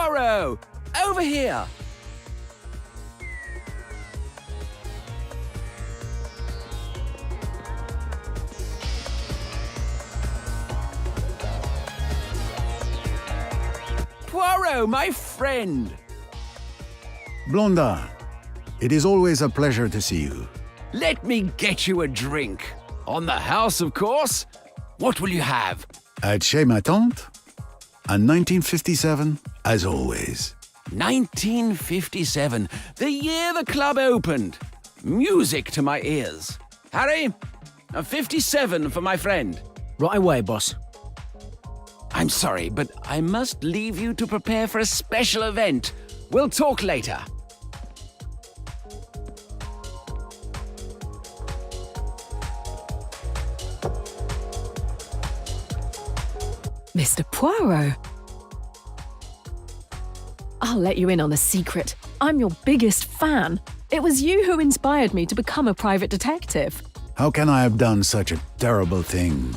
Poirot! Over here! Poirot, my friend! Blondin, it is always a pleasure to see you. Let me get you a drink. On the house, of course. What will you have? At Chez ma Tante, and 1957, as always. 1957, the year the club opened. Music to my ears. Harry, a 57 for my friend. Right away, boss. I'm sorry, but I must leave you to prepare for a special event. We'll talk later. Mr. Poirot. I'll let you in on a secret. I'm your biggest fan. It was you who inspired me to become a private detective. How can I have done such a terrible thing?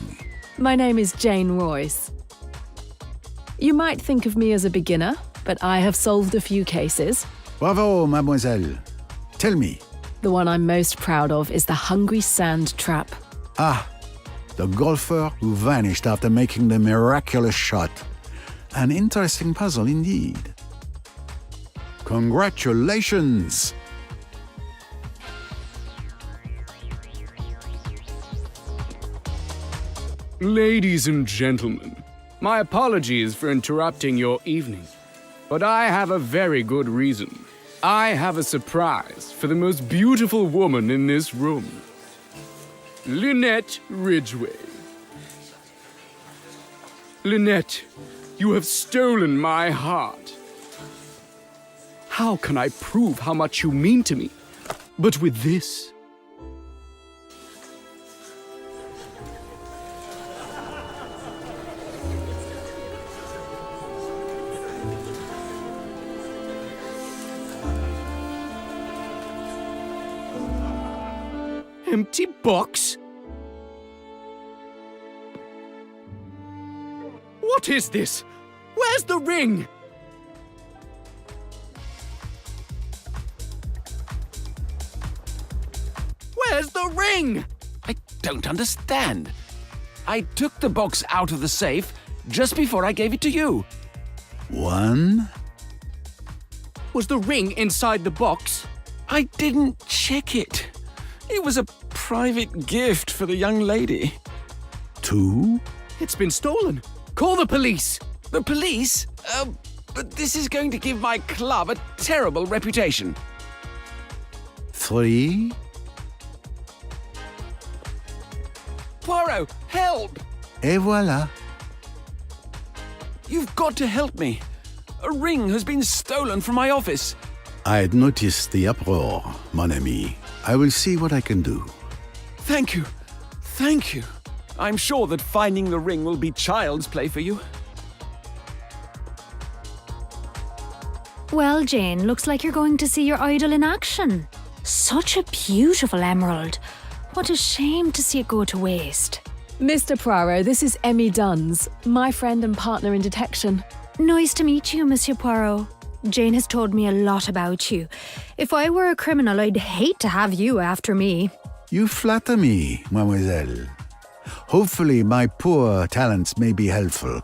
My name is Jane Royce. You might think of me as a beginner, but I have solved a few cases. Bravo, mademoiselle. Tell me. The one I'm most proud of is the Hungry Sand Trap. Ah, the golfer who vanished after making the miraculous shot. An interesting puzzle indeed. Congratulations! Ladies and gentlemen, my apologies for interrupting your evening, but I have a very good reason. I have a surprise for the most beautiful woman in this room. Lynette Ridgway. Lynette, you have stolen my heart. How can I prove how much you mean to me but with this? Empty box? What is this? Where's the ring? Where's the ring? I don't understand. I took the box out of the safe just before I gave it to you. One, Was the ring inside the box? I didn't check it. It was a private gift for the young lady. two, It's been stolen. Call the police. The police? But this is going to give my club a terrible reputation. three, Poirot, help! et voilà. You've got to help me. A ring has been stolen from my office. I had noticed the uproar, mon ami. I will see what I can do. Thank you. Thank you. I'm sure that finding the ring will be child's play for you. Well, Jane, looks like you're going to see your idol in action. Such a beautiful emerald. What a shame to see it go to waste. Mr. Poirot, this is Emmy Duns, my friend and partner in detection. Nice to meet you, Monsieur Poirot. Jane has told me a lot about you. If I were a criminal, I'd hate to have you after me. You flatter me, mademoiselle. Hopefully my poor talents may be helpful.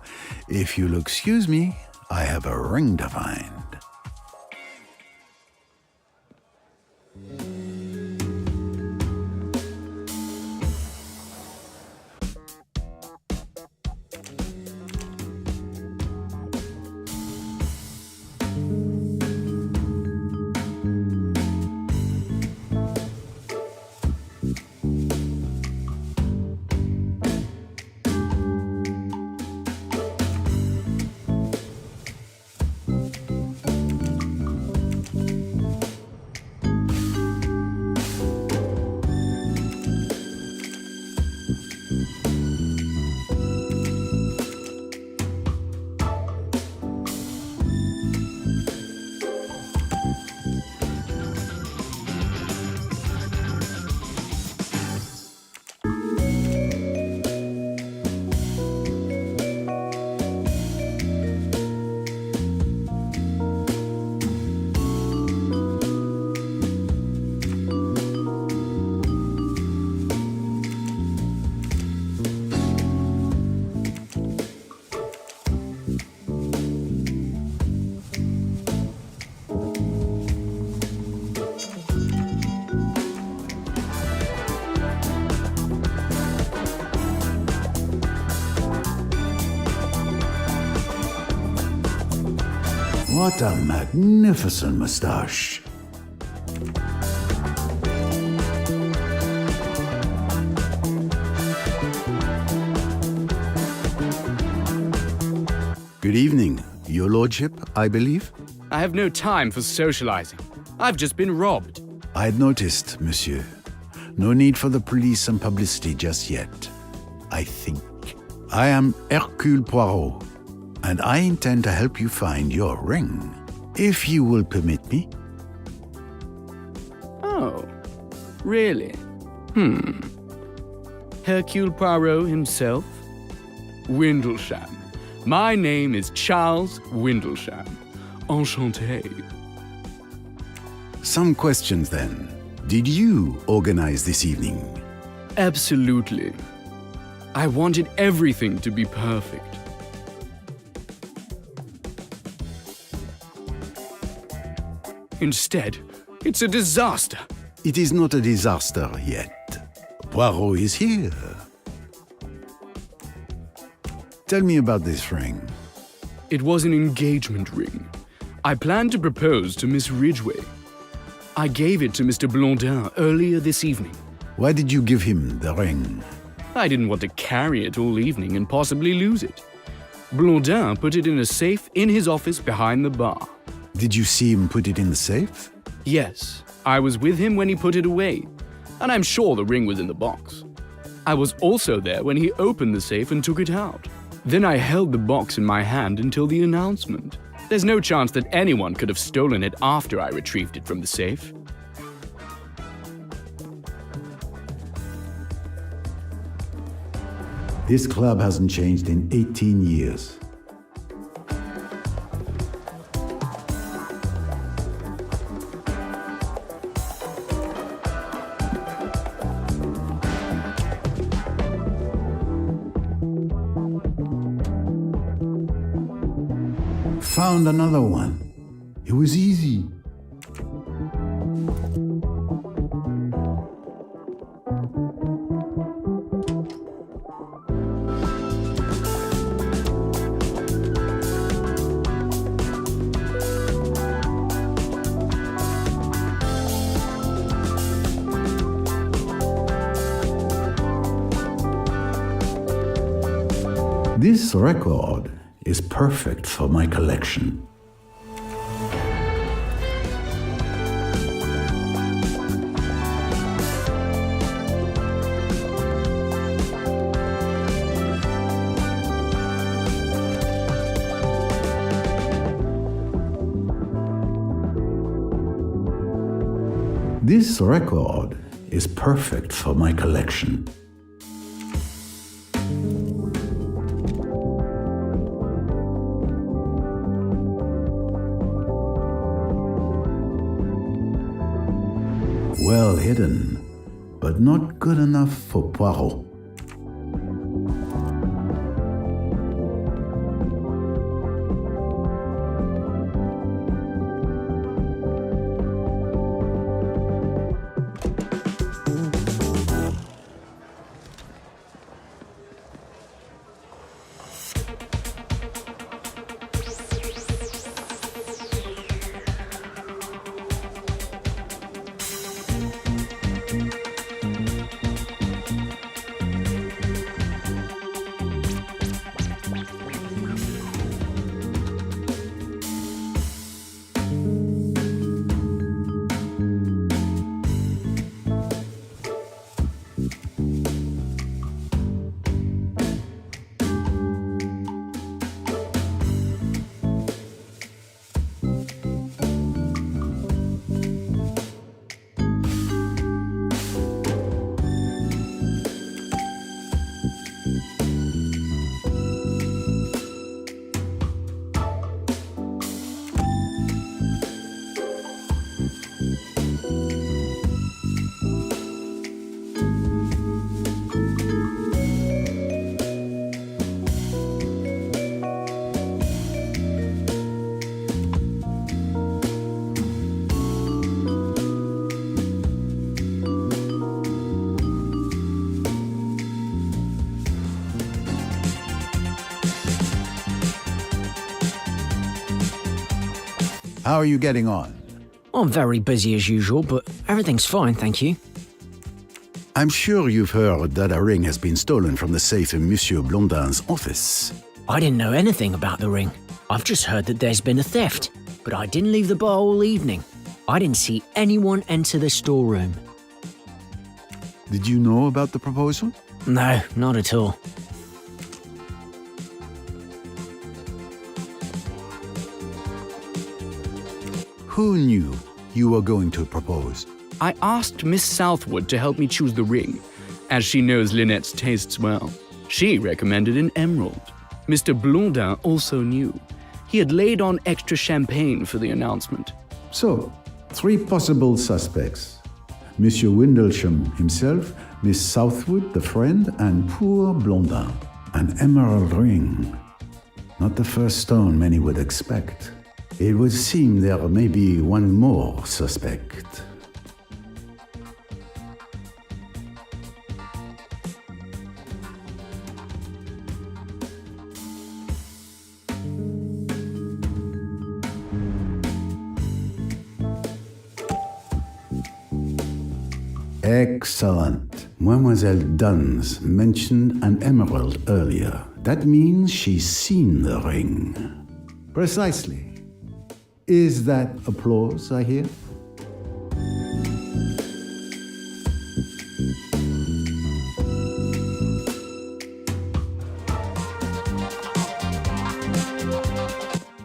If you'll excuse me, I have a ring to find. What a magnificent moustache. Good evening, Your Lordship, I believe. I have no time for socializing. I've just been robbed. I had noticed, monsieur. No need for the police and publicity just yet, I think. I am Hercule Poirot, and I intend to help you find your ring, if you will permit me. Oh, really? Hercule Poirot himself? Windlesham. My name is Charles Windlesham. Enchanté. Some questions then. Did you organize this evening? Absolutely. I wanted everything to be perfect. Instead, it's a disaster. It is not a disaster yet. Poirot is here. Tell me about this ring. It was an engagement ring. I planned to propose to Miss Ridgway. I gave it to Mr. Blondin earlier this evening. Why did you give him the ring? I didn't want to carry it all evening and possibly lose it. Blondin put it in a safe in his office behind the bar. Did you see him put it in the safe? Yes, I was with him when he put it away, and I'm sure the ring was in the box. I was also there when he opened the safe and took it out. Then I held the box in my hand until the announcement. There's no chance that anyone could have stolen it after I retrieved it from the safe. This club hasn't changed in 18 years. Found another one. It was easy. This record is perfect for my collection. This record is perfect for my collection. Well hidden, but not good enough for Poirot. How are you getting on? I'm very busy as usual, but everything's fine, thank you. I'm sure you've heard that a ring has been stolen from the safe in Monsieur Blondin's office. I didn't know anything about the ring. I've just heard that there's been a theft, but I didn't leave the bar all evening. I didn't see anyone enter the storeroom. Did you know about the proposal? No, not at all. Who knew you were going to propose? I asked Miss Southwood to help me choose the ring, as she knows Lynette's tastes well. She recommended an emerald. Mr. Blondin also knew. He had laid on extra champagne for the announcement. So, 3 possible suspects. Monsieur Windlesham himself, Miss Southwood, the friend, and poor Blondin. An emerald ring. Not the first stone many would expect. It would seem there may be one more suspect. Excellent. Mademoiselle Duns mentioned an emerald earlier. That means she's seen the ring. Precisely. Is that applause I hear?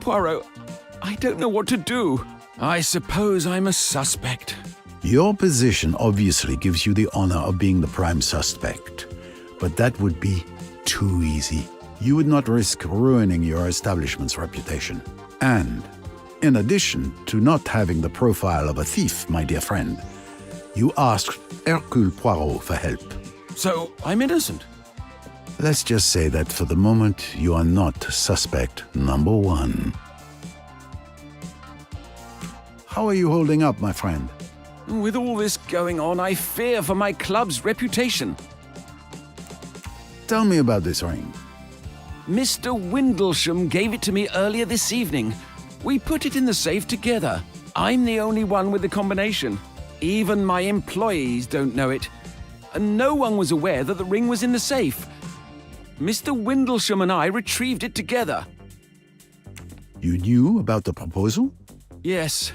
Poirot, I don't know what to do. I suppose I'm a suspect. Your position obviously gives you the honor of being the prime suspect, but that would be too easy. You would not risk ruining your establishment's reputation. And, in addition to not having the profile of a thief, my dear friend, you asked Hercule Poirot for help. So, I'm innocent. Let's just say that for the moment, you are not suspect number 1. How are you holding up, my friend? With all this going on, I fear for my club's reputation. Tell me about this ring. Mr. Windlesham gave it to me earlier this evening. We put it in the safe together. I'm the only one with the combination. Even my employees don't know it. And no one was aware that the ring was in the safe. Mr. Windlesham and I retrieved it together. You knew about the proposal? Yes.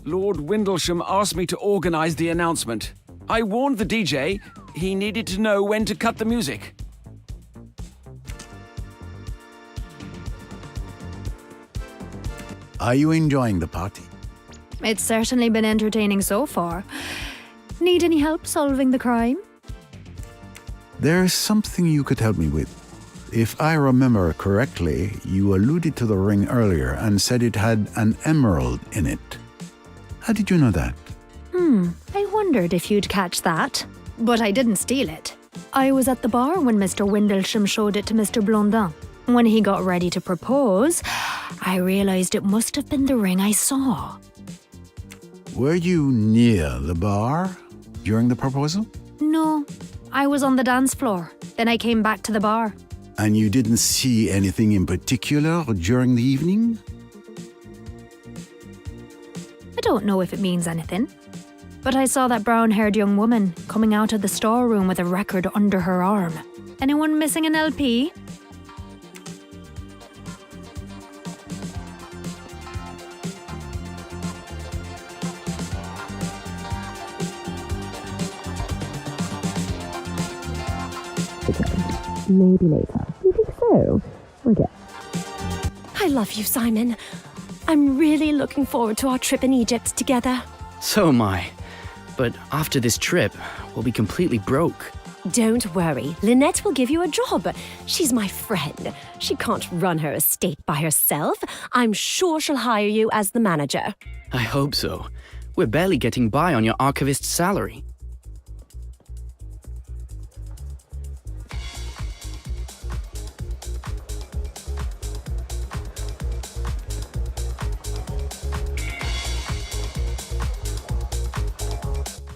Lord Windlesham asked me to organize the announcement. I warned the DJ he needed to know when to cut the music. Are you enjoying the party? It's certainly been entertaining so far. Need any help solving the crime? There is something you could help me with. If I remember correctly, you alluded to the ring earlier and said it had an emerald in it. How did you know that? I wondered if you'd catch that. But I didn't steal it. I was at the bar when Mr. Windlesham showed it to Mr. Blondin. When he got ready to propose, I realized it must have been the ring I saw. Were you near the bar during the proposal? No, I was on the dance floor. Then I came back to the bar. And you didn't see anything in particular during the evening? I don't know if it means anything. But I saw that brown-haired young woman coming out of the storeroom with a record under her arm. Anyone missing an LP? Maybe later. You think so? Okay. I love you, Simon. I'm really looking forward to our trip in Egypt together. So am I. But after this trip, we'll be completely broke. Don't worry, Lynette will give you a job. She's my friend. She can't run her estate by herself. I'm sure she'll hire you as the manager. I hope so. We're barely getting by on your archivist's salary.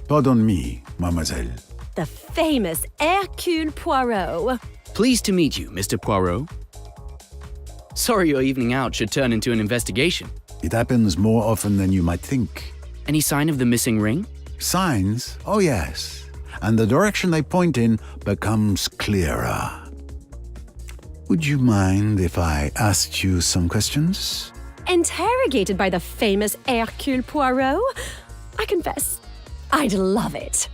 Pardon me, mademoiselle. The famous Hercule Poirot. Pleased to meet you, Mr. Poirot. Sorry your evening out should turn into an investigation. It happens more often than you might think. Any sign of the missing ring? Signs? Oh yes. And the direction they point in becomes clearer. Would you mind if I asked you some questions? Interrogated by the famous Hercule Poirot? I confess, I'd love it.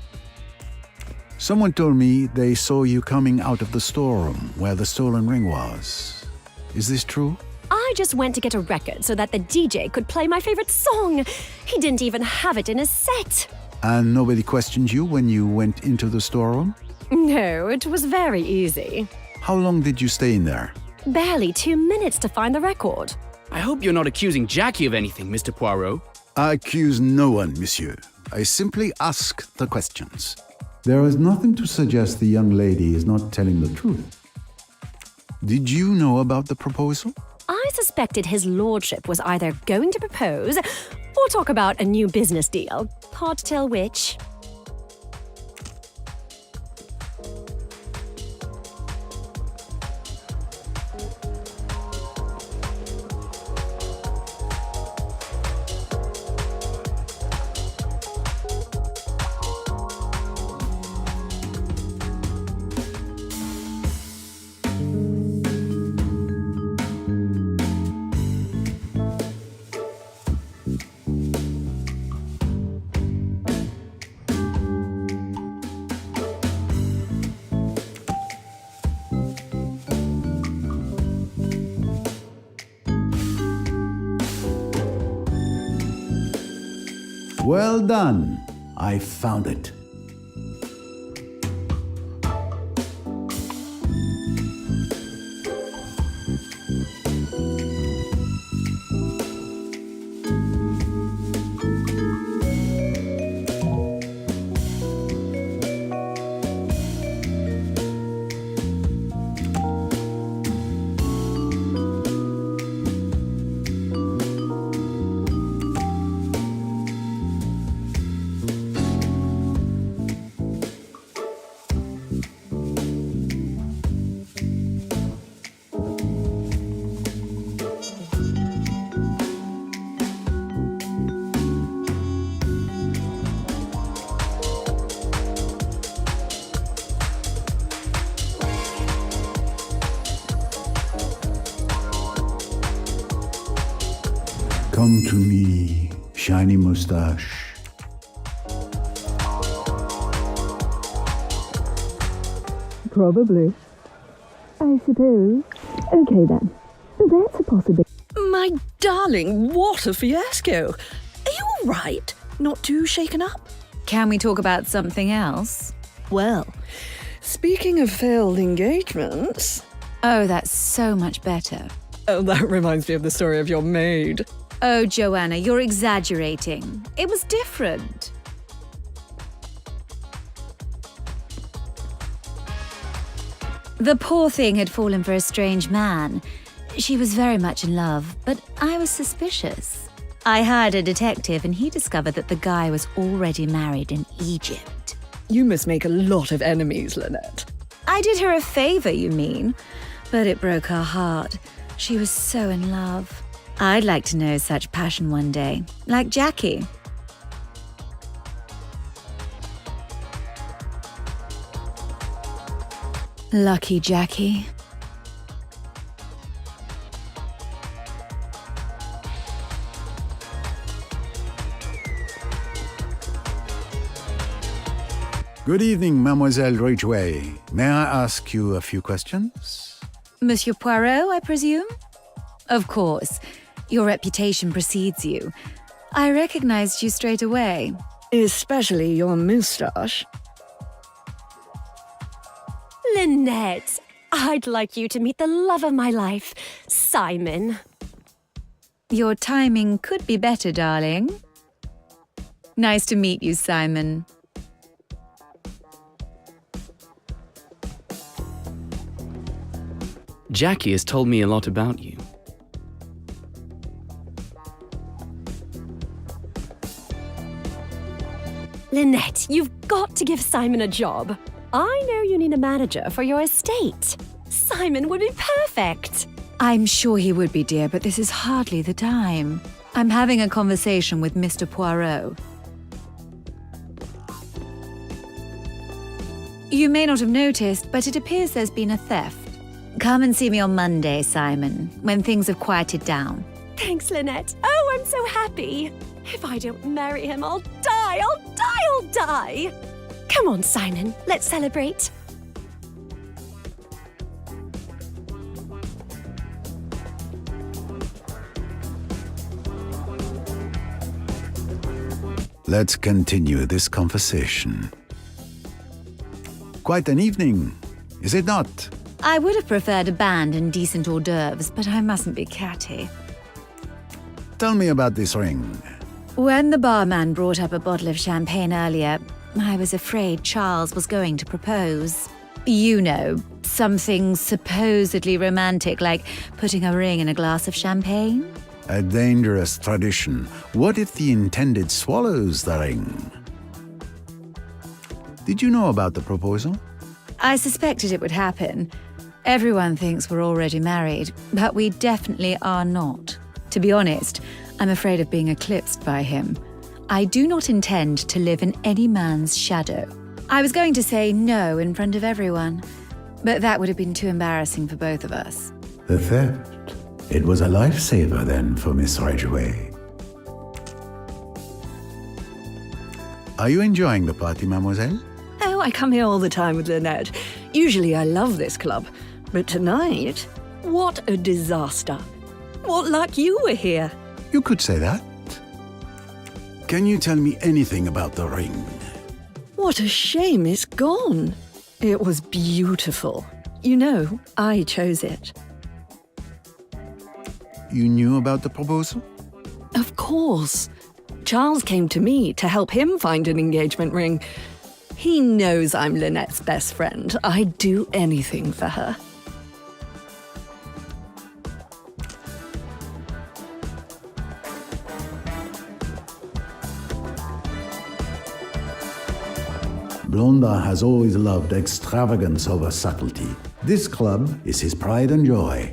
Someone told me they saw you coming out of the storeroom where the stolen ring was. Is this true? I just went to get a record so that the DJ could play my favorite song. He didn't even have it in his set. And nobody questioned you when you went into the storeroom? No, it was very easy. How long did you stay in there? Barely 2 minutes to find the record. I hope you're not accusing Jackie of anything, Mr. Poirot. I accuse no one, monsieur. I simply ask the questions. There is nothing to suggest the young lady is not telling the truth. Did you know about the proposal? I suspected his lordship was either going to propose or talk about a new business deal. Hard to tell which. Well done. I found it. Come to me, shiny mustache. Probably. I suppose. Okay then. That's a possibility. My darling, what a fiasco. Are you all right? Not too shaken up? Can we talk about something else? Well, speaking of failed engagements... Oh, that's so much better. Oh, that reminds me of the story of your maid. Oh, Joanna, you're exaggerating. It was different. The poor thing had fallen for a strange man. She was very much in love, but I was suspicious. I hired a detective and he discovered that the guy was already married in Egypt. You must make a lot of enemies, Lynette. I did her a favor, you mean? But it broke her heart. She was so in love. I'd like to know such passion one day, like Jackie. Lucky Jackie. Good evening, Mademoiselle Ridgway. May I ask you a few questions? Monsieur Poirot, I presume? Of course. Your reputation precedes you. I recognized you straight away. Especially your moustache. Lynette, I'd like you to meet the love of my life, Simon. Your timing could be better, darling. Nice to meet you, Simon. Jackie has told me a lot about you. Lynette, you've got to give Simon a job. I know you need a manager for your estate. Simon would be perfect. I'm sure he would be, dear, but this is hardly the time. I'm having a conversation with Mr. Poirot. You may not have noticed, but it appears there's been a theft. Come and see me on Monday, Simon, when things have quieted down. Thanks, Lynette. Oh, I'm so happy. If I don't marry him, I'll die. I'll die. Come on, Simon. Let's celebrate. Let's continue this conversation. Quite an evening, is it not? I would have preferred a band and decent hors d'oeuvres, but I mustn't be catty. Tell me about this ring. When the barman brought up a bottle of champagne earlier, I was afraid Charles was going to propose. You know, something supposedly romantic like putting a ring in a glass of champagne. A dangerous tradition. What if the intended swallows the ring? Did you know about the proposal? I suspected it would happen. Everyone thinks we're already married, but we definitely are not. To be honest, I'm afraid of being eclipsed by him. I do not intend to live in any man's shadow. I was going to say no in front of everyone, but that would have been too embarrassing for both of us. The theft. It was a lifesaver then for Miss Ridgway. Are you enjoying the party, mademoiselle? Oh, I come here all the time with Lynette. Usually I love this club, but tonight, what a disaster. What luck you were here. You could say that. Can you tell me anything about the ring? What a shame it's gone. It was beautiful. You know, I chose it. You knew about the proposal? Of course. Charles came to me to help him find an engagement ring. He knows I'm Lynette's best friend. I'd do anything for her. Blondin has always loved extravagance over subtlety. This club is his pride and joy.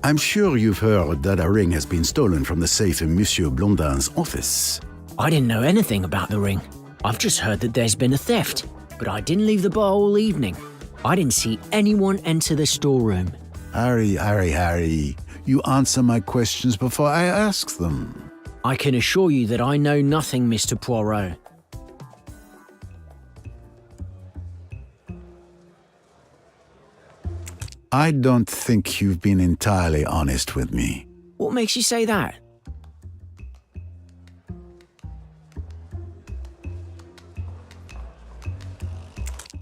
I'm sure you've heard that a ring has been stolen from the safe in Monsieur Blondin's office. I didn't know anything about the ring. I've just heard that there's been a theft, but I didn't leave the bar all evening. I didn't see anyone enter the storeroom. Harry, you answer my questions before I ask them. I can assure you that I know nothing, Mr. Poirot. I don't think you've been entirely honest with me. What makes you say that?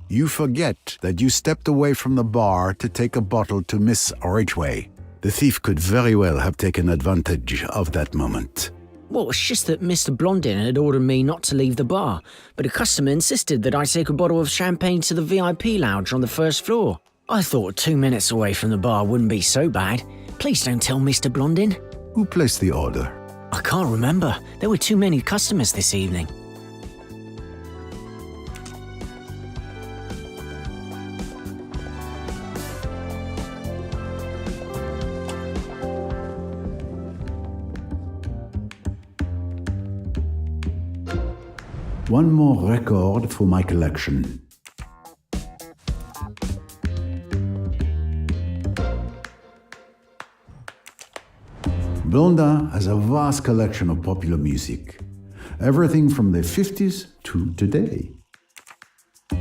You forget that you stepped away from the bar to take a bottle to Miss Ridgway. The thief could very well have taken advantage of that moment. Well, it's just that Mr. Blondin had ordered me not to leave the bar, but a customer insisted that I take a bottle of champagne to the VIP lounge on the first floor. I thought 2 minutes away from the bar wouldn't be so bad. Please don't tell Mr. Blondin. Who placed the order? I can't remember. There were too many customers this evening. One more record for my collection. Blondin has a vast collection of popular music, everything from the 50s to today. The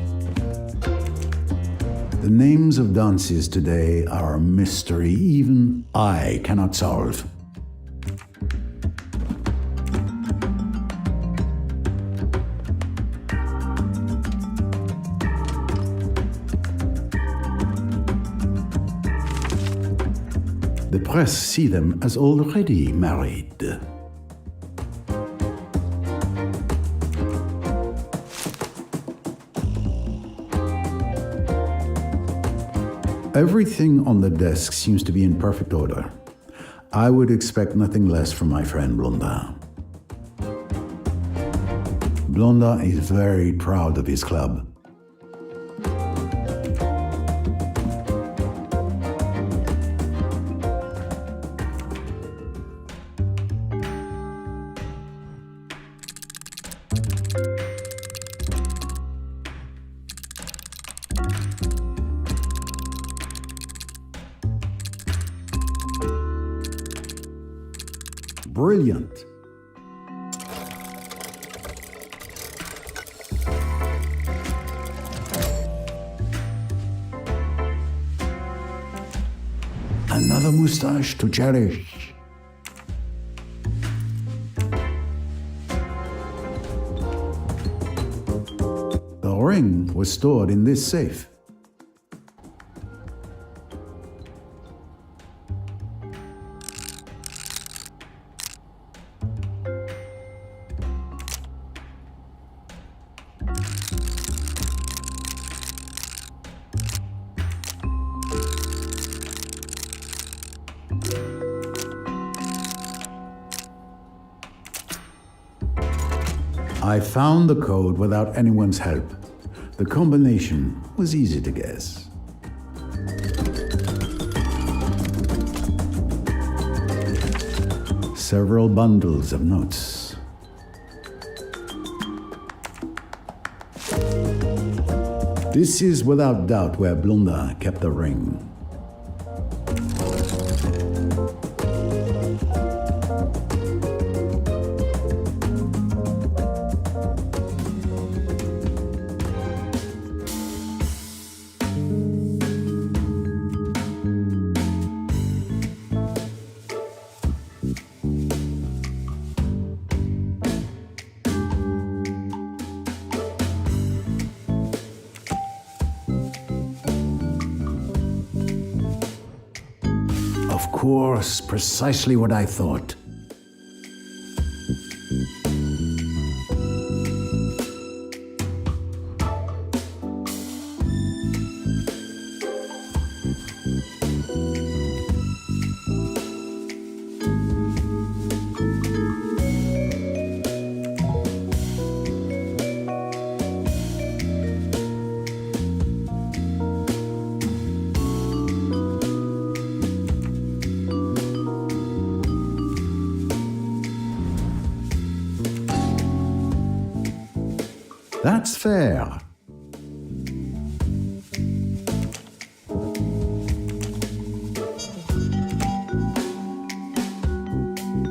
names of dances today are a mystery even I cannot solve. The press see them as already married. Everything on the desk seems to be in perfect order. I would expect nothing less from my friend Blondin. Blondin is very proud of his club. Brilliant. Another moustache to cherish. The ring was stored in this safe. I found the code without anyone's help. The combination was easy to guess. Several bundles of notes. This is without doubt where Blondin kept the ring. Of course, precisely what I thought. That's fair.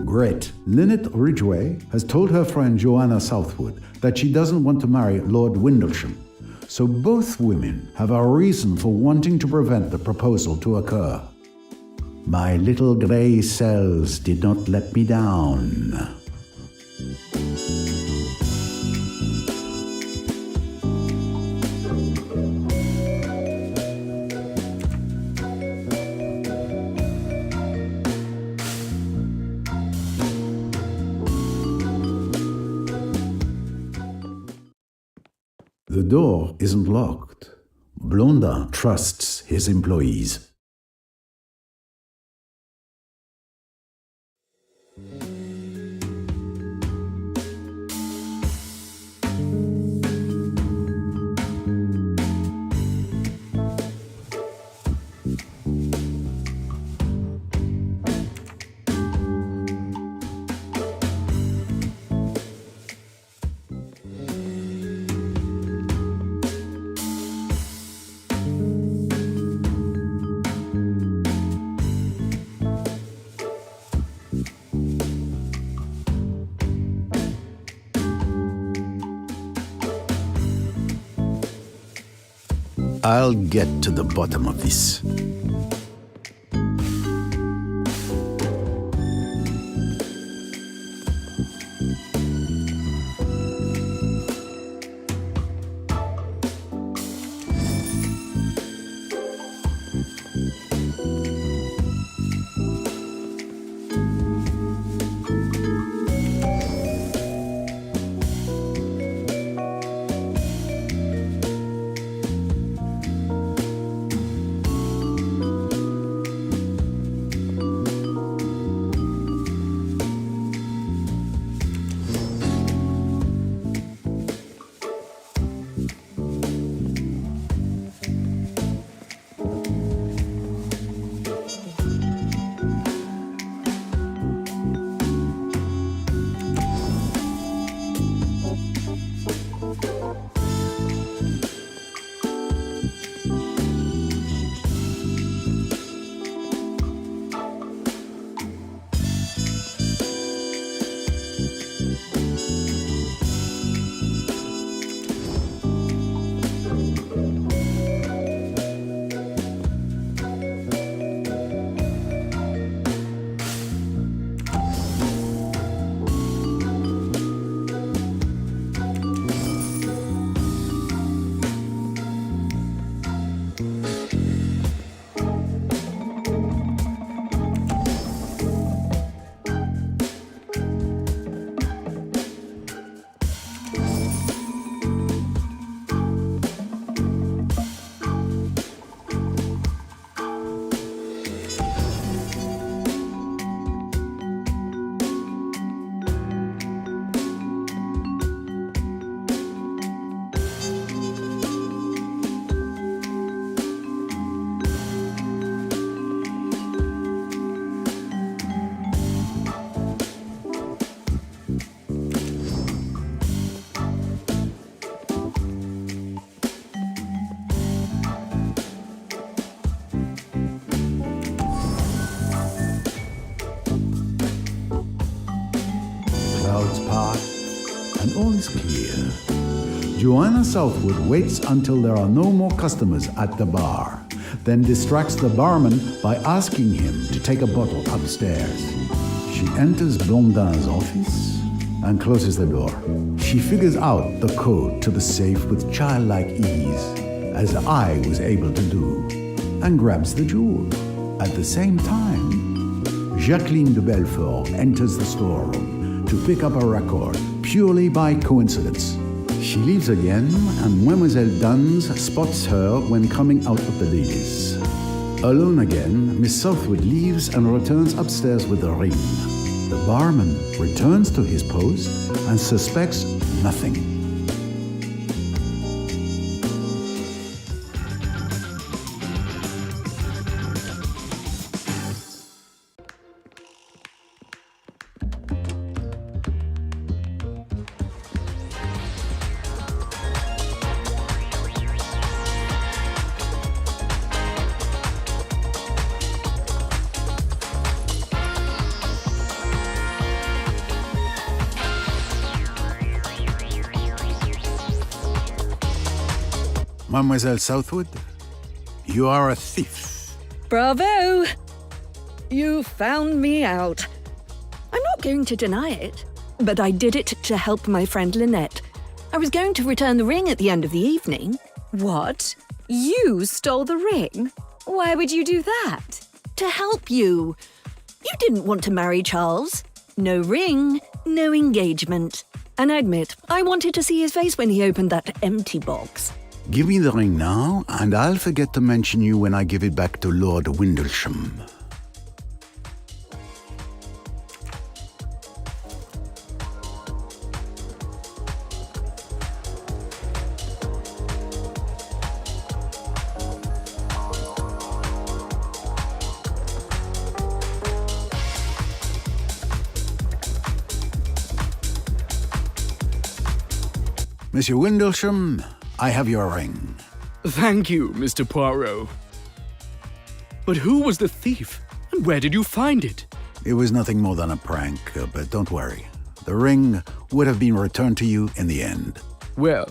Great. Lynette Ridgway has told her friend Joanna Southwood that she doesn't want to marry Lord Windlesham. So both women have a reason for wanting to prevent the proposal to occur. My little grey cells did not let me down. The door isn't locked. Blondin trusts his employees. I'll get to the bottom of this. all is clear. Joanna Southwood waits until there are no more customers at the bar, then distracts the barman by asking him to take a bottle upstairs. She enters Blondin's office and closes the door. She figures out the code to the safe with childlike ease, as I was able to do, and grabs the jewel. At the same time, Jacqueline de Belfort enters the storeroom to pick up a record purely by coincidence. She leaves again, and Mademoiselle Duns spots her when coming out of the ladies. Alone again, Miss Southwood leaves and returns upstairs with the ring. The barman returns to his post and suspects nothing. Mademoiselle Southwood, you are a thief. Bravo! You found me out. I'm not going to deny it, but I did it to help my friend Lynette. I was going to return the ring at the end of the evening. What? You stole the ring? Why would you do that? To help you. You didn't want to marry Charles. No ring, no engagement. And I admit, I wanted to see his face when he opened that empty box. Give me the ring now, and I'll forget to mention you when I give it back to Lord Windlesham. Monsieur Windlesham, I have your ring. Thank you, Mr. Poirot. But who was the thief, and where did you find it? It was nothing more than a prank, but don't worry. The ring would have been returned to you in the end. Well,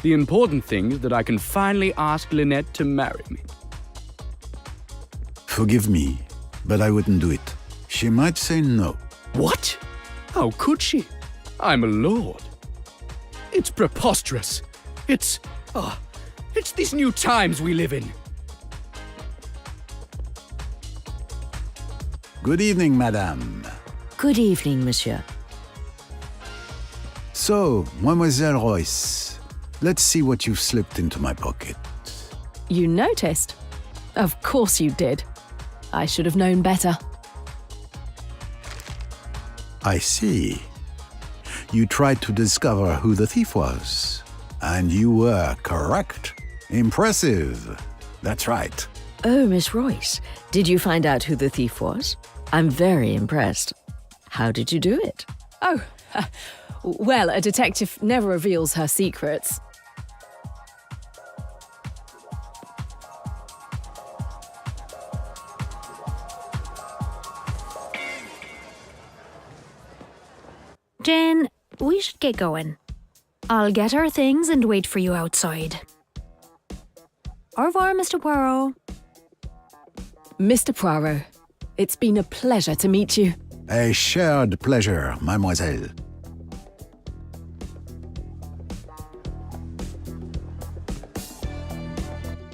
the important thing is that I can finally ask Lynette to marry me. Forgive me, but I wouldn't do it. She might say no. What? How could she? I'm a lord. It's preposterous. It's these new times we live in. Good evening, madame. Good evening, monsieur. So, Mademoiselle Royce, let's see what you've slipped into my pocket. You noticed? Of course you did. I should have known better. I see. You tried to discover who the thief was. And you were correct. Impressive. That's right. Oh, Miss Royce, did you find out who the thief was? I'm very impressed. How did you do it? Oh, well, a detective never reveals her secrets. Jane, we should get going. I'll get our things and wait for you outside. Au revoir, Mr. Poirot. Mr. Poirot, it's been a pleasure to meet you. A shared pleasure, mademoiselle.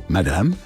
Madame?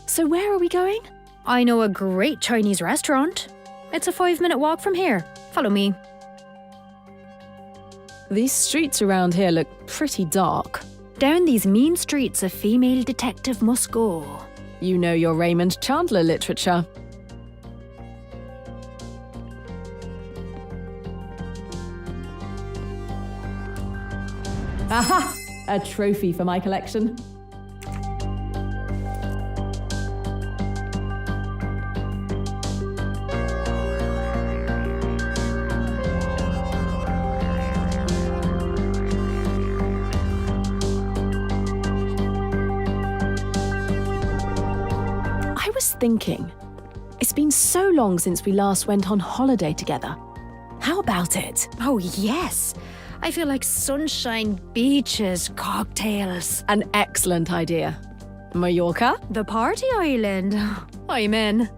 So where are we going? I know a great Chinese restaurant. It's a 5-minute walk from here. Follow me. These streets around here look pretty dark. Down these mean streets a female detective must go. You know your Raymond Chandler literature. Aha! A trophy for my collection. I was thinking, it's been so long since we last went on holiday together. How about it? Oh, yes. I feel like sunshine, beaches, cocktails. An excellent idea. Maiorca? The party island. I'm in.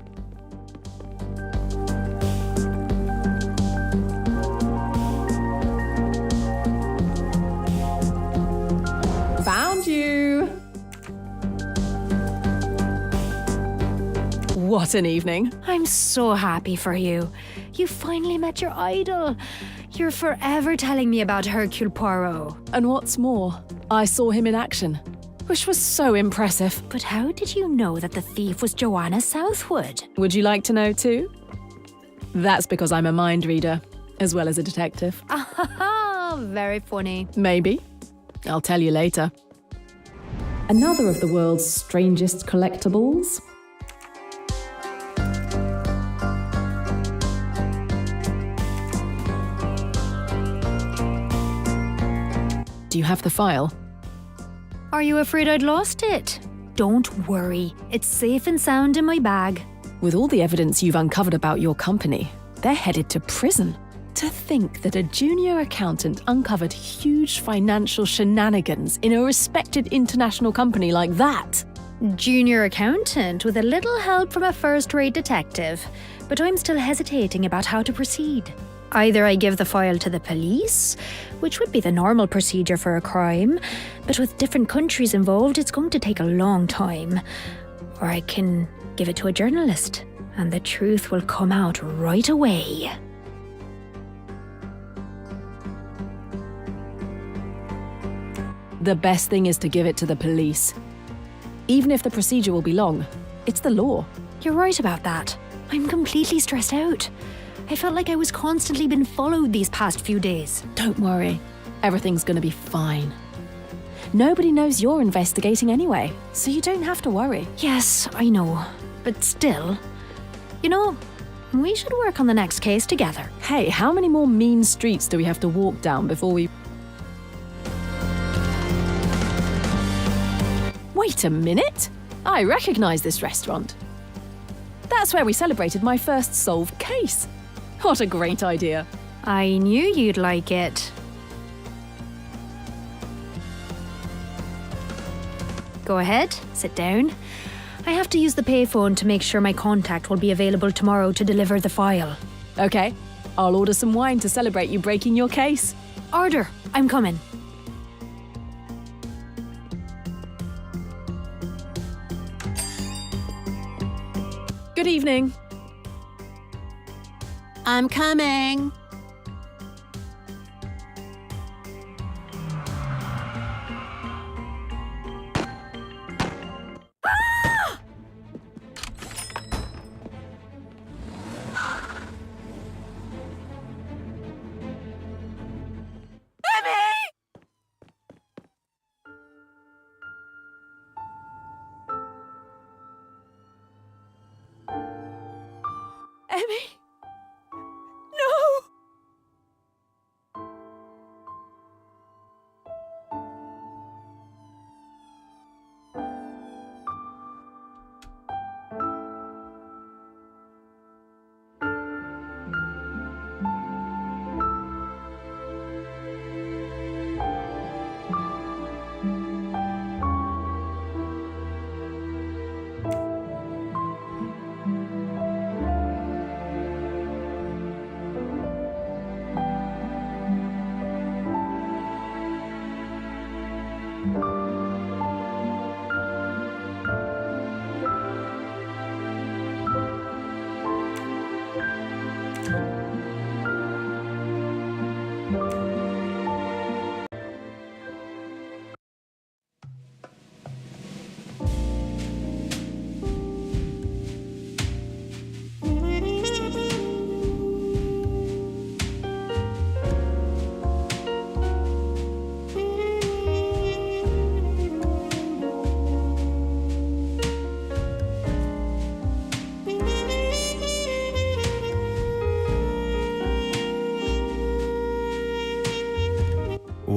Found you! What an evening. I'm so happy for you. You finally met your idol. You're forever telling me about Hercule Poirot. And what's more, I saw him in action, which was so impressive. But how did you know that the thief was Joanna Southwood? Would you like to know too? That's because I'm a mind reader, as well as a detective. Ah, very funny. Maybe. I'll tell you later. Another of the world's strangest collectibles. Do you have the file? Are you afraid I'd lost it? Don't worry. It's safe and sound in my bag. With all the evidence you've uncovered about your company, they're headed to prison. To think that a junior accountant uncovered huge financial shenanigans in a respected international company like that. Junior accountant with a little help from a first-rate detective. But I'm still hesitating about how to proceed. Either I give the file to the police, which would be the normal procedure for a crime, but with different countries involved, it's going to take a long time. Or I can give it to a journalist, and the truth will come out right away. The best thing is to give it to the police. Even if the procedure will be long, it's the law. You're right about that. I'm completely stressed out. I felt like I was constantly being followed these past few days. Don't worry. Everything's gonna be fine. Nobody knows you're investigating anyway, so you don't have to worry. Yes, I know. But still, you know, we should work on the next case together. Hey, how many more mean streets do we have to walk down before we... Wait a minute! I recognize this restaurant. That's where we celebrated my first solved case. What a great idea. I knew you'd like it. Go ahead, sit down. I have to use the payphone to make sure my contact will be available tomorrow to deliver the file. Okay, I'll order some wine to celebrate you breaking your case. Order, I'm coming. Good evening. I'm coming. Emmy? No!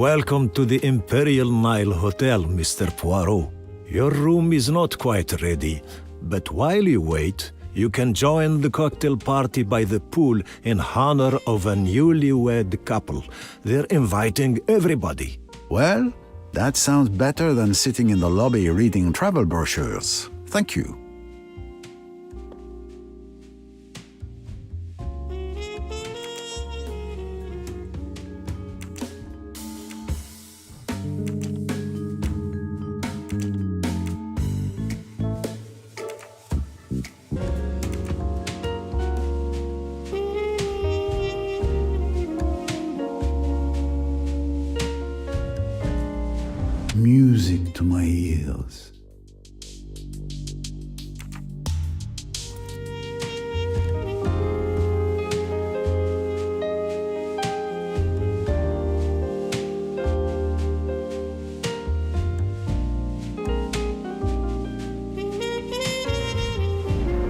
Welcome to the Imperial Nile Hotel, Mr. Poirot. Your room is not quite ready, but while you wait, you can join the cocktail party by the pool in honor of a newlywed couple. They're inviting everybody. Well, that sounds better than sitting in the lobby reading travel brochures. Thank you. Music to my ears.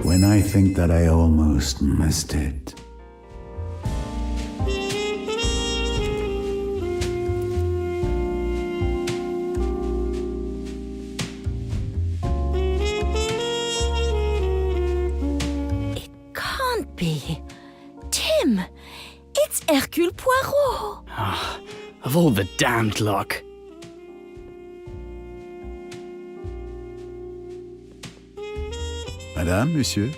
When I think that I almost missed it. Tim! It's Hercule Poirot! Of all the damned luck. Madame, monsieur,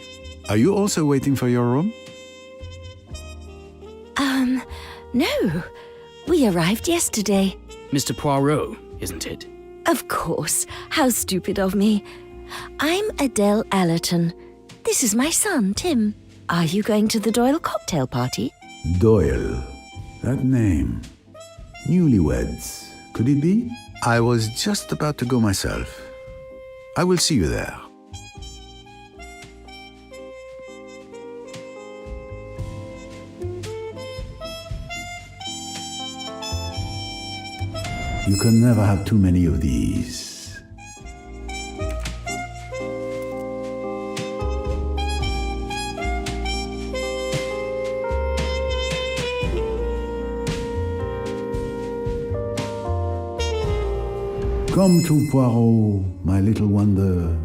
are you also waiting for your room? No. We arrived yesterday. Mr. Poirot, isn't it? Of course. How stupid of me. I'm Adele Allerton. This is my son, Tim. Are you going to the Doyle cocktail party? Doyle. That name. Newlyweds. Could it be? I was just about to go myself. I will see you there. You can never have too many of these. Come to Poirot, my little wonder.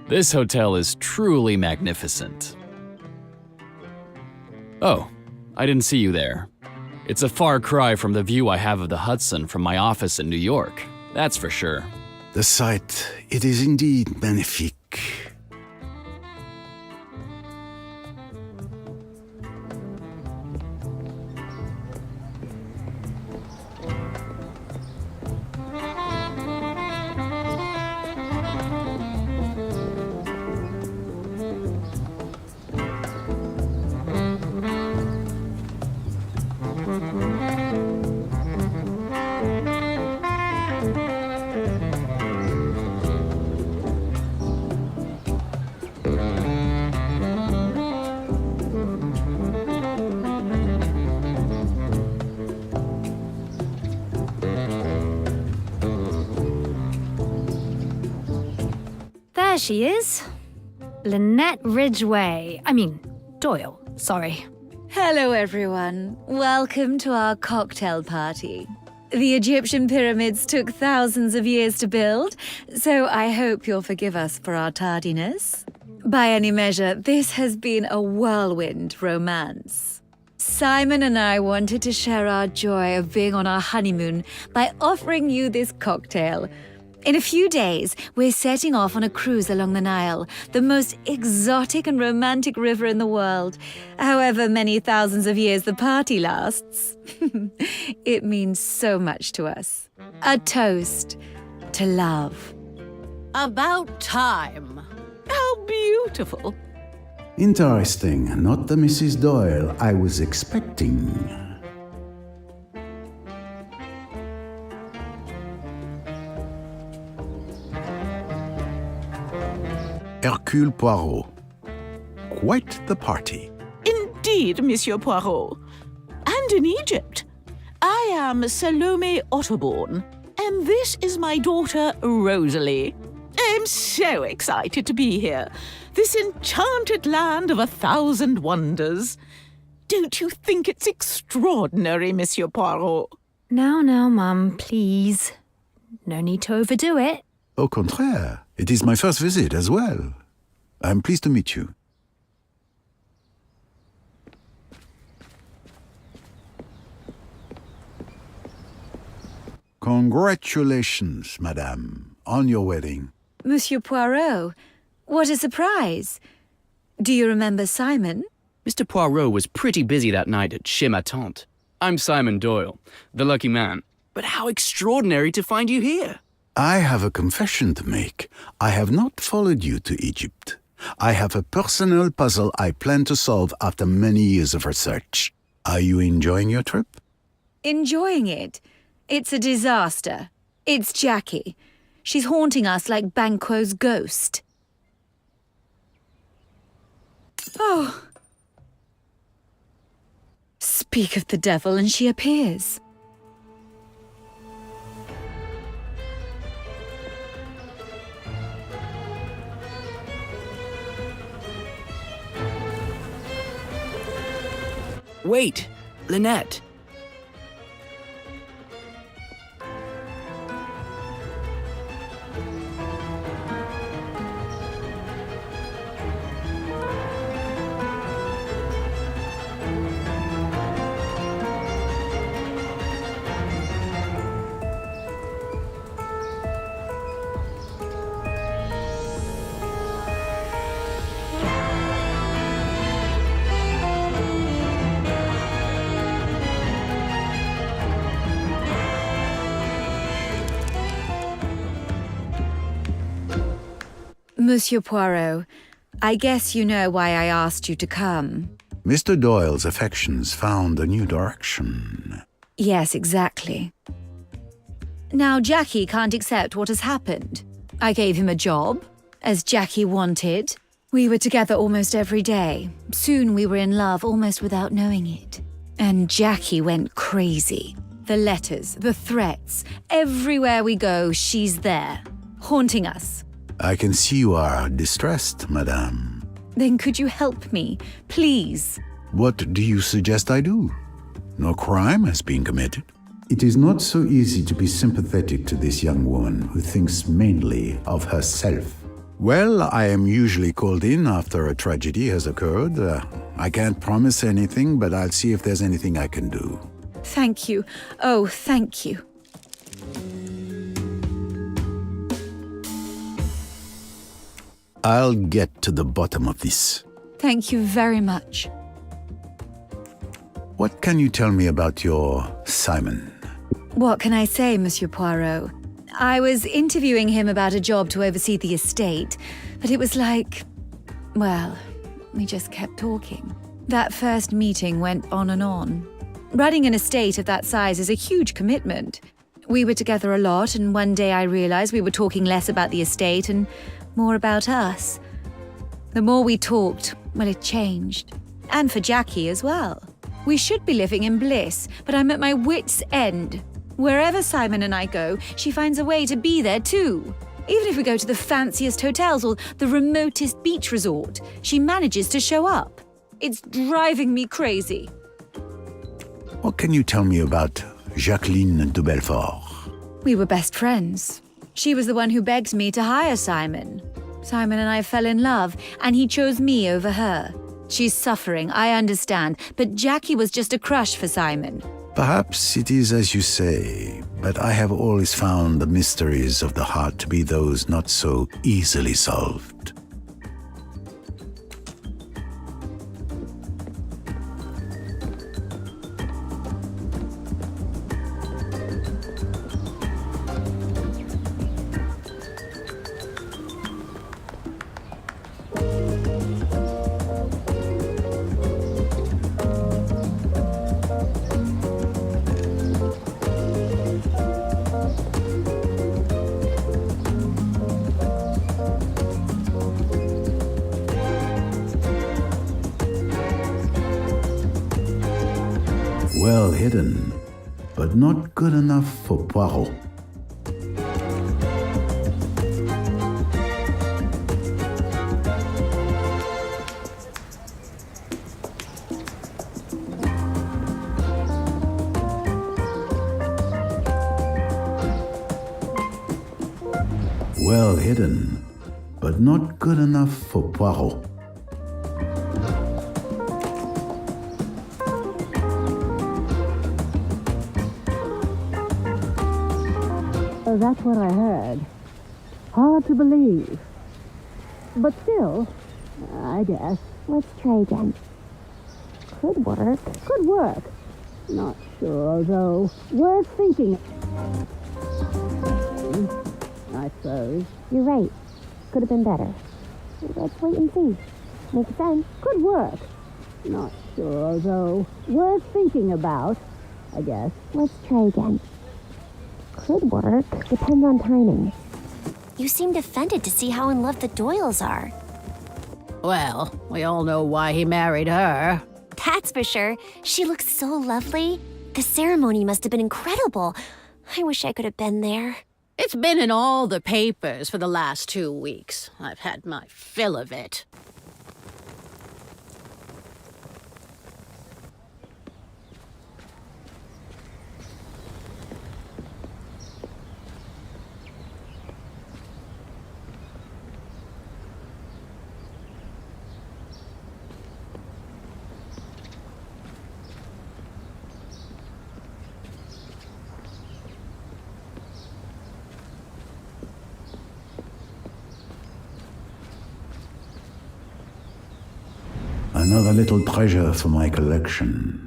This hotel is truly magnificent. Oh, I didn't see you there. It's a far cry from the view I have of the Hudson from my office in New York, that's for sure. The sight, it is indeed magnifique. There she is. Lynette Ridgway. Doyle, sorry. Hello, everyone. Welcome to our cocktail party. The Egyptian pyramids took thousands of years to build, so I hope you'll forgive us for our tardiness. By any measure, this has been a whirlwind romance. Simon and I wanted to share our joy of being on our honeymoon by offering you this cocktail. In a few days, we're setting off on a cruise along the Nile, the most exotic and romantic river in the world. However many thousands of years the party lasts. It means so much to us. A toast to love. About time. How beautiful. Interesting, not the Mrs. Doyle I was expecting. Hercule Poirot. quite the party. Indeed, Monsieur Poirot. And in Egypt. I am Salome Otterborn, and this is my daughter, Rosalie. I'm so excited to be here. This enchanted land of 1,000 wonders. Don't you think it's extraordinary, Monsieur Poirot? Now, Mum, please. No need to overdo it. Au contraire, it is my first visit as well. I'm pleased to meet you. Congratulations, madame, on your wedding. Monsieur Poirot, what a surprise. Do you remember Simon? Mr. Poirot was pretty busy that night at Chez, Tante. I'm Simon Doyle, the lucky man. But how extraordinary to find you here. I have a confession to make. I have not followed you to Egypt. I have a personal puzzle I plan to solve after many years of research. Are you enjoying your trip? Enjoying it? It's a disaster. It's Jackie. She's haunting us like Banquo's ghost. Oh. Speak of the devil and she appears. Wait, Lynette. Monsieur Poirot, I guess you know why I asked you to come. Mr. Doyle's affections found a new direction. Yes, exactly. Now Jackie can't accept what has happened. I gave him a job, as Jackie wanted. We were together almost every day. Soon we were in love almost without knowing it. And Jackie went crazy. The letters, the threats, everywhere we go, she's there, haunting us. I can see you are distressed, madame. Then could you help me, please? What do you suggest I do? No crime has been committed. It is not so easy to be sympathetic to this young woman who thinks mainly of herself. Well, I am usually called in after a tragedy has occurred. I can't promise anything, but I'll see if there's anything I can do. Thank you. Oh, thank you. I'll get to the bottom of this. Thank you very much. What can you tell me about your Simon? What can I say, Monsieur Poirot? I was interviewing him about a job to oversee the estate, but it was like, well, we just kept talking. That first meeting went on and on. Running an estate of that size is a huge commitment. We were together a lot, and one day I realized we were talking less about the estate and more about us. The more we talked, well, it changed. And for Jackie as well. We should be living in bliss, but I'm at my wit's end. Wherever Simon and I go, she finds a way to be there too. Even if we go to the fanciest hotels or the remotest beach resort, she manages to show up. It's driving me crazy. What can you tell me about Jacqueline de Belfort? We were best friends. She was the one who begged me to hire Simon. Simon and I fell in love, and he chose me over her. She's suffering, I understand, but Jackie was just a crush for Simon. Perhaps it is as you say, but I have always found the mysteries of the heart to be those not so easily solved. Well hidden, but not good enough for Poirot. Well hidden, but not good enough for Poirot. Oh, that's what I heard. Hard to believe. But still, I guess. Let's try again. Could work. Could work. Not sure, though. Worth thinking. I suppose. You're right. Could have been better. Let's wait and see. Makes sense. Could work. Not sure, though. Worth thinking about, I guess. Let's try again. Could work. Depends on timing. You seemed offended to see how in love the Doyles are. Well, we all know why he married her. That's for sure. She looks so lovely. The ceremony must have been incredible. I wish I could have been there. It's been in all the papers for the last 2 weeks. I've had my fill of it. Another little treasure for my collection.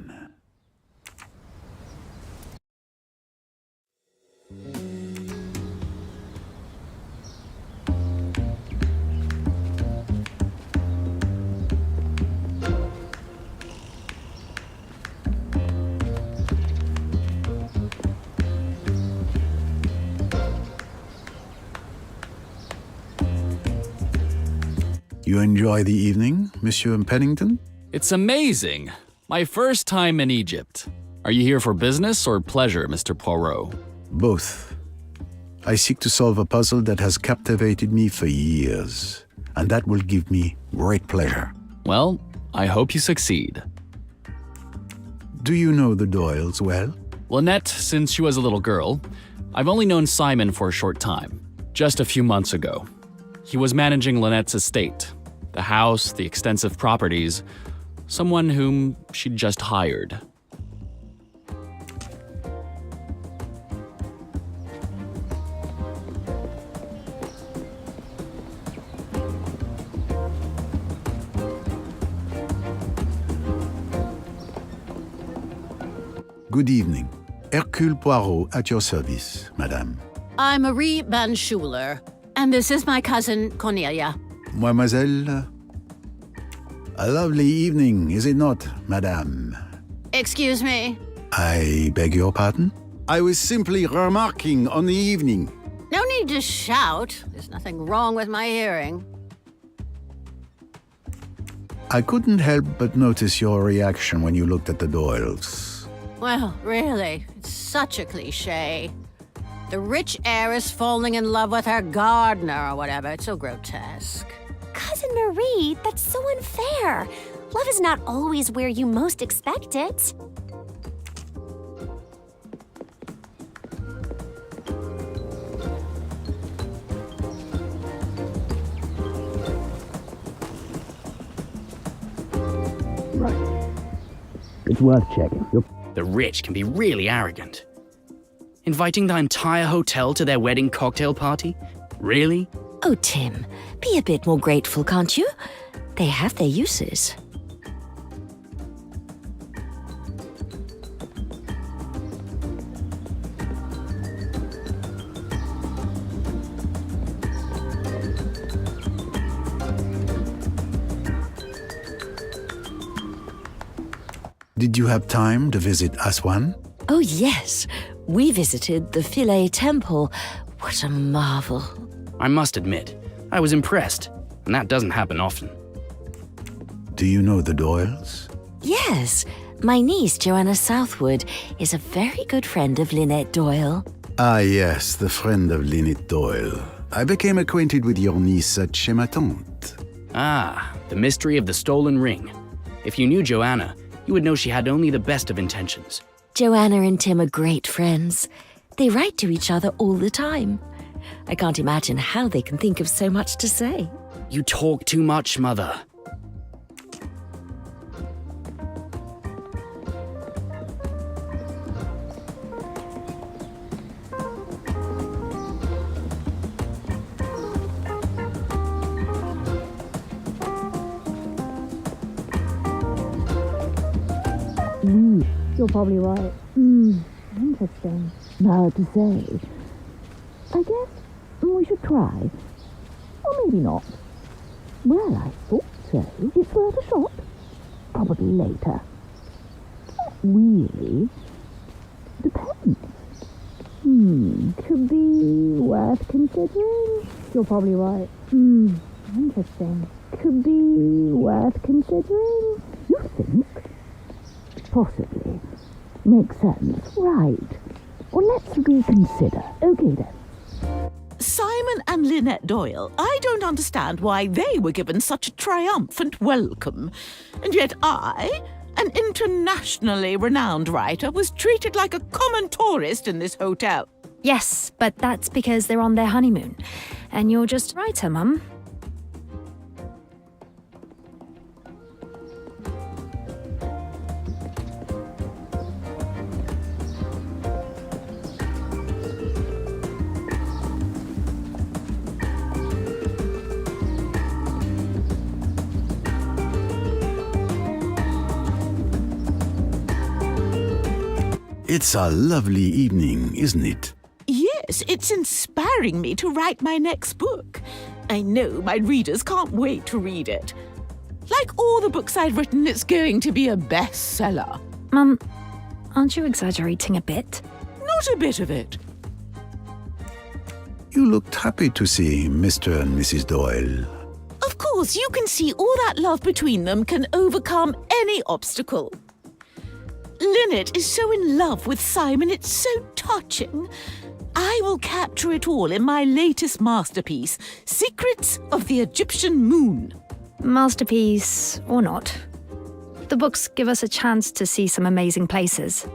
You enjoy the evening, Monsieur Pennington? It's amazing. My first time in Egypt. Are you here for business or pleasure, Mr. Poirot? Both. I seek to solve a puzzle that has captivated me for years, and that will give me great pleasure. Well, I hope you succeed. Do you know the Doyles well? Lynette, since she was a little girl. I've only known Simon for a short time, just a few months ago. He was managing Lynette's estate, the house, the extensive properties, someone whom she'd just hired. Good evening. Hercule Poirot at your service, madame. I'm Marie Van Schuler, and this is my cousin Cornelia. Mademoiselle? A lovely evening, is it not, madame? Excuse me? I beg your pardon? I was simply remarking on the evening. No need to shout. There's nothing wrong with my hearing. I couldn't help but notice your reaction when you looked at the Doyles. Well, really, it's such a cliché. The rich heiress falling in love with her gardener or whatever. It's so grotesque. Cousin Marie, that's so unfair. Love is not always where you most expect it. Right. It's worth checking. The rich can be really arrogant. Inviting the entire hotel to their wedding cocktail party? Really? Oh, Tim, be a bit more grateful, can't you? They have their uses. Did you have time to visit Aswan? Oh, yes. We visited the Philae Temple. What a marvel. I must admit, I was impressed, and that doesn't happen often. Do you know the Doyles? Yes, My niece, Joanna Southwood, is a very good friend of Lynette Doyle. Ah, yes, the friend of Lynette Doyle. I became acquainted with your niece at Chez ma Tante. Ah, the mystery of the stolen ring. If you knew Joanna, you would know she had only the best of intentions. Joanna and Tim are great friends. They write to each other all the time. I can't imagine how they can think of so much to say. You talk too much, Mother. You're probably right. Interesting. Hard to say. I guess we should try. Or maybe not. Well, I thought so. It's worth a shot. Probably later. Not really. Depends. Could be worth considering. You're probably right. Interesting. Could be worth considering. You think? Possibly. Makes sense. Right. Well, let's reconsider. Okay, then. Simon and Lynette Doyle, I don't understand why they were given such a triumphant welcome. And yet I, an internationally renowned writer, was treated like a common tourist in this hotel. Yes, but that's because they're on their honeymoon. And you're just a writer, Mum. It's a lovely evening, isn't it? Yes, it's inspiring me to write my next book. I know my readers can't wait to read it. Like all the books I've written, it's going to be a bestseller. Mum, aren't you exaggerating a bit? Not a bit of it. You looked happy to see Mr. and Mrs. Doyle. Of course, you can see all that love between them can overcome any obstacle. Lynette is so in love with Simon, it's so touching. I will capture it all in my latest masterpiece, Secrets of the Egyptian Moon. Masterpiece or not, the books give us a chance to see some amazing places.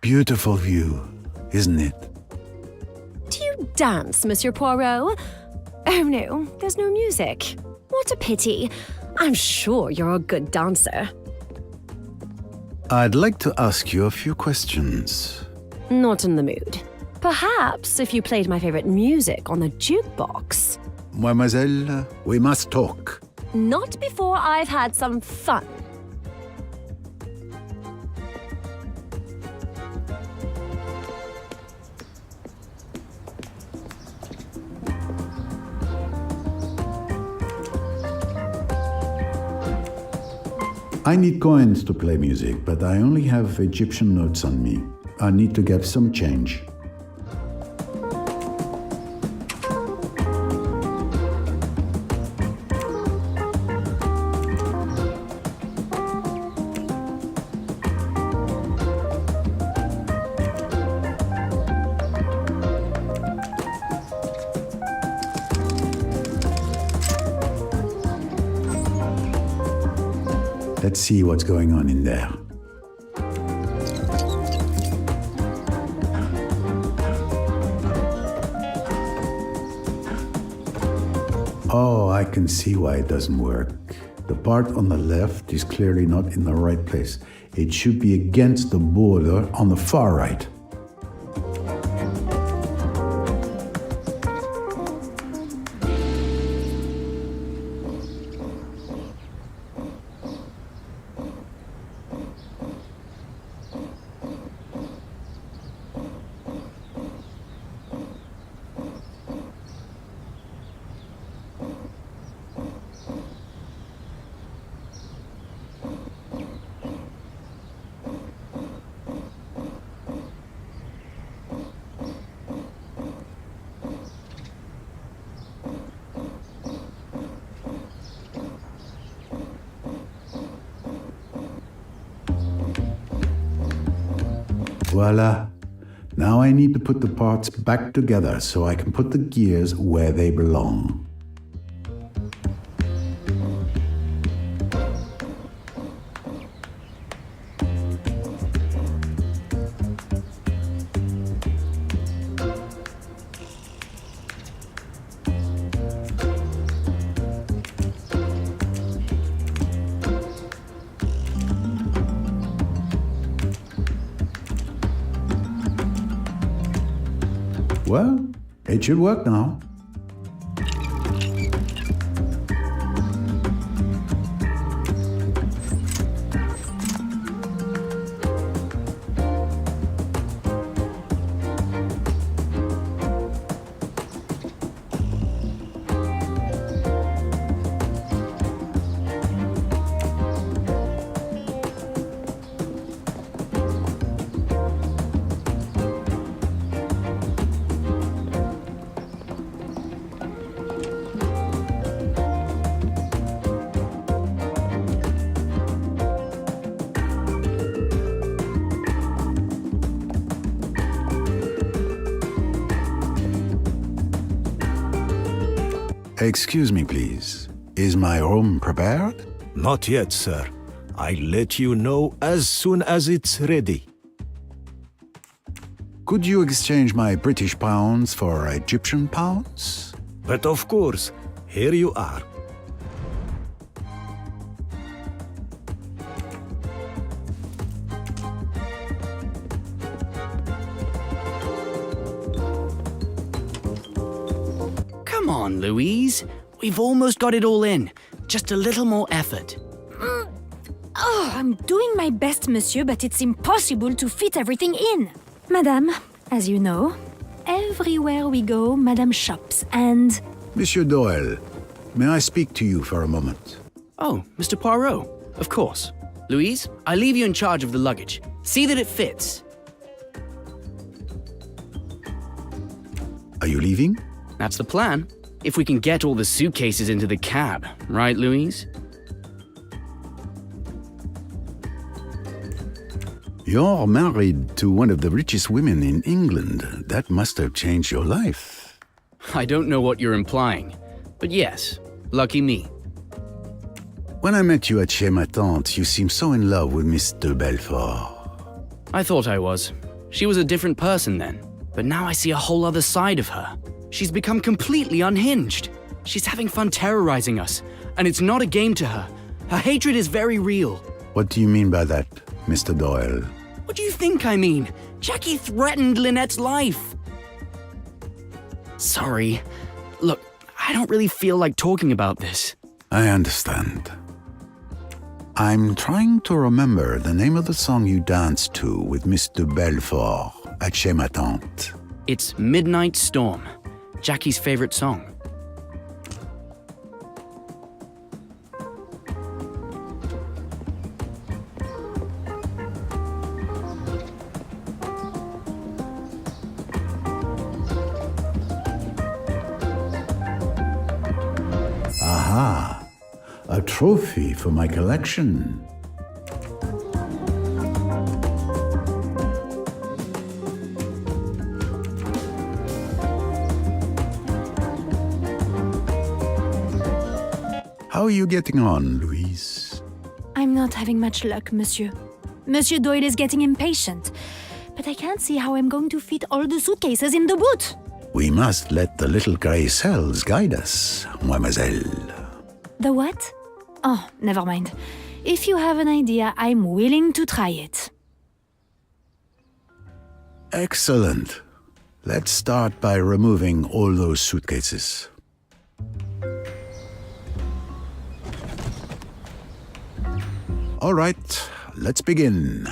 Beautiful view, isn't it? Do you dance, Monsieur Poirot? Oh no, there's no music. What a pity. I'm sure you're a good dancer. I'd like to ask you a few questions. Not in the mood. Perhaps if you played my favorite music on the jukebox. Mademoiselle, we must talk. Not before I've had some fun. I need coins to play music, but I only have Egyptian notes on me. I need to get some change. Let's see what's going on in there. Oh, I can see why it doesn't work. The part on the left is clearly not in the right place. It should be against the border on the far right. Voila. Now I need to put the parts back together so I can put the gears where they belong. Well, it should work now. Excuse me, please. Is my room prepared? Not yet, sir. I'll let you know as soon as it's ready. Could you exchange my British pounds for Egyptian pounds? But of course, here you are. Come on, Louise. We've almost got it all in. Just a little more effort. Oh, I'm doing my best, monsieur, but it's impossible to fit everything in. Madame, as you know, everywhere we go, Madame shops, and... Monsieur Doyle, may I speak to you for a moment? Oh, Mr. Poirot. Of course. Louise, I leave you in charge of the luggage. See that it fits. Are you leaving? That's the plan. If we can get all the suitcases into the cab, right, Louise? You're married to one of the richest women in England. That must have changed your life. I don't know what you're implying, but yes, lucky me. When I met you at Chez ma Tante, you seemed so in love with Miss de Belfort. I thought I was. She was a different person then, but now I see a whole other side of her. She's become completely unhinged. She's having fun terrorizing us, and it's not a game to her. Her hatred is very real. What do you mean by that, Mr. Doyle? What do you think I mean? Jackie threatened Lynette's life. Sorry. Look, I don't really feel like talking about this. I understand. I'm trying to remember the name of the song you danced to with Miss de Belfort at Chez ma Tante. It's Midnight Storm, Jackie's favorite song. Aha! A trophy for my collection. How are you getting on, Louise? I'm not having much luck, monsieur. Monsieur Doyle is getting impatient, but I can't see how I'm going to fit all the suitcases in the boot. We must let the little grey cells guide us, mademoiselle. The what? Oh, never mind. If you have an idea, I'm willing to try it. Excellent. Let's start by removing all those suitcases. All right, let's begin.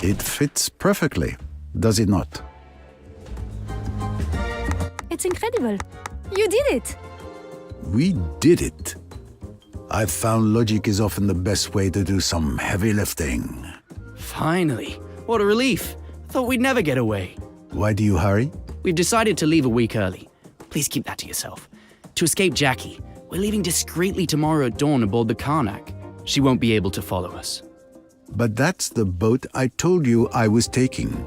It fits perfectly, does it not? It's incredible. You did it. We did it. I've found logic is often the best way to do some heavy lifting. Finally. What a relief. Thought we'd never get away. Why do you hurry? We've decided to leave a week early. Please keep that to yourself. To escape Jackie, we're leaving discreetly tomorrow at dawn aboard the Karnak. She won't be able to follow us. But that's the boat I told you I was taking.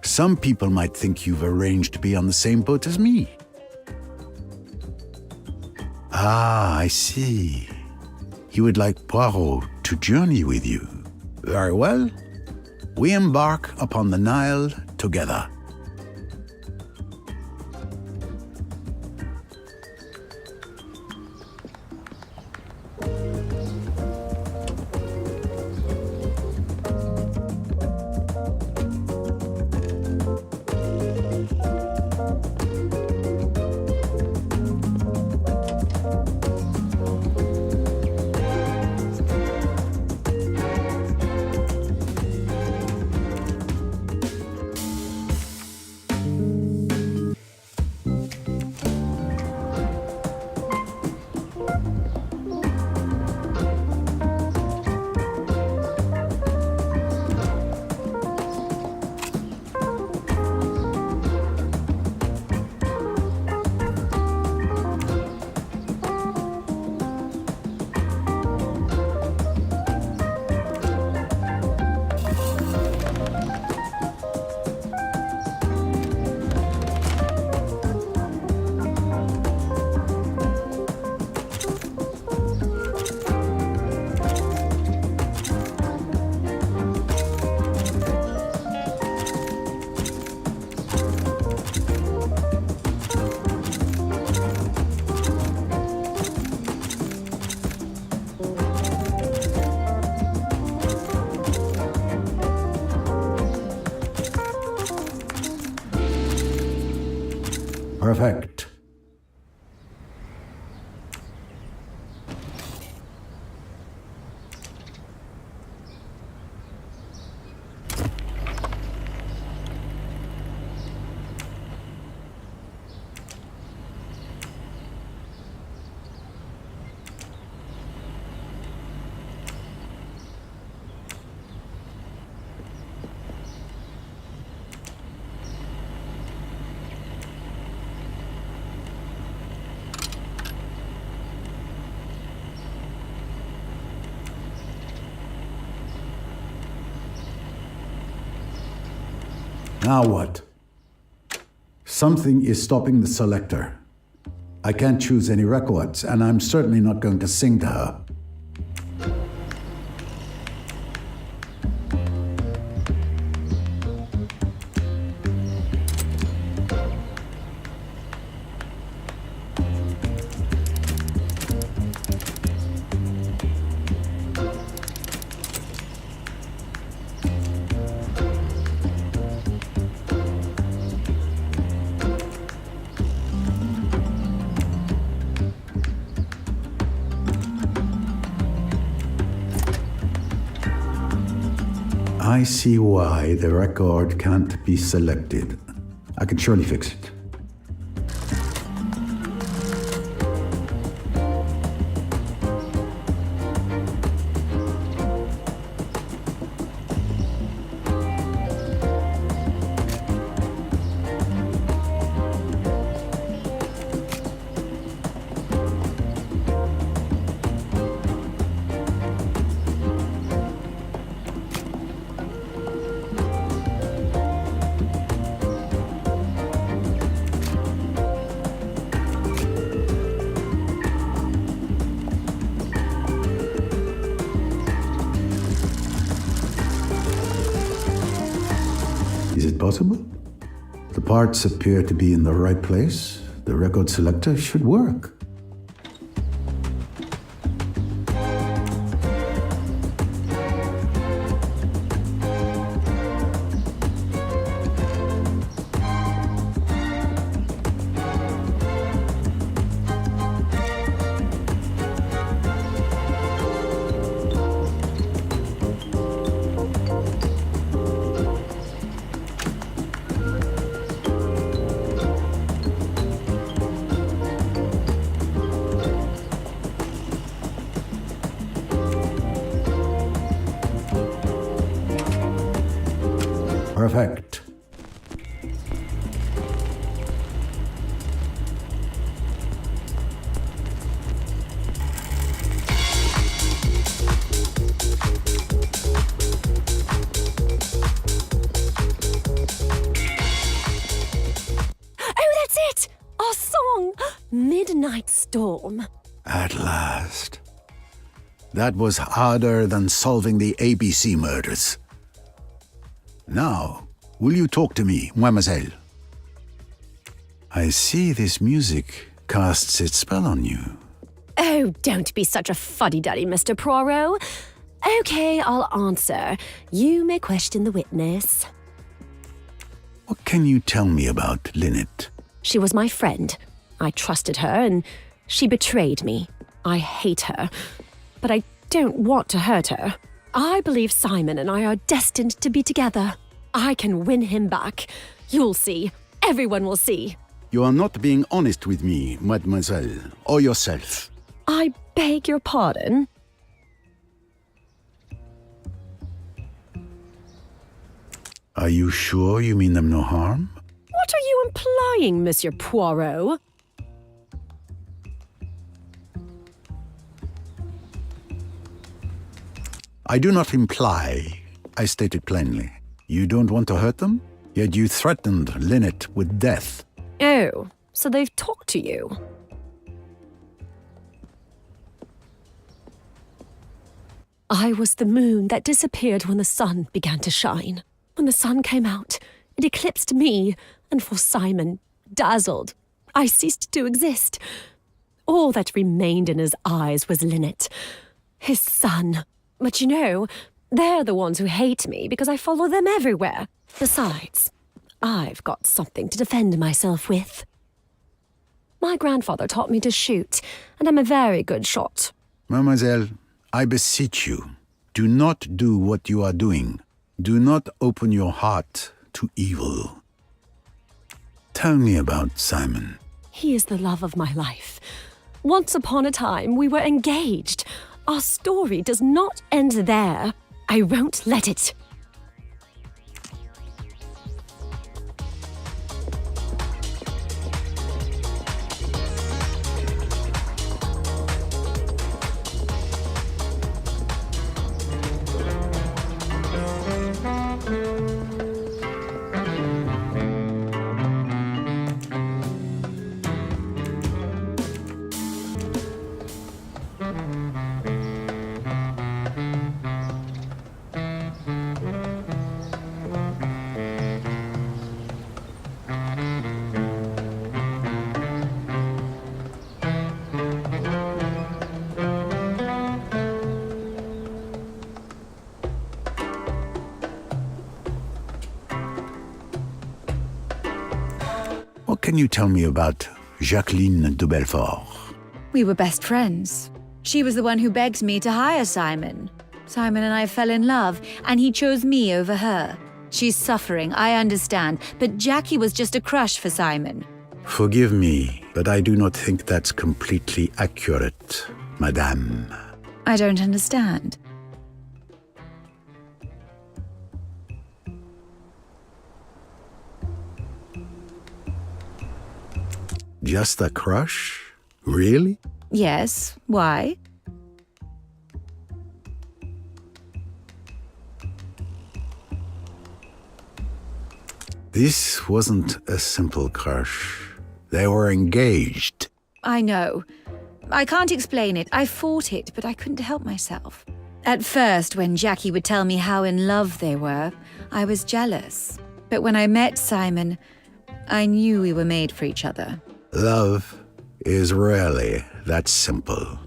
Some people might think you've arranged to be on the same boat as me. Ah, I see. You would like Poirot to journey with you. Very well. We embark upon the Nile together. Perfect. Now what? Something is stopping the selector. I can't choose any records, and I'm certainly not going to sing to her. I see why the record can't be selected. I can surely fix it. Is it possible? The parts appear to be in the right place. The record selector should work. Perfect. Oh, that's it! Our song! Midnight Storm. At last. That was harder than solving the ABC murders. Now, will you talk to me, mademoiselle? I see this music casts its spell on you. Oh, don't be such a fuddy-duddy, Mr. Poirot. Okay, I'll answer. You may question the witness. What can you tell me about Lynette? She was my friend. I trusted her, and she betrayed me. I hate her, but I don't want to hurt her. I believe Simon and I are destined to be together. I can win him back. You'll see. Everyone will see. You are not being honest with me, mademoiselle, or yourself. I beg your pardon. Are you sure you mean them no harm? What are you implying, Monsieur Poirot? I do not imply. I state it plainly. You don't want to hurt them? Yet you threatened Lynette with death. Oh, so they've talked to you. I was the moon that disappeared when the sun began to shine. When the sun came out, it eclipsed me, and for Simon, dazzled, I ceased to exist. All that remained in his eyes was Lynette, his son. But you know, they're the ones who hate me because I follow them everywhere. Besides, I've got something to defend myself with. My grandfather taught me to shoot, and I'm a very good shot. Mademoiselle, I beseech you, do not do what you are doing. Do not open your heart to evil. Tell me about Simon. He is the love of my life. Once upon a time, we were engaged. Our story does not end there. I won't let it. What can you tell me about Jacqueline de Belfort? We were best friends. She was the one who begged me to hire Simon. Simon and I fell in love, and he chose me over her. She's suffering, I understand, but Jackie was just a crush for Simon. Forgive me, but I do not think that's completely accurate, madame. I don't understand. Just a crush? Really? Yes, why? This wasn't a simple crush. They were engaged. I know. I can't explain it. I fought it, but I couldn't help myself. At first, when Jackie would tell me how in love they were, I was jealous. But when I met Simon, I knew we were made for each other. Love is rarely that simple.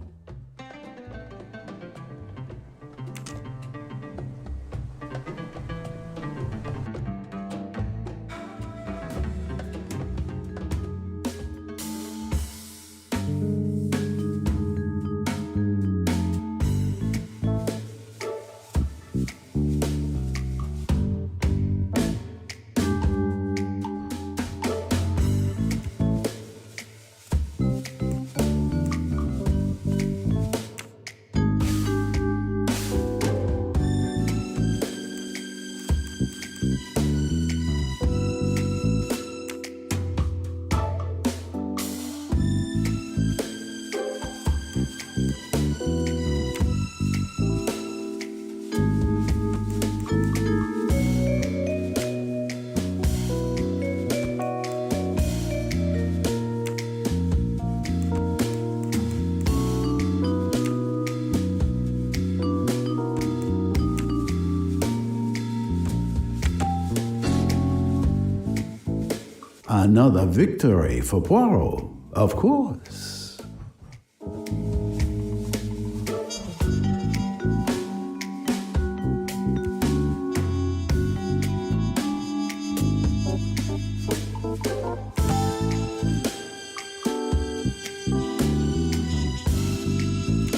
Another victory for Poirot, of course.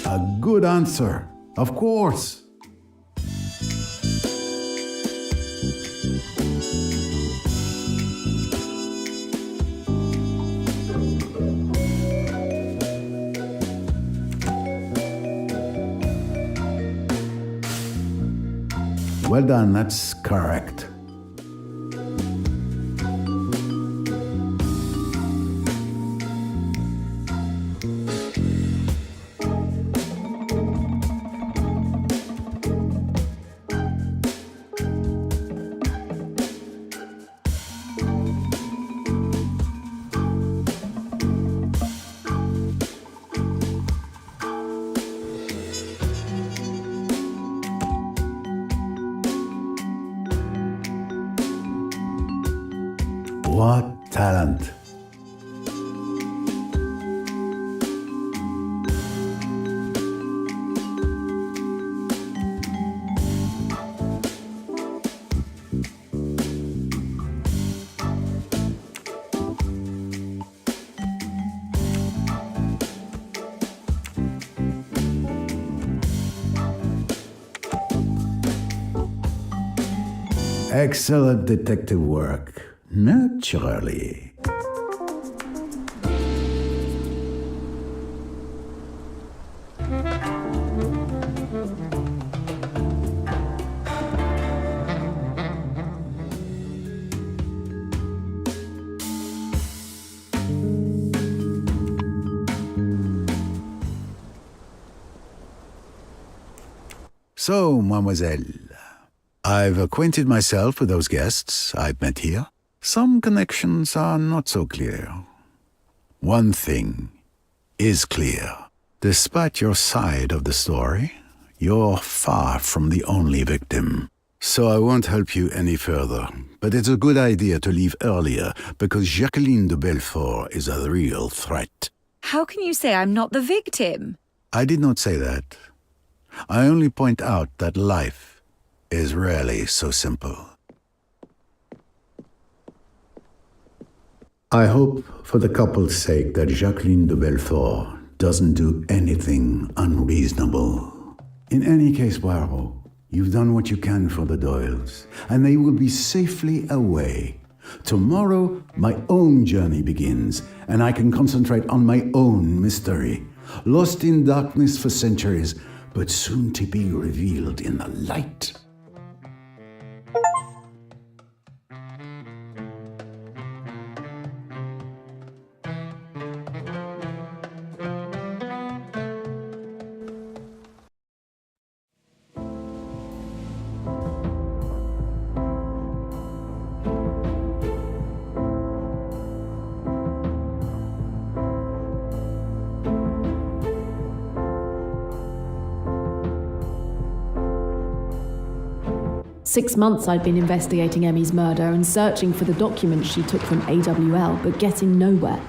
A good answer, of course. Well done, that's correct. What talent! Excellent detective work. Naturally. So, mademoiselle, I've acquainted myself with those guests I've met here. Some connections are not so clear. One thing is clear. Despite your side of the story, you're far from the only victim. So I won't help you any further, but it's a good idea to leave earlier because Jacqueline de Belfort is a real threat. How can you say I'm not the victim? I did not say that. I only point out that life is rarely so simple. I hope, for the couple's sake, that Jacqueline de Belfort doesn't do anything unreasonable. In any case, Poirot, you've done what you can for the Doyles, and they will be safely away. Tomorrow, my own journey begins, and I can concentrate on my own mystery, lost in darkness for centuries, but soon to be revealed in the light. Six months I'd been investigating Emmy's murder and searching for the documents she took from AWL, but getting nowhere.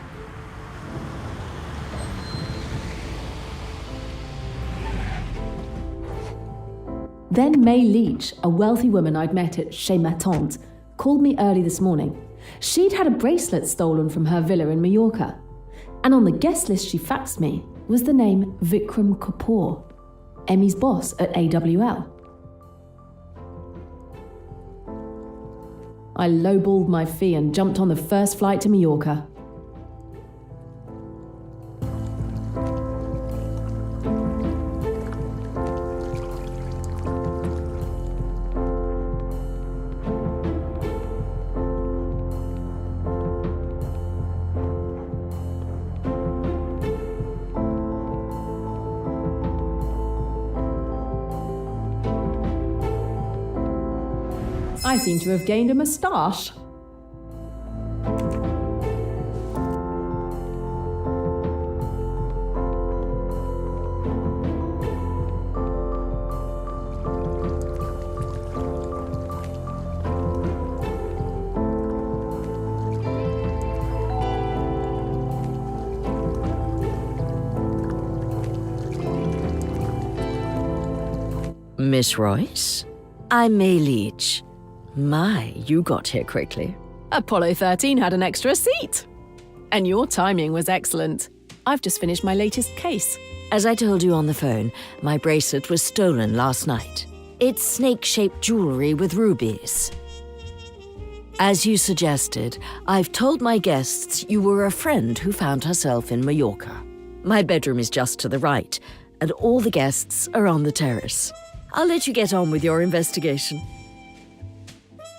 Then May Leach, a wealthy woman I'd met at Chez ma Tante, called me early this morning. She'd had a bracelet stolen from her villa in Maiorca, and on the guest list she faxed me was the name Vikram Kapoor, Emmy's boss at AWL. I lowballed my fee and jumped on the first flight to Maiorca. I seem to have gained a moustache. Miss Royce? I'm May Leach. My, you got here quickly. Apollo 13 had an extra seat. And your timing was excellent. I've just finished my latest case. As I told you on the phone, my bracelet was stolen last night. It's snake-shaped jewelry with rubies. As you suggested, I've told my guests you were a friend who found herself in Maiorca. My bedroom is just to the right, and all the guests are on the terrace. I'll let you get on with your investigation.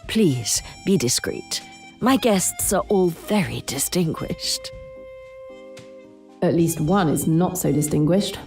Please, be discreet. My guests are all very distinguished. At least one is not so distinguished.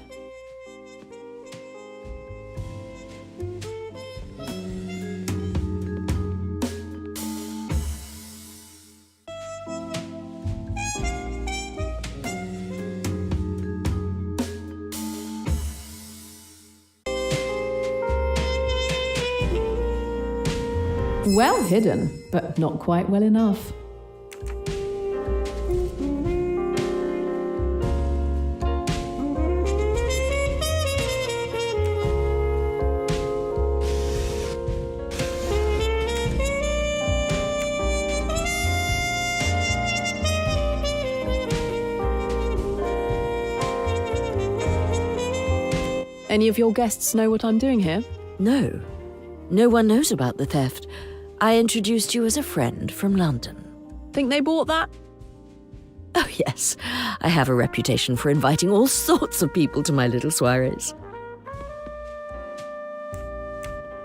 Well hidden, but not quite well enough. Any of your guests know what I'm doing here? No. No one knows about the theft. I introduced you as a friend from London. Think they bought that? Oh, yes. I have a reputation for inviting all sorts of people to my little soirees.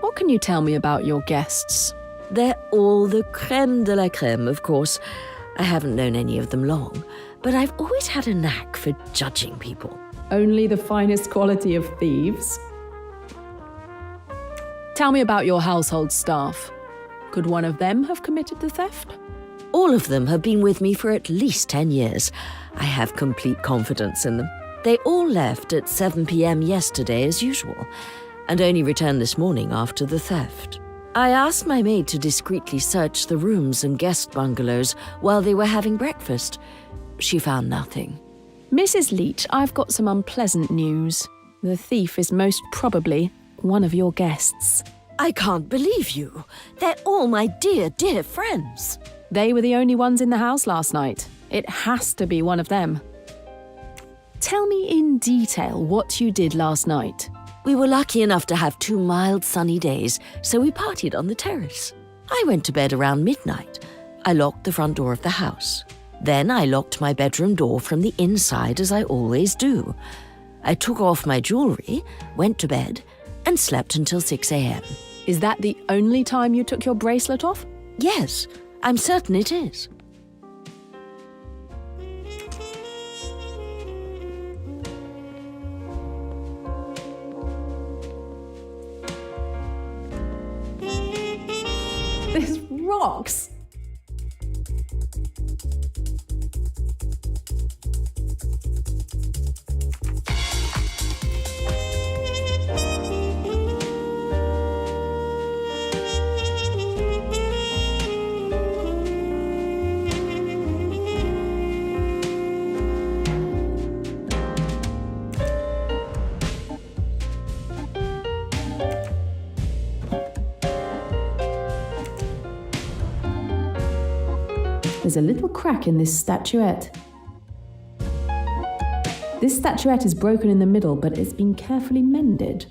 What can you tell me about your guests? They're all the crème de la crème, of course. I haven't known any of them long, but I've always had a knack for judging people. Only the finest quality of thieves. Tell me about your household staff. Could one of them have committed the theft? All of them have been with me for at least 10 years. I have complete confidence in them. They all left at 7 p.m. yesterday as usual, and only returned this morning after the theft. I asked my maid to discreetly search the rooms and guest bungalows while they were having breakfast. She found nothing. Mrs. Leach, I've got some unpleasant news. The thief is most probably one of your guests. I can't believe you. They're all my dear, dear friends. They were the only ones in the house last night. It has to be one of them. Tell me in detail what you did last night. We were lucky enough to have 2 mild sunny days, so we partied on the terrace. I went to bed around midnight. I locked the front door of the house. Then I locked my bedroom door from the inside, as I always do. I took off my jewelry, went to bed, and slept until 6 a.m. Is that the only time you took your bracelet off? Yes, I'm certain it is. This rocks. There's a little crack in this statuette. This statuette is broken in the middle, but it's been carefully mended.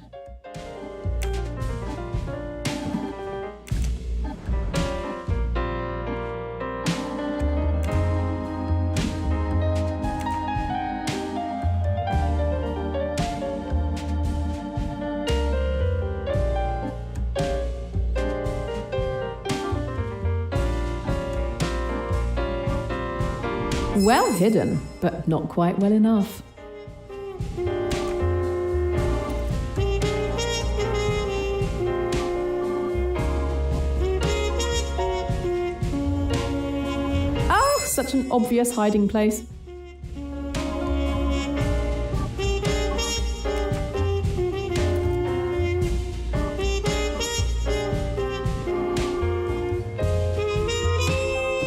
Well hidden, but not quite well enough. Oh, such an obvious hiding place.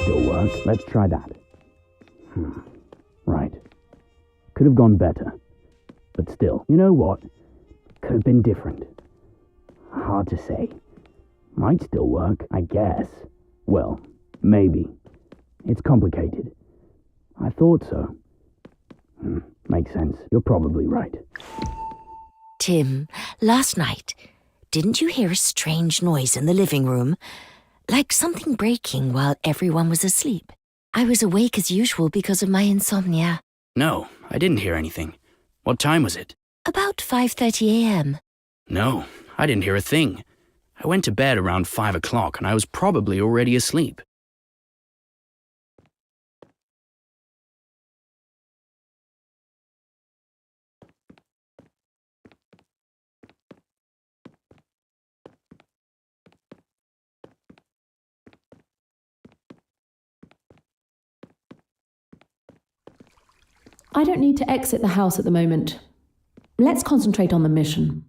Still work. Let's try that. Right. Could have gone better. But still, you know what? Could have been different. hard to say. Might still work, I guess. Well, maybe. It's complicated. I thought so. Makes sense. You're probably right. Tim, last night, didn't you hear a strange noise in the living room? Like something breaking while everyone was asleep. I was awake as usual because of my insomnia. No, I didn't hear anything. What time was it? About 5:30 a.m. No, I didn't hear a thing. I went to bed around 5 o'clock and I was probably already asleep. I don't need to exit the house at the moment. Let's concentrate on the mission.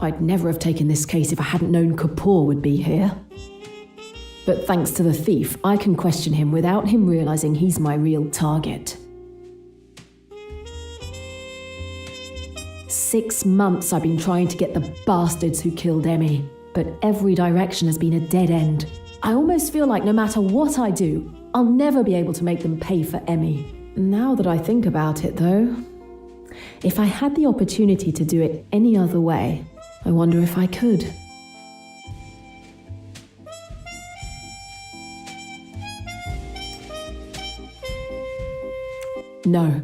I'd never have taken this case if I hadn't known Kapoor would be here. But thanks to the thief, I can question him without him realizing he's my real target. 6 months I've been trying to get the bastards who killed Emmy, but every direction has been a dead end. I almost feel like no matter what I do, I'll never be able to make them pay for Emmy. Now that I think about it, though, if I had the opportunity to do it any other way, I wonder if I could. No.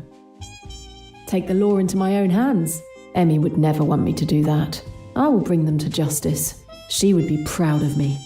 Take the law into my own hands. Emmy would never want me to do that. I will bring them to justice. She would be proud of me.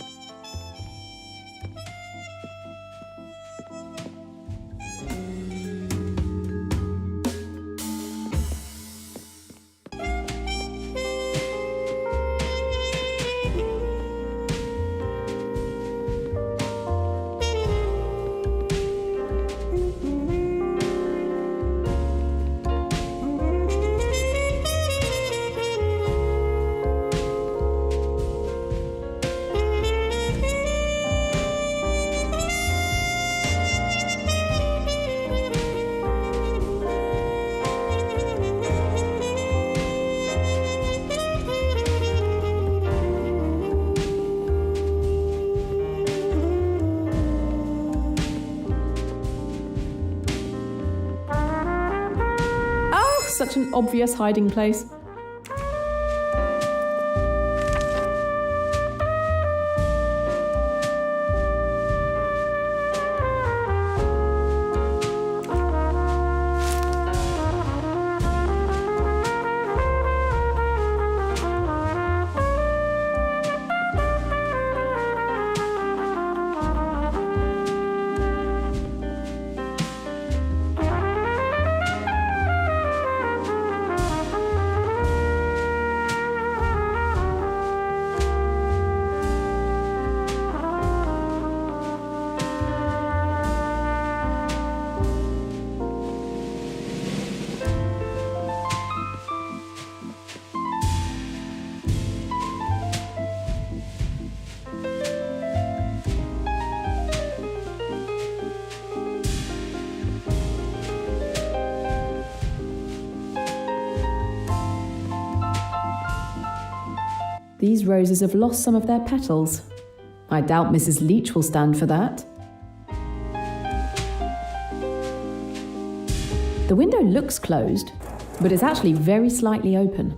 Such an obvious hiding place. These roses have lost some of their petals. I doubt Mrs. Leach will stand for that. The window looks closed, but it's actually very slightly open.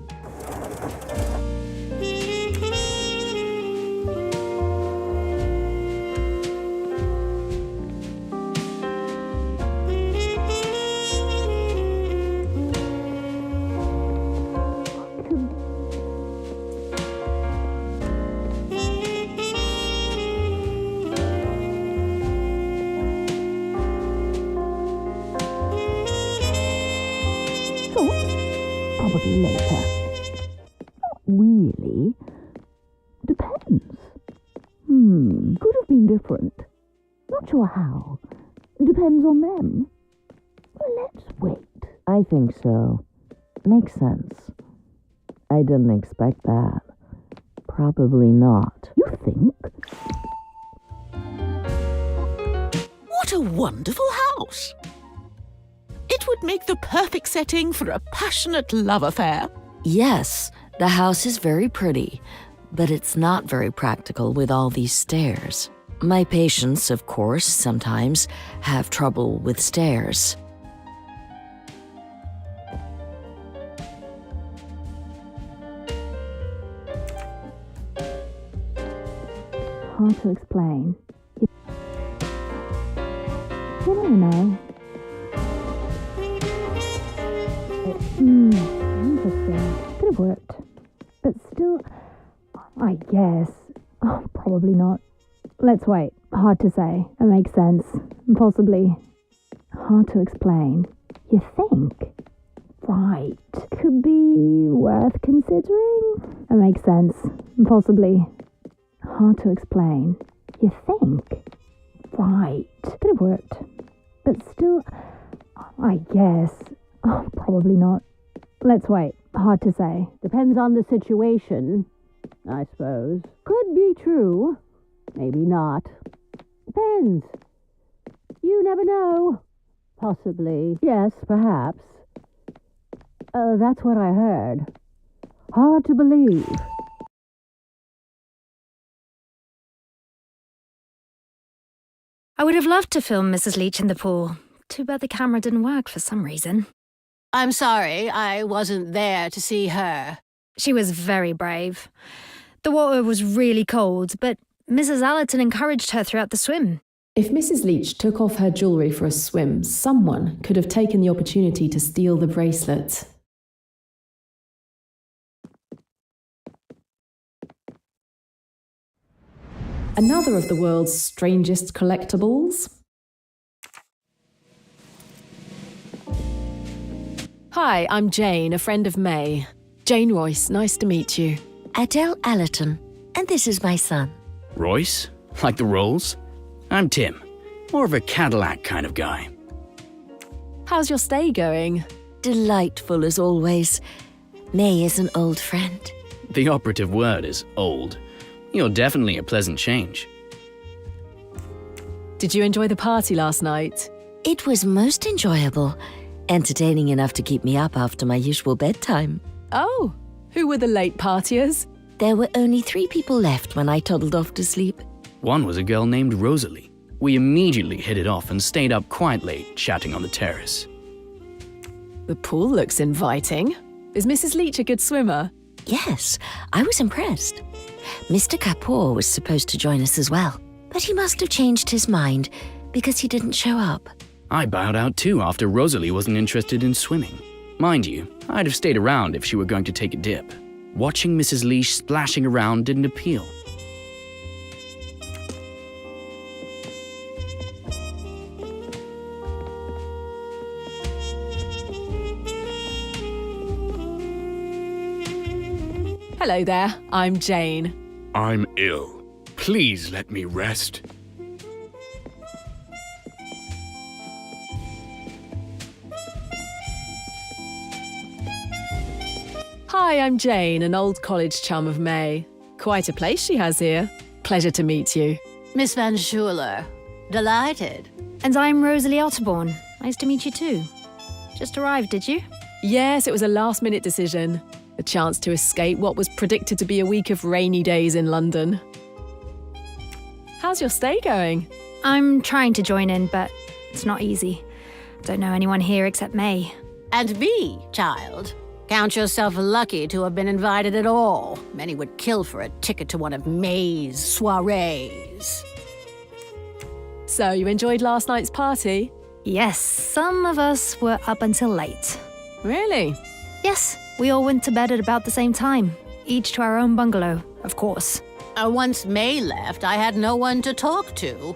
Probably later. Not really. Depends. Could have been different. Not sure how. Depends on them. Well, let's wait. I think so. Makes sense. I didn't expect that. Probably not. You think? What a wonderful house! It would make the perfect setting for a passionate love affair. Yes, the house is very pretty, but it's not very practical with all these stairs. My patients, of course, sometimes have trouble with stairs. Hard to explain. You don't know. Interesting. Could have worked. But still, I guess. Oh, probably not. Let's wait. Hard to say. It makes sense. Possibly. Hard to explain. You think? Right. Could be worth considering? It makes sense. Possibly. Hard to explain. You think? Right. Could have worked. But still, I guess. Oh, probably not. Let's wait. Hard to say. Depends on the situation, I suppose. Could be true. Maybe not. Depends. You never know. Possibly. Yes, perhaps. That's what I heard. Hard to believe. I would have loved to film Mrs. Leach in the pool. Too bad the camera didn't work for some reason. I'm sorry, I wasn't there to see her. She was very brave. The water was really cold, but Mrs. Allerton encouraged her throughout the swim. If Mrs. Leach took off her jewellery for a swim, someone could have taken the opportunity to steal the bracelet. Another of the world's strangest collectibles. Hi, I'm Jane, a friend of May. Jane Royce, nice to meet you. Adele Allerton, and this is my son. Royce? Like the Rolls? I'm Tim. More of a Cadillac kind of guy. How's your stay going? Delightful as always. May is an old friend. The operative word is old. You're definitely a pleasant change. Did you enjoy the party last night? It was most enjoyable. Entertaining enough to keep me up after my usual bedtime. Oh, who were the late partiers? There were only 3 people left when I toddled off to sleep. One was a girl named Rosalie. We immediately hit it off and stayed up quite late, chatting on the terrace. The pool looks inviting. Is Mrs. Leach a good swimmer? Yes, I was impressed. Mr. Capiolo was supposed to join us as well, but he must have changed his mind because he didn't show up. I bowed out too after Rosalie wasn't interested in swimming. Mind you, I'd have stayed around if she were going to take a dip. Watching Mrs. Leach splashing around didn't appeal. Hello there, I'm Jane. I'm ill. Please let me rest. Hi, I'm Jane, an old college chum of May. Quite a place she has here. Pleasure to meet you. Miss Van Schuler. Delighted. And I'm Rosalie Otterborn. Nice to meet you too. Just arrived, did you? Yes, it was a last-minute decision. A chance to escape what was predicted to be a week of rainy days in London. How's your stay going? I'm trying to join in, but it's not easy. Don't know anyone here except May. And me, child. Count yourself lucky to have been invited at all. Many would kill for a ticket to one of May's soirees. So, you enjoyed last night's party? Yes, some of us were up until late. Really? Yes, we all went to bed at about the same time. Each to our own bungalow, of course. Once May left, I had no one to talk to.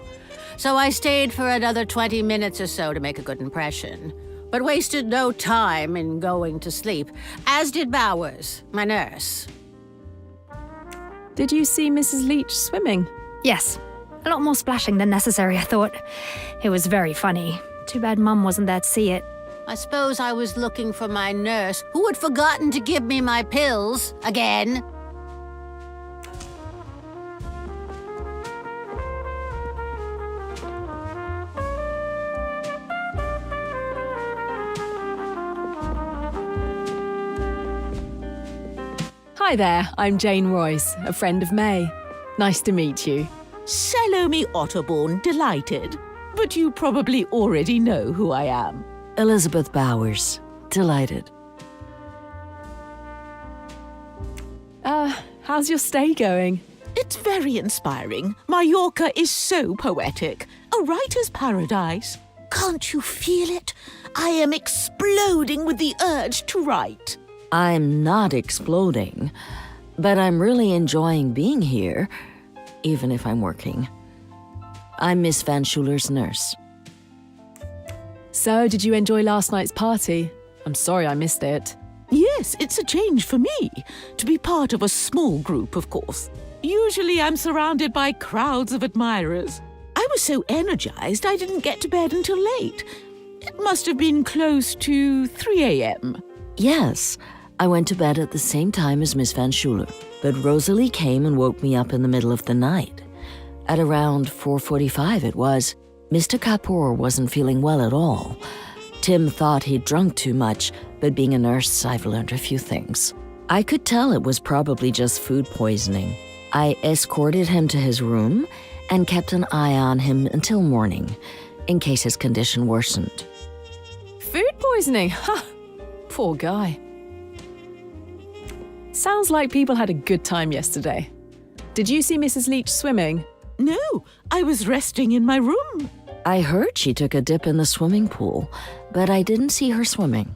So I stayed for another 20 minutes or so to make a good impression. but wasted no time in going to sleep, as did Bowers, my nurse. Did you see Mrs. Leach swimming? Yes. A lot more splashing than necessary, I thought. It was very funny. Too bad Mum wasn't there to see it. I suppose I was looking for my nurse, who had forgotten to give me my pills again. Hi there, I'm Jane Royce, a friend of May. Nice to meet you. Salome Otterbourne, delighted. But you probably already know who I am. Elizabeth Bowers, delighted. How's your stay going? It's very inspiring. Maiorca is so poetic. A writer's paradise. Can't you feel it? I am exploding with the urge to write. I'm not exploding, but I'm really enjoying being here, even if I'm working. I'm Miss Van Schuler's nurse. So, did you enjoy last night's party? I'm sorry I missed it. Yes, it's a change for me. To be part of a small group, of course. Usually I'm surrounded by crowds of admirers. I was so energized I didn't get to bed until late. It must have been close to 3 a.m. Yes, I went to bed at the same time as Miss Van Schuler, but Rosalie came and woke me up in the middle of the night. At around 4:45 it was. Mr. Capiolo wasn't feeling well at all. Tim thought he'd drunk too much, but being a nurse, I've learned a few things. I could tell it was probably just food poisoning. I escorted him to his room and kept an eye on him until morning, in case his condition worsened. Food poisoning? Ha! Poor guy. Sounds like people had a good time yesterday. Did you see Mrs. Leach swimming? No, I was resting in my room. I heard she took a dip in the swimming pool, but I didn't see her swimming.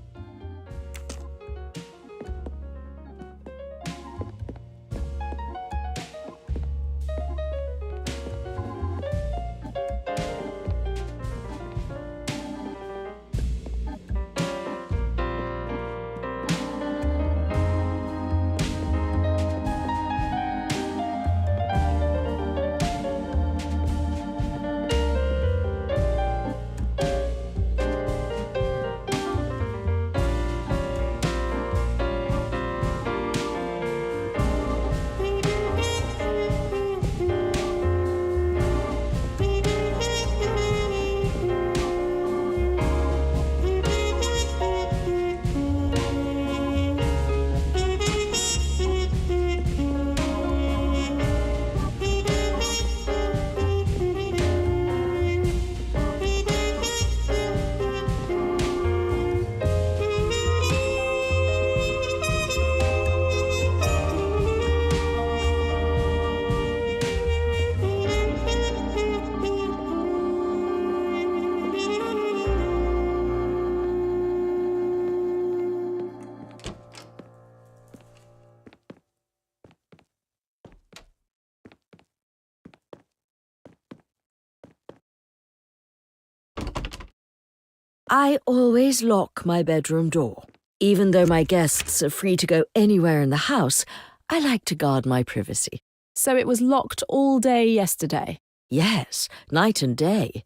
I always lock my bedroom door. Even though my guests are free to go anywhere in the house, I like to guard my privacy. So it was locked all day yesterday? Yes, night and day,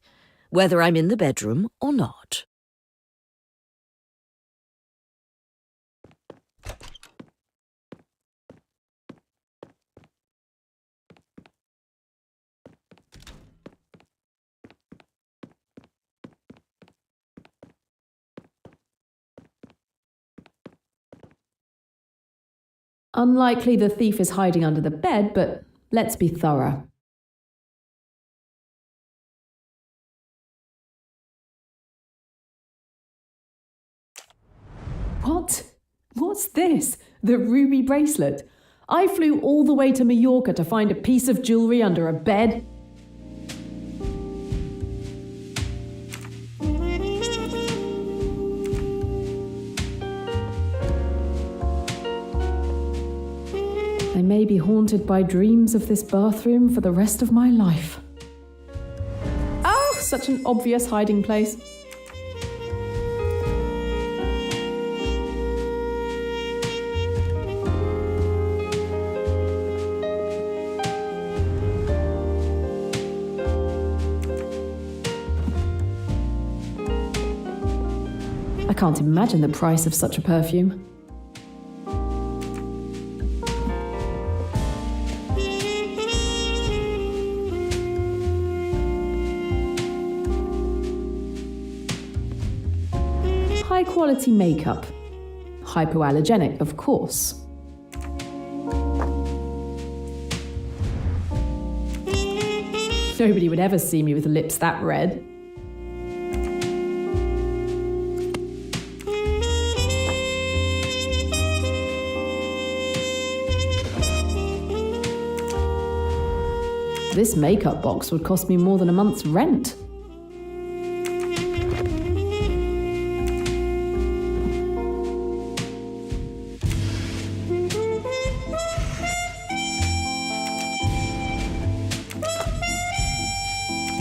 whether I'm in the bedroom or not. Unlikely the thief is hiding under the bed, but let's be thorough. What? What's this? The ruby bracelet? I flew all the way to Maiorca to find a piece of jewellery under a bed? I may be haunted by dreams of this bathroom for the rest of my life. Oh, such an obvious hiding place. I can't imagine the price of such a perfume. High-quality makeup. Hypoallergenic, of course. Nobody would ever see me with lips that red. This makeup box would cost me more than a month's rent.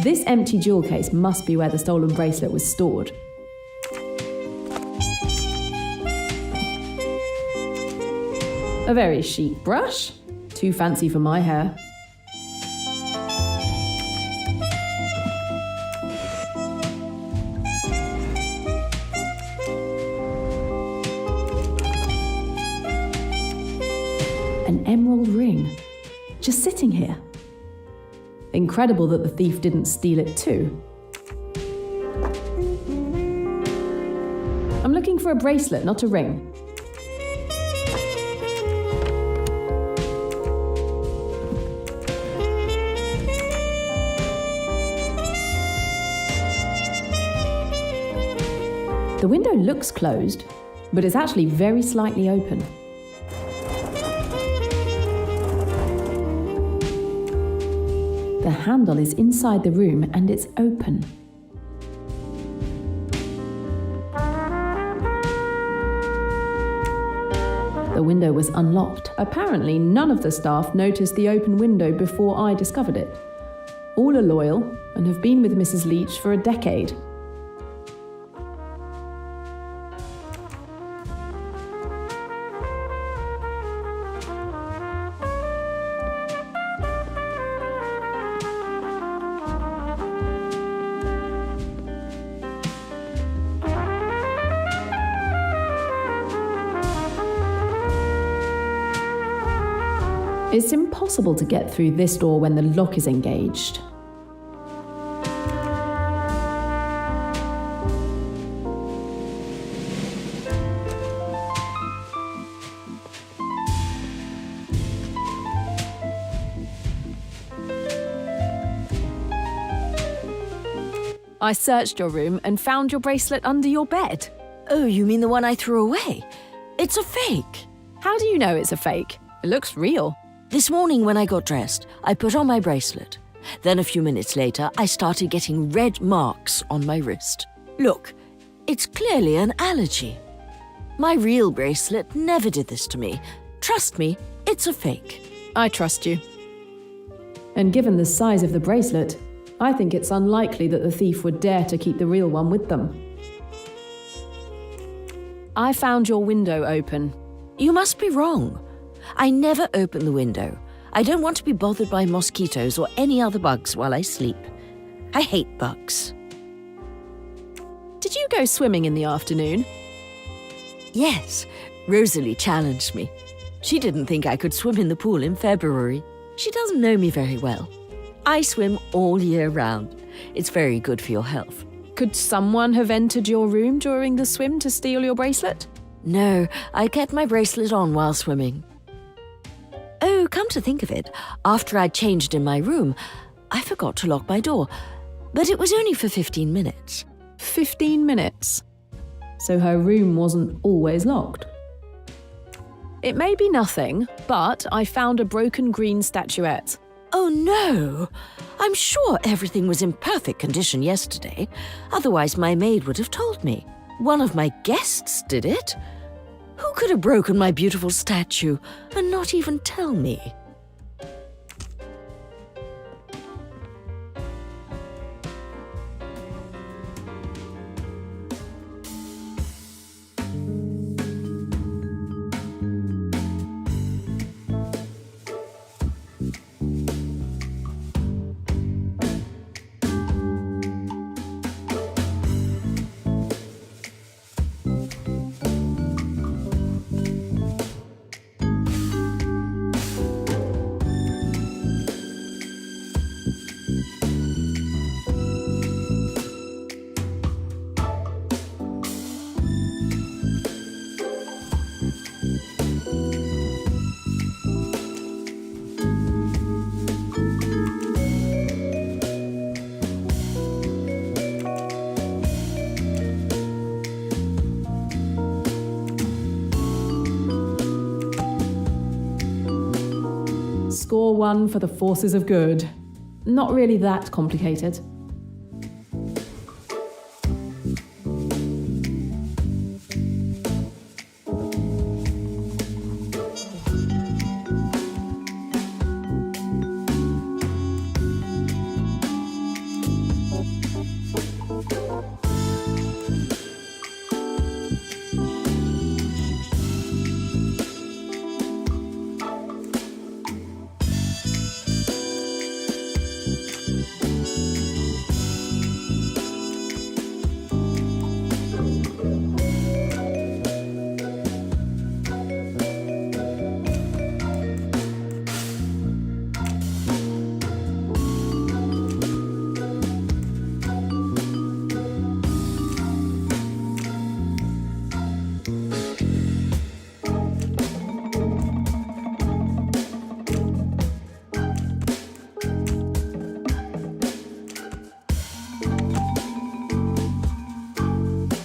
This empty jewel case must be where the stolen bracelet was stored. A very chic brush. Too fancy for my hair. An emerald ring. Just sitting here. Incredible that the thief didn't steal it too. I'm looking for a bracelet, not a ring. The window looks closed, but it's actually very slightly open. The handle is inside the room and it's open. The window was unlocked. Apparently, none of the staff noticed the open window before I discovered it. All are loyal and have been with Mrs. Leach for a decade. It's impossible to get through this door when the lock is engaged. I searched your room and found your bracelet under your bed. Oh, you mean the one I threw away? It's a fake. How do you know it's a fake? It looks real. This morning when I got dressed, I put on my bracelet. Then a few minutes later, I started getting red marks on my wrist. Look, it's clearly an allergy. My real bracelet never did this to me. Trust me, it's a fake. I trust you. And given the size of the bracelet, I think it's unlikely that the thief would dare to keep the real one with them. I found your window open. You must be wrong. I never open the window. I don't want to be bothered by mosquitoes or any other bugs while I sleep. I hate bugs. Did you go swimming in the afternoon? Yes, Rosalie challenged me. She didn't think I could swim in the pool in February. She doesn't know me very well. I swim all year round. It's very good for your health. Could someone have entered your room during the swim to steal your bracelet? No, I kept my bracelet on while swimming. Oh, come to think of it, after I'd changed in my room, I forgot to lock my door. But it was only for 15 minutes. 15 minutes? So her room wasn't always locked. It may be nothing, but I found a broken green statuette. Oh no! I'm sure everything was in perfect condition yesterday. Otherwise my maid would have told me. One of my guests did it. Who could have broken my beautiful statue and not even tell me? score one for the forces of good. Not really that complicated.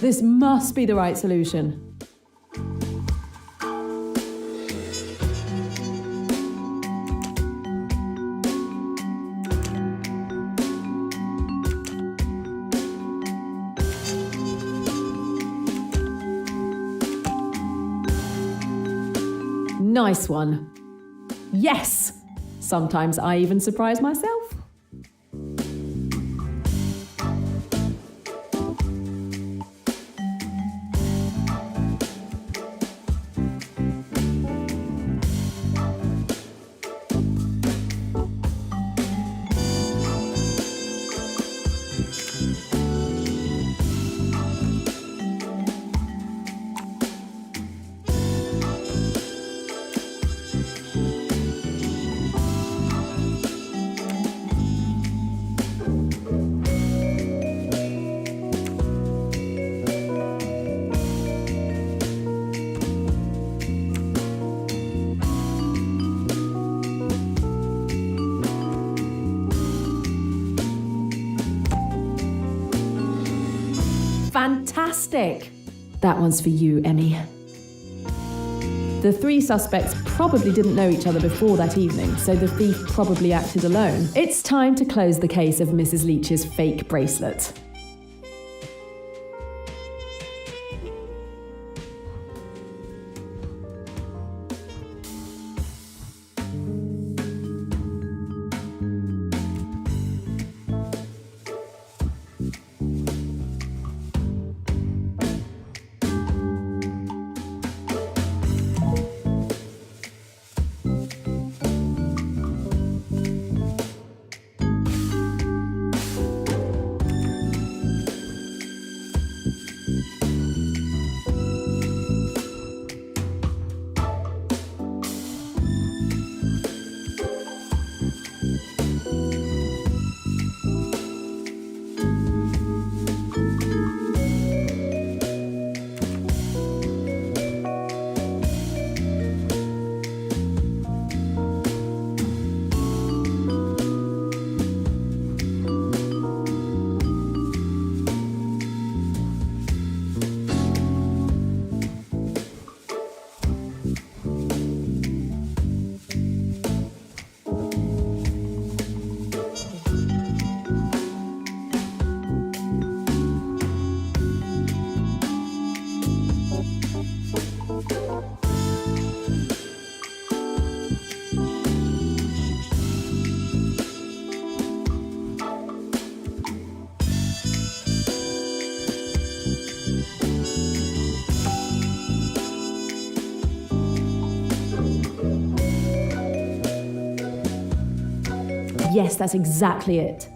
This must be the right solution. Nice one. Yes! Sometimes I even surprise myself. Fantastic! That one's for you, Emmy. The three suspects probably didn't know each other before that evening, so the thief probably acted alone. It's time to close the case of Mrs. Leach's fake bracelet. Yes, that's exactly it.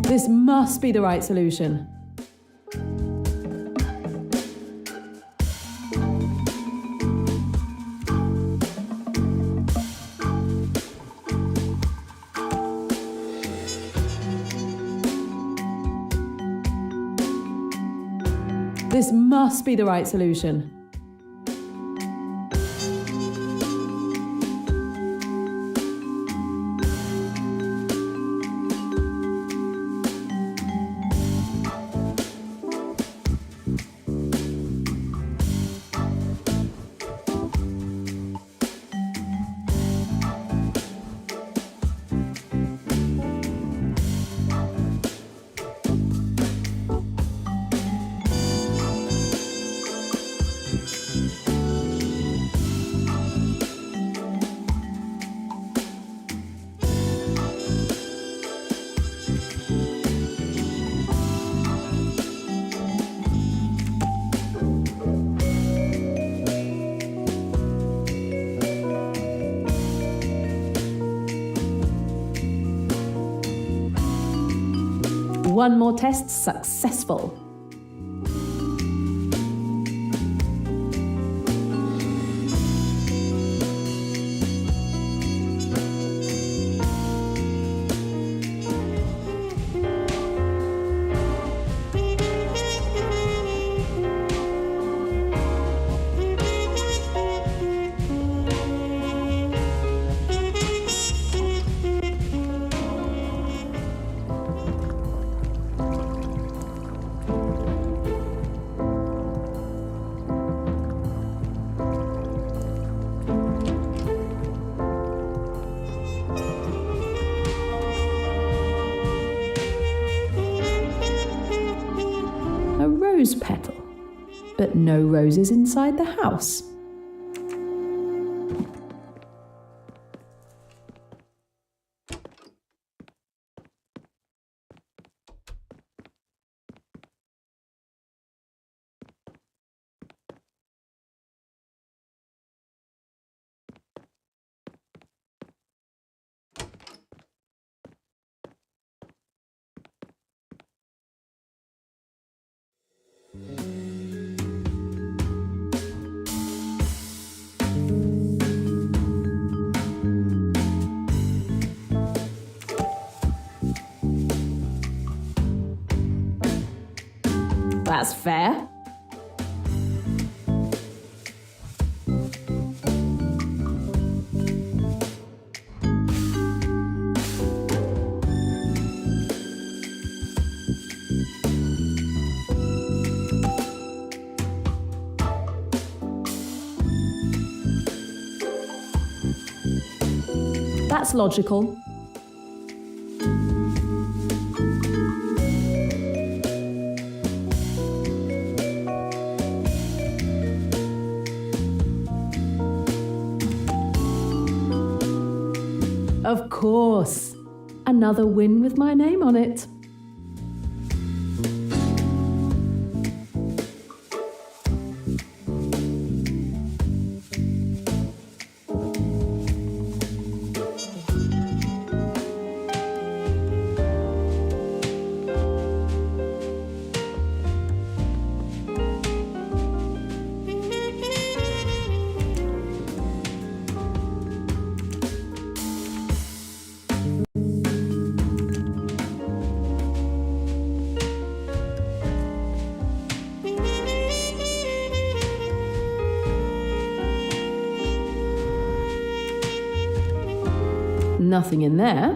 This must be the right solution. This must be the right solution. one more test successful. Rose petal, but no roses inside the house. That's fair. That's logical. Of course. Another win with my name on it. Nothing in there.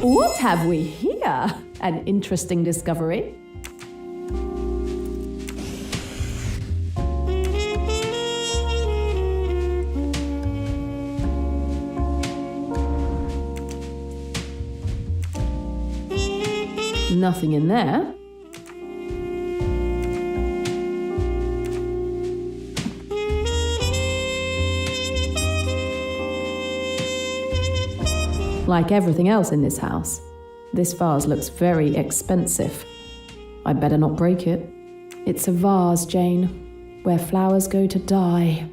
What have we here? An interesting discovery. Nothing in there. Like everything else in this house, this vase looks very expensive. I'd better not break it. It's a vase, Jane, where flowers go to die.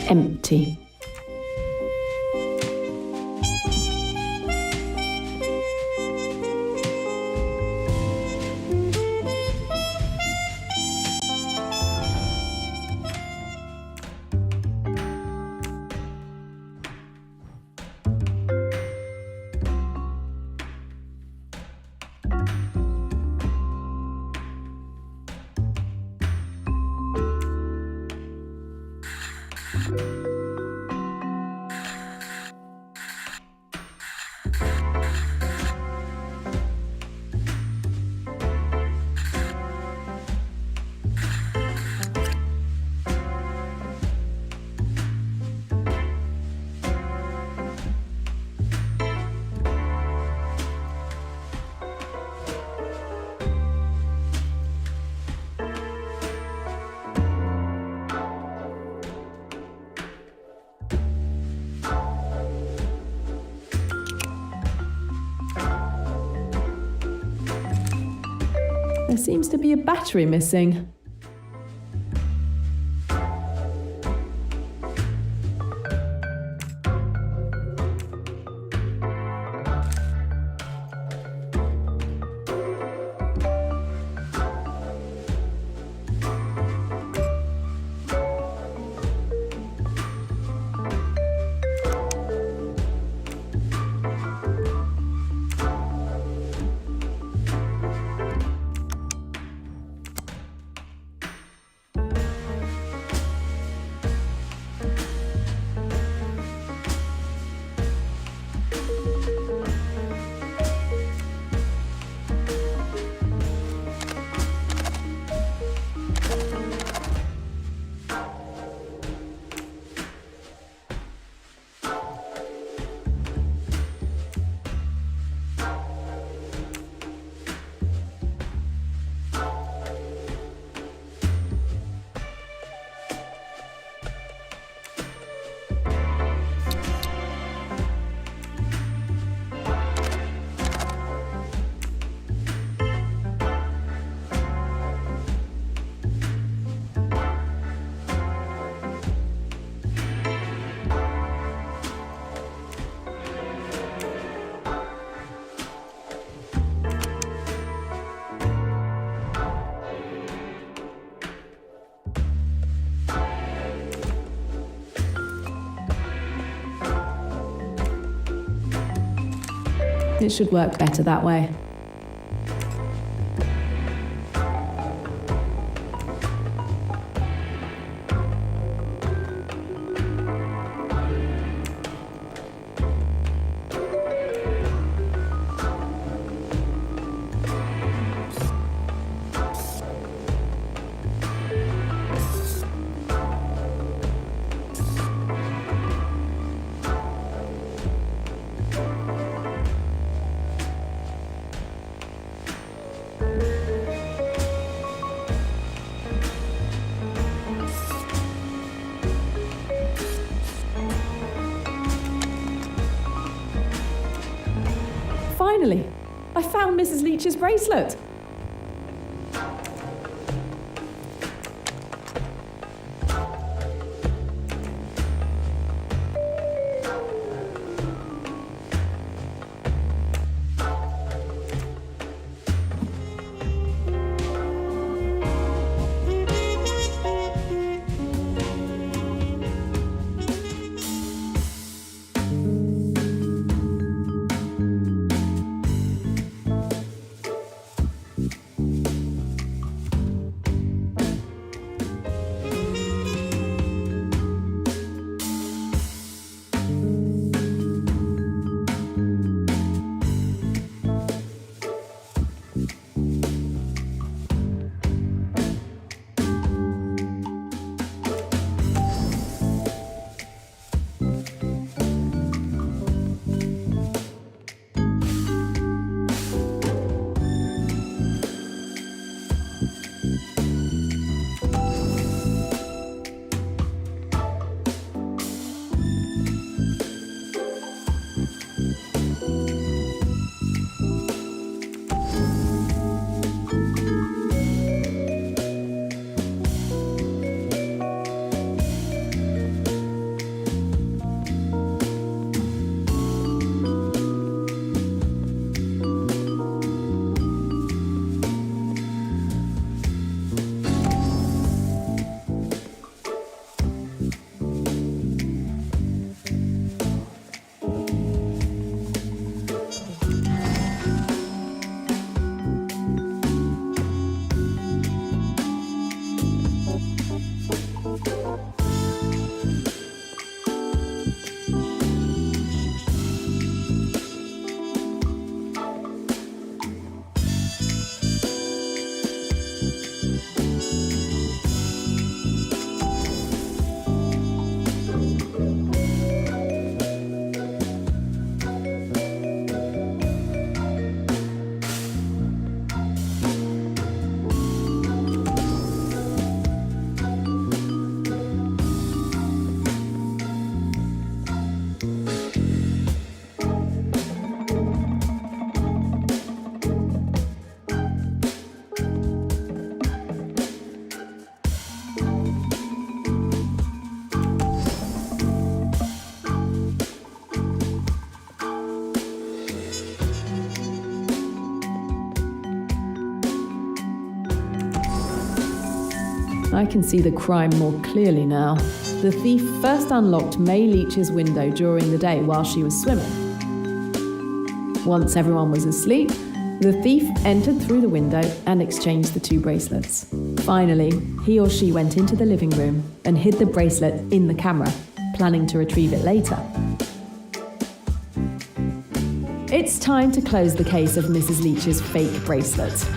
Empty. There seems to be a battery missing. It should work better that way. Finally, I found Mrs. Leach's bracelet. I can see the crime more clearly now. The thief first unlocked May Leach's window during the day while she was swimming. Once everyone was asleep, the thief entered through the window and exchanged the 2 bracelets. Finally, he or she went into the living room and hid the bracelet in the camera, planning to retrieve it later. It's time to close the case of Mrs. Leach's fake bracelet.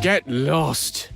Get lost.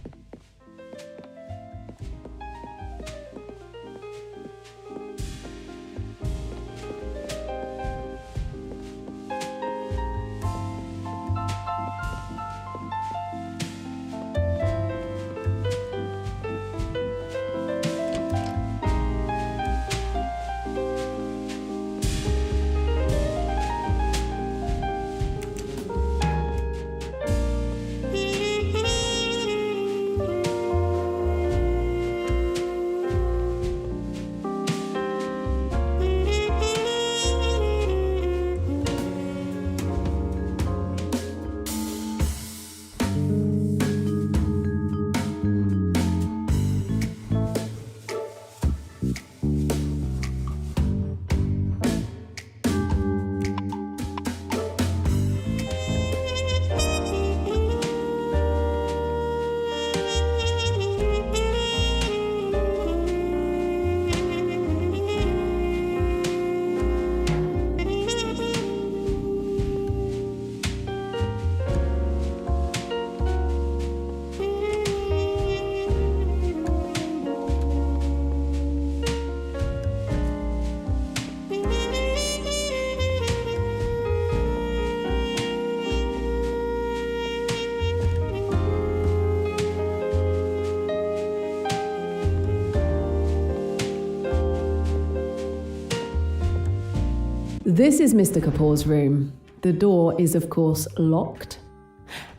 This is Mr. Kapoor's room. The door is, of course, locked.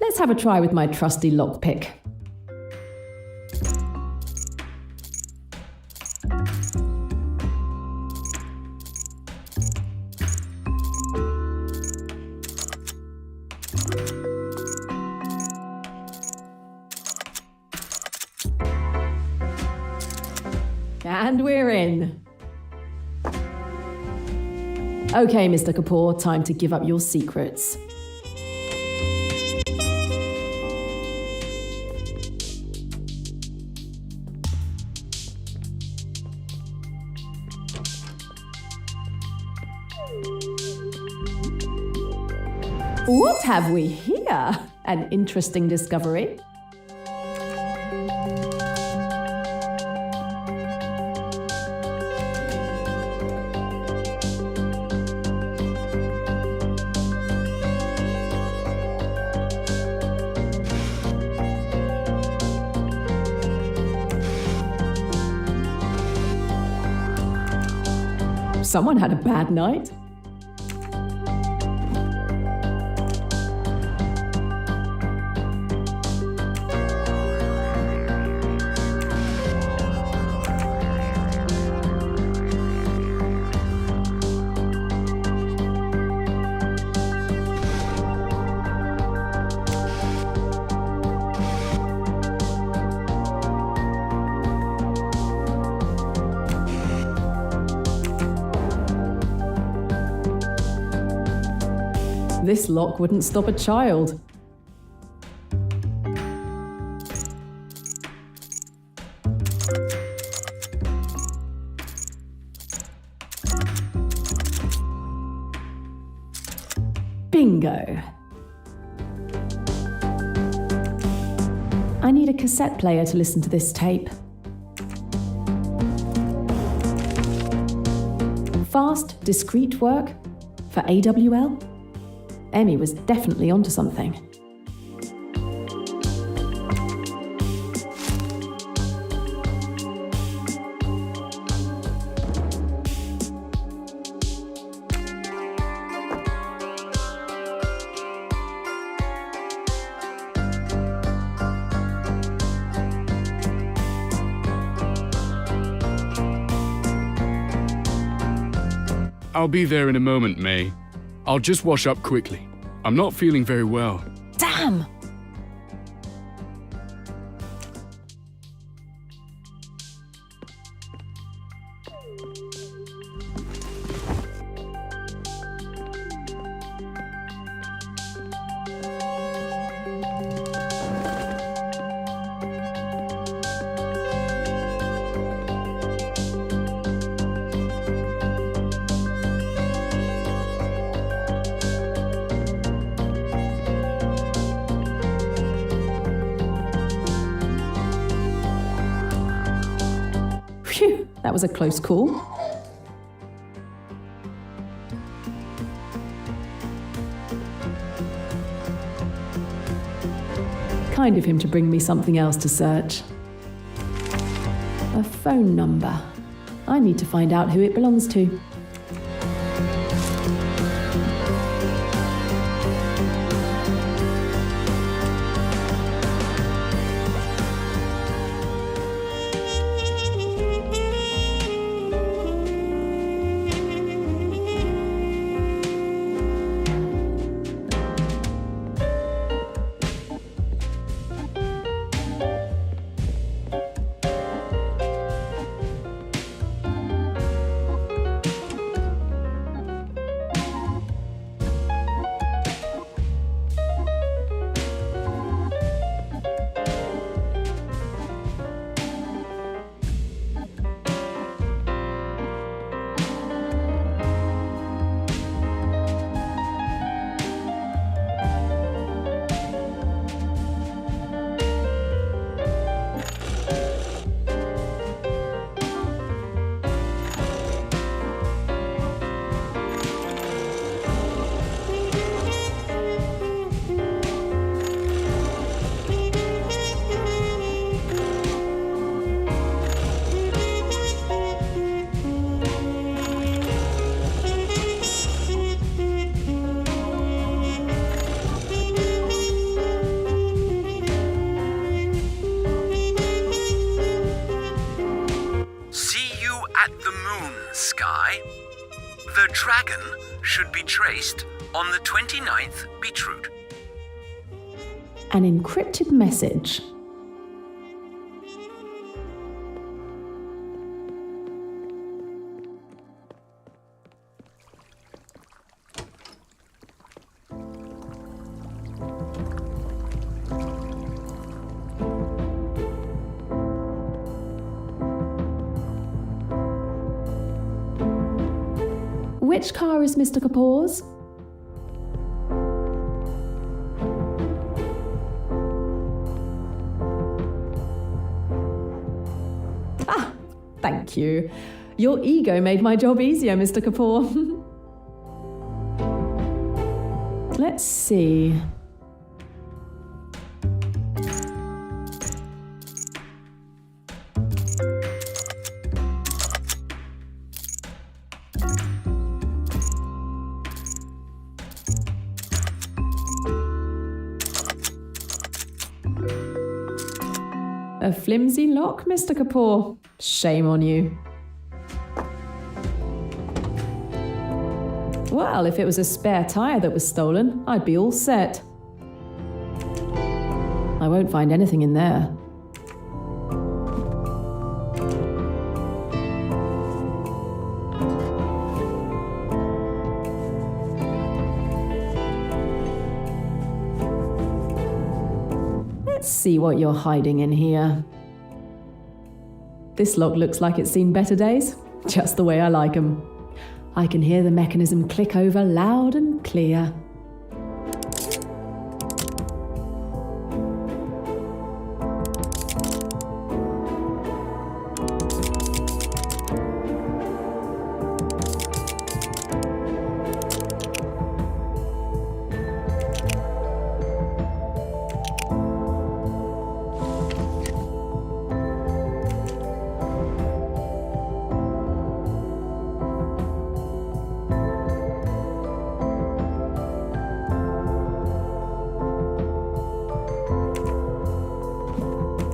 Let's have a try with my trusty lockpick. And we're in. Okay, Mr. Kapoor, time to give up your secrets. What have we here? An interesting discovery. Someone had a bad night. This lock wouldn't stop a child. Bingo. I need a cassette player to listen to this tape. Fast, discreet work for AWL? Emmy was definitely onto something. I'll be there in a moment, May. I'll just wash up quickly. I'm not feeling very well. Damn! Phew, that was a close call. Kind of him to bring me something else to search. A phone number. I need to find out who it belongs to. The dragon should be traced on the 29th beetroot. An encrypted message. Which car is Mr. Kapoor's? Thank you. Your ego made my job easier, Mr. Kapoor. Let's see. A flimsy lock, Mr. Kapoor. Shame on you. Well, if it was a spare tyre that was stolen, I'd be all set. I won't find anything in there. Let's see what you're hiding in here. This lock looks like it's seen better days, just the way I like 'em. I can hear the mechanism click over loud and clear.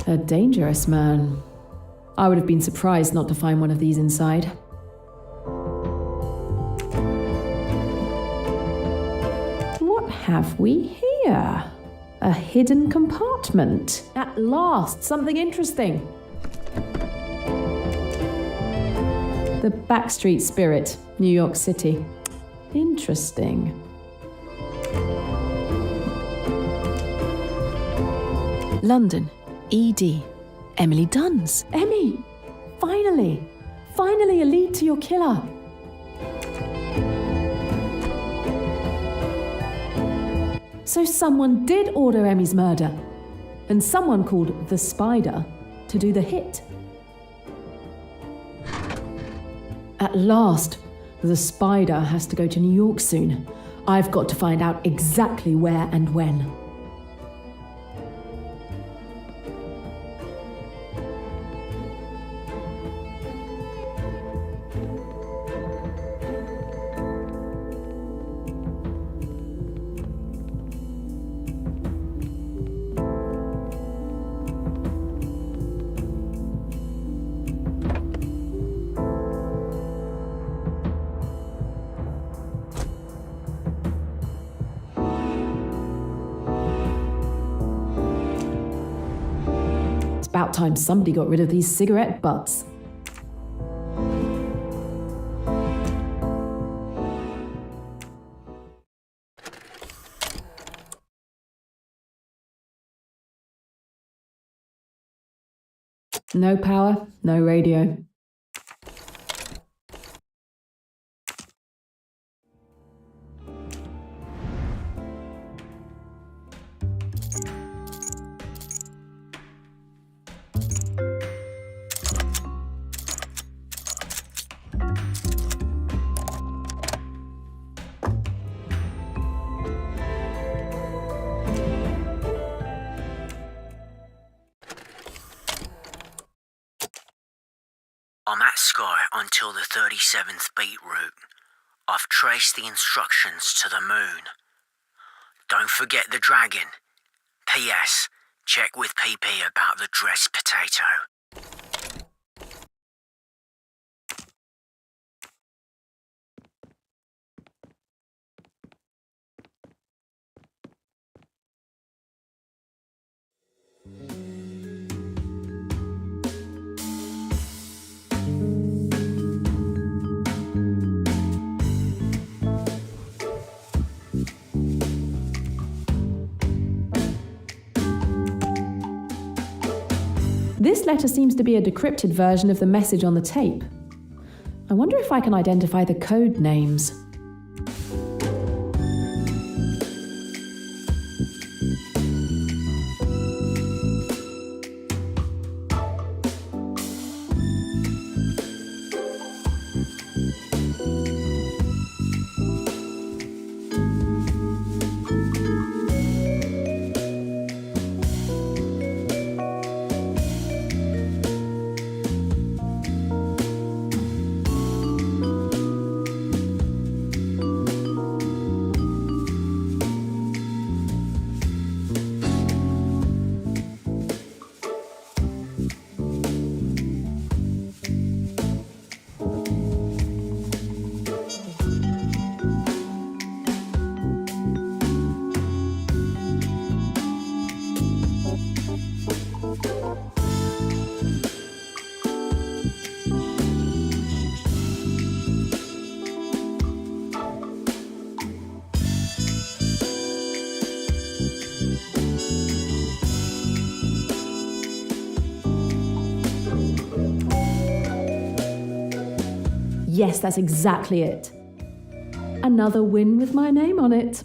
A dangerous man. I would have been surprised not to find one of these inside. What have we here? A hidden compartment. At last, something interesting. The Backstreet Spirit, New York City. Interesting. London. ED. Emily Dunn's. Emmy! Finally! Finally a lead to your killer! So someone did order Emmy's murder, and someone called the Spider to do the hit. At last, the Spider has to go to New York soon. I've got to find out exactly where and when. About time somebody got rid of these cigarette butts. No power, no radio. I'm at Sky until the 37th beat route. I've traced the instructions to the moon. Don't forget the dragon. P.S. Check with PP about the dressed potato. This letter seems to be a decrypted version of the message on the tape. I wonder if I can identify the code names. Yes, that's exactly it. Another win with my name on it.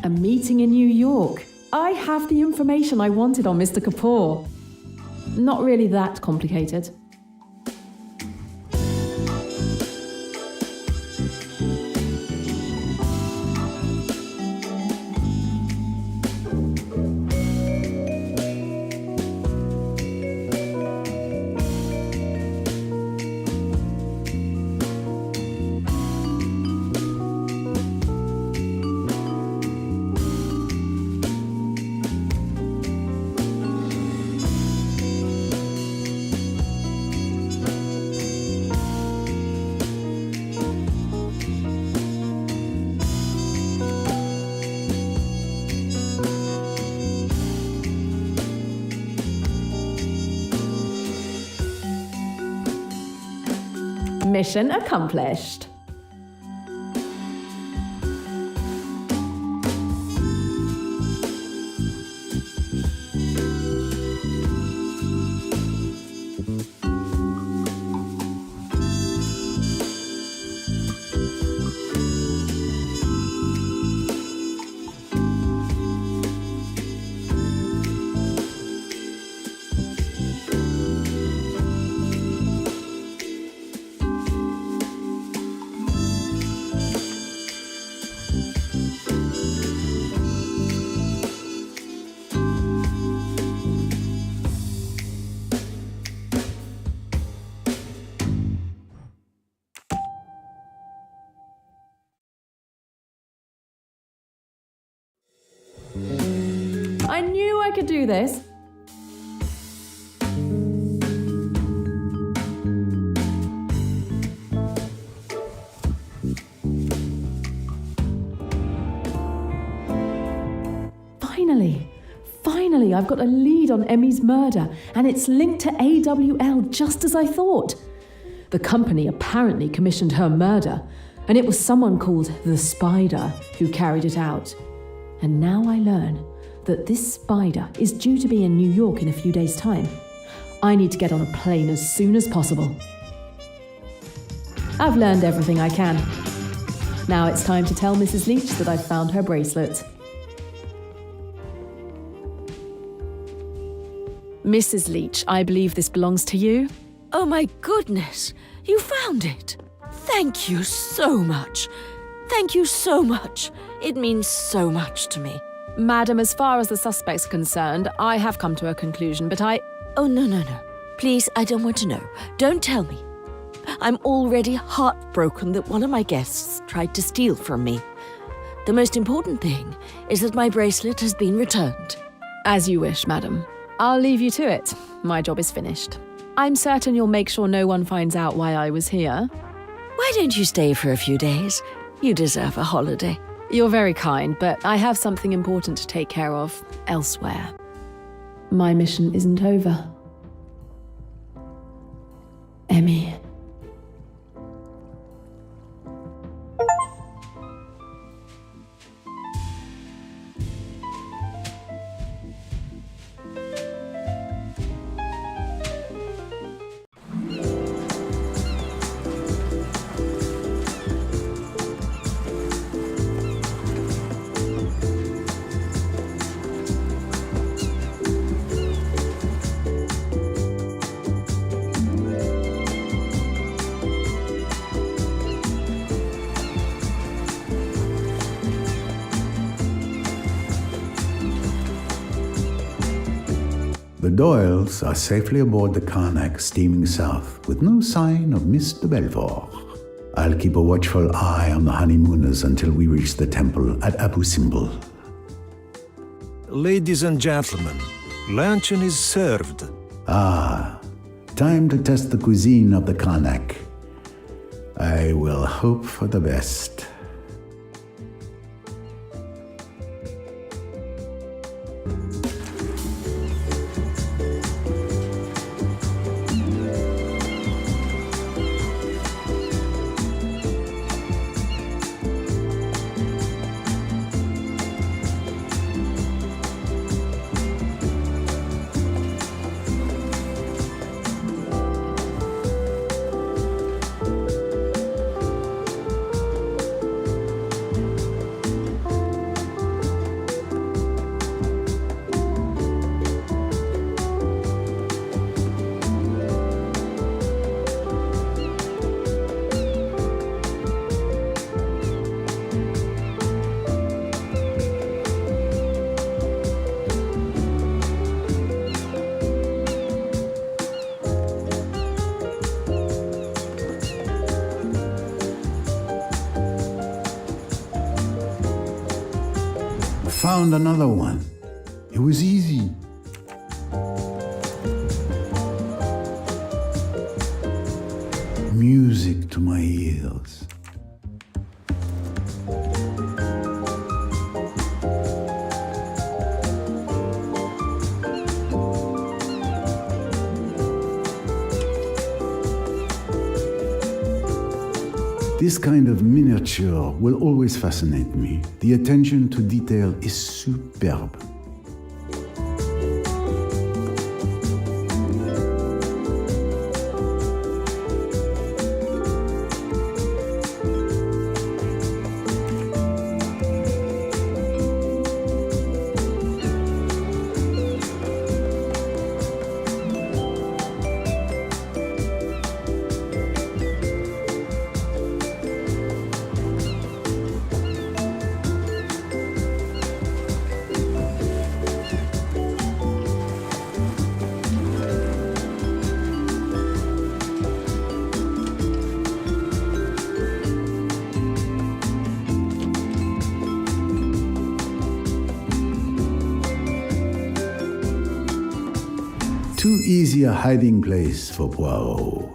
A meeting in New York. I have the information I wanted on Mr. Kapoor. Not really that complicated. Mission accomplished. I knew I could do this. Finally, I've got a lead on Emmy's murder, and it's linked to AWL just as I thought. The company apparently commissioned her murder, and it was someone called the Spider who carried it out. And now I learn that this Spider is due to be in New York in a few days' time. I need to get on a plane as soon as possible. I've learned everything I can. Now it's time to tell Mrs. Leach that I've found her bracelet. Mrs. Leach, I believe this belongs to you. Oh my goodness, you found it. Thank you so much. Thank you so much. It means so much to me. Madam, as far as the suspect's concerned, I have come to a conclusion, but Oh, no. Please, I don't want to know. Don't tell me. I'm already heartbroken that one of my guests tried to steal from me. The most important thing is that my bracelet has been returned. As you wish, madam. I'll leave you to it. My job is finished. I'm certain you'll make sure no one finds out why I was here. Why don't you stay for a few days? You deserve a holiday. You're very kind, but I have something important to take care of elsewhere. My mission isn't over. Emmy. Doyles are safely aboard the Karnak steaming south with no sign of Miss de Belfort. I'll keep a watchful eye on the honeymooners until we reach the temple at Abu Simbel. Ladies and gentlemen, luncheon is served. Ah, time to test the cuisine of the Karnak. I will hope for the best. Found another one. It was easy. Music to my ears. This kind of miniature will always fascinate me. The attention to detail is superb. Too easy a hiding place for Poirot.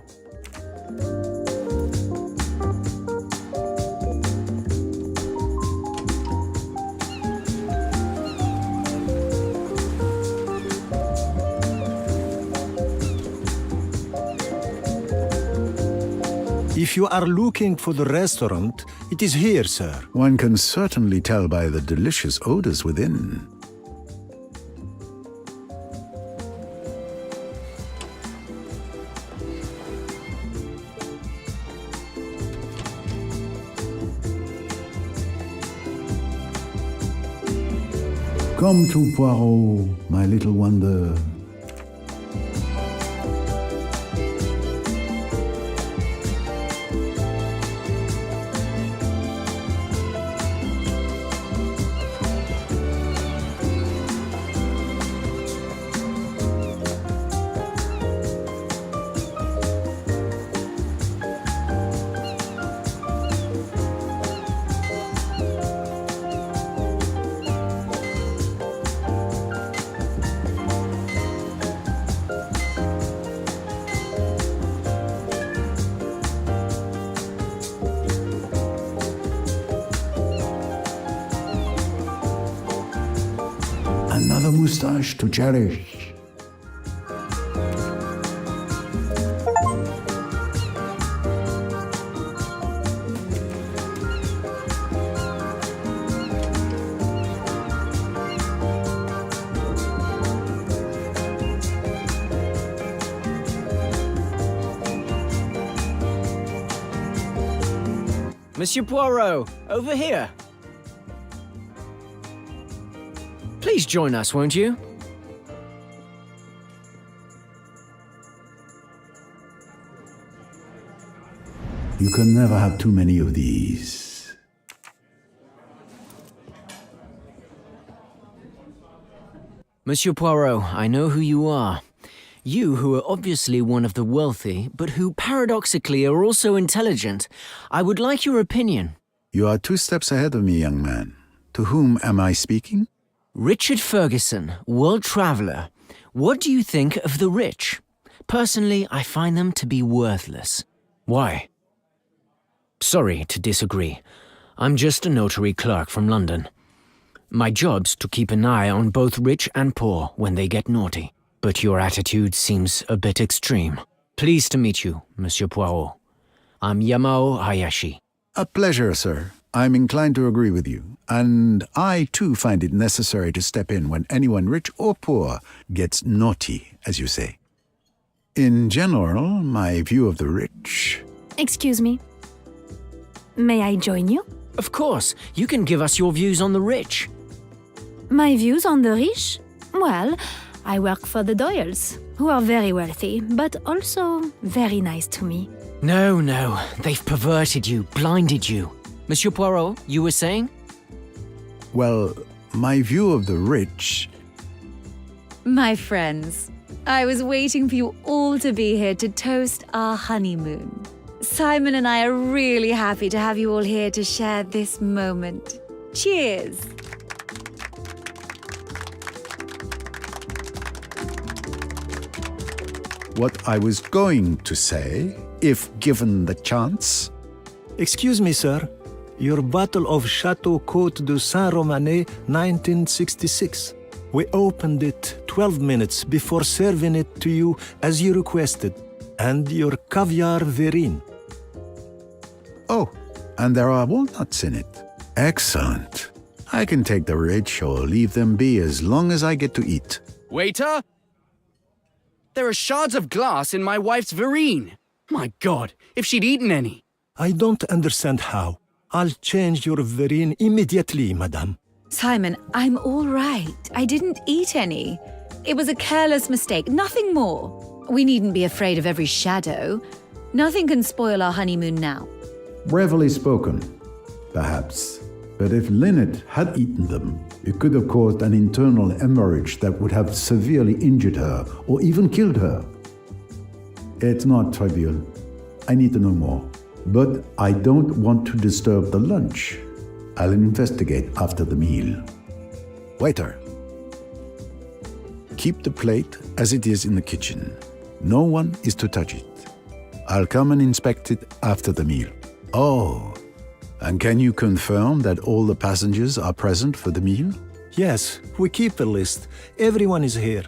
If you are looking for the restaurant, it is here, sir. One can certainly tell by the delicious odors within. Come to Poirot, my little wonder. Another moustache to cherish. Monsieur Poirot, over here. Please join us, won't you? You can never have too many of these. Monsieur Poirot, I know who you are. You who are obviously one of the wealthy, but who paradoxically are also intelligent. I would like your opinion. You are 2 steps ahead of me, young man. To whom am I speaking? Richard Ferguson, world traveller. What do you think of the rich? Personally, I find them to be worthless. Why? Sorry to disagree. I'm just a notary clerk from London. My job's to keep an eye on both rich and poor when they get naughty. But your attitude seems a bit extreme. Pleased to meet you, Monsieur Poirot. I'm Yamao Hayashi. A pleasure, sir. I'm inclined to agree with you. And I, too, find it necessary to step in when anyone rich or poor gets naughty, as you say. In general, my view of the rich... Excuse me. May I join you? Of course. You can give us your views on the rich. My views on the rich? Well, I work for the Doyles, who are very wealthy, but also very nice to me. No, they've perverted you, blinded you. Monsieur Poirot, you were saying? Well, my view of the rich... My friends, I was waiting for you all to be here to toast our honeymoon. Simon and I are really happy to have you all here to share this moment. Cheers! What I was going to say, if given the chance... Excuse me, sir. Your bottle of Chateau Côte de Saint-Romanet, 1966. We opened it 12 minutes before serving it to you as you requested. And your caviar verrine. Oh, and there are walnuts in it. Excellent. I can take the rich or leave them be as long as I get to eat. Waiter? There are shards of glass in my wife's verrine. My God, if she'd eaten any. I don't understand how. I'll change your verrine immediately, madame. Simon, I'm all right. I didn't eat any. It was a careless mistake, nothing more. We needn't be afraid of every shadow. Nothing can spoil our honeymoon now. Bravely spoken, perhaps. But if Lynette had eaten them, it could have caused an internal hemorrhage that would have severely injured her or even killed her. It's not trivial. I need to know more. But I don't want to disturb the lunch. I'll investigate after the meal. Waiter, keep the plate as it is in the kitchen. No one is to touch it. I'll come and inspect it after the meal. Oh, and can you confirm that all the passengers are present for the meal? Yes, we keep a list. Everyone is here.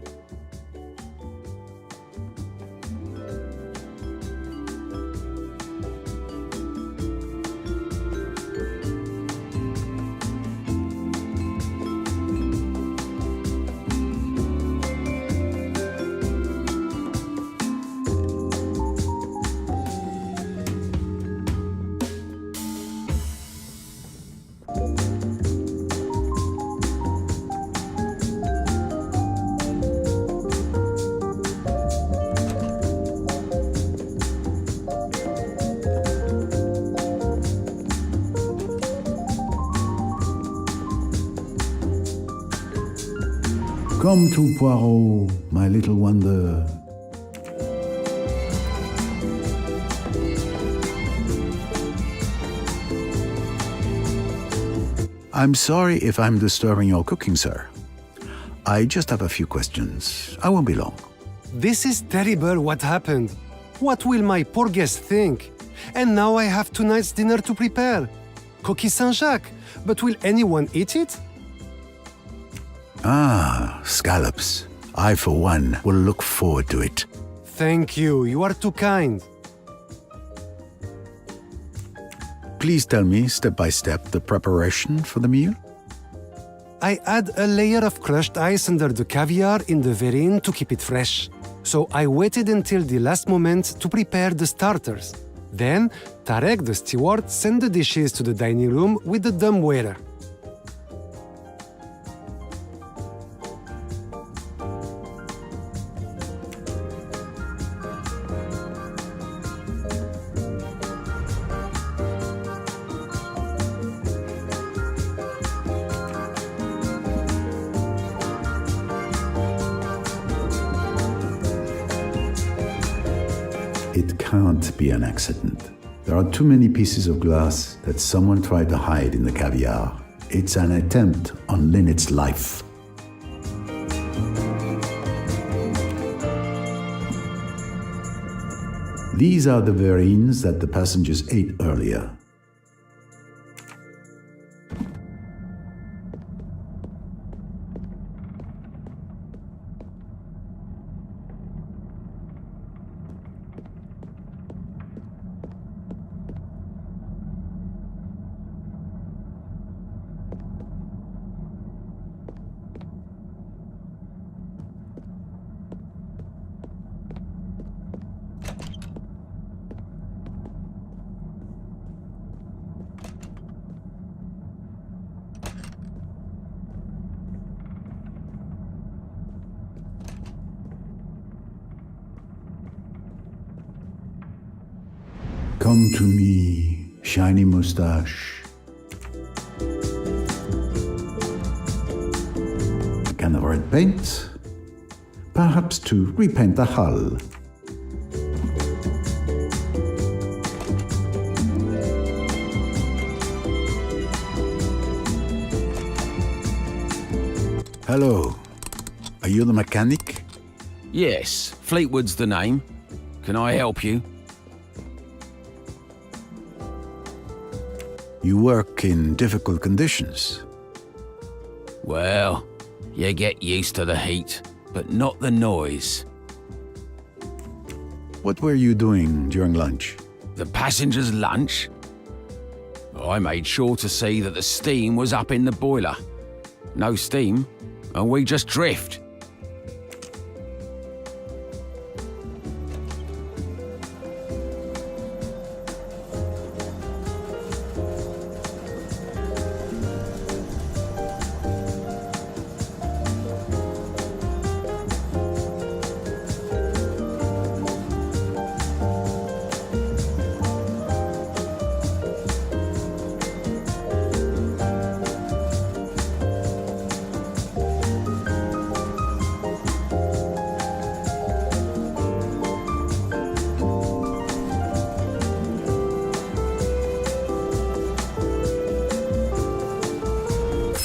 Come to Poirot, my little wonder. I'm sorry if I'm disturbing your cooking, sir. I just have a few questions. I won't be long. This is terrible what happened. What will my poor guest think? And now I have tonight's dinner to prepare. Coquille Saint-Jacques. But will anyone eat it? Ah, scallops. I, for one, will look forward to it. Thank you. You are too kind. Please tell me, step by step, the preparation for the meal. I add a layer of crushed ice under the caviar in the verrine to keep it fresh. So I waited until the last moment to prepare the starters. Then, Tarek, the steward, sent the dishes to the dining room with the dumbwaiter. can't be an accident. There are too many pieces of glass that someone tried to hide in the caviar. It's an attempt on Lynette's life. These are the verrines that the passengers ate earlier. Come to me, shiny mustache. A can of red paint, perhaps to repaint the hull. Hello, are you the mechanic? Yes, Fleetwood's the name. Can I help you? You work in difficult conditions. Well, you get used to the heat, but not the noise. What were you doing during lunch? The passengers' lunch? I made sure to see that the steam was up in the boiler. No steam, and we just drift.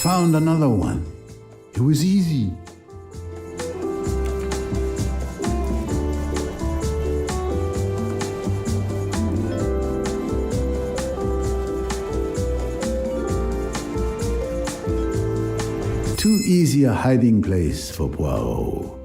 Found another one. It was easy. Too easy a hiding place for Poirot.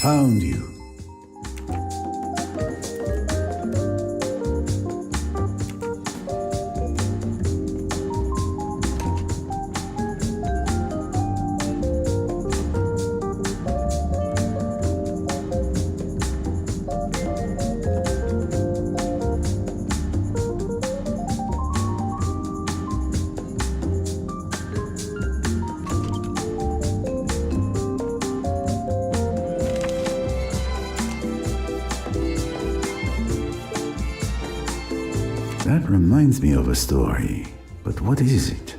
Found you. That reminds me of a story, but what is it?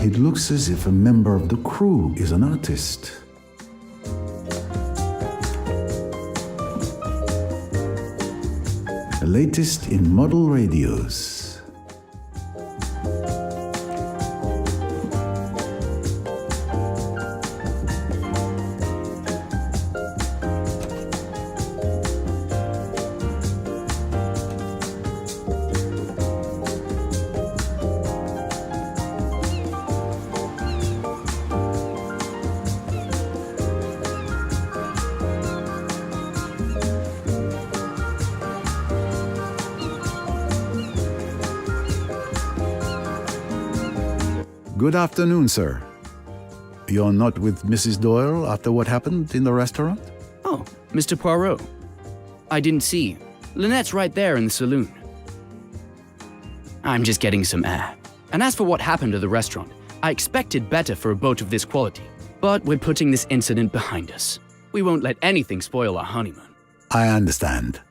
It looks as if a member of the crew is an artist. The latest in model radios. Good afternoon, sir. You're not with Mrs. Doyle after what happened in the restaurant? Oh, Mr. Poirot. I didn't see. Lynette's right there in the saloon. I'm just getting some air. And as for what happened to the restaurant, I expected better for a boat of this quality. But we're putting this incident behind us. We won't let anything spoil our honeymoon. I understand.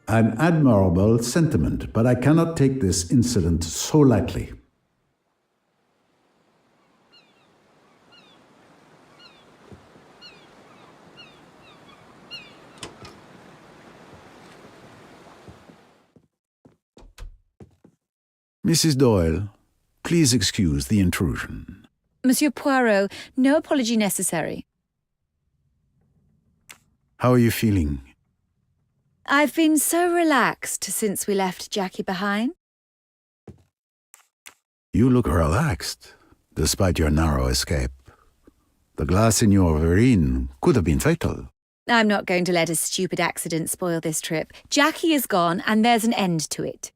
An admirable sentiment, but I cannot take this incident so lightly. Mrs. Doyle, please excuse the intrusion. Monsieur Poirot, no apology necessary. How are you feeling? I've been so relaxed since we left Jackie behind. You look relaxed, despite your narrow escape. The glass in your verine could have been fatal. I'm not going to let a stupid accident spoil this trip. Jackie is gone, and there's an end to it.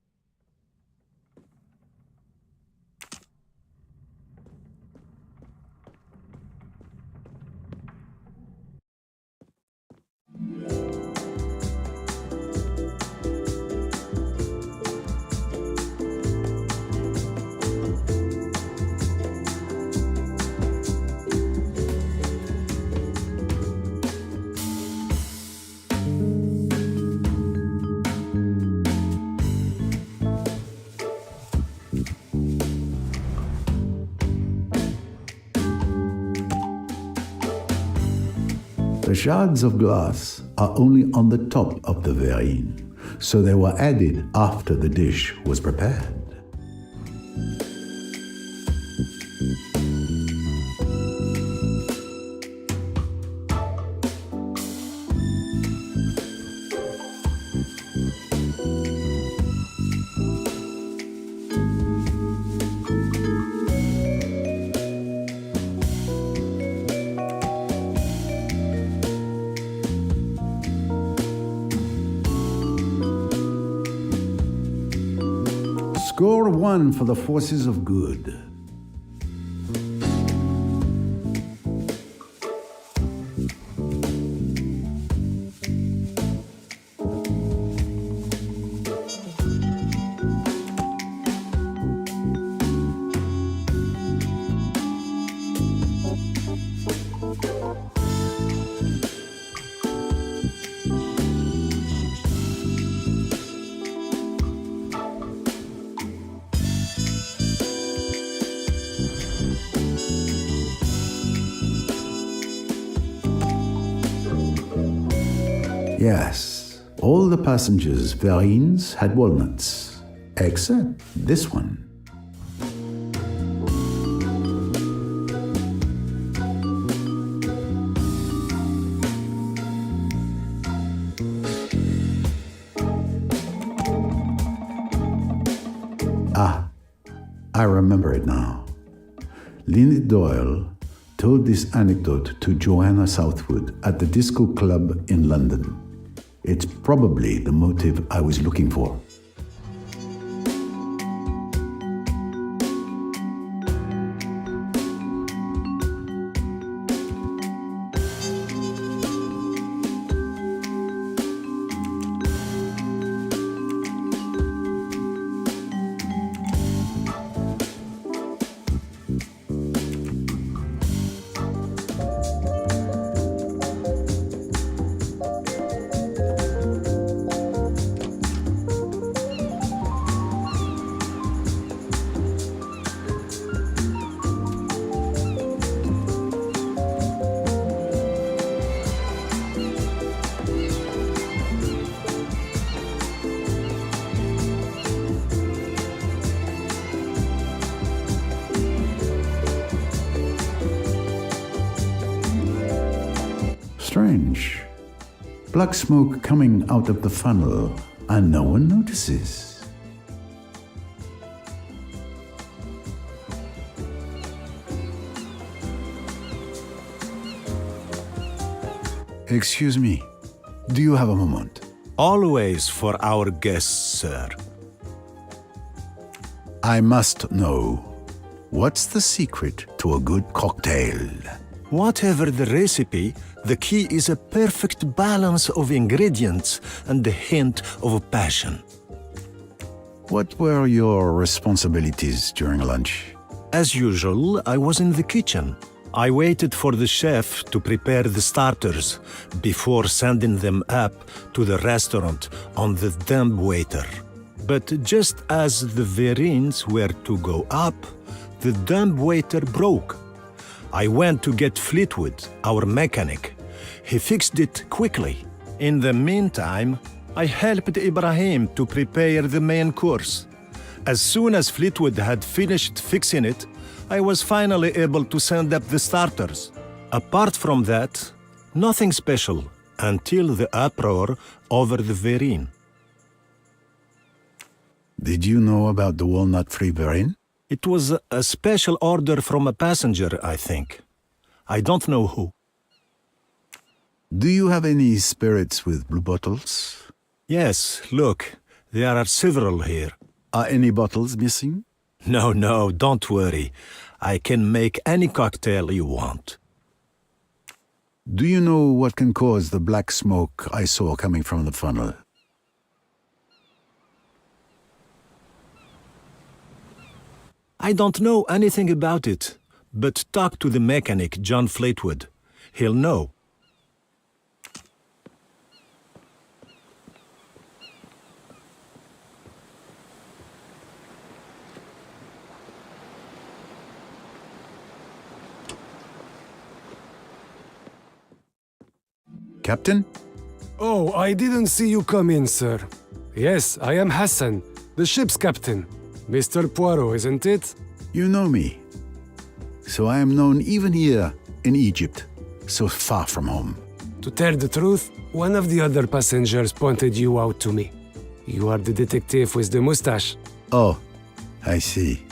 The shards of glass are only on the top of the verine, so they were added after the dish was prepared. Score 1 for the forces of good. Yes, all the passengers' verines had walnuts, except this one. Ah, I remember it now. Lindy Doyle told this anecdote to Joanna Southwood at the Disco Club in London. It's probably the motive I was looking for. Strange. Black smoke coming out of the funnel, and no one notices. Excuse me, do you have a moment? Always for our guests, sir. I must know, what's the secret to a good cocktail? Whatever the recipe, the key is a perfect balance of ingredients and a hint of passion. What were your responsibilities during lunch? As usual, I was in the kitchen. I waited for the chef to prepare the starters before sending them up to the restaurant on the dumbwaiter. But just as the verins were to go up, the dumbwaiter broke. I went to get Fleetwood, our mechanic. He fixed it quickly. In the meantime, I helped Ibrahim to prepare the main course. As soon as Fleetwood had finished fixing it, I was finally able to send up the starters. Apart from that, nothing special until the uproar over the verine. Did you know about the walnut-free verine? It was a special order from a passenger, I think. I don't know who. Do you have any spirits with blue bottles? Yes, look, there are several here. Are any bottles missing? No, don't worry. I can make any cocktail you want. Do you know what can cause the black smoke I saw coming from the funnel? I don't know anything about it, but talk to the mechanic, John Fleetwood. He'll know. Captain? Oh, I didn't see you come in, sir. Yes, I am Hassan, the ship's captain. Mr. Poirot, isn't it? You know me. So I am known even here in Egypt, so far from home. To tell the truth, one of the other passengers pointed you out to me. You are the detective with the mustache. Oh, I see.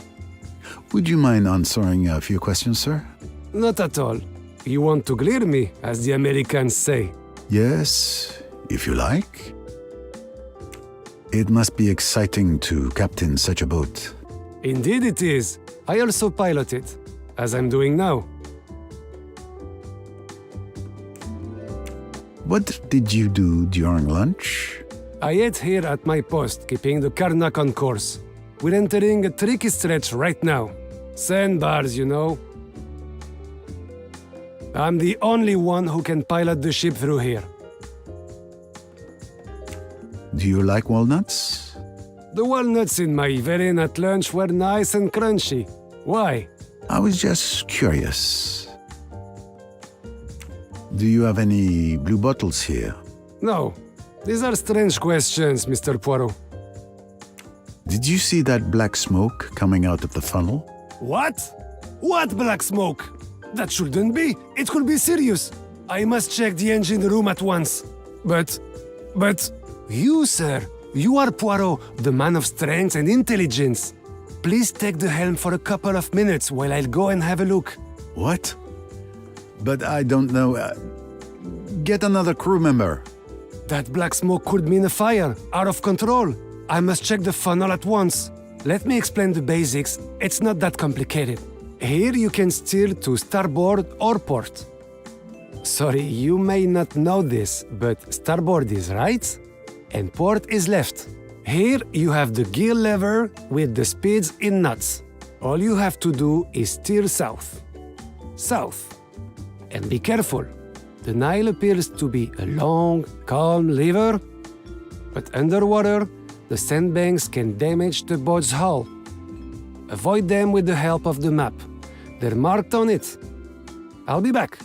Would you mind answering a few questions, sir? Not at all. You want to clear me, as the Americans say. Yes, if you like. It must be exciting to captain such a boat. Indeed it is. I also pilot it, as I'm doing now. What did you do during lunch? I ate here at my post, keeping the Karnak on course. We're entering a tricky stretch right now. Sandbars, you know. I'm the only one who can pilot the ship through here. Do you like walnuts? The walnuts in my verine at lunch were nice and crunchy. Why? I was just curious. Do you have any blue bottles here? No. These are strange questions, Mr. Poirot. Did you see that black smoke coming out of the funnel? What? What black smoke? That shouldn't be. It could be serious. I must check the engine room at once. But... You, sir. You are Poirot, the man of strength and intelligence. Please take the helm for a couple of minutes while I'll go and have a look. What? But I don't know. Get another crew member. That black smoke could mean a fire, out of control. I must check the funnel at once. Let me explain the basics. It's not that complicated. Here you can steer to starboard or port. Sorry, you may not know this, but starboard is right and port is left. Here you have the gear lever with the speeds in knots. All you have to do is steer south. South. And be careful. The Nile appears to be a long, calm river, but underwater, the sandbanks can damage the boat's hull. Avoid them with the help of the map. They're marked on it. I'll be back.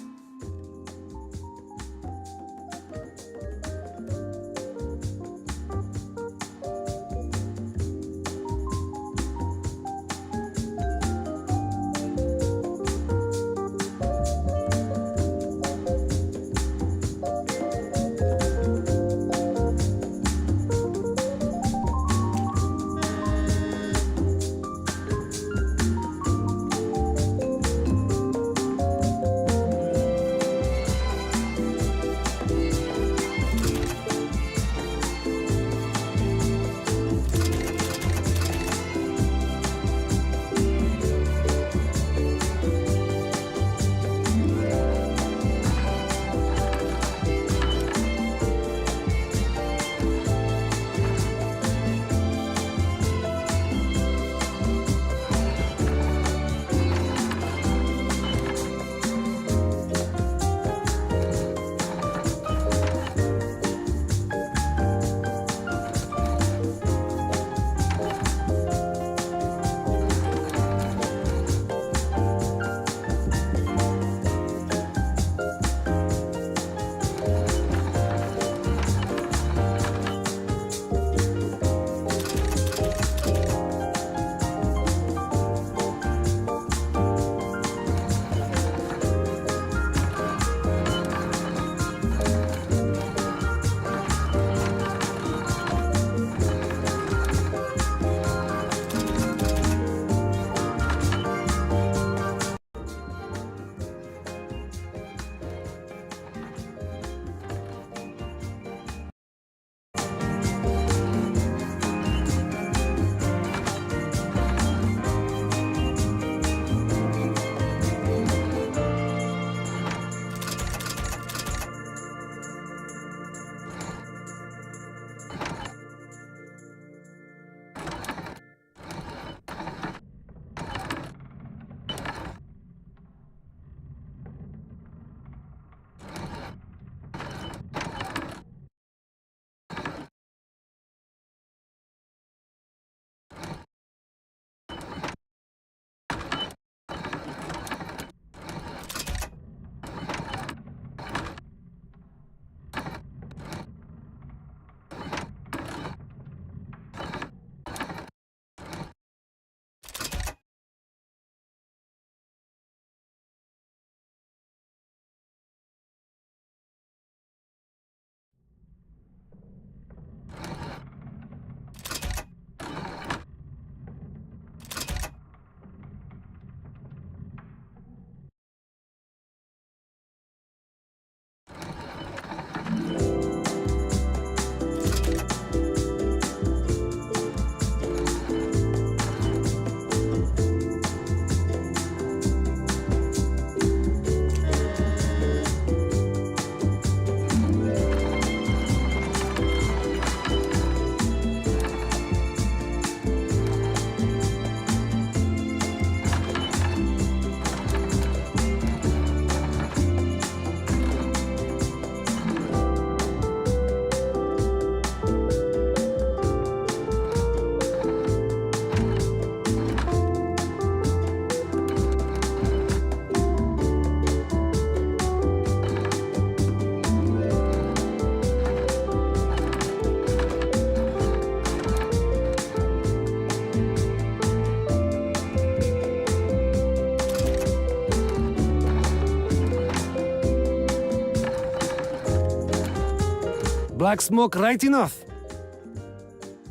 Black smoke right enough.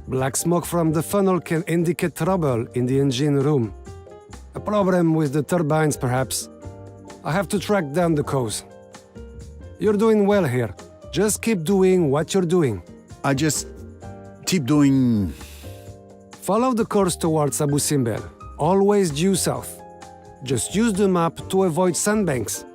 Black smoke from the funnel can indicate trouble in the engine room. A problem with the turbines, perhaps. I have to track down the cause. You're doing well here. Just keep doing what you're doing. I just keep doing... Follow the course towards Abu Simbel. Always due south. Just use the map to avoid sandbanks.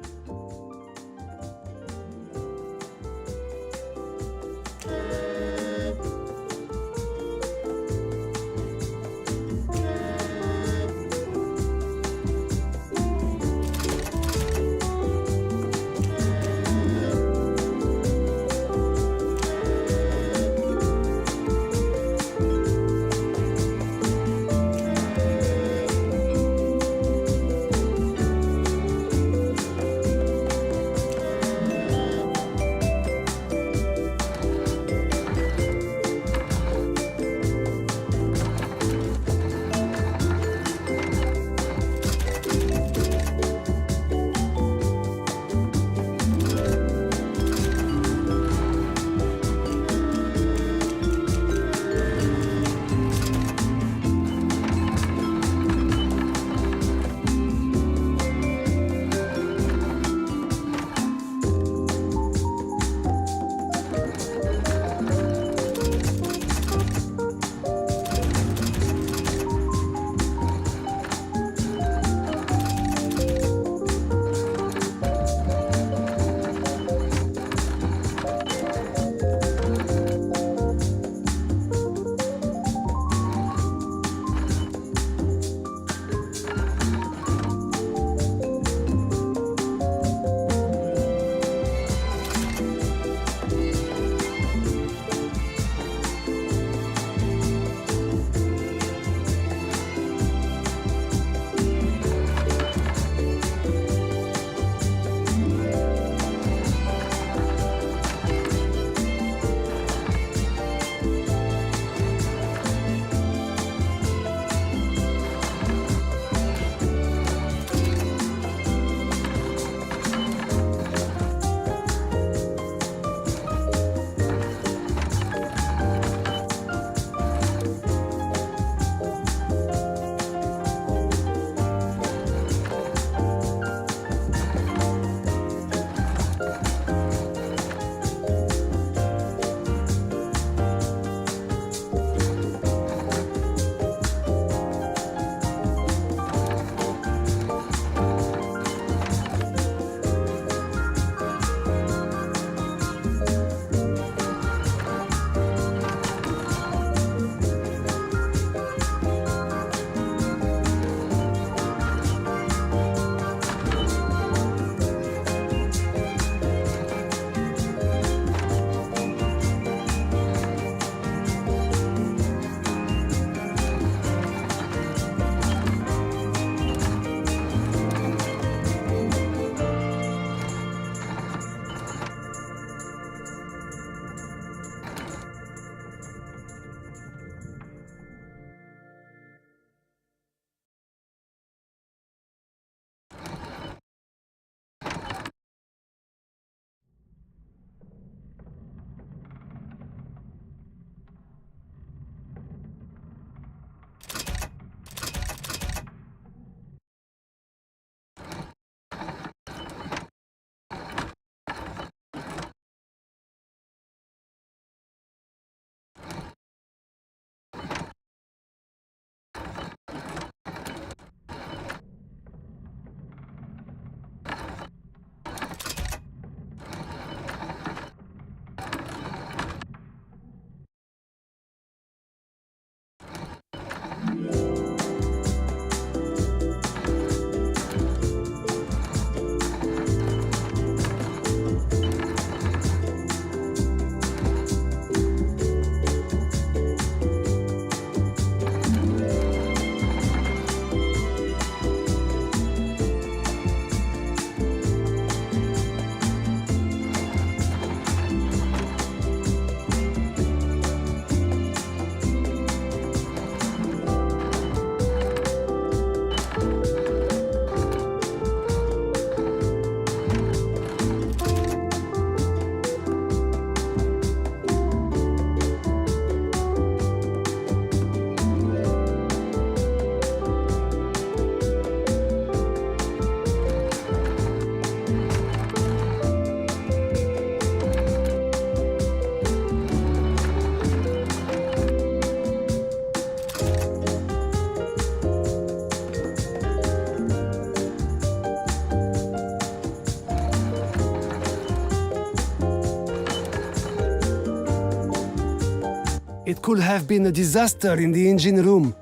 It could have been a disaster in the engine room.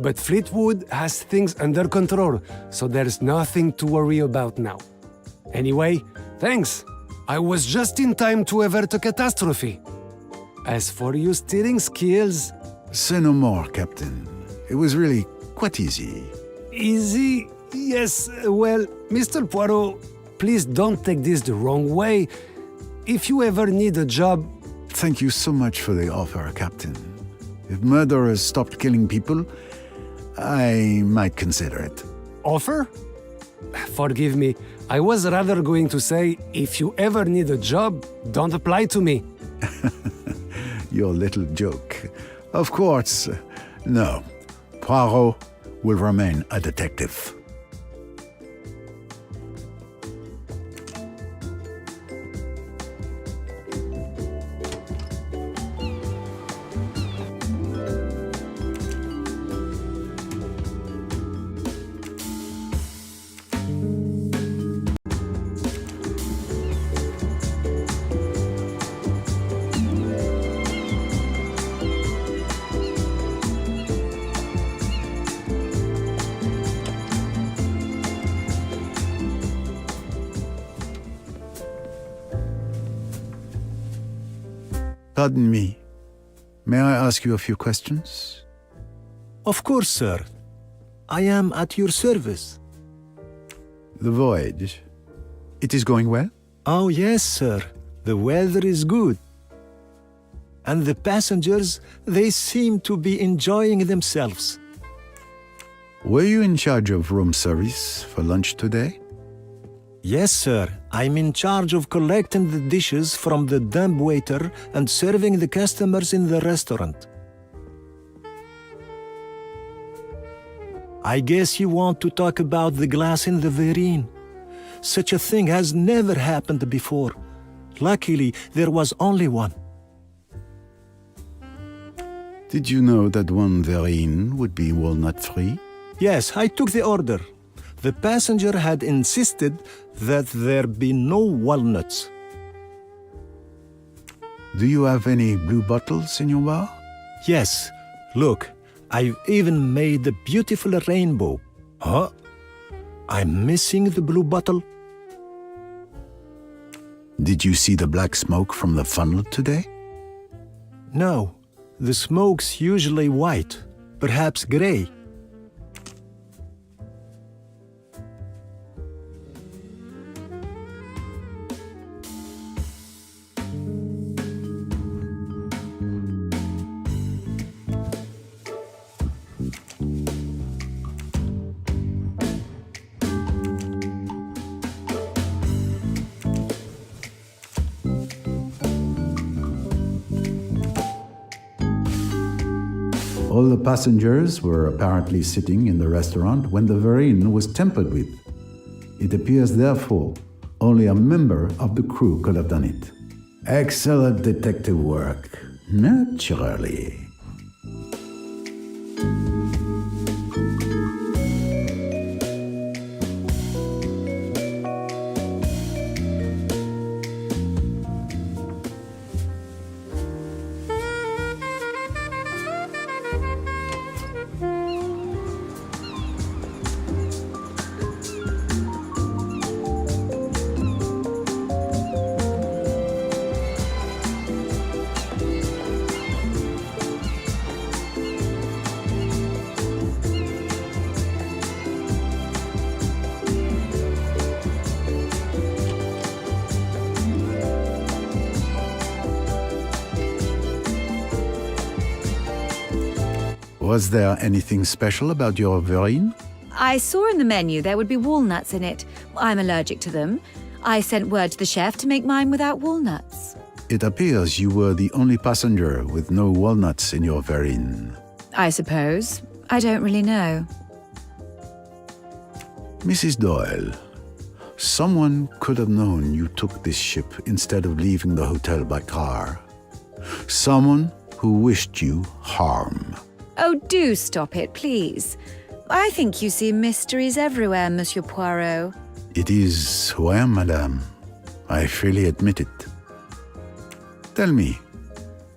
But Fleetwood has things under control, so there's nothing to worry about now. Anyway, thanks. I was just in time to avert a catastrophe. As for your steering skills... Say no more, Captain. It was really quite easy. Easy? Yes, well, Mr. Poirot, please don't take this the wrong way. If you ever need a job... Thank you so much for the offer, Captain. If murderers stopped killing people, I might consider it. Offer? Forgive me, I was rather going to say, if you ever need a job, don't apply to me. Your little joke. Of course, no. Poirot will remain a detective. Pardon me. May I ask you a few questions? Of course, sir. I am at your service. The voyage, it is going well? Oh, yes, sir. The weather is good. And the passengers, they seem to be enjoying themselves. Were you in charge of room service for lunch today? Yes, sir. I'm in charge of collecting the dishes from the dumbwaiter and serving the customers in the restaurant. I guess you want to talk about the glass in the Verine. Such a thing has never happened before. Luckily, there was only one. Did you know that one Verine would be walnut-free? Yes, I took the order. The passenger had insisted that there be no walnuts. Do you have any blue bottles in your bar? Yes. Look, I've even made a beautiful rainbow. Huh? I'm missing the blue bottle. Did you see the black smoke from the funnel today? No. The smoke's usually white, perhaps gray. All the passengers were apparently sitting in the restaurant when the Verine was tampered with. It appears, therefore, only a member of the crew could have done it. Excellent detective work, naturally. Was there anything special about your Verine? I saw in the menu there would be walnuts in it. I'm allergic to them. I sent word to the chef to make mine without walnuts. It appears you were the only passenger with no walnuts in your Verine. I suppose. I don't really know. Mrs. Doyle, someone could have known you took this ship instead of leaving the hotel by car. Someone who wished you harm. Oh, do stop it, please. I think you see mysteries everywhere, Monsieur Poirot. It is who I am, madame. I freely admit it. Tell me,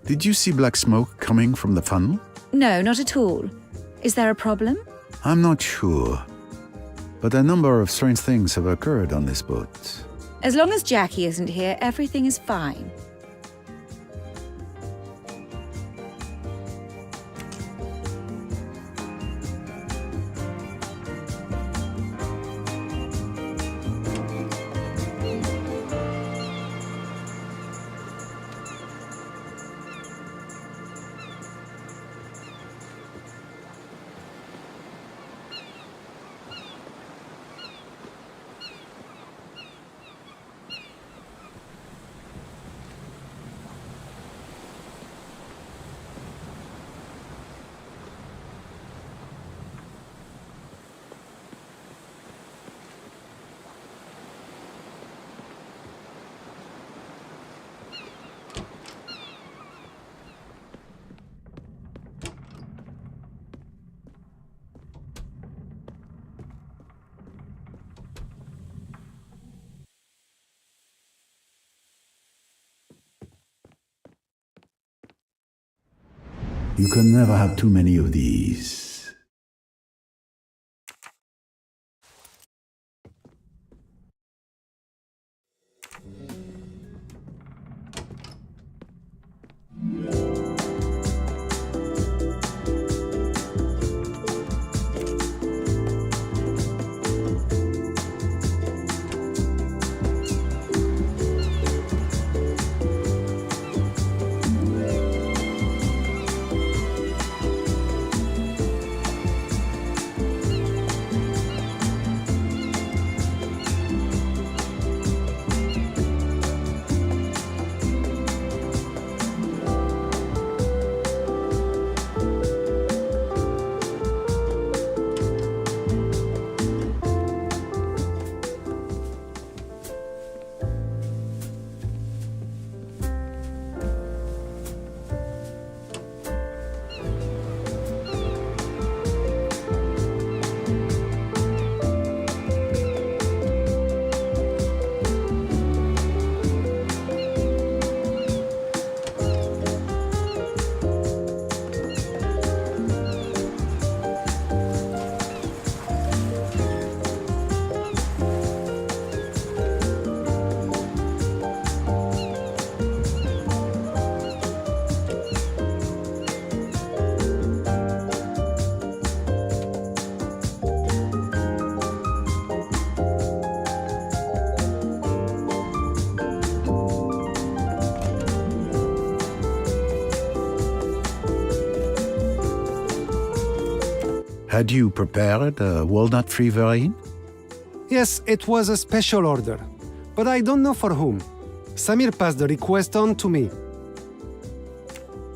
Did you see black smoke coming from the funnel? No, not at all. Is there a problem? I'm not sure. But a number of strange things have occurred on this boat. As long as Jackie isn't here, everything is fine. You can never have too many of these. Had you prepared a walnut-free verine? Yes, it was a special order, but I don't know for whom. Samir passed the request on to me.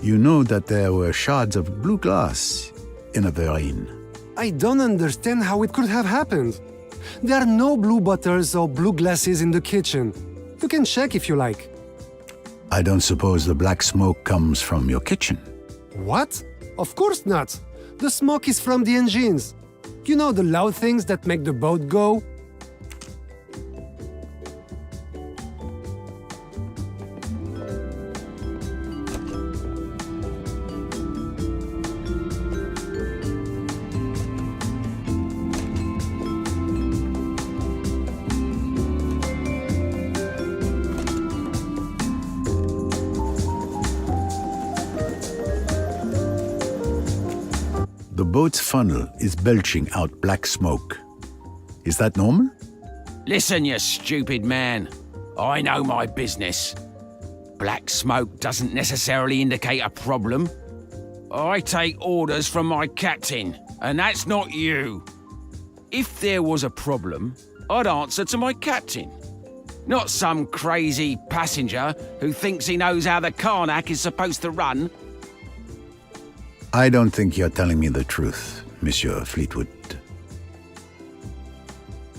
You know that there were shards of blue glass in a verine. I don't understand how it could have happened. There are no blue bottles or blue glasses in the kitchen. You can check if you like. I don't suppose the black smoke comes from your kitchen. What? Of course not. The smoke is from the engines. You know the loud things that make the boat go? The boat's funnel is belching out black smoke. Is that normal? Listen, you stupid man. I know my business. Black smoke doesn't necessarily indicate a problem. I take orders from my captain, and that's not you. If there was a problem, I'd answer to my captain. Not some crazy passenger who thinks he knows how the Karnak is supposed to run. I don't think you're telling me the truth, Monsieur Fleetwood.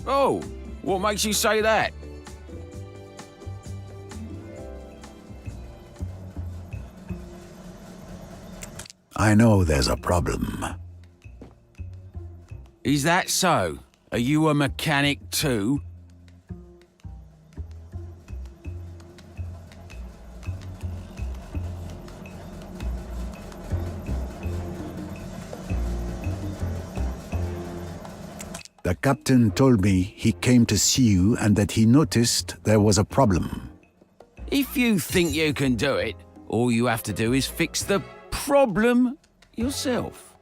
Oh, what makes you say that? I know there's a problem. Is that so? Are you a mechanic too? The captain told me he came to see you and that he noticed there was a problem. If you think you can do it, all you have to do is fix the problem yourself.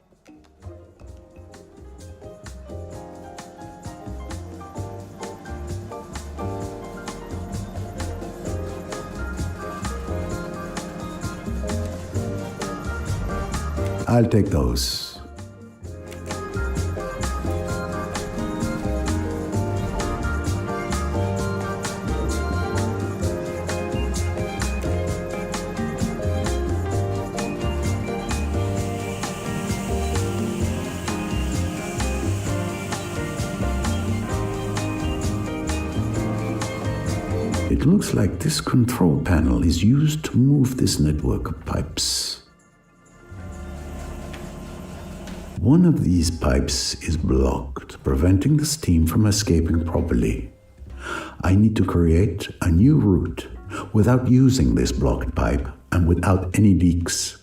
I'll take those. It looks like this control panel is used to move this network of pipes. One of these pipes is blocked, preventing the steam from escaping properly. I need to create a new route without using this blocked pipe and without any leaks.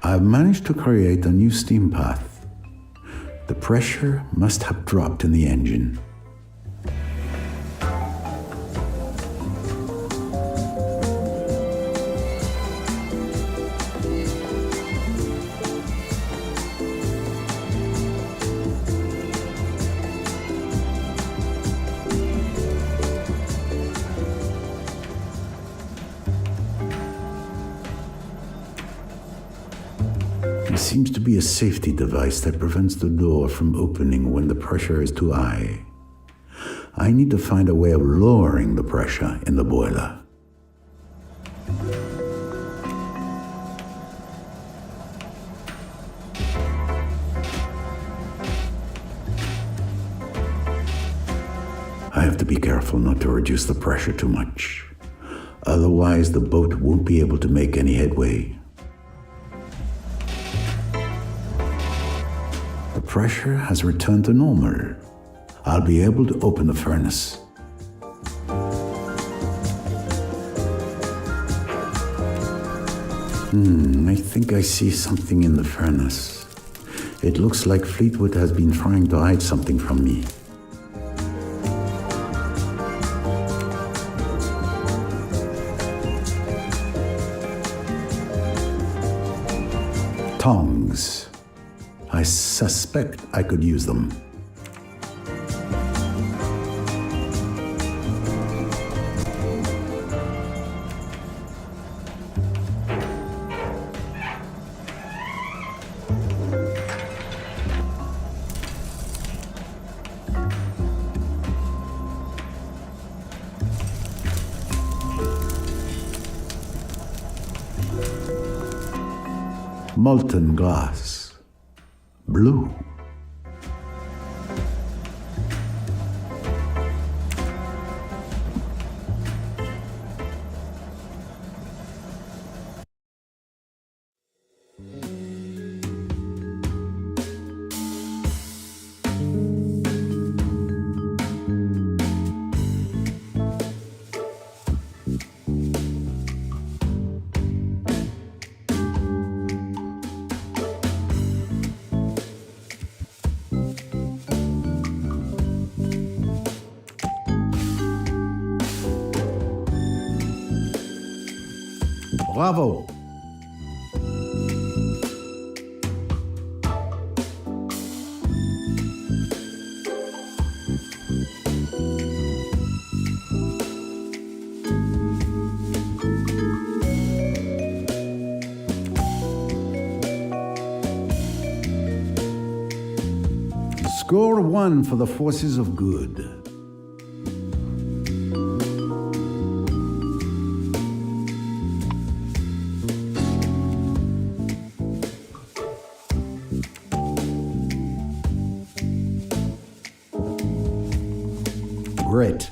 I've managed to create a new steam path. The pressure must have dropped in the engine. There seems to be a safety device that prevents the door from opening when the pressure is too high. I need to find a way of lowering the pressure in the boiler. I have to be careful not to reduce the pressure too much. Otherwise, the boat won't be able to make any headway. The pressure has returned to normal. I'll be able to open the furnace. I think I see something in the furnace. It looks like Fleetwood has been trying to hide something from me. Tongs. I suspect I could use them. Molten glass. Blue. Bravo! Score 1 for the forces of good. Great.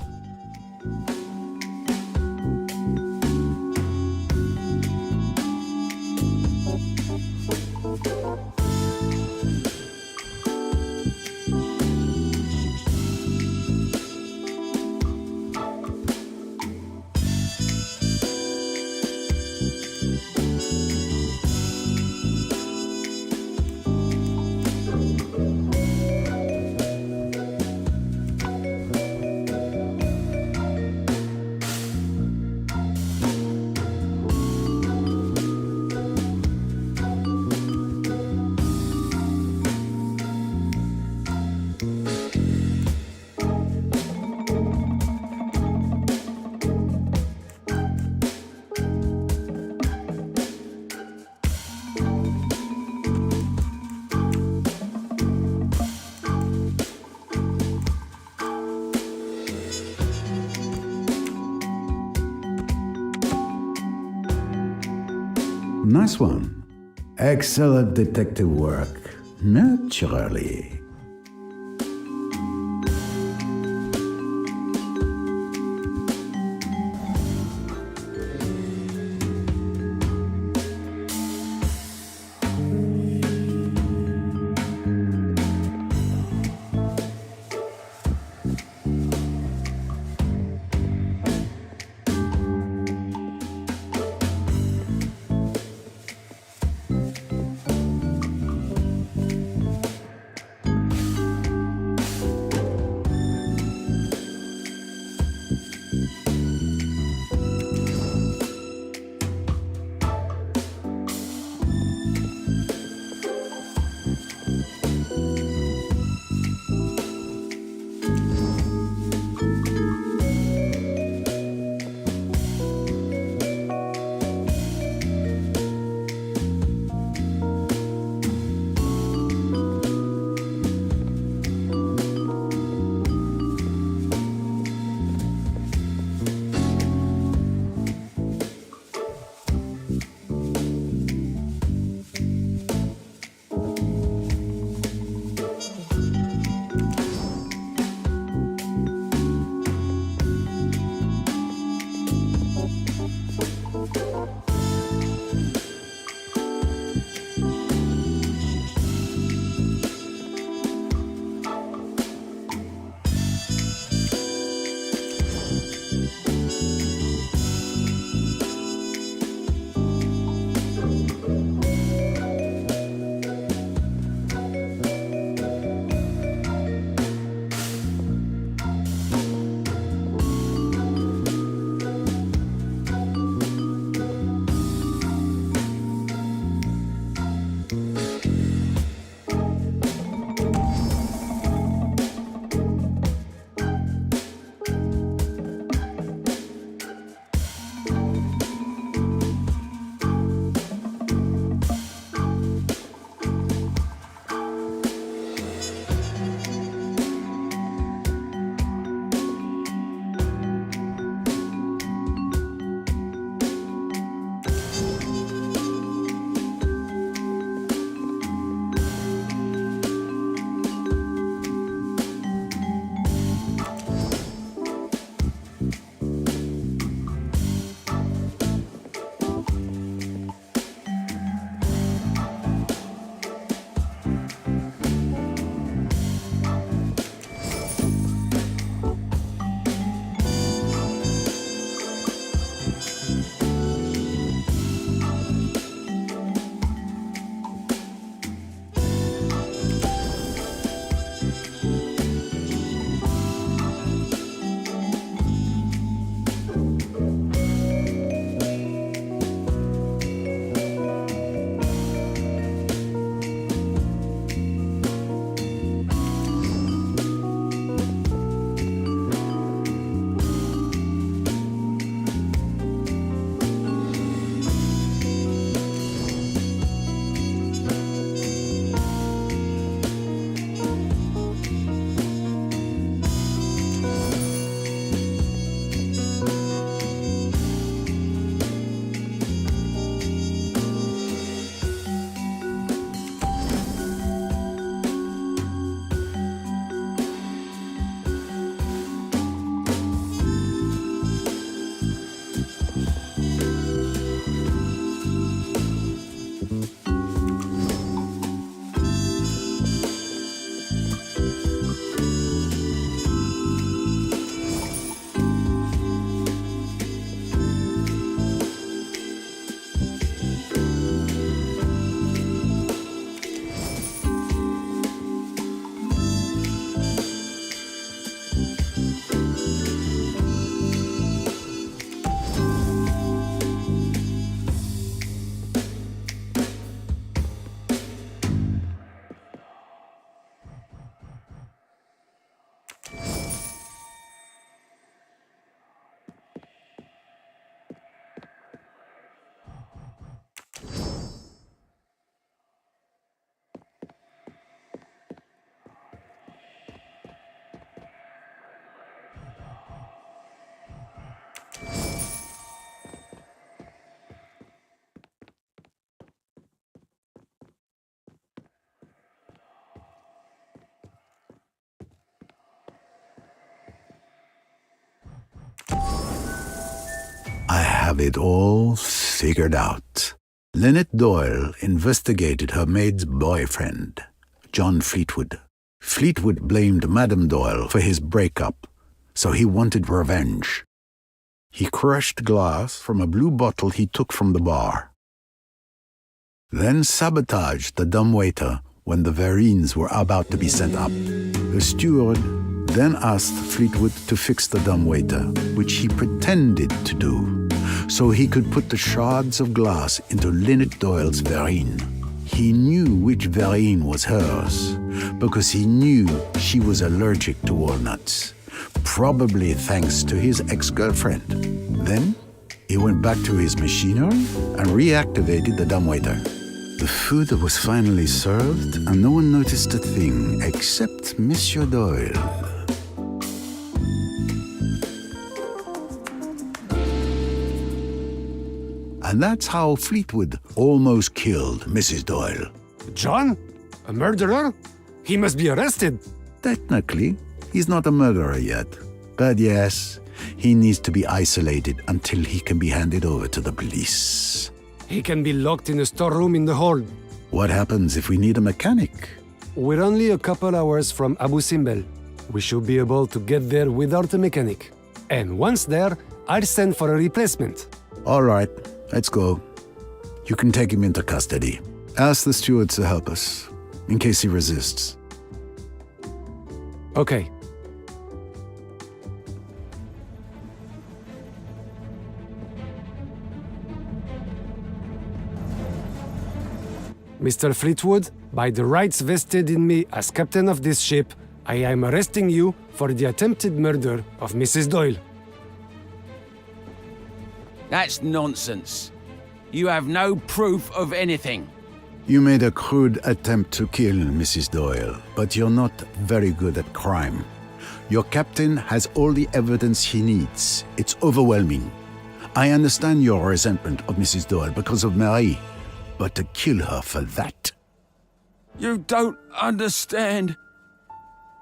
Nice one. Excellent detective work. Naturally. have it all figured out. Lynette Doyle investigated her maid's boyfriend, John Fleetwood. Fleetwood blamed Madame Doyle for his breakup, so he wanted revenge. He crushed glass from a blue bottle he took from the bar, then sabotaged the dumbwaiter when the Verrines were about to be sent up. The steward then asked Fleetwood to fix the dumbwaiter, which he pretended to do, so he could put the shards of glass into Lynette Doyle's Verrine. He knew which Verrine was hers, because he knew she was allergic to walnuts, probably thanks to his ex-girlfriend. Then he went back to his machinery and reactivated the dumbwaiter. The food was finally served, and no one noticed a thing except Monsieur Doyle. And that's how Fleetwood almost killed Mrs. Doyle. John? A murderer? He must be arrested. Technically, he's not a murderer yet. But yes, he needs to be isolated until he can be handed over to the police. He can be locked in a storeroom in the hold. What happens if we need a mechanic? We're only a couple hours from Abu Simbel. We should be able to get there without a mechanic. And once there, I'll send for a replacement. All right, let's go. You can take him into custody. Ask the stewards to help us, in case he resists. Okay. Mr. Fleetwood, by the rights vested in me as captain of this ship, I am arresting you for the attempted murder of Mrs. Doyle. That's nonsense. You have no proof of anything. You made a crude attempt to kill Mrs. Doyle, but you're not very good at crime. Your captain has all the evidence he needs. It's overwhelming. I understand your resentment of Mrs. Doyle because of Marie, but to kill her for that... You don't understand.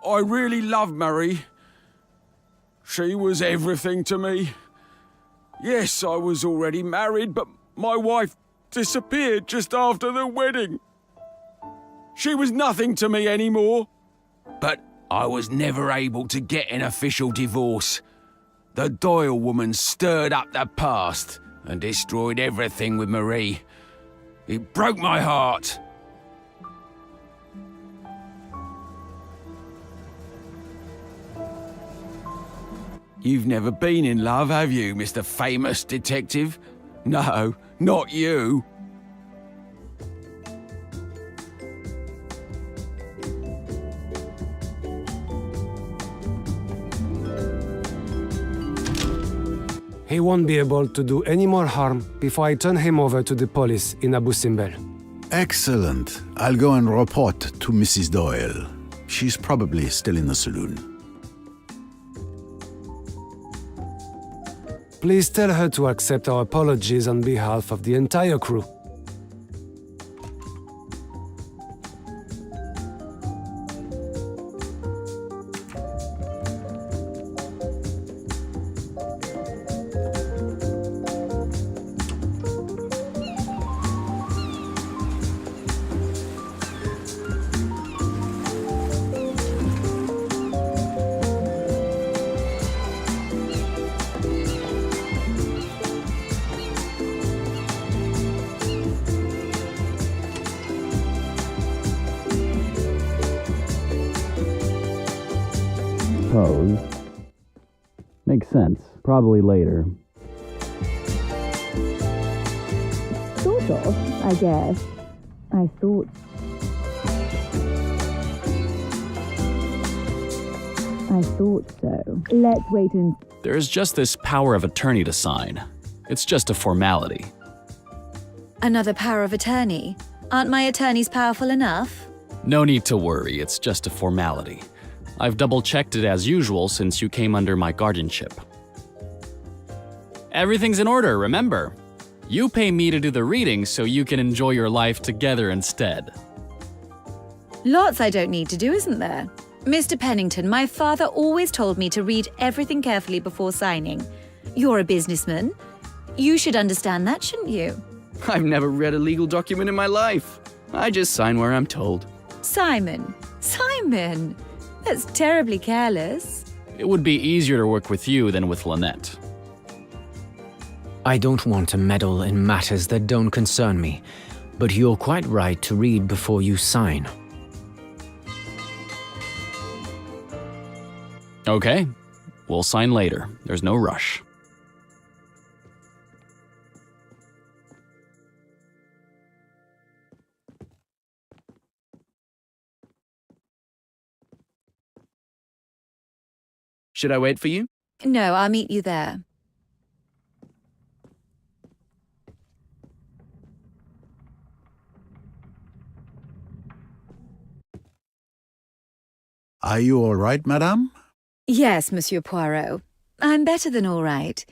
I really love Marie. She was everything to me. Yes, I was already married, but my wife disappeared just after the wedding. She was nothing to me anymore. But I was never able to get an official divorce. The Doyle woman stirred up the past and destroyed everything with Marie. It broke my heart. You've never been in love, have you, Mr. Famous Detective? No, not you. He won't be able to do any more harm before I turn him over to the police in Abu Simbel. Excellent. I'll go and report to Mrs. Doyle. She's probably still in the saloon. Please tell her to accept our apologies on behalf of the entire crew. Suppose. Makes sense. Probably later. Sort of, I guess. I thought. So. Let's wait and... There's just this power of attorney to sign. It's just a formality. Another power of attorney? Aren't my attorneys powerful enough? No need to worry, it's just a formality. I've double-checked it as usual since you came under my guardianship. Everything's in order, remember? You pay me to do the reading so you can enjoy your life together instead. Lots I don't need to do, isn't there? Mr. Pennington, my father always told me to read everything carefully before signing. You're a businessman. You should understand that, shouldn't you? I've never read a legal document in my life. I just sign where I'm told. Simon. Simon! That's terribly careless. It would be easier to work with you than with Lynette. I don't want to meddle in matters that don't concern me, but you're quite right to read before you sign. Okay, we'll sign later. There's no rush. Should I wait for you? No, I'll meet you there. Are you all right, madame? Yes, Monsieur Poirot. I'm better than all right.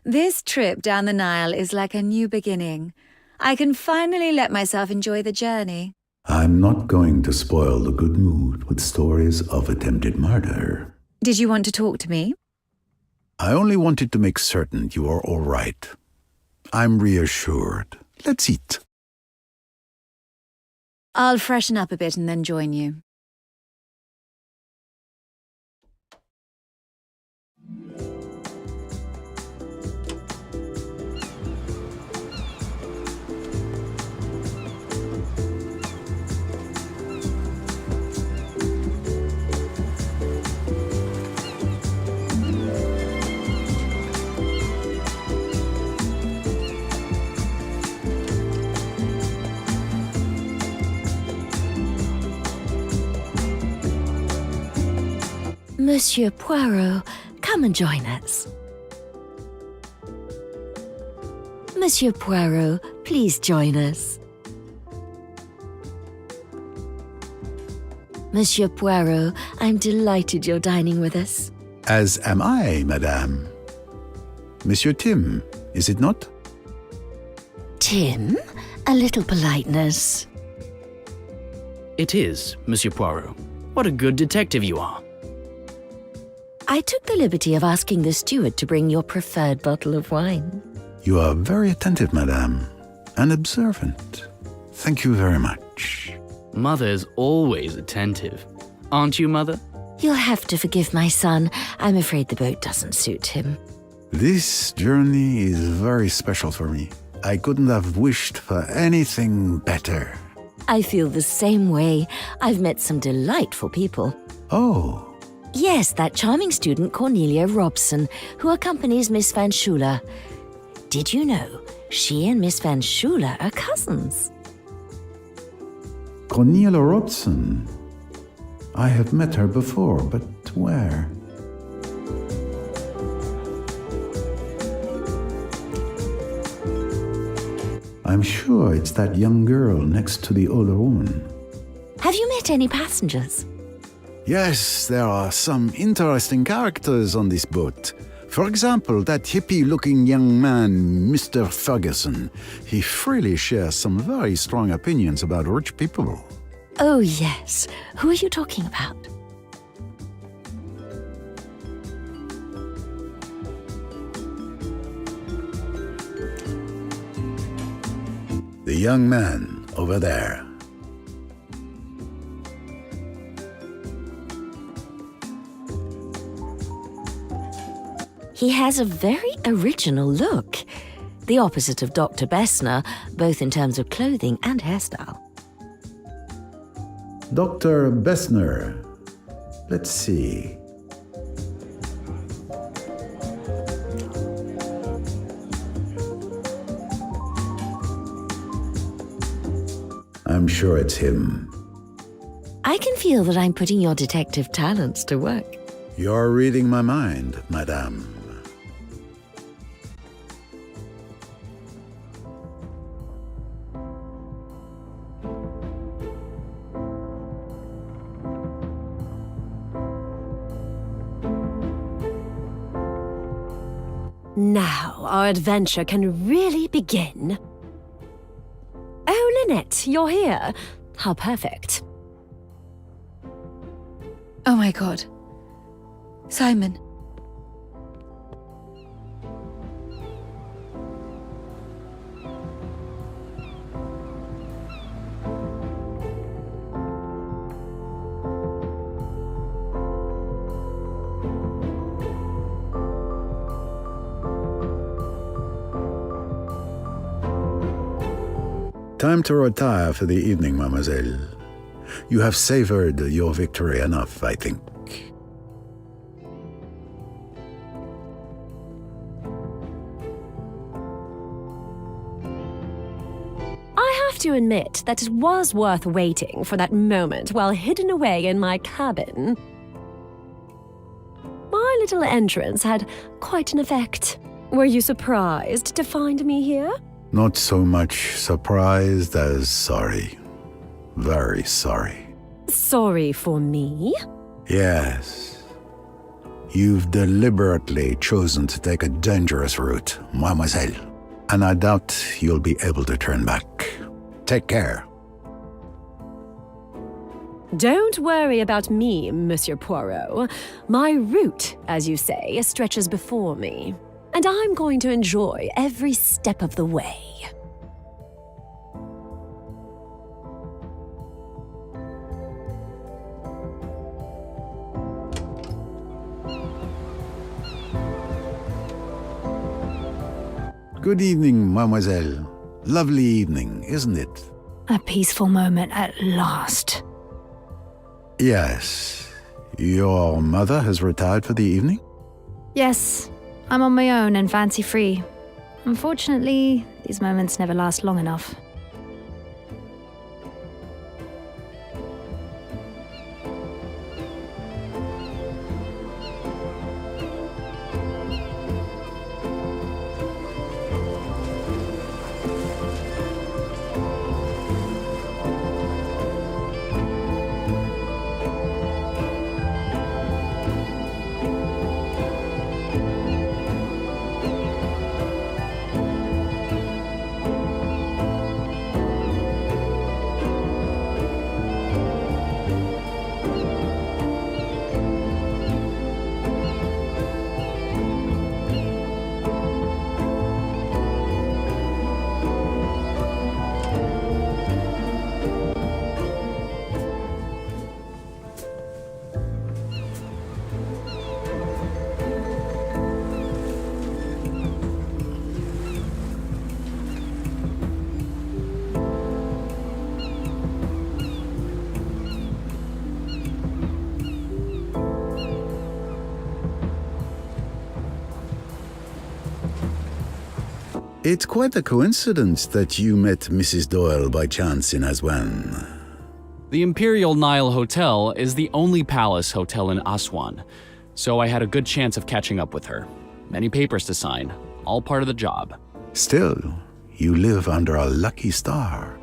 This trip down the Nile is like a new beginning. I can finally let myself enjoy the journey. I'm not going to spoil the good mood with stories of attempted murder. Did you want to talk to me? I only wanted to make certain you are all right. I'm reassured. Let's eat. I'll freshen up a bit and then join you. Monsieur Poirot, come and join us. Monsieur Poirot, please join us. Monsieur Poirot, I'm delighted you're dining with us. As am I, madame. Monsieur Tim, is it not? Tim? A little politeness. It is, Monsieur Poirot. What a good detective you are. I took the liberty of asking the steward to bring your preferred bottle of wine. You are very attentive, madame, and observant. Thank you very much. Mother's always attentive. Aren't you, Mother? You'll have to forgive my son. I'm afraid the boat doesn't suit him. This journey is very special for me. I couldn't have wished for anything better. I feel the same way. I've met some delightful people. Oh. Yes, that charming student Cornelia Robson, who accompanies Miss Van Schuler. Did you know she and Miss Van Schuler are cousins? Cornelia Robson. I have met her before, but where? I'm sure it's that young girl next to the older woman. Have you met any passengers? Yes, there are some interesting characters on this boat. For example, that hippie-looking young man, Mr. Ferguson. He freely shares some very strong opinions about rich people. Oh, yes. Who are you talking about? The young man over there. He has a very original look. The opposite of Dr. Bessner, both in terms of clothing and hairstyle. Dr. Bessner. Let's see. I'm sure it's him. I can feel that I'm putting your detective talents to work. You're reading my mind, madame. Now our adventure can really begin. Oh, Lynette, you're here. How perfect. Oh my God. Simon. Time to retire for the evening, mademoiselle. You have savored your victory enough, I think. I have to admit that it was worth waiting for that moment while hidden away in my cabin. My little entrance had quite an effect. Were you surprised to find me here? Not so much surprised as sorry. Very sorry. Sorry for me? Yes. You've deliberately chosen to take a dangerous route, mademoiselle. And I doubt you'll be able to turn back. Take care. Don't worry about me, Monsieur Poirot. My route, as you say, stretches before me. And I'm going to enjoy every step of the way. Good evening, mademoiselle. Lovely evening, isn't it? A peaceful moment at last. Yes. Your mother has retired for the evening? Yes, I'm on my own and fancy-free. Unfortunately, these moments never last long enough. It's quite a coincidence that you met Mrs. Doyle by chance in Aswan. The Imperial Nile Hotel is the only palace hotel in Aswan, so I had a good chance of catching up with her. Many papers to sign, all part of the job. Still, you live under a lucky star.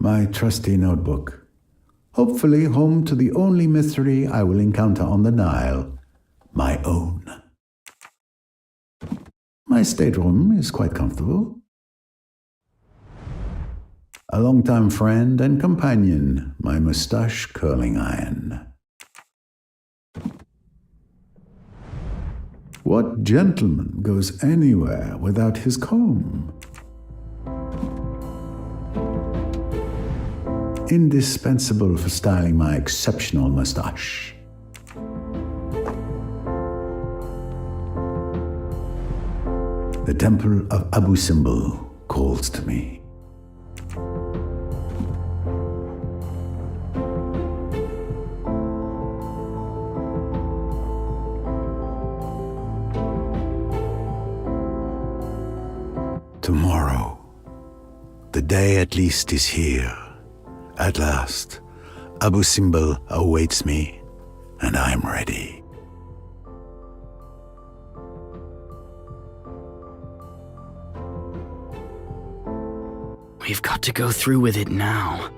My trusty notebook. Hopefully home to the only mystery I will encounter on the Nile, my own. My stateroom is quite comfortable. A longtime friend and companion, my mustache curling iron. What gentleman goes anywhere without his comb? Indispensable for styling my exceptional mustache. The temple of Abu Simbel calls to me. Tomorrow, the day at least is here. At last, Abu Simbel awaits me, and I'm ready. We've got to go through with it now.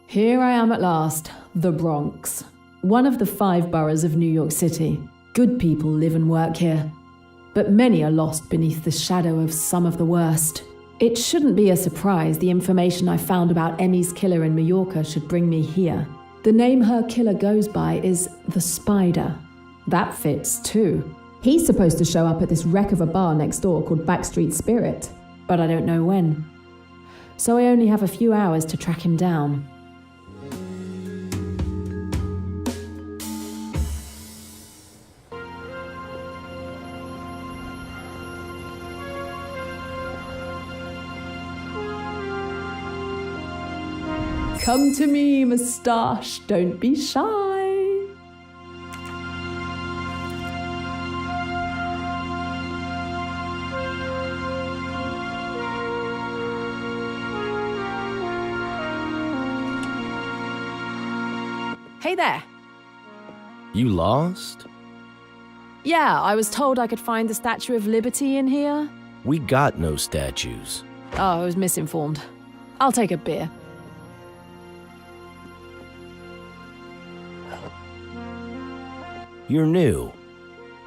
Here I am at last, the Bronx. One of the 5 boroughs of New York City. Good people live and work here. But many are lost beneath the shadow of some of the worst. It shouldn't be a surprise the information I found about Emmy's killer in Maiorca should bring me here. The name her killer goes by is the Spider. That fits too. He's supposed to show up at this wreck of a bar next door called Backstreet Spirit, but I don't know when. So I only have a few hours to track him down. Come to me, moustache, don't be shy. Hey there. You lost? Yeah, I was told I could find the Statue of Liberty in here. We got no statues. Oh, I was misinformed. I'll take a beer. You're new.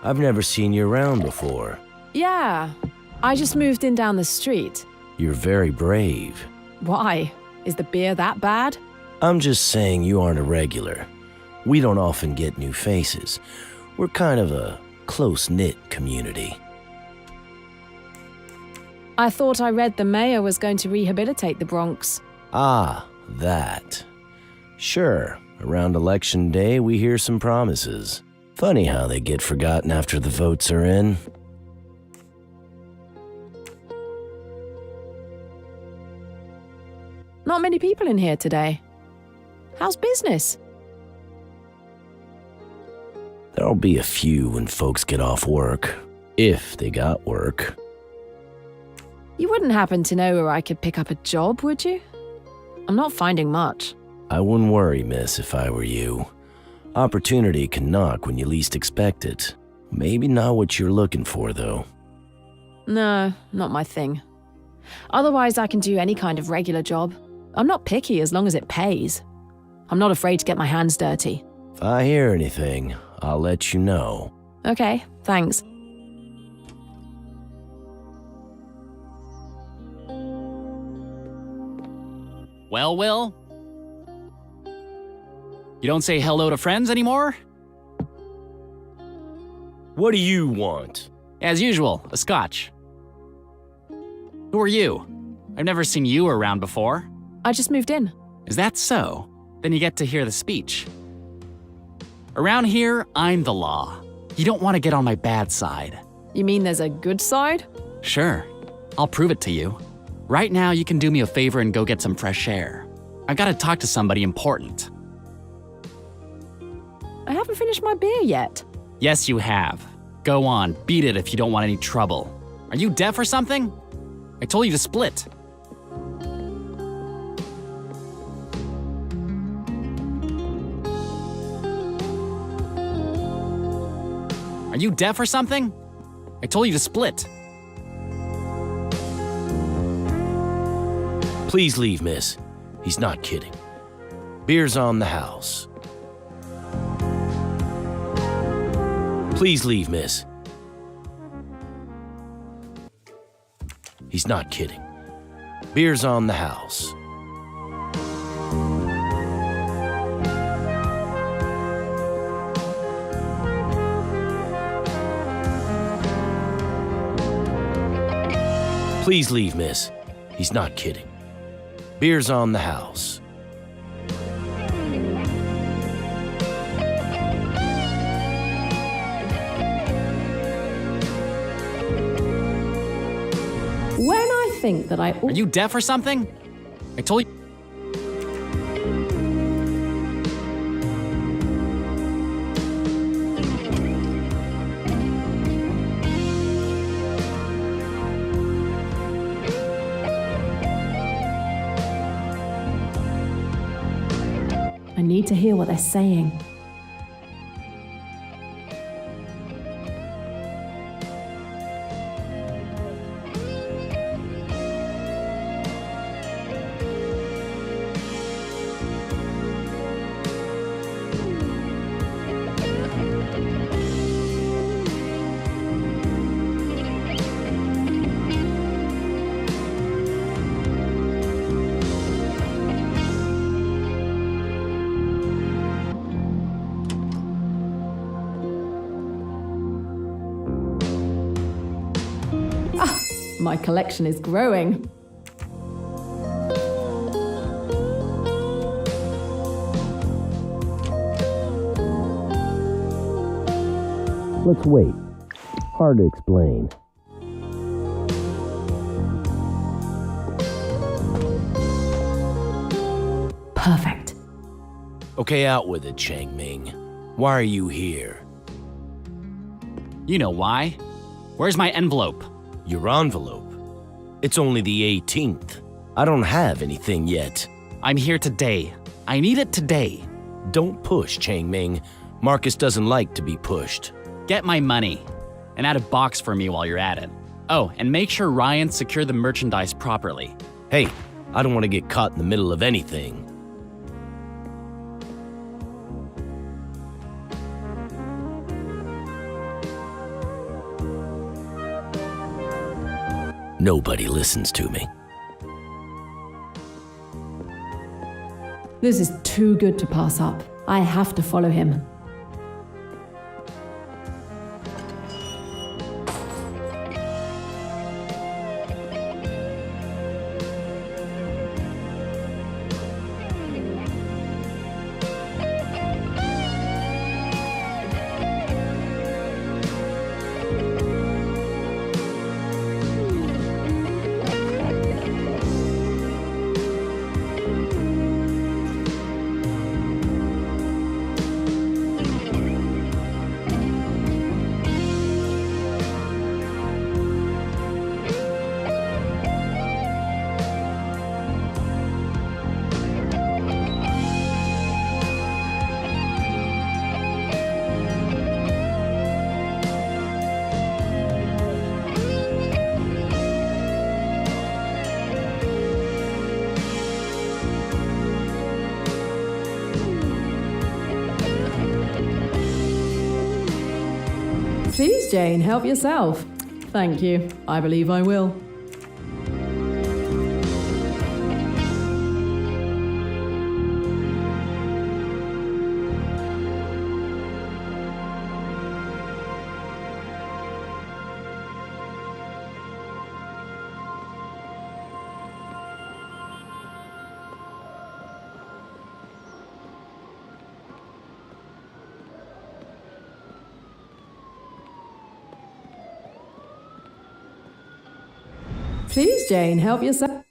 I've never seen you around before. Yeah, I just moved in down the street. You're very brave. Why? Is the beer that bad? I'm just saying you aren't a regular. We don't often get new faces. We're kind of a close-knit community. I thought I read the mayor was going to rehabilitate the Bronx. Ah, that. Sure, around election day we hear some promises. Funny how they get forgotten after the votes are in. Not many people in here today. How's business? There'll be a few when folks get off work. If they got work. You wouldn't happen to know where I could pick up a job, would you? I'm not finding much. I wouldn't worry, miss, if I were you. Opportunity can knock when you least expect it. Maybe not what you're looking for, though. No, not my thing. Otherwise, I can do any kind of regular job. I'm not picky as long as it pays. I'm not afraid to get my hands dirty. If I hear anything, I'll let you know. Okay, thanks. Well, Will? You don't say hello to friends anymore? What do you want? As usual, a scotch. Who are you? I've never seen you around before. I just moved in. Is that so? Then you get to hear the speech. Around here, I'm the law. You don't want to get on my bad side. You mean there's a good side? Sure. I'll prove it to you. Right now, you can do me a favor and go get some fresh air. I've got to talk to somebody important. I haven't finished my beer yet. Yes, you have. Go on, beat it if you don't want any trouble. Are you deaf or something? I told you to split. Are you deaf or something? I told you to split. Please leave, miss. He's not kidding. Beer's on the house. Please leave, miss. He's not kidding. Beer's on the house. Please leave, miss. He's not kidding. Beer's on the house. think that I... Are you deaf or something? I told you... I need to hear what they're saying. My collection is growing. Let's wait. Hard to explain. Perfect. Okay, out with it, Changming. Why are you here? You know why. Where's my envelope? Your envelope? It's only the 18th. I don't have anything yet. I'm here today. I need it today. Don't push, Changming. Marcus doesn't like to be pushed. Get my money. And add a box for me while you're at it. Oh, and make sure Ryan secured the merchandise properly. Hey, I don't want to get caught in the middle of anything. Nobody listens to me. This is too good to pass up. I have to follow him. Please, Jane, help yourself. Thank you. I believe I will. Please, Jane, help yourself.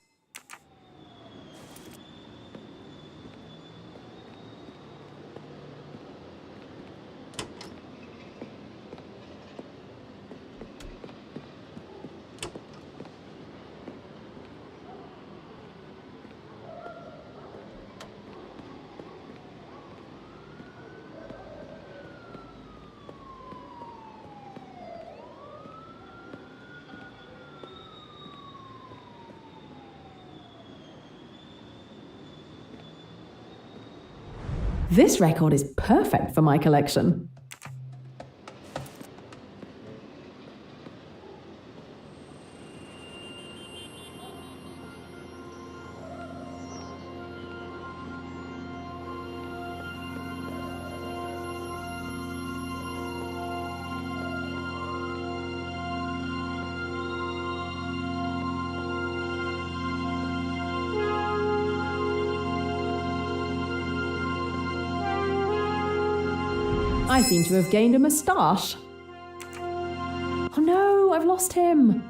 This record is perfect for my collection. I seem to have gained a moustache. Oh no, I've lost him.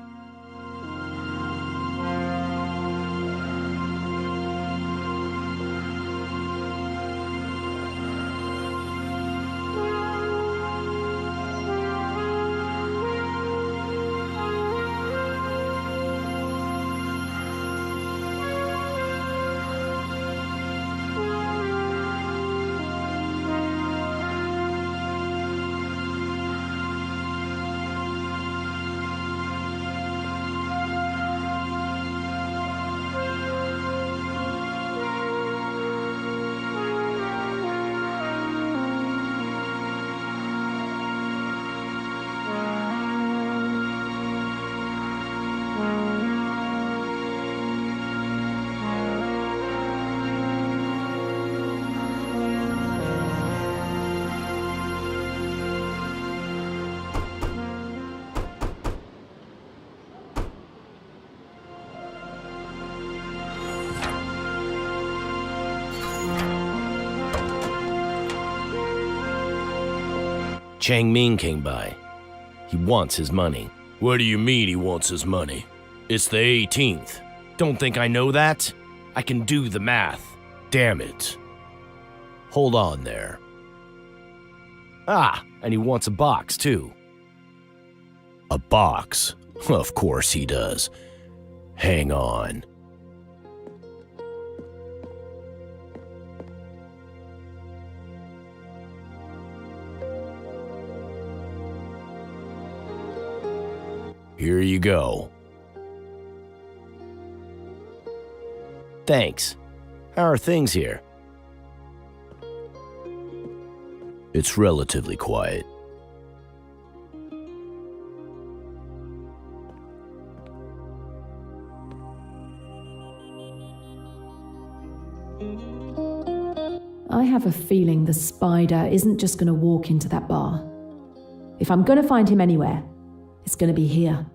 Chang Ming came by. He wants his money. What do you mean he wants his money? It's the 18th. Don't think I know that? I can do the math. Damn it. Hold on there. Ah, and he wants a box, too. A box? Of course he does. Hang on. Here you go. Thanks. How are things here? It's relatively quiet. I have a feeling the spider isn't just going to walk into that bar. If I'm going to find him anywhere, it's going to be here.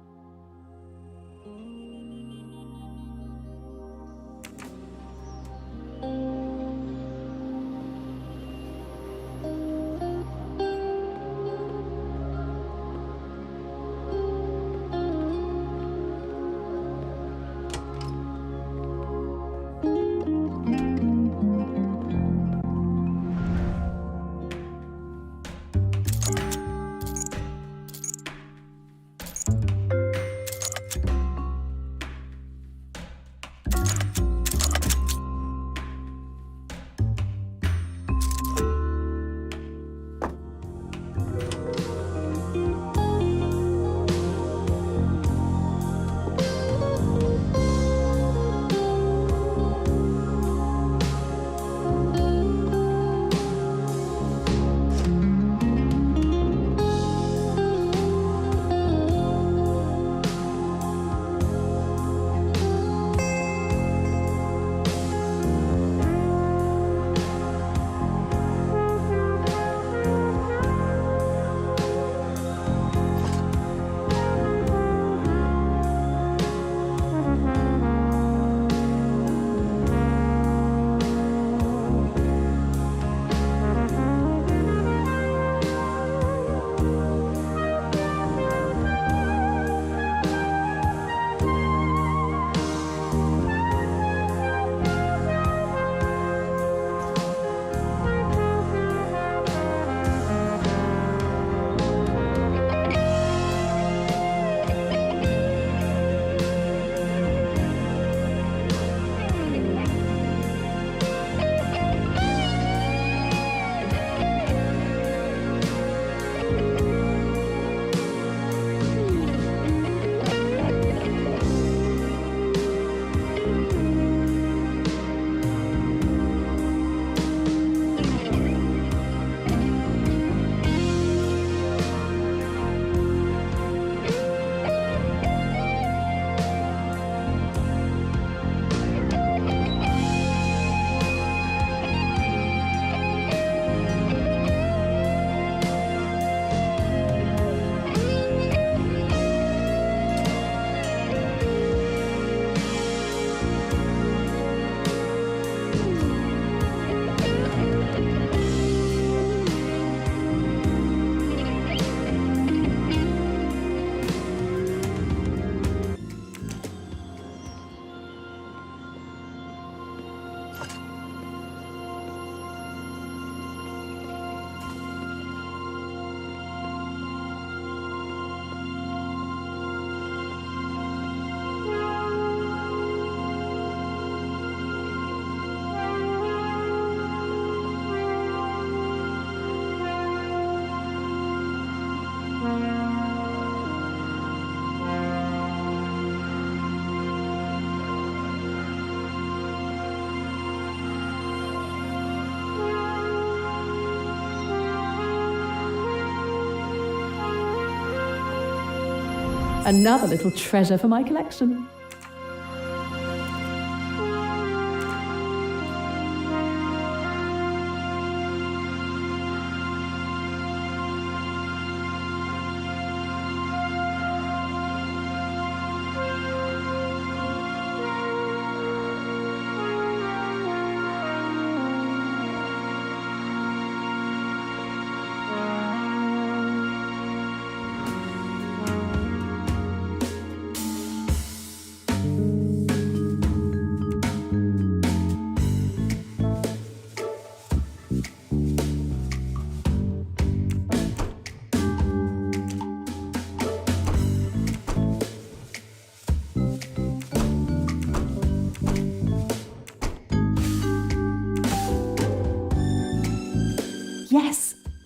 Another little treasure for my collection.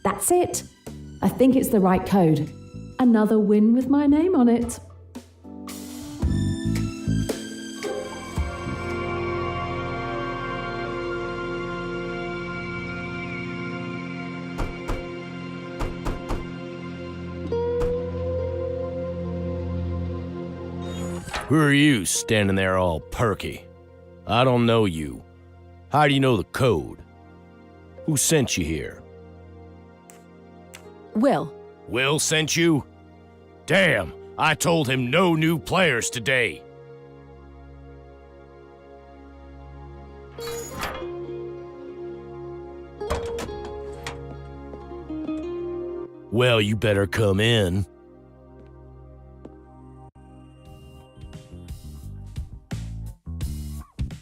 That's it. I think it's the right code. Another win with my name on it. Who are you standing there all perky? I don't know you. How do you know the code? Who sent you here? Will. Will sent you? Damn, I told him no new players today. Well, you better come in.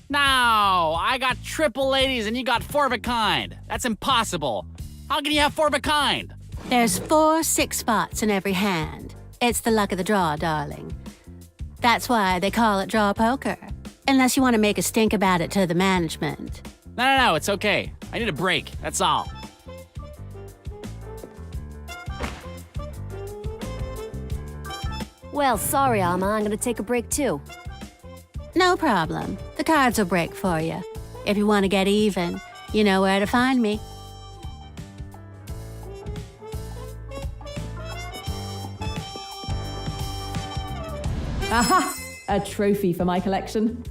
No, I got triple ladies and you got four of a kind. That's impossible. How can you have four of a kind? There's 4 6 spots in every hand. It's the luck of the draw, darling. That's why they call it draw poker. Unless you want to make a stink about it to the management. No, it's okay. I need a break, that's all. Well, sorry, Alma. I'm gonna take a break too. No problem. The cards will break for you. If you want to get even, you know where to find me. Aha! A trophy for my collection.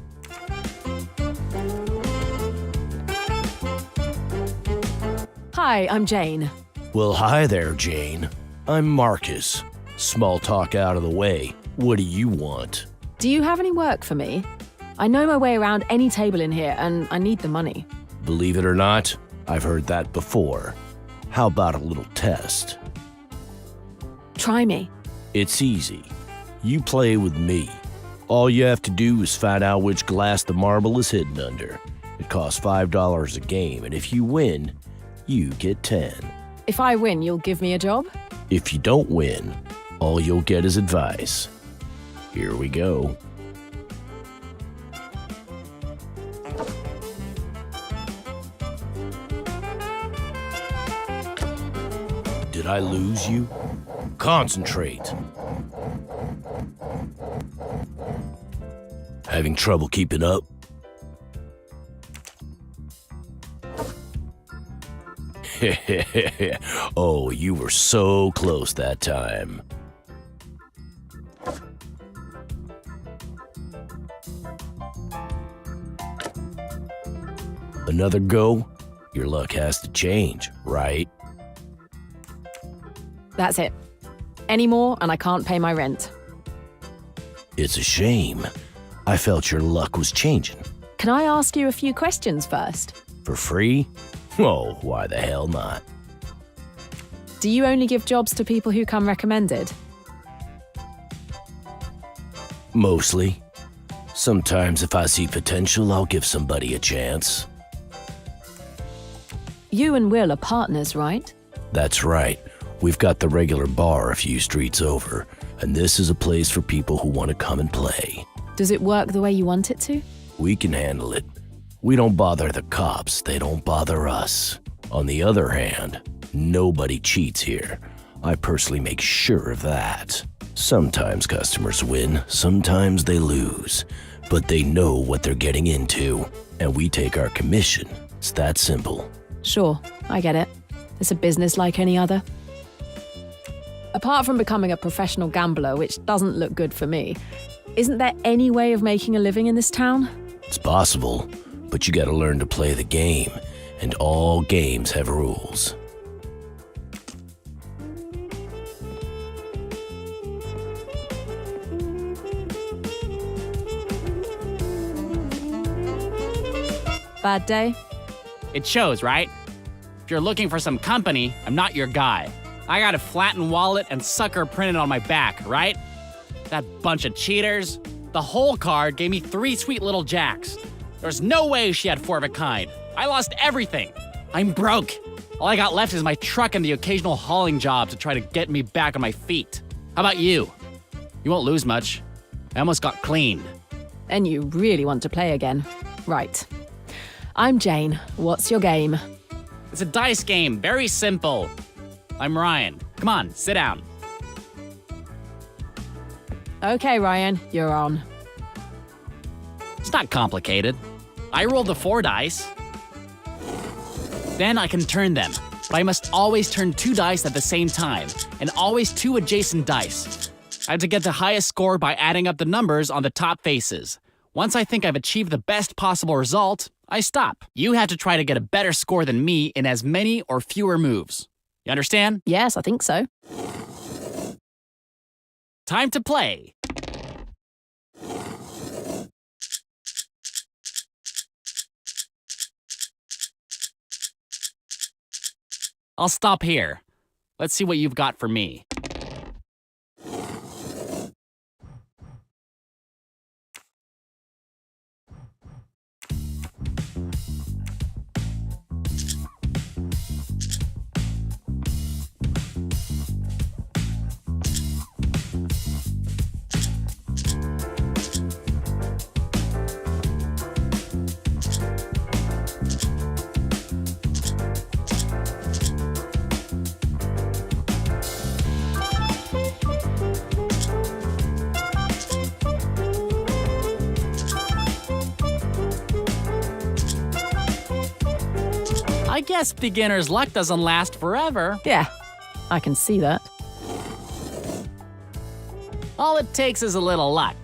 Hi, I'm Jane. Well, hi there, Jane. I'm Marcus. Small talk out of the way. What do you want? Do you have any work for me? I know my way around any table in here, and I need the money. Believe it or not, I've heard that before. How about a little test? Try me. It's easy. You play with me. All you have to do is find out which glass the marble is hidden under. It costs $5 a game, and if you win, you get 10. If I win, you'll give me a job? If you don't win, all you'll get is advice. Here we go. Did I lose you? Concentrate. Having trouble keeping up? Oh, you were so close that time. Another go? Your luck has to change, right? That's it. Any more, and I can't pay my rent. It's a shame. I felt your luck was changing. Can I ask you a few questions first? For free? Oh, why the hell not? Do you only give jobs to people who come recommended? Mostly. Sometimes if I see potential, I'll give somebody a chance. You and Will are partners, right? That's right. We've got the regular bar a few streets over, and this is a place for people who want to come and play. Does it work the way you want it to? We can handle it. We don't bother the cops, they don't bother us. On the other hand, nobody cheats here. I personally make sure of that. Sometimes customers win, sometimes they lose. But they know what they're getting into, and we take our commission. It's that simple. Sure, I get it. It's a business like any other. Apart from becoming a professional gambler, which doesn't look good for me, isn't there any way of making a living in this town? It's possible, but you gotta learn to play the game, and all games have rules. Bad day? It shows, right? If you're looking for some company, I'm not your guy. I got a flattened wallet and sucker printed on my back, right? That bunch of cheaters. The whole card gave me 3 sweet little jacks. There's no way she had 4 of a kind. I lost everything. I'm broke. All I got left is my truck and the occasional hauling job to try to get me back on my feet. How about you? You won't lose much. I almost got cleaned. And you really want to play again. Right. I'm Jane. What's your game? It's a dice game, very simple. I'm Ryan. Come on, sit down. Okay, Ryan, you're on. It's not complicated. I roll the 4 dice. Then I can turn them, but I must always turn 2 dice at the same time, and always 2 adjacent dice. I have to get the highest score by adding up the numbers on the top faces. Once I think I've achieved the best possible result, I stop. You have to try to get a better score than me in as many or fewer moves. You understand? Yes, I think so. Time to play. I'll stop here. Let's see what you've got for me. I guess beginner's luck doesn't last forever. Yeah, I can see that. All it takes is a little luck.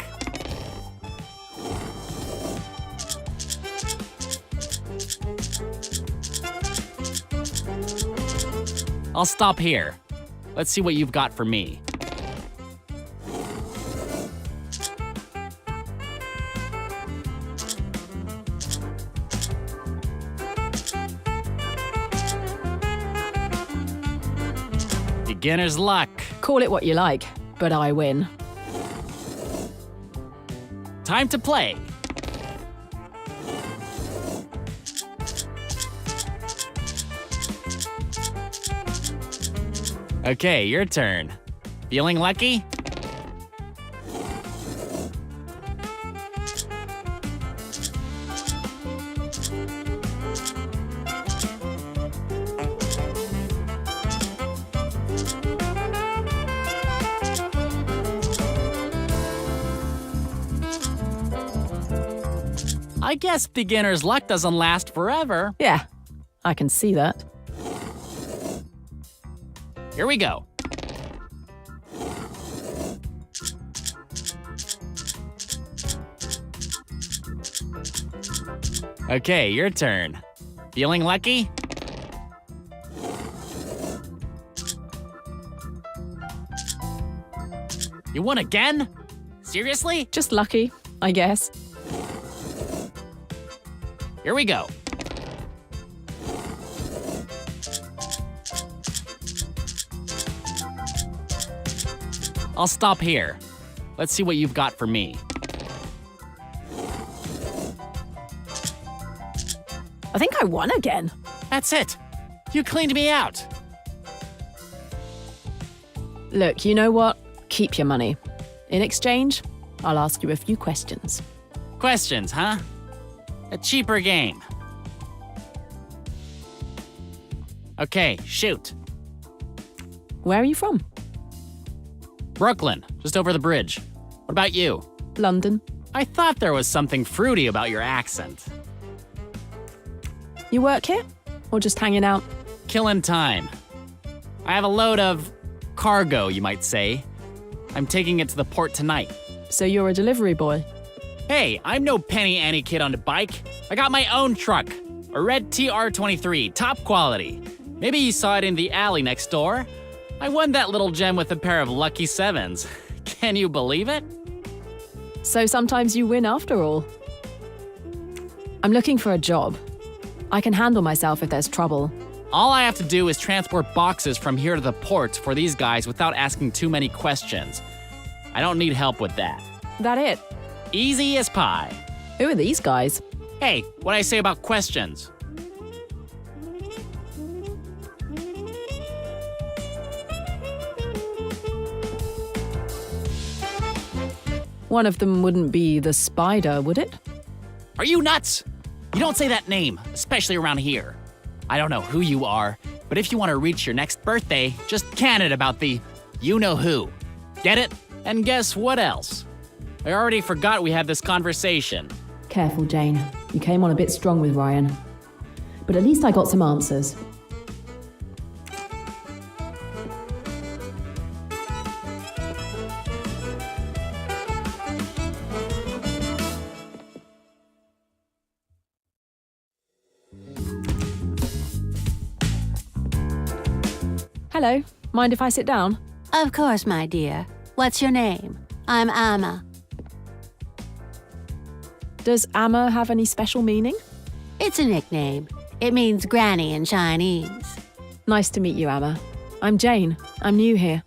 I'll stop here. Let's see what you've got for me. Beginner's luck. Call it what you like, but I win. Time to play. Okay, your turn. Feeling lucky? I guess beginner's luck doesn't last forever. Yeah, I can see that. Here we go. Okay, your turn. Feeling lucky? You won again? Seriously? Just lucky, I guess. Here we go. I'll stop here. Let's see what you've got for me. I think I won again. That's it. You cleaned me out. Look, you know what? Keep your money. In exchange, I'll ask you a few questions. Questions, huh? A cheaper game. Okay, shoot. Where are you from? Brooklyn, just over the bridge. What about you? London. I thought there was something fruity about your accent. You work here? Or just hanging out? Killing time. I have a load of cargo, you might say. I'm taking it to the port tonight. So you're a delivery boy? Hey, I'm no penny ante kid on a bike. I got my own truck. A red TR23, top quality. Maybe you saw it in the alley next door. I won that little gem with a pair of lucky 7s. Can you believe it? So sometimes you win after all. I'm looking for a job. I can handle myself if there's trouble. All I have to do is transport boxes from here to the port for these guys without asking too many questions. I don't need help with that. That it? Easy as pie. Who are these guys? Hey, what'd I say about questions? One of them wouldn't be the spider, would it? Are you nuts? You don't say that name, especially around here. I don't know who you are. But if you want to reach your next birthday, just can it about the you-know-who. Get it? And guess what else? I already forgot we had this conversation. Careful, Jane. You came on a bit strong with Ryan. But at least I got some answers. Hello. Mind if I sit down? Of course, my dear. What's your name? I'm Amma. Does Amma have any special meaning? It's a nickname. It means granny in Chinese. Nice to meet you, Amma. I'm Jane. I'm new here.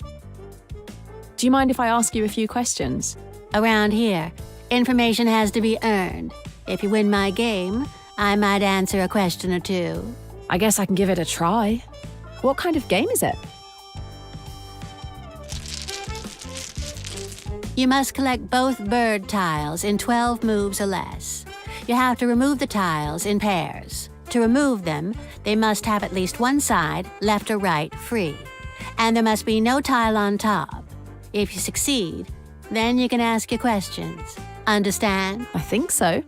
Do you mind if I ask you a few questions? Around here, information has to be earned. If you win my game, I might answer a question or two. I guess I can give it a try. What kind of game is it? You must collect both bird tiles in 12 moves or less. You have to remove the tiles in pairs. To remove them, they must have at least one side, left or right, free. And there must be no tile on top. If you succeed, then you can ask your questions. Understand? I think so.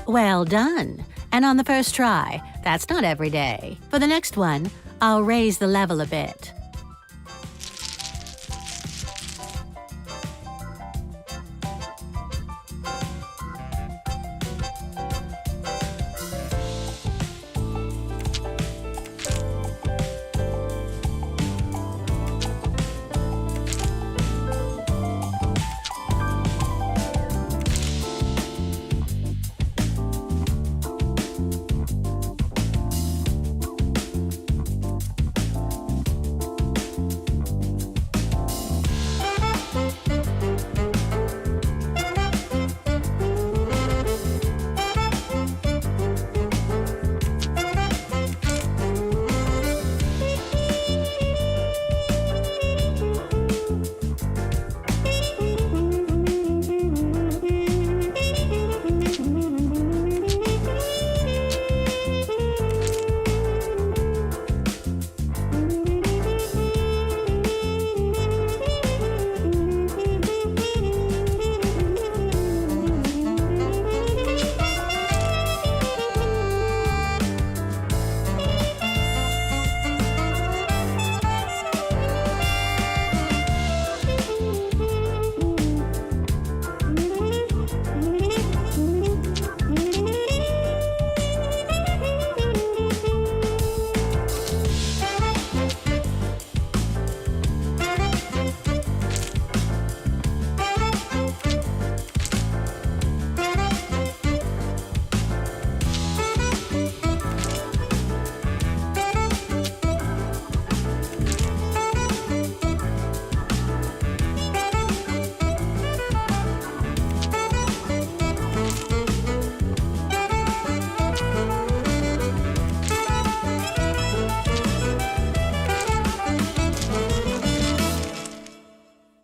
Well done. And on the first try. That's not every day. For the next one, I'll raise the level a bit.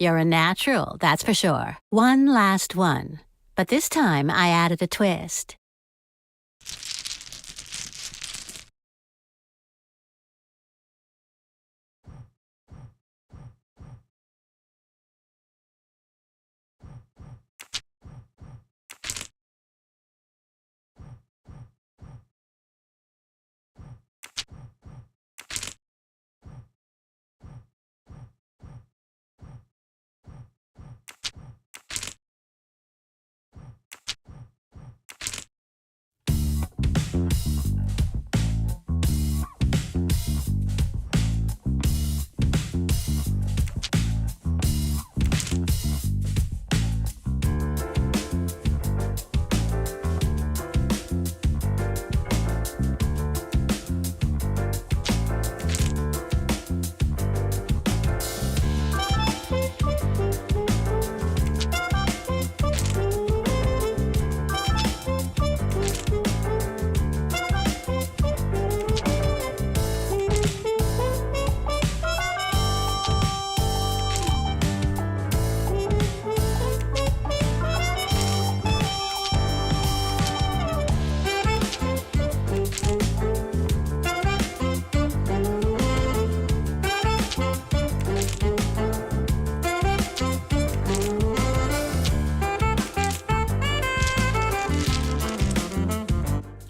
You're a natural, that's for sure. One last one. But this time I added a twist.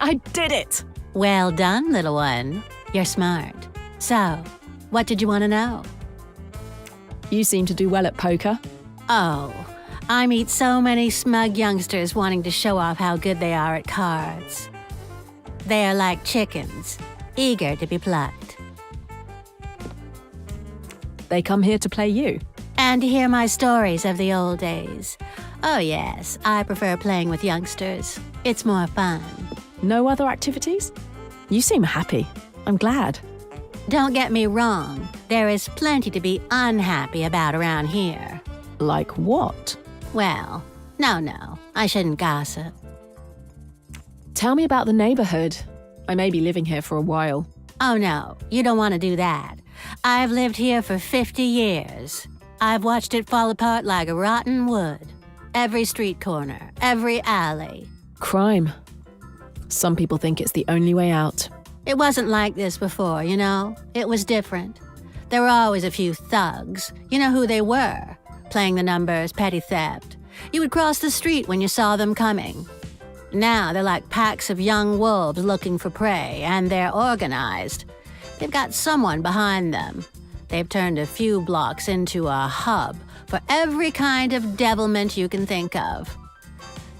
I did it! Well done, little one. You're smart. So, what did you want to know? You seem to do well at poker. Oh, I meet so many smug youngsters wanting to show off how good they are at cards. They are like chickens, eager to be plucked. They come here to play you. And to hear my stories of the old days. Oh yes, I prefer playing with youngsters. It's more fun. No other activities? You seem happy. I'm glad. Don't get me wrong. There is plenty to be unhappy about around here. Like what? Well, no, I shouldn't gossip. Tell me about the neighborhood. I may be living here for a while. Oh no, you don't want to do that. I've lived here for 50 years. I've watched it fall apart like rotten wood. Every street corner, every alley. Crime. Some people think it's the only way out. It wasn't like this before, you know? It was different. There were always a few thugs. You know who they were? Playing the numbers, petty theft. You would cross the street when you saw them coming. Now they're like packs of young wolves looking for prey, and they're organized. They've got someone behind them. They've turned a few blocks into a hub for every kind of devilment you can think of.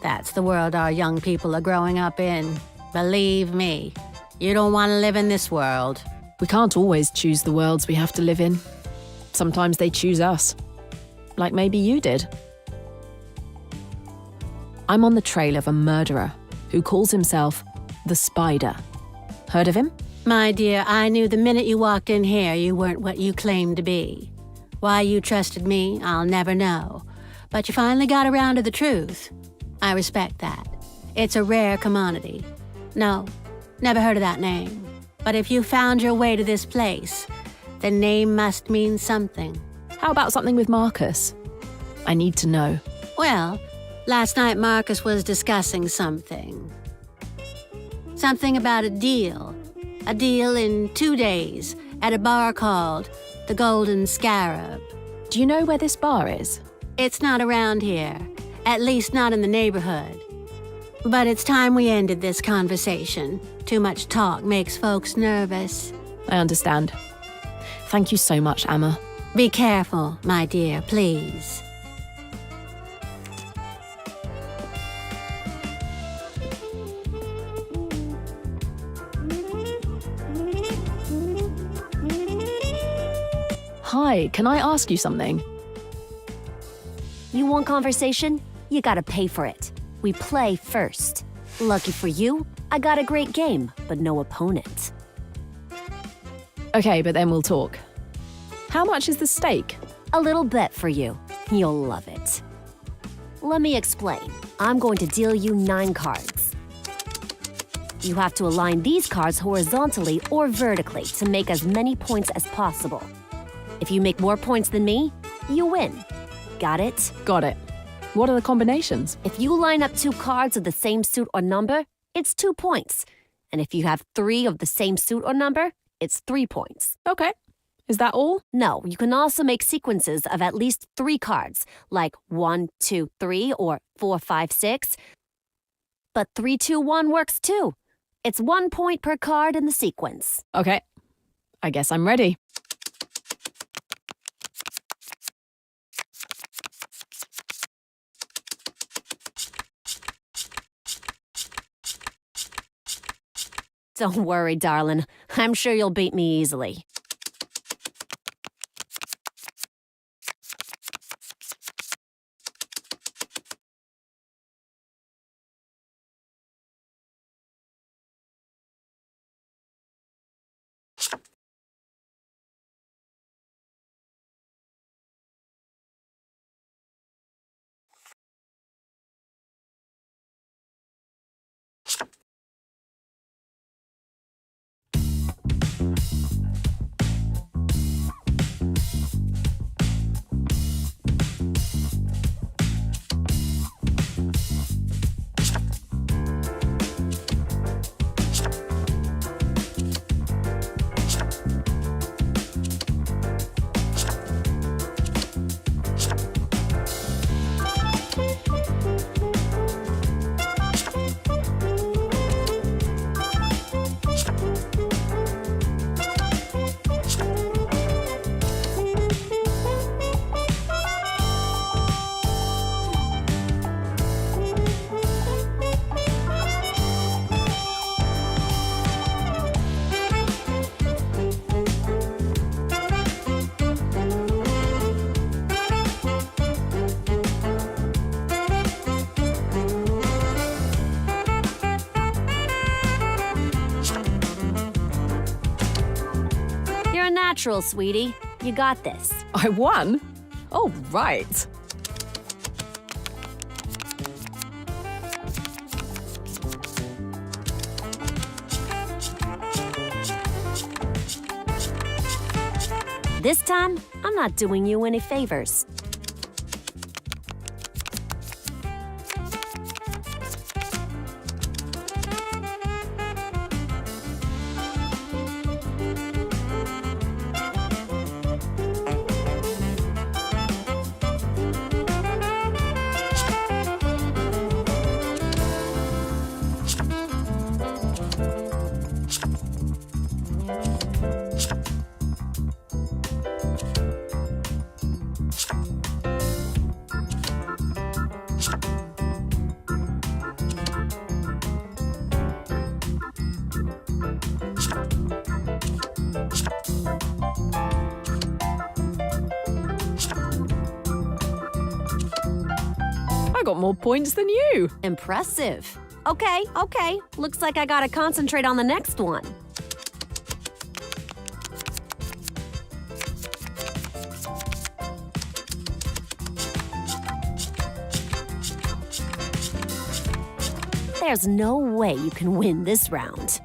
That's the world our young people are growing up in. Believe me, you don't want to live in this world. We can't always choose the worlds we have to live in. Sometimes they choose us. Like maybe you did. I'm on the trail of a murderer who calls himself the Spider. Heard of him? My dear, I knew the minute you walked in here you weren't what you claimed to be. Why you trusted me, I'll never know. But you finally got around to the truth. I respect that. It's a rare commodity. No, never heard of that name. But if you found your way to this place, the name must mean something. How about something with Marcus? I need to know. Well, last night Marcus was discussing something. Something about a deal. A deal in 2 days at a bar called the Golden Scarab. Do you know where this bar is? It's not around here. At least not in the neighborhood. But it's time we ended this conversation. Too much talk makes folks nervous. I understand. Thank you so much, Amma. Be careful, my dear, please. Hi, can I ask you something? You want conversation? You gotta pay for it. We play first. Lucky for you, I got a great game, but no opponent. Okay, but then we'll talk. How much is the stake? A little bet for you. You'll love it. Let me explain. I'm going to deal you 9 cards. You have to align these cards horizontally or vertically to make as many points as possible. If you make more points than me, you win. Got it? Got it. What are the combinations? If you line up 2 cards of the same suit or number, it's 2 points. And if you have 3 of the same suit or number, it's 3 points. Okay. Is that all? No, you can also make sequences of at least 3 cards, like 1, 2, 3, or 4, 5, 6. But 3, 2, 1 works too. It's 1 point per card in the sequence. Okay. I guess I'm ready. Don't worry, darling. I'm sure you'll beat me easily. Natural, sweetie. You got this. I won? Oh, right. This time, I'm not doing you any favors. I got more points than you. Impressive. Okay. Looks like I gotta concentrate on the next one. There's no way you can win this round.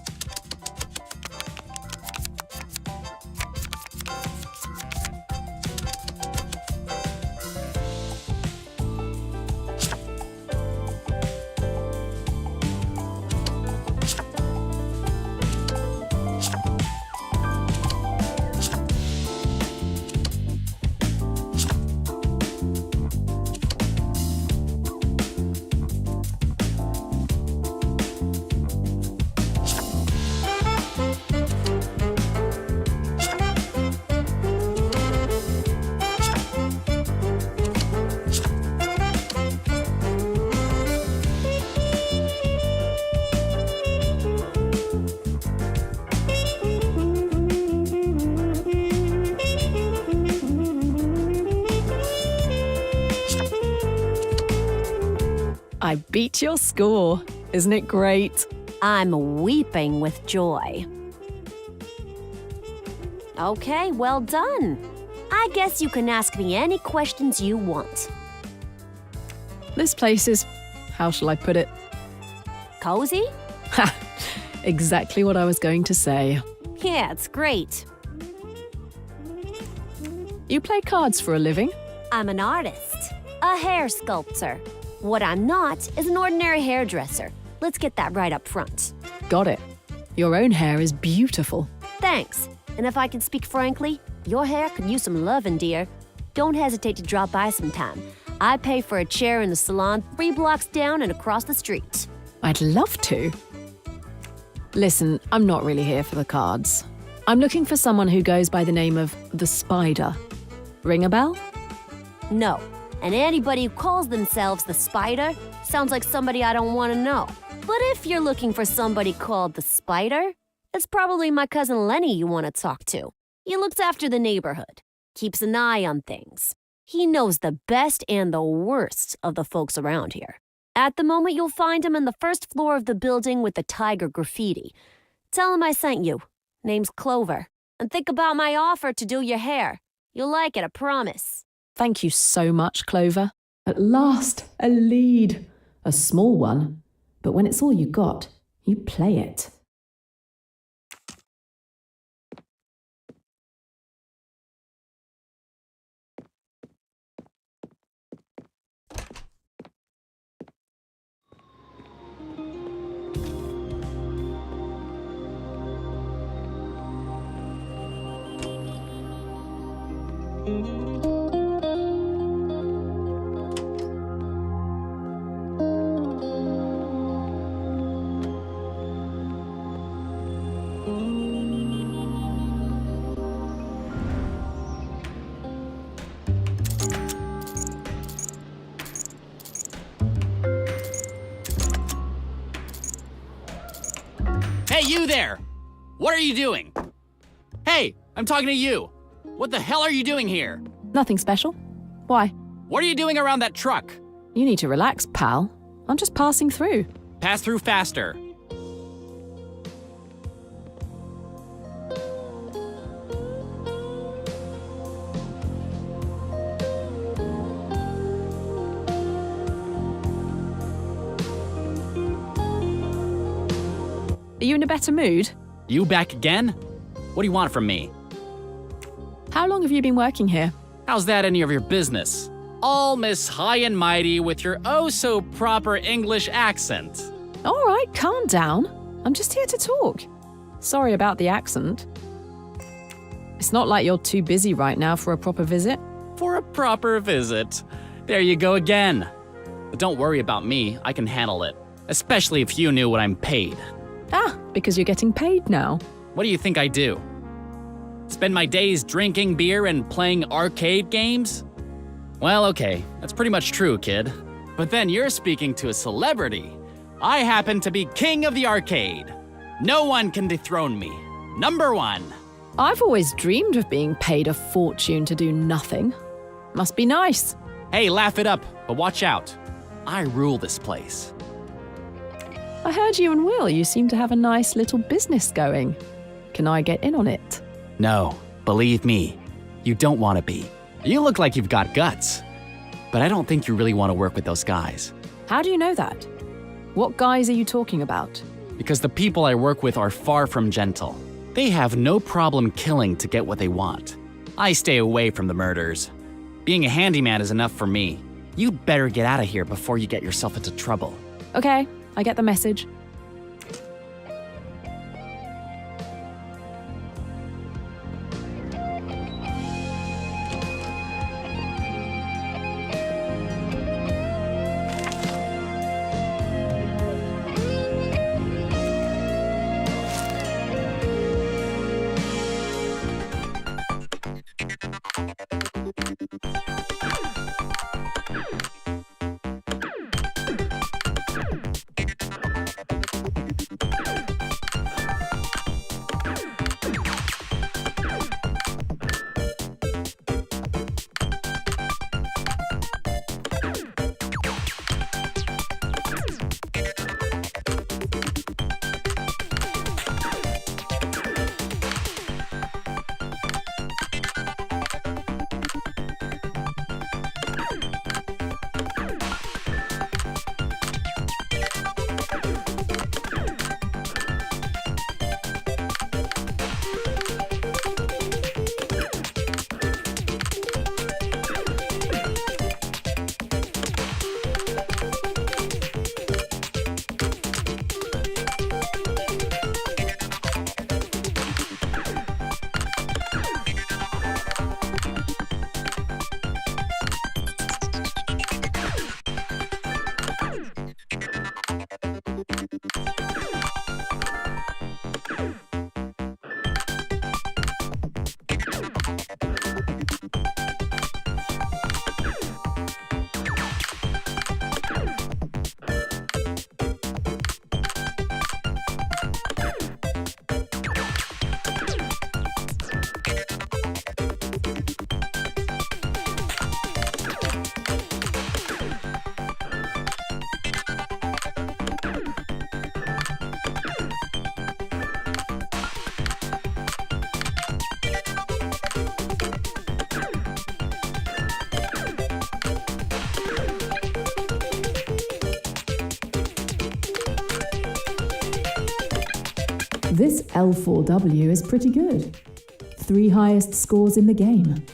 I beat your score. Isn't it great? I'm weeping with joy. Okay, well done. I guess you can ask me any questions you want. This place is, how shall I put it? Cozy? Ha! Exactly what I was going to say. Yeah, it's great. You play cards for a living? I'm an artist, a hair sculptor. What I'm not is an ordinary hairdresser. Let's get that right up front. Got it. Your own hair is beautiful. Thanks. And if I can speak frankly, your hair could use some loving, dear. Don't hesitate to drop by sometime. I pay for a chair in the salon 3 blocks down and across the street. I'd love to. Listen, I'm not really here for the cards. I'm looking for someone who goes by the name of the Spider. Ring a bell? No. And anybody who calls themselves the Spider sounds like somebody I don't want to know. But if you're looking for somebody called the Spider, It's probably my cousin Lenny you want to talk to. He looks after the neighborhood, keeps an eye on things. He knows the best and the worst of the folks around here. At the moment, you'll find him on the first floor of the building with the tiger graffiti. Tell him I sent you. Name's Clover. And think about my offer to do your hair. You'll like it, I promise. Thank you so much, Clover. At last, a lead. A small one. But when it's all you got, you play it. Hey, you there! What are you doing? Hey, I'm talking to you. What the hell are you doing here? Nothing special. Why? What are you doing around that truck? You need to relax, pal. I'm just passing through. Pass through faster. Are you in a better mood? You back again? What do you want from me? How long have you been working here? How's that any of your business? All Miss High and Mighty with your oh-so-proper English accent. All right, calm down. I'm just here to talk. Sorry about the accent. It's not like you're too busy right now for a proper visit. For a proper visit. There you go again. But don't worry about me, I can handle it. Especially if you knew what I'm paid. Ah, because you're getting paid now. What do you think I do? Spend my days drinking beer and playing arcade games? Well, okay, that's pretty much true, kid. But then you're speaking to a celebrity. I happen to be king of the arcade. No one can dethrone me. Number one. I've always dreamed of being paid a fortune to do nothing. Must be nice. Hey, laugh it up, but watch out. I rule this place. I heard you and Will, you seem to have a nice little business going. Can I get in on it? No, believe me, you don't want to be. You look like you've got guts, but I don't think you really want to work with those guys. How do you know that? What guys are you talking about? Because the people I work with are far from gentle. They have no problem killing to get what they want. I stay away from the murders. Being a handyman is enough for me. You better get out of here before you get yourself into trouble. Okay, I get the message. This L4W is pretty good. 3 highest scores in the game.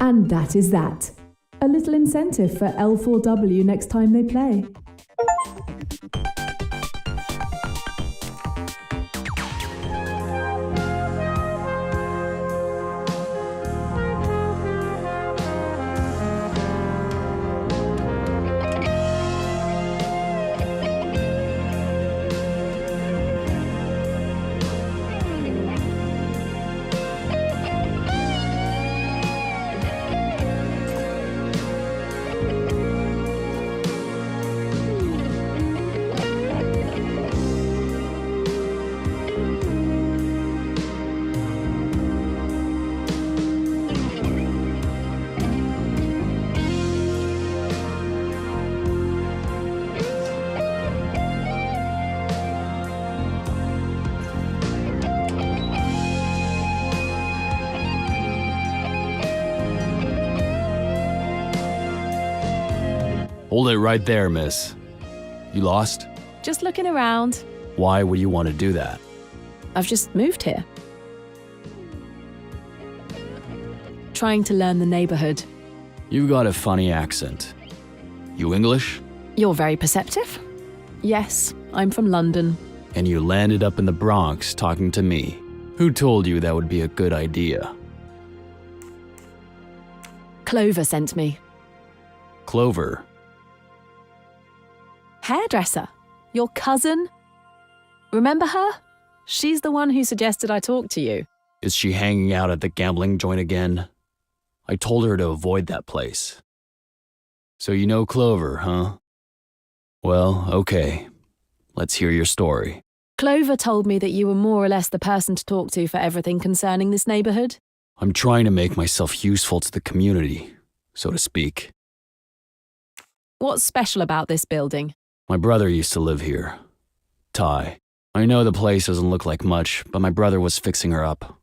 And that is that. A little incentive for L4W next time they play. Hold it right there, miss. You lost? Just looking around. Why would you want to do that? I've just moved here. Trying to learn the neighborhood. You've got a funny accent. You English? You're very perceptive. Yes, I'm from London. And you landed up in the Bronx talking to me. Who told you that would be a good idea? Clover sent me. Clover? Hairdresser. Your cousin. Remember her? She's the one who suggested I talk to you. Is she hanging out at the gambling joint again? I told her to avoid that place. So you know Clover, huh? Well, okay. Let's hear your story. Clover told me that you were more or less the person to talk to for everything concerning this neighborhood. I'm trying to make myself useful to the community, so to speak. What's special about this building? My brother used to live here. Ty. I know the place doesn't look like much, but my brother was fixing her up.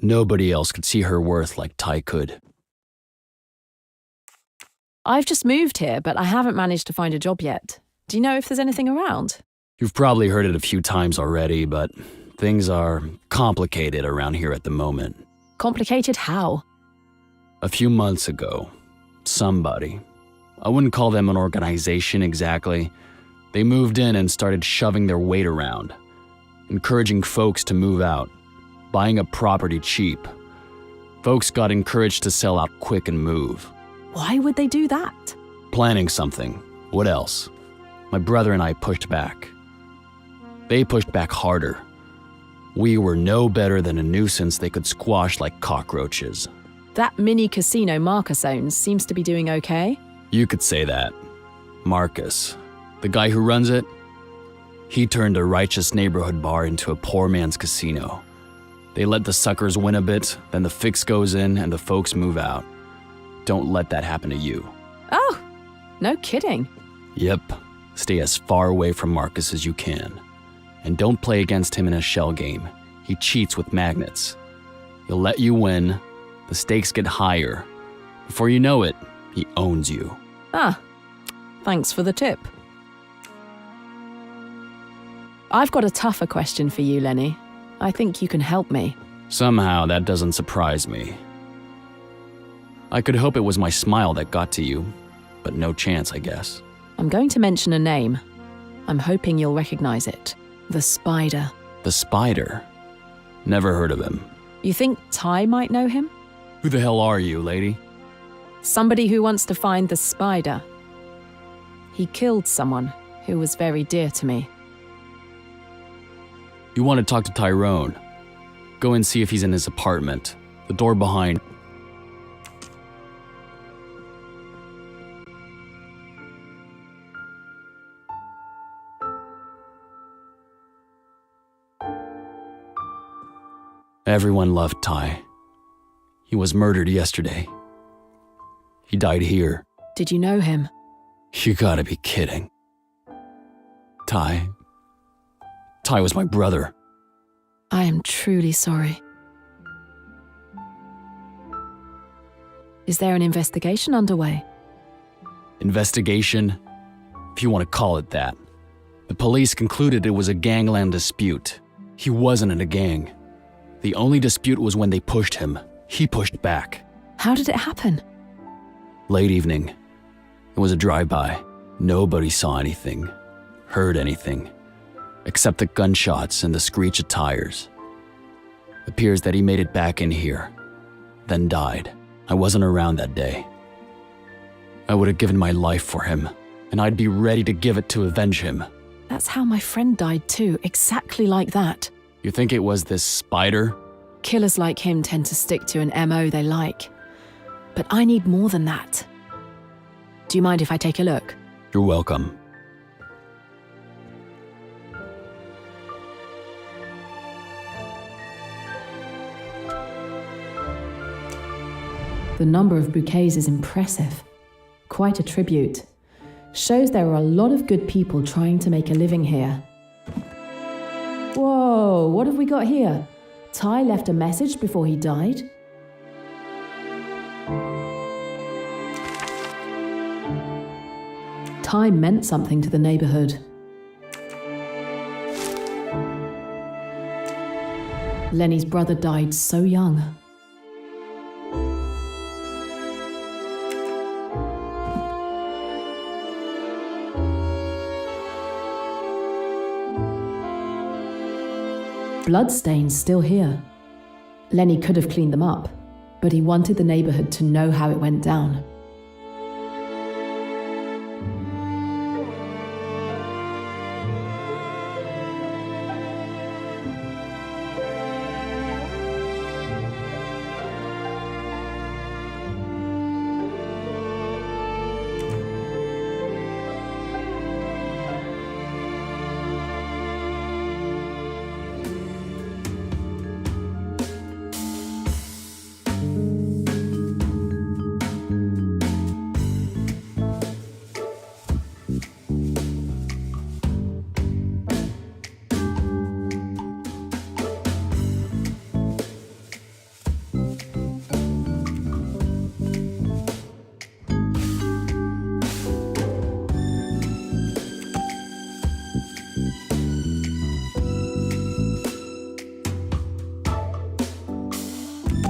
Nobody else could see her worth like Ty could. I've just moved here, but I haven't managed to find a job yet. Do you know if there's anything around? You've probably heard it a few times already, but things are complicated around here at the moment. Complicated how? A few months ago, somebody, I wouldn't call them an organization exactly, they moved in and started shoving their weight around, encouraging folks to move out, buying up property cheap. Folks got encouraged to sell out quick and move. Why would they do that? Planning something. What else? My brother and I pushed back. They pushed back harder. We were no better than a nuisance they could squash like cockroaches. That mini casino Marcus owns seems to be doing okay. You could say that. Marcus, the guy who runs it, he turned a righteous neighborhood bar into a poor man's casino. They let the suckers win a bit, then the fix goes in and the folks move out. Don't let that happen to you. Oh, no kidding. Yep. Stay as far away from Marcus as you can. And don't play against him in a shell game. He cheats with magnets. He'll let you win, the stakes get higher. Before you know it, he owns you. Ah, thanks for the tip. I've got a tougher question for you, Lenny. I think you can help me. Somehow that doesn't surprise me. I could hope it was my smile that got to you, but no chance, I guess. I'm going to mention a name. I'm hoping you'll recognize it. The Spider. The Spider? Never heard of him. You think Ty might know him? Who the hell are you, lady? Somebody who wants to find the Spider. He killed someone who was very dear to me. You want to talk to Tyrone? Go and see if he's in his apartment. The door behind. Everyone loved Ty. He was murdered yesterday. He died here. Did you know him? You gotta be kidding. Ty was my brother. I am truly sorry. Is there an investigation underway? Investigation? If you want to call it that. The police concluded it was a gangland dispute. He wasn't in a gang. The only dispute was when they pushed him. He pushed back. How did it happen? Late evening. It was a drive-by. Nobody saw anything, heard anything, except the gunshots and the screech of tires. Appears that he made it back in here, then died. I wasn't around that day. I would have given my life for him, and I'd be ready to give it to avenge him. That's how my friend died too, exactly like that. You think it was this spider? Killers like him tend to stick to an MO they like. But I need more than that. Do you mind if I take a look? You're welcome. The number of bouquets is impressive. Quite a tribute. Shows there are a lot of good people trying to make a living here. Whoa, what have we got here? Ty left a message before he died? Ty meant something to the neighborhood. Lenny's brother died so young. bloodstains still here. Lenny could have cleaned them up, but he wanted the neighborhood to know how it went down.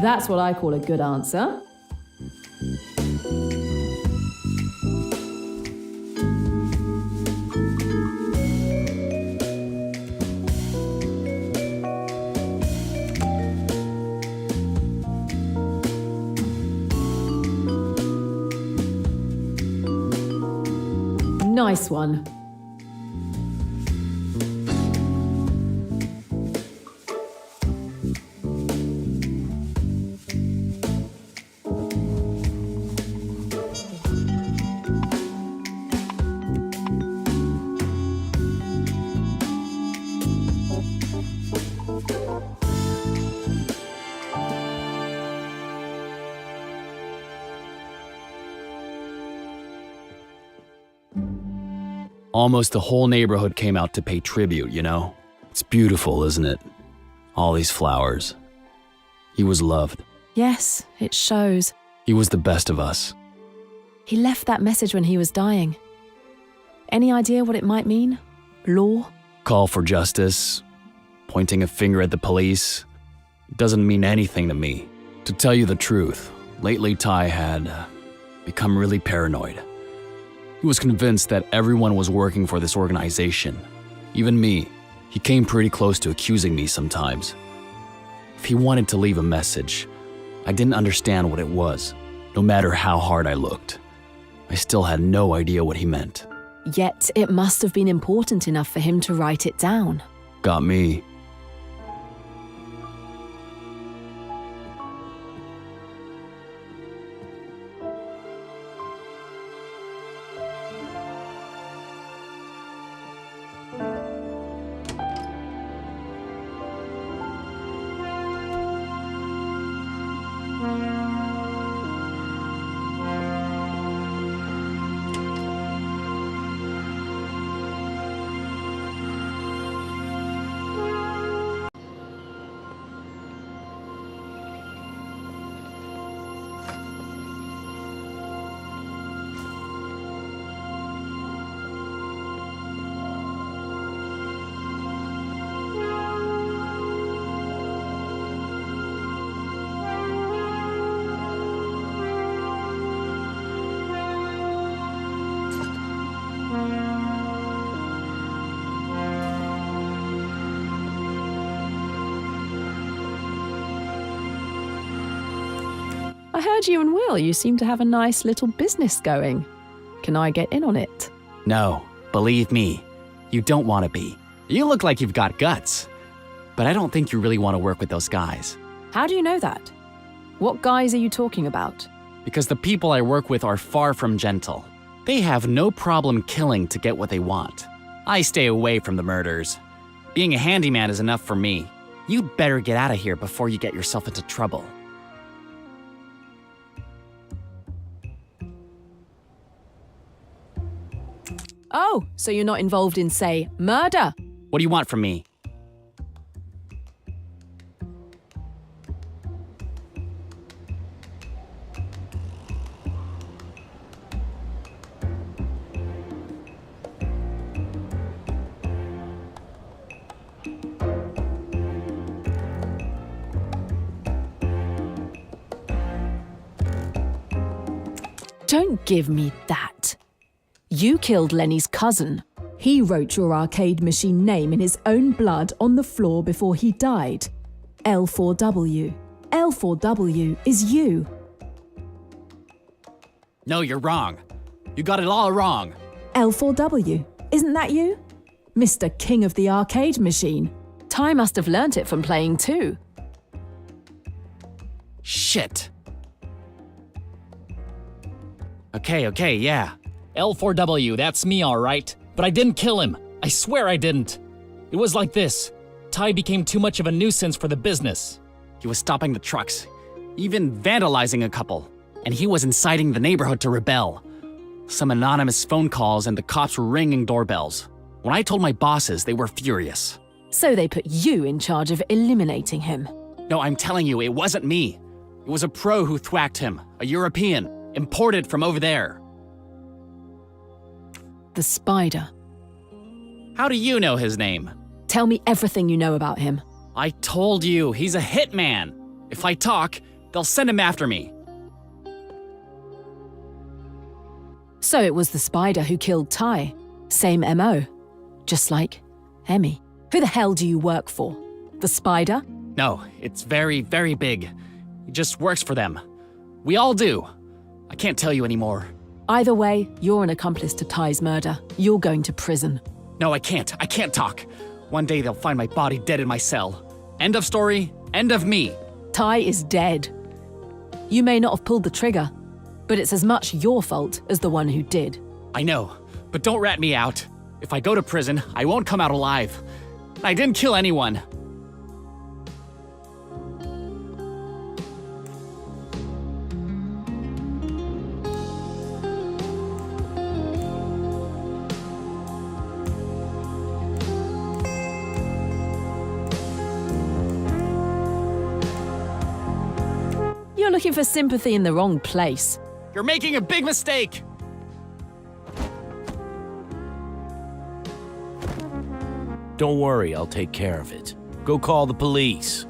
That's what I call a good answer. Nice one. Almost the whole neighborhood came out to pay tribute, you know? It's beautiful, isn't it? All these flowers. He was loved. Yes, it shows. He was the best of us. He left that message when he was dying. Any idea what it might mean? Law? Call for justice, pointing a finger at the police. It doesn't mean anything to me. To tell you the truth, lately Ty had become really paranoid. He was convinced that everyone was working for this organization. Even me. He came pretty close to accusing me sometimes. If he wanted to leave a message, I didn't understand what it was. No matter how hard I looked, I still had no idea what he meant. Yet it must have been important enough for him to write it down. Got me. I heard you and Will, you seem to have a nice little business going. Can I get in on it? No, believe me, you don't want to be. You look like you've got guts, but I don't think you really want to work with those guys. How do you know that? What guys are you talking about? Because the people I work with are far from gentle. They have no problem killing to get what they want. I stay away from the murders. Being a handyman is enough for me. You'd better get out of here before you get yourself into trouble. Oh, so you're not involved in, say, murder? What do you want from me? Don't give me that. You killed Lenny's cousin. He wrote your arcade machine name in his own blood on the floor before he died. L4W. L4W is you. No, you're wrong. You got it all wrong. L4W. Isn't that you? Mr. King of the arcade machine. Ty must have learnt it from playing too. Shit. Okay, yeah. L4W, that's me, all right. But I didn't kill him. I swear I didn't. It was like this. Ty became too much of a nuisance for the business. He was stopping the trucks, even vandalizing a couple. And he was inciting the neighborhood to rebel. Some anonymous phone calls and the cops were ringing doorbells. When I told my bosses, they were furious. So they put you in charge of eliminating him. No, I'm telling you, it wasn't me. It was a pro who thwacked him, a European, imported from over there. The Spider. How do you know his name? Tell me everything you know about him. I told you, he's a hitman. If I talk, they'll send him after me. So it was the Spider who killed Ty. Same MO. Just like Emmy. Who the hell do you work for? The Spider? No, it's very, very big. He just works for them. We all do. I can't tell you anymore. Either way, you're an accomplice to Ty's murder. You're going to prison. No, I can't. I can't talk. One day they'll find my body dead in my cell. End of story. End of me. Ty is dead. You may not have pulled the trigger, but it's as much your fault as the one who did. I know, but don't rat me out. If I go to prison, I won't come out alive. I didn't kill anyone. You're looking for sympathy in the wrong place. You're making a big mistake! Don't worry, I'll take care of it. Go call the police.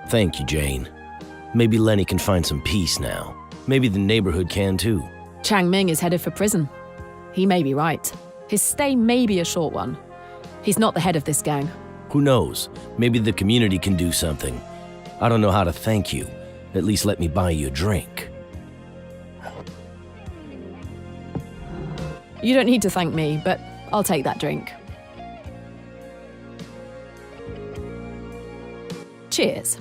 Thank you, Jane. Maybe Lenny can find some peace now. Maybe the neighborhood can too. Chang Ming is headed for prison. He may be right. His stay may be a short one. He's not the head of this gang. Who knows? Maybe the community can do something. I don't know how to thank you. At least let me buy you a drink. You don't need to thank me, but I'll take that drink. Cheers.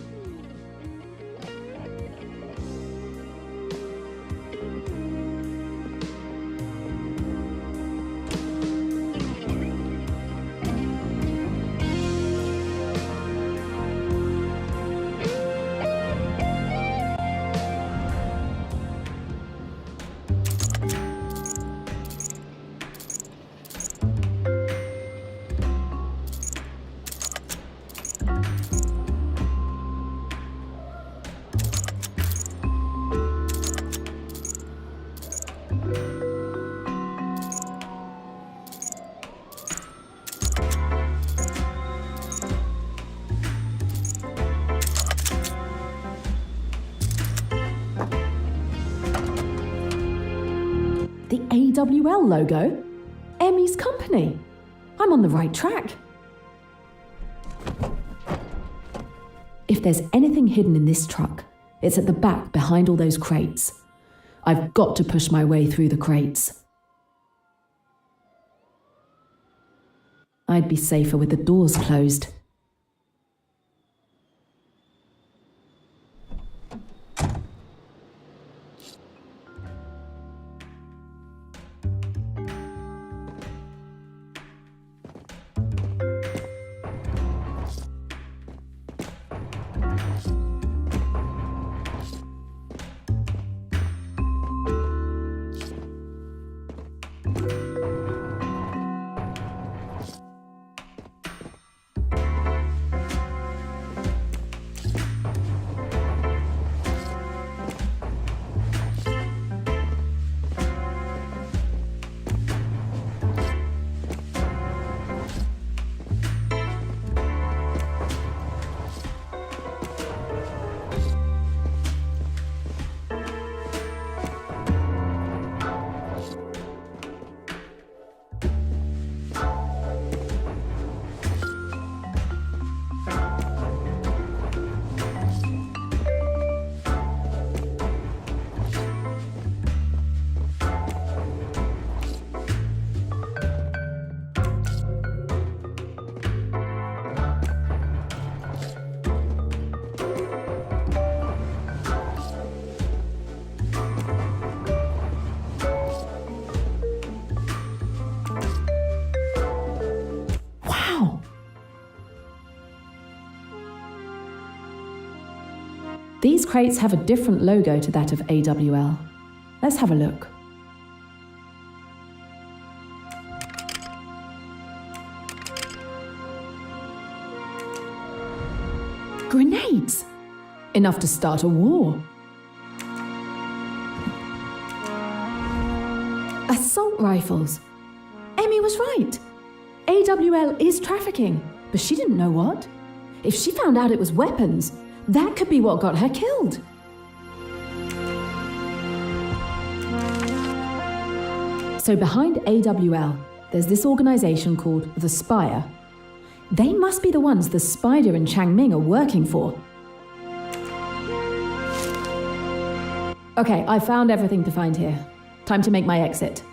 The AWL logo? Emmy's company. I'm on the right track. If there's anything hidden in this truck, it's at the back behind all those crates. I've got to push my way through the crates. I'd be safer with the doors closed. These crates have a different logo to that of AWL. Let's have a look. Grenades! Enough to start a war. Assault rifles. Amy was right. AWL is trafficking, but she didn't know what. If she found out it was weapons, that could be what got her killed. So behind AWL, there's this organization called The Spire. They must be the ones the Spider and Changming are working for. Okay, I found everything to find here. Time to make my exit.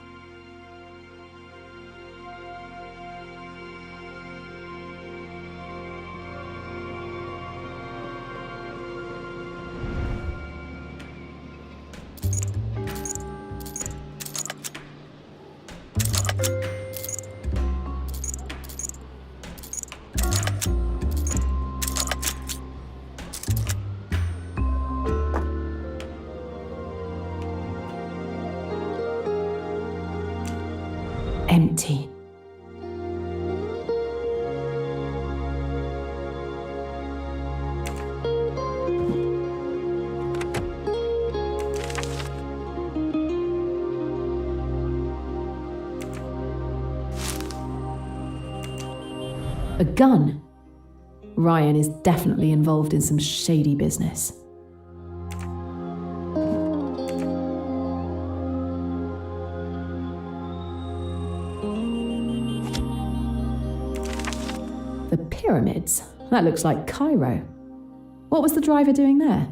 Empty. A gun. Ryan is definitely involved in some shady business. The pyramids? That looks like Cairo. What was the driver doing there?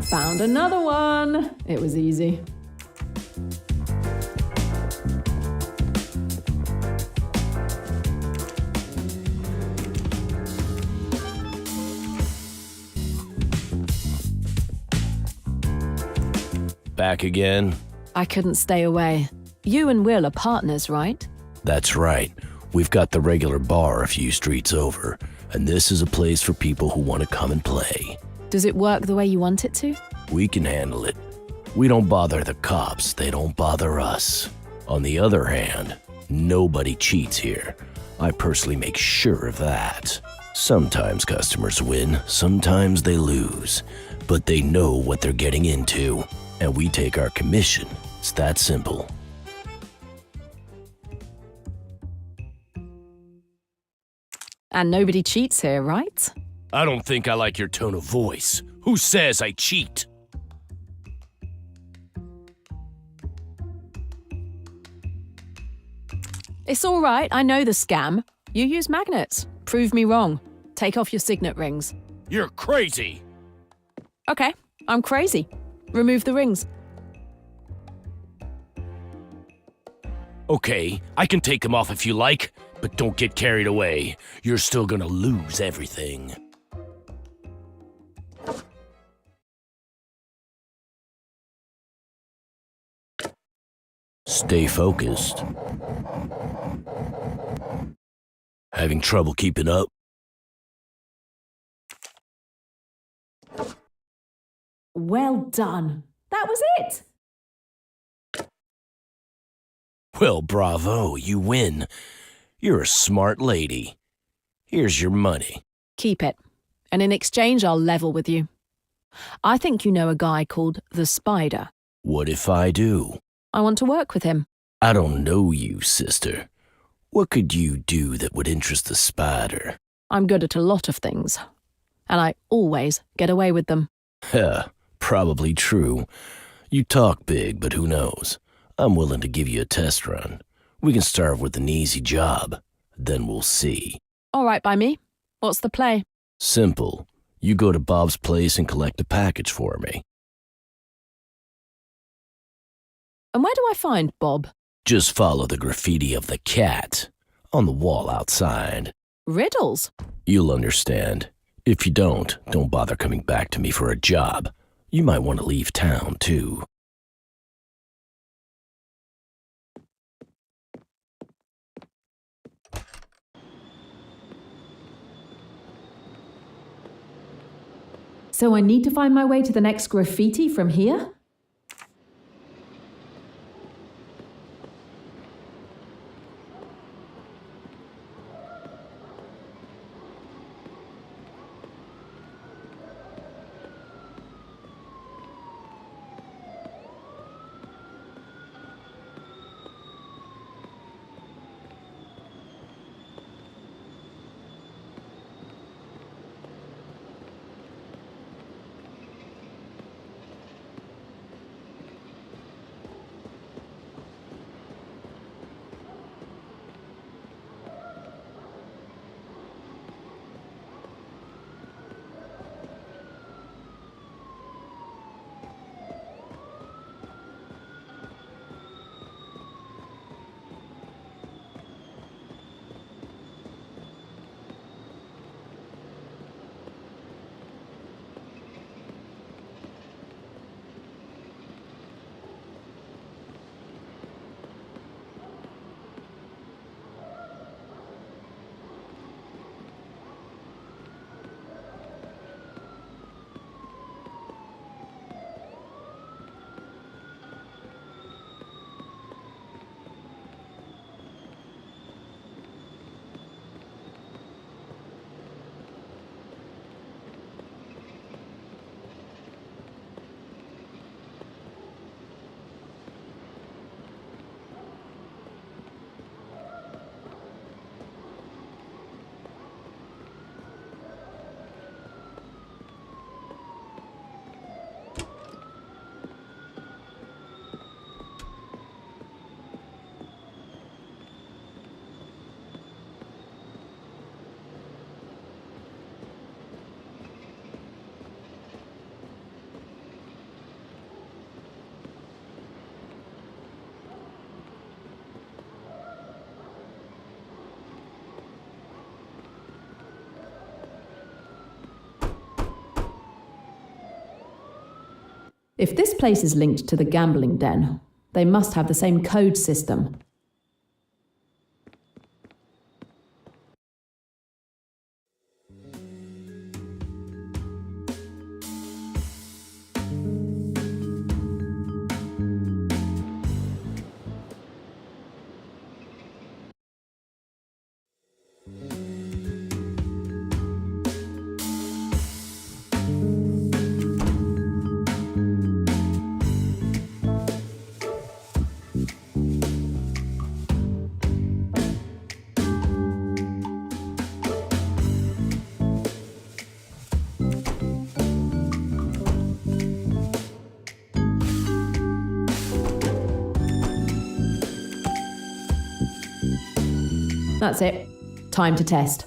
Found another one. It was easy. Back again? I couldn't stay away. You and Will are partners, right? That's right. We've got the regular bar a few streets over, and this is a place for people who want to come and play. Does it work the way you want it to? We can handle it. We don't bother the cops, they don't bother us. On the other hand, nobody cheats here. I personally make sure of that. Sometimes customers win, sometimes they lose, but they know what they're getting into, and we take our commission. It's that simple. And nobody cheats here, right? I don't think I like your tone of voice. Who says I cheat? It's all right, I know the scam. You use magnets. Prove me wrong. Take off your signet rings. You're crazy! Okay, I'm crazy. Remove the rings. Okay, I can take them off if you like, but don't get carried away. You're still gonna lose everything. Stay focused. Having trouble keeping up? Well done. That was it. Well, bravo, you win. You're a smart lady. Here's your money. Keep it. And in exchange, I'll level with you. I think you know a guy called the Spider. What if I do? I want to work with him. I don't know you, sister. What could you do that would interest the Spider? I'm good at a lot of things. And I always get away with them. Probably true. You talk big, but who knows? I'm willing to give you a test run. We can start with an easy job. Then we'll see. All right by me. What's the play? Simple. You go to Bob's place and collect a package for me. And where do I find Bob? Just follow the graffiti of the cat on the wall outside. Riddles? You'll understand. If you don't bother coming back to me for a job. You might want to leave town, too. So I need to find my way to the next graffiti from here? If this place is linked to the gambling den, they must have the same code system. That's it. Time to test.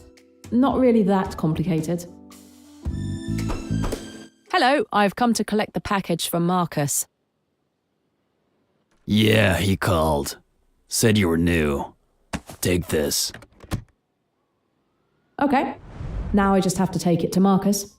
Not really that complicated. Hello, I've come to collect the package from Marcus. Yeah, he called. Said you were new. Take this. Okay. Now I just have to take it to Marcus.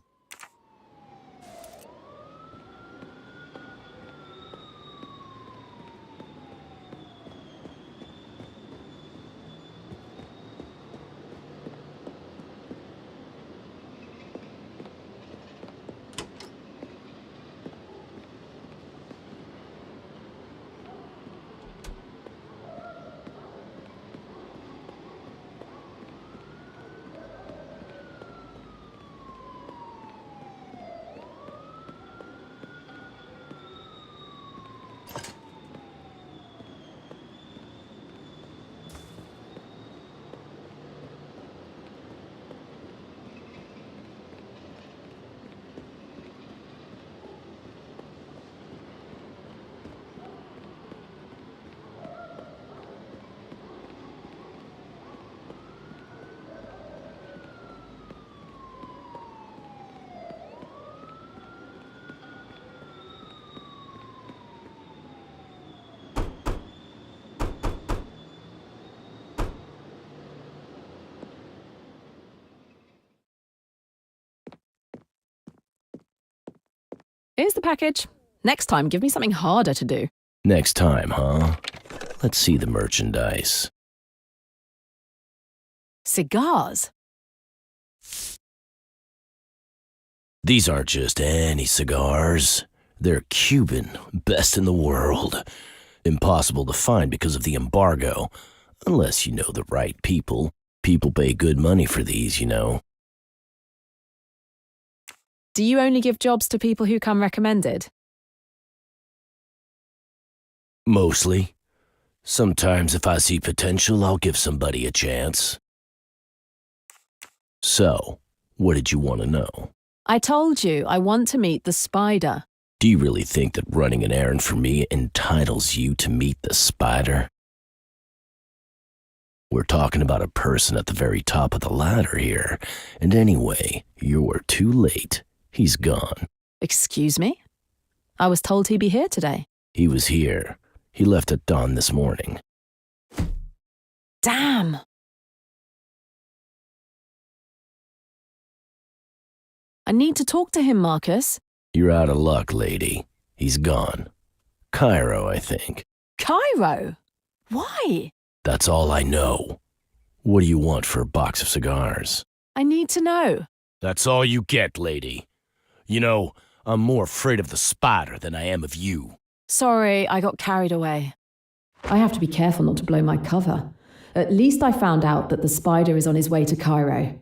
Here's the package. Next time, give me something harder to do. Next time, huh? Let's see the merchandise. Cigars? These aren't just any cigars. They're Cuban, best in the world. Impossible to find because of the embargo. Unless you know the right people. People pay good money for these, you know. Do you only give jobs to people who come recommended? Mostly. Sometimes if I see potential, I'll give somebody a chance. So, what did you want to know? I told you I want to meet the spider. Do you really think that running an errand for me entitles you to meet the spider? We're talking about a person at the very top of the ladder here. And anyway, you're too late. He's gone. Excuse me? I was told he'd be here today. He was here. He left at dawn this morning. Damn! I need to talk to him, Marcus. You're out of luck, lady. He's gone. Cairo, I think. Cairo? Why? That's all I know. What do you want for a box of cigars? I need to know. That's all you get, lady. You know, I'm more afraid of the spider than I am of you. Sorry, I got carried away. I have to be careful not to blow my cover. At least I found out that the spider is on his way to Cairo.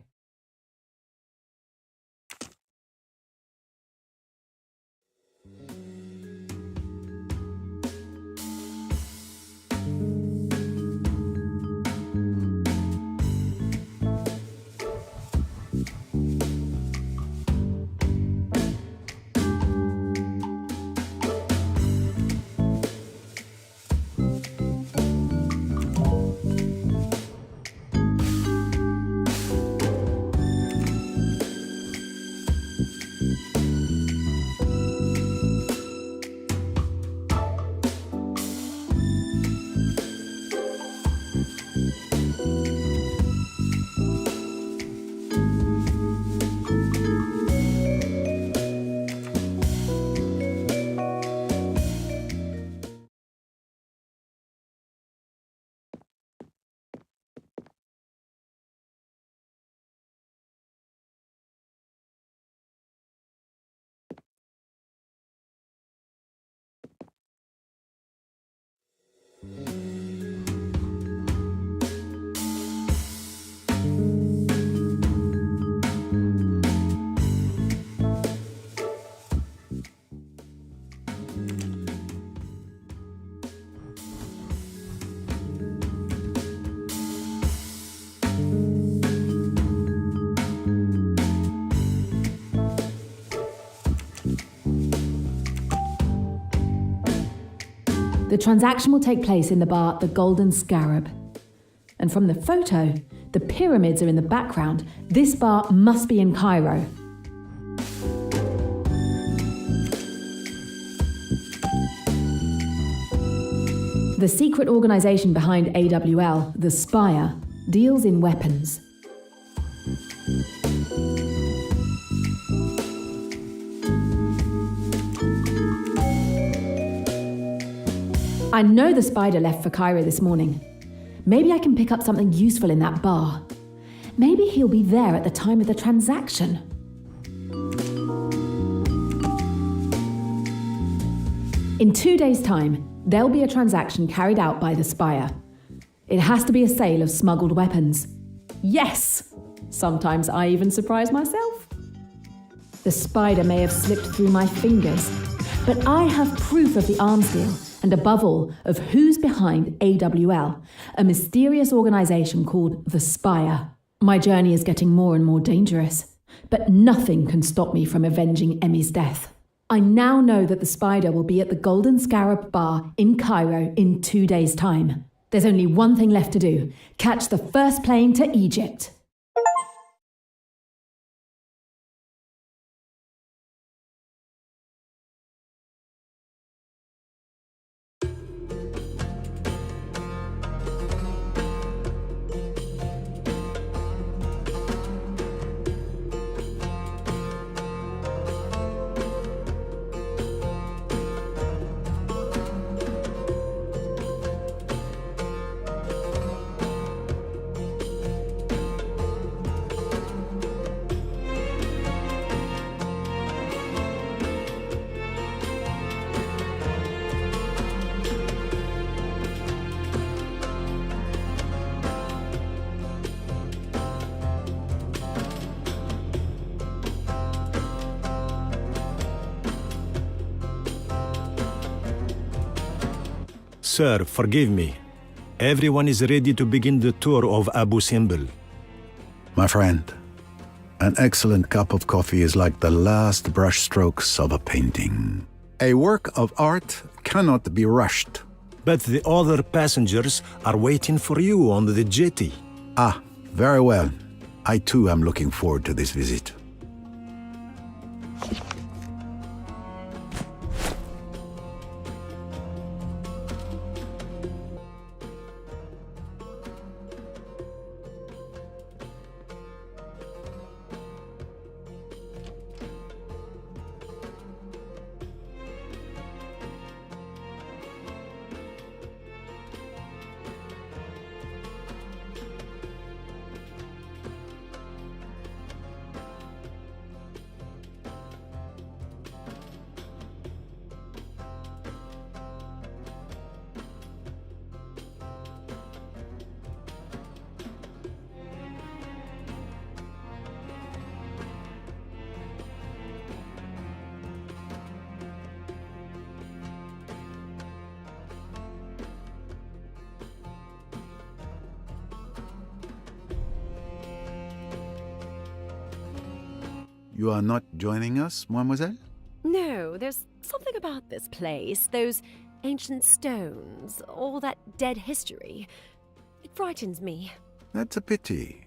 The transaction will take place in the bar The Golden Scarab. And from the photo, the pyramids are in the background. This bar must be in Cairo. The secret organization behind AWL, the Spire, deals in weapons. I know the spider left for Cairo this morning. Maybe I can pick up something useful in that bar. Maybe he'll be there at the time of the transaction. In 2 days' time, there'll be a transaction carried out by the Spire. It has to be a sale of smuggled weapons. Yes! Sometimes I even surprise myself. The spider may have slipped through my fingers, but I have proof of the arms deal, and above all, of who's behind AWL, a mysterious organization called the Spire. My journey is getting more and more dangerous, but nothing can stop me from avenging Emmy's death. I now know that the spider will be at the Golden Scarab Bar in Cairo in 2 days' time. There's only one thing left to do: catch the first plane to Egypt. Sir, forgive me. Everyone is ready to begin the tour of Abu Simbel. My friend, an excellent cup of coffee is like the last brushstrokes of a painting. A work of art cannot be rushed. But the other passengers are waiting for you on the jetty. Ah, very well. I too am looking forward to this visit. You are not joining us, mademoiselle? No, there's something about this place, those ancient stones, all that dead history. It frightens me. That's a pity.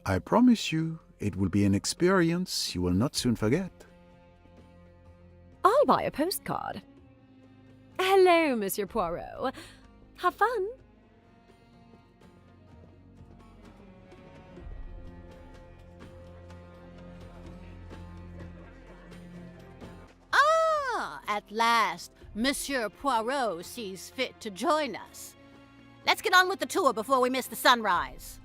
I promise you, it will be an experience you will not soon forget. I'll buy a postcard. Hello, Monsieur Poirot. Have fun. At last, Monsieur Poirot sees fit to join us. Let's get on with the tour before we miss the sunrise.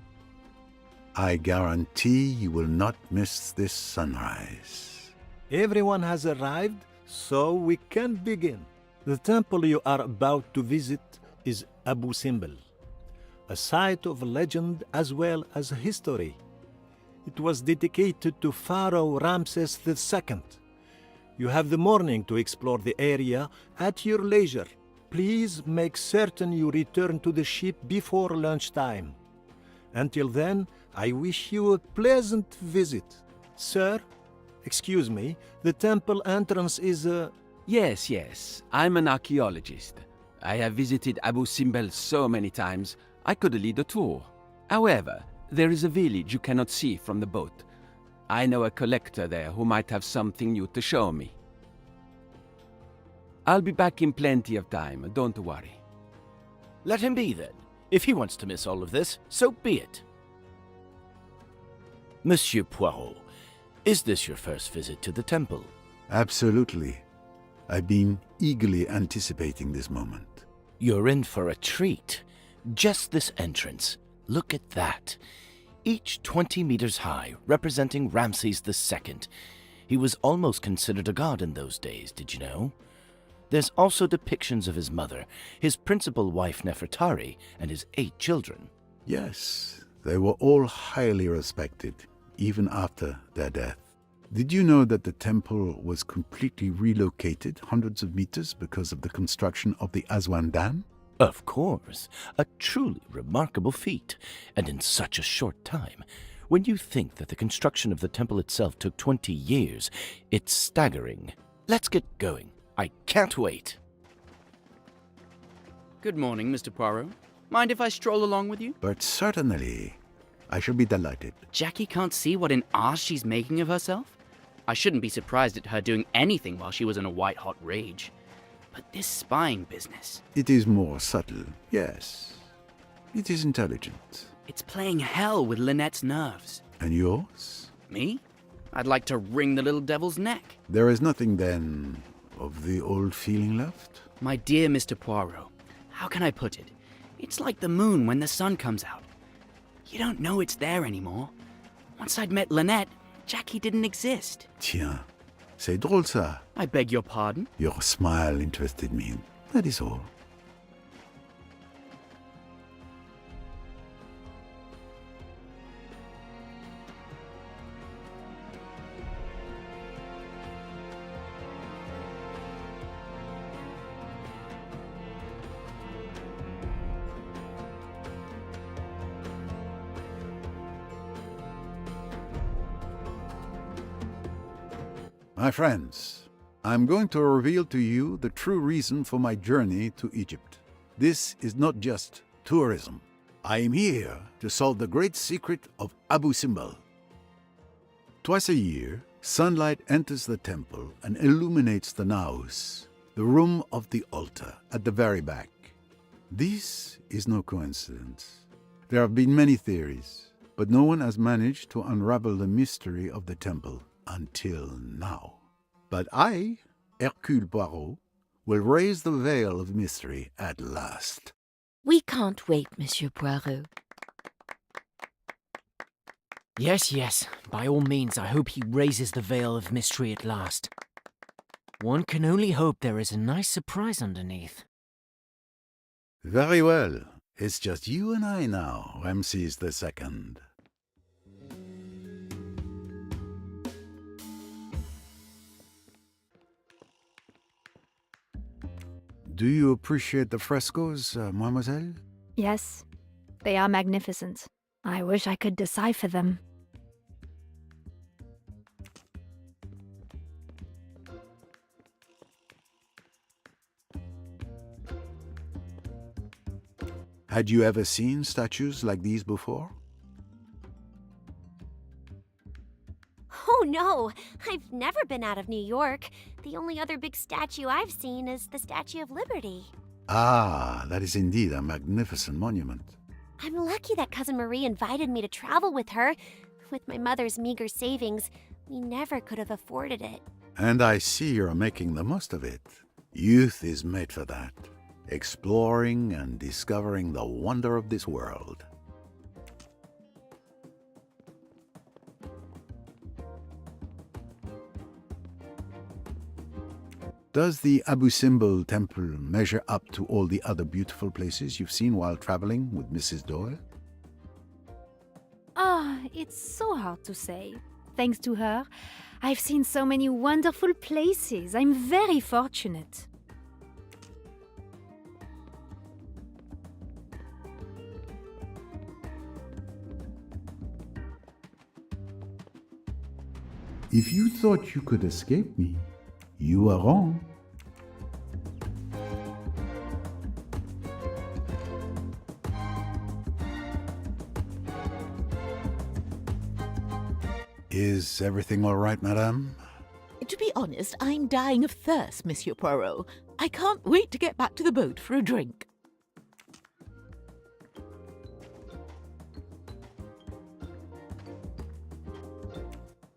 I guarantee you will not miss this sunrise. Everyone has arrived, so we can begin. The temple you are about to visit is Abu Simbel, a site of legend as well as history. It was dedicated to Pharaoh Ramses II. You have the morning to explore the area at your leisure. Please make certain you return to the ship before lunchtime. Until then, I wish you a pleasant visit. Sir, excuse me, the temple entrance is Yes. I'm an archaeologist. I have visited Abu Simbel so many times, I could lead a tour. However, there is a village you cannot see from the boat. I know a collector there who might have something new to show me. I'll be back in plenty of time, don't worry. Let him be then. If he wants to miss all of this, so be it. Monsieur Poirot, is this your first visit to the temple? Absolutely. I've been eagerly anticipating this moment. You're in for a treat. Just this entrance. Look at that. Each 20 meters high, representing Ramses II. He was almost considered a god in those days, did you know? There's also depictions of his mother, his principal wife Nefertari, and his 8 children. Yes, they were all highly respected, even after their death. Did you know that the temple was completely relocated hundreds of meters because of the construction of the Aswan Dam? Of course, a truly remarkable feat, and in such a short time. When you think that the construction of the temple itself took 20 years, it's staggering. Let's get going. I can't wait. Good morning, Mr. Poirot. Mind if I stroll along with you? But certainly, I shall be delighted. Jackie can't see what an ass she's making of herself? I shouldn't be surprised at her doing anything while she was in a white-hot rage. But this spying business... It is more subtle, yes. It is intelligent. It's playing hell with Lynette's nerves. And yours? Me? I'd like to wring the little devil's neck. There is nothing, then, of the old feeling left? My dear Mr. Poirot, how can I put it? It's like the moon when the sun comes out. You don't know it's there anymore. Once I'd met Lynette, Jackie didn't exist. Tiens, c'est drôle ça. I beg your pardon? Your smile interested me, that is all. My friends, I'm going to reveal to you the true reason for my journey to Egypt. This is not just tourism. I am here to solve the great secret of Abu Simbel. Twice a year, sunlight enters the temple and illuminates the naos, the room of the altar at the very back. This is no coincidence. There have been many theories, but no one has managed to unravel the mystery of the temple until now. But I, Hercule Poirot, will raise the veil of mystery at last. We can't wait, Monsieur Poirot. Yes, by all means, I hope he raises the veil of mystery at last. One can only hope there is a nice surprise underneath. Very well. It's just you and I now, Ramses II. Do you appreciate the frescoes, mademoiselle? Yes, they are magnificent. I wish I could decipher them. Had you ever seen statues like these before? Oh no, I've never been out of New York. The only other big statue I've seen is the Statue of Liberty. Ah, that is indeed a magnificent monument. I'm lucky that Cousin Marie invited me to travel with her. With my mother's meager savings, we never could have afforded it. And I see you're making the most of it. Youth is made for that. Exploring and discovering the wonder of this world. Does the Abu Simbel temple measure up to all the other beautiful places you've seen while traveling with Mrs. Doyle? It's so hard to say. Thanks to her, I've seen so many wonderful places. I'm very fortunate. If you thought you could escape me, you are wrong. Is everything all right, madame? To be honest, I'm dying of thirst, Monsieur Poirot. I can't wait to get back to the boat for a drink.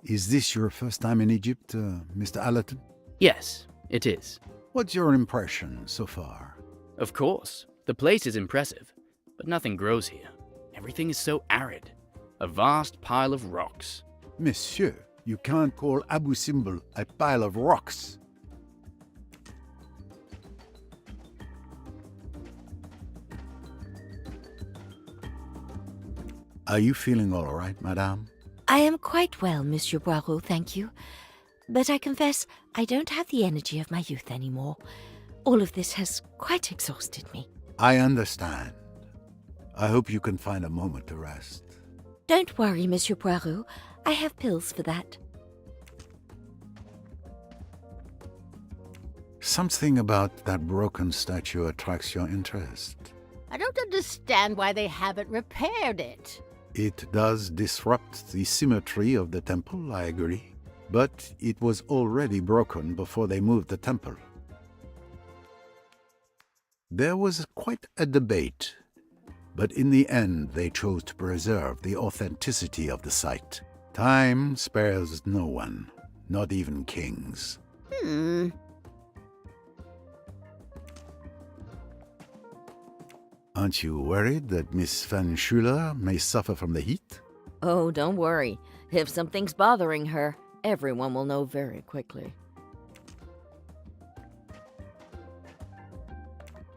Is this your first time in Egypt, Mr. Allerton? Yes, it is. What's your impression so far? Of course, the place is impressive, but nothing grows here. Everything is so arid. A vast pile of rocks. Monsieur, you can't call Abu Simbel a pile of rocks. Are you feeling all right, madame? I am quite well, Monsieur Poirot, thank you. But I confess, I don't have the energy of my youth anymore. All of this has quite exhausted me. I understand. I hope you can find a moment to rest. Don't worry, Monsieur Poirot. I have pills for that. Something about that broken statue attracts your interest. I don't understand why they haven't repaired it. It does disrupt the symmetry of the temple, I agree. But it was already broken before they moved the temple. There was quite a debate, but in the end they chose to preserve the authenticity of the site. Time spares no one, not even kings. Aren't you worried that Miss Van Schuler may suffer from the heat? Oh, don't worry. If something's bothering her, everyone will know very quickly.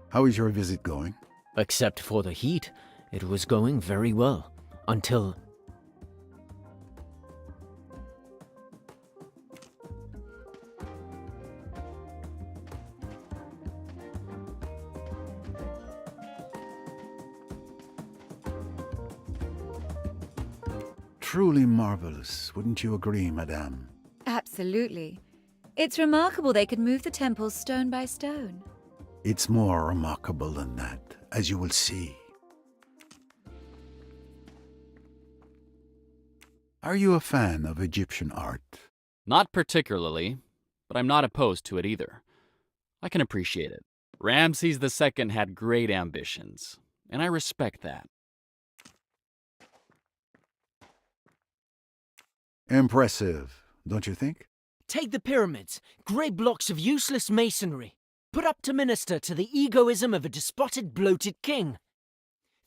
How is your visit going? Except for the heat, it was going very well. Until... Truly marvelous, wouldn't you agree, madame? Absolutely. It's remarkable they could move the temples stone by stone. It's more remarkable than that, as you will see. Are you a fan of Egyptian art? Not particularly, but I'm not opposed to it either. I can appreciate it. Ramses II had great ambitions, and I respect that. Impressive, don't you think? Take the pyramids, great blocks of useless masonry, put up to minister to the egoism of a despoted, bloated king.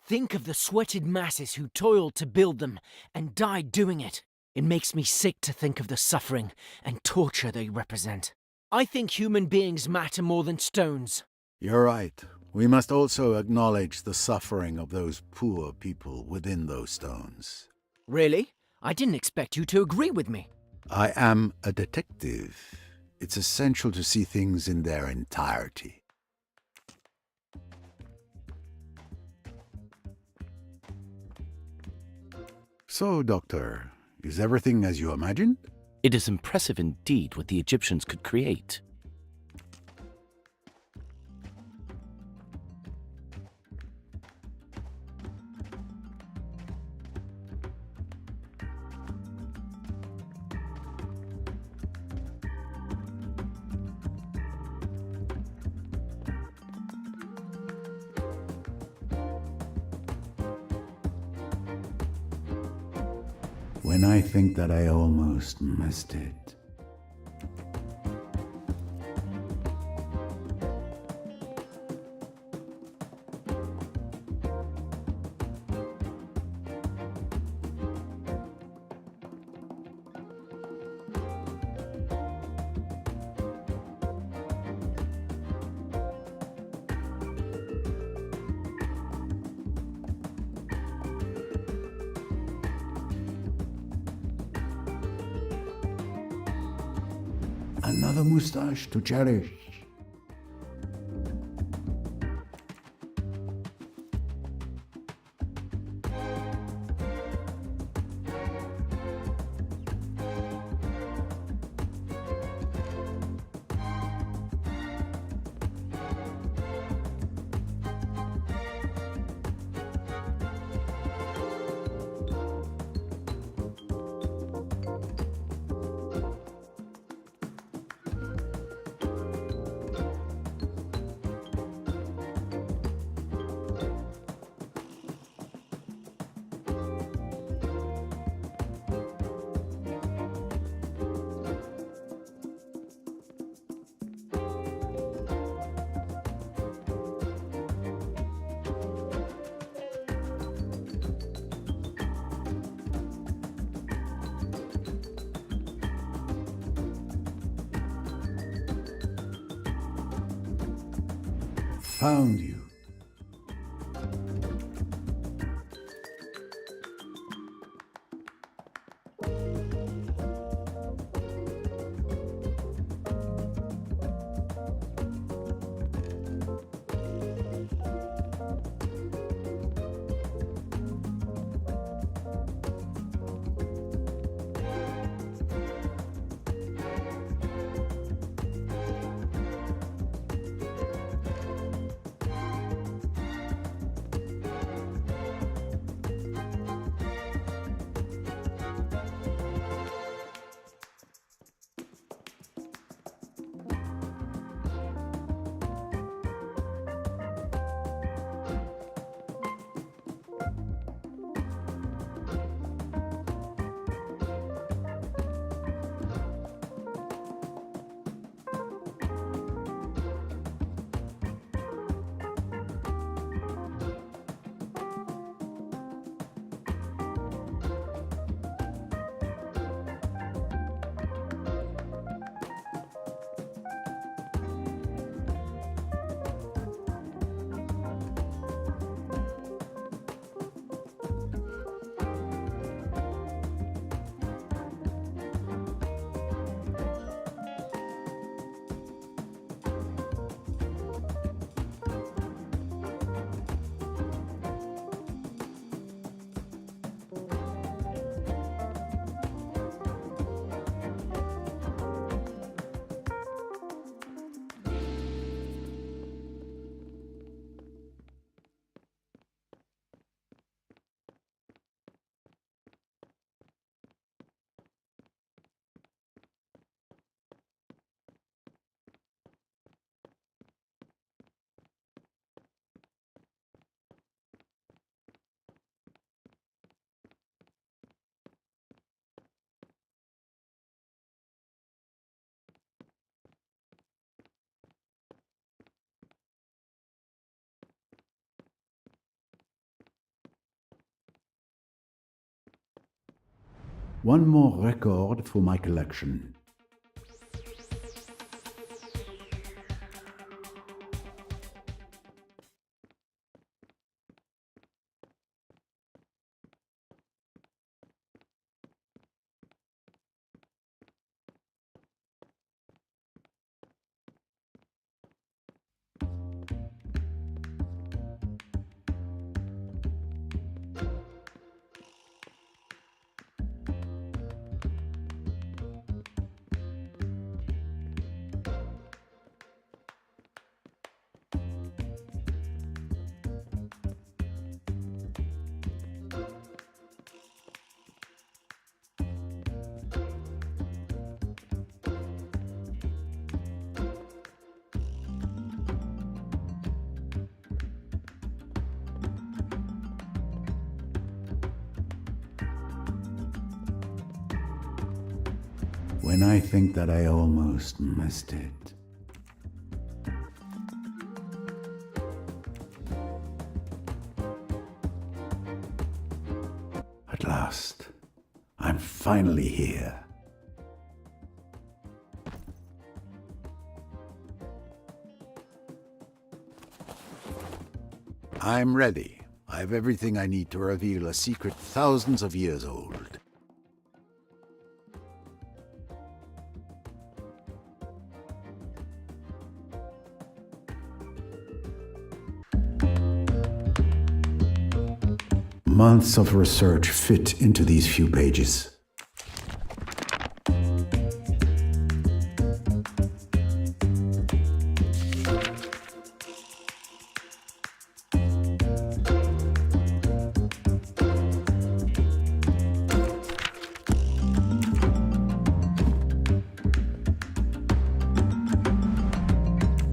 Think of the sweated masses who toiled to build them and died doing it. It makes me sick to think of the suffering and torture they represent. I think human beings matter more than stones. You're right. We must also acknowledge the suffering of those poor people within those stones. Really? I didn't expect you to agree with me. I am a detective. It's essential to see things in their entirety. So, Doctor, is everything as you imagined? It is impressive indeed what the Egyptians could create. When I think that I almost missed it. Another moustache to cherish. Found you. One more record for my collection. When I think that I almost missed it. At last, I'm finally here. I'm ready. I have everything I need to reveal a secret thousands of years old. Months of research fit into these few pages.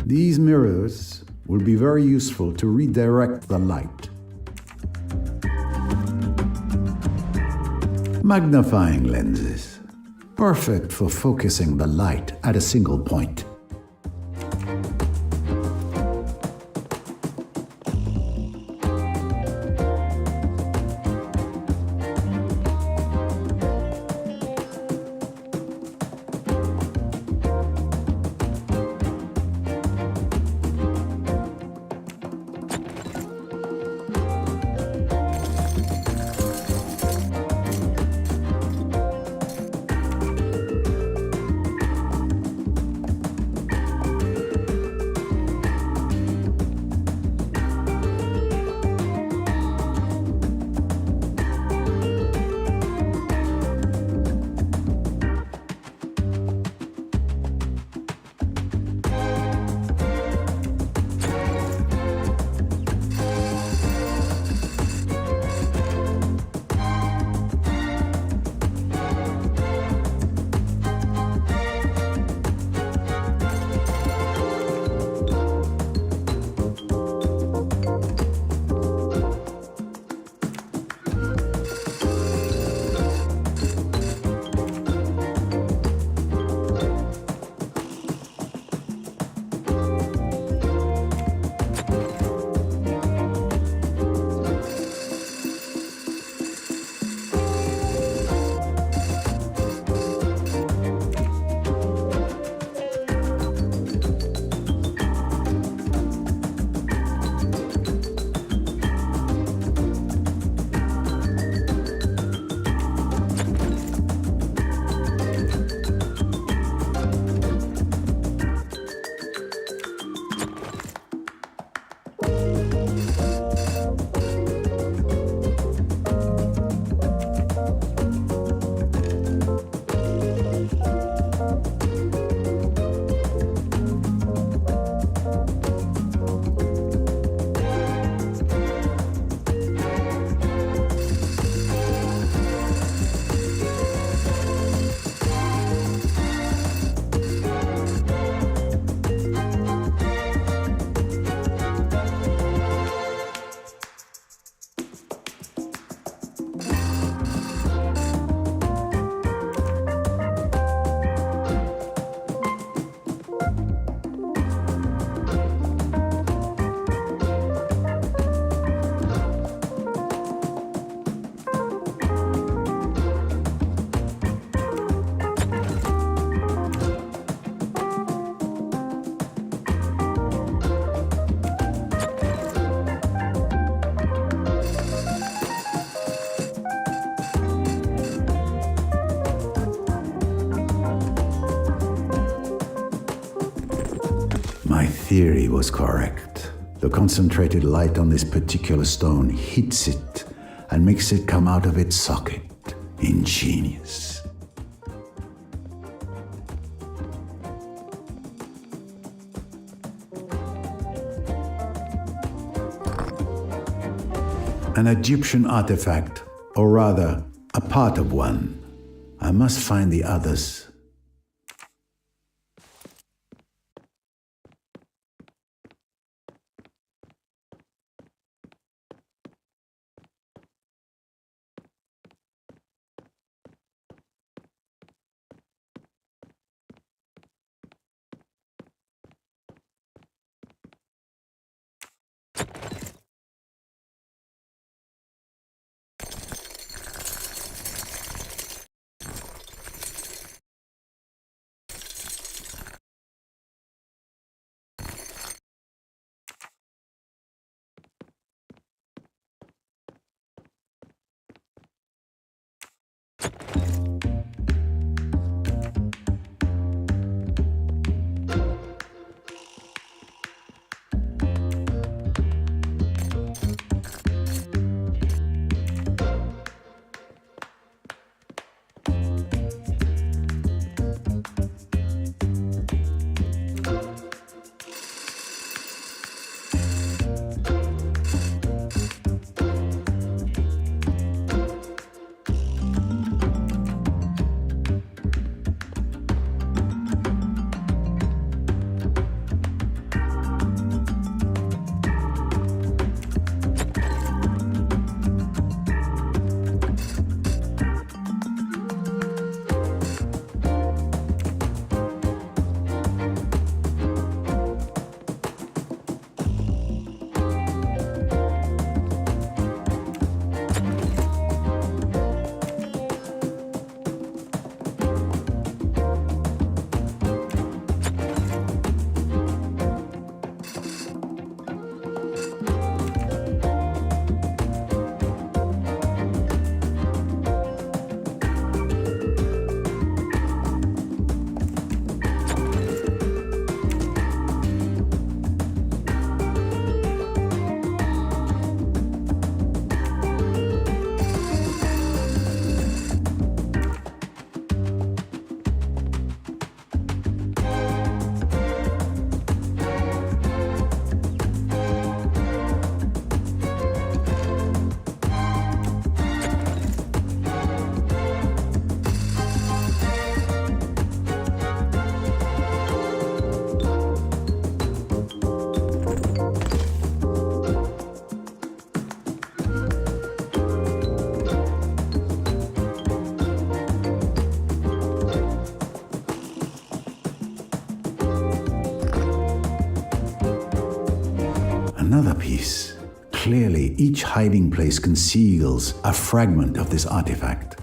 These mirrors will be very useful to redirect the light. Magnifying lenses, perfect for focusing the light at a single point. theory was correct. The concentrated light on this particular stone hits it and makes it come out of its socket. Ingenious. An Egyptian artifact, or rather, a part of one. I must find the others. Another piece. Clearly, each hiding place conceals a fragment of this artifact.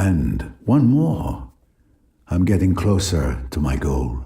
And one more. I'm getting closer to my goal.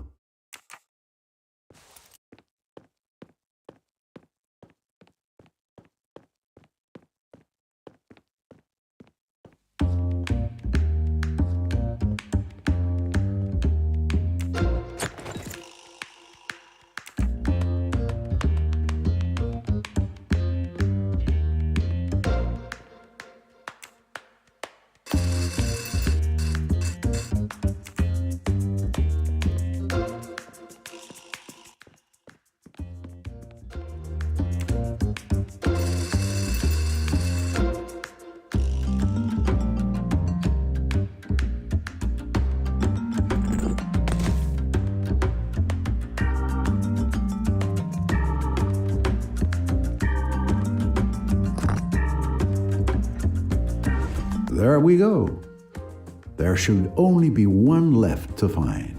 There we go. There should only be one left to find.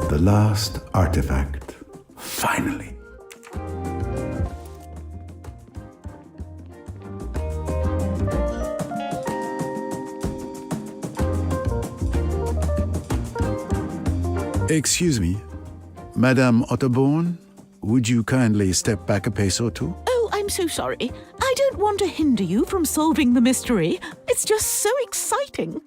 The last artifact. Finally. Excuse me, Madame Otterborn, would you kindly step back a pace or two? Oh, I'm so sorry. I don't want to hinder you from solving the mystery. It's just so exciting.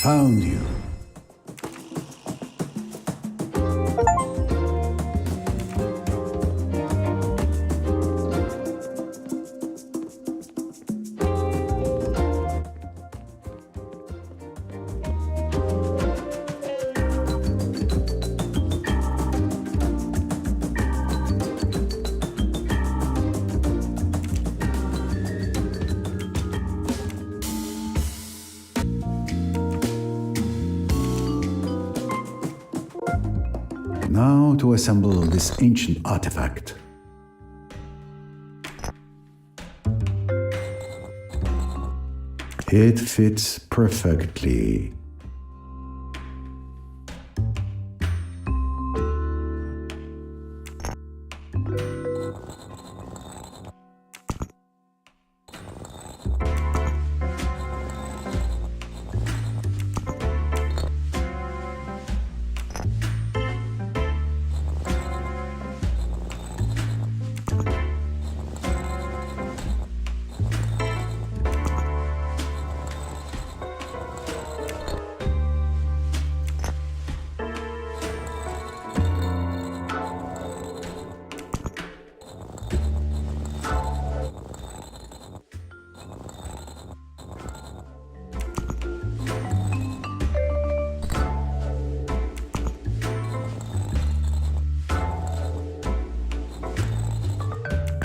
Found you. Now to assemble this ancient artifact. It fits perfectly.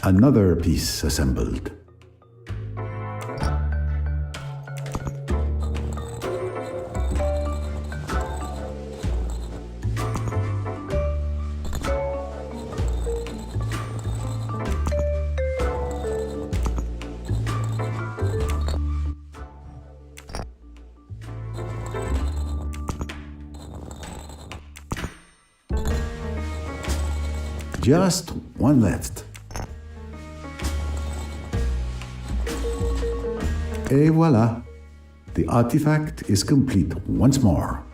Another piece assembled. Just one left. Et voila! The artifact is complete once more.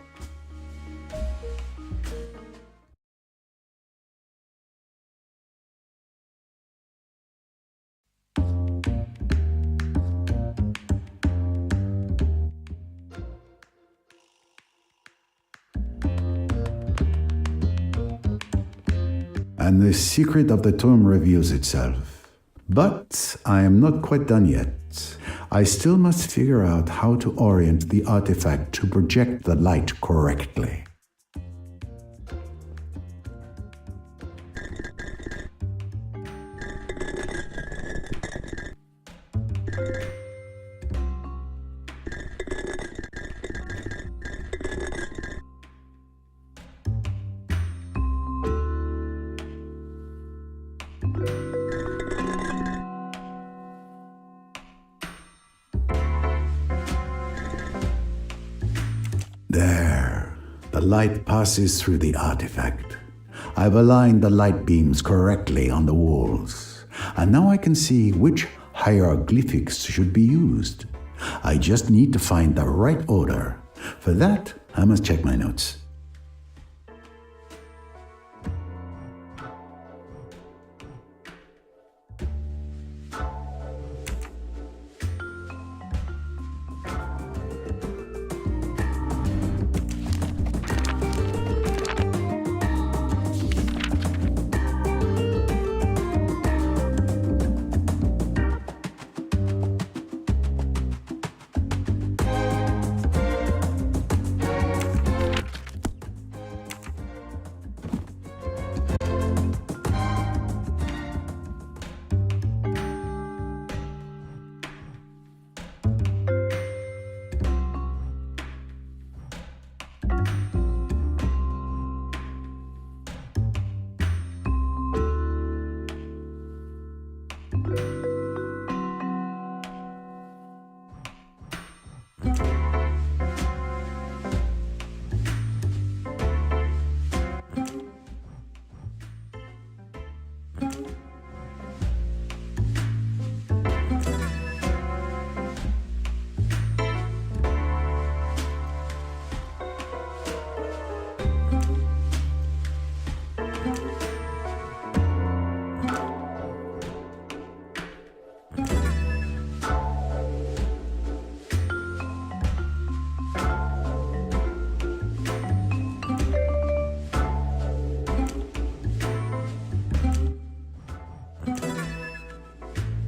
And the secret of the tomb reveals itself. But I am not quite done yet. I still must figure out how to orient the artifact to project the light correctly. There, the light passes through the artifact. I've aligned the light beams correctly on the walls, and now I can see which hieroglyphics should be used. I just need to find the right order. For that, I must check my notes.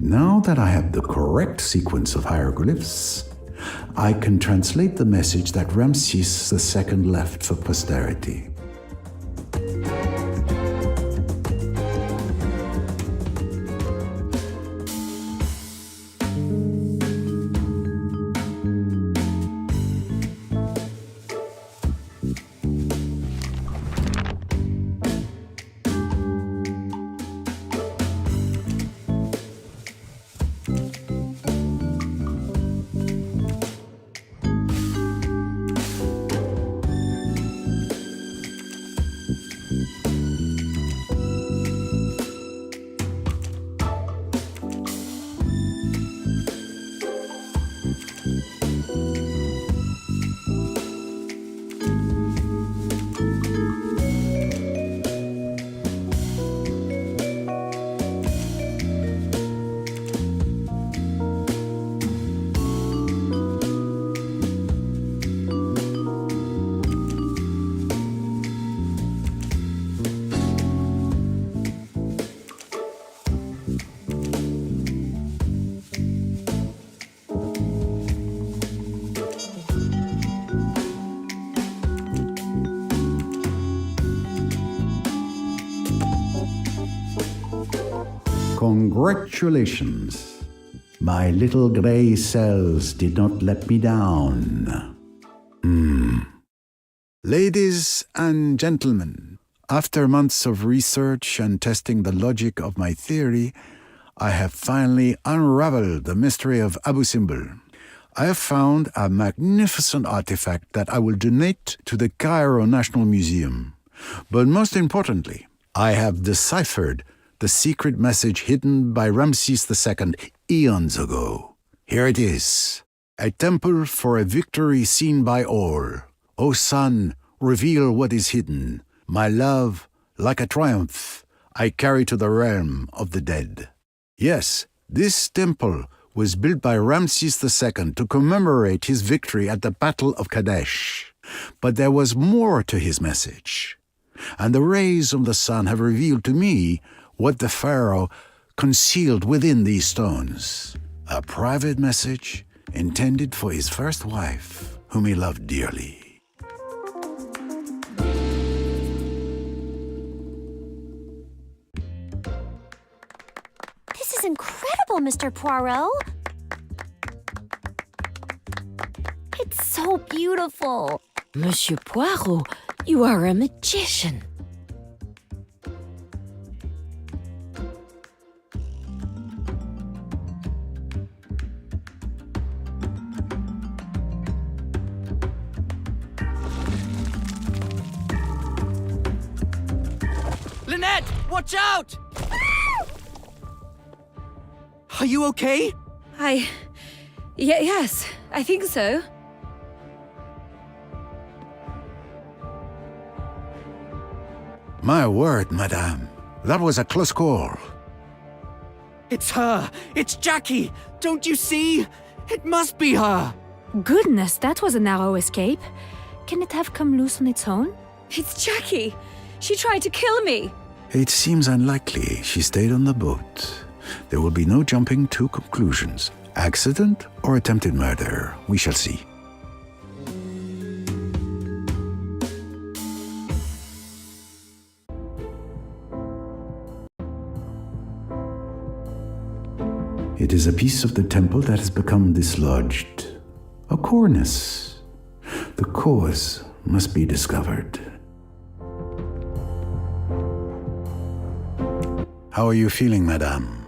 Now that I have the correct sequence of hieroglyphs, I can translate the message that Ramses II left for posterity. Congratulations. My little gray cells did not let me down. Ladies and gentlemen, after months of research and testing the logic of my theory, I have finally unraveled the mystery of Abu Simbel. I have found a magnificent artifact that I will donate to the Cairo National Museum. But most importantly, I have deciphered the secret message hidden by Ramses II eons ago. Here it is. A temple for a victory seen by all. O sun, reveal what is hidden. My love, like a triumph, I carry to the realm of the dead. Yes, this temple was built by Ramses II to commemorate his victory at the Battle of Kadesh. But there was more to his message. And the rays of the sun have revealed to me what the pharaoh concealed within these stones. A private message intended for his first wife, whom he loved dearly. This is incredible, Mr. Poirot. It's so beautiful. Monsieur Poirot, you are a magician. Lynette, watch out! Are you okay? Yes, I think so. My word, madame. That was a close call. It's her! It's Jackie! Don't you see? It must be her! Goodness, that was a narrow escape. Can it have come loose on its own? It's Jackie! She tried to kill me! It seems unlikely she stayed on the boat. There will be no jumping to conclusions. Accident or attempted murder, we shall see. It is a piece of the temple that has become dislodged. A cornice. The cause must be discovered. How are you feeling, madame?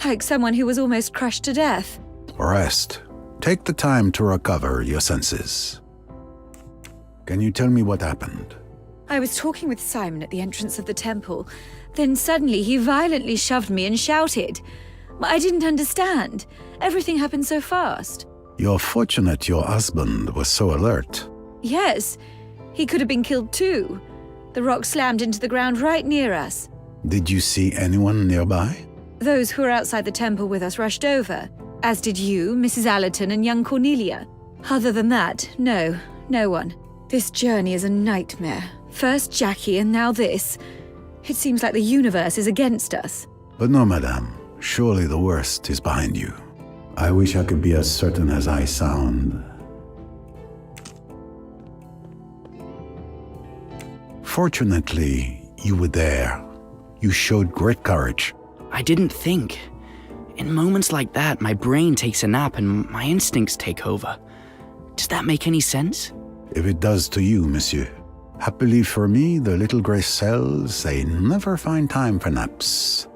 Like someone who was almost crushed to death. Rest. Take the time to recover your senses. Can you tell me what happened? I was talking with Simon at the entrance of the temple. Then suddenly he violently shoved me and shouted. I didn't understand. Everything happened so fast. You're fortunate your husband was so alert. Yes, he could have been killed too. The rock slammed into the ground right near us. Did you see anyone nearby? Those who were outside the temple with us rushed over, as did you, Mrs. Allerton, and young Cornelia. Other than that, no one. This journey is a nightmare. First Jackie and now this. It seems like the universe is against us. But no, madame. Surely the worst is behind you. I wish I could be as certain as I sound. Fortunately, you were there. You showed great courage. I didn't think. In moments like that, my brain takes a nap and my instincts take over. Does that make any sense? If it does to you, monsieur. Happily for me, the little grey cells, they never find time for naps.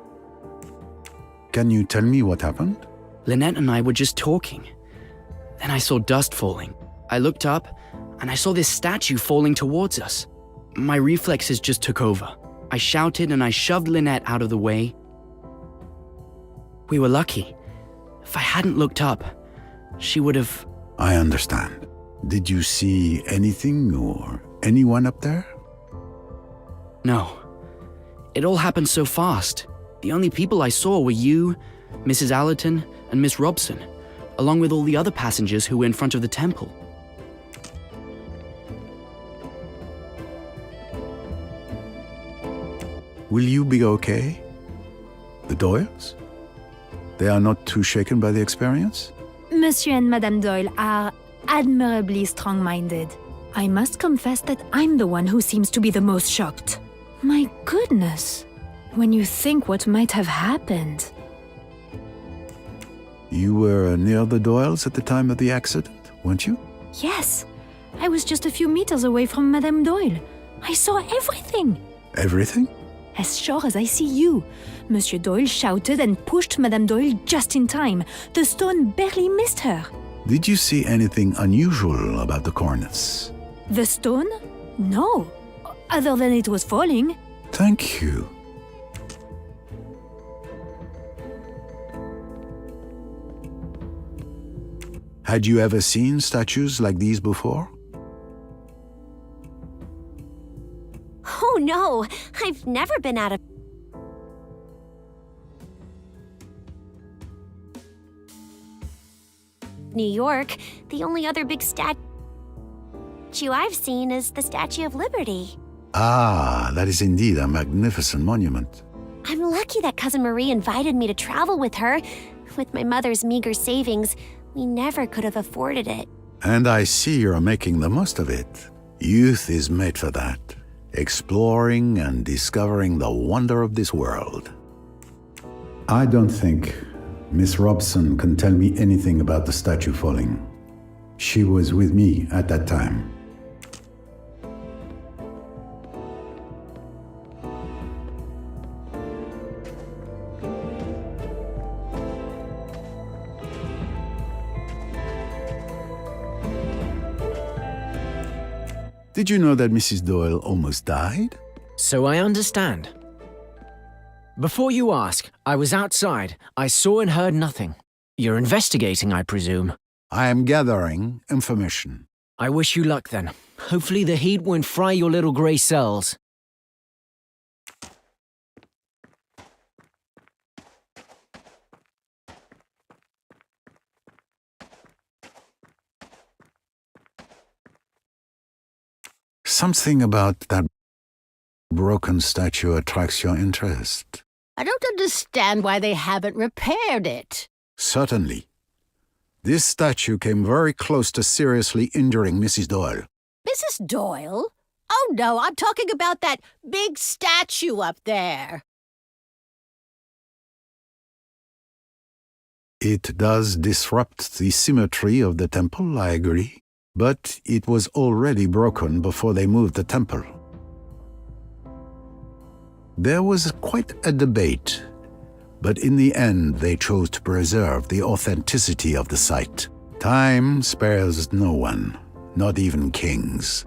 Can you tell me what happened? Lynette and I were just talking. Then I saw dust falling. I looked up and I saw this statue falling towards us. My reflexes just took over. I shouted and I shoved Lynette out of the way. We were lucky. If I hadn't looked up, she would have... I understand. Did you see anything or anyone up there? No. It all happened so fast. The only people I saw were you, Mrs. Allerton, and Miss Robson, along with all the other passengers who were in front of the temple. Will you be okay? The Doyles? They are not too shaken by the experience? Monsieur and Madame Doyle are admirably strong-minded. I must confess that I'm the one who seems to be the most shocked. My goodness, when you think what might have happened. You were near the Doyles at the time of the accident, weren't you? Yes, I was just a few meters away from Madame Doyle. I saw everything. Everything? As sure as I see you. Monsieur Doyle shouted and pushed Madame Doyle just in time. The stone barely missed her. Did you see anything unusual about the cornice? The stone? No. Other than it was falling. Thank you. Had you ever seen statues like these before? Oh no, I've never been out of... New York. The only other big statue I've seen is the Statue of Liberty. Ah, that is indeed a magnificent monument. I'm lucky that Cousin Marie invited me to travel with her. With my mother's meager savings, we never could have afforded it. And I see you're making the most of it. Youth is made for that. Exploring and discovering the wonder of this world. I don't think Miss Robson can tell me anything about the statue falling. She was with me at that time. Did you know that Mrs. Doyle almost died? So I understand. Before you ask, I was outside. I saw and heard nothing. You're investigating, I presume. I am gathering information. I wish you luck then. Hopefully the heat won't fry your little grey cells. Something about that broken statue attracts your interest. I don't understand why they haven't repaired it. Certainly. This statue came very close to seriously injuring Mrs. Doyle. Mrs. Doyle? Oh no, I'm talking about that big statue up there. It does disrupt the symmetry of the temple, I agree. But it was already broken before they moved the temple. There was quite a debate, but in the end they chose to preserve the authenticity of the site. Time spares no one, not even kings.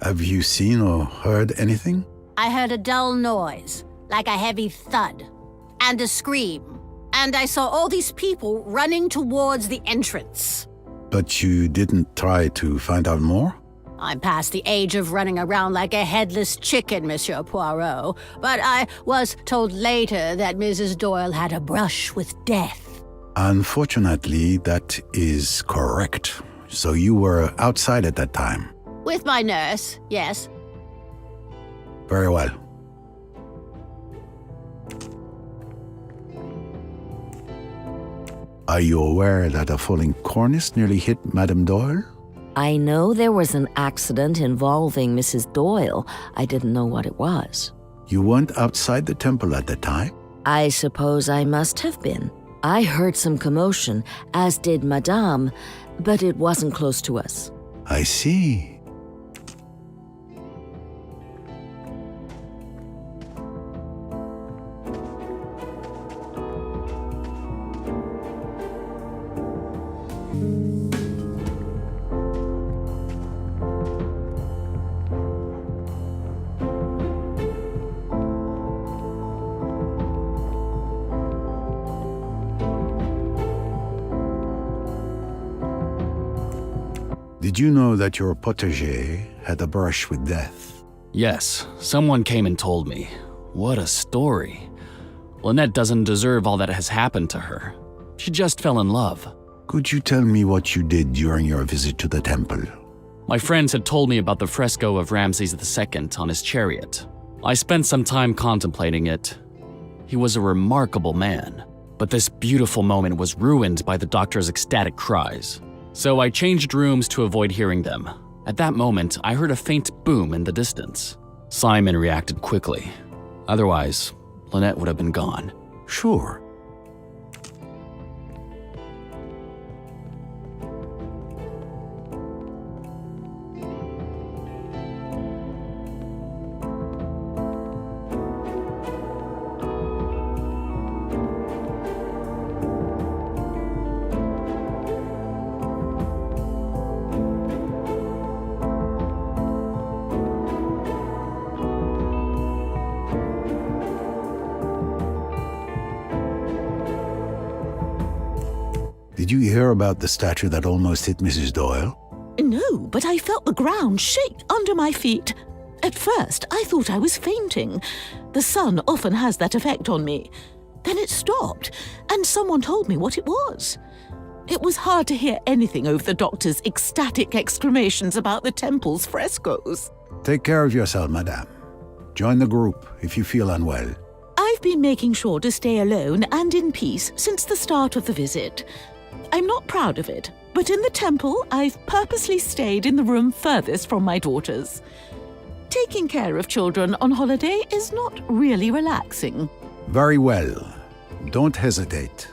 Have you seen or heard anything? I heard a dull noise, like a heavy thud, and a scream. And I saw all these people running towards the entrance. But you didn't try to find out more? I'm past the age of running around like a headless chicken, Monsieur Poirot. But I was told later that Mrs. Doyle had a brush with death. Unfortunately, that is correct. So you were outside at that time? With my nurse, yes. Very well. Are you aware that a falling cornice nearly hit Madame Doyle? I know there was an accident involving Mrs. Doyle. I didn't know what it was. You weren't outside the temple at the time? I suppose I must have been. I heard some commotion, as did Madame, but it wasn't close to us. I see. Did you know that your protégé had a brush with death? Yes, someone came and told me. What a story. Lynette doesn't deserve all that has happened to her. She just fell in love. Could you tell me what you did during your visit to the temple? My friends had told me about the fresco of Ramses II on his chariot. I spent some time contemplating it. He was a remarkable man, but this beautiful moment was ruined by the doctor's ecstatic cries. So I changed rooms to avoid hearing them. At that moment, I heard a faint boom in the distance. Simon reacted quickly. Otherwise, Lynette would have been gone. Sure. Did you hear about the statue that almost hit Mrs. Doyle? No, but I felt the ground shake under my feet. At first, I thought I was fainting. The sun often has that effect on me. Then it stopped, and someone told me what it was. It was hard to hear anything over the doctor's ecstatic exclamations about the temple's frescoes. Take care of yourself, madame. Join the group if you feel unwell. I've been making sure to stay alone and in peace since the start of the visit. I'm not proud of it, but in the temple, I've purposely stayed in the room furthest from my daughters. Taking care of children on holiday is not really relaxing. Very well. Don't hesitate.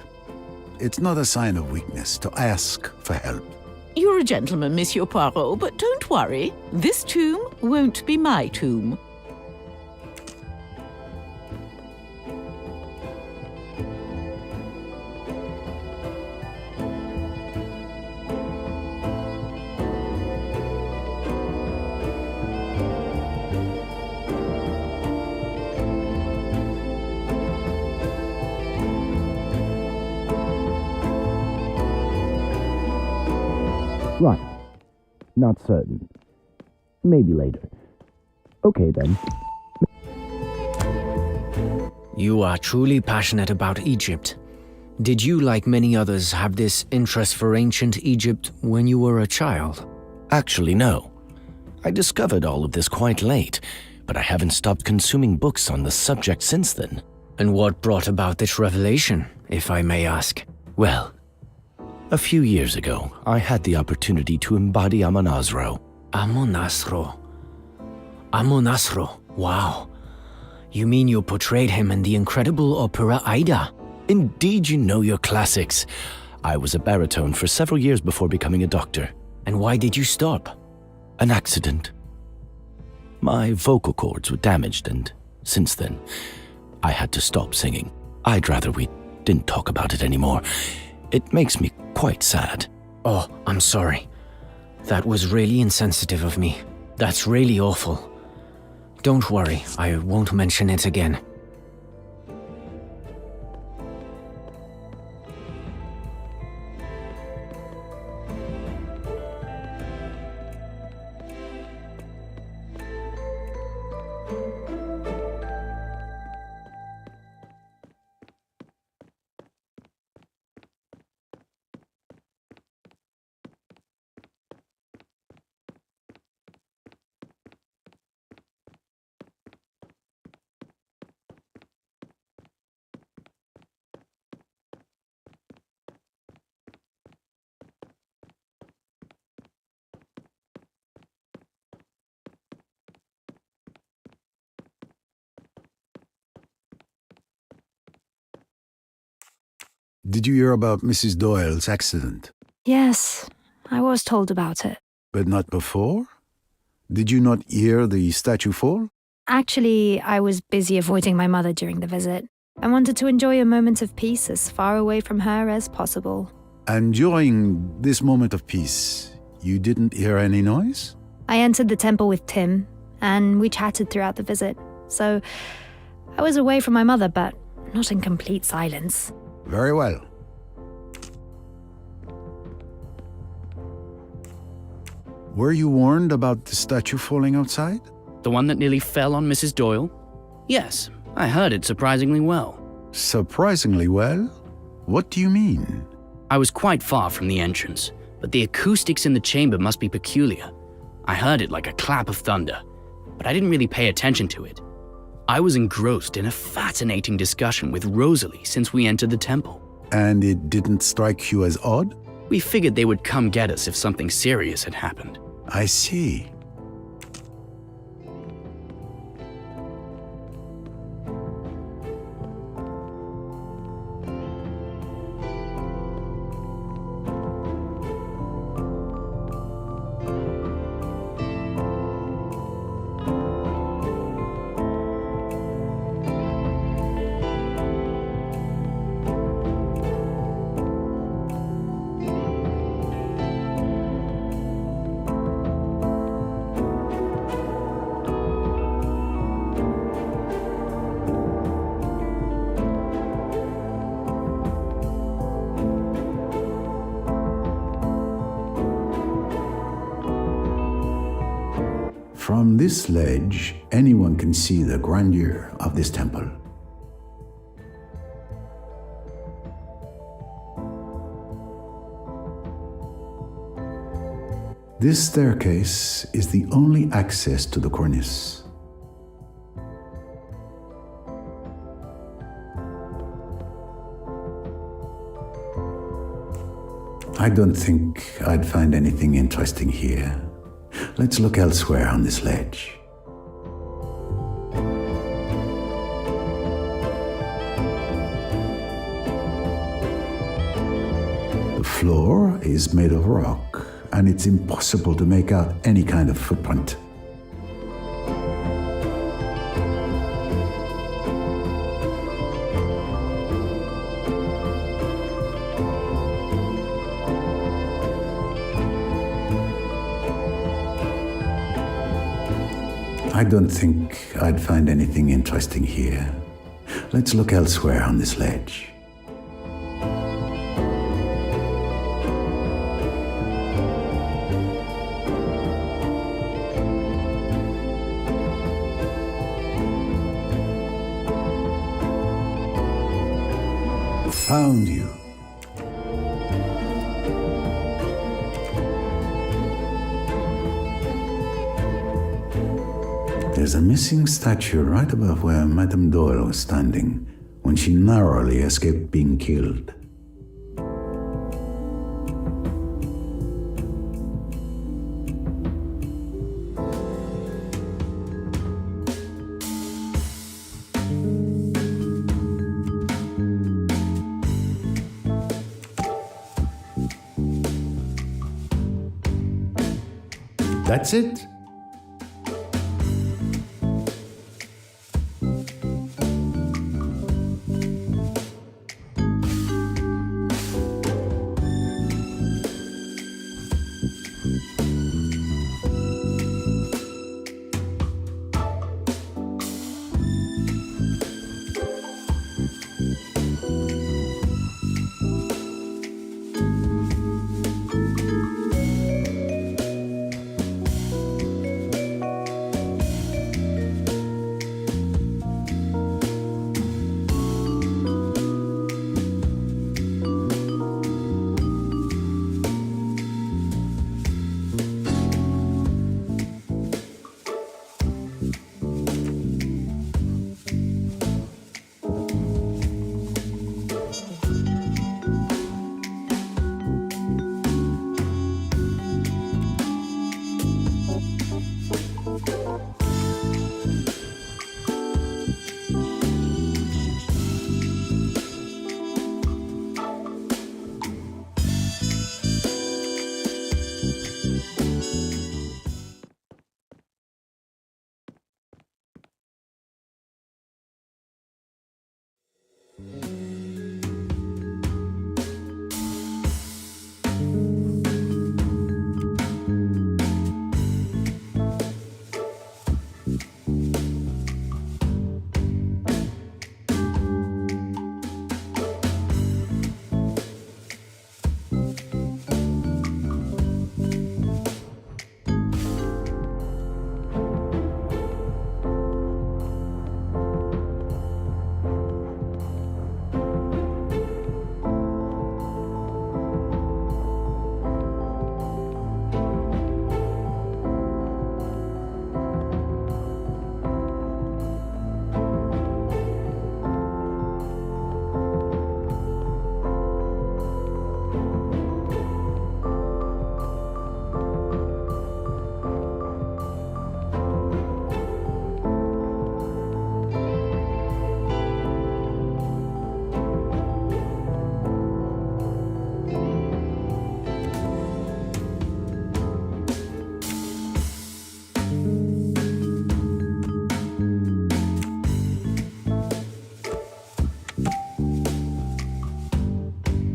It's not a sign of weakness to ask for help. You're a gentleman, Monsieur Poirot, but don't worry. This tomb won't be my tomb. Right. Not certain. Maybe later. Okay then. You are truly passionate about Egypt. Did you, like many others, have this interest for ancient Egypt when you were a child? Actually, no. I discovered all of this quite late, but I haven't stopped consuming books on the subject since then. And what brought about this revelation, if I may ask? Well, a few years ago, I had the opportunity to embody Amonasro. Amonasro. Amonasro, wow. You mean you portrayed him in the incredible opera Aida? Indeed, you know your classics. I was a baritone for several years before becoming a doctor. And why did you stop? An accident. My vocal cords were damaged, and since then, I had to stop singing. I'd rather we didn't talk about it anymore. It makes me quite sad. Oh, I'm sorry. That was really insensitive of me. That's really awful. Don't worry, I won't mention it again. Did you hear about Mrs. Doyle's accident? Yes, I was told about it. But not before? Did you not hear the statue fall? Actually, I was busy avoiding my mother during the visit. I wanted to enjoy a moment of peace as far away from her as possible. And during this moment of peace, you didn't hear any noise? I entered the temple with Tim, and we chatted throughout the visit. So, I was away from my mother, but not in complete silence. Very well. Were you warned about the statue falling outside? The one that nearly fell on Mrs. Doyle? Yes, I heard it surprisingly well. Surprisingly well? What do you mean? I was quite far from the entrance, but the acoustics in the chamber must be peculiar. I heard it like a clap of thunder, but I didn't really pay attention to it. I was engrossed in a fascinating discussion with Rosalie since we entered the temple. And it didn't strike you as odd? We figured they would come get us if something serious had happened. I see. From this ledge, anyone can see the grandeur of this temple. This staircase is the only access to the cornice. I don't think I'd find anything interesting here. Let's look elsewhere on this ledge. The floor is made of rock, and it's impossible to make out any kind of footprint. I don't think I'd find anything interesting here. Let's look elsewhere on this ledge. Found you. There's a missing statue right above where Madame Doyle was standing when she narrowly escaped being killed. That's it?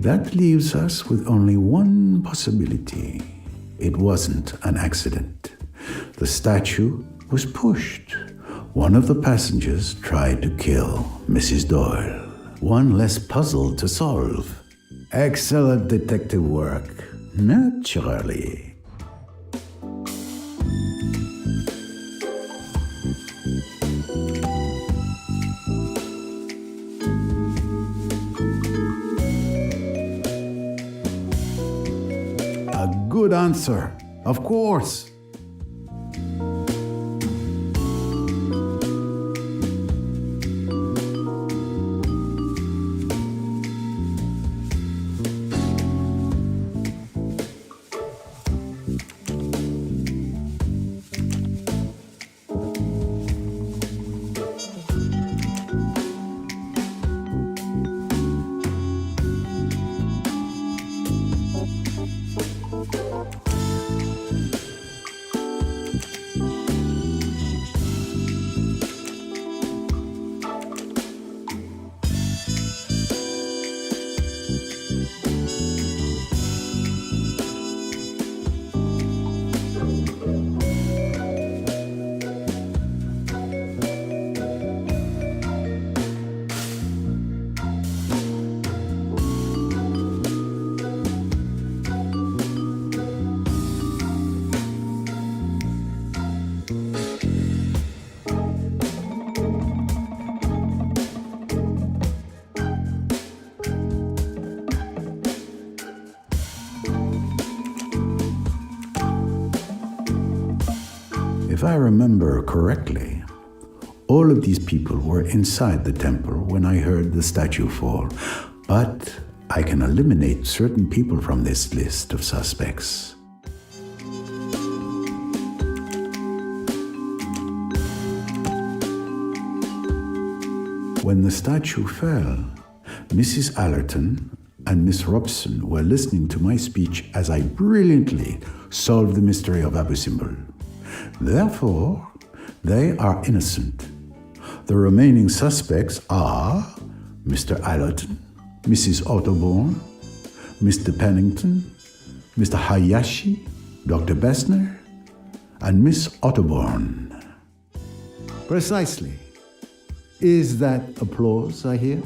That leaves us with only one possibility. It wasn't an accident. The statue was pushed. One of the passengers tried to kill Mrs. Doyle. One less puzzle to solve. Excellent detective work. Naturally. A good answer, of course. If I remember correctly, all of these people were inside the temple when I heard the statue fall, but I can eliminate certain people from this list of suspects. When the statue fell, Mrs. Allerton and Miss Robson were listening to my speech as I brilliantly solved the mystery of Abu Simbel. Therefore, they are innocent. The remaining suspects are Mr. Allerton, Mrs. Otterborn, Mr. Pennington, Mr. Hayashi, Dr. Bessner, and Miss Otterborn. Precisely. Is that applause I hear?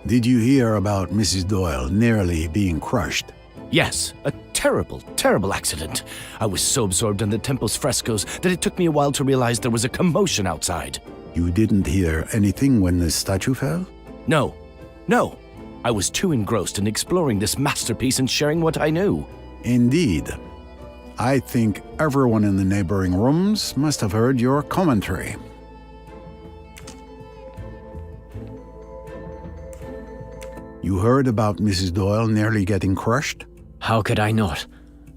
Did you hear about Mrs. Doyle nearly being crushed? Yes, a terrible, terrible accident. I was so absorbed in the temple's frescoes that it took me a while to realize there was a commotion outside. You didn't hear anything when the statue fell? No. I was too engrossed in exploring this masterpiece and sharing what I knew. Indeed. I think everyone in the neighboring rooms must have heard your commentary. You heard about Mrs. Doyle nearly getting crushed? How could I not?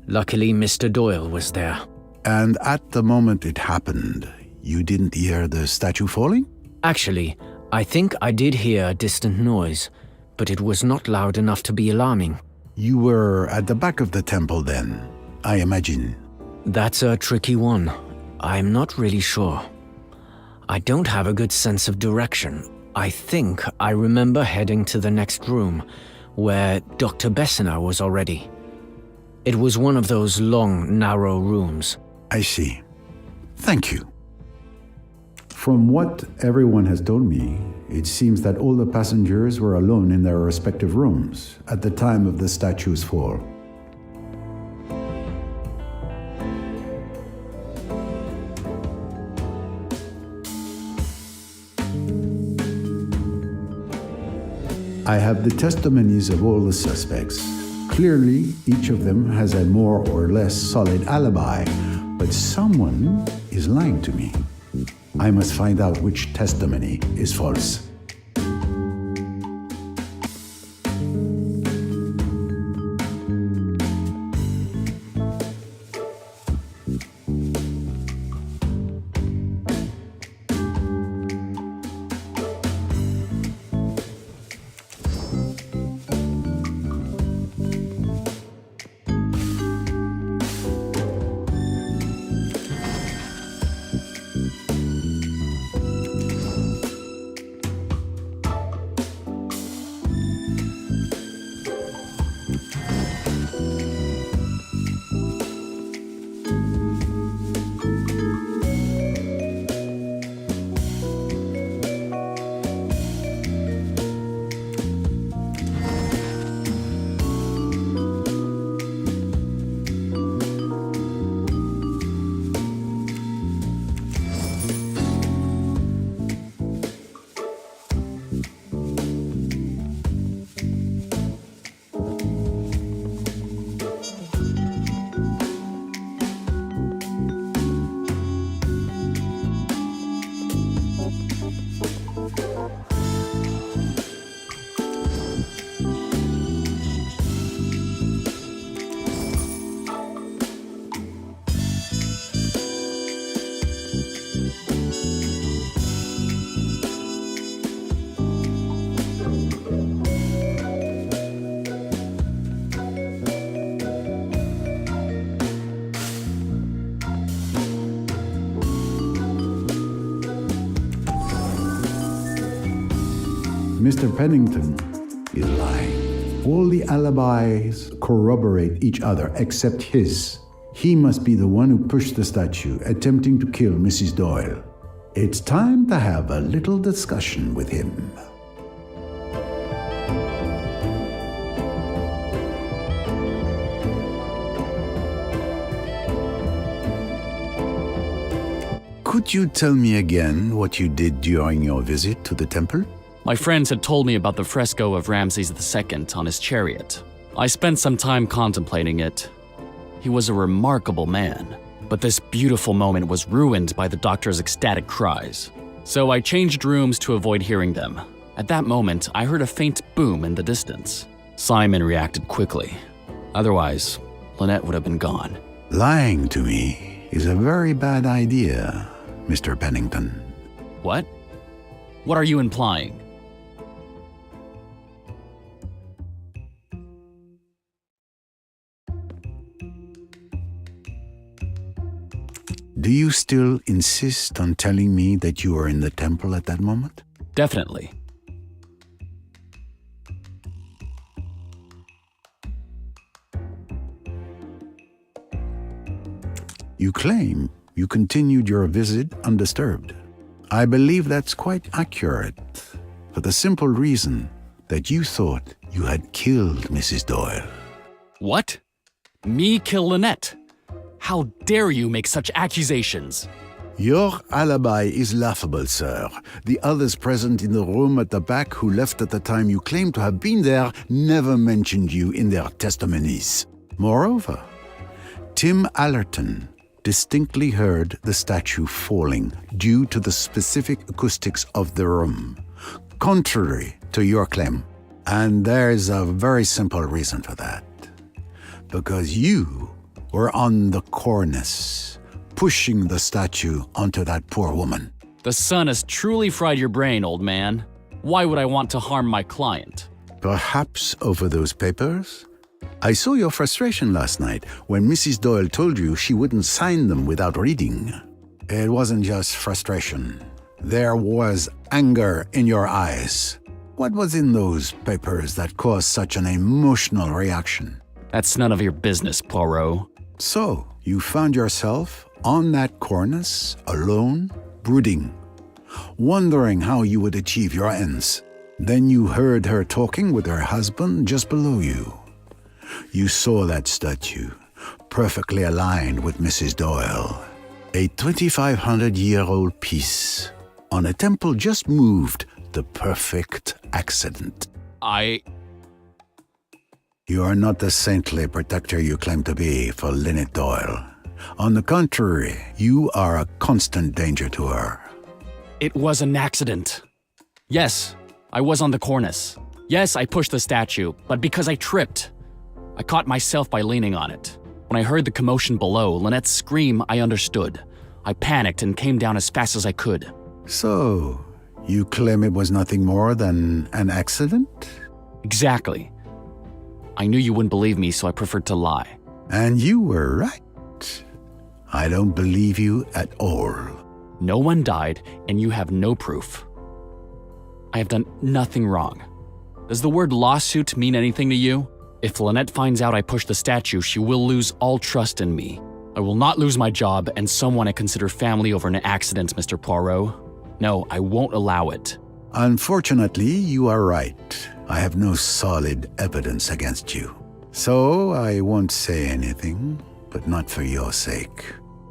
Luckily, Mr. Doyle was there. And at the moment it happened, you didn't hear the statue falling? Actually, I think I did hear a distant noise, but it was not loud enough to be alarming. You were at the back of the temple then, I imagine. That's a tricky one. I'm not really sure. I don't have a good sense of direction. I think I remember heading to the next room, where Dr. Bessner was already. It was one of those long, narrow rooms. I see. Thank you. From what everyone has told me, it seems that all the passengers were alone in their respective rooms at the time of the statue's fall. I have the testimonies of all the suspects. Clearly, each of them has a more or less solid alibi, but someone is lying to me. I must find out which testimony is false. Mr. Pennington is lying. All the alibis corroborate each other except his. He must be the one who pushed the statue, attempting to kill Mrs. Doyle. It's time to have a little discussion with him. Could you tell me again what you did during your visit to the temple? My friends had told me about the fresco of Ramses II on his chariot. I spent some time contemplating it. He was a remarkable man, but this beautiful moment was ruined by the doctor's ecstatic cries. So I changed rooms to avoid hearing them. At that moment, I heard a faint boom in the distance. Simon reacted quickly. Otherwise, Lynette would have been gone. Lying to me is a very bad idea, Mr. Pennington. What? What are you implying? Do you still insist on telling me that you were in the temple at that moment? Definitely. You claim you continued your visit undisturbed. I believe that's quite accurate, for the simple reason that you thought you had killed Mrs. Doyle. What? Me kill Lynette? How dare you make such accusations? Your alibi is laughable, sir. The others present in the room at the back who left at the time you claim to have been there never mentioned you in their testimonies. Moreover, Tim Allerton distinctly heard the statue falling due to the specific acoustics of the room, contrary to your claim. And there's a very simple reason for that. Because you were on the cornice, pushing the statue onto that poor woman. The sun has truly fried your brain, old man. Why would I want to harm my client? Perhaps over those papers? I saw your frustration last night when Mrs. Doyle told you she wouldn't sign them without reading. It wasn't just frustration. There was anger in your eyes. What was in those papers that caused such an emotional reaction? That's none of your business, Poirot. So, you found yourself on that cornice, alone, brooding, wondering how you would achieve your ends. Then you heard her talking with her husband just below you. You saw that statue, perfectly aligned with Mrs. Doyle. A 2,500-year-old piece on a temple just moved, the perfect accident. You are not the saintly protector you claim to be for Lynette Doyle. On the contrary, you are a constant danger to her. It was an accident. Yes, I was on the cornice. Yes, I pushed the statue, but because I tripped. I caught myself by leaning on it. When I heard the commotion below, Lynette's scream, I understood. I panicked and came down as fast as I could. So, you claim it was nothing more than an accident? Exactly. I knew you wouldn't believe me, so I preferred to lie. And you were right. I don't believe you at all. No one died, and you have no proof. I have done nothing wrong. Does the word lawsuit mean anything to you? If Lynette finds out I pushed the statue, she will lose all trust in me. I will not lose my job and someone I consider family over an accident, Mr. Poirot. No, I won't allow it. Unfortunately, you are right. I have no solid evidence against you. So I won't say anything, but not for your sake.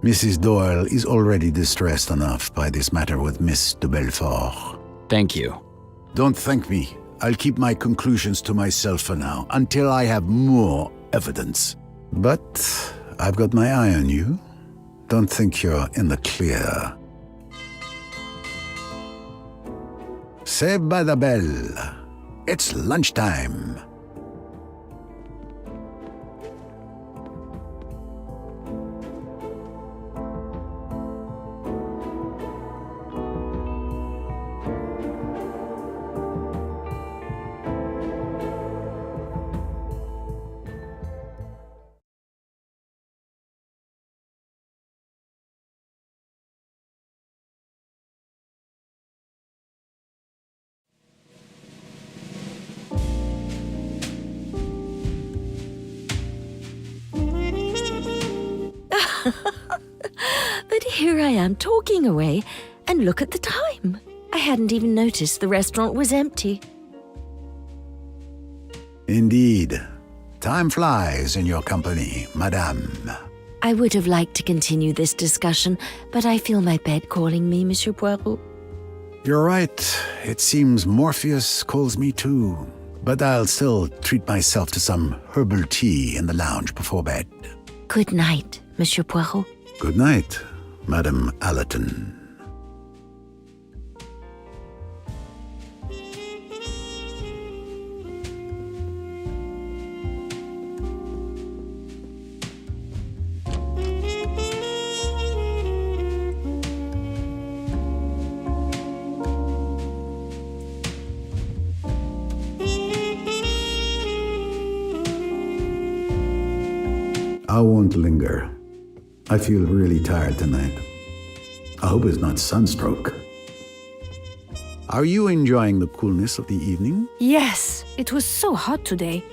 Mrs. Doyle is already distressed enough by this matter with Miss de Belfort. Thank you. Don't thank me. I'll keep my conclusions to myself for now, until I have more evidence. But I've got my eye on you. Don't think you're in the clear. Saved by the bell. It's lunchtime. But here I am talking away, and look at the time. I hadn't even noticed the restaurant was empty. Indeed. Time flies in your company, madame. I would have liked to continue this discussion, but I feel my bed calling me, Monsieur Poirot. You're right. It seems Morpheus calls me too. But I'll still treat myself to some herbal tea in the lounge before bed. Good night, Monsieur Poirot. Good night, Madame Allerton. I won't linger. I feel really tired tonight. I hope it's not sunstroke. Are you enjoying the coolness of the evening? Yes, it was so hot today.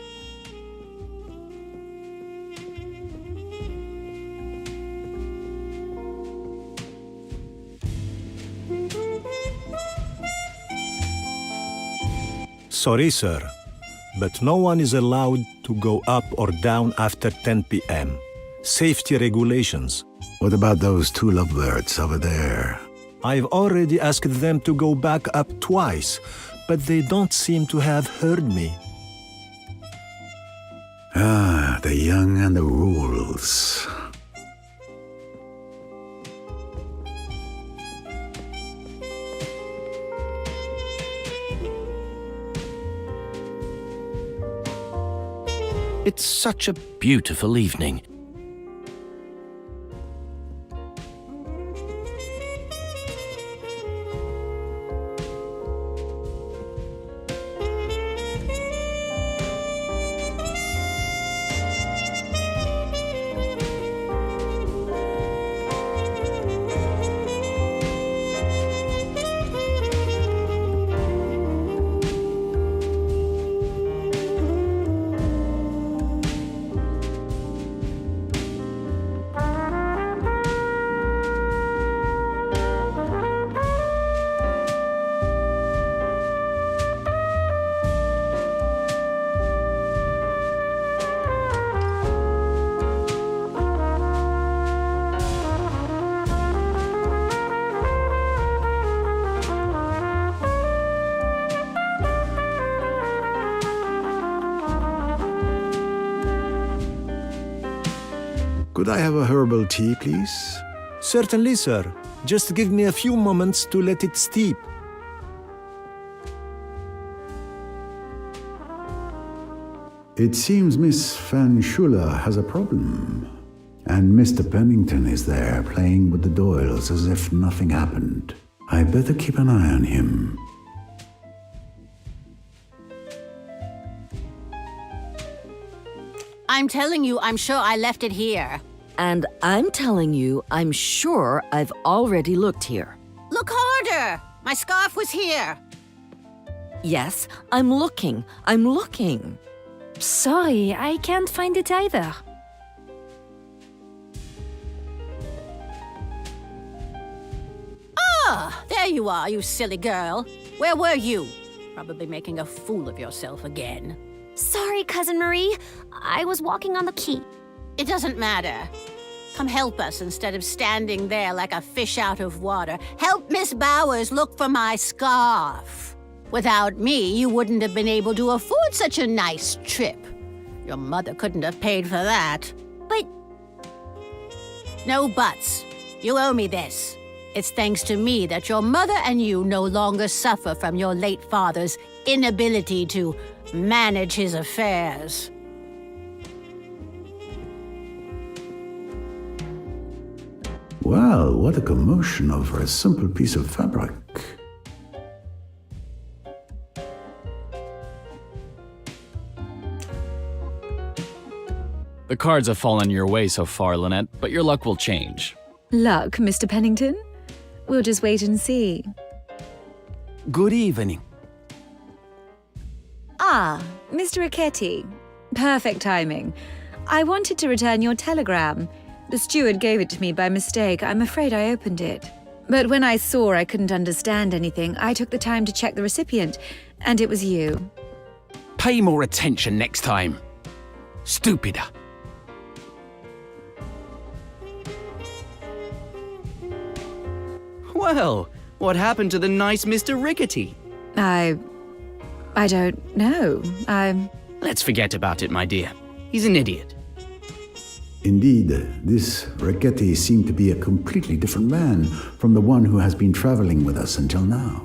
Sorry, sir, but no one is allowed to go up or down after 10 p.m. Safety regulations. What about those two lovebirds over there? I've already asked them to go back up twice, but they don't seem to have heard me. Ah, the young and the rules. It's such a beautiful evening. Could I have a herbal tea, please? Certainly, sir. Just give me a few moments to let it steep. It seems Miss Van Schuler has a problem. And Mr. Pennington is there playing with the Doyles as if nothing happened. I better keep an eye on him. I'm telling you, I'm sure I left it here. And I'm telling you, I'm sure I've already looked here. Look harder! My scarf was here. Yes, I'm looking. I'm looking. Sorry, I can't find it either. Ah, there you are, you silly girl. Where were you? Probably making a fool of yourself again. Sorry, Cousin Marie. I was walking on the quay. It doesn't matter. Come help us instead of standing there like a fish out of water. Help Miss Bowers look for my scarf. Without me, you wouldn't have been able to afford such a nice trip. Your mother couldn't have paid for that. But... No buts. You owe me this. It's thanks to me that your mother and you no longer suffer from your late father's inability to manage his affairs. Well, what a commotion over a simple piece of fabric. The cards have fallen your way so far, Lynette, but your luck will change. Luck, Mr. Pennington? We'll just wait and see. Good evening. Ah, Mr. Ricchetti. Perfect timing. I wanted to return your telegram. The steward gave it to me by mistake. I'm afraid I opened it. But when I saw I couldn't understand anything, I took the time to check the recipient, and it was you. Pay more attention next time. Stupider. Well, what happened to the nice Mr. Rickety? I don't know. Let's forget about it, my dear. He's an idiot. Indeed, this Rickety seemed to be a completely different man from the one who has been traveling with us until now.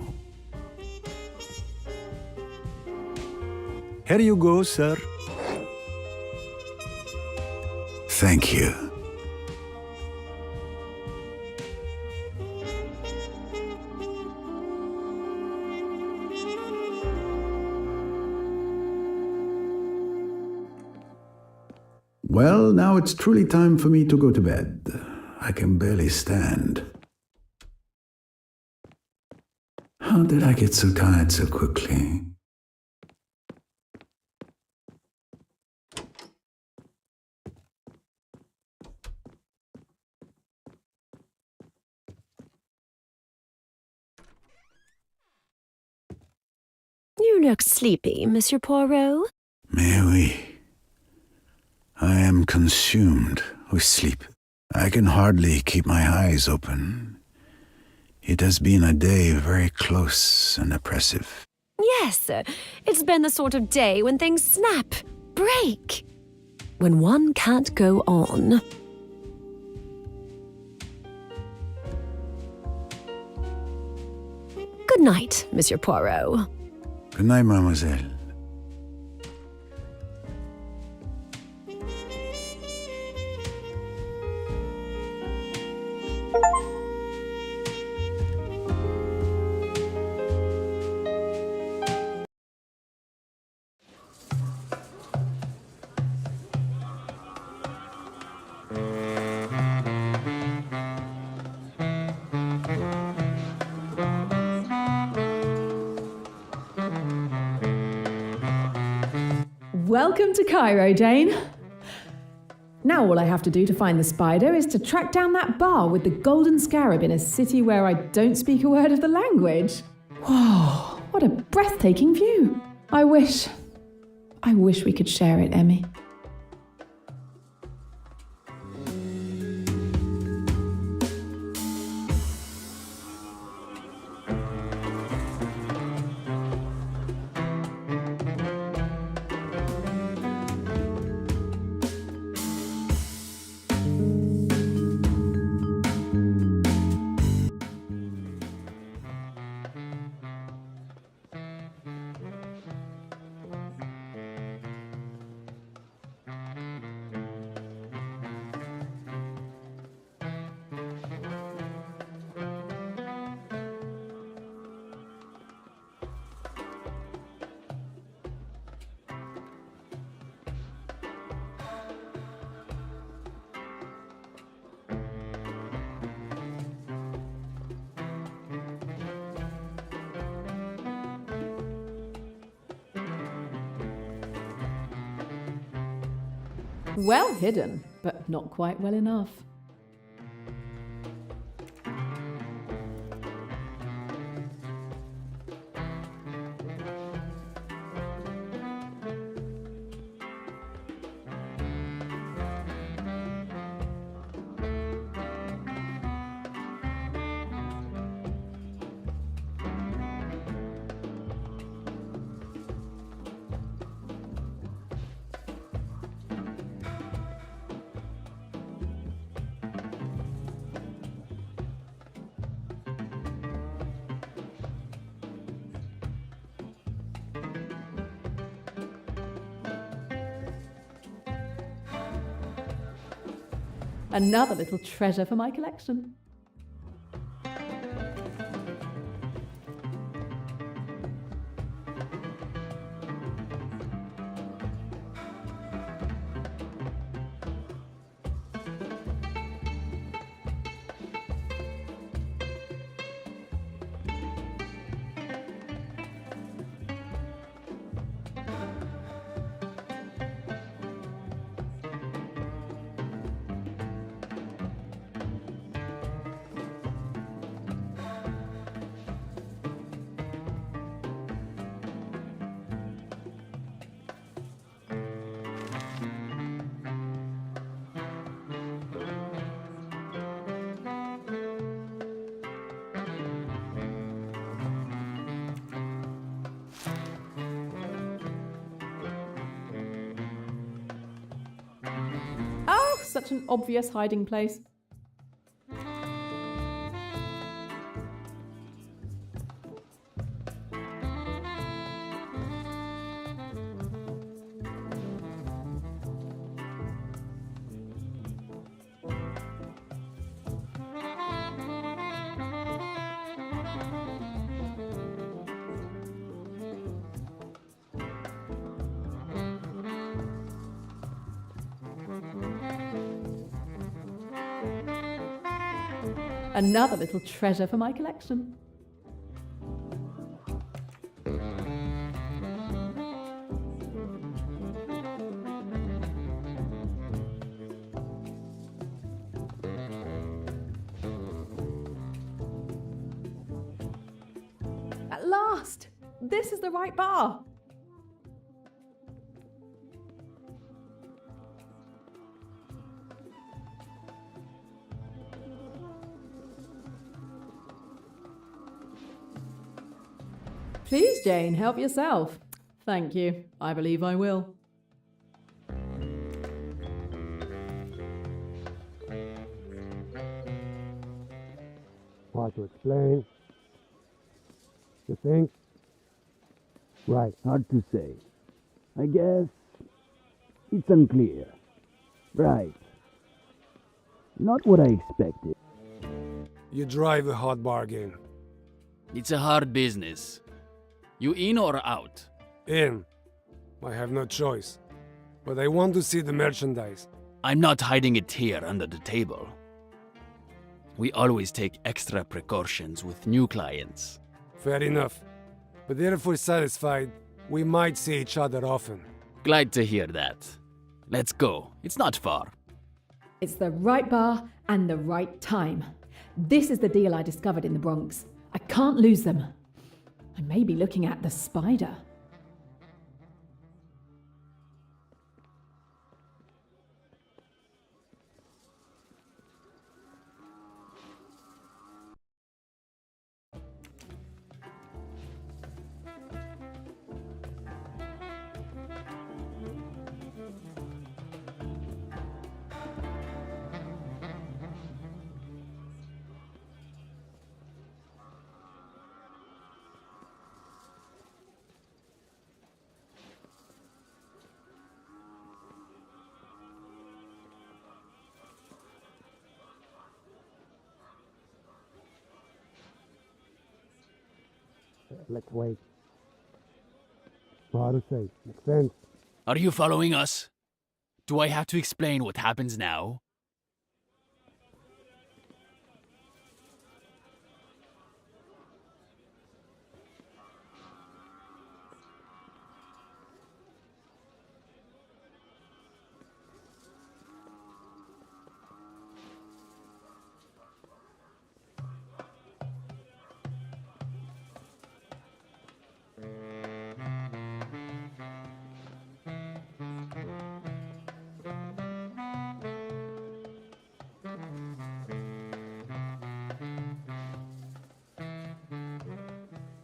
Here you go, sir. Thank you. Well, now it's truly time for me to go to bed. I can barely stand. How did I get so tired so quickly? You look sleepy, Monsieur Poirot. Mais oui. I am consumed with sleep. I can hardly keep my eyes open. It has been a day very close and oppressive. Yes, it's been the sort of day when things snap, break. When one can't go on. Good night, Monsieur Poirot. Good night, mademoiselle. Welcome to Cairo, Jane. Now all I have to do to find the spider is to track down that bar with the golden scarab in a city where I don't speak a word of the language. Whoa, what a breathtaking view. I wish we could share it, Emmy. Well hidden, but not quite well enough. Another little treasure for my collection. Such an obvious hiding place. Another little treasure for my collection. At last! This is the right bar. Please, Jane, help yourself. Thank you. I believe I will. Hard to explain. You think? Right. Hard to say. I guess it's unclear. Right. Not what I expected. You drive a hard bargain. It's a hard business. You in or out? In. I have no choice. But I want to see the merchandise. I'm not hiding it here under the table. We always take extra precautions with new clients. Fair enough. But if we're satisfied, we might see each other often. Glad to hear that. Let's go. It's not far. It's the right bar and the right time. This is the deal I discovered in the Bronx. I can't lose them. I may be looking at the spider. Let's wait. Hard to say. Makes sense. Are you following us? Do I have to explain what happens now?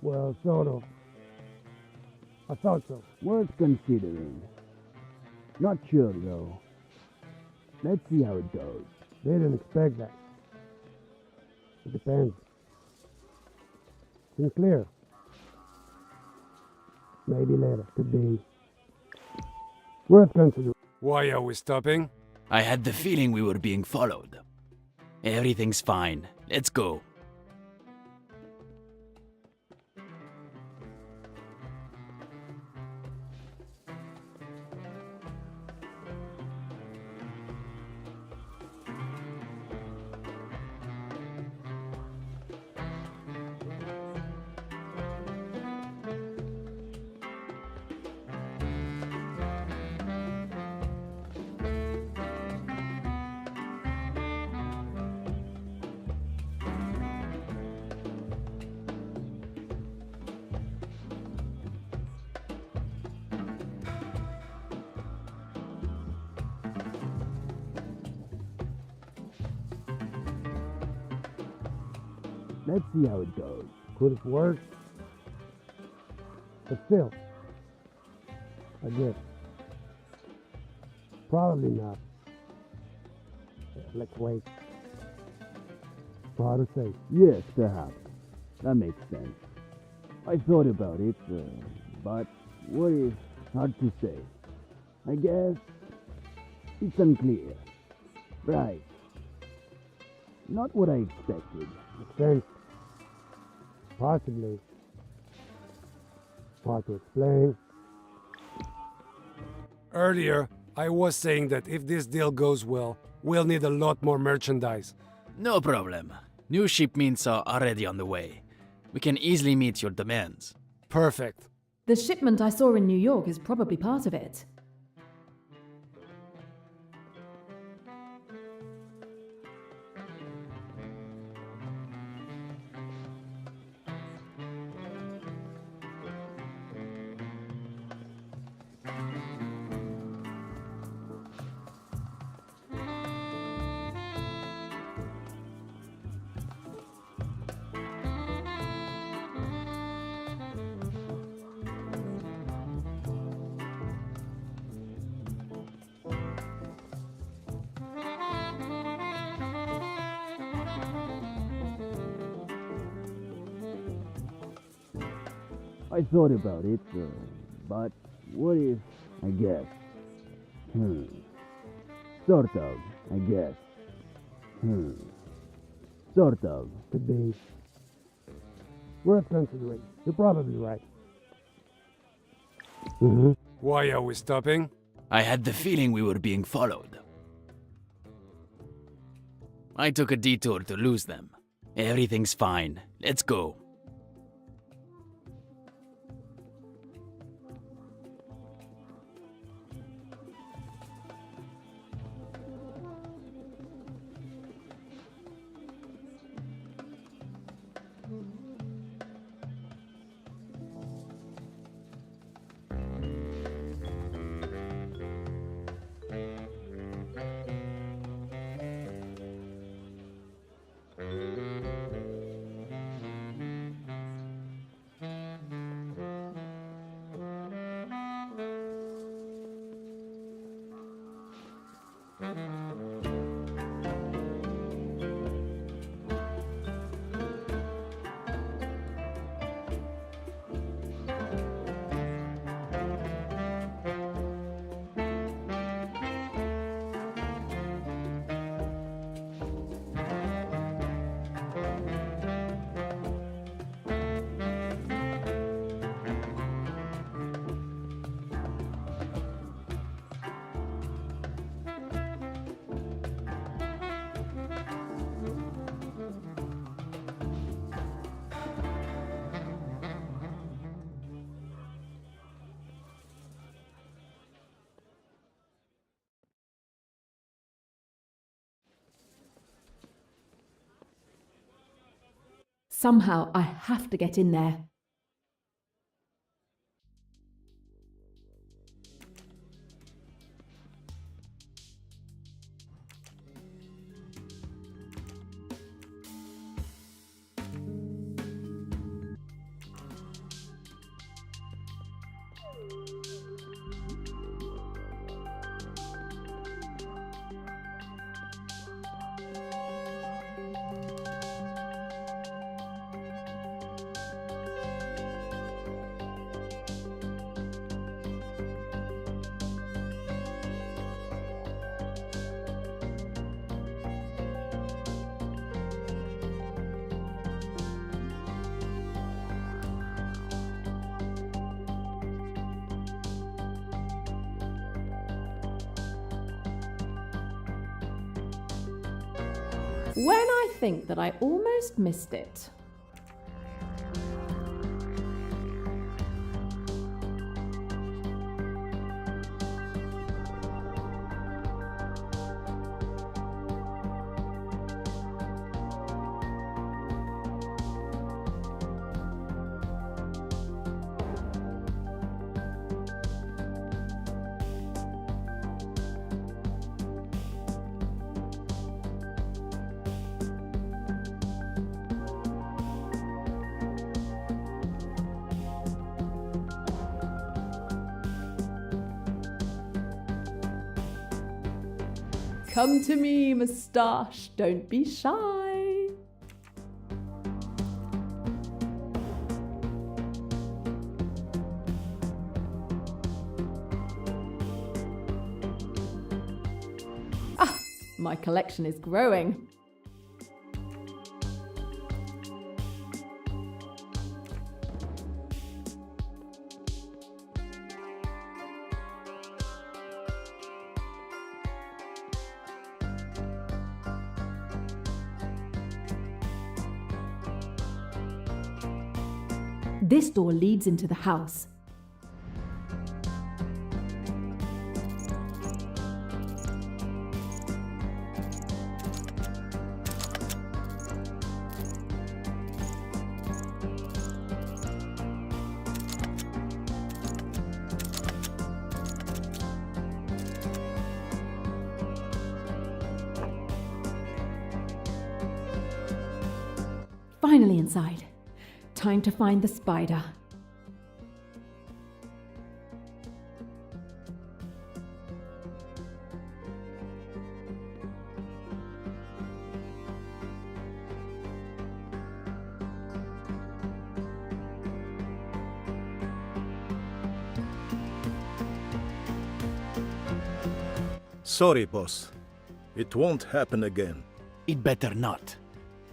Well, sort of. I thought so. Worth considering. Not sure, though. Let's see how it goes. Didn't expect that. It depends. Sinclair. Maybe later. Could be. Worth considering. Why are we stopping? I had the feeling we were being followed. Everything's fine. Let's go. Let's see how it goes. Could it work? But still, I guess. Probably not. Let's wait. Hard to say. Yes, perhaps. That makes sense. I thought about it, but what if? Hard to say. I guess it's unclear. Right. Not what I expected. Makes sense. Possibly. Hard to explain. Earlier, I was saying that if this deal goes well, we'll need a lot more merchandise. No problem. New shipments are already on the way. We can easily meet your demands. Perfect. The shipment I saw in New York is probably part of it. I thought about it, but what if... I guess. Sort of, I guess. Sort of. Could be. Worth considering. You're probably right. Why are we stopping? I had the feeling we were being followed. I took a detour to lose them. Everything's fine. Let's go. Somehow I have to get in there. When I think that I almost missed it. Come to me, moustache, don't be shy. Ah, my collection is growing. This door leads into the house. Finally inside. Time to find the spider. Sorry, boss. It won't happen again. It better not.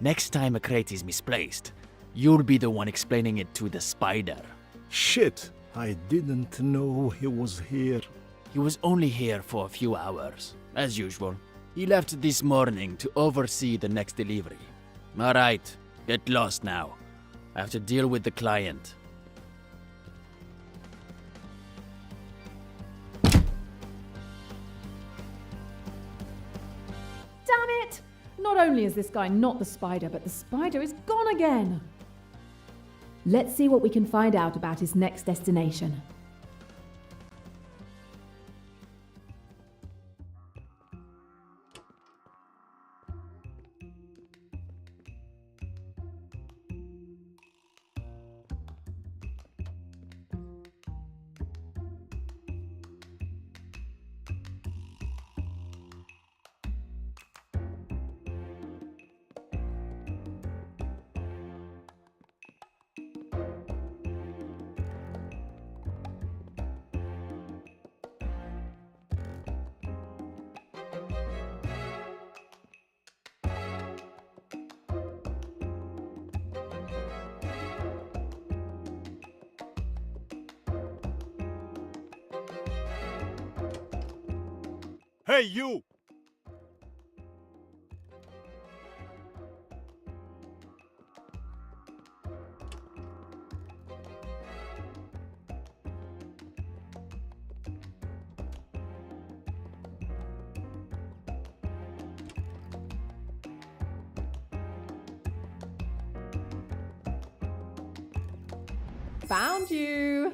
Next time a crate is misplaced, you'll be the one explaining it to the spider. Shit! I didn't know he was here. He was only here for a few hours, as usual. He left this morning to oversee the next delivery. All right, get lost now. I have to deal with the client. Damn it! Not only is this guy not the spider, but the spider is gone again. Let's see what we can find out about his next destination. Hey, you! Found you!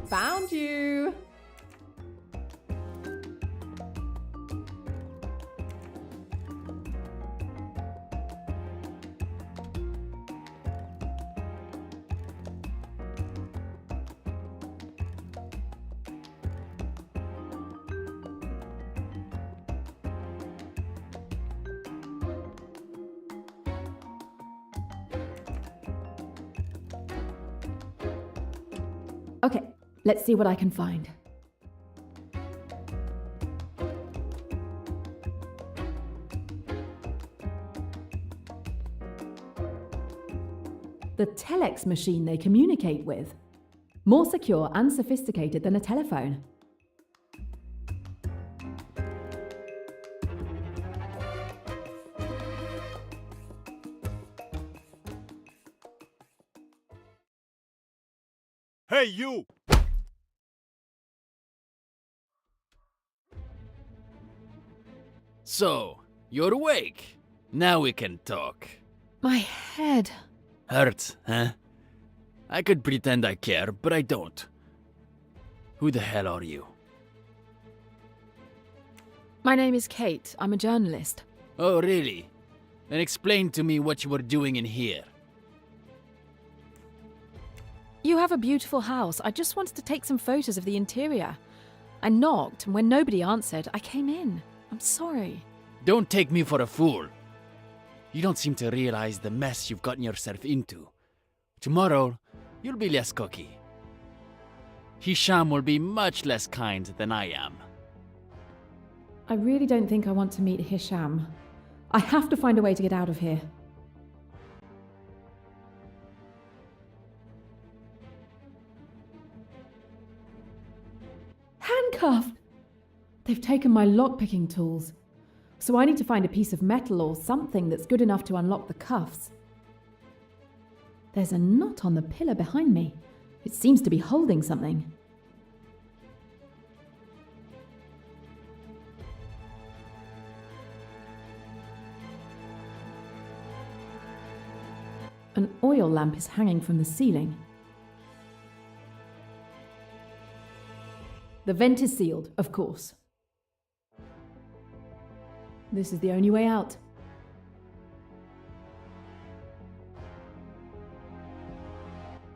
Found you! Okay, let's see what I can find. The telex machine they communicate with. More secure and sophisticated than a telephone. Hey, you! So, you're awake. Now we can talk. My head. Hurts, huh? I could pretend I care, but I don't. Who the hell are you? My name is Kate. I'm a journalist. Oh, really? Then explain to me what you were doing in here. You have a beautiful house. I just wanted to take some photos of the interior. I knocked, and when nobody answered, I came in. I'm sorry. Don't take me for a fool. You don't seem to realize the mess you've gotten yourself into. Tomorrow, you'll be less cocky. Hisham will be much less kind than I am. I really don't think I want to meet Hisham. I have to find a way to get out of here. Handcuffed! They've taken my lockpicking tools. So I need to find a piece of metal or something that's good enough to unlock the cuffs. There's a knot on the pillar behind me. It seems to be holding something. An oil lamp is hanging from the ceiling. The vent is sealed, of course. This is the only way out.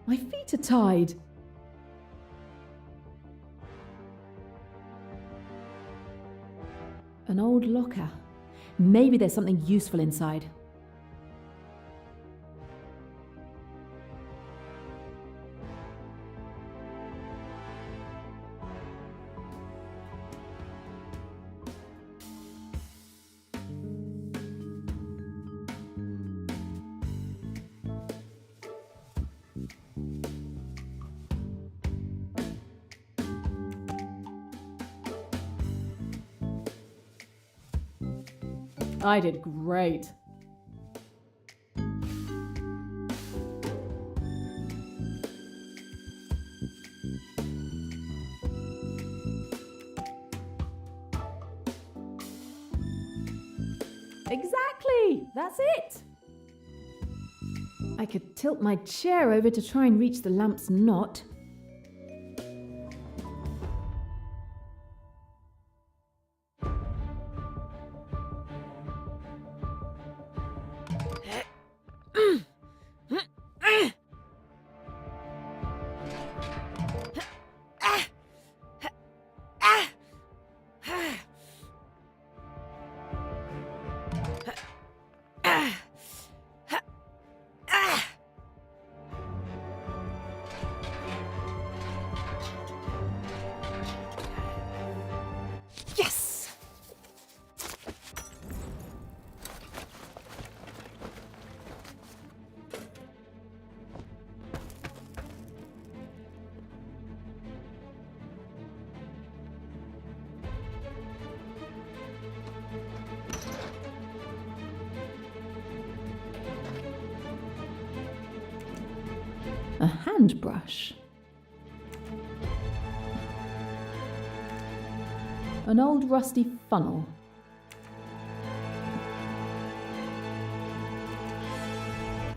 My feet are tied. An old locker. Maybe there's something useful inside. I did great. Exactly! That's it! I could tilt my chair over to try and reach the lamp's knot. A hand brush. An old rusty funnel.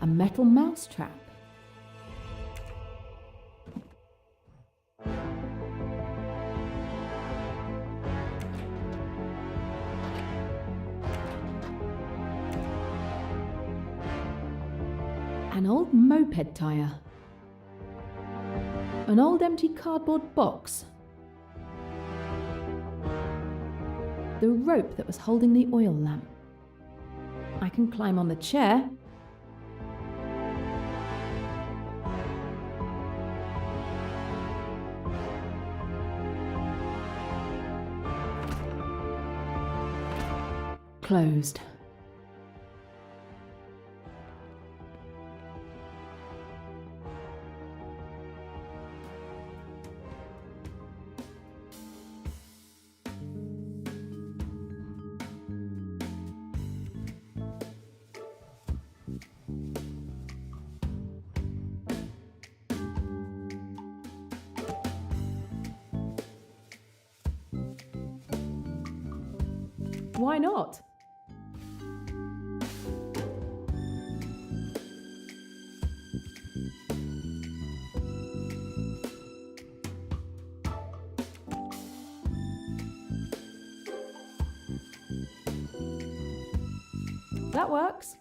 A metal mousetrap. An old moped tire. An old empty cardboard box. The rope that was holding the oil lamp. I can climb on the chair. Closed. Why not? That works.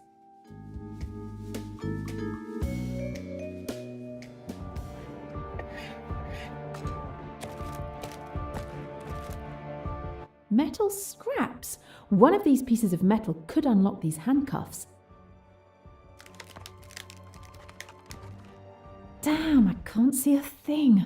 Metal scraps. One of these pieces of metal could unlock these handcuffs. Damn, I can't see a thing.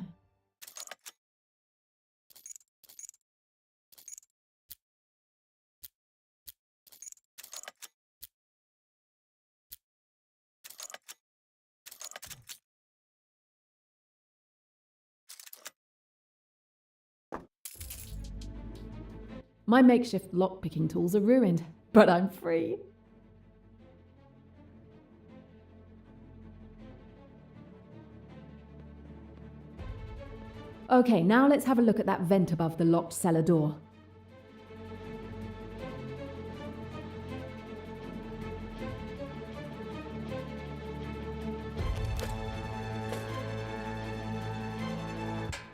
My makeshift lock-picking tools are ruined, but I'm free. Okay, now let's have a look at that vent above the locked cellar door.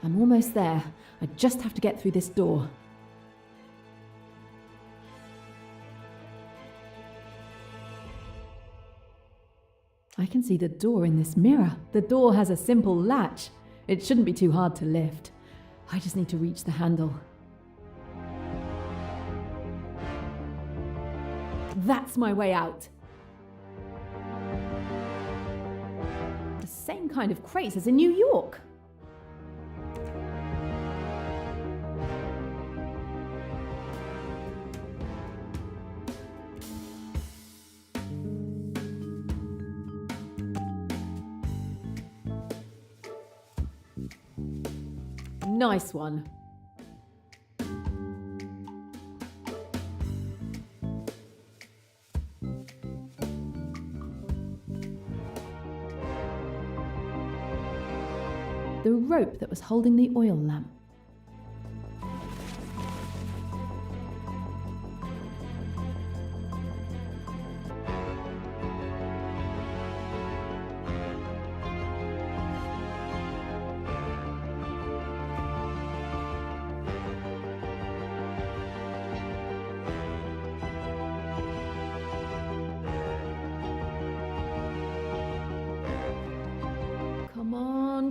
I'm almost there. I just have to get through this door. I can see the door in this mirror. The door has a simple latch. It shouldn't be too hard to lift. I just need to reach the handle. That's my way out. The same kind of crates as in New York. Nice one. The rope that was holding the oil lamp.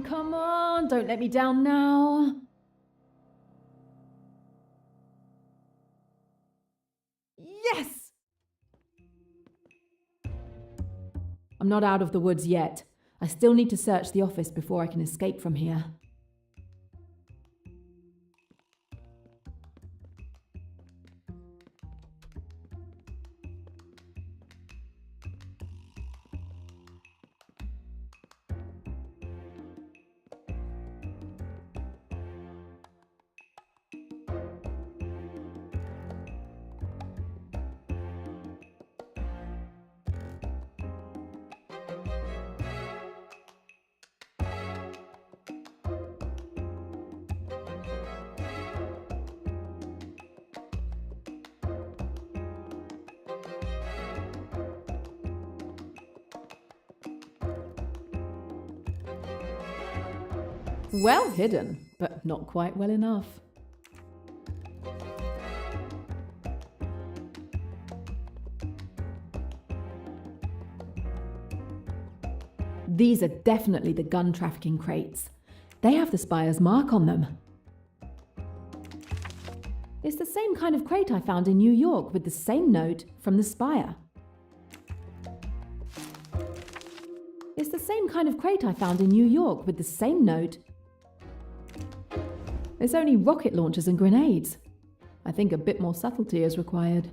Come on, don't let me down now. Yes! I'm not out of the woods yet. I still need to search the office before I can escape from here. Well hidden, but not quite well enough. These are definitely the gun trafficking crates. They have the spire's mark on them. It's the same kind of crate I found in New York with the same note from the spire. It's the same kind of crate I found in New York with the same note. It's only rocket launchers and grenades. I think a bit more subtlety is required.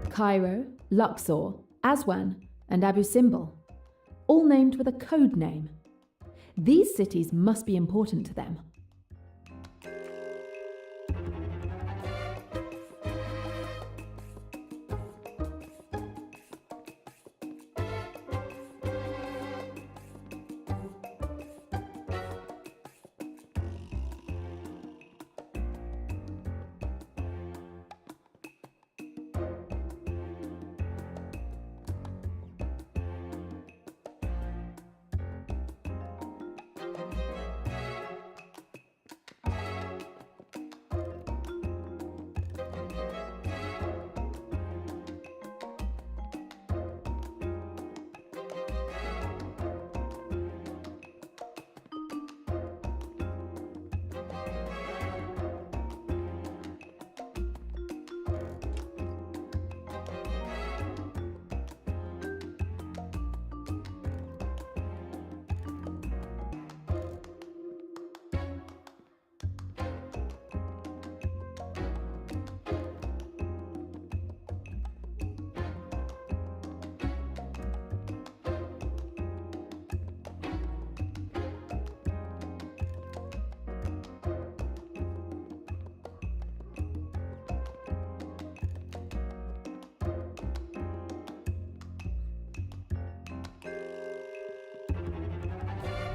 Cairo, Luxor, Aswan, and Abu Simbel, all named with a code name. These cities must be important to them.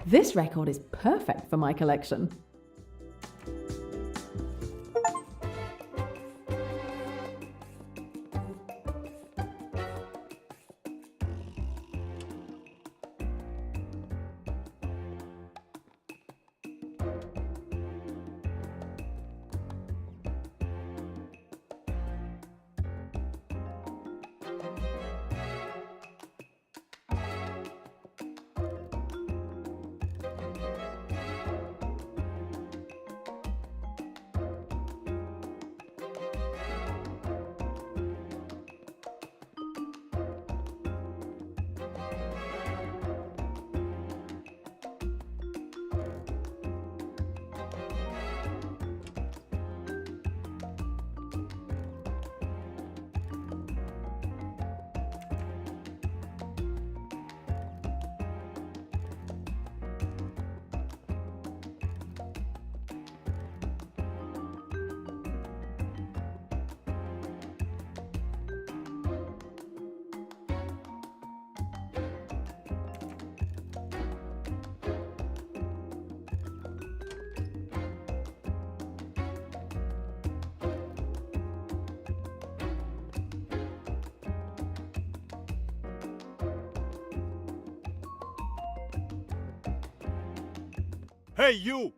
This record is perfect for my collection. Hey, you!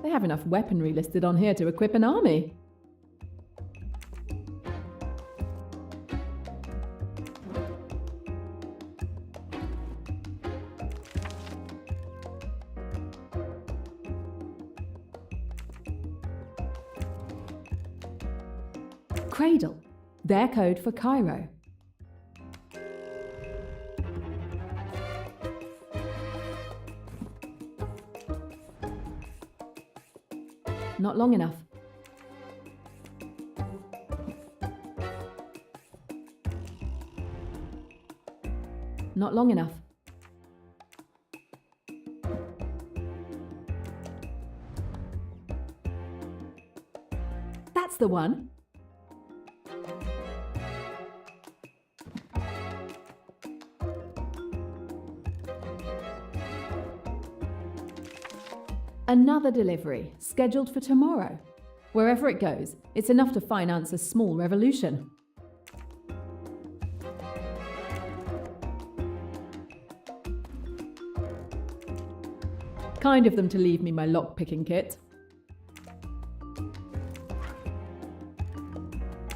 They have enough weaponry listed on here to equip an army. Cradle, their code for Cairo. Not long enough. Not long enough. That's the one. Another delivery, scheduled for tomorrow. Wherever it goes, it's enough to finance a small revolution. Kind of them to leave me my lock-picking kit.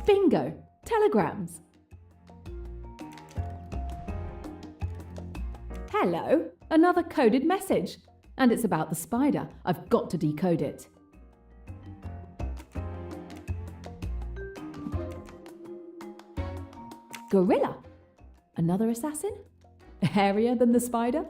Bingo! Telegrams. Hello, another coded message. And it's about the spider. I've got to decode it. Gorilla. Another assassin? Hairier than the spider?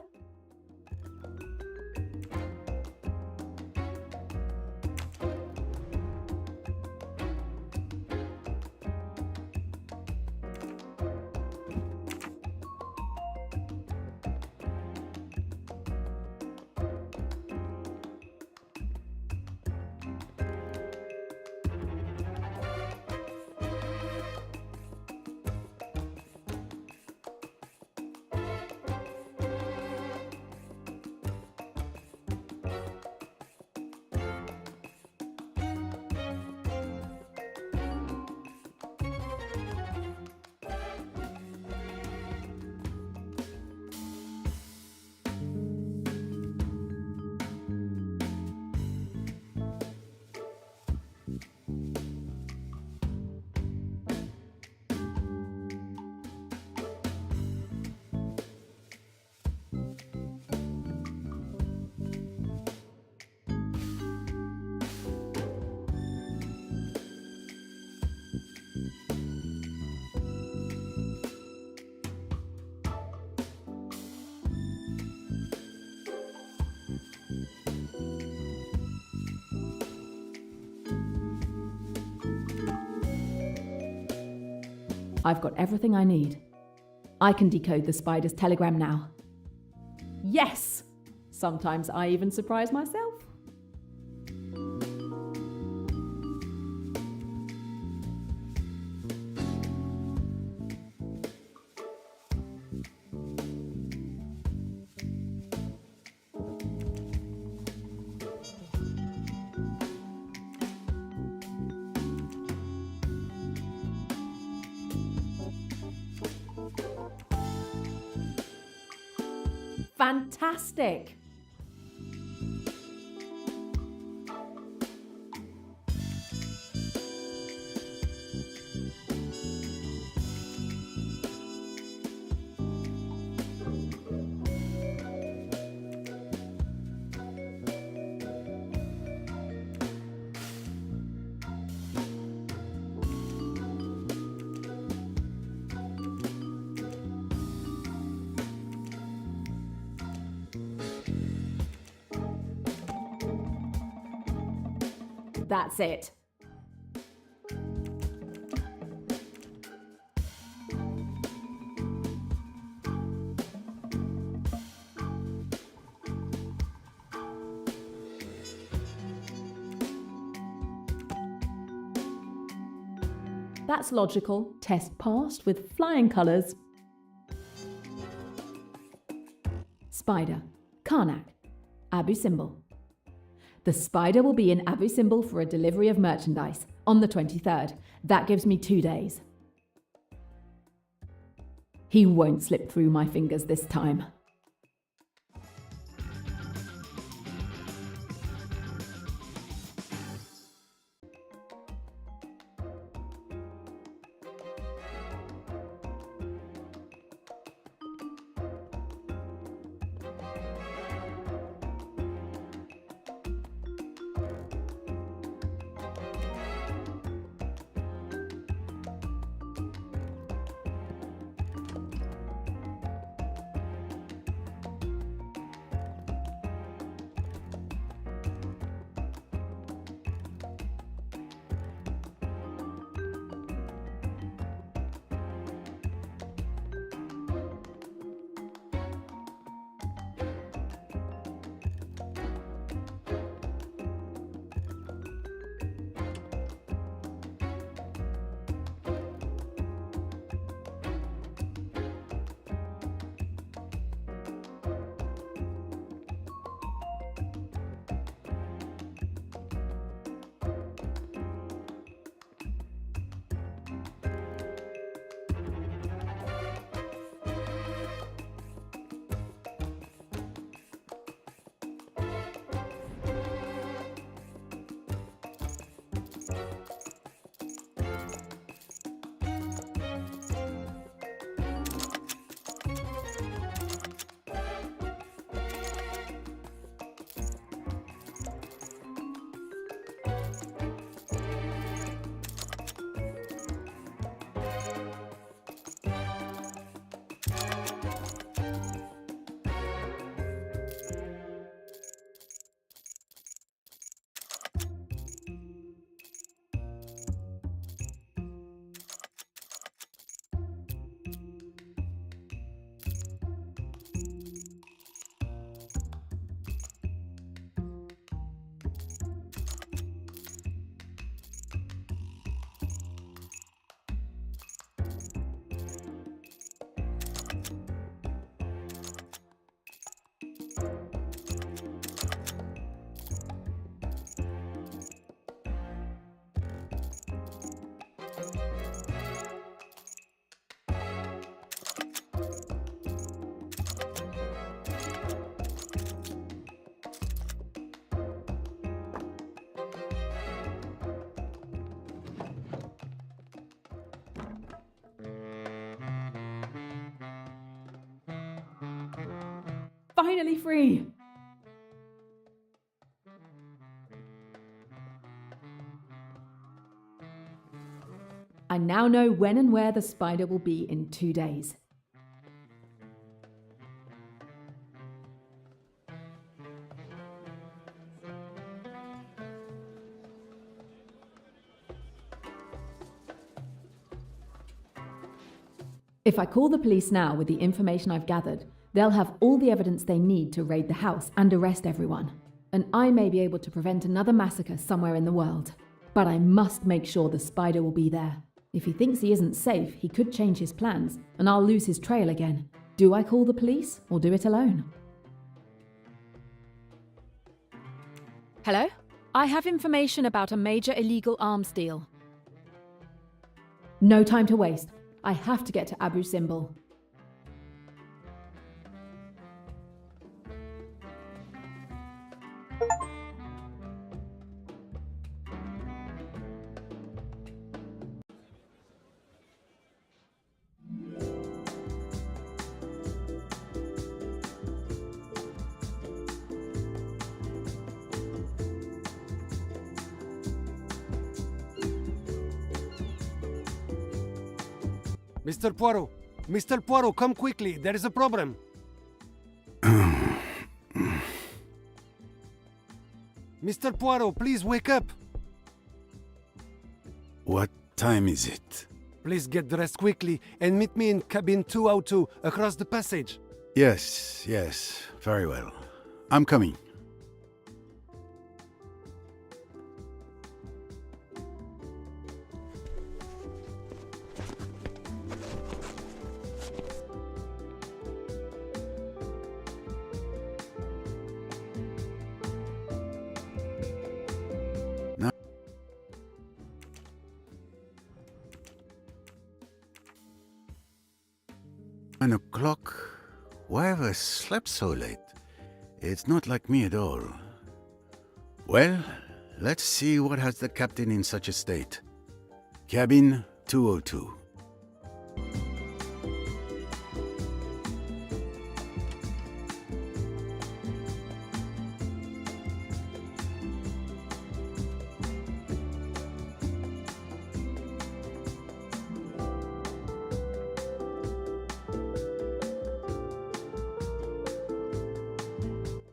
I've got everything I need. I can decode the spider's telegram now. Yes! Sometimes I even surprise myself. Fantastic! That's it. That's logical. Test passed with flying colours. Spider. Karnak. Abu Simbel. The spider will be in Abu Simbel for a delivery of merchandise on the 23rd. That gives me 2 days. He won't slip through my fingers this time. Finally free! I now know when and where the spider will be in 2 days. If I call the police now with the information I've gathered, they'll have all the evidence they need to raid the house and arrest everyone. And I may be able to prevent another massacre somewhere in the world. But I must make sure the spider will be there. If he thinks he isn't safe, he could change his plans, and I'll lose his trail again. Do I call the police or do it alone? Hello? I have information about a major illegal arms deal. No time to waste. I have to get to Abu Simbel. Mr. Poirot! Mr. Poirot, come quickly! There is a problem! Mr. Poirot, please wake up! What time is it? Please get dressed quickly and meet me in cabin 202 across the passage. Yes, very well. I'm coming. Now, 9 o'clock? Why have I slept so late? It's not like me at all. Well, let's see what has the captain in such a state. Cabin 202.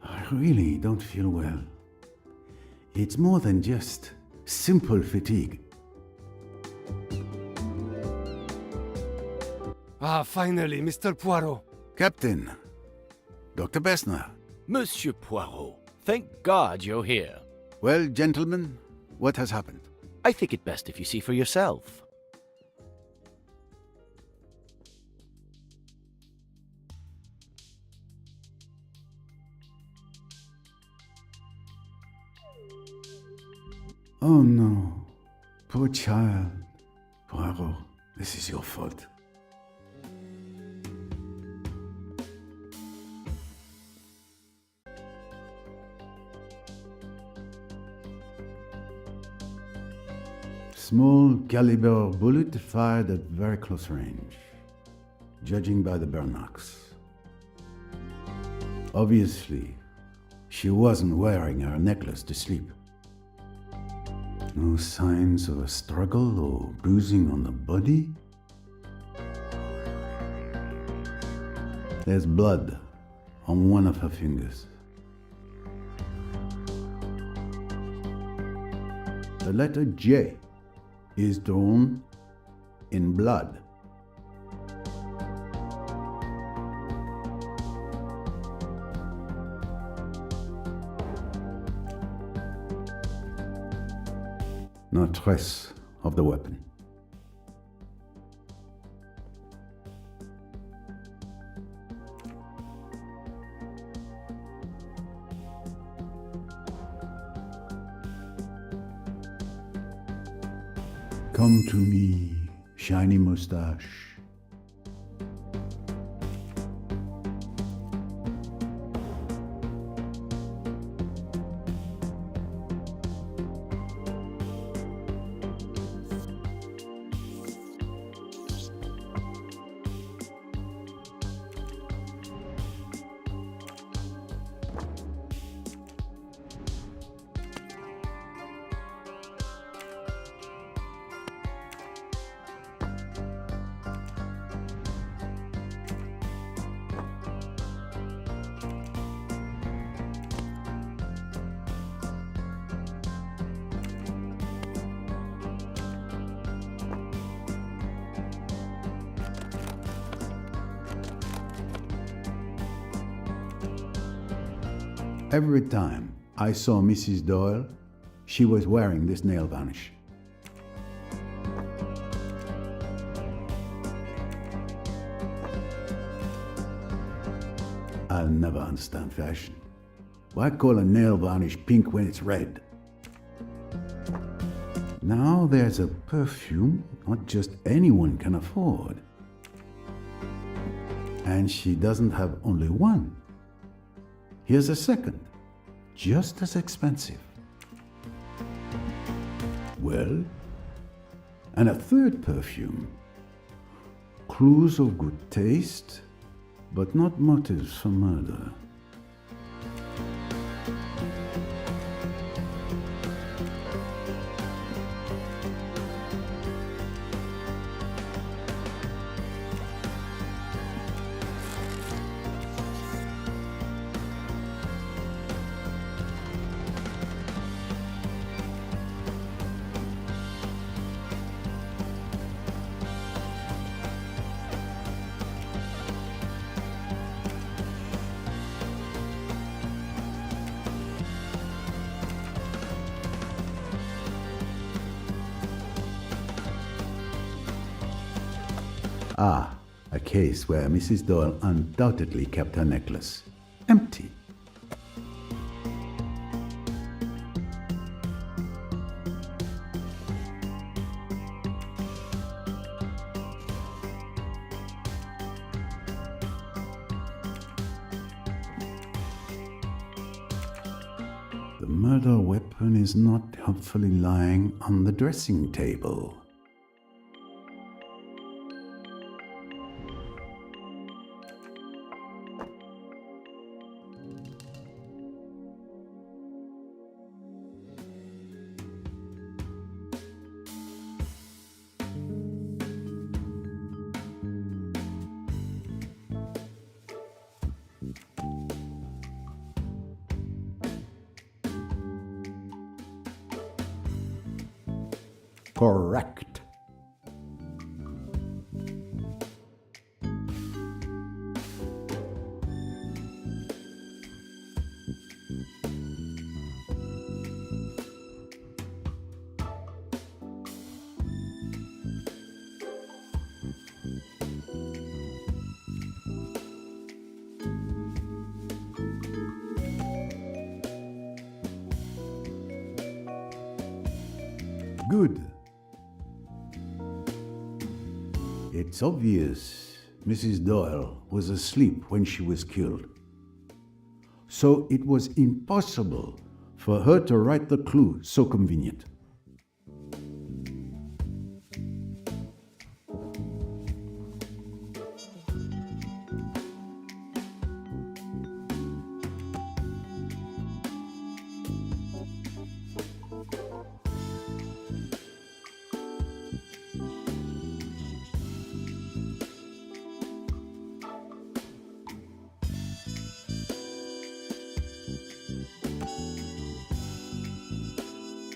I really don't feel well. It's more than just simple fatigue. Ah, finally, Mr. Poirot. Captain, Dr. Bessner. Monsieur Poirot, thank God you're here. Well, gentlemen, what has happened? I think it best if you see for yourself. Oh no, poor child. Poirot, this is your fault. Small caliber bullet fired at very close range, judging by the burn marks. Obviously, she wasn't wearing her necklace to sleep. No signs of a struggle or bruising on the body. There's blood on one of her fingers. The letter J is drawn in blood. No trace of the weapon. Come to me, shiny mustache. Every time I saw Mrs. Doyle, she was wearing this nail varnish. I'll never understand fashion. Why call a nail varnish pink when it's red? Now there's a perfume not just anyone can afford. And she doesn't have only one. Here's a second, just as expensive. Well, and a third perfume. Clues of good taste, but not motives for murder. Ah, a case where Mrs. Doyle undoubtedly kept her necklace. Empty. The murder weapon is not helpfully lying on the dressing table. Correct. Good. It's obvious Mrs. Doyle was asleep when she was killed. So it was impossible for her to write the clue so convenient.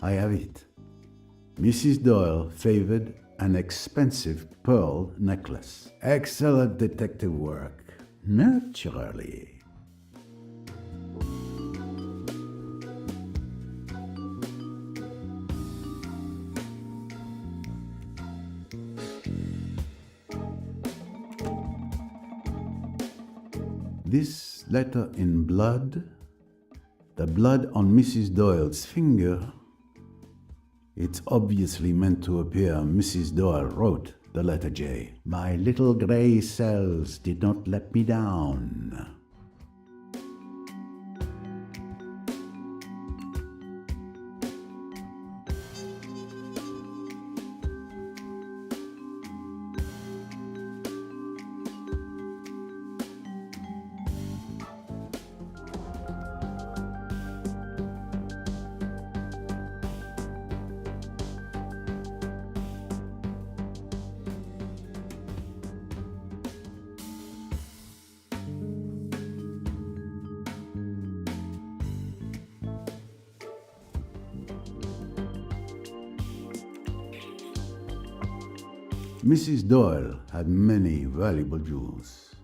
I have it. Mrs. Doyle favored an expensive pearl necklace. Excellent detective work. Naturally. This letter in blood, the blood on Mrs. Doyle's finger, it's obviously meant to appear Mrs. Doyle wrote the letter J. My little grey cells did not let me down. Mrs. Doyle had many valuable jewels.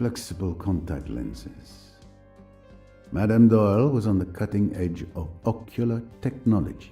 flexible contact lenses. Madame Doyle was on the cutting edge of ocular technology.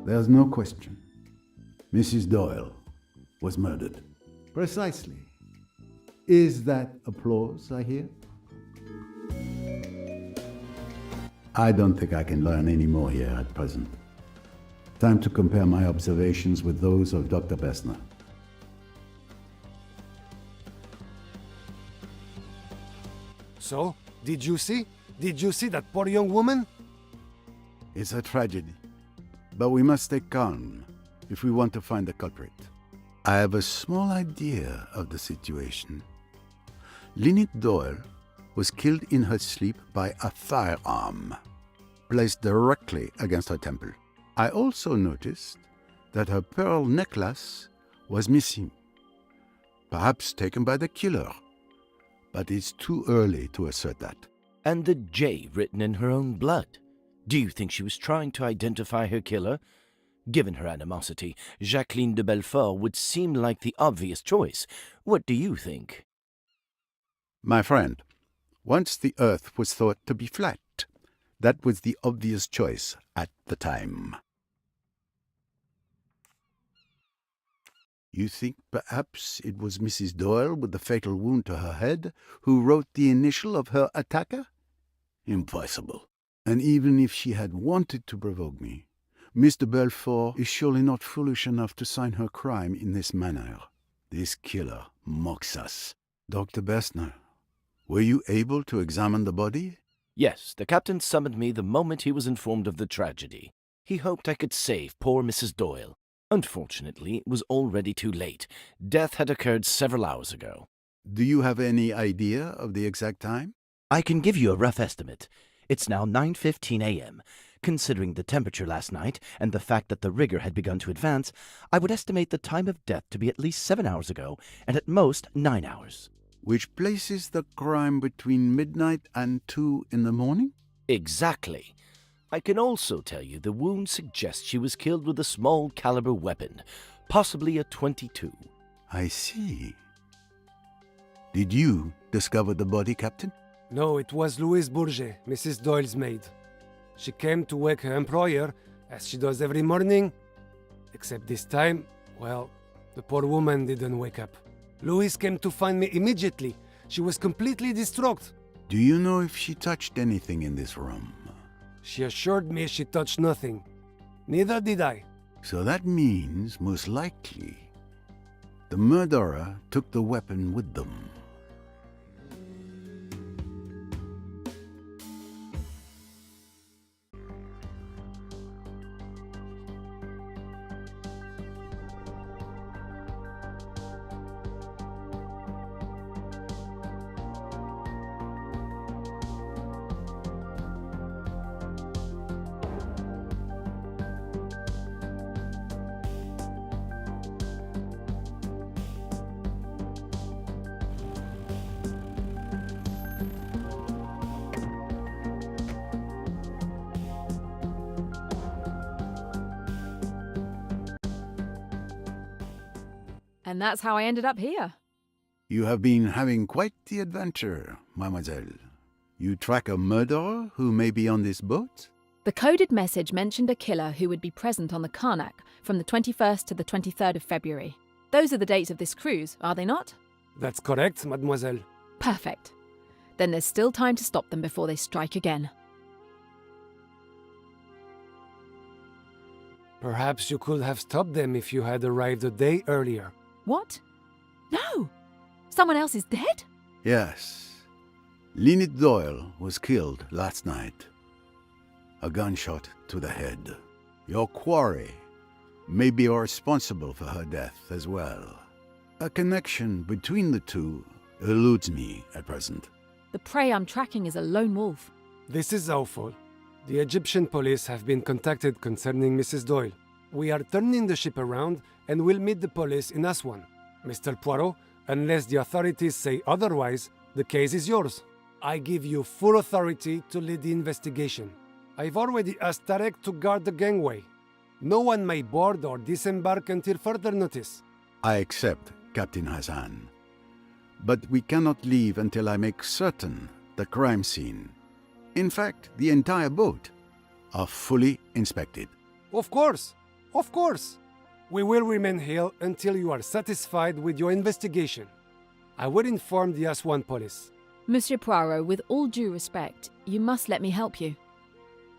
There's no question. Mrs. Doyle was murdered. Precisely. Is that applause I hear? I don't think I can learn any more here at present. Time to compare my observations with those of Dr. Bessner. So, did you see? Did you see that poor young woman? It's a tragedy. But we must stay calm if we want to find the culprit. I have a small idea of the situation. Lynette Doyle was killed in her sleep by a firearm, placed directly against her temple. I also noticed that her pearl necklace was missing, perhaps taken by the killer, but it's too early to assert that. And the J written in her own blood. Do you think she was trying to identify her killer? Given her animosity, Jacqueline de Belfort would seem like the obvious choice. What do you think? My friend, once the Earth was thought to be flat, that was the obvious choice at the time. You think perhaps it was Mrs. Doyle with the fatal wound to her head who wrote the initial of her attacker? Impossible. And even if she had wanted to provoke me, Mr. Belfort is surely not foolish enough to sign her crime in this manner. This killer mocks us. Dr. Bessner, were you able to examine the body? Yes, the captain summoned me the moment he was informed of the tragedy. He hoped I could save poor Mrs. Doyle. Unfortunately, it was already too late. Death had occurred several hours ago. Do you have any idea of the exact time? I can give you a rough estimate. It's now 9:15 a.m. Considering the temperature last night and the fact that the rigor had begun to advance, I would estimate the time of death to be at least 7 hours ago, and at most 9 hours. Which places the crime between midnight and 2 in the morning? Exactly. I can also tell you the wound suggests she was killed with a small caliber weapon, possibly a .22. I see. Did you discover the body, Captain? No, it was Louise Bourget, Mrs. Doyle's maid. She came to wake her employer, as she does every morning. Except this time, well, the poor woman didn't wake up. Louise came to find me immediately. She was completely distraught. Do you know if she touched anything in this room? She assured me she touched nothing. Neither did I. So that means, most likely, the murderer took the weapon with them. And that's how I ended up here. You have been having quite the adventure, mademoiselle. You track a murderer who may be on this boat? The coded message mentioned a killer who would be present on the Karnak from the 21st to the 23rd of February. Those are the dates of this cruise, are they not? That's correct, mademoiselle. Perfect. Then there's still time to stop them before they strike again. Perhaps you could have stopped them if you had arrived a day earlier. What? No! Someone else is dead? Yes. Lynette Doyle was killed last night. A gunshot to the head. Your quarry may be responsible for her death as well. A connection between the two eludes me at present. The prey I'm tracking is a lone wolf. This is awful. The Egyptian police have been contacted concerning Mrs. Doyle. We are turning the ship around and will meet the police in Aswan. Mr. Poirot, unless the authorities say otherwise, the case is yours. I give you full authority to lead the investigation. I've already asked Tarek to guard the gangway. No one may board or disembark until further notice. I accept, Captain Hassan. But we cannot leave until I make certain the crime scene, in fact, the entire boat, are fully inspected. Of course. Of course. We will remain here until you are satisfied with your investigation. I will inform the Aswan police. Monsieur Poirot, with all due respect, you must let me help you.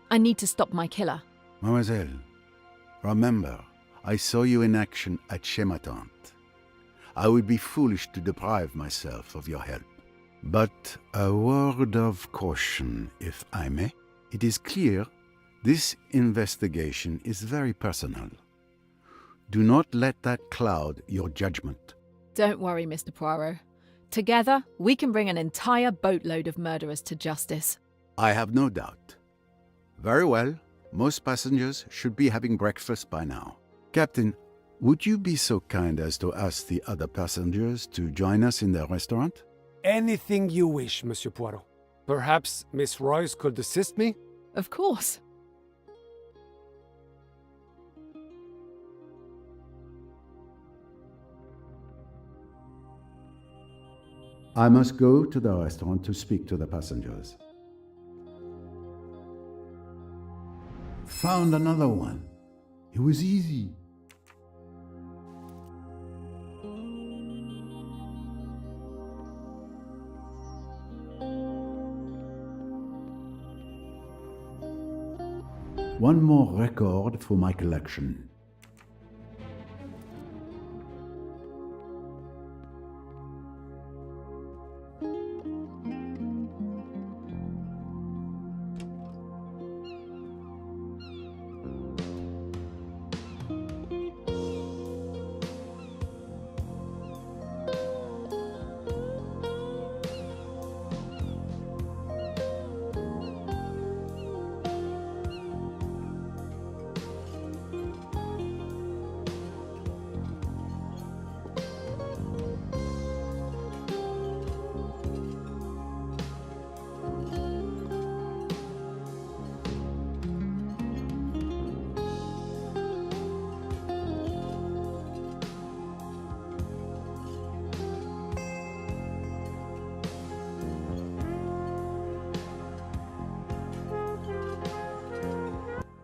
I need to stop my killer. Mademoiselle, remember, I saw you in action at Chez. I would be foolish to deprive myself of your help. But a word of caution, if I may. It is clear this investigation is very personal. Do not let that cloud your judgment. Don't worry, Mr. Poirot. Together, we can bring an entire boatload of murderers to justice. I have no doubt. Very well. Most passengers should be having breakfast by now. Captain, would you be so kind as to ask the other passengers to join us in the restaurant? Anything you wish, Monsieur Poirot. Perhaps Miss Royce could assist me? Of course. I must go to the restaurant to speak to the passengers. Found another one. It was easy. One more record for my collection.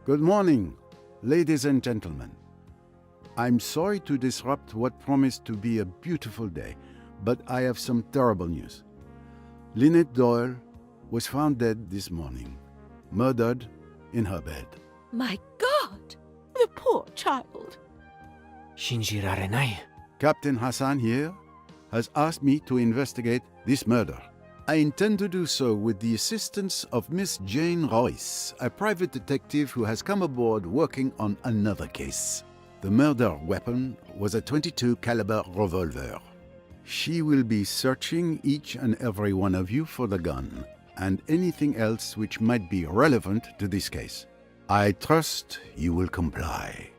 Good morning, ladies and gentlemen. I'm sorry to disrupt what promised to be a beautiful day, but I have some terrible news. Lynette Doyle was found dead this morning, murdered in her bed. My God! The poor child. Captain Hassan here has asked me to investigate this murder. I intend to do so with the assistance of Miss Jane Royce, a private detective who has come aboard working on another case. The murder weapon was a .22 caliber revolver. She will be searching each and every one of you for the gun and anything else which might be relevant to this case. I trust you will comply.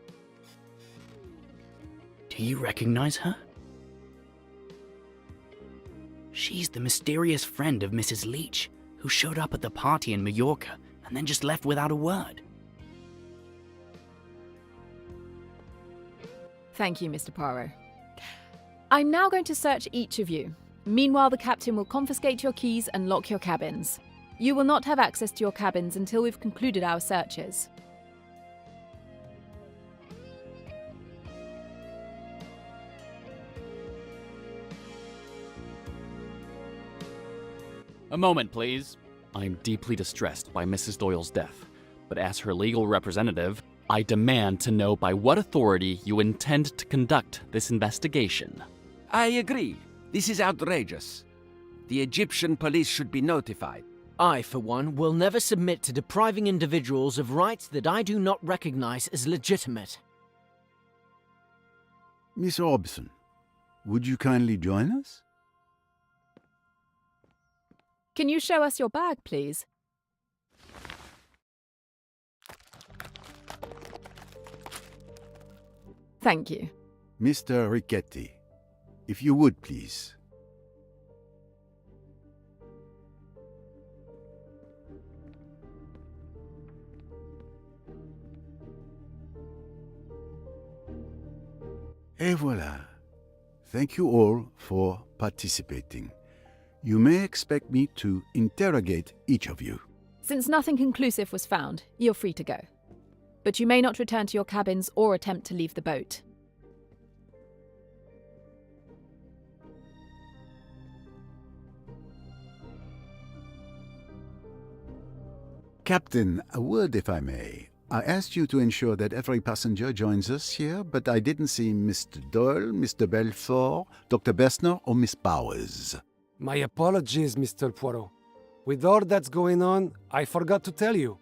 Do you recognize her? She's the mysterious friend of Mrs. Leach, who showed up at the party in Maiorca and then just left without a word. Thank you, Mr. Poirot. I'm now going to search each of you. Meanwhile, the captain will confiscate your keys and lock your cabins. You will not have access to your cabins until we've concluded our searches. A moment, please. I'm deeply distressed by Mrs. Doyle's death, but as her legal representative, I demand to know by what authority you intend to conduct this investigation. I agree. This is outrageous. The Egyptian police should be notified. I, for one, will never submit to depriving individuals of rights that I do not recognize as legitimate. Miss Robson, would you kindly join us? Can you show us your bag, please? Thank you. Mr. Richetti, if you would, please. Et voilà. Thank you all for participating. You may expect me to interrogate each of you. Since nothing conclusive was found, you're free to go. But you may not return to your cabins or attempt to leave the boat. Captain, a word if I may. I asked you to ensure that every passenger joins us here, but I didn't see Mr. Doyle, Mr. Belfort, Dr. Bessner, or Miss Bowers. My apologies, Mr. Poirot. With all that's going on, I forgot to tell you.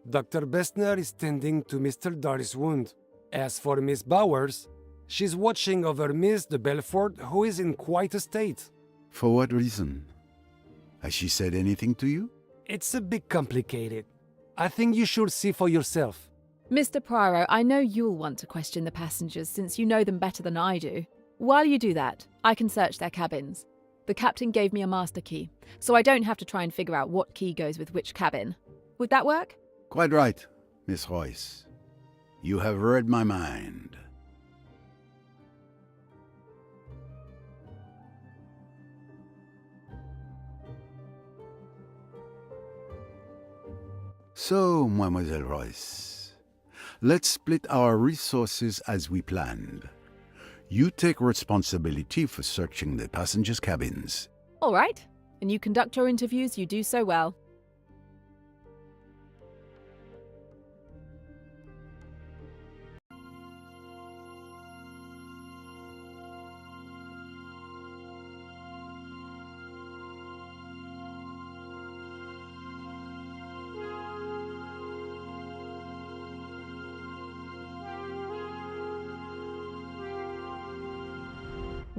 Dr. Bessner is tending to Mr. Doyle's wound. As for Miss Bowers, she's watching over Miss de Belfort, who is in quite a state. For what reason? Has she said anything to you? It's a bit complicated. I think you should see for yourself. Mr. Poirot, I know you'll want to question the passengers since you know them better than I do. While you do that, I can search their cabins. The captain gave me a master key, so I don't have to try and figure out what key goes with which cabin. Would that work? Quite right, Miss Royce. You have read my mind. So, Mademoiselle Royce, let's split our resources as we planned. You take responsibility for searching the passengers' cabins. All right. And you conduct your interviews, you do so well.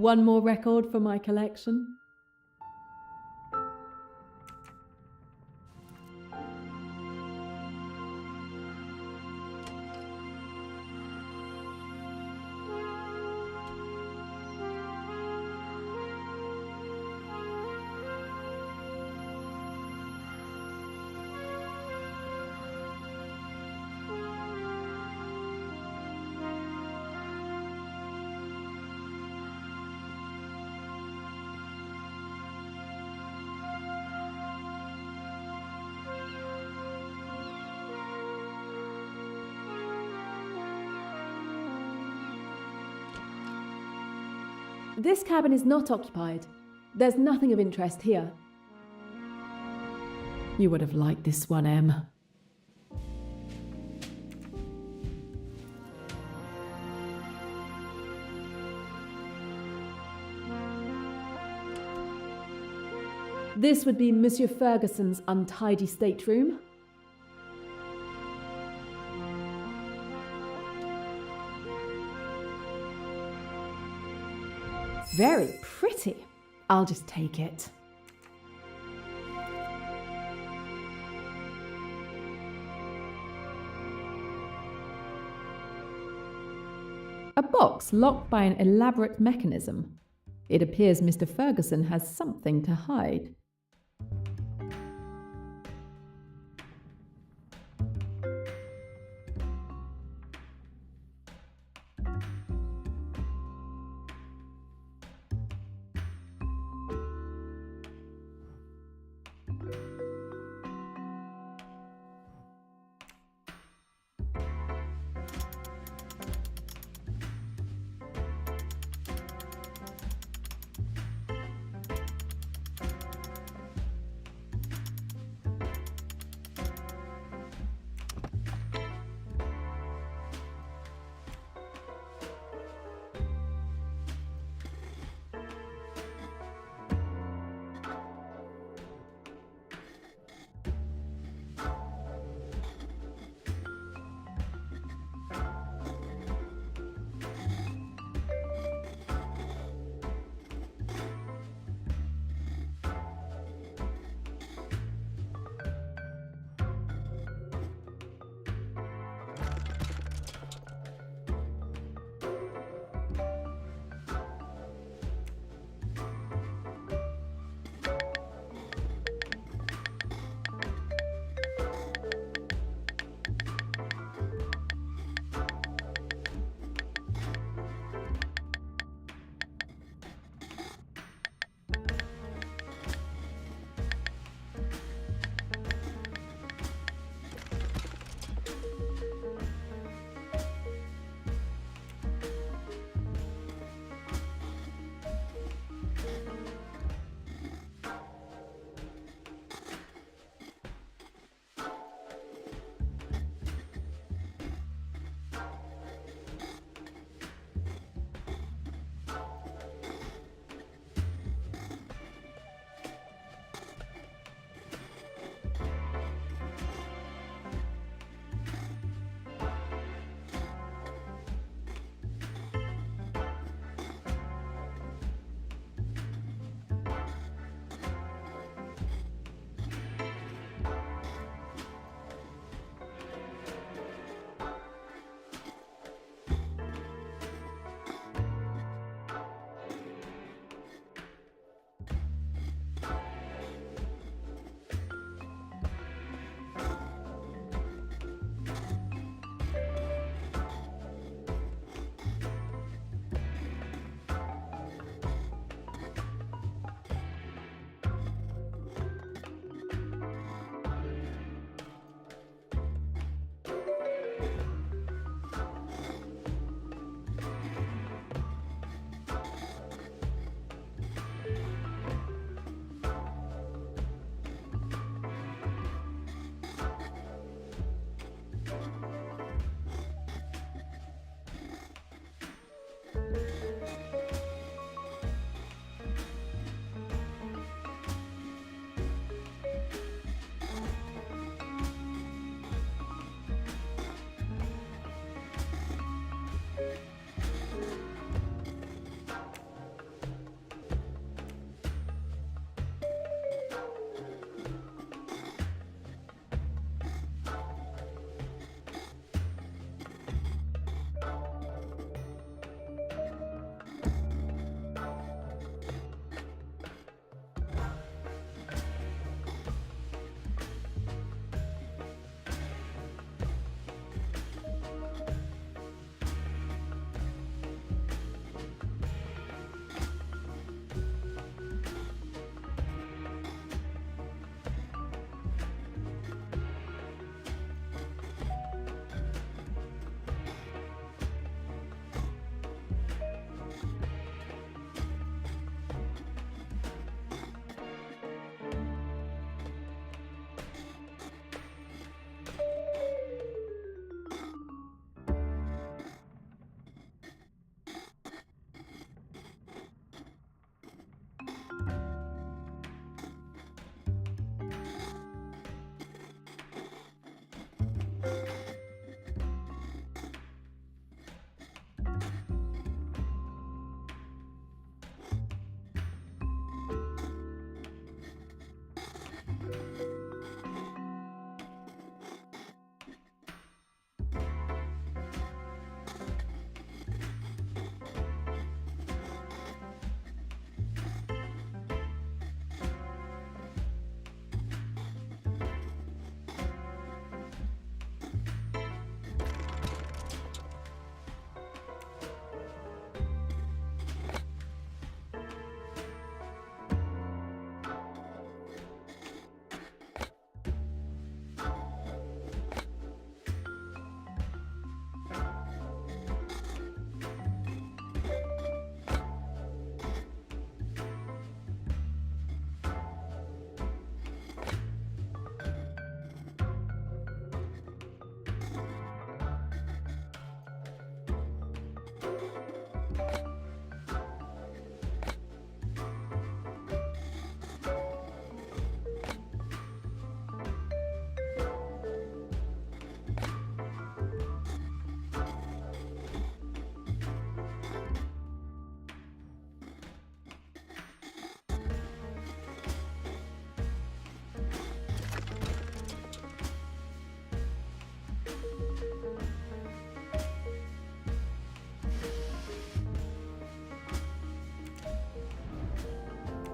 One more record for my collection. This cabin is not occupied. There's nothing of interest here. You would have liked this one, Em. This would be Monsieur Ferguson's untidy stateroom. Very pretty. I'll just take it. A box locked by an elaborate mechanism. It appears Mr. Ferguson has something to hide.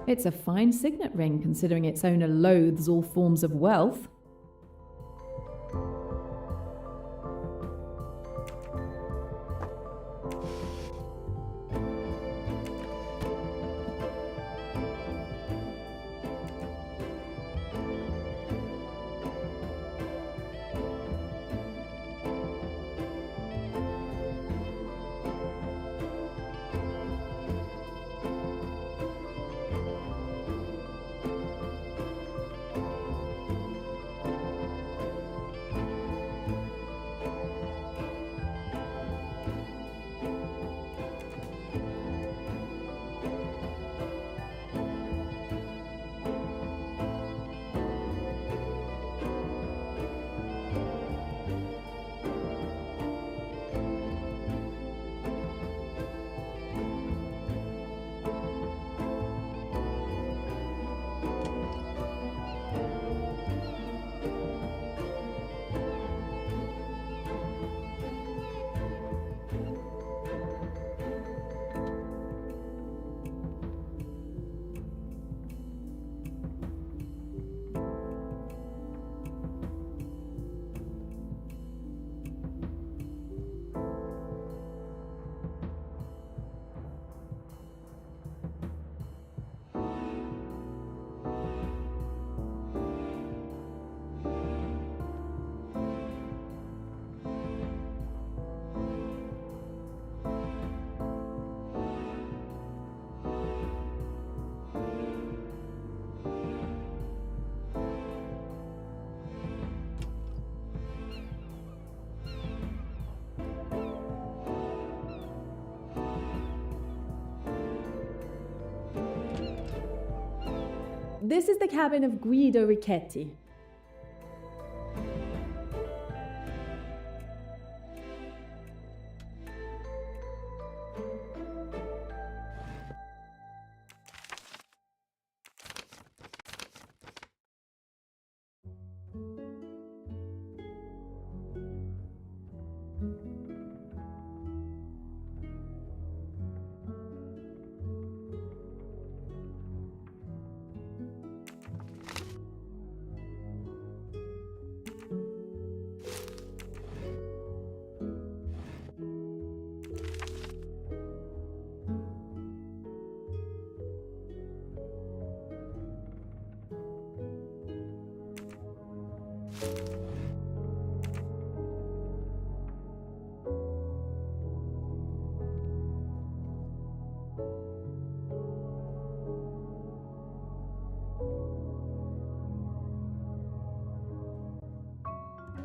It's a fine signet ring, considering its owner loathes all forms of wealth. This is the cabin of Guido Richetti.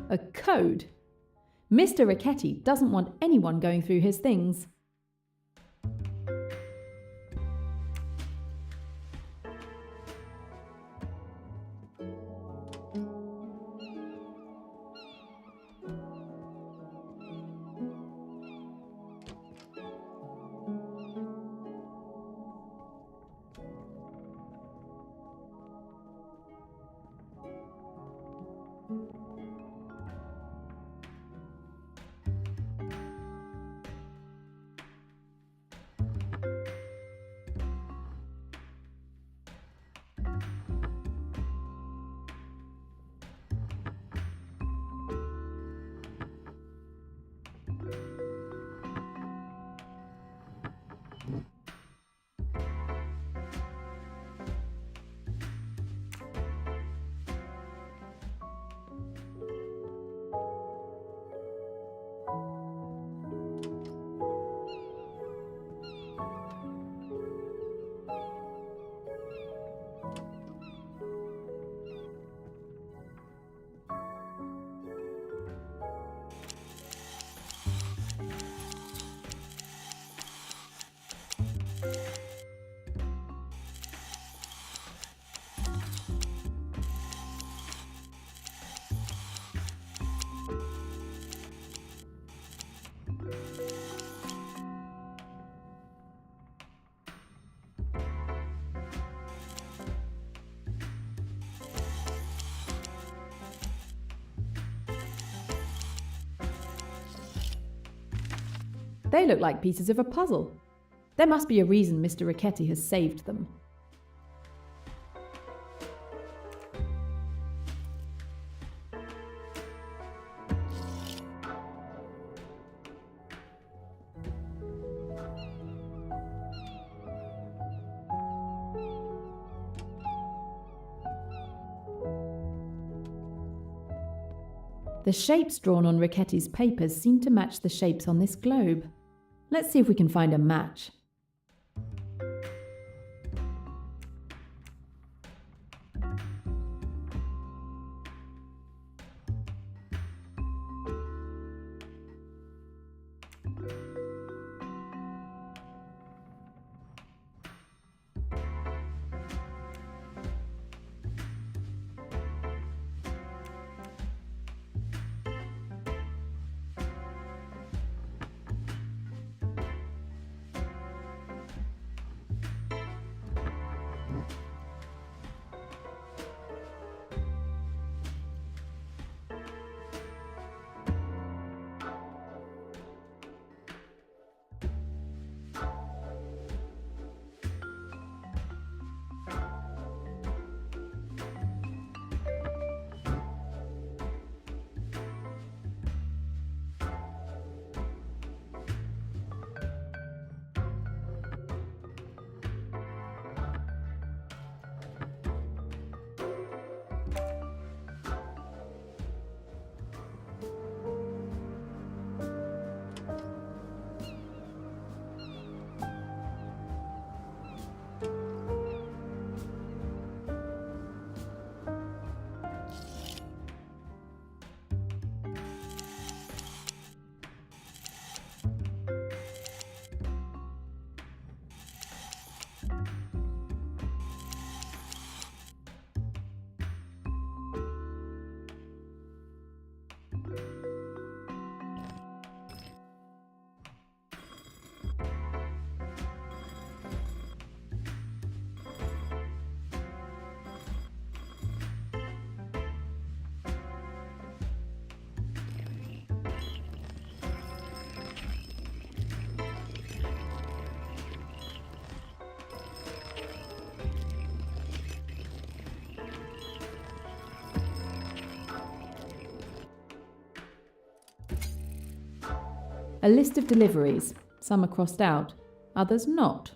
A code? Mr. Richetti doesn't want anyone going through his things. They look like pieces of a puzzle. There must be a reason Mr. Richetti has saved them. The shapes drawn on Ricchetti's papers seem to match the shapes on this globe. Let's see if we can find a match. A list of deliveries. Some are crossed out, others not.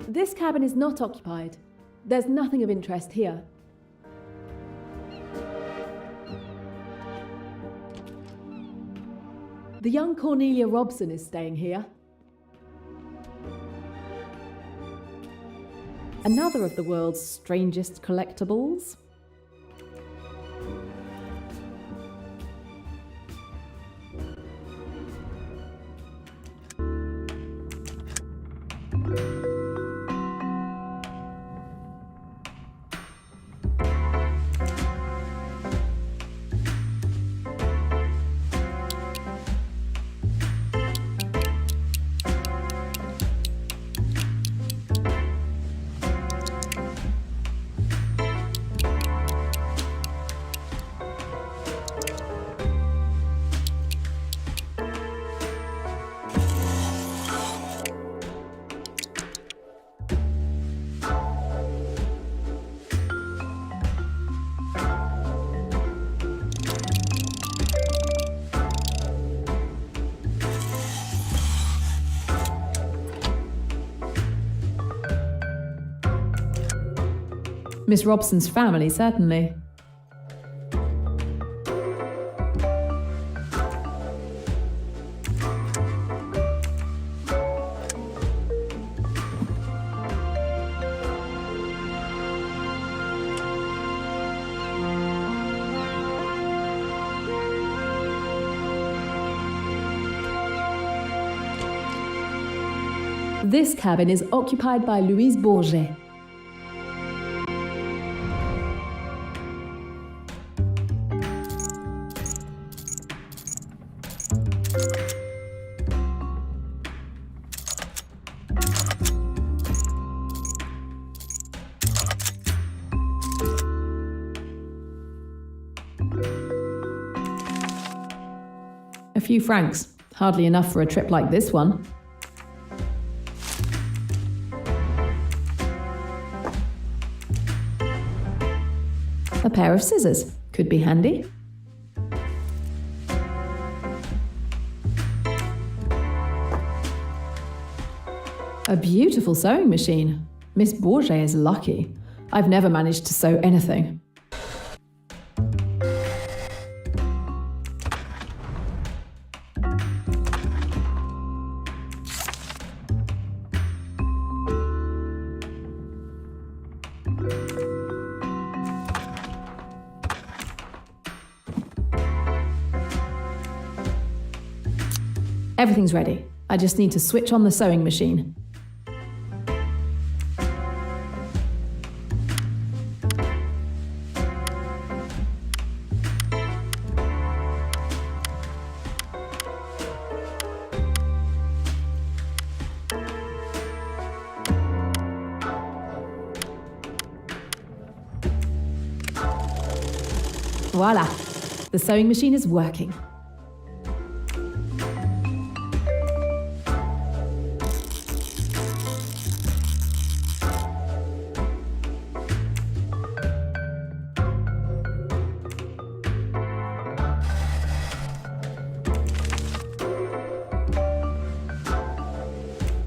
This cabin is not occupied. There's nothing of interest here. The young Cornelia Robson is staying here. Another of the world's strangest collectibles. Miss Robson's family, certainly. This cabin is occupied by Louise Bourget. A few francs, Hardly enough for a trip like this one. A pair of scissors could be handy. A beautiful sewing machine. Miss Bourget is lucky. I've never managed to sew anything. Everything's ready. I just need to switch on the sewing machine. Voila! The sewing machine is working.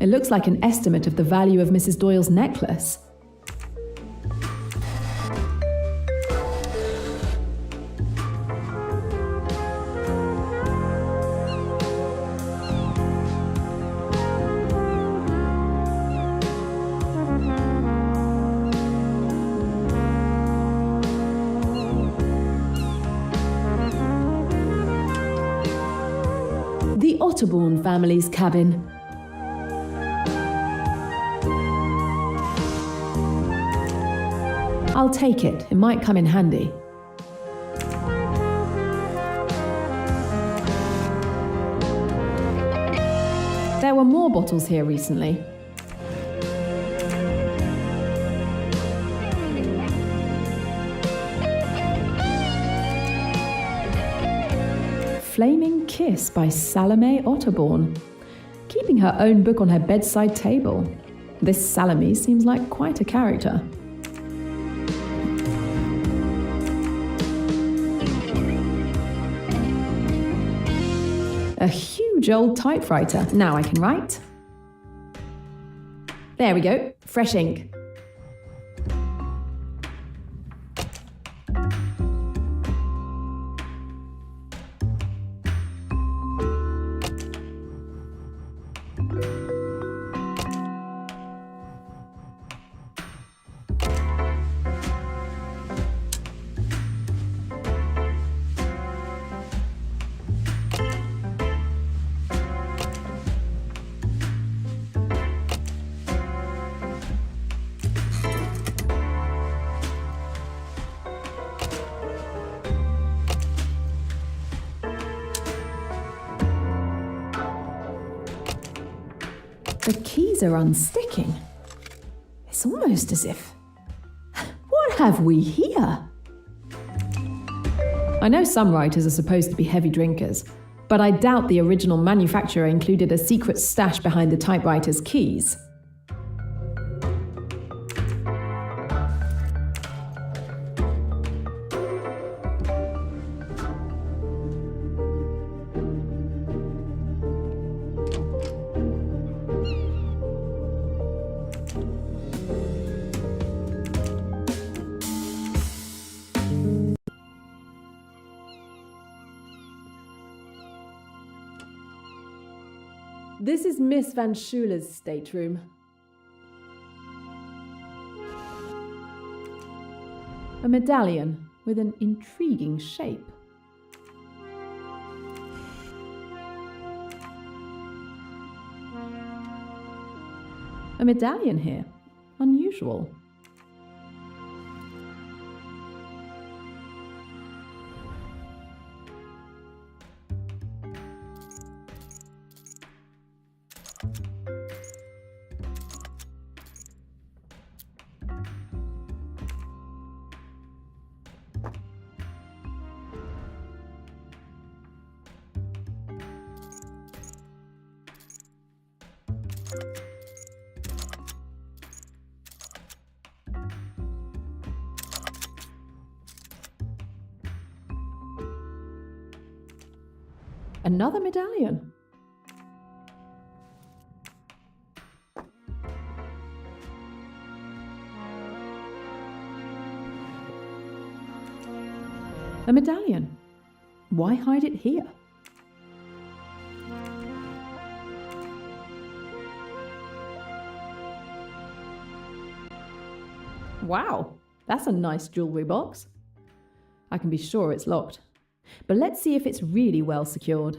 It looks like an estimate of the value of Mrs. Doyle's necklace. The Otterbourne family's cabin. I'll take it. It might come in handy. There were more bottles here recently. Flaming Kiss by Salome Otterbourne. Keeping her own book on her bedside table. This Salome seems like quite a character. A huge old typewriter. Now I can write. There we go. Fresh ink. The keys are unsticking. It's almost as if... What have we here? I know some writers are supposed to be heavy drinkers, but I doubt the original manufacturer included a secret stash behind the typewriter's keys. This is Miss Van Schuler's stateroom. A medallion with an intriguing shape. A medallion here. Unusual. Another medallion. A medallion. Why hide it here? Wow, that's a nice jewellery box. I can be sure it's locked. But let's see if it's really well secured.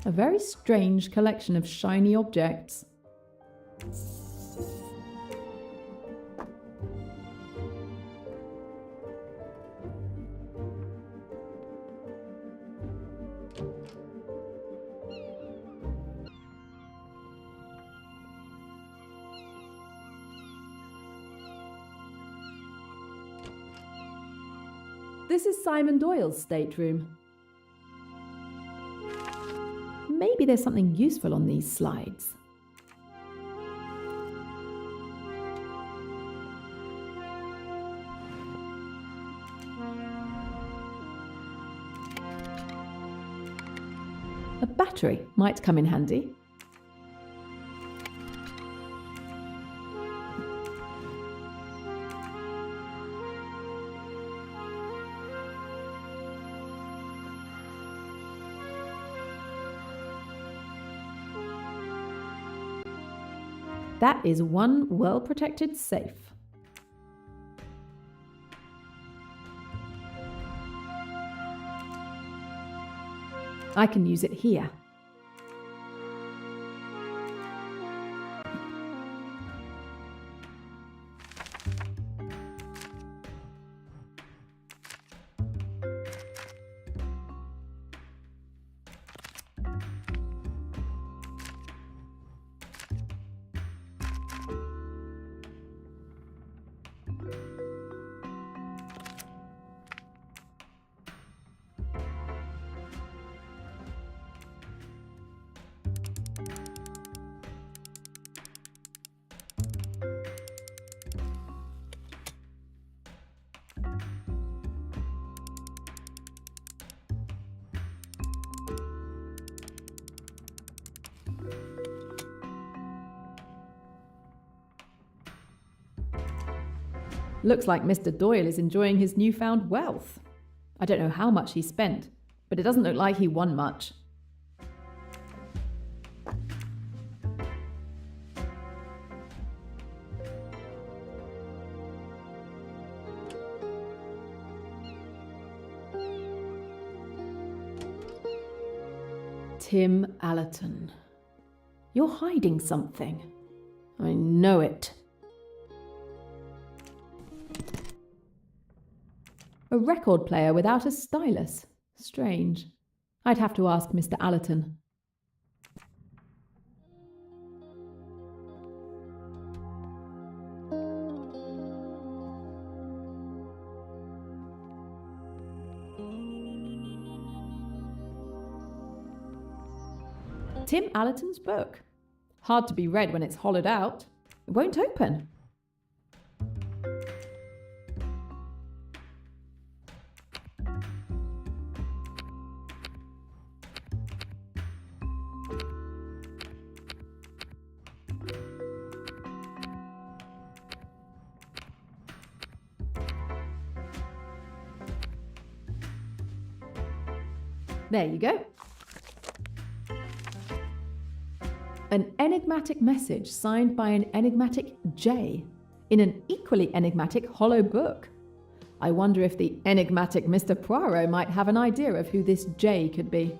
A very strange collection of shiny objects. This is Simon Doyle's stateroom. Maybe there's something useful on these slides. A battery might come in handy. That is one well-protected safe. I can use it here. Looks like Mr. Doyle is enjoying his newfound wealth. I don't know how much he spent, but it doesn't look like he won much. Tim Allerton. You're hiding something. I know it. A record player without a stylus. Strange. I'd have to ask Mr. Allerton. Tim Allerton's book. Hard to be read when it's hollowed out. It won't open. There you go. An enigmatic message signed by an enigmatic J in an equally enigmatic hollow book. I wonder if the enigmatic Mr. Poirot might have an idea of who this J could be.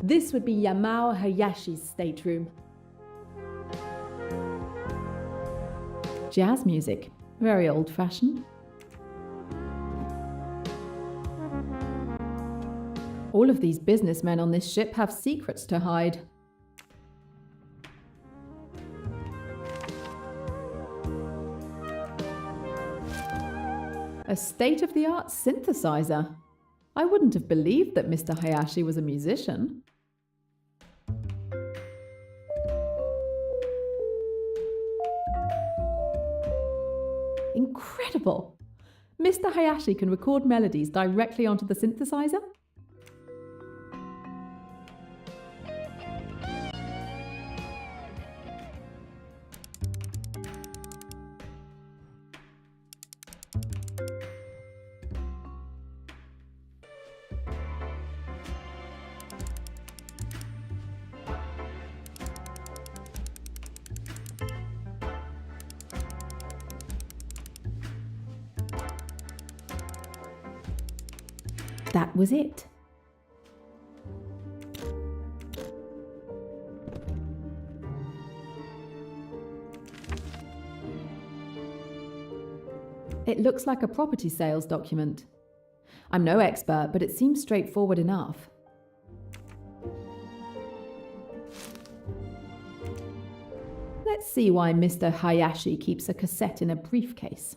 This would be Yamao Hayashi's stateroom. Jazz music, very old-fashioned. All of these businessmen on this ship have secrets to hide. A state-of-the-art synthesizer. I wouldn't have believed that Mr. Hayashi was a musician. Incredible! Mr. Hayashi can record melodies directly onto the synthesizer? That was it. It looks like a property sales document. I'm no expert, but it seems straightforward enough. Let's see why Mr. Hayashi keeps a cassette in a briefcase.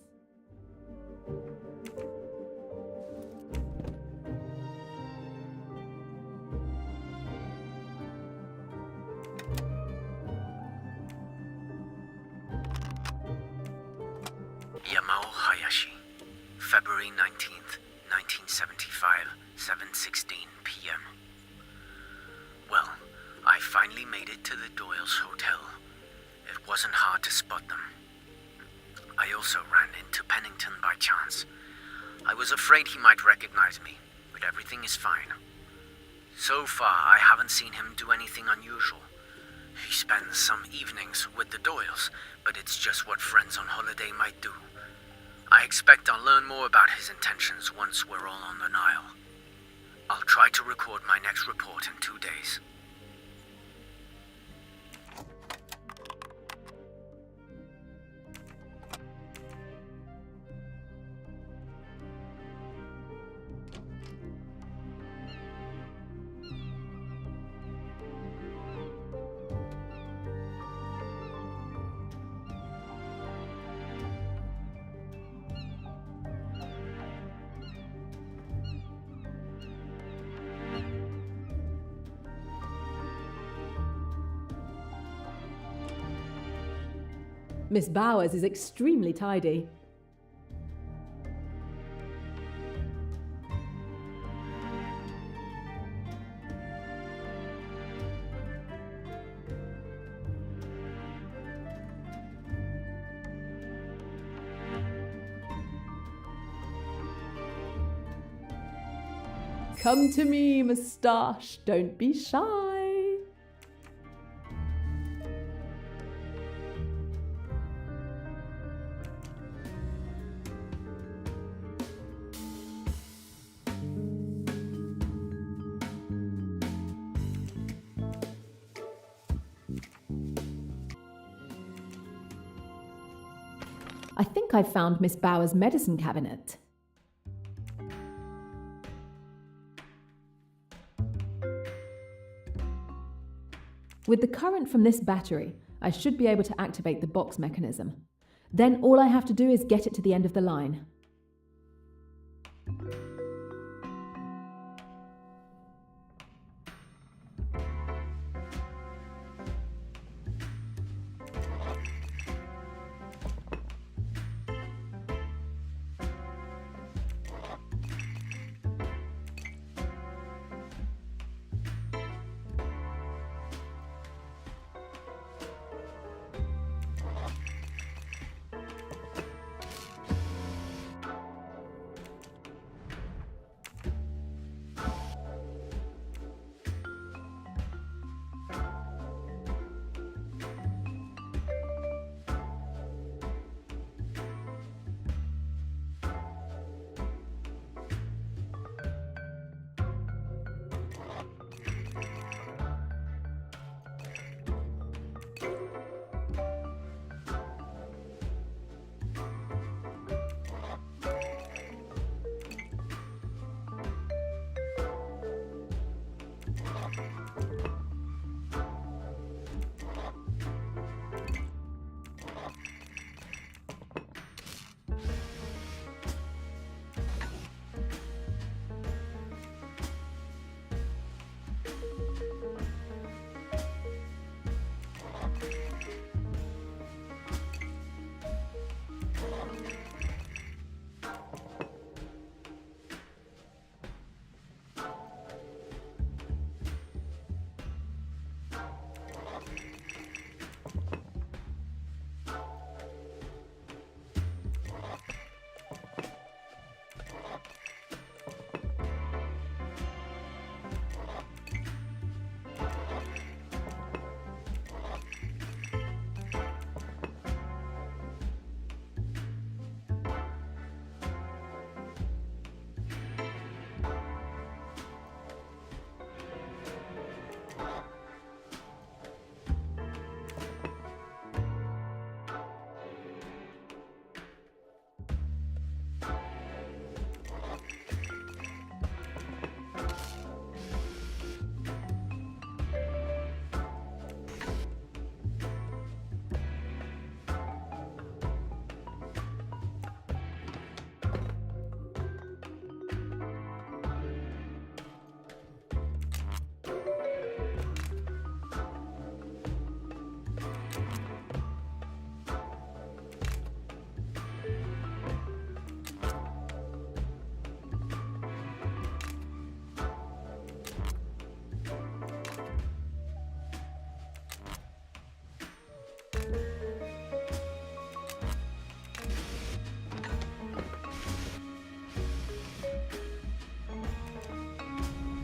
Yamao Hayashi, February 19th, 1975, 7:16 p.m. Well, I finally made it to the Doyle's hotel. It wasn't hard to spot them. I also ran into Pennington by chance. I was afraid he might recognize me, but everything is fine. So far, I haven't seen him do anything unusual. He spends some evenings with the Doyles, but it's just what friends on holiday might do. I expect I'll learn more about his intentions once we're all on the Nile. I'll try to record my next report in 2 days. Miss Bowers is extremely tidy. Come to me, moustache. Don't be shy. I think I've found Miss Bowers' medicine cabinet. With the current from this battery, I should be able to activate the box mechanism. Then all I have to do is get it to the end of the line.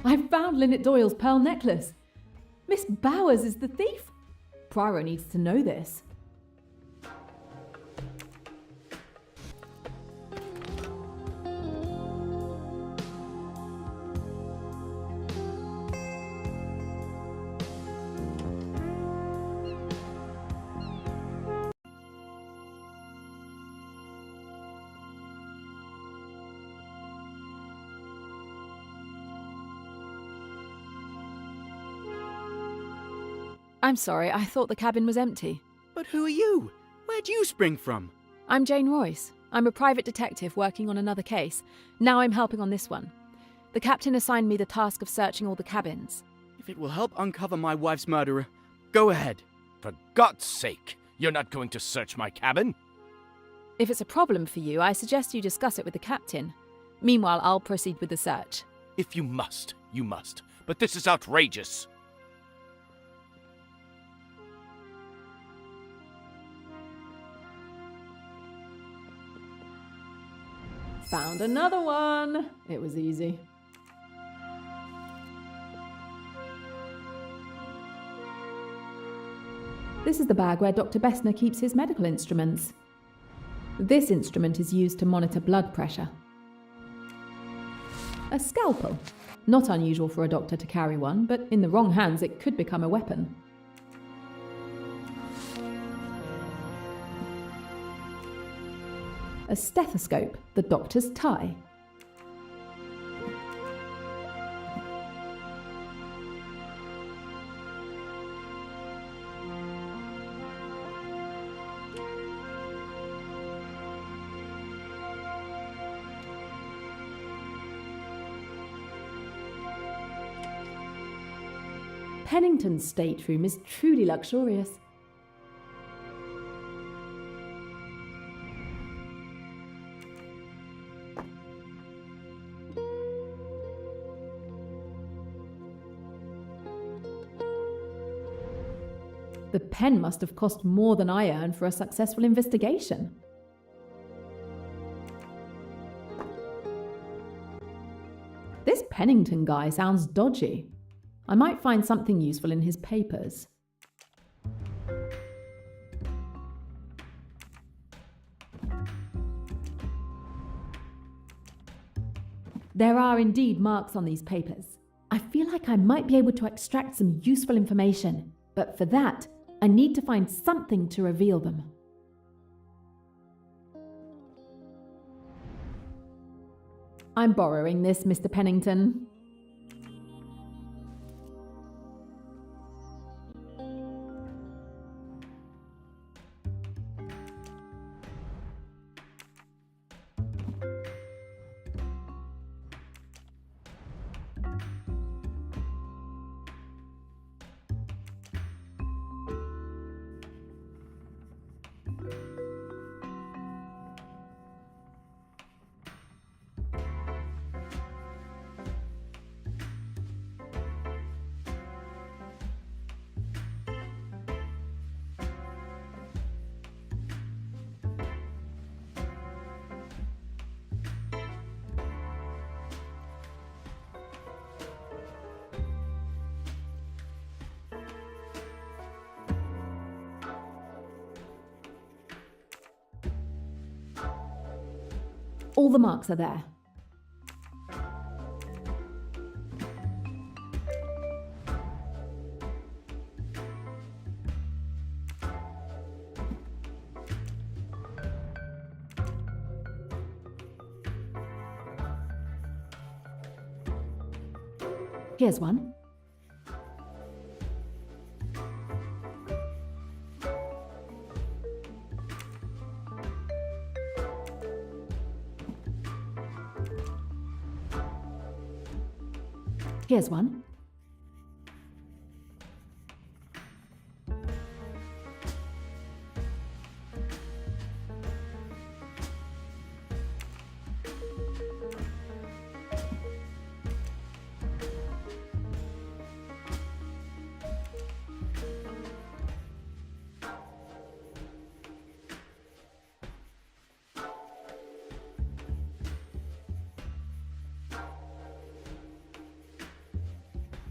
I've found Lynette Doyle's pearl necklace. Miss Bowers is the thief. Poirot needs to know this. I'm sorry, I thought the cabin was empty. But who are you? Where'd you spring from? I'm Jane Royce. I'm a private detective working on another case. Now I'm helping on this one. The captain assigned me the task of searching all the cabins. If it will help uncover my wife's murderer, go ahead. For God's sake, you're not going to search my cabin? If it's a problem for you, I suggest you discuss it with the captain. Meanwhile, I'll proceed with the search. If you must, you must. But this is outrageous. Found another one. It was easy. This is the bag where Dr. Bessner keeps his medical instruments. This instrument is used to monitor blood pressure. A scalpel. Not unusual for a doctor to carry one, but in the wrong hands it could become a weapon. A stethoscope, the doctor's tie. Pennington's stateroom is truly luxurious. The pen must have cost more than I earned for a successful investigation. This Pennington guy sounds dodgy. I might find something useful in his papers. There are indeed marks on these papers. I feel like I might be able to extract some useful information, but for that, I need to find something to reveal them. I'm borrowing this, Mr. Pennington. All the marks are there. Here's one. Here's one.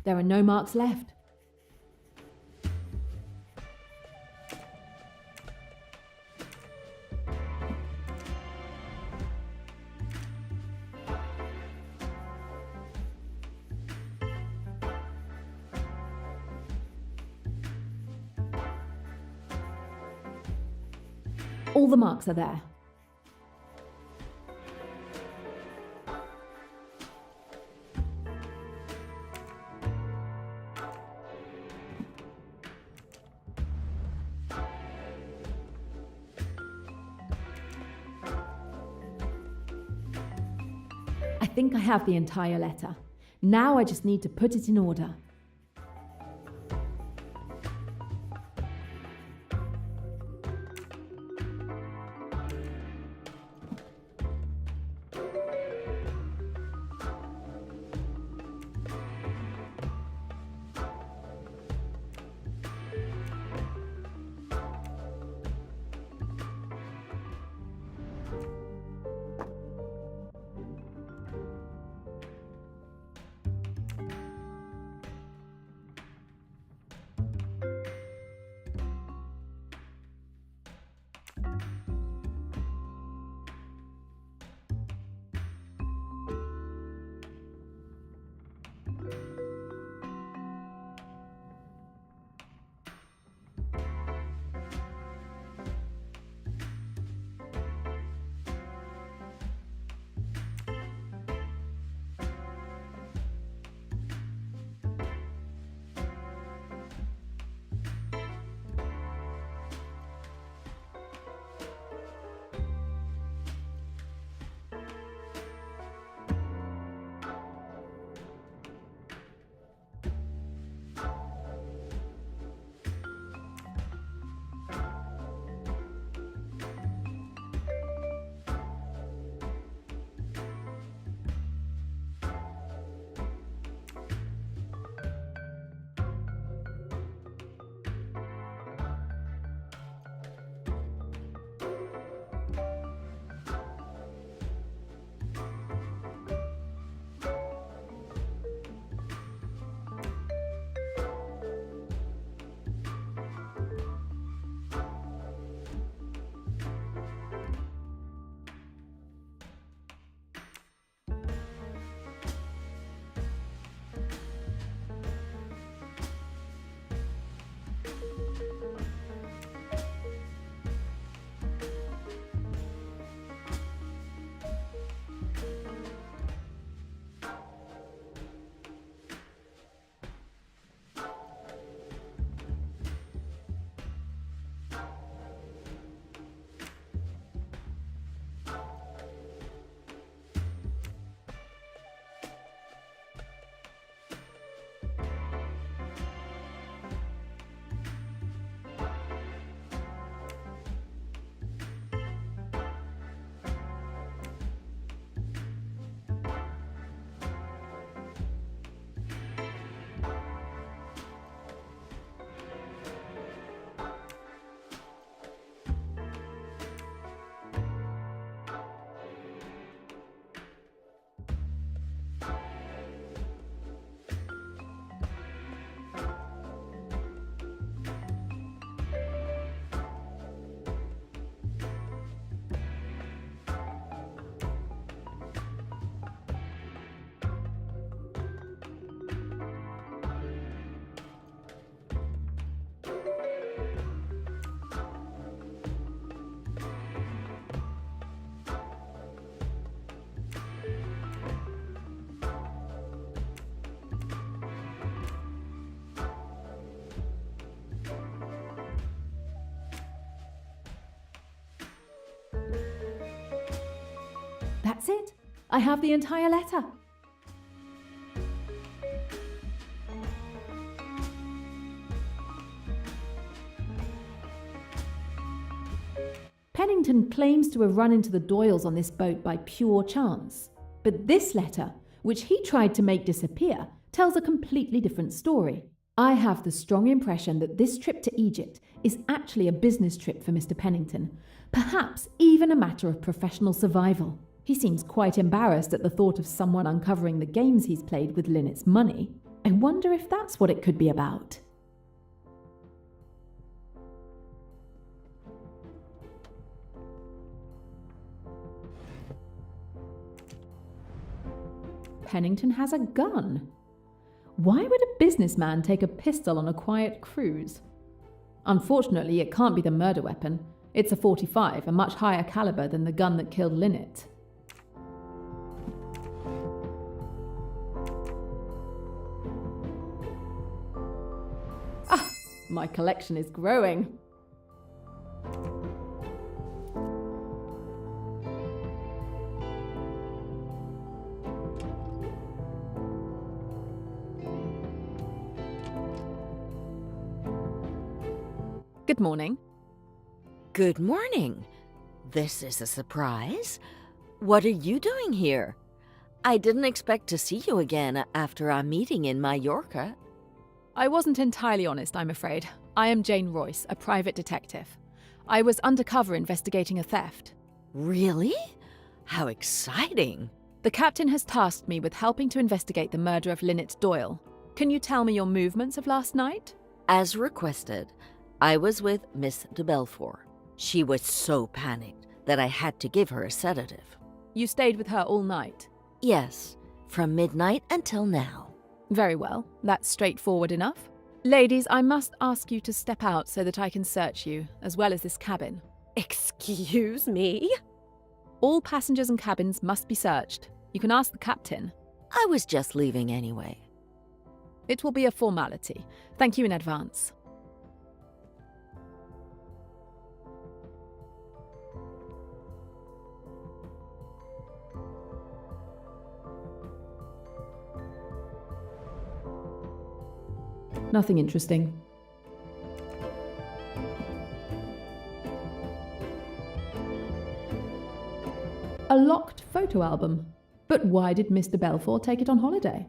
There are no marks left. All the marks are there. I think I have the entire letter. Now I just need to put it in order. That's it. I have the entire letter. Pennington claims to have run into the Doyles on this boat by pure chance. But this letter, which he tried to make disappear, tells a completely different story. I have the strong impression that this trip to Egypt is actually a business trip for Mr. Pennington, perhaps even a matter of professional survival. He seems quite embarrassed at the thought of someone uncovering the games he's played with Linnet's money. I wonder if that's what it could be about. Pennington has a gun. Why would a businessman take a pistol on a quiet cruise? Unfortunately, it can't be the murder weapon. It's a .45, a much higher caliber than the gun that killed Lynette. Ah, my collection is growing. Good morning. Good morning. This is a surprise. What are you doing here? I didn't expect to see you again after our meeting in Maiorca. I wasn't entirely honest, I'm afraid. I am Jane Royce, a private detective. I was undercover investigating a theft. Really? How exciting. The captain has tasked me with helping to investigate the murder of Lynette Doyle. Can you tell me your movements of last night? As requested, I was with Miss de Belfort. She was so panicked that I had to give her a sedative. You stayed with her all night? Yes, from midnight until now. Very well, that's straightforward enough. Ladies, I must ask you to step out so that I can search you, as well as this cabin. Excuse me? All passengers and cabins must be searched. You can ask the captain. I was just leaving anyway. It will be a formality. Thank you in advance. Nothing interesting. A locked photo album. But why did Mr. Belfort take it on holiday?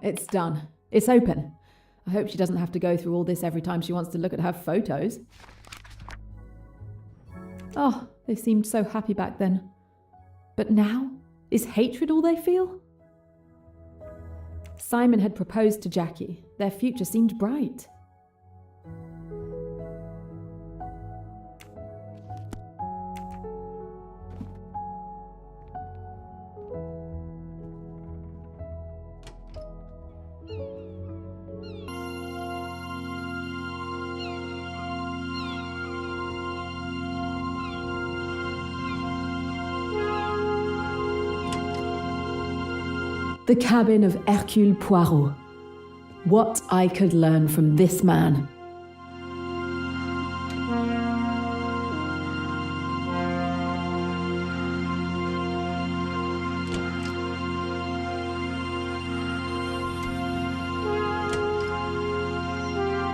It's done. It's open. I hope she doesn't have to go through all this every time she wants to look at her photos. Oh, they seemed so happy back then. But now, is hatred all they feel? Simon had proposed to Jackie. Their future seemed bright. The cabin of Hercule Poirot. What I could learn from this man.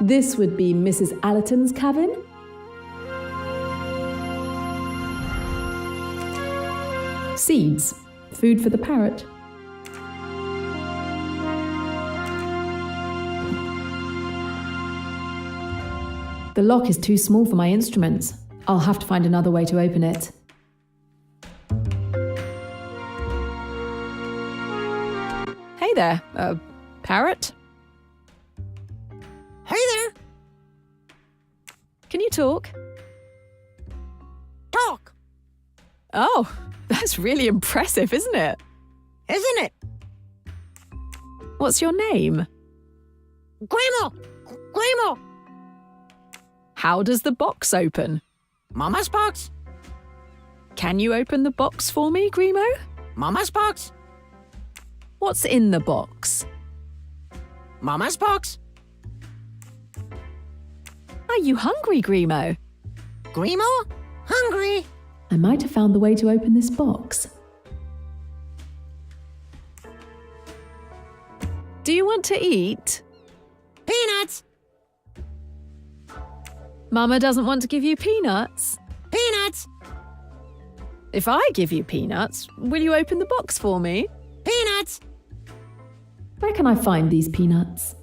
This would be Mrs. Allerton's cabin. Seeds. Food for the parrot. The lock is too small for my instruments. I'll have to find another way to open it. Hey there, parrot. Hey there. Can you talk? Talk. Oh, that's really impressive, isn't it? Isn't it? What's your name? Grimo. Grimo. How does the box open? Mama's box. Can you open the box for me, Grimo? Mama's box. What's in the box? Mama's box. Are you hungry, Grimo? Grimo? Hungry. I might have found the way to open this box. Do you want to eat? Peanuts. Mama doesn't want to give you peanuts. Peanuts. If I give you peanuts, will you open the box for me? Peanuts. Where can I find these peanuts?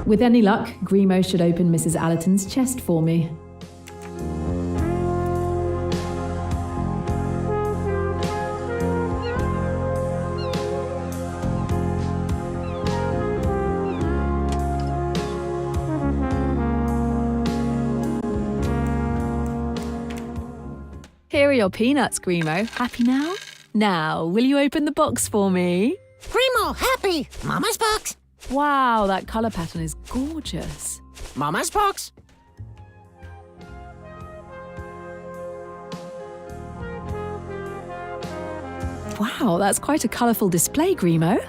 With any luck, Grimo should open Mrs. Allerton's chest for me. Here are your peanuts, Grimo. Happy now? Now, will you open the box for me? Grimo, happy. Mama's box. Wow, that colour pattern is gorgeous. Mama's box. Wow, that's quite a colourful display, Grimo.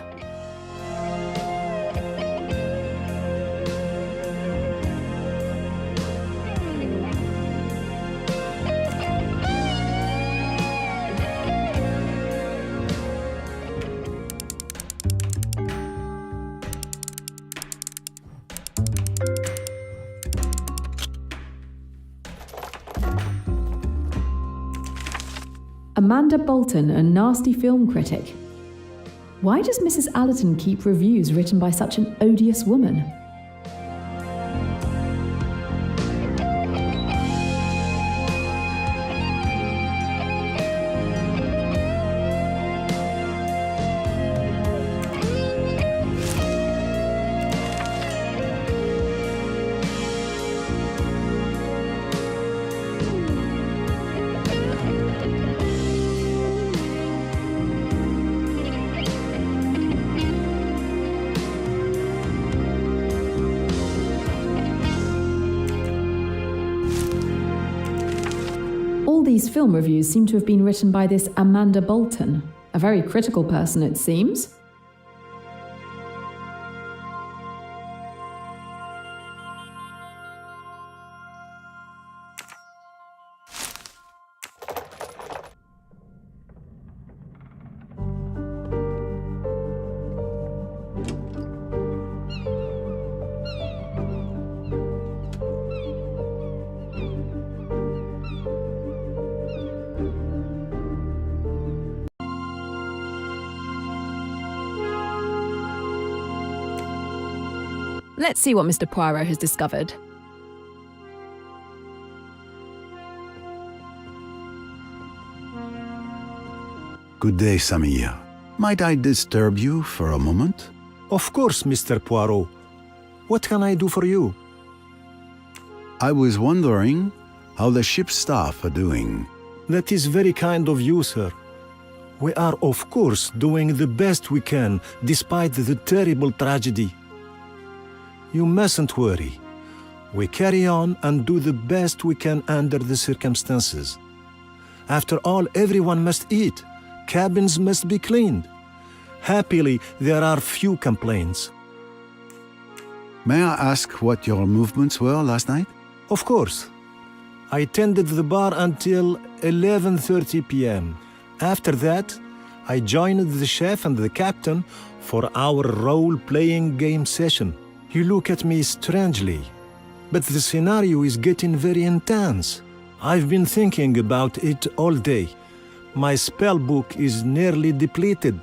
Amanda Bolton, a nasty film critic. Why does Mrs. Allerton keep reviews written by such an odious woman? All these film reviews seem to have been written by this Amanda Bolton, a very critical person, it seems. Let's see what Mr. Poirot has discovered. Good day, Samir. Might I disturb you for a moment? Of course, Mr. Poirot. What can I do for you? I was wondering how the ship's staff are doing. That is very kind of you, sir. We are, of course, doing the best we can, despite the terrible tragedy. You mustn't worry. We carry on and do the best we can under the circumstances. After all, everyone must eat. Cabins must be cleaned. Happily, there are few complaints. May I ask what your movements were last night? Of course. I tended the bar until 11:30 p.m. After that, I joined the chef and the captain for our role-playing game session. You look at me strangely, but the scenario is getting very intense. I've been thinking about it all day. My spell book is nearly depleted.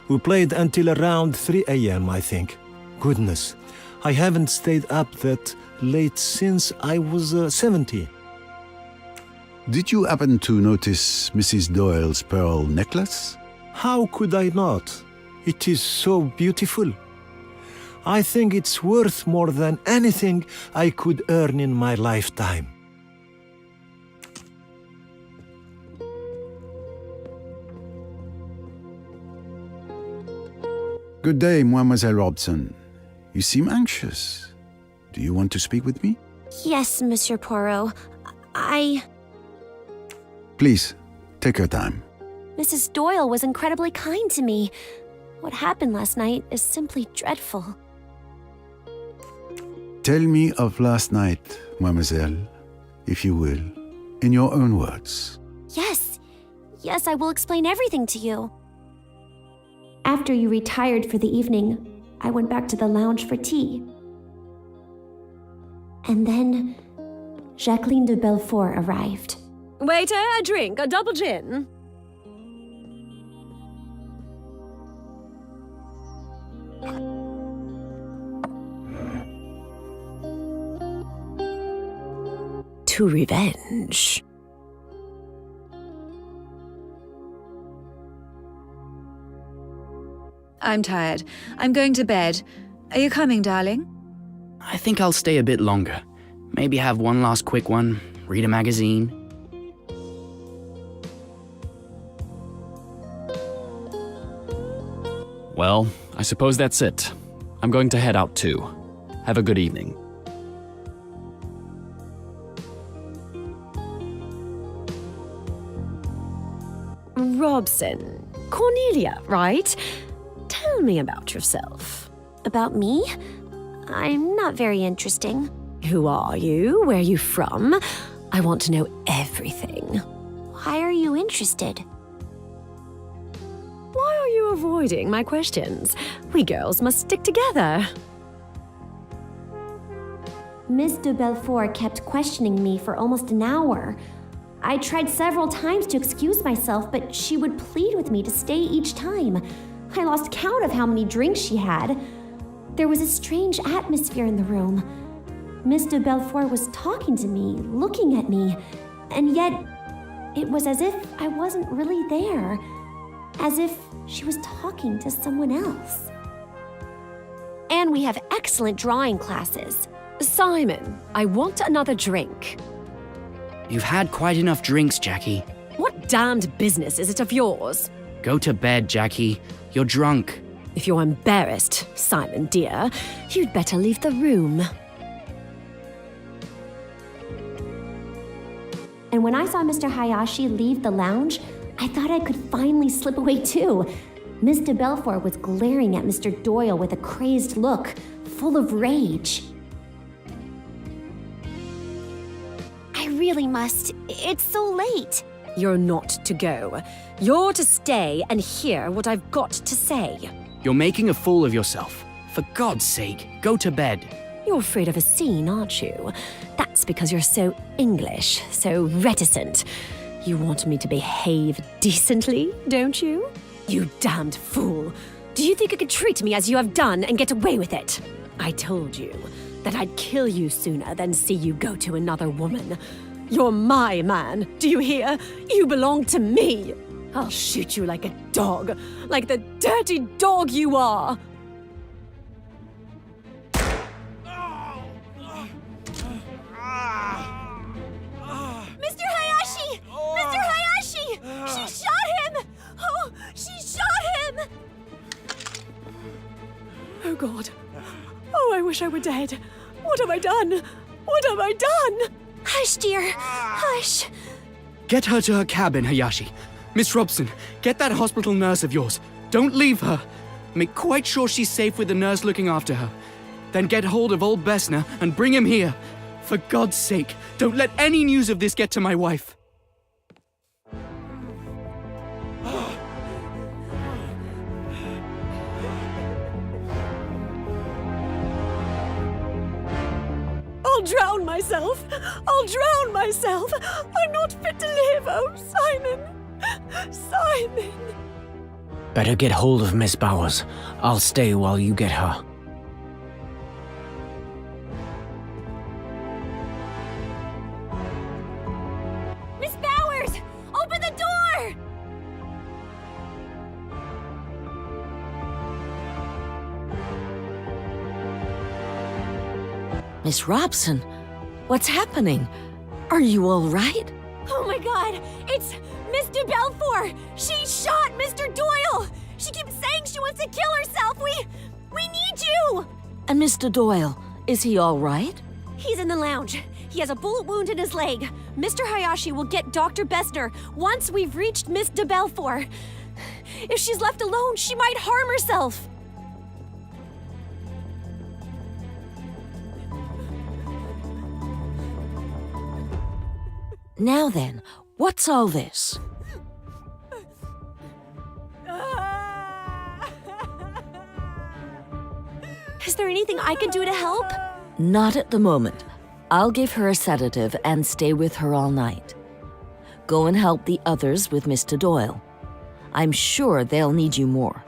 We played until around 3 a.m., I think. Goodness, I haven't stayed up that late since I was 17. Did you happen to notice Mrs. Doyle's pearl necklace? How could I not? It is so beautiful. I think it's worth more than anything I could earn in my lifetime. Good day, Mademoiselle Robson. You seem anxious. Do you want to speak with me? Yes, Monsieur Poirot. Please, take your time. Mrs. Doyle was incredibly kind to me. What happened last night is simply dreadful. Tell me of last night, Mademoiselle, if you will, in your own words. Yes, I will explain everything to you. After you retired for the evening, I went back to the lounge for tea. And then Jacqueline de Belfort arrived. Waiter, a drink, a double gin. To revenge. I'm tired. I'm going to bed. Are you coming, darling? I think I'll stay a bit longer. Maybe have one last quick one, read a magazine. Well, I suppose that's it. I'm going to head out too. Have a good evening. Robson. Cornelia, right? Tell me about yourself. About me? I'm not very interesting. Who are you? Where are you from? I want to know everything. Why are you interested? Why are you avoiding my questions? We girls must stick together. Miss de Belfort kept questioning me for almost an hour. I tried several times to excuse myself, but she would plead with me to stay each time. I lost count of how many drinks she had. There was a strange atmosphere in the room. Miss de Belfort was talking to me, looking at me, and yet it was as if I wasn't really there, as if she was talking to someone else. And we have excellent drawing classes. Simon, I want another drink. You've had quite enough drinks, Jackie. What damned business is it of yours? Go to bed, Jackie. You're drunk. If you're embarrassed, Simon dear, you'd better leave the room. And when I saw Mr. Hayashi leave the lounge, I thought I could finally slip away too. Miss de Belfort was glaring at Mr. Doyle with a crazed look, full of rage. I really must. It's so late. You're not to go. You're to stay and hear what I've got to say. You're making a fool of yourself. For God's sake, go to bed. You're afraid of a scene, aren't you? That's because you're so English, so reticent. You want me to behave decently, don't you? You damned fool. Do you think you could treat me as you have done and get away with it? I told you that I'd kill you sooner than see you go to another woman. You're my man, do you hear? You belong to me. I'll shoot you like a dog, like the dirty dog you are. Mr. Hayashi! Mr. Hayashi! She shot him! Oh, she shot him! Oh, God. Oh, I wish I were dead. What have I done? What have I done? Hush, dear. Hush. Get her to her cabin, Hayashi. Miss Robson, get that hospital nurse of yours. Don't leave her. Make quite sure she's safe with the nurse looking after her. Then get hold of old Bessner and bring him here. For God's sake, don't let any news of this get to my wife. I'll drown myself. I'll drown myself. I'm not fit to live. Oh, Simon. Simon. Better get hold of Miss Bowers. I'll stay while you get her. Miss Bowers! Open the door! Miss Robson, what's happening? Are you all right? Oh my God! It's Miss de Belfort! She shot Mr. Doyle! She keeps saying she wants to kill herself! We need you! And Mr. Doyle, is he all right? He's in the lounge. He has a bullet wound in his leg. Mr. Hayashi will get Dr. Bessner once we've reached Miss de Belfort. If she's left alone, she might harm herself. Now then, what's all this? Is there anything I can do to help? Not at the moment. I'll give her a sedative and stay with her all night. Go and help the others with Mr. Doyle. I'm sure they'll need you more.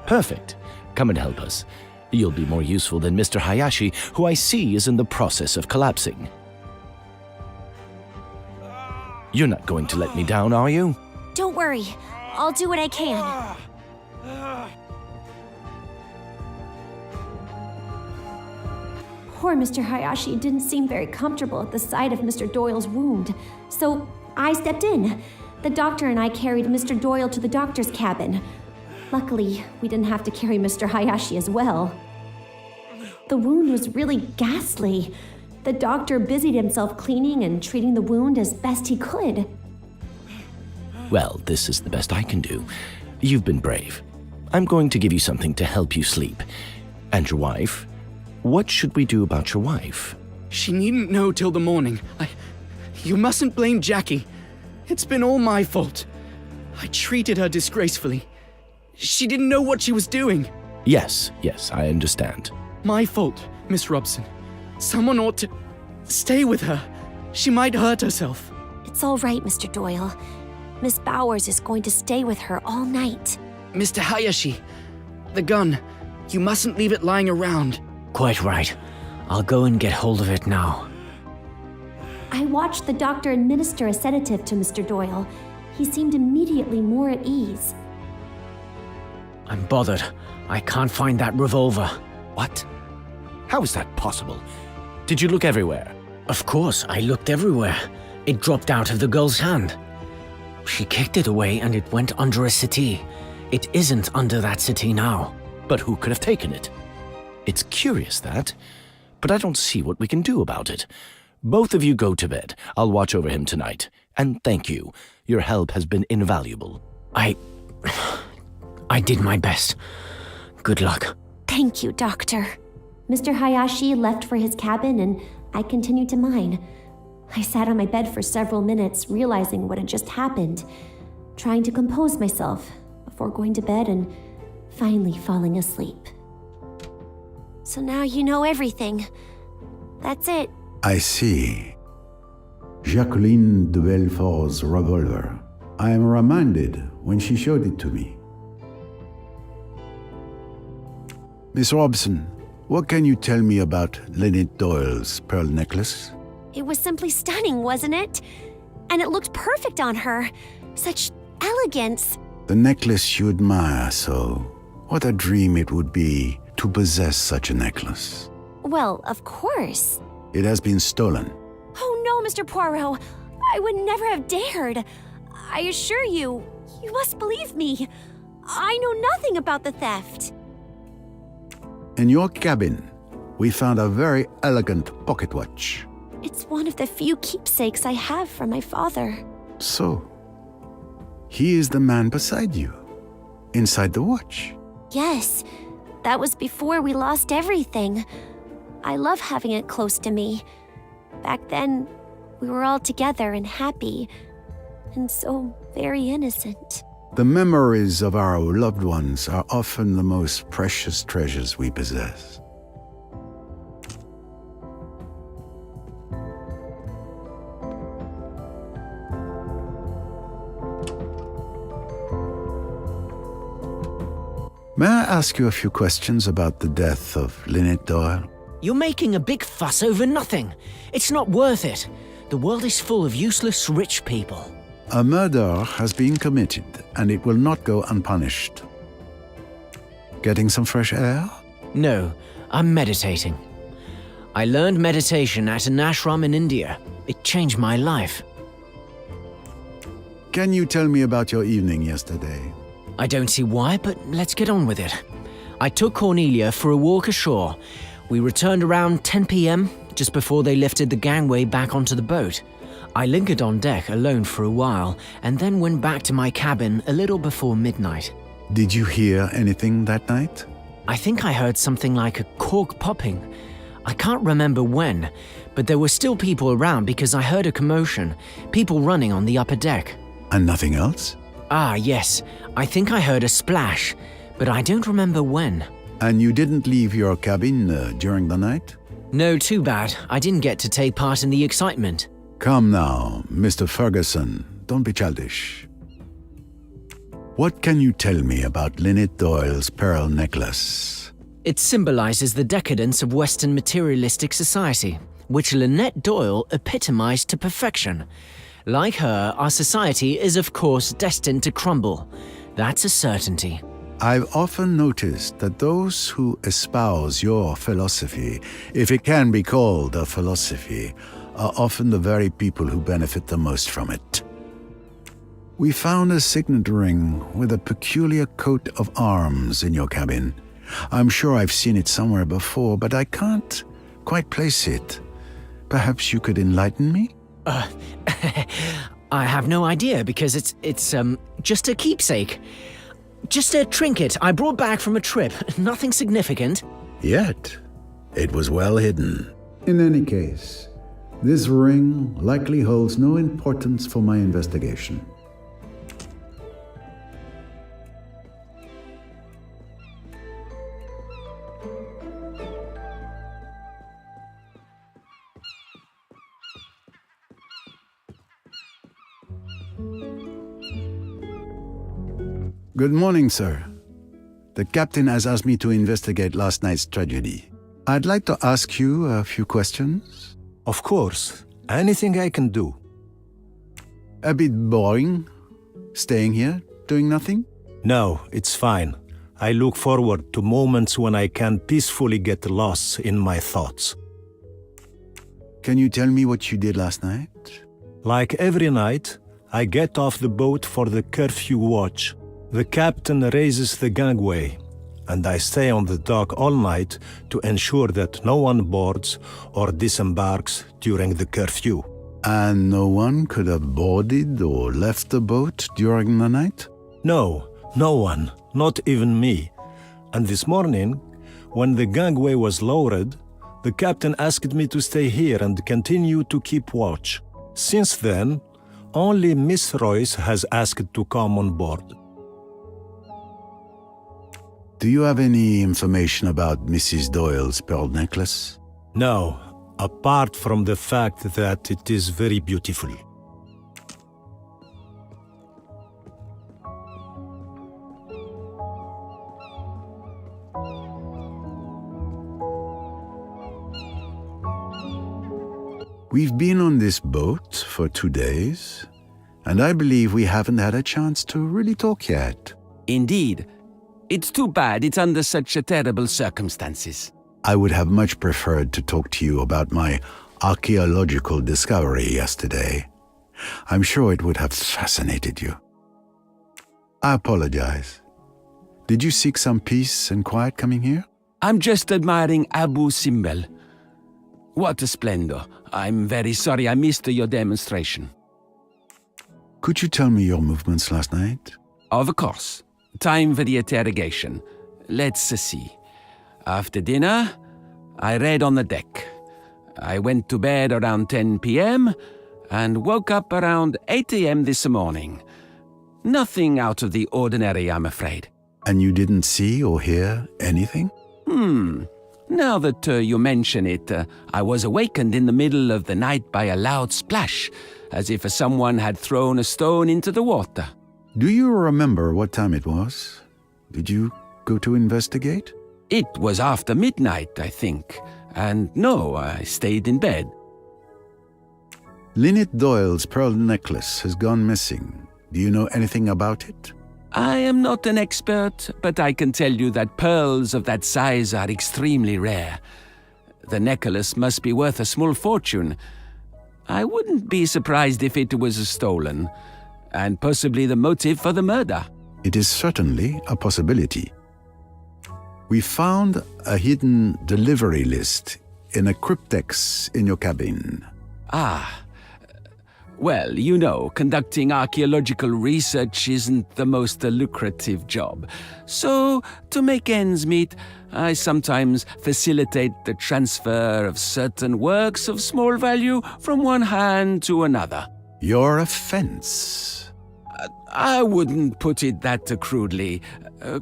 Perfect. Come and help us. You'll be more useful than Mr. Hayashi, who I see is in the process of collapsing. You're not going to let me down, are you? Don't worry. I'll do what I can. Poor Mr. Hayashi didn't seem very comfortable at the sight of Mr. Doyle's wound, so I stepped in. The doctor and I carried Mr. Doyle to the doctor's cabin. Luckily, we didn't have to carry Mr. Hayashi as well. The wound was really ghastly. The doctor busied himself cleaning and treating the wound as best he could. Well, this is the best I can do. You've been brave. I'm going to give you something to help you sleep. And your wife? What should we do about your wife? She needn't know till the morning. You mustn't blame Jackie. It's been all my fault. I treated her disgracefully. She didn't know what she was doing. Yes, I understand. My fault, Miss Robson. Someone ought to stay with her. She might hurt herself. It's all right, Mr. Doyle. Miss Bowers is going to stay with her all night. Mr. Hayashi, the gun. You mustn't leave it lying around. Quite right. I'll go and get hold of it now. I watched the doctor administer a sedative to Mr. Doyle. He seemed immediately more at ease. I'm bothered. I can't find that revolver. What? How is that possible? Did you look everywhere? Of course, I looked everywhere. It dropped out of the girl's hand. She kicked it away and it went under a settee. It isn't under that settee now. But who could have taken it? It's curious, that. But I don't see what we can do about it. Both of you go to bed. I'll watch over him tonight. And thank you. Your help has been invaluable. I did my best. Good luck. Thank you, Doctor. Mr. Hayashi left for his cabin and I continued to mine. I sat on my bed for several minutes, realizing what had just happened, trying to compose myself before going to bed and finally falling asleep. So now you know everything. That's it. I see. Jacqueline de Belfort's revolver. I am reminded when she showed it to me. Miss Robson, what can you tell me about Lynette Doyle's pearl necklace? It was simply stunning, wasn't it? And it looked perfect on her. Such elegance. The necklace you admire so. What a dream it would be to possess such a necklace. Well, of course. It has been stolen. Oh no, Mr. Poirot. I would never have dared. I assure you, you must believe me. I know nothing about the theft. In your cabin, we found a very elegant pocket watch. It's one of the few keepsakes I have from my father. So, he is the man beside you, inside the watch. Yes, that was before we lost everything. I love having it close to me. Back then, we were all together and happy, and so very innocent. The memories of our loved ones are often the most precious treasures we possess. May I ask you a few questions about the death of Lynette Doyle? You're making a big fuss over nothing. It's not worth it. The world is full of useless rich people. A murder has been committed, and it will not go unpunished. Getting some fresh air? No, I'm meditating. I learned meditation at an ashram in India. It changed my life. Can you tell me about your evening yesterday? I don't see why, but let's get on with it. I took Cornelia for a walk ashore. We returned around 10 p.m., just before they lifted the gangway back onto the boat. I lingered on deck alone for a while, and then went back to my cabin a little before midnight. Did you hear anything that night? I think I heard something like a cork popping. I can't remember when, but there were still people around because I heard a commotion, people running on the upper deck. And nothing else? Ah, yes. I think I heard a splash, but I don't remember when. And you didn't leave your cabin during the night? No, too bad. I didn't get to take part in the excitement. Come now, Mr. Ferguson. Don't be childish. What can you tell me about Lynette Doyle's pearl necklace? It symbolizes the decadence of Western materialistic society, which Lynette Doyle epitomized to perfection. Like her, our society is of course destined to crumble. That's a certainty. I've often noticed that those who espouse your philosophy, if it can be called a philosophy, are often the very people who benefit the most from it. We found a signet ring with a peculiar coat of arms in your cabin. I'm sure I've seen it somewhere before, but I can't quite place it. Perhaps you could enlighten me? I have no idea because it's just a keepsake. Just a trinket I brought back from a trip. Nothing significant. Yet, it was well hidden. In any case, this ring likely holds no importance for my investigation. Good morning, sir. The captain has asked me to investigate last night's tragedy. I'd like to ask you a few questions. Of course. Anything I can do. A bit boring, staying here, doing nothing? No, it's fine. I look forward to moments when I can peacefully get lost in my thoughts. Can you tell me what you did last night? Like every night, I get off the boat for the curfew watch. The captain raises the gangway, and I stay on the dock all night to ensure that no one boards or disembarks during the curfew. And no one could have boarded or left the boat during the night? No, no one, not even me. And this morning, when the gangway was lowered, the captain asked me to stay here and continue to keep watch. Since then, only Miss Royce has asked to come on board. Do you have any information about Mrs. Doyle's pearl necklace? No, apart from the fact that it is very beautiful. We've been on this boat for 2 days, and I believe we haven't had a chance to really talk yet. Indeed. It's too bad it's under such terrible circumstances. I would have much preferred to talk to you about my archaeological discovery yesterday. I'm sure it would have fascinated you. I apologize. Did you seek some peace and quiet coming here? I'm just admiring Abu Simbel. What a splendor. I'm very sorry I missed your demonstration. Could you tell me your movements last night? Of course. Time for the interrogation. Let's see. After dinner, I read on the deck. I went to bed around 10 p.m. and woke up around 8 a.m. this morning. Nothing out of the ordinary, I'm afraid. And you didn't see or hear anything? Now that you mention it, I was awakened in the middle of the night by a loud splash, as if someone had thrown a stone into the water. Do you remember what time it was? Did you go to investigate? It was after midnight, I think. And no, I stayed in bed. Lynette Doyle's pearl necklace has gone missing. Do you know anything about it? I am not an expert, but I can tell you that pearls of that size are extremely rare. The necklace must be worth a small fortune. I wouldn't be surprised if it was stolen, and possibly the motive for the murder. It is certainly a possibility. We found a hidden delivery list in a cryptex in your cabin. Ah. Well, you know, conducting archaeological research isn't the most lucrative job. So, to make ends meet, I sometimes facilitate the transfer of certain works of small value from one hand to another. Your offense? I wouldn't put it that crudely.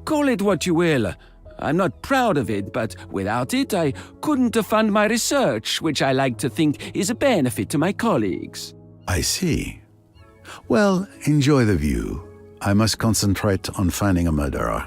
Call it what you will. I'm not proud of it, but without it, I couldn't fund my research, which I like to think is a benefit to my colleagues. I see. Well, enjoy the view. I must concentrate on finding a murderer.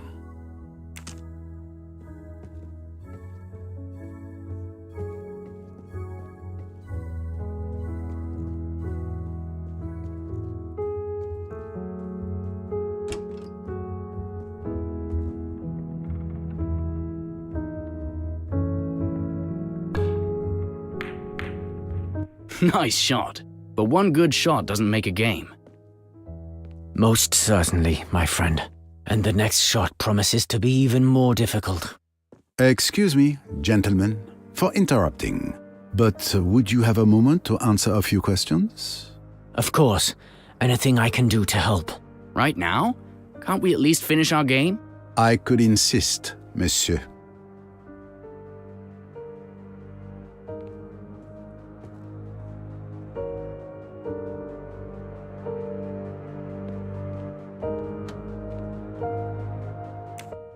Nice shot. But one good shot doesn't make a game. Most certainly, my friend. And the next shot promises to be even more difficult. Excuse me, gentlemen, for interrupting. But would you have a moment to answer a few questions? Of course. Anything I can do to help. Right now? Can't we at least finish our game? I could insist, monsieur.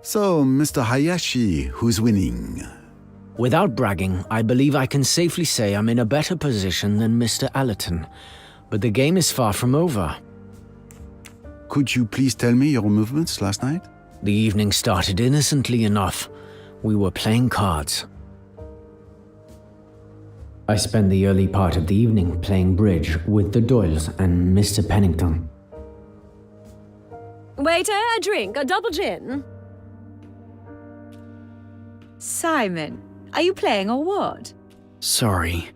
So, Mr. Hayashi, who's winning? Without bragging, I believe I can safely say I'm in a better position than Mr. Allerton. But the game is far from over. could you please tell me your movements last night? The evening started innocently enough. We were playing cards. I spent the early part of the evening playing bridge with the Doyles and Mr. Pennington. Waiter, a drink, a double gin. Simon, are you playing or what? Sorry.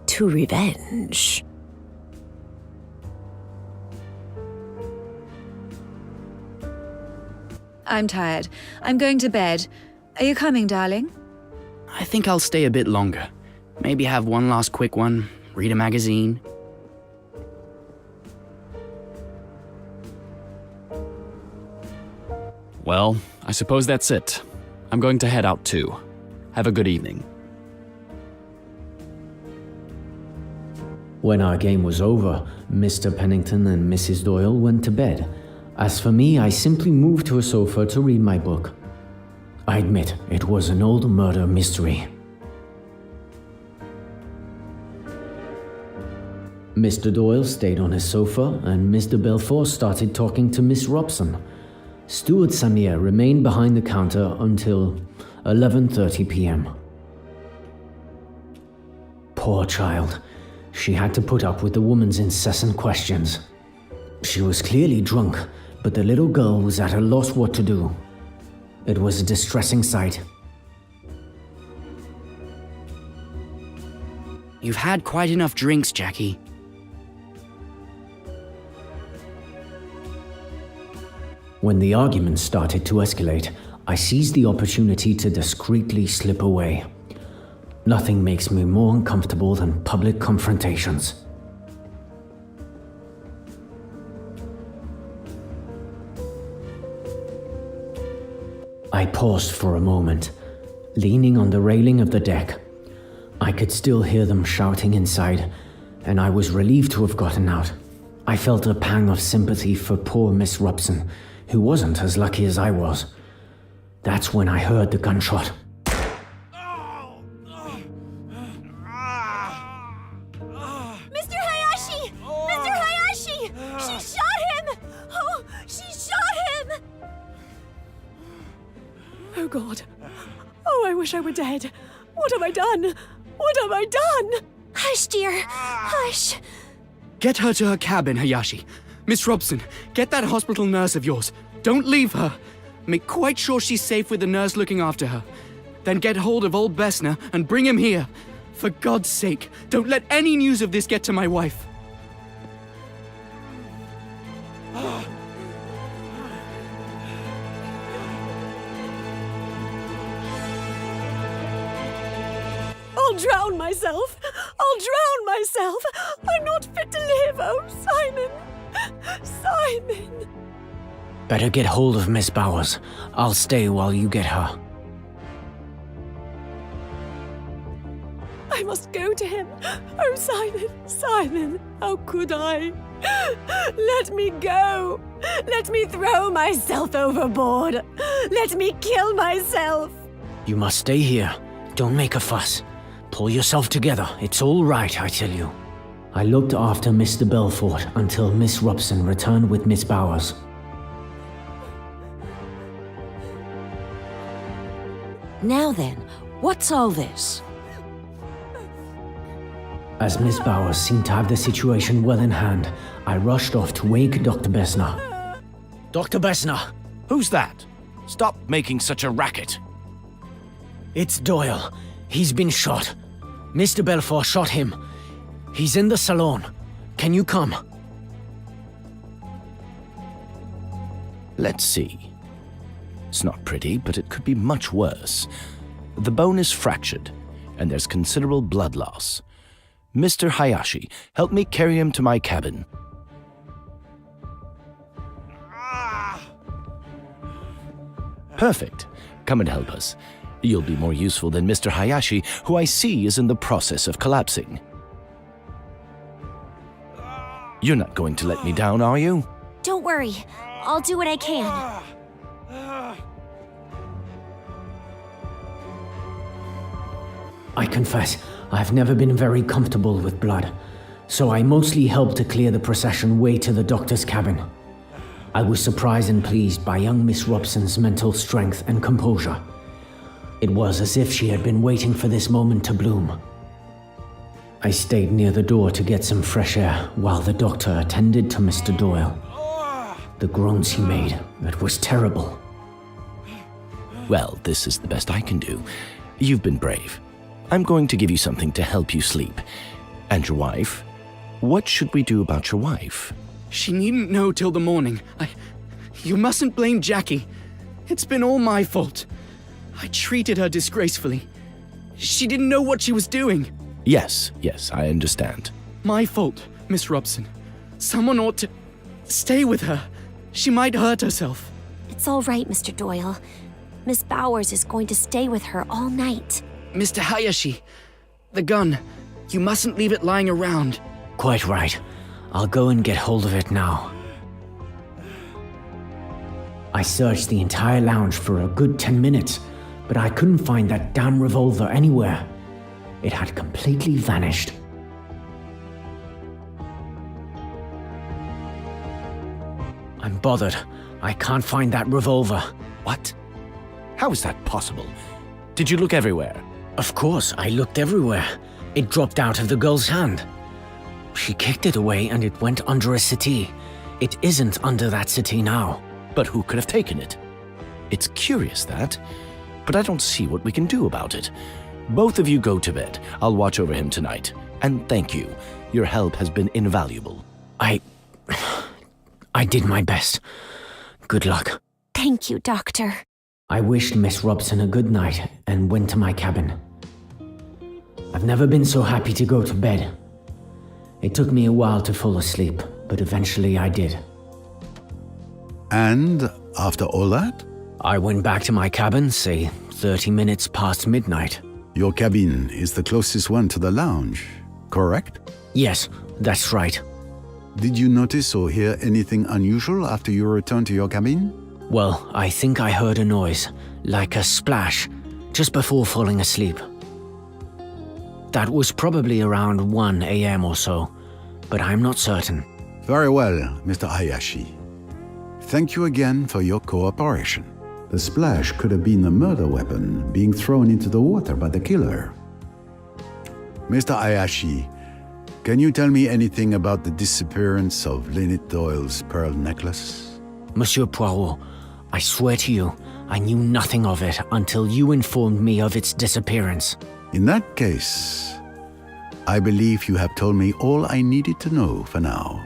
To revenge. I'm tired. I'm going to bed. Are you coming, darling? I think I'll stay a bit longer. Maybe have one last quick one, read a magazine. Well, I suppose that's it. I'm going to head out too. Have a good evening. When our game was over, Mr. Pennington and Mrs. Doyle went to bed. As for me, I simply moved to a sofa to read my book. I admit, it was an old murder mystery. Mr. Doyle stayed on his sofa, and Mr. Belfort started talking to Miss Robson. Steward Samir remained behind the counter until 11:30 p.m. Poor child. She had to put up with the woman's incessant questions. She was clearly drunk, but the little girl was at a loss what to do. It was a distressing sight. You've had quite enough drinks, Jackie. When the argument started to escalate, I seized the opportunity to discreetly slip away. Nothing makes me more uncomfortable than public confrontations. I paused for a moment, leaning on the railing of the deck. I could still hear them shouting inside, and I was relieved to have gotten out. I felt a pang of sympathy for poor Miss Robson, who wasn't as lucky as I was. That's when I heard the gunshot. Mr. Hayashi! Mr. Hayashi! She shot him! Oh, she shot him! Oh God. Oh, I wish I were dead. What have I done? What have I done? Hush, dear. Hush. Get her to her cabin, Hayashi. Miss Robson, get that hospital nurse of yours. Don't leave her. Make quite sure she's safe with the nurse looking after her. Then get hold of old Bessner and bring him here. For God's sake, don't let any news of this get to my wife. I'll drown myself. I'll drown myself. I'm not fit to live. Oh, Simon. Simon. Better get hold of Miss Bowers. I'll stay while you get her. I must go to him. Oh, Simon, Simon, how could I? Let me go. Let me throw myself overboard. Let me kill myself. You must stay here. Don't make a fuss. Pull yourself together. It's all right, I tell you. I looked after Mr. Belfort until Miss Robson returned with Miss Bowers. Now then, what's all this? As Miss Bowers seemed to have the situation well in hand, I rushed off to wake Dr. Bessner. Dr. Bessner! Who's that? Stop making such a racket. It's Doyle. He's been shot. Mr. Belfort shot him. He's in the salon. Can you come? Let's see. It's not pretty, but it could be much worse. The bone is fractured, and there's considerable blood loss. Mr. Hayashi, help me carry him to my cabin. Perfect. Come and help us. You'll be more useful than Mr. Hayashi, who I see is in the process of collapsing. You're not going to let me down, are you? Don't worry. I'll do what I can. I confess, I've never been very comfortable with blood, so I mostly helped to clear the procession way to the doctor's cabin. I was surprised and pleased by young Miss Robson's mental strength and composure. It was as if she had been waiting for this moment to bloom. I stayed near the door to get some fresh air while the doctor attended to Mr. Doyle. The groans he made, it was terrible. Well, this is the best I can do. You've been brave. I'm going to give you something to help you sleep. And your wife? What should we do about your wife? She needn't know till the morning. You mustn't blame Jackie. It's been all my fault. I treated her disgracefully. She didn't know what she was doing. Yes, I understand. My fault, Miss Robson. Someone ought to stay with her. She might hurt herself. It's all right, Mr. Doyle. Miss Bowers is going to stay with her all night. Mr. Hayashi, the gun. You mustn't leave it lying around. Quite right. I'll go and get hold of it now. I searched the entire lounge for a good 10 minutes, but I couldn't find that damn revolver anywhere. It had completely vanished. I'm bothered. I can't find that revolver. What? How is that possible? Did you look everywhere? Of course, I looked everywhere. It dropped out of the girl's hand. She kicked it away and it went under a settee. It isn't under that settee now. But who could have taken it? It's curious that, but I don't see what we can do about it. Both of you go to bed. I'll watch over him tonight. And thank you. Your help has been invaluable. I did my best. Good luck. Thank you, Doctor. I wished Miss Robson a good night and went to my cabin. I've never been so happy to go to bed. It took me a while to fall asleep, but eventually I did. And after all that? I went back to my cabin, say 30 minutes past midnight. Your cabin is the closest one to the lounge, correct? Yes, that's right. Did you notice or hear anything unusual after you returned to your cabin? Well, I think I heard a noise, like a splash, just before falling asleep. That was probably around 1 a.m. or so, but I'm not certain. Very well, Mr. Hayashi. Thank you again for your cooperation. The splash could have been a murder weapon being thrown into the water by the killer. Mr. Hayashi, can you tell me anything about the disappearance of Lynette Doyle's pearl necklace? Monsieur Poirot, I swear to you, I knew nothing of it until you informed me of its disappearance. In that case, I believe you have told me all I needed to know for now.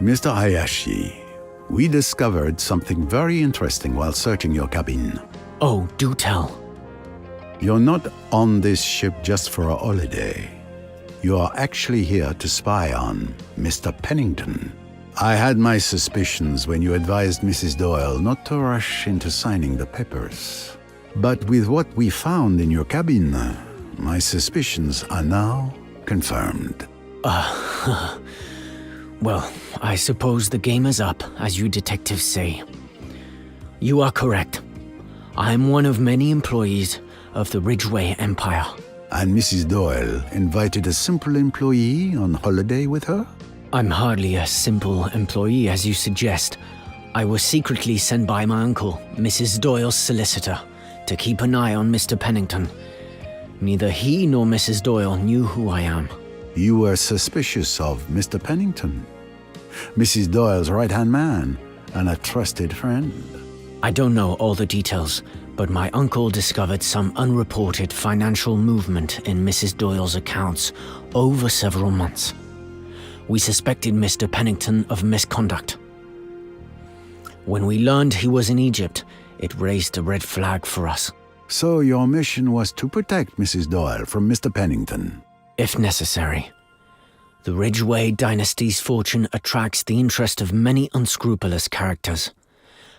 Mr. Hayashi, we discovered something very interesting while searching your cabin. Oh, do tell. You're not on this ship just for a holiday. You are actually here to spy on Mr. Pennington. I had my suspicions when you advised Mrs. Doyle not to rush into signing the papers. But with what we found in your cabin, my suspicions are now confirmed. Well, I suppose the game is up, as you detectives say. You are correct. I'm one of many employees of the Ridgeway Empire. And Mrs. Doyle invited a simple employee on holiday with her? I'm hardly a simple employee, as you suggest. I was secretly sent by my uncle, Mrs. Doyle's solicitor, to keep an eye on Mr. Pennington. Neither he nor Mrs. Doyle knew who I am. You were suspicious of Mr. Pennington, Mrs. Doyle's right-hand man, and a trusted friend. I don't know all the details, but my uncle discovered some unreported financial movement in Mrs. Doyle's accounts over several months. We suspected Mr. Pennington of misconduct. When we learned he was in Egypt, it raised a red flag for us. So your mission was to protect Mrs. Doyle from Mr. Pennington? If necessary. The Ridgeway dynasty's fortune attracts the interest of many unscrupulous characters.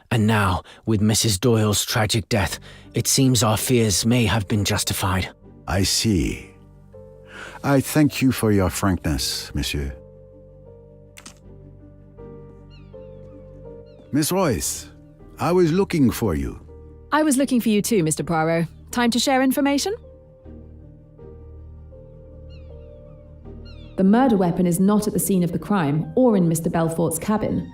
And now, with Mrs. Doyle's tragic death, it seems our fears may have been justified. I see. I thank you for your frankness, monsieur. Miss Royce, I was looking for you. I was looking for you too, Mr. Poirot. Time to share information? The murder weapon is not at the scene of the crime or in Mr. Belfort's cabin.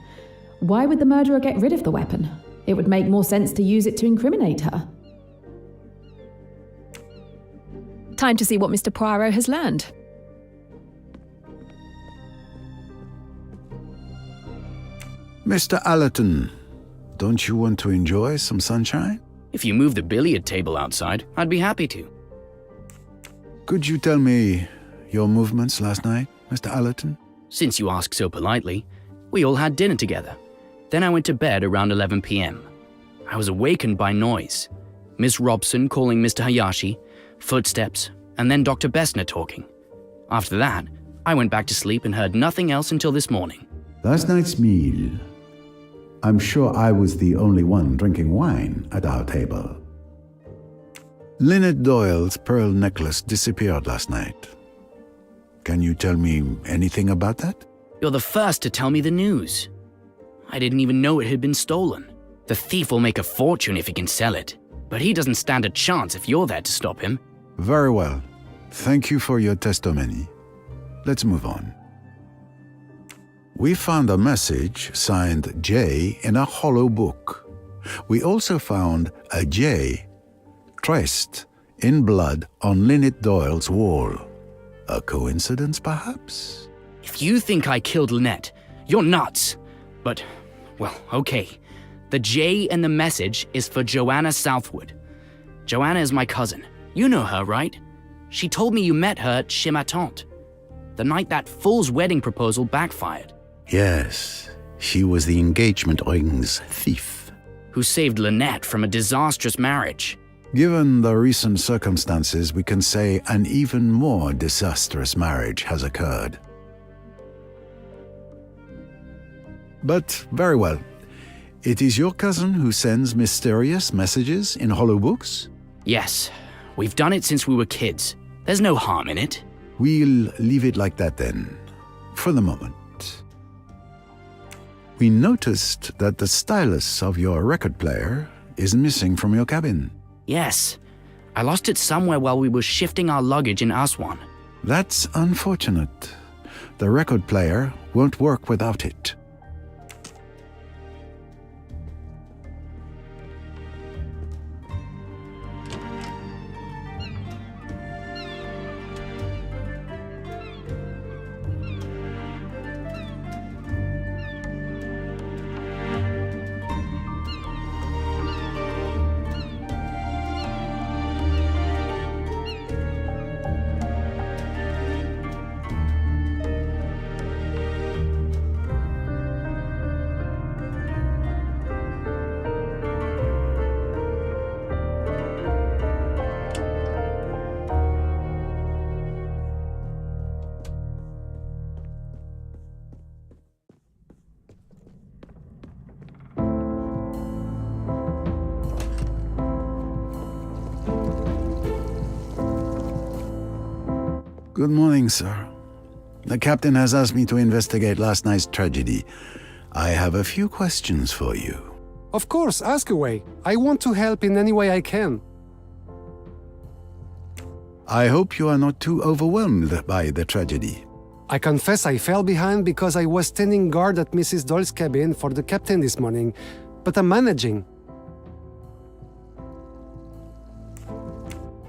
Why would the murderer get rid of the weapon? It would make more sense to use it to incriminate her. Time to see what Mr. Poirot has learned. Mr. Allerton, don't you want to enjoy some sunshine? If you move the billiard table outside, I'd be happy to. Could you tell me your movements last night, Mr. Allerton? Since you ask so politely, we all had dinner together. Then I went to bed around 11 p.m. I was awakened by noise. Miss Robson calling Mr. Hayashi, footsteps, and then Dr. Bessner talking. After that, I went back to sleep and heard nothing else until this morning. Last night's meal. I'm sure I was the only one drinking wine at our table. Lynette Doyle's pearl necklace disappeared last night. Can you tell me anything about that? You're the first to tell me the news. I didn't even know it had been stolen. The thief will make a fortune if he can sell it, but he doesn't stand a chance if you're there to stop him. Very well. Thank you for your testimony. Let's move on. We found a message signed J in a hollow book. We also found a J traced in blood on Lynette Doyle's wall. A coincidence, perhaps? If you think I killed Lynette, you're nuts. But, well, okay. The J in the message is for Joanna Southwood. Joanna is my cousin. You know her, right? She told me you met her at Chez ma Tante, the night that fool's wedding proposal backfired. Yes, she was the engagement ring's thief. Who saved Lynette from a disastrous marriage. Given the recent circumstances, we can say an even more disastrous marriage has occurred. But very well. It is your cousin who sends mysterious messages in hollow books? Yes, we've done it since we were kids. There's no harm in it. We'll leave it like that then, for the moment. We noticed that the stylus of your record player is missing from your cabin. Yes, I lost it somewhere while we were shifting our luggage in Aswan. That's unfortunate. The record player won't work without it. Good morning, sir. The captain has asked me to investigate last night's tragedy. I have a few questions for you. Of course, ask away. I want to help in any way I can. I hope you are not too overwhelmed by the tragedy. I confess I fell behind because I was standing guard at Mrs. Doyle's cabin for the captain this morning, but I'm managing.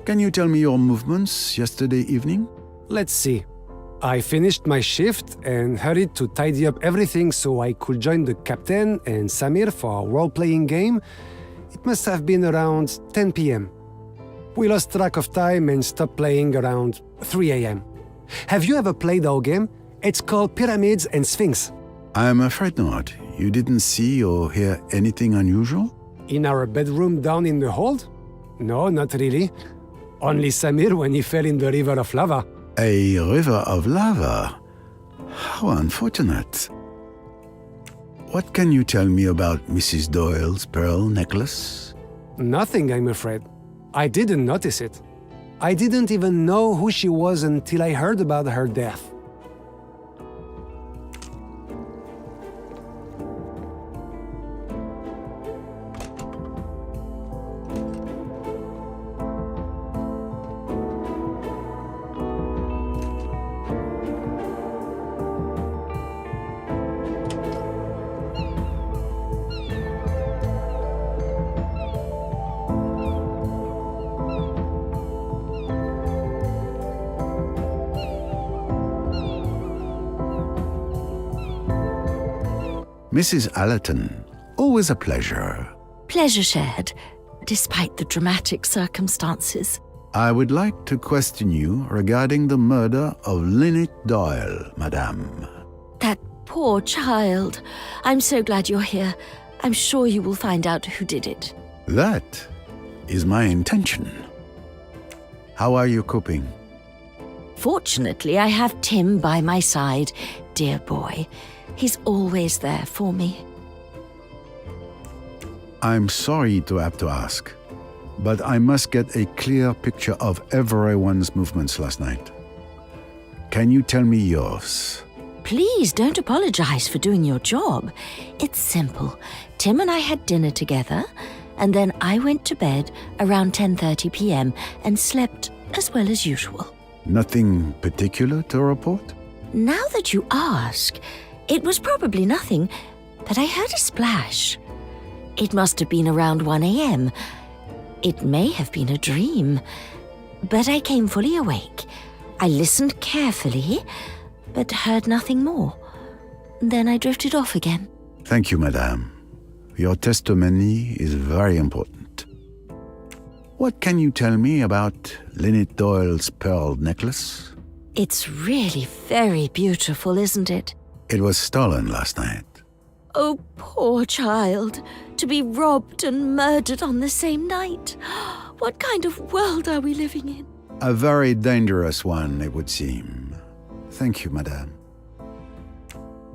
Can you tell me your movements yesterday evening? Let's see. I finished my shift and hurried to tidy up everything so I could join the captain and Samir for a role-playing game. It must have been around 10 p.m. We lost track of time and stopped playing around 3 a.m. Have you ever played our game? It's called Pyramids and Sphinx. I'm afraid not. You didn't see or hear anything unusual? In our bedroom down in the hold? No, not really. Only Samir when he fell in the river of lava. A river of lava? How unfortunate. What can you tell me about Mrs. Doyle's pearl necklace? Nothing, I'm afraid. I didn't notice it. I didn't even know who she was until I heard about her death. Mrs. Allerton, always a pleasure. Pleasure shared, despite the dramatic circumstances. I would like to question you regarding the murder of Lynette Doyle, madame. That poor child. I'm so glad you're here. I'm sure you will find out who did it. That is my intention. How are you coping? Fortunately, I have Tim by my side, dear boy. He's always there for me. I'm sorry to have to ask, but I must get a clear picture of everyone's movements last night. Can you tell me yours? Please don't apologize for doing your job. It's simple. Tim and I had dinner together, and then I went to bed around 10:30 p.m. and slept as well as usual. Nothing particular to report? Now that you ask, it was probably nothing, but I heard a splash. It must have been around 1 a.m. It may have been a dream, but I came fully awake. I listened carefully, but heard nothing more. Then I drifted off again. Thank you, madame. Your testimony is very important. What can you tell me about Lynette Doyle's pearl necklace? It's really very beautiful, isn't it? It was stolen last night. Oh, poor child. To be robbed and murdered on the same night. What kind of world are we living in? A very dangerous one, it would seem. Thank you, madame.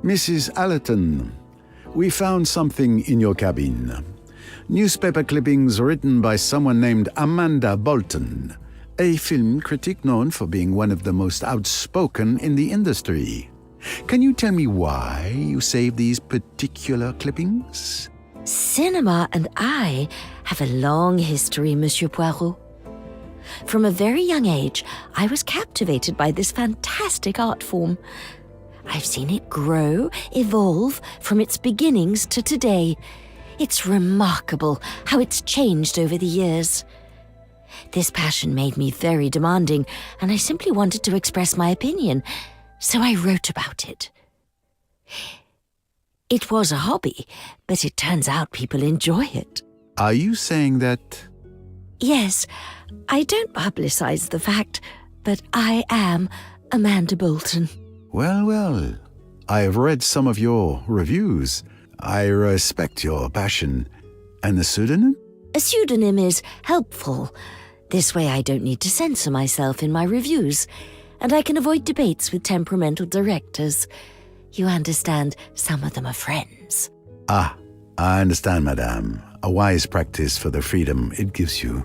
Mrs. Allerton, we found something in your cabin. Newspaper clippings written by someone named Amanda Bolton, a film critic known for being one of the most outspoken in the industry. Can you tell me why you saved these particular clippings? Cinema and I have a long history, Monsieur Poirot. From a very young age, I was captivated by this fantastic art form. I've seen it grow, evolve from its beginnings to today. It's remarkable how it's changed over the years. This passion made me very demanding, and I simply wanted to express my opinion, so I wrote about it. It was a hobby, but it turns out people enjoy it. Are you saying that? Yes, I don't publicize the fact, but I am Amanda Bolton. Well, I've read some of your reviews. I respect your passion. And the pseudonym? A pseudonym is helpful. This way I don't need to censor myself in my reviews, and I can avoid debates with temperamental directors. You understand, some of them are friends. Ah, I understand, madame. A wise practice for the freedom it gives you.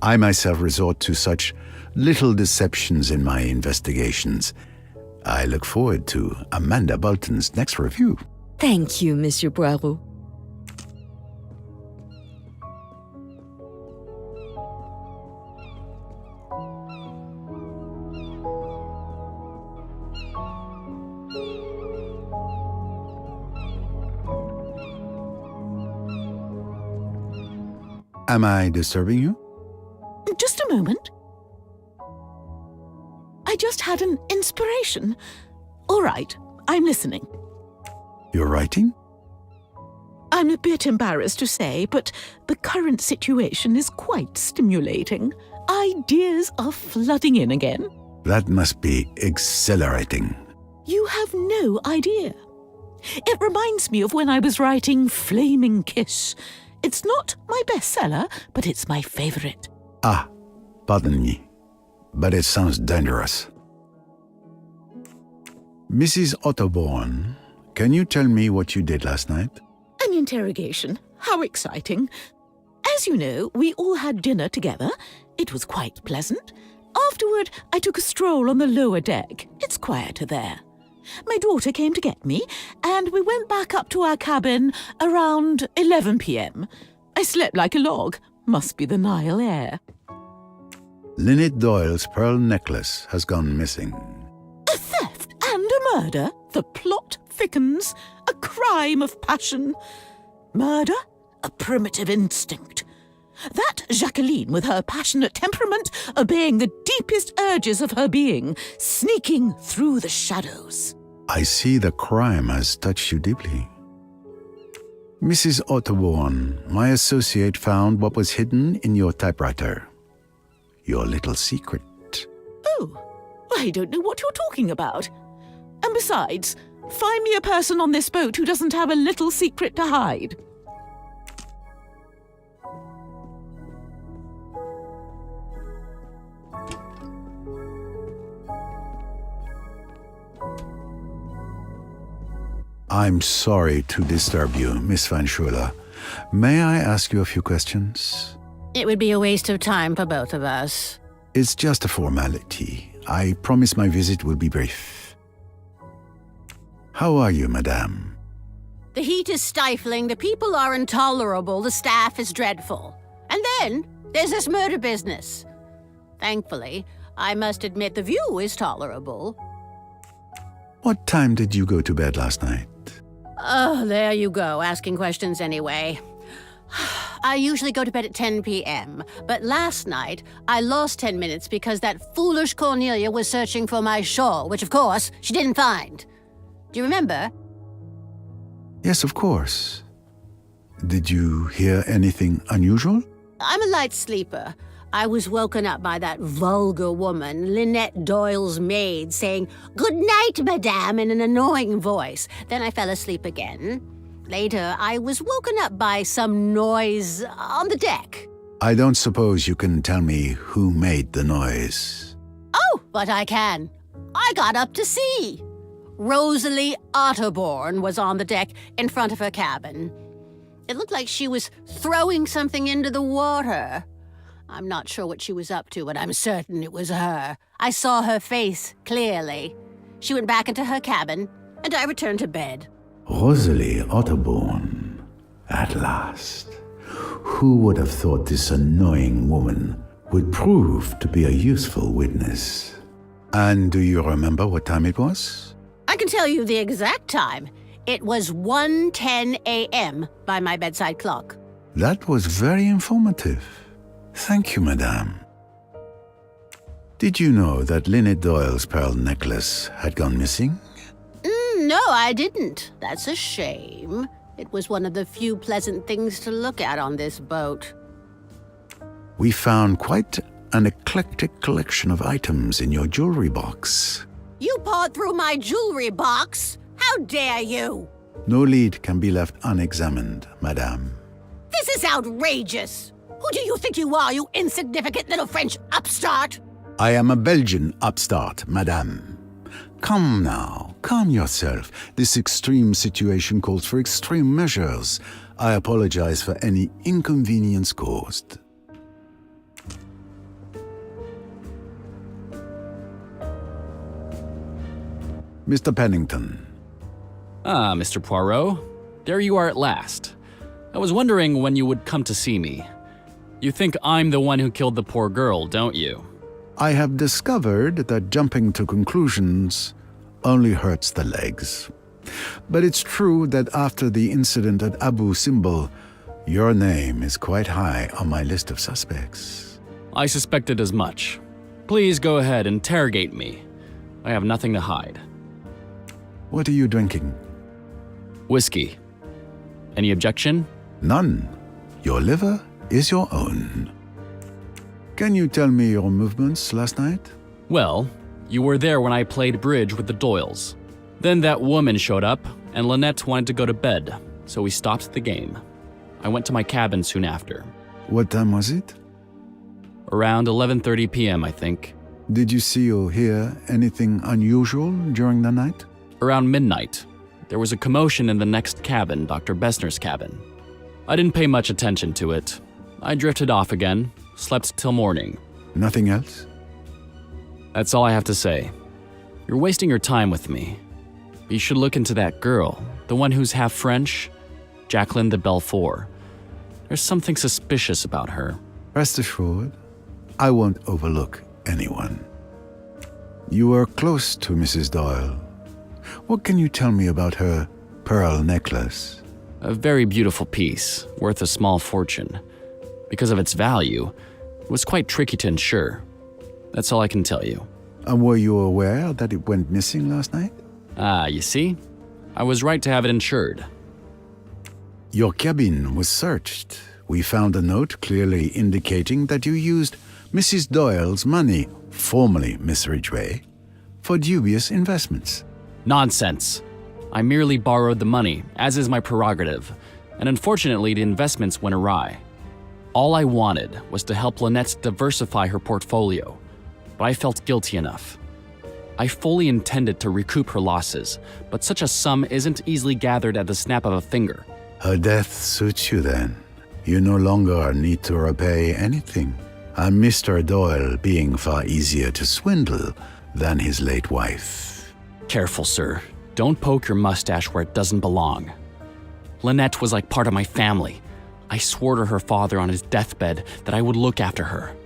I myself resort to such little deceptions in my investigations. I look forward to Amanda Bolton's next review. Thank you, Monsieur Poirot. Am I disturbing you? Just a moment. I just had an inspiration. All right, I'm listening. You're writing? I'm a bit embarrassed to say, but the current situation is quite stimulating. Ideas are flooding in again. That must be exhilarating. You have no idea. It reminds me of when I was writing Flaming Kiss. It's not my bestseller, but it's my favorite. Ah, pardon me, but it sounds dangerous. Mrs. Otterborn, can you tell me what you did last night? An interrogation. How exciting. As you know, we all had dinner together. It was quite pleasant. Afterward, I took a stroll on the lower deck. It's quieter there. My daughter came to get me, and we went back up to our cabin around 11 p.m. I slept like a log. Must be the Nile air. Lynette Doyle's pearl necklace has gone missing. A theft and a murder? The plot thickens. A crime of passion. Murder? A primitive instinct. That Jacqueline, with her passionate temperament, obeying the deepest urges of her being, sneaking through the shadows. I see the crime has touched you deeply. Mrs. Otterbourne, my associate found what was hidden in your typewriter. Your little secret. Oh, I don't know what you're talking about. And besides, find me a person on this boat who doesn't have a little secret to hide. I'm sorry to disturb you, Miss Van Schuler. May I ask you a few questions? It would be a waste of time for both of us. It's just a formality. I promise my visit will be brief. How are you, madame? The heat is stifling, the people are intolerable, the staff is dreadful. And then there's this murder business. Thankfully, I must admit the view is tolerable. What time did you go to bed last night? Oh, there you go, asking questions anyway. I usually go to bed at 10 p.m., but last night I lost 10 minutes because that foolish Cornelia was searching for my shawl, which of course she didn't find. Do you remember? Yes, of course. Did you hear anything unusual? I'm a light sleeper. I was woken up by that vulgar woman, Lynette Doyle's maid, saying, "Good night, madame," in an annoying voice. Then I fell asleep again. Later, I was woken up by some noise on the deck. I don't suppose you can tell me who made the noise. Oh, but I can. I got up to see. Rosalie Otterbourne was on the deck in front of her cabin. It looked like she was throwing something into the water. I'm not sure what she was up to, but I'm certain it was her. I saw her face clearly. She went back into her cabin, and I returned to bed. Rosalie Otterbourne. At last. Who would have thought this annoying woman would prove to be a useful witness? And do you remember what time it was? I can tell you the exact time. It was 1:10 a.m. by my bedside clock. That was very informative. Thank you, madame. Did you know that Lynette Doyle's pearl necklace had gone missing? No, I didn't. That's a shame. It was one of the few pleasant things to look at on this boat. We found quite an eclectic collection of items in your jewelry box. You pawed through my jewelry box? How dare you? No lead can be left unexamined, madame. This is outrageous! Who do you think you are, you insignificant little French upstart? I am a Belgian upstart, madame. Come now, calm yourself. This extreme situation calls for extreme measures. I apologize for any inconvenience caused. Mr. Pennington. Ah, Mr. Poirot. There you are at last. I was wondering when you would come to see me. You think I'm the one who killed the poor girl, don't you? I have discovered that jumping to conclusions only hurts the legs. But it's true that after the incident at Abu Simbel, your name is quite high on my list of suspects. I suspected as much. Please go ahead, interrogate me. I have nothing to hide. What are you drinking? Whiskey. Any objection? None. Your liver is your own. Can you tell me your movements last night? Well, you were there when I played bridge with the Doyles. Then that woman showed up, and Lynette wanted to go to bed, so we stopped the game. I went to my cabin soon after. What time was it? Around 11:30 p.m., I think. Did you see or hear anything unusual during the night? Around midnight, there was a commotion in the next cabin, Dr. Bessner's cabin. I didn't pay much attention to it. I drifted off again, slept till morning. Nothing else? That's all I have to say. You're wasting your time with me. You should look into that girl, the one who's half French, Jacqueline de Belfort. There's something suspicious about her. Rest assured, I won't overlook anyone. You were close to Mrs. Doyle. What can you tell me about her pearl necklace? A very beautiful piece, worth a small fortune. Because of its value, it was quite tricky to insure. That's all I can tell you. And were you aware that it went missing last night? Ah, you see? I was right to have it insured. Your cabin was searched. We found a note clearly indicating that you used Mrs. Doyle's money, formerly Miss Ridgway, for dubious investments. Nonsense. I merely borrowed the money, as is my prerogative, and unfortunately the investments went awry. All I wanted was to help Lynette diversify her portfolio, but I felt guilty enough. I fully intended to recoup her losses, but such a sum isn't easily gathered at the snap of a finger. Her death suits you then. You no longer need to repay anything, and Mr. Doyle being far easier to swindle than his late wife. Careful, sir. Don't poke your mustache where it doesn't belong. Lynette was like part of my family. I swore to her father on his deathbed that I would look after her.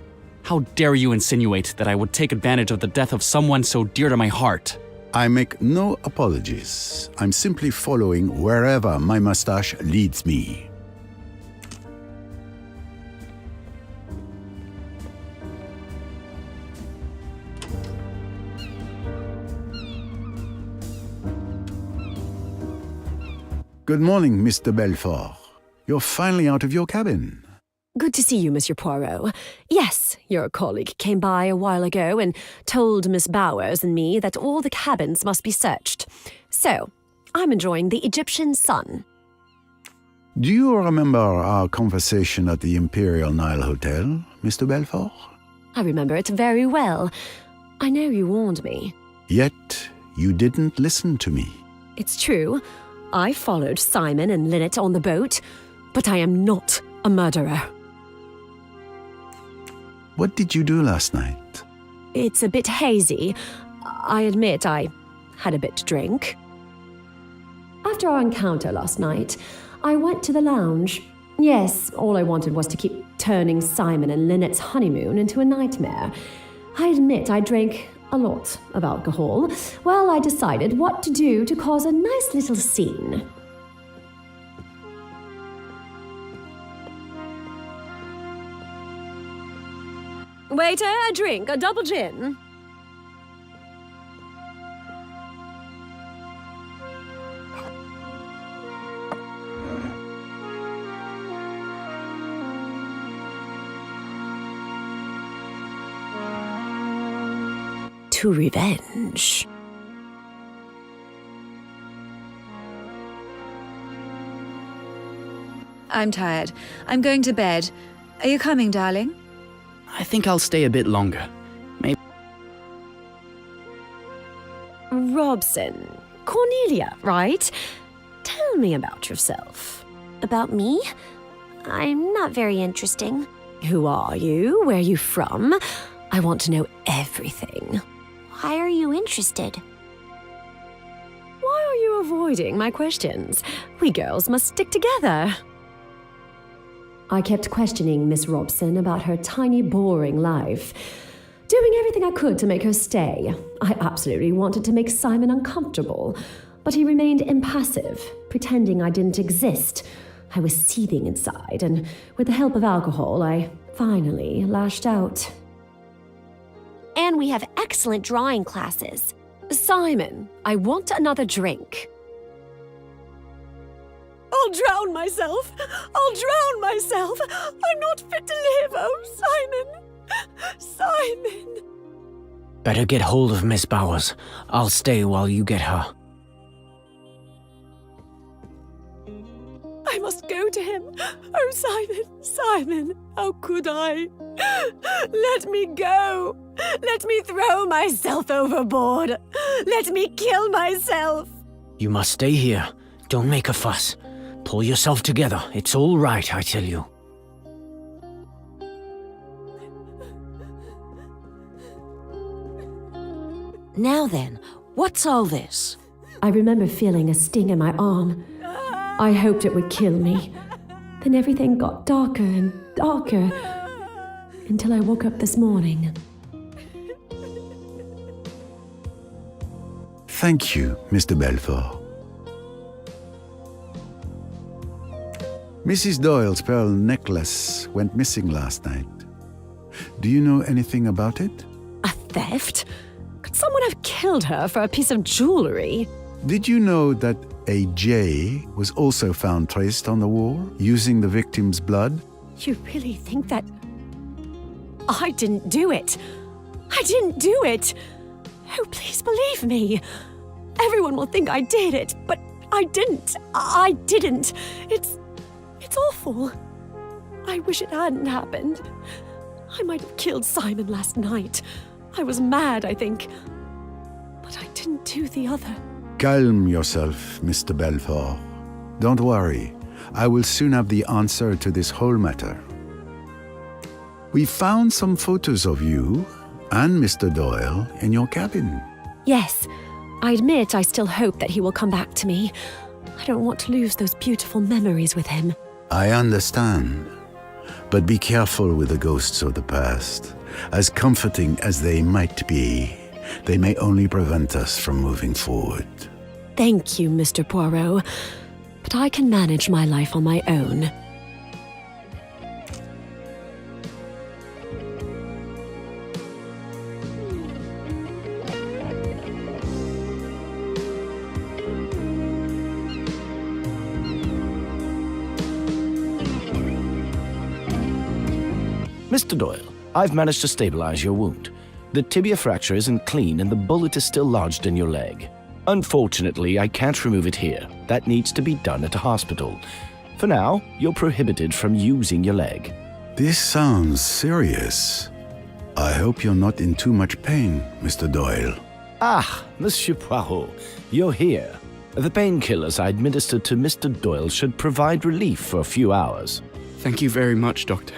How dare you insinuate that I would take advantage of the death of someone so dear to my heart? I make no apologies. I'm simply following wherever my mustache leads me. Good morning, Mr. Belfort. You're finally out of your cabin. Good to see you, Monsieur Poirot. Yes, your colleague came by a while ago and told Miss Bowers and me that all the cabins must be searched. So, I'm enjoying the Egyptian sun. Do you remember our conversation at the Imperial Nile Hotel, Mr. Belfort? I remember it very well. I know you warned me. Yet, you didn't listen to me. It's true. I followed Simon and Lynette on the boat, but I am not a murderer. What did you do last night? It's a bit hazy. I admit I had a bit to drink. After our encounter last night, I went to the lounge. Yes, all I wanted was to keep turning Simon and Lynette's honeymoon into a nightmare. I admit I drank a lot of alcohol. Well, I decided what to do to cause a nice little scene. Waiter, a drink, a double gin. To revenge. I'm tired. I'm going to bed. Are you coming, darling? I think I'll stay a bit longer. Maybe. Robson. Cornelia, right? Tell me about yourself. About me? I'm not very interesting. Who are you? Where are you from? I want to know everything. Why are you interested? Why are you avoiding my questions? We girls must stick together. I kept questioning Miss Robson about her tiny, boring life, doing everything I could to make her stay. I absolutely wanted to make Simon uncomfortable, but he remained impassive, pretending I didn't exist. I was seething inside, and with the help of alcohol, I finally lashed out. And we have excellent drawing classes. Simon, I want another drink. I'll drown myself. I'll drown myself. I'm not fit to live. Oh, Simon. Simon. Better get hold of Miss Bowers. I'll stay while you get her. I must go to him. Oh, Simon, Simon, how could I? Let me go. Let me throw myself overboard. Let me kill myself. You must stay here. Don't make a fuss. Pull yourself together. It's all right, I tell you. Now then, what's all this? I remember feeling a sting in my arm. I hoped it would kill me. Then everything got darker and darker until I woke up this morning. Thank you, Mr. Belfort. Mrs. Doyle's pearl necklace went missing last night. Do you know anything about it? A theft? Could someone have killed her for a piece of jewelry? Did you know that a J was also found traced on the wall using the victim's blood? You really think that... I didn't do it? I didn't do it! Oh, please believe me. Everyone will think I did it, but I didn't. I didn't. It's awful. I wish it hadn't happened. I might have killed Simon last night. I was mad, I think. But I didn't do the other. Calm yourself, Mr. Belfort. Don't worry. I will soon have the answer to this whole matter. We found some photos of you and Mr. Doyle in your cabin. Yes, I admit I still hope that he will come back to me. I don't want to lose those beautiful memories with him. I understand. But be careful with the ghosts of the past. As comforting as they might be, they may only prevent us from moving forward. Thank you, Mr. Poirot. But I can manage my life on my own. Mr. Doyle, I've managed to stabilize your wound. The tibia fracture isn't clean and the bullet is still lodged in your leg. Unfortunately, I can't remove it here. That needs to be done at a hospital. For now, you're prohibited from using your leg. This sounds serious. I hope you're not in too much pain, Mr. Doyle. Ah, Monsieur Poirot, you're here. The painkillers I administered to Mr. Doyle should provide relief for a few hours. Thank you very much, Doctor.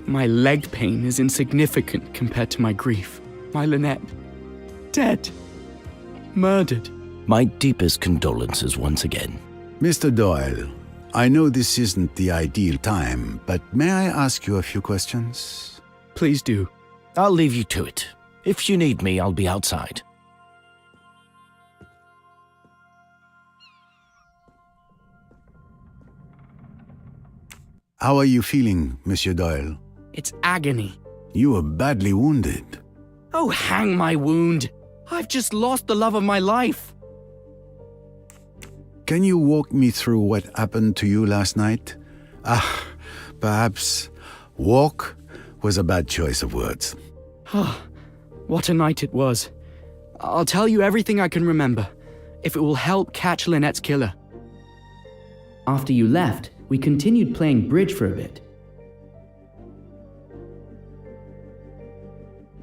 My leg pain is insignificant compared to my grief. My Lynette, dead. Murdered. My deepest condolences once again. Mr. Doyle, I know this isn't the ideal time, but may I ask you a few questions? Please do. I'll leave you to it. If you need me, I'll be outside. How are you feeling, Monsieur Doyle? It's agony. You were badly wounded. Oh, hang my wound. I've just lost the love of my life. Can you walk me through what happened to you last night? Perhaps walk was a bad choice of words. What a night it was. I'll tell you everything I can remember, if it will help catch Lynette's killer. After you left, we continued playing bridge for a bit.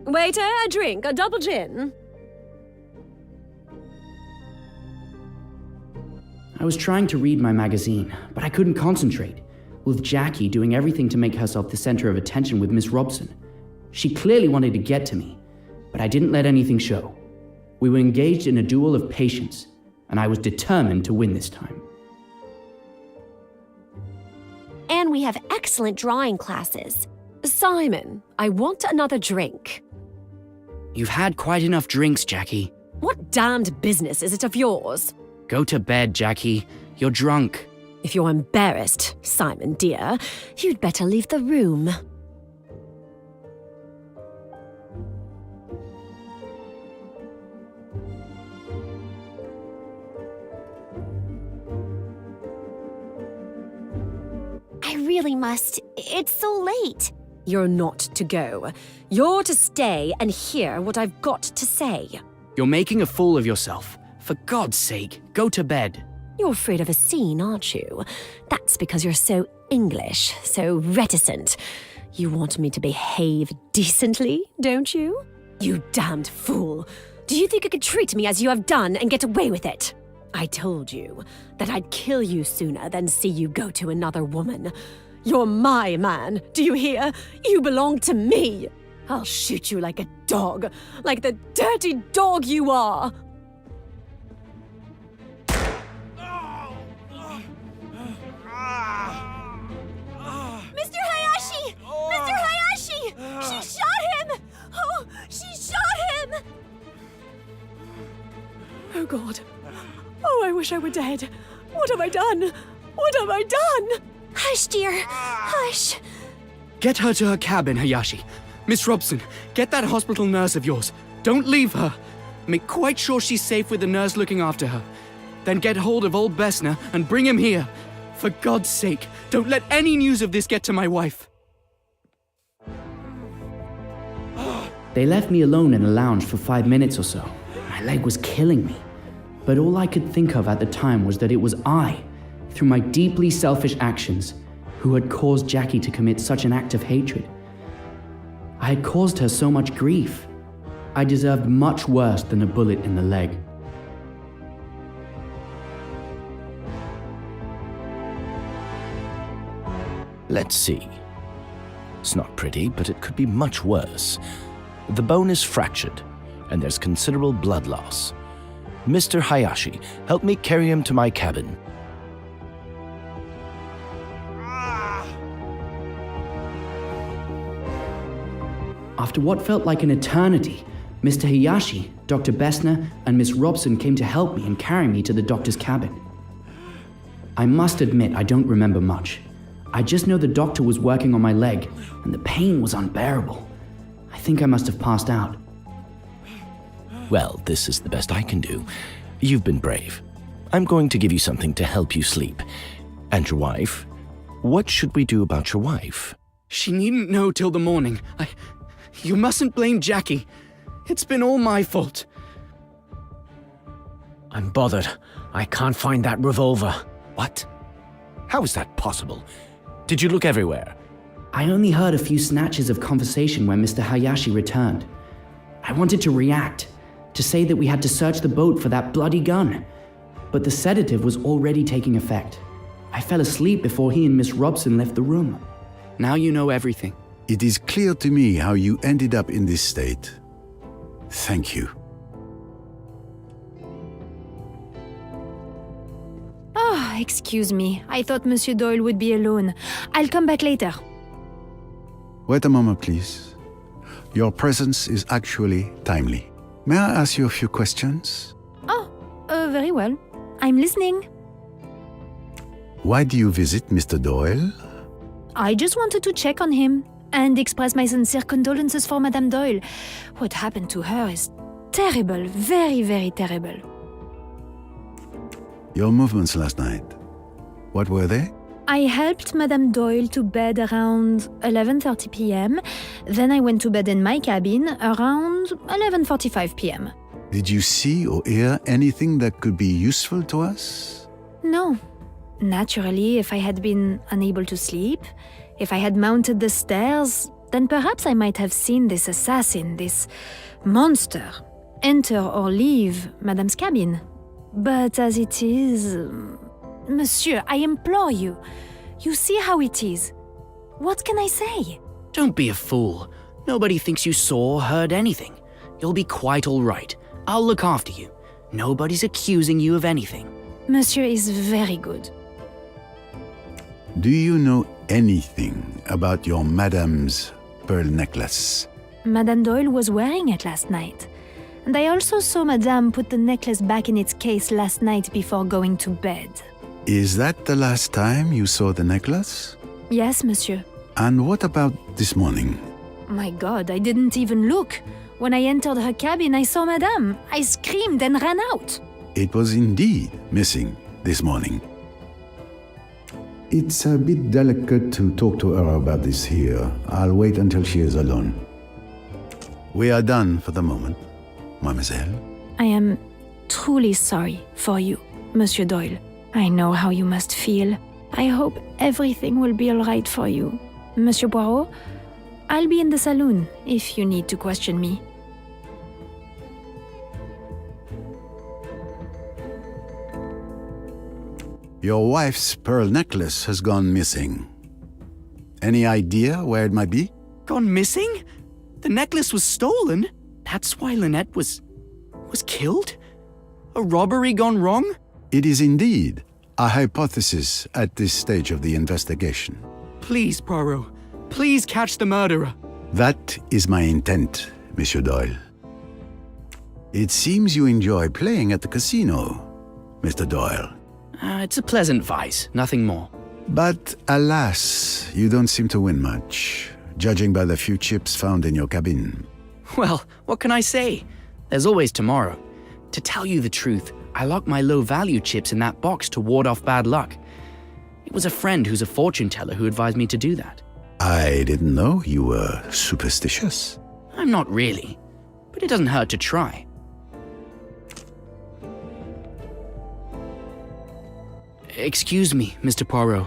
Waiter, a drink, a double gin. I was trying to read my magazine, but I couldn't concentrate, with Jackie doing everything to make herself the center of attention with Miss Robson. She clearly wanted to get to me, but I didn't let anything show. We were engaged in a duel of patience, and I was determined to win this time. And we have excellent drawing classes. Simon, I want another drink. You've had quite enough drinks, Jackie. What damned business is it of yours? Go to bed, Jackie. You're drunk. If you're embarrassed, Simon dear, you'd better leave the room. I really must. It's so late. You're not to go. You're to stay and hear what I've got to say. You're making a fool of yourself. For God's sake, go to bed. You're afraid of a scene, aren't you? That's because you're so English, so reticent. You want me to behave decently, don't you? You damned fool. Do you think you could treat me as you have done and get away with it? I told you that I'd kill you sooner than see you go to another woman. You're my man, do you hear? You belong to me. I'll shoot you like a dog, like the dirty dog you are. Mr. Hayashi! Mr. Hayashi! She shot him! Oh, she shot him! Oh, God. Oh, I wish I were dead. What have I done? What have I done? Hush, dear. Hush. Get her to her cabin, Hayashi. Miss Robson, get that hospital nurse of yours. Don't leave her. make quite sure she's safe with the nurse looking after her. Then get hold of old Bessner and bring him here. For God's sake, don't let any news of this get to my wife. They left me alone in a lounge for 5 minutes or so. My leg was killing me. But all I could think of at the time was that it was I, through my deeply selfish actions, who had caused Jackie to commit such an act of hatred. I had caused her so much grief. I deserved much worse than a bullet in the leg. Let's see. It's not pretty, but it could be much worse. The bone is fractured, and there's considerable blood loss. Mr. Hayashi, help me carry him to my cabin. After what felt like an eternity, Mr. Hayashi, Dr. Bessner, and Miss Robson came to help me and carry me to the doctor's cabin. I must admit I don't remember much. I just know the doctor was working on my leg, and the pain was unbearable. I think I must have passed out. Well, this is the best I can do. You've been brave. I'm going to give you something to help you sleep. And your wife? What should we do about your wife? She needn't know till the morning. You mustn't blame Jackie. It's been all my fault. I'm bothered. I can't find that revolver. What? How is that possible? Did you look everywhere? I only heard a few snatches of conversation when Mr. Hayashi returned. I wanted to react, to say that we had to search the boat for that bloody gun. But the sedative was already taking effect. I fell asleep before he and Miss Robson left the room. Now you know everything. It is clear to me how you ended up in this state. Thank you. Ah, excuse me. I thought Monsieur Doyle would be alone. I'll come back later. Wait a moment, please. Your presence is actually timely. May I ask you a few questions? Oh, very well. I'm listening. Why do you visit Mr. Doyle? I just wanted to check on him and express my sincere condolences for Madame Doyle. What happened to her is terrible, very, very terrible. Your movements last night, what were they? I helped Madame Doyle to bed around 11:30 p.m. Then I went to bed in my cabin around 11:45 p.m. Did you see or hear anything that could be useful to us? No. Naturally, if I had been unable to sleep, if I had mounted the stairs, then perhaps I might have seen this assassin, this monster, enter or leave Madame's cabin. But as it is... Monsieur, I implore you. You see how it is. What can I say? Don't be a fool. Nobody thinks you saw or heard anything. You'll be quite all right. I'll look after you. Nobody's accusing you of anything. Monsieur is very good. Do you know anything about your Madame's pearl necklace? Madame Doyle was wearing it last night. And I also saw Madame put the necklace back in its case last night before going to bed. Is that the last time you saw the necklace? Yes, monsieur. And what about this morning? My God, I didn't even look. When I entered her cabin, I saw Madame. I screamed and ran out. It was indeed missing this morning. It's a bit delicate to talk to her about this here. I'll wait until she is alone. We are done for the moment, mademoiselle. I am truly sorry for you, Monsieur Doyle. I know how you must feel. I hope everything will be all right for you. Monsieur Poirot, I'll be in the saloon if you need to question me. Your wife's pearl necklace has gone missing. Any idea where it might be? Gone missing? The necklace was stolen? That's why Lynette was killed? A robbery gone wrong? It is indeed a hypothesis at this stage of the investigation. Please, Poirot. Please catch the murderer. That is my intent, Monsieur Doyle. It seems you enjoy playing at the casino, Mr. Doyle. It's a pleasant vice, nothing more. But alas, you don't seem to win much, judging by the few chips found in your cabin. Well, what can I say? There's always tomorrow. To tell you the truth, I locked my low-value chips in that box to ward off bad luck. It was a friend who's a fortune teller who advised me to do that. I didn't know you were superstitious. I'm not really, but it doesn't hurt to try. Excuse me, Mr. Poirot.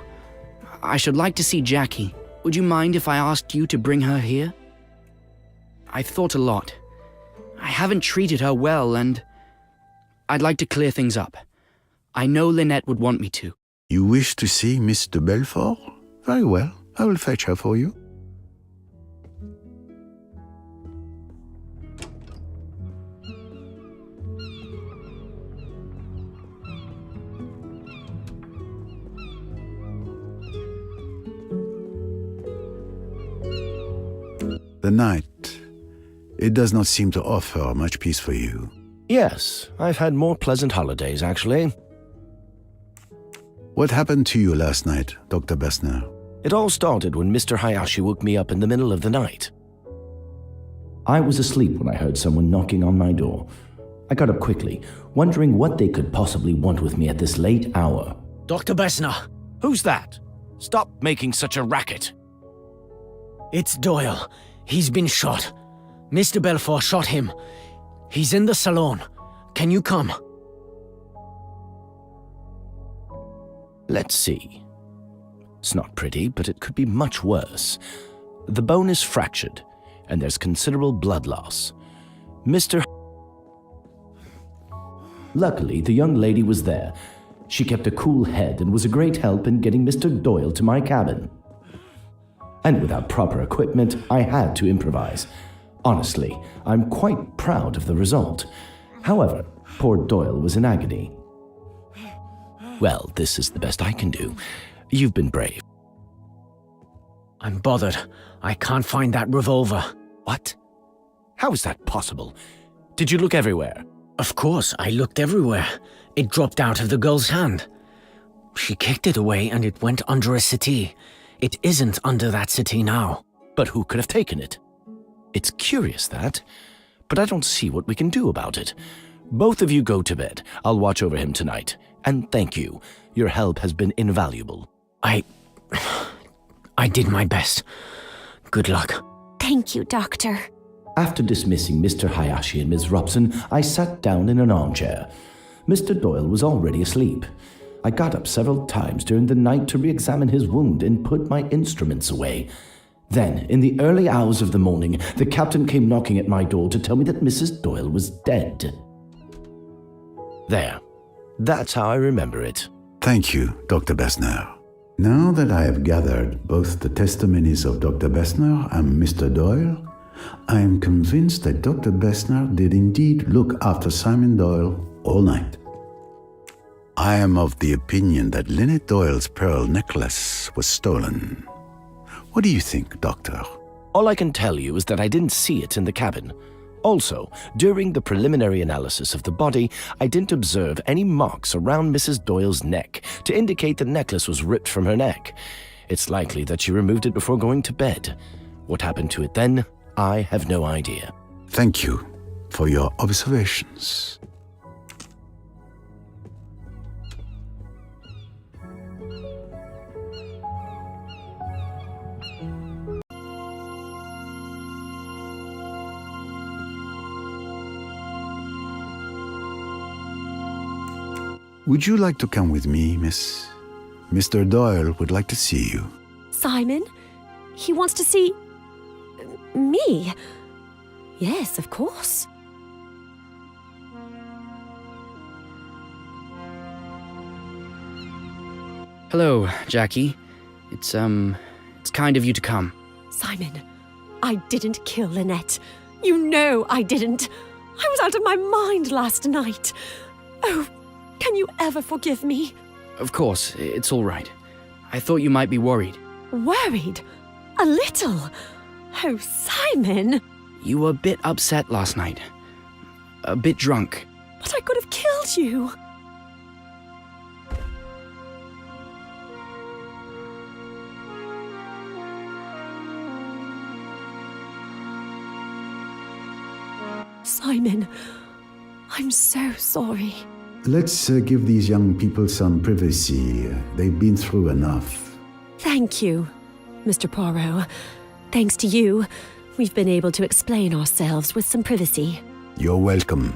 I should like to see Jackie. Would you mind if I asked you to bring her here? I've thought a lot. I haven't treated her well, and I'd like to clear things up. I know Lynette would want me to. You wish to see Miss de Belfort? Very well. I will fetch her for you. The night. It does not seem to offer much peace for you. Yes, I've had more pleasant holidays, actually. What happened to you last night, Dr. Bessner? It all started when Mr. Hayashi woke me up in the middle of the night. I was asleep when I heard someone knocking on my door. I got up quickly, wondering what they could possibly want with me at this late hour. Dr. Bessner! Who's that? Stop making such a racket. It's Doyle. He's been shot. Mr. Belfort shot him. He's in the salon. Can you come? Let's see. It's not pretty, but it could be much worse. The bone is fractured, and there's considerable blood loss. Luckily, the young lady was there. She kept a cool head and was a great help in getting Mr. Doyle to my cabin. And without proper equipment, I had to improvise. Honestly, I'm quite proud of the result. However, poor Doyle was in agony. Well, this is the best I can do. You've been brave. I'm bothered. I can't find that revolver. What? How is that possible? Did you look everywhere? Of course, I looked everywhere. It dropped out of the girl's hand. She kicked it away and it went under a settee. It isn't under that settee now. But who could have taken it? It's curious, that. But I don't see what we can do about it. Both of you go to bed. I'll watch over him tonight. And thank you. Your help has been invaluable. I did my best. Good luck. Thank you, Doctor. After dismissing Mr. Hayashi and Miss Robson, I sat down in an armchair. Mr. Doyle was already asleep. I got up several times during the night to re-examine his wound and put my instruments away. Then, in the early hours of the morning, the captain came knocking at my door to tell me that Mrs. Doyle was dead. There. That's how I remember it. Thank you, Dr. Bessner. Now that I have gathered both the testimonies of Dr. Bessner and Mr. Doyle, I am convinced that Dr. Bessner did indeed look after Simon Doyle all night. I am of the opinion that Lynette Doyle's pearl necklace was stolen. What do you think, Doctor? All I can tell you is that I didn't see it in the cabin. Also, during the preliminary analysis of the body, I didn't observe any marks around Mrs. Doyle's neck to indicate the necklace was ripped from her neck. It's likely that she removed it before going to bed. What happened to it then, I have no idea. Thank you for your observations. Would you like to come with me, miss? Mr. Doyle would like to see you. Simon? He wants to see... me? Yes, of course. Hello, Jackie. It's kind of you to come. Simon, I didn't kill Lynette. You know I didn't. I was out of my mind last night. Oh, can you ever forgive me? Of course, it's all right. I thought you might be worried. Worried? A little. Oh, Simon. You were a bit upset last night. A bit drunk. But I could have killed you. Simon, I'm so sorry. Let's give these young people some privacy. They've been through enough. Thank you, Mr. Poirot. Thanks to you, we've been able to explain ourselves with some privacy. You're welcome.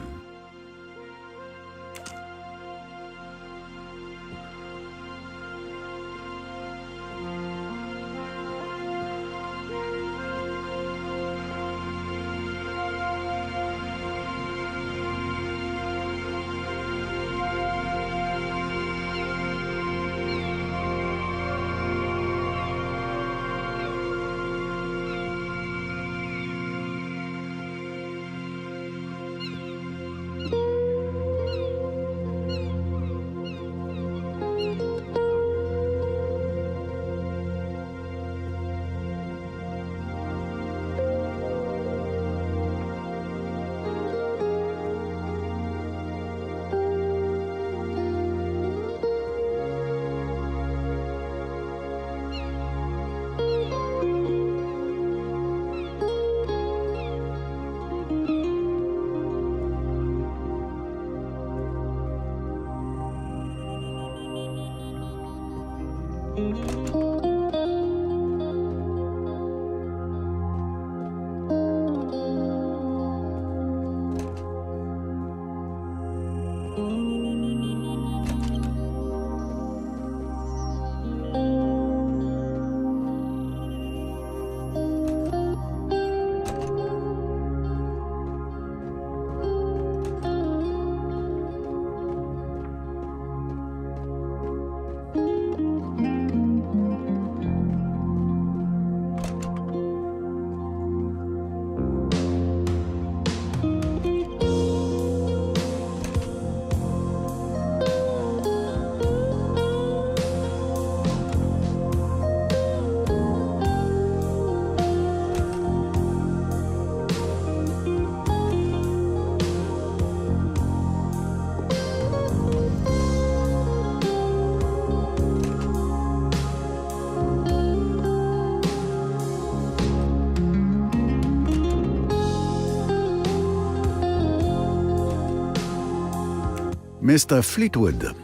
Mr. Fleetwood,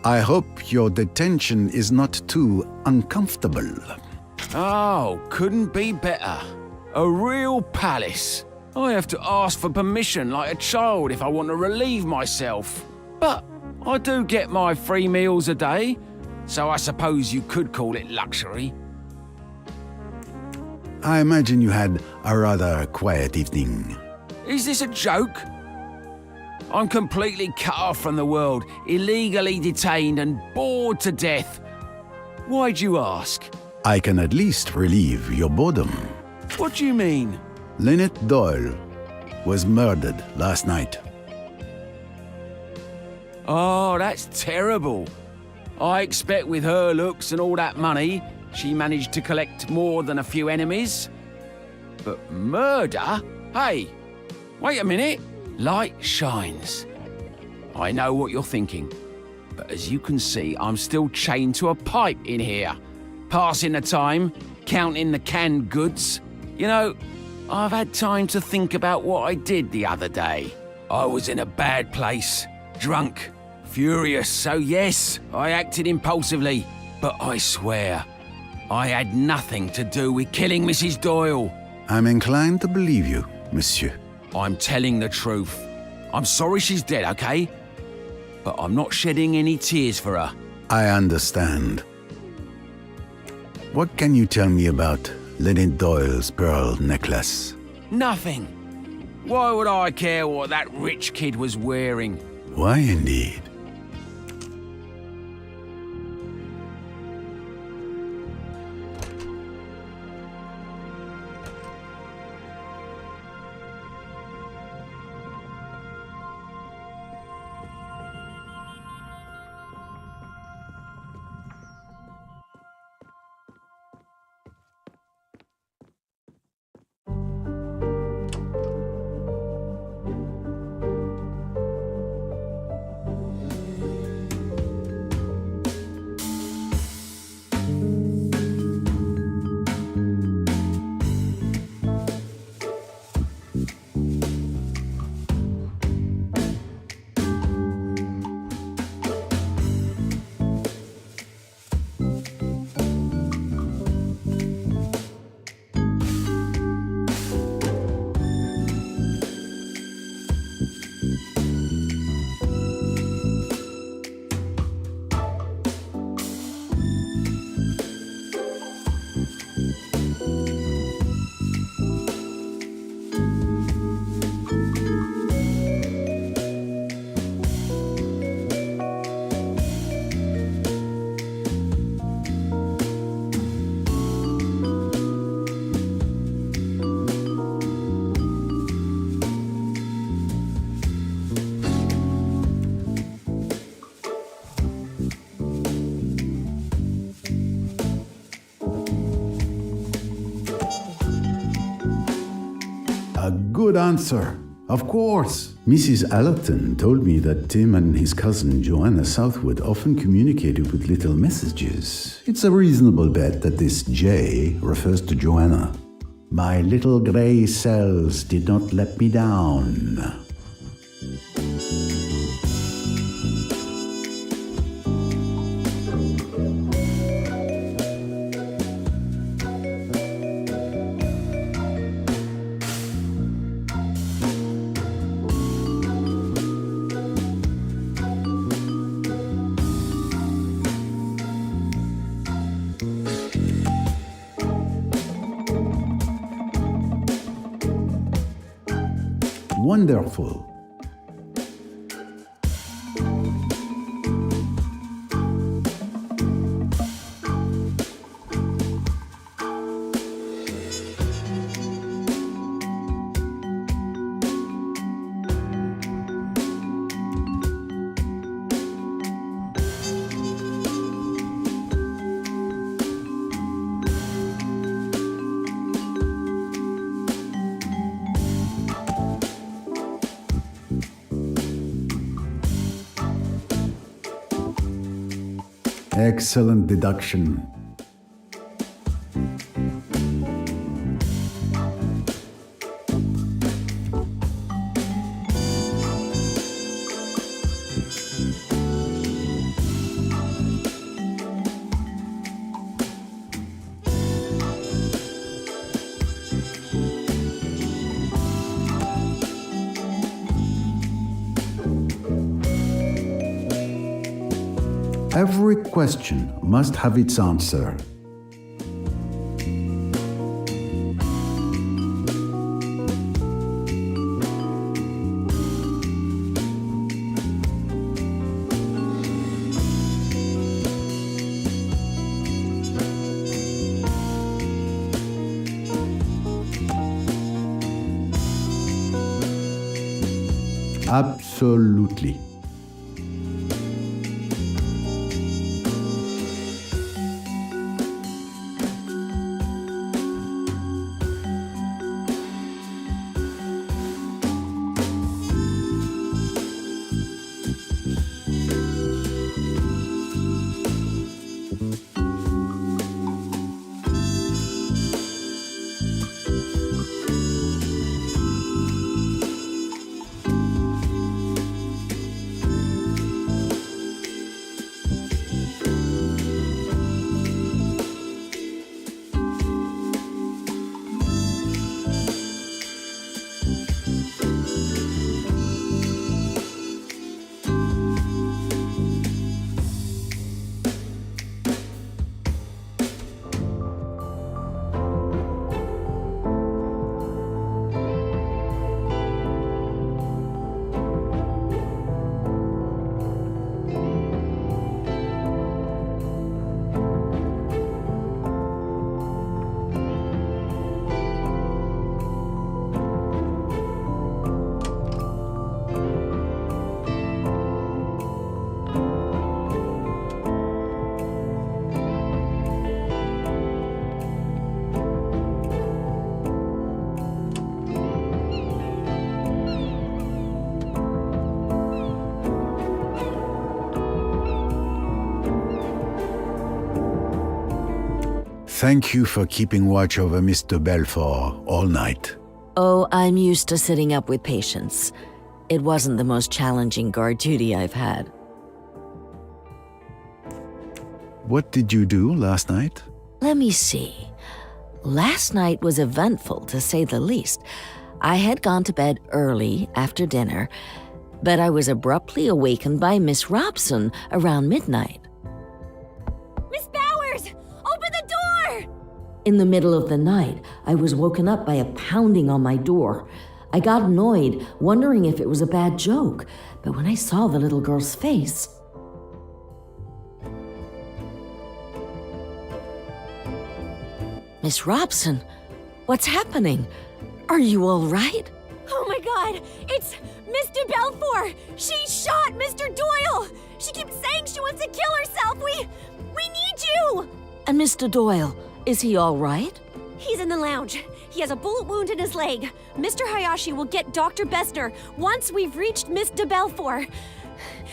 I hope your detention is not too uncomfortable. Oh, couldn't be better. A real palace. I have to ask for permission like a child if I want to relieve myself. But I do get my 3 meals a day, so I suppose you could call it luxury. I imagine you had a rather quiet evening. Is this a joke? I'm completely cut off from the world, illegally detained and bored to death. Why'd you ask? I can at least relieve your boredom. What do you mean? Lynette Doyle was murdered last night. Oh, that's terrible. I expect with her looks and all that money, she managed to collect more than a few enemies. But murder? Hey, wait a minute. Light shines. I know what you're thinking, but as you can see, I'm still chained to a pipe in here. Passing the time, counting the canned goods. You know, I've had time to think about what I did the other day. I was in a bad place, drunk, furious, so yes, I acted impulsively. But I swear, I had nothing to do with killing Mrs. Doyle. I'm inclined to believe you, monsieur. I'm telling the truth. I'm sorry she's dead, okay? But I'm not shedding any tears for her. I understand. What can you tell me about Lynette Doyle's pearl necklace? Nothing. Why would I care what that rich kid was wearing? Why indeed? good answer. Of course. Mrs. Allerton told me that Tim and his cousin Joanna Southwood often communicated with little messages. It's a reasonable bet that this J refers to Joanna. My little grey cells did not let me down. Wonderful. Excellent deduction. Every question must have its answer. Absolutely. Thank you for keeping watch over Mr. Belfort all night. Oh, I'm used to sitting up with patients. It wasn't the most challenging guard duty I've had. What did you do last night? Let me see. Last night was eventful, to say the least. I had gone to bed early after dinner, but I was abruptly awakened by Miss Robson around midnight. Miss Bowers! Open the door! In the middle of the night, I was woken up by a pounding on my door. I got annoyed, wondering if it was a bad joke, but when I saw the little girl's face... Miss Robson, what's happening? Are you all right? Oh my god! It's Mr. Belfort! She shot Mr. Doyle! She keeps saying she wants to kill herself! We need you! And Mr. Doyle, is he all right? He's in the lounge. He has a bullet wound in his leg. Mr. Hayashi will get Dr. Besner once we've reached Miss de Belfort.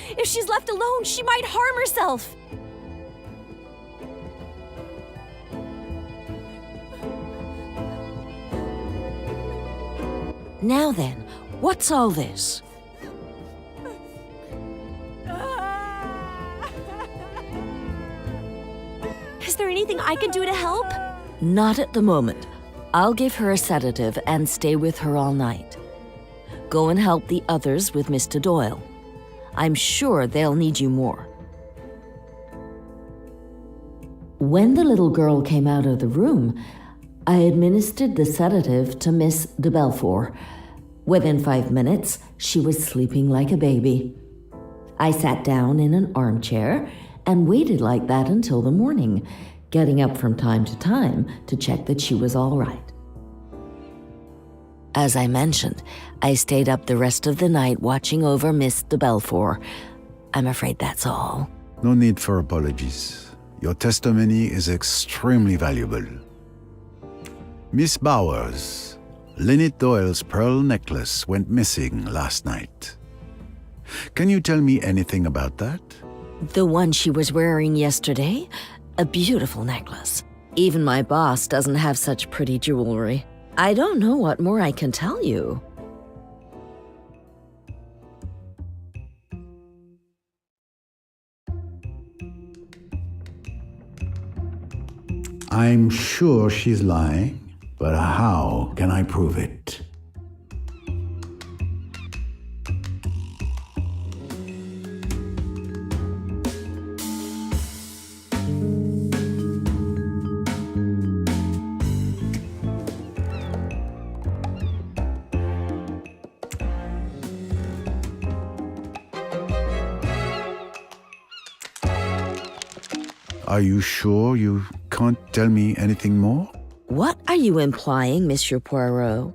If she's left alone, she might harm herself. Now then, what's all this? Is there anything I can do to help? Not at the moment. I'll give her a sedative and stay with her all night. Go and help the others with Mr. Doyle. I'm sure they'll need you more. When the little girl came out of the room, I administered the sedative to Miss de Belfort. Within 5 minutes, she was sleeping like a baby. I sat down in an armchair and waited like that until the morning, getting up from time to check that she was all right. As I mentioned, I stayed up the rest of the night watching over Miss de Belfort. I'm afraid that's all. No need for apologies. Your testimony is extremely valuable. Miss Bowers, Lynette Doyle's pearl necklace went missing last night. Can you tell me anything about that? The one she was wearing yesterday? A beautiful necklace. Even my boss doesn't have such pretty jewelry. I don't know what more I can tell you. I'm sure she's lying, but how can I prove it? Are you sure you can't tell me anything more? What are you implying, Monsieur Poirot?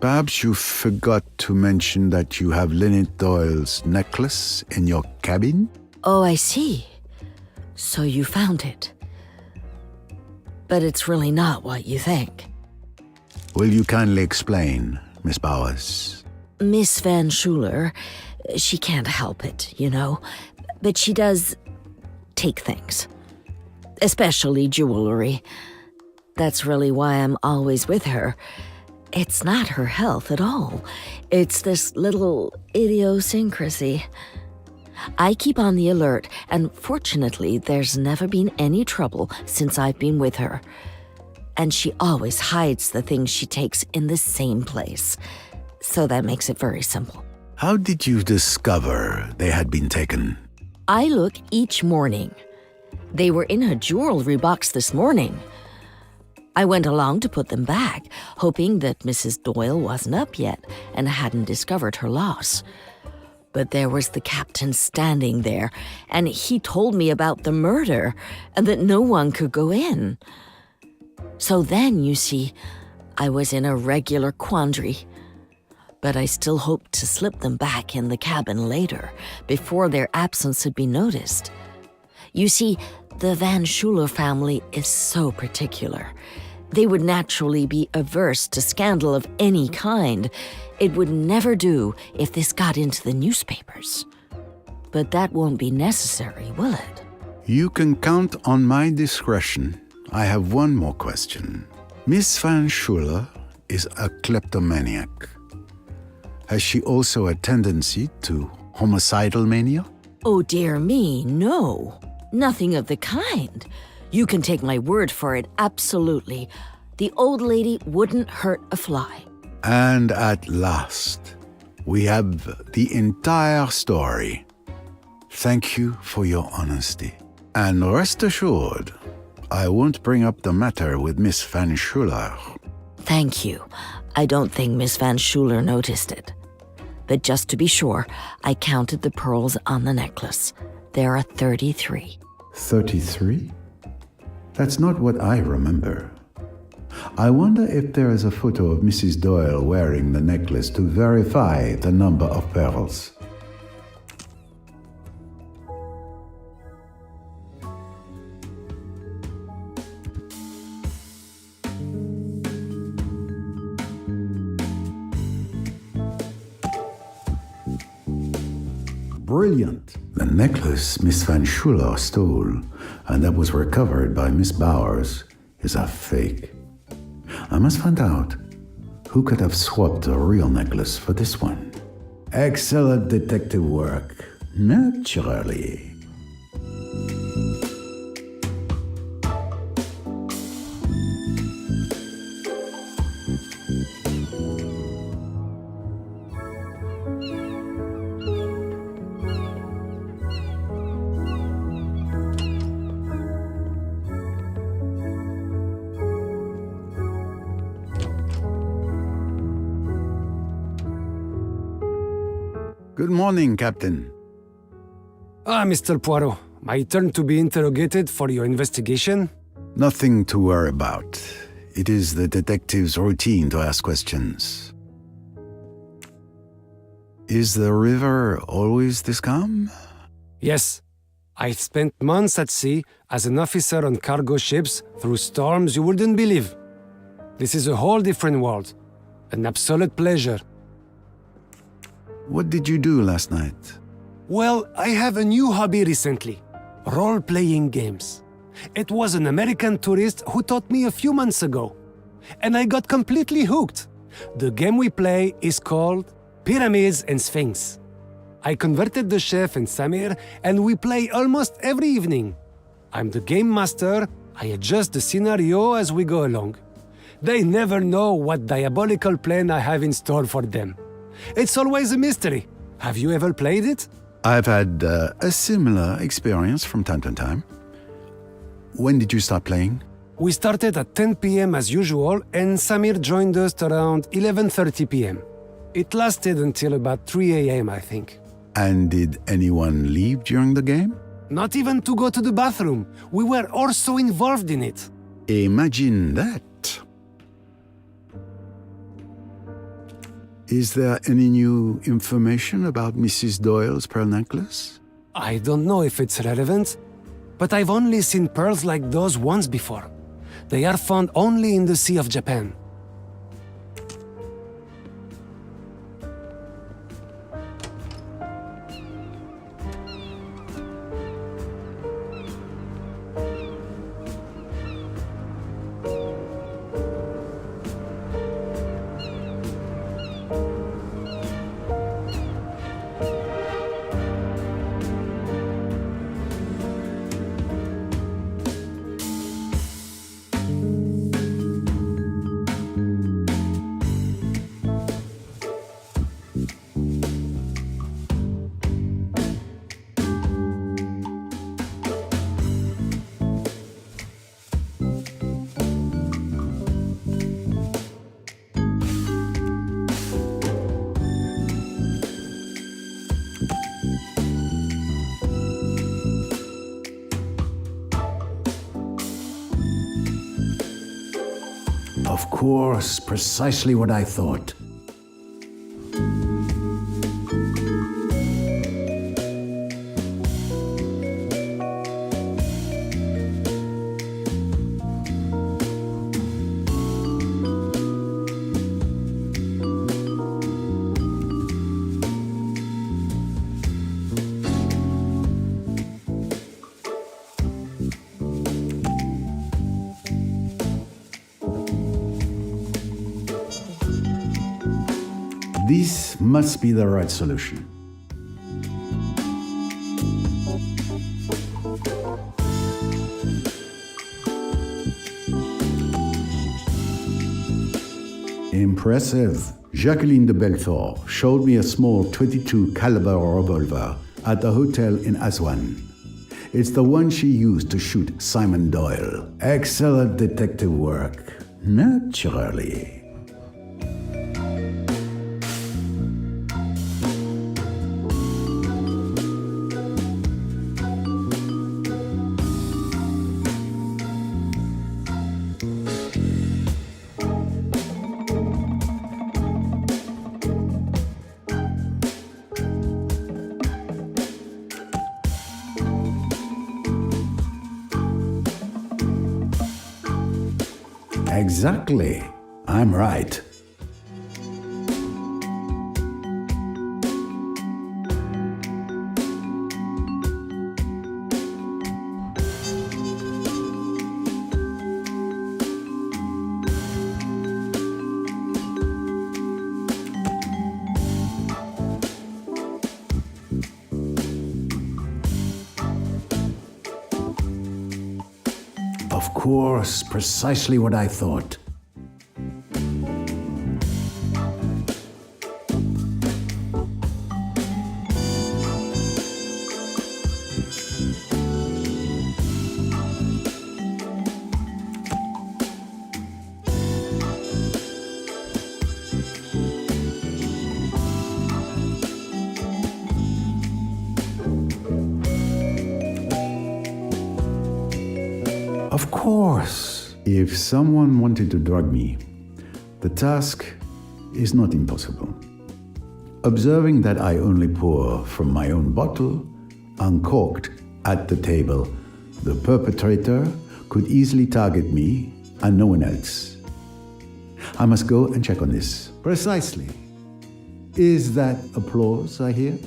Perhaps you forgot to mention that you have Lynette Doyle's necklace in your cabin? Oh, I see. So you found it. But it's really not what you think. Will you kindly explain, Miss Bowers? Miss Van Schuler, she can't help it, you know, but she does take things, especially jewelry. That's really why I'm always with her. It's not her health at all. It's this little idiosyncrasy. I keep on the alert, and fortunately, there's never been any trouble since I've been with her. And she always hides the things she takes in the same place. So that makes it very simple. How did you discover they had been taken? I look each morning. They were in her jewelry box this morning. I went along to put them back, hoping that Mrs. Doyle wasn't up yet and hadn't discovered her loss. But there was the captain standing there, and he told me about the murder and that no one could go in. So then, you see, I was in a regular quandary. But I still hoped to slip them back in the cabin later, before their absence had been noticed. You see, the Van Schuler family is so particular. They would naturally be averse to scandal of any kind. It would never do if this got into the newspapers. But that won't be necessary, will it? You can count on my discretion. I have one more question. Miss Van Schuler is a kleptomaniac. Has she also a tendency to homicidal mania? Oh dear me, no. Nothing of the kind. You can take my word for it, absolutely. The old lady wouldn't hurt a fly. And at last, we have the entire story. Thank you for your honesty. And rest assured, I won't bring up the matter with Miss Van Schuler. Thank you. I don't think Miss Van Schuler noticed it. But just to be sure, I counted the pearls on the necklace. There are 33. 33? That's not what I remember. I wonder if there is a photo of Mrs. Doyle wearing the necklace to verify the number of pearls. Brilliant. The necklace Miss Van Schuller stole, and that was recovered by Miss Bowers, is a fake. I must find out who could have swapped the real necklace for this one. Excellent detective work, naturally. Good morning, Captain. Mr. Poirot. My turn to be interrogated for your investigation? Nothing to worry about. It is the detective's routine to ask questions. Is the river always this calm? Yes. I've spent months at sea as an officer on cargo ships through storms you wouldn't believe. This is a whole different world. An absolute pleasure. What did you do last night? Well, I have a new hobby recently. Role-playing games. It was an American tourist who taught me a few months ago. And I got completely hooked. The game we play is called Pyramids and Sphinx. I converted the chef and Samir, and we play almost every evening. I'm the game master. I adjust the scenario as we go along. They never know what diabolical plan I have in store for them. It's always a mystery. Have you ever played it? I've had a similar experience from time to time. When did you start playing? We started at 10 p.m. as usual, and Samir joined us around 11:30 p.m. It lasted until about 3 a.m., I think. And did anyone leave during the game? Not even to go to the bathroom. We were all so involved in it. Imagine that. Is there any new information about Mrs. Doyle's pearl necklace? I don't know if it's relevant, but I've only seen pearls like those once before. They are found only in the Sea of Japan. Of course, precisely what I thought. This must be the right solution. Impressive. Jacqueline de Belfort showed me a small .22 caliber revolver at a hotel in Aswan. It's the one she used to shoot Simon Doyle. Excellent detective work. Naturally. Exactly. I'm right. Of course, precisely what I thought. Of course, if someone wanted to drug me, the task is not impossible. Observing that I only pour from my own bottle, uncorked at the table, the perpetrator could easily target me and no one else. I must go and check on this. Precisely. Is that applause I hear?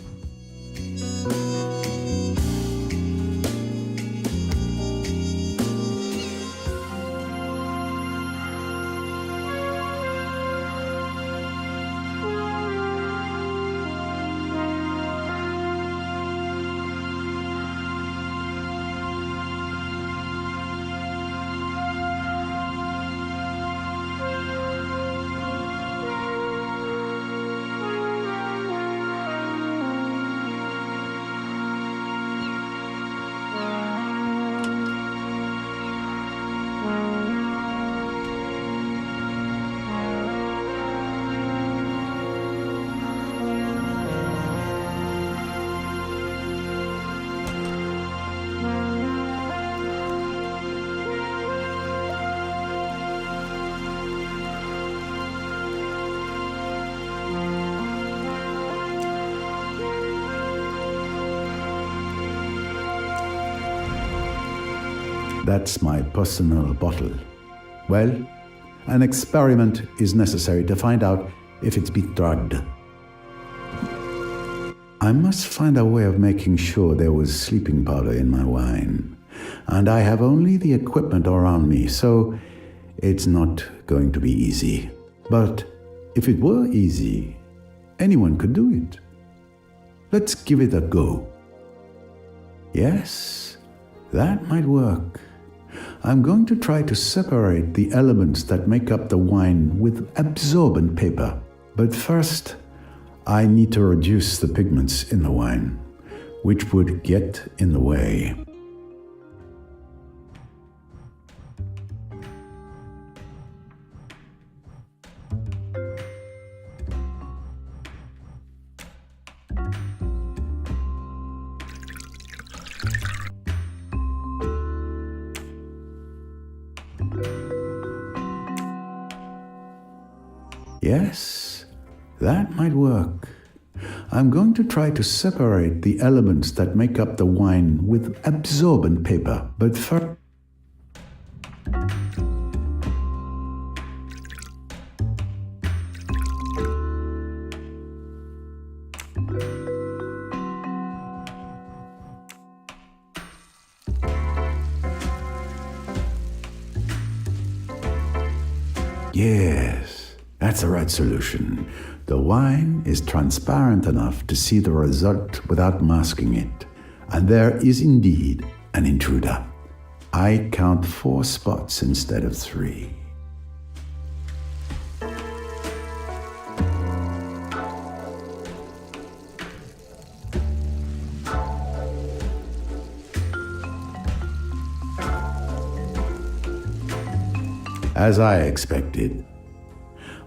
That's my personal bottle. Well, an experiment is necessary to find out if it's been drugged. I must find a way of making sure there was sleeping powder in my wine. And I have only the equipment around me, so it's not going to be easy. But if it were easy, anyone could do it. Let's give it a go. Yes, that might work. I'm going to try to separate the elements that make up the wine with absorbent paper. But first, I need to reduce the pigments in the wine, which would get in the way. Yes, that might work. I'm going to try to separate the elements that make up the wine with absorbent paper. But first, yes, that's the right solution. The wine is transparent enough to see the result without masking it. And there is indeed an intruder. I count 4 spots instead of 3. As I expected,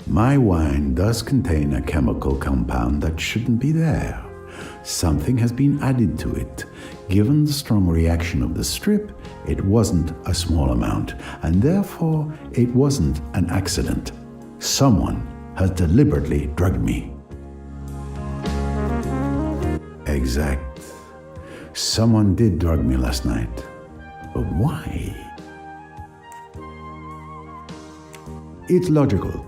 my wine does contain a chemical compound that shouldn't be there. Something has been added to it. Given the strong reaction of the strip, it wasn't a small amount, and therefore it wasn't an accident. Someone has deliberately drugged me. Exact. Someone did drug me last night. But why? It's logical.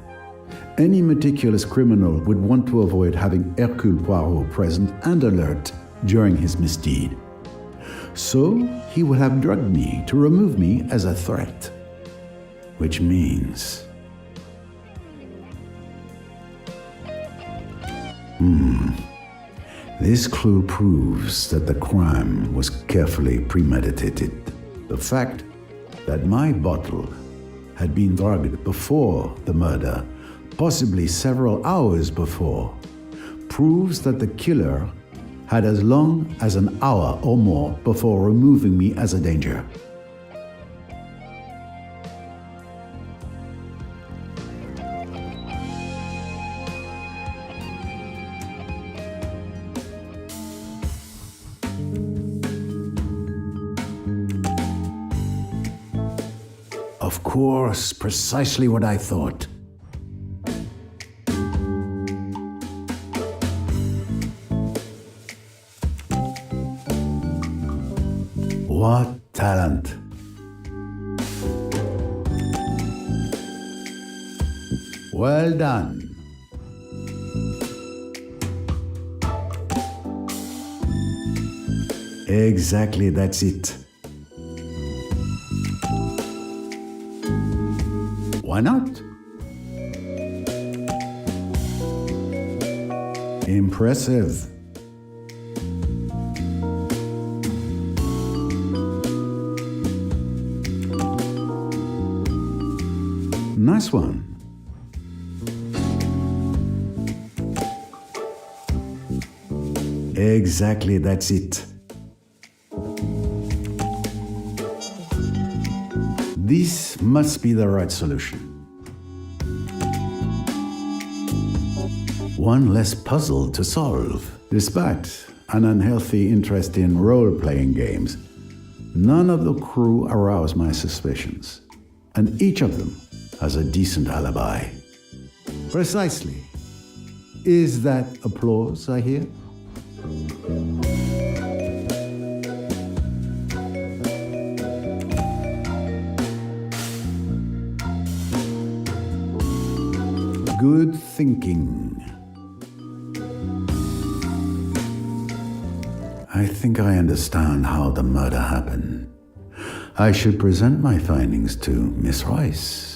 Any meticulous criminal would want to avoid having Hercule Poirot present and alert during his misdeed. So he would have drugged me to remove me as a threat. Which means... This clue proves that the crime was carefully premeditated. The fact that my bottle had been drugged before the murder, possibly several hours before, proves that the killer had as long as an hour or more before removing me as a danger. Of course, precisely what I thought. What talent! Well done. Exactly, that's it. Why not? Impressive. Nice one. Exactly, that's it. This must be the right solution. One less puzzle to solve. Despite an unhealthy interest in role-playing games, none of the crew aroused my suspicions, and each of them has a decent alibi. Precisely. Is that applause I hear? Good thinking. I think I understand how the murder happened. I should present my findings to Miss Rice.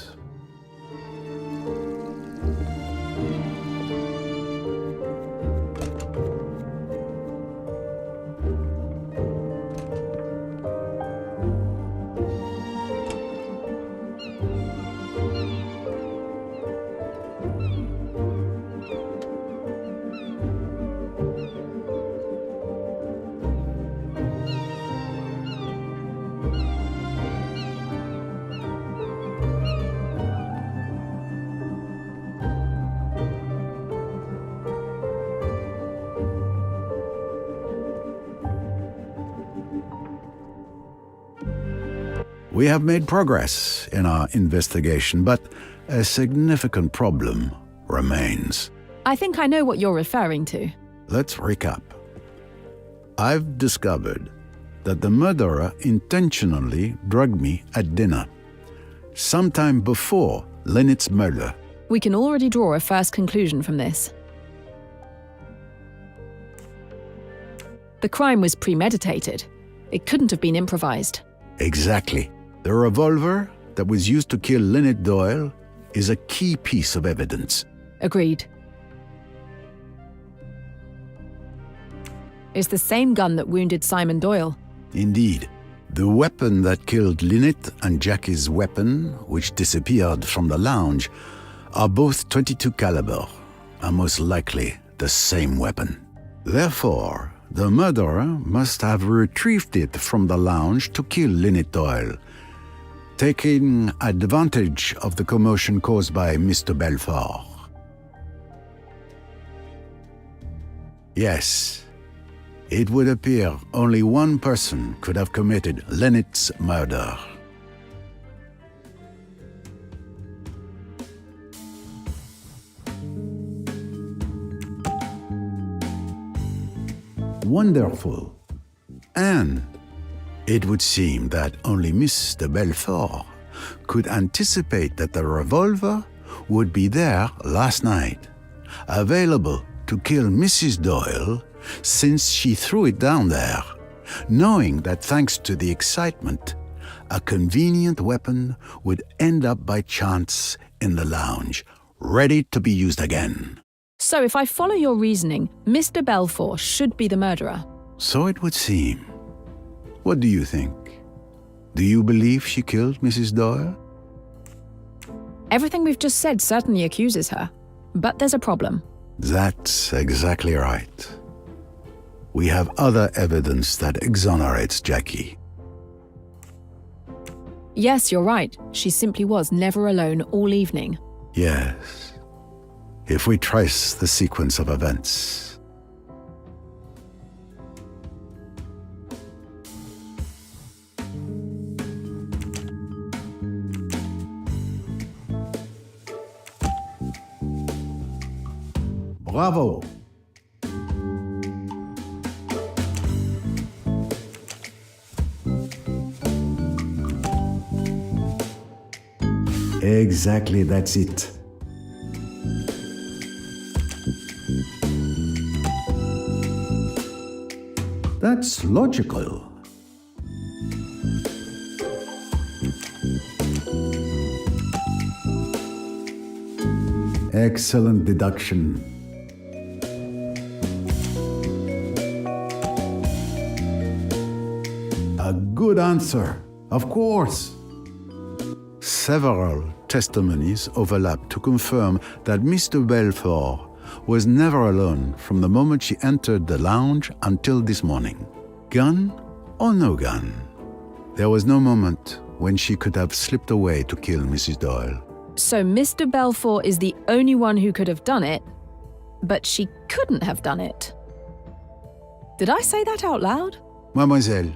We have made progress in our investigation, but a significant problem remains. I think I know what you're referring to. Let's recap. I've discovered that the murderer intentionally drugged me at dinner, sometime before Lynette's murder. We can already draw a first conclusion from this. The crime was premeditated. It couldn't have been improvised. Exactly. The revolver that was used to kill Lynette Doyle is a key piece of evidence. Agreed. It's the same gun that wounded Simon Doyle. Indeed. The weapon that killed Lynette and Jackie's weapon, which disappeared from the lounge, are both .22 caliber, and most likely the same weapon. Therefore, the murderer must have retrieved it from the lounge to kill Lynette Doyle, taking advantage of the commotion caused by Mr. Belfort. Yes, it would appear only one person could have committed Lynette's murder. Wonderful. And it would seem that only Mr. Belfort could anticipate that the revolver would be there last night, available to kill Mrs. Doyle since she threw it down there, knowing that thanks to the excitement, a convenient weapon would end up by chance in the lounge, ready to be used again. So if I follow your reasoning, Mr. Belfort should be the murderer. So it would seem. What do you think? Do you believe she killed Mrs. Doyle? Everything we've just said certainly accuses her. But there's a problem. That's exactly right. We have other evidence that exonerates Jackie. Yes, you're right. She simply was never alone all evening. Yes. If we trace the sequence of events. Bravo! Exactly, that's it. That's logical. Excellent deduction. A good answer, of course. Several testimonies overlap to confirm that Mr. Belfort was never alone from the moment she entered the lounge until this morning. Gun or no gun? There was no moment when she could have slipped away to kill Mrs. Doyle. So Mr. Belfort is the only one who could have done it, but she couldn't have done it. Did I say that out loud? Mademoiselle,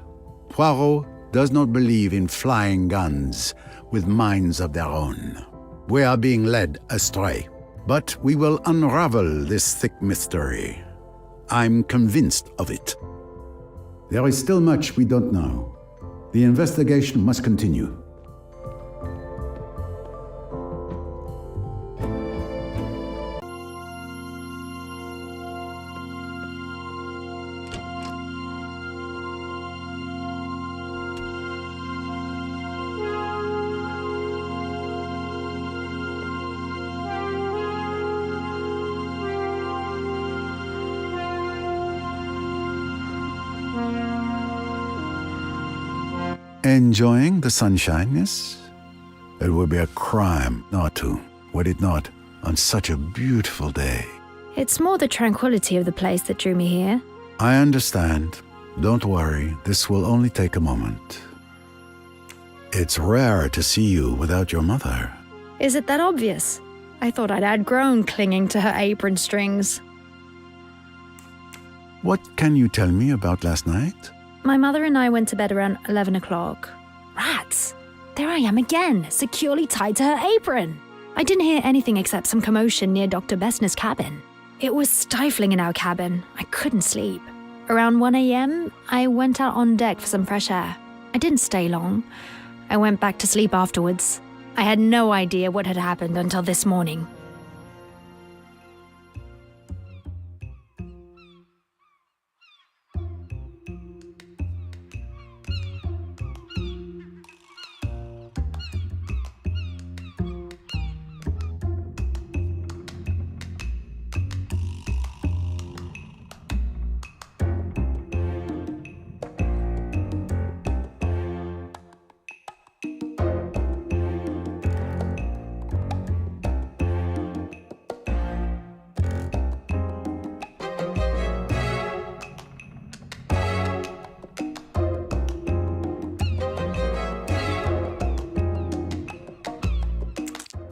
Poirot does not believe in flying guns with minds of their own. We are being led astray. But we will unravel this thick mystery. I'm convinced of it. There is still much we don't know. The investigation must continue. Enjoying the sunshine, yes? It would be a crime not to, would it not, on such a beautiful day? It's more the tranquility of the place that drew me here. I understand. Don't worry, this will only take a moment. It's rare to see you without your mother. Is it that obvious? I thought I'd outgrown clinging to her apron strings. What can you tell me about last night? My mother and I went to bed around 11 o'clock. Rats! There I am again, securely tied to her apron. I didn't hear anything except some commotion near Dr. Bessner's cabin. It was stifling in our cabin. I couldn't sleep. Around 1 a.m., I went out on deck for some fresh air. I didn't stay long. I went back to sleep afterwards. I had no idea what had happened until this morning.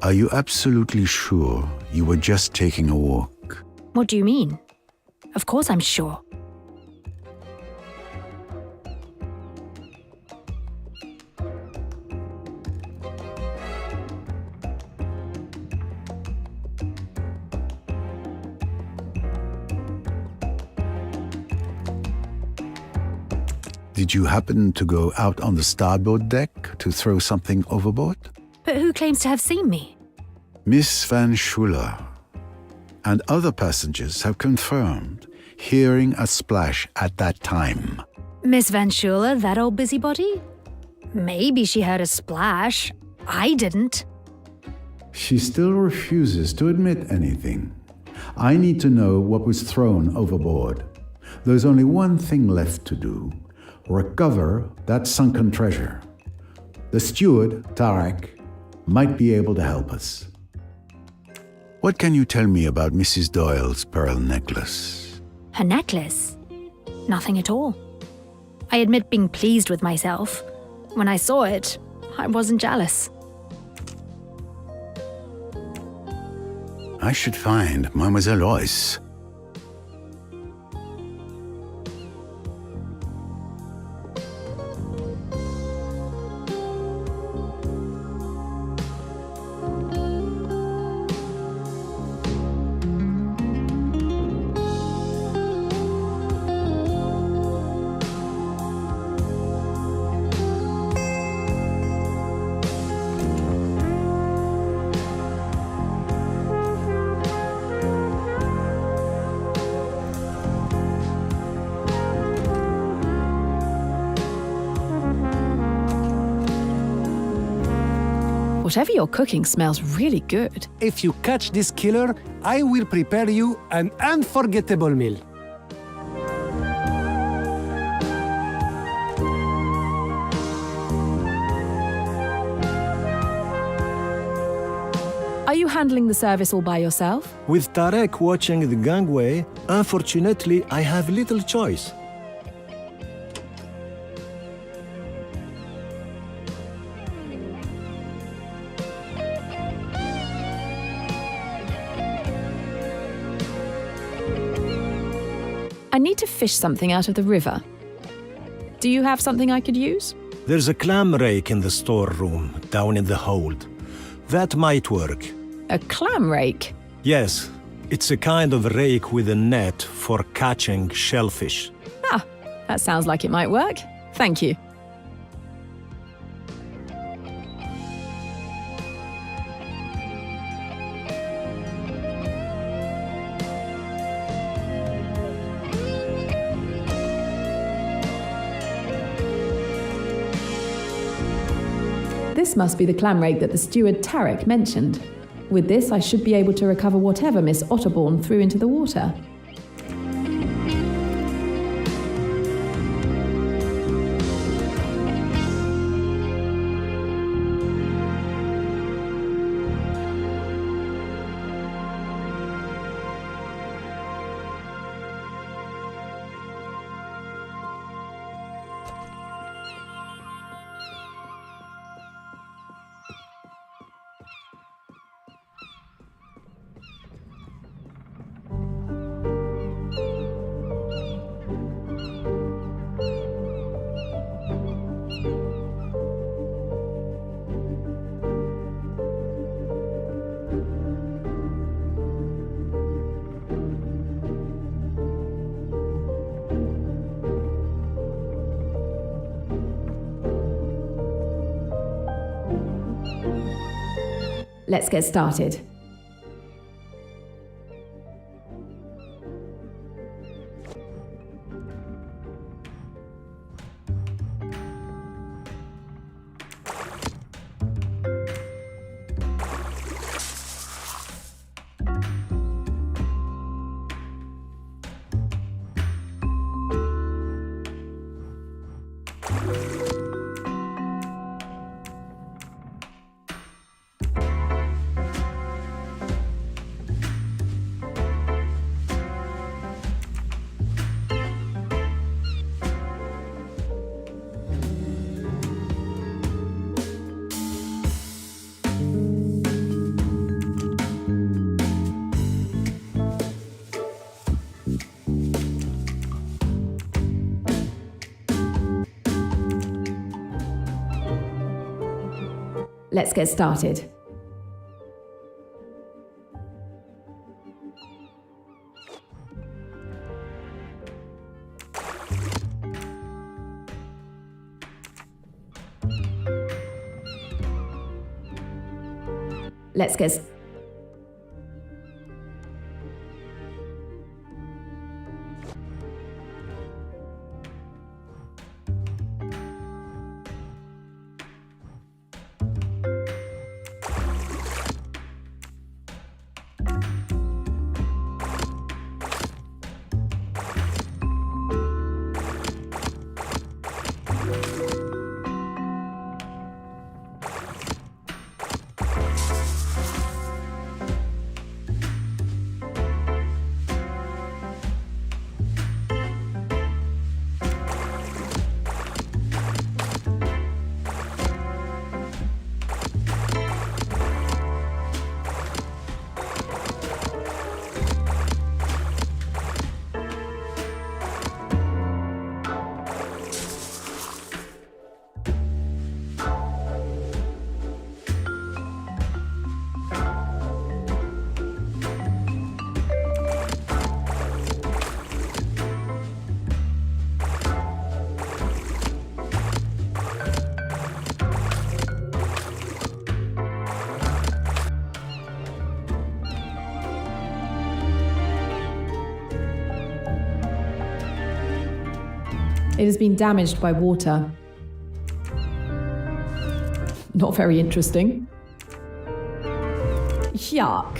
Are you absolutely sure you were just taking a walk? What do you mean? Of course I'm sure. Did you happen to go out on the starboard deck to throw something overboard? But who claims to have seen me? Miss Van Schuler and other passengers have confirmed hearing a splash at that time. Miss Van Schuler, that old busybody? Maybe she heard a splash. I didn't. She still refuses to admit anything. I need to know what was thrown overboard. There's only one thing left to do. Recover that sunken treasure. The steward, Tarek, might be able to help us. What can you tell me about Mrs. Doyle's pearl necklace? Her necklace? Nothing at all. I admit being pleased with myself. When I saw it, I wasn't jealous. I should find Mademoiselle Royce. Whatever you're cooking smells really good. If you catch this killer, I will prepare you an unforgettable meal. Are you handling the service all by yourself? With Tarek watching the gangway, unfortunately, I have little choice. I need to fish something out of the river. Do you have something I could use? There's a clam rake in the storeroom, down in the hold. That might work. A clam rake? Yes, it's a kind of rake with a net for catching shellfish. Ah, that sounds like it might work. Thank you. This must be the clam rake that the steward Tarek mentioned. With this, I should be able to recover whatever Miss Otterbourne threw into the water. Let's get started. Let's get started. Let's get It has been damaged by water. Not very interesting. Yuck.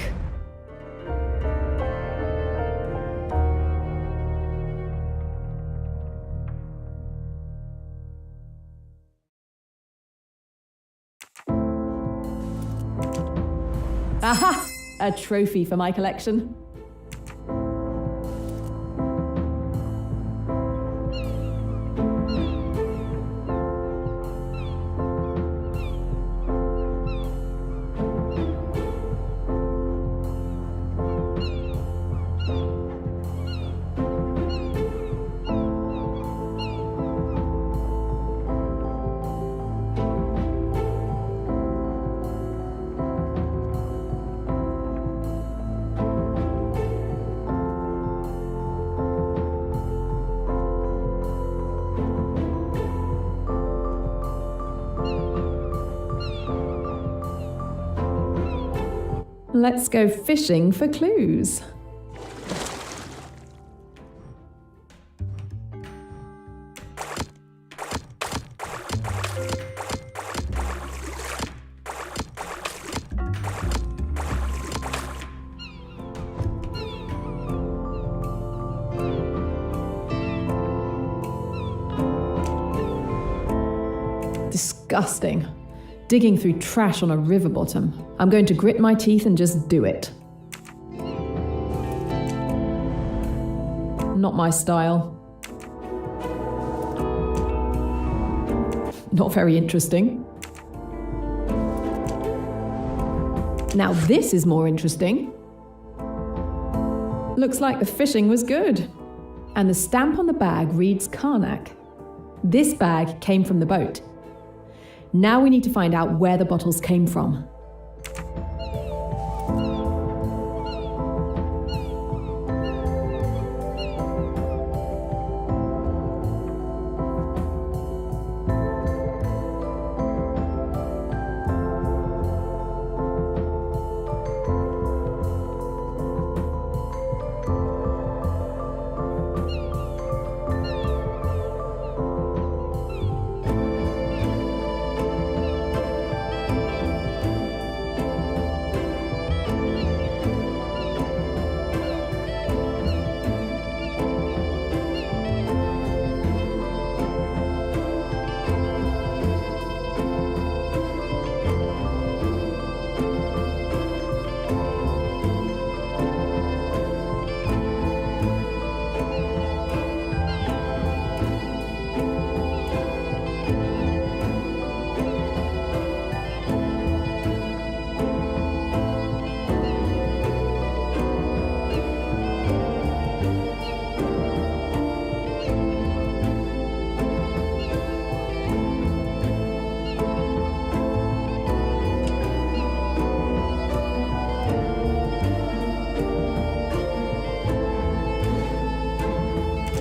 Aha! A trophy for my collection. Let's go fishing for clues. Disgusting. Digging through trash on a river bottom. I'm going to grit my teeth and just do it. Not my style. Not very interesting. Now this is more interesting. Looks like the fishing was good. And the stamp on the bag reads Karnak. This bag came from the boat. Now we need to find out where the bottles came from.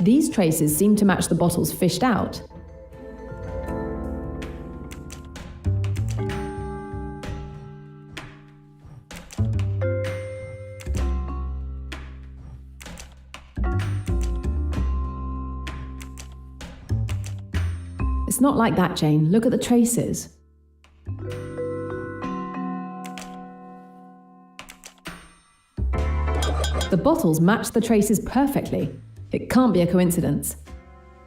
These traces seem to match the bottles fished out. It's not like that, Jane. Look at the traces. The bottles match the traces perfectly. It can't be a coincidence.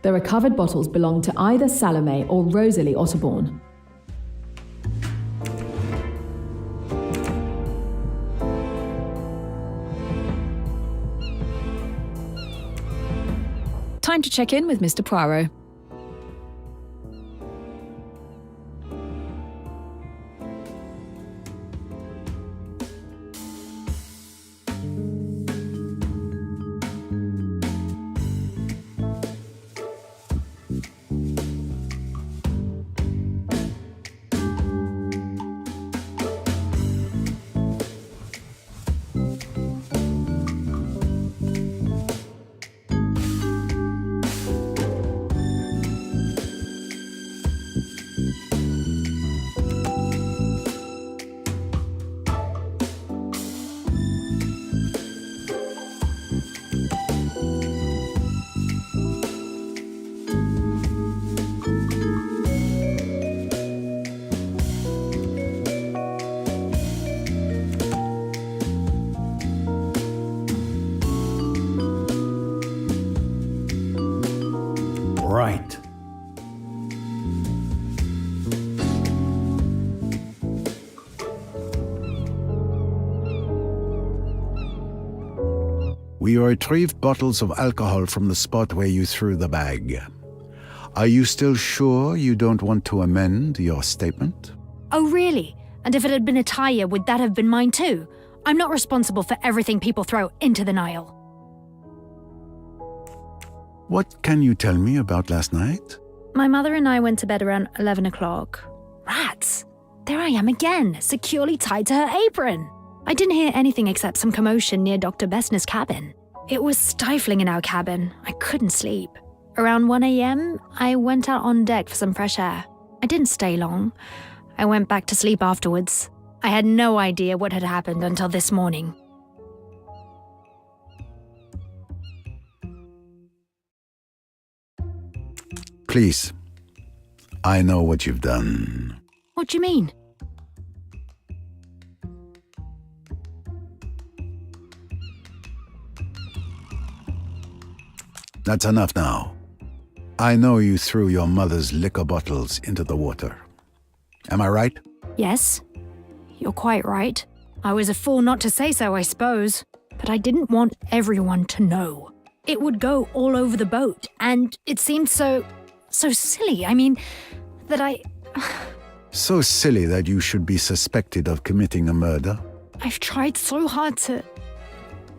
The recovered bottles belong to either Salome or Rosalie Otterbourne. Time to check in with Mr. Poirot. right. We retrieved bottles of alcohol from the spot where you threw the bag. Are you still sure you don't want to amend your statement? Oh, really? And if it had been a tire, would that have been mine too? I'm not responsible for everything people throw into the Nile. What can you tell me about last night? My mother and I went to bed around 11 o'clock. Rats! There I am again, securely tied to her apron. I didn't hear anything except some commotion near Dr. Bessner's cabin. It was stifling in our cabin. I couldn't sleep. Around 1 a.m., I went out on deck for some fresh air. I didn't stay long. I went back to sleep afterwards. I had no idea what had happened until this morning. Please, I know what you've done. What do you mean? That's enough now. I know you threw your mother's liquor bottles into the water. Am I right? Yes, you're quite right. I was a fool not to say so, I suppose. But I didn't want everyone to know. It would go all over the boat, and it seemed so silly. I mean, that I... So silly that you should be suspected of committing a murder? I've tried so hard to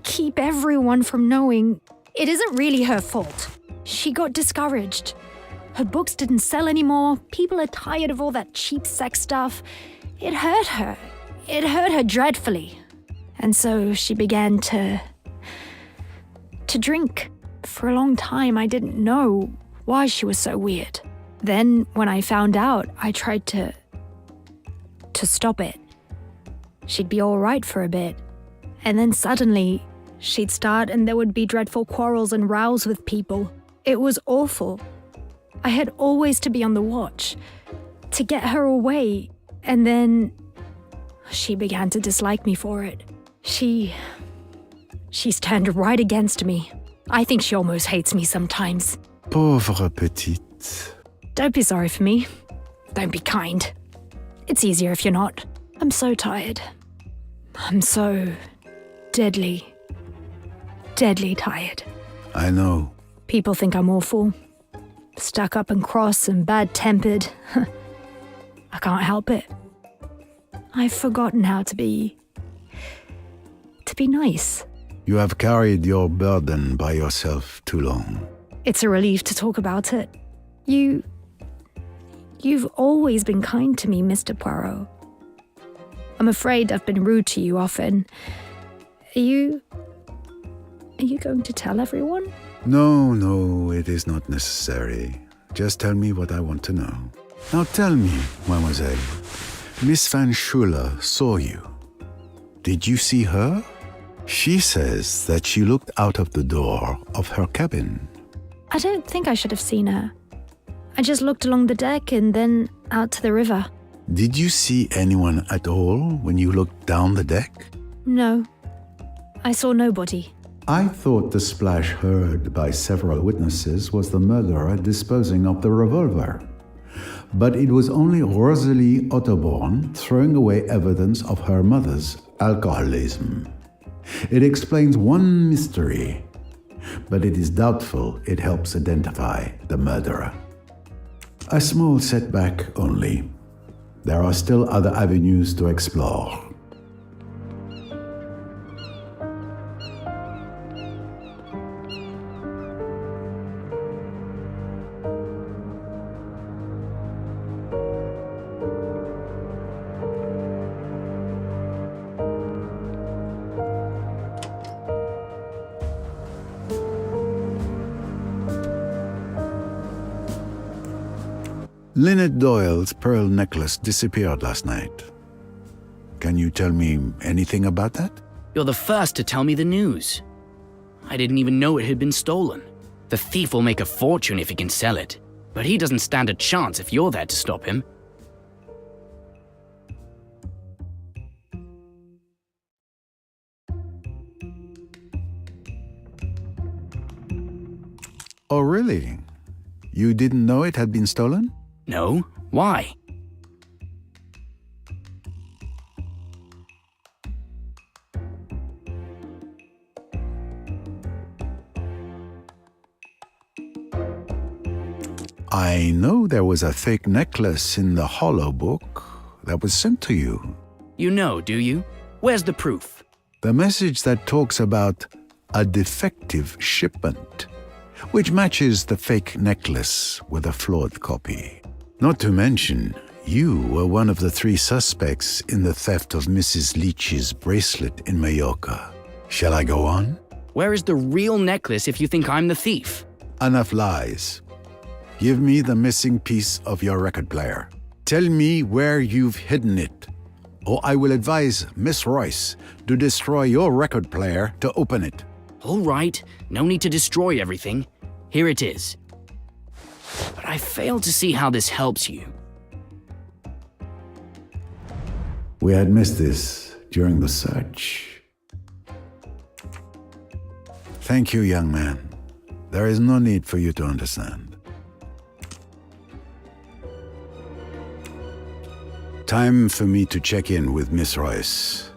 keep everyone from knowing. It isn't really her fault. She got discouraged. Her books didn't sell anymore. People are tired of all that cheap sex stuff. It hurt her. It hurt her dreadfully. And so she began to drink. For a long time, I didn't know why she was so weird. Then, when I found out, I tried to stop it. She'd be all right for a bit. And then suddenly, she'd start and there would be dreadful quarrels and rows with people. It was awful. I had always to be on the watch, to get her away, and then she began to dislike me for it. She's turned right against me. I think she almost hates me sometimes. Pauvre petite. Don't be sorry for me. Don't be kind. It's easier if you're not. I'm so tired. I'm so deadly tired. I know. People think I'm awful. Stuck up and cross and bad-tempered. I can't help it. I've forgotten how to be nice. You have carried your burden by yourself too long. It's a relief to talk about it. You've always been kind to me, Mr. Poirot. I'm afraid I've been rude to you often. Are you going to tell everyone? No, it is not necessary. Just tell me what I want to know. Now tell me, mademoiselle, Miss Van Schuler saw you. Did you see her? She says that she looked out of the door of her cabin. I don't think I should have seen her. I just looked along the deck and then out to the river. Did you see anyone at all when you looked down the deck? No, I saw nobody. I thought the splash heard by several witnesses was the murderer disposing of the revolver. But it was only Rosalie Otterborn throwing away evidence of her mother's alcoholism. It explains one mystery, but it is doubtful it helps identify the murderer. A small setback only. There are still other avenues to explore. Lynette Doyle's pearl necklace disappeared last night. Can you tell me anything about that? You're the first to tell me the news. I didn't even know it had been stolen. The thief will make a fortune if he can sell it, but he doesn't stand a chance if you're there to stop him. Oh, really? You didn't know it had been stolen? No. Why? I know there was a fake necklace in the hollow book that was sent to you. You know, do you? Where's the proof? The message that talks about a defective shipment, which matches the fake necklace with a flawed copy. Not to mention, you were one of the 3 suspects in the theft of Mrs. Leach's bracelet in Maiorca. Shall I go on? Where is the real necklace if you think I'm the thief? Enough lies. Give me the missing piece of your record player. Tell me where you've hidden it, or I will advise Miss Royce to destroy your record player to open it. All right, no need to destroy everything. Here it is. But I fail to see how this helps you. We had missed this during the search. Thank you, young man. There is no need for you to understand. Time for me to check in with Miss Royce.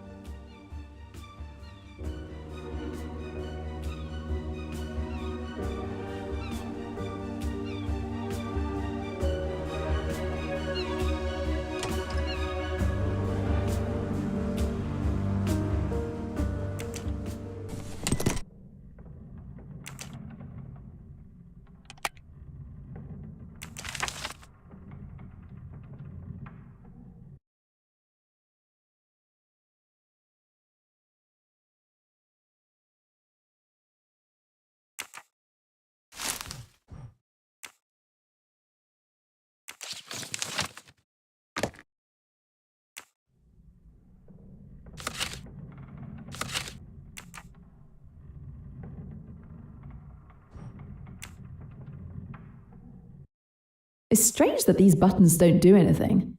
It's strange that these buttons don't do anything.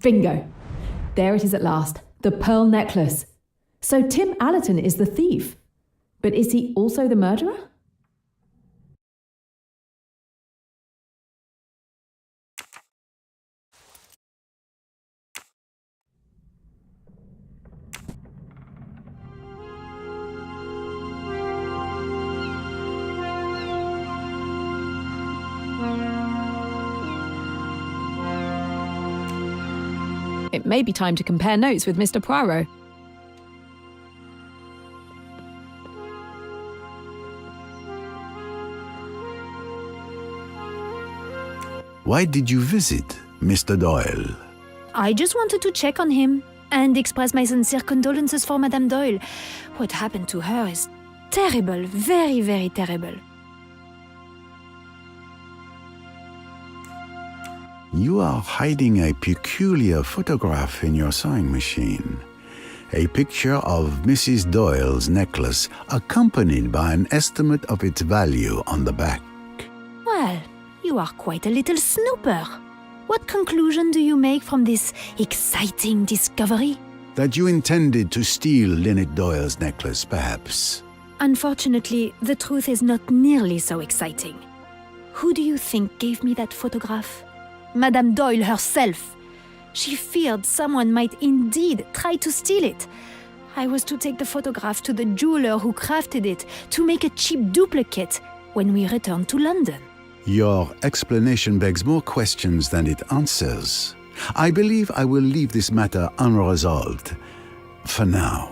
Bingo. There it is at last. The pearl necklace. So Tim Allerton is the thief. But is he also the murderer? It may be time to compare notes with Mr. Poirot. Why did you visit Mr. Doyle? I just wanted to check on him and express my sincere condolences for Madame Doyle. What happened to her is terrible, very, very terrible. You are hiding a peculiar photograph in your sewing machine. A picture of Mrs. Doyle's necklace accompanied by an estimate of its value on the back. Well, you are quite a little snooper. What conclusion do you make from this exciting discovery? That you intended to steal Lynette Doyle's necklace, perhaps. Unfortunately, the truth is not nearly so exciting. Who do you think gave me that photograph? Madame Doyle herself. She feared someone might indeed try to steal it. I was to take the photograph to the jeweler who crafted it to make a cheap duplicate when we returned to London. Your explanation begs more questions than it answers. I believe I will leave this matter unresolved. For now.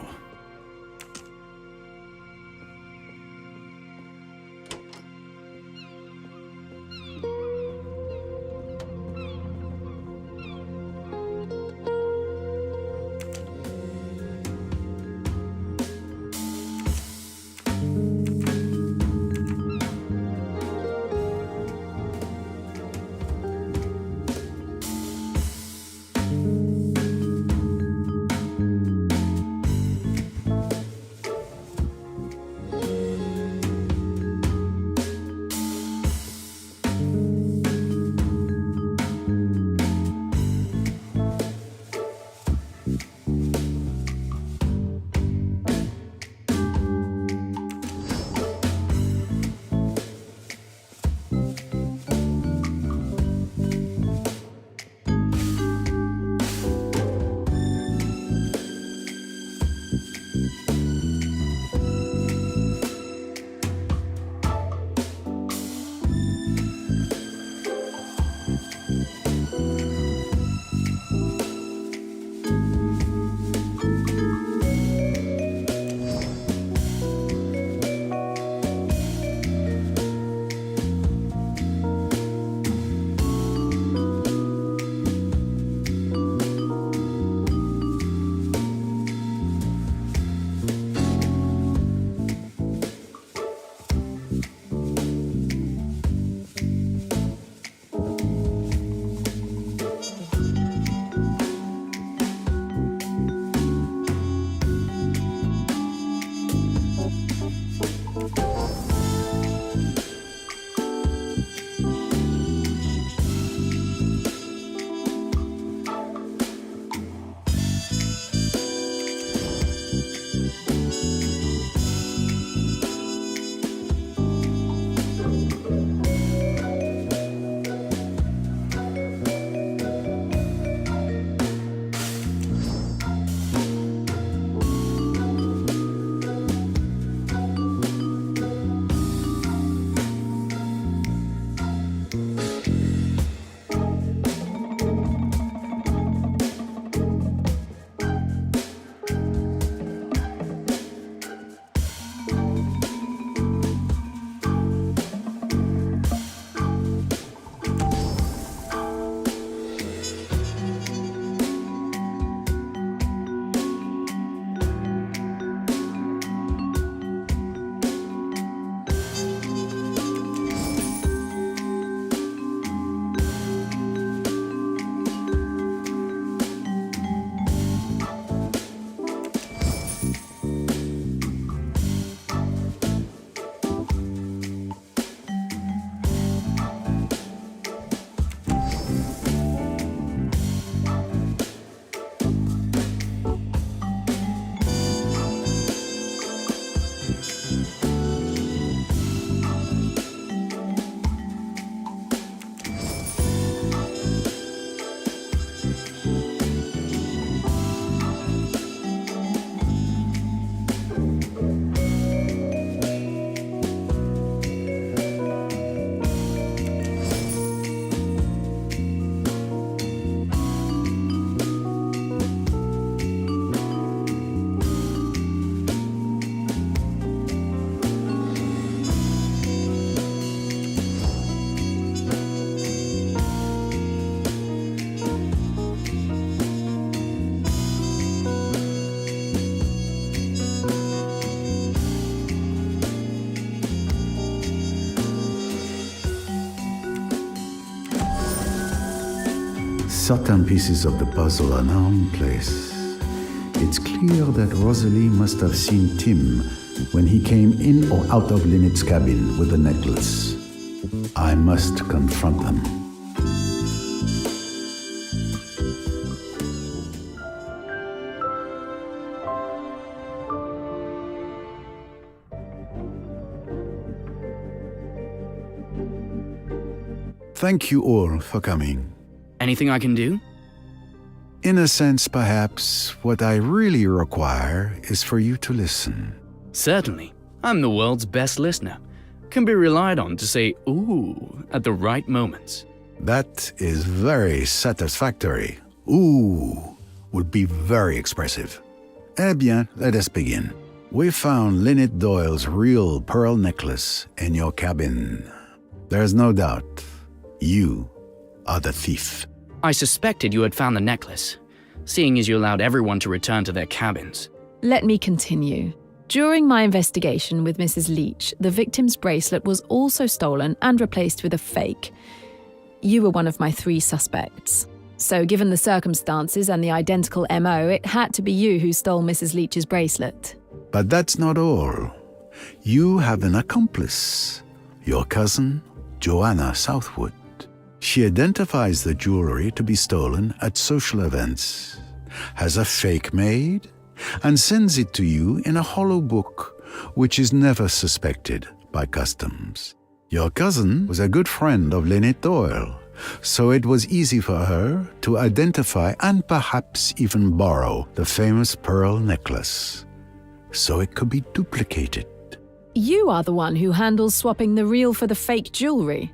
Certain pieces of the puzzle are now in place. It's clear that Rosalie must have seen Tim when he came in or out of Lynette's cabin with the necklace. I must confront them. Thank you all for coming. Anything I can do? In a sense, perhaps, what I really require is for you to listen. Certainly. I'm the world's best listener. Can be relied on to say ooh at the right moments. That is very satisfactory. Ooh would be very expressive. Eh bien, let us begin. We found Lynette Doyle's real pearl necklace in your cabin. There's no doubt. You are the thief. I suspected you had found the necklace, seeing as you allowed everyone to return to their cabins. Let me continue. During my investigation with Mrs. Leach, the victim's bracelet was also stolen and replaced with a fake. You were one of my 3 suspects. So given the circumstances and the identical MO, it had to be you who stole Mrs. Leach's bracelet. But that's not all. You have an accomplice, your cousin, Joanna Southwood. She identifies the jewelry to be stolen at social events, has a fake made, and sends it to you in a hollow book, which is never suspected by customs. Your cousin was a good friend of Lynette Doyle, so it was easy for her to identify and perhaps even borrow the famous pearl necklace, so it could be duplicated. You are the one who handles swapping the real for the fake jewelry.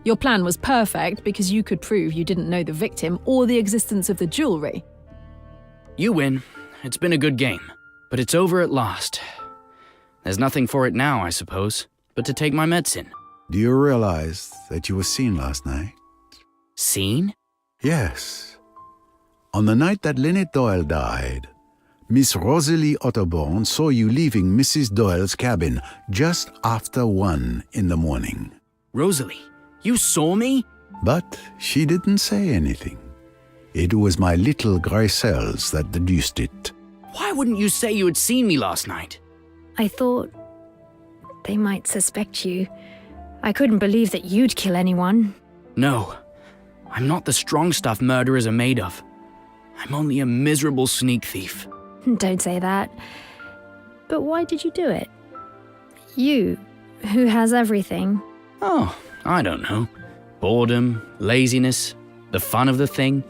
Your plan was perfect because you could prove you didn't know the victim or the existence of the jewelry. You win. It's been a good game, but it's over at last. There's nothing for it now, I suppose, but to take my medicine. Do you realize that you were seen last night? Seen? Yes. On the night that Lynette Doyle died, Miss Rosalie Otterborn saw you leaving Mrs. Doyle's cabin just after 1 in the morning. Rosalie, you saw me? But she didn't say anything. It was my little grey cells that deduced it. Why wouldn't you say you had seen me last night? I thought they might suspect you. I couldn't believe that you'd kill anyone. No, I'm not the strong stuff murderers are made of. I'm only a miserable sneak thief. Don't say that. But why did you do it? You, who has everything. Oh, I don't know. Boredom, laziness, the fun of the thing.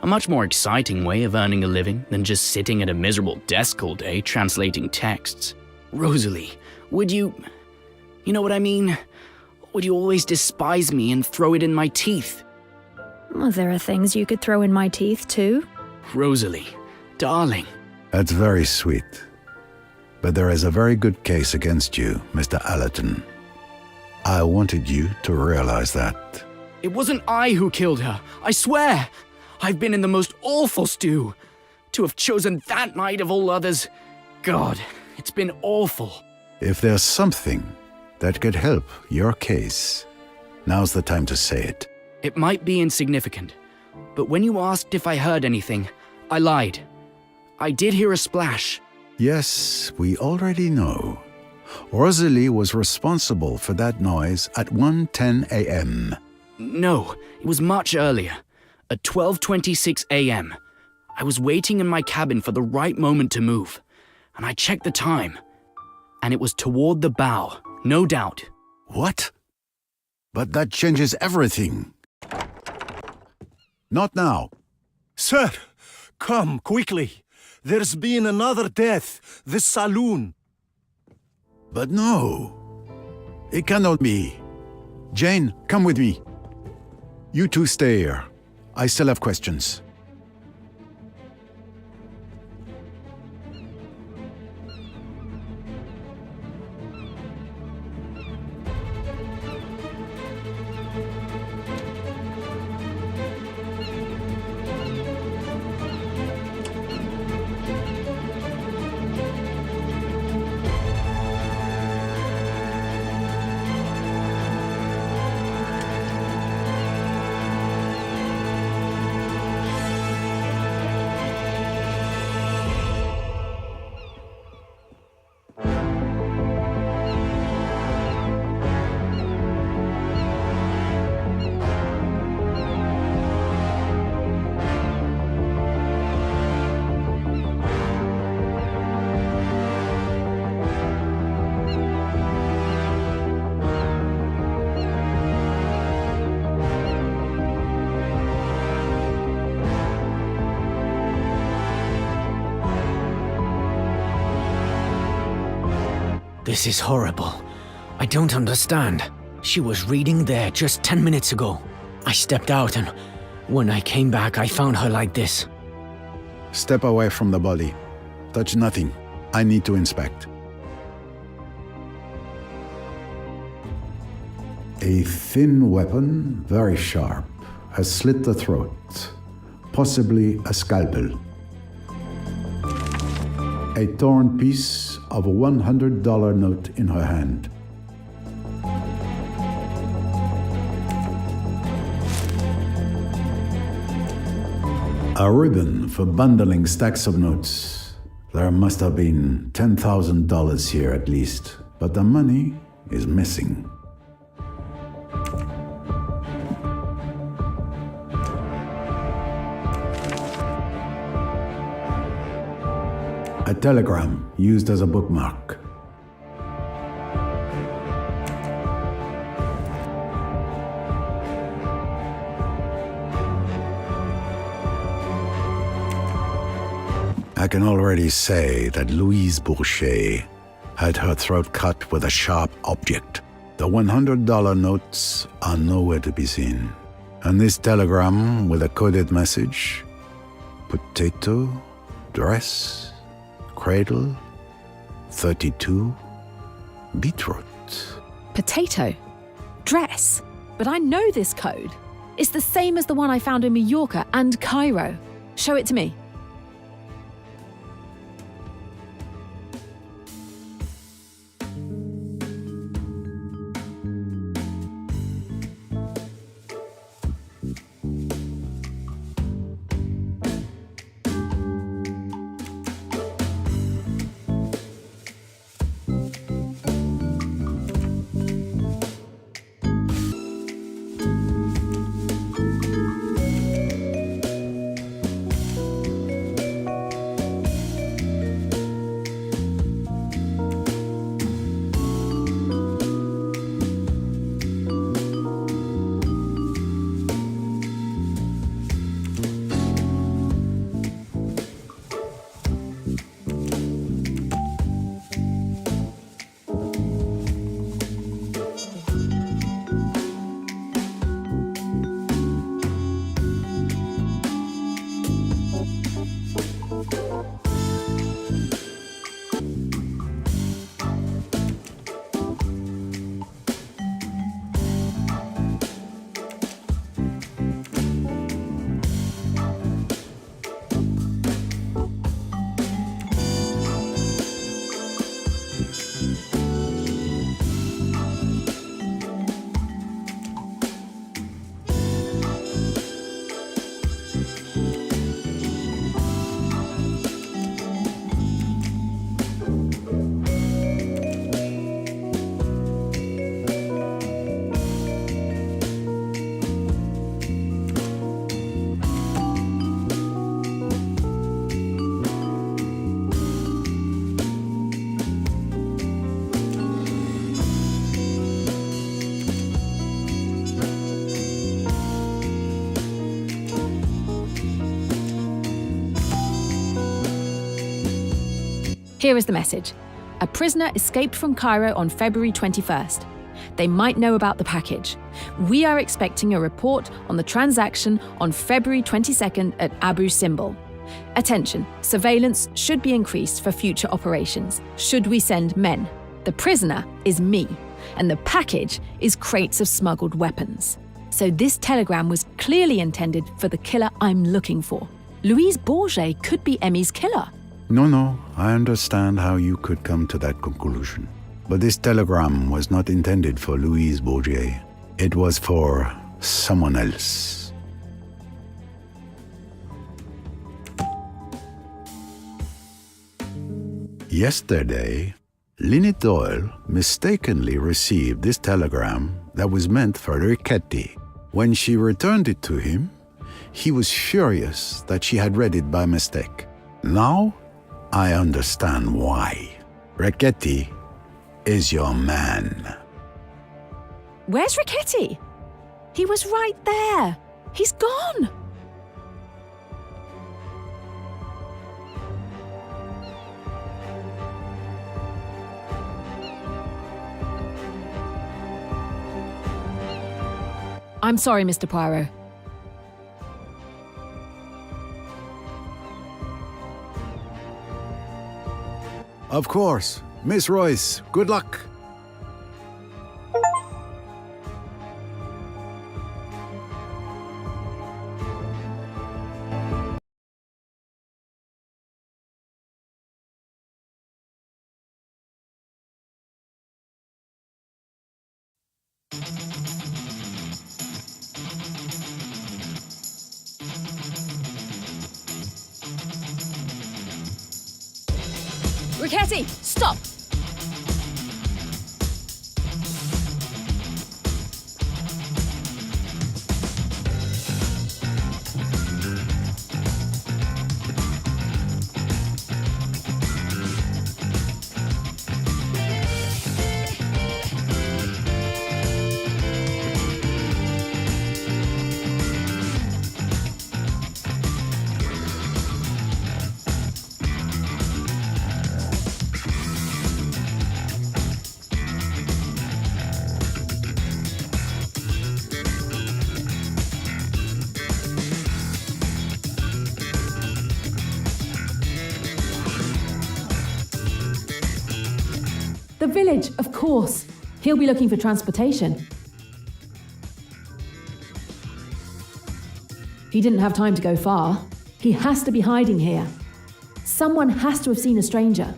A much more exciting way of earning a living than just sitting at a miserable desk all day translating texts. Rosalie, would you... You know what I mean? Would you always despise me and throw it in my teeth? Well, there are things you could throw in my teeth, too. Rosalie, darling. That's very sweet. But there is a very good case against you, Mr. Allerton. I wanted you to realize that. It wasn't I who killed her, I swear. I've been in the most awful stew. To have chosen that night of all others. God, it's been awful. If there's something that could help your case, now's the time to say it. It might be insignificant, but when you asked if I heard anything, I lied. I did hear a splash. Yes, we already know. Rosalie was responsible for that noise at 1:10 a.m. No, it was much earlier. At 12:26 a.m. I was waiting in my cabin for the right moment to move, and I checked the time. And it was toward the bow, no doubt. What? But that changes everything. Not now. Sir, come quickly. There's been another death. The saloon. But no. It cannot be. Jane, come with me. You two stay here. I still have questions. This is horrible. I don't understand. She was reading there just 10 minutes ago. I stepped out and when I came back, I found her like this. Step away from the body. Touch nothing. I need to inspect. A thin weapon, very sharp, has slit the throat. Possibly a scalpel. A torn piece of a $100 note in her hand. A ribbon for bundling stacks of notes. There must have been $10,000 here at least, but the money is missing. A telegram used as a bookmark. I can already say that Louise Bourget had her throat cut with a sharp object. The $100 notes are nowhere to be seen. And this telegram with a coded message: potato, dress, cradle, 32, beetroot. Potato. Dress. But I know this code. It's the same as the one I found in Maiorca and Cairo. Show it to me. Here is the message. A prisoner escaped from Cairo on February 21st. They might know about the package. We are expecting a report on the transaction on February 22nd at Abu Simbel. Attention, surveillance should be increased for future operations. Should we send men? The prisoner is me, and the package is crates of smuggled weapons. So this telegram was clearly intended for the killer I'm looking for. Louise Bourget could be Emmy's killer. No, I understand how you could come to that conclusion. But this telegram was not intended for Louise Bourget. It was for someone else. Yesterday, Lynette Doyle mistakenly received this telegram that was meant for Riquetti. When she returned it to him, he was furious that she had read it by mistake. Now, I understand why. Riquetti is your man. Where's Riquetti? He was right there. He's gone. I'm sorry, Mr. Poirot. Of course. Miss Royce, good luck. Riquetti, stop! The village, of course. He'll be looking for transportation. He didn't have time to go far. He has to be hiding here. Someone has to have seen a stranger.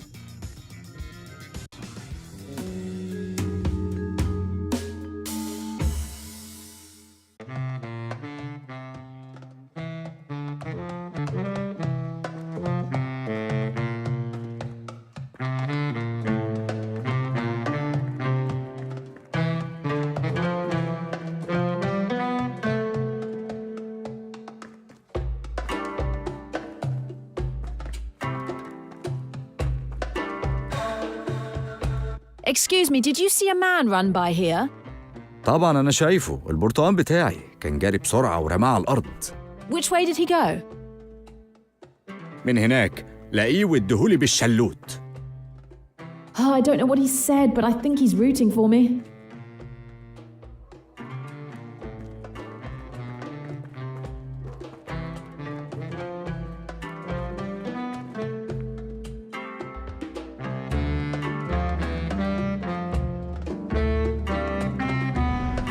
Excuse me, did you see a man run by here? طبعا أنا شايفه. البرتقال بتاعي كان جاري بسرعة ورماه على الأرض. Which way did he go? من هناك لاقيه واديهولي بالشلوت. Oh, I don't know what he said, but I think he's rooting for me.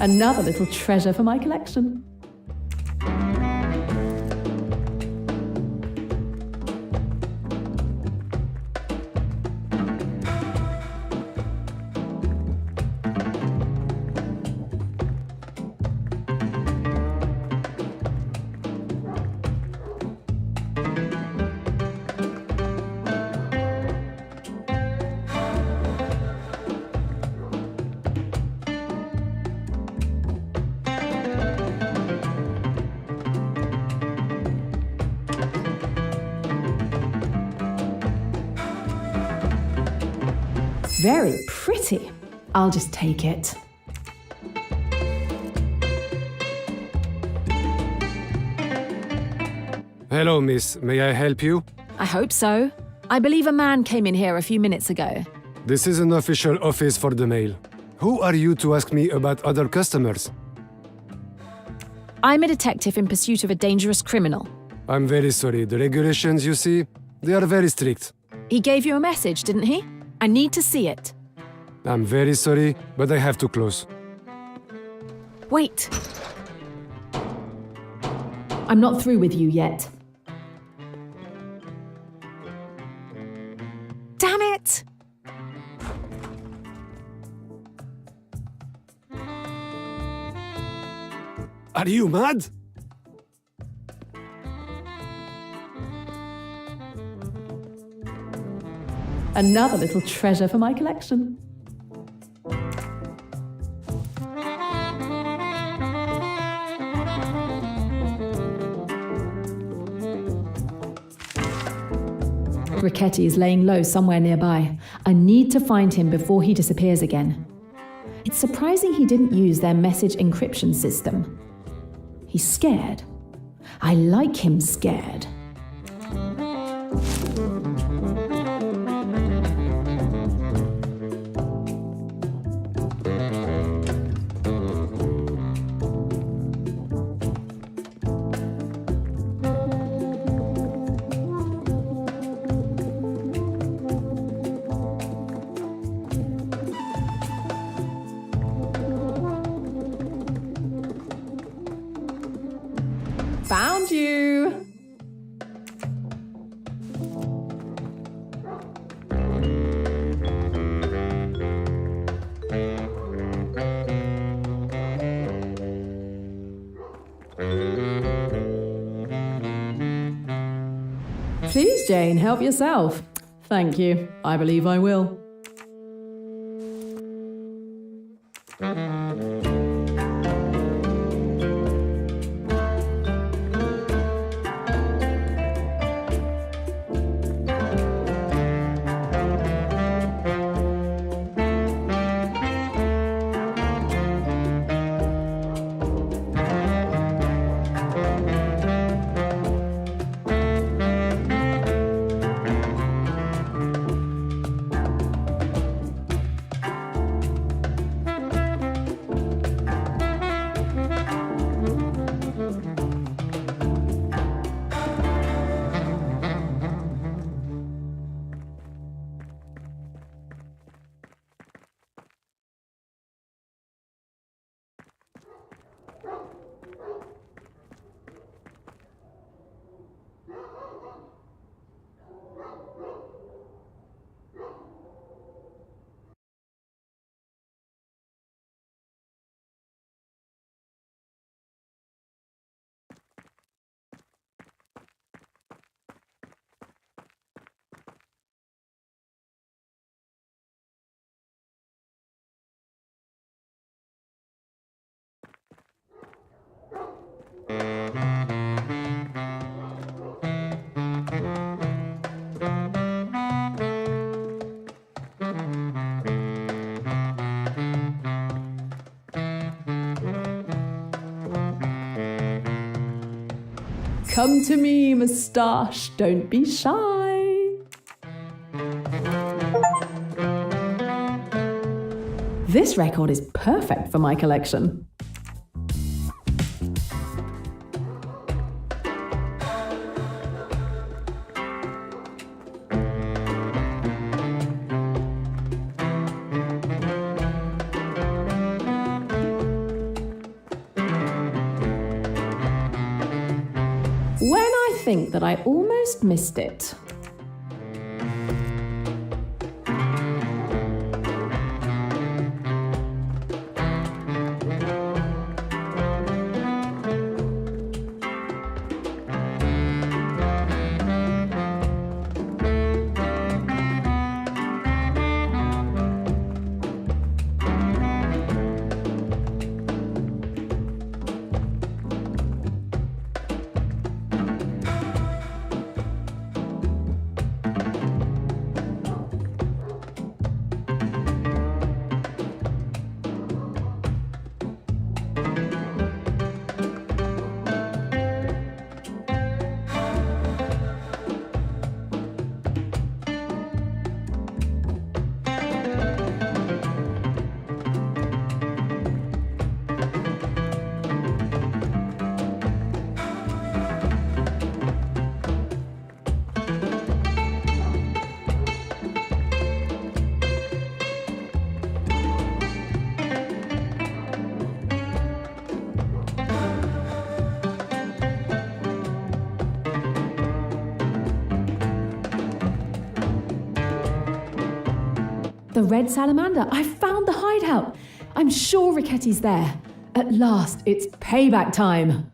Another little treasure for my collection. Very pretty. I'll just take it. Hello, miss. May I help you? I hope so. I believe a man came in here a few minutes ago. This is an official office for the mail. Who are you to ask me about other customers? I'm a detective in pursuit of a dangerous criminal. I'm very sorry. The regulations, you see, they are very strict. He gave you a message, didn't he? I need to see it. I'm very sorry, but I have to close. Wait. I'm not through with you yet. Damn it! Are you mad? Another little treasure for my collection. Riquetti is laying low somewhere nearby. I need to find him before he disappears again. It's surprising he didn't use their message encryption system. He's scared. I like him scared. Please, Jane, help yourself. Thank you. I believe I will. Come to me, moustache. Don't be shy. This record is perfect for my collection. When I think that I almost missed it. The red salamander. I found the hideout. I'm sure Ricchetti's there. At last, it's payback time.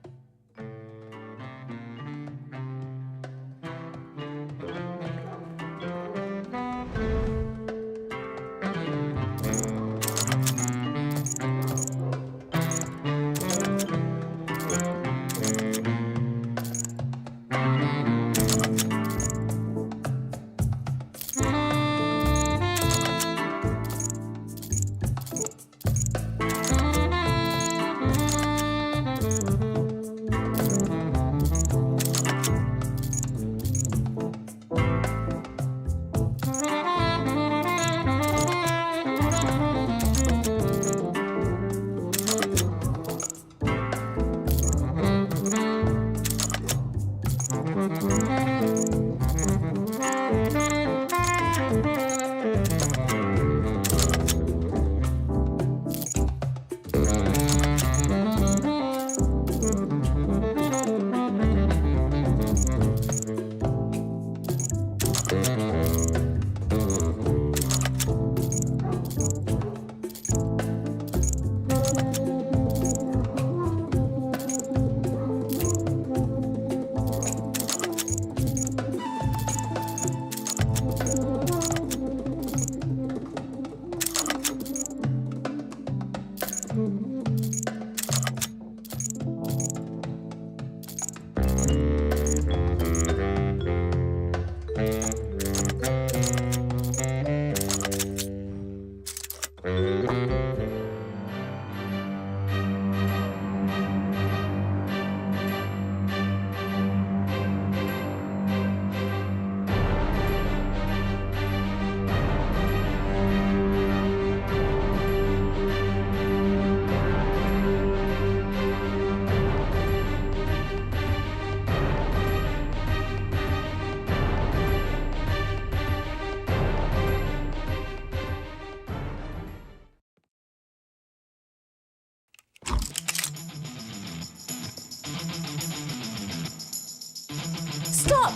Stop!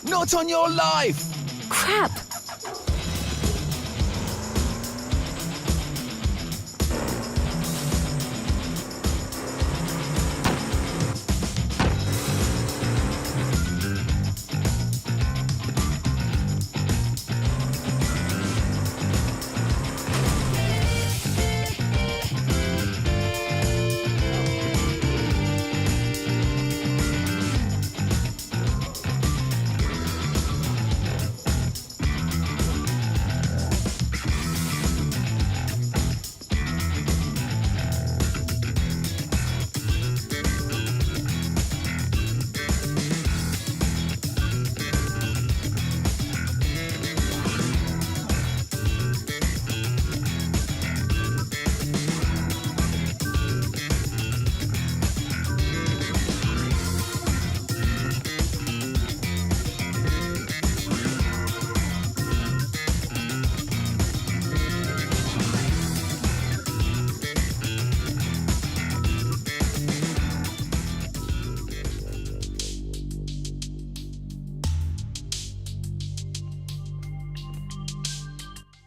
Not on your life! Crap!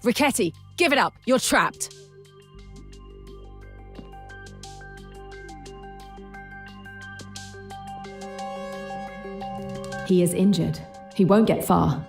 Richetti, give it up. You're trapped. He is injured. He won't get far.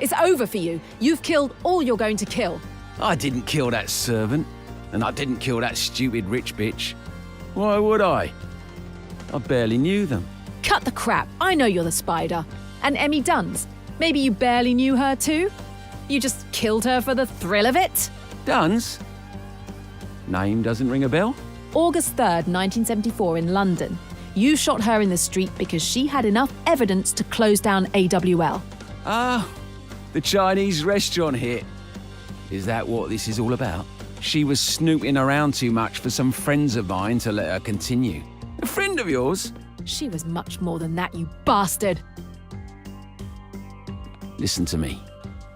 It's over for you. You've killed all you're going to kill. I didn't kill that servant, and I didn't kill that stupid rich bitch. Why would I? I barely knew them. Cut the crap. I know you're the spider. And Emmy Duns. Maybe you barely knew her too? You just killed her for the thrill of it? Duns? Name doesn't ring a bell? August 3rd, 1974 in London. You shot her in the street because she had enough evidence to close down AWL. Ah, the Chinese restaurant hit. Is that what this is all about? She was snooping around too much for some friends of mine to let her continue. A friend of yours? She was much more than that, you bastard. Listen to me.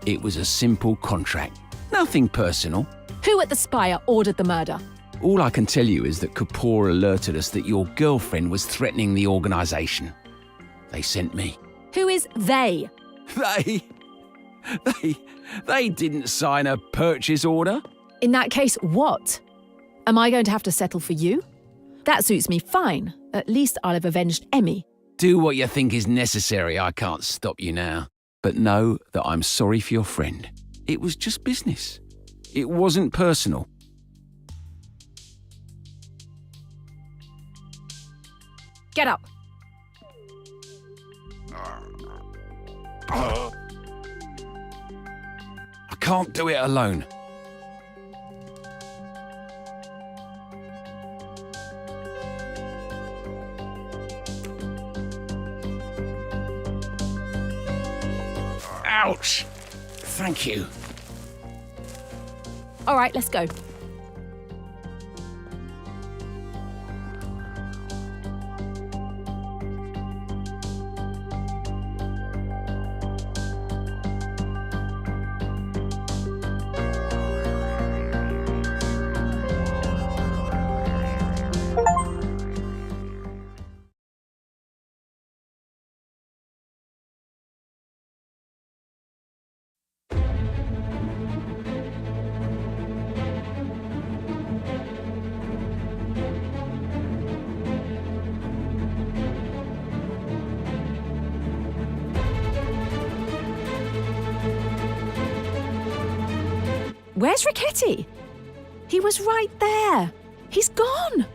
It was a simple contract. Nothing personal. Who at the Spire ordered the murder? All I can tell you is that Kapor alerted us that your girlfriend was threatening the organisation. They sent me. Who is they? They didn't sign a purchase order. In that case, what? Am I going to have to settle for you? That suits me fine. At least I'll have avenged Emmy. Do what you think is necessary. I can't stop you now. But know that I'm sorry for your friend. It was just business. It wasn't personal. Get up. I can't do it alone. Ouch! Thank you. All right, let's go. Where's Richetti? He was right there. He's gone.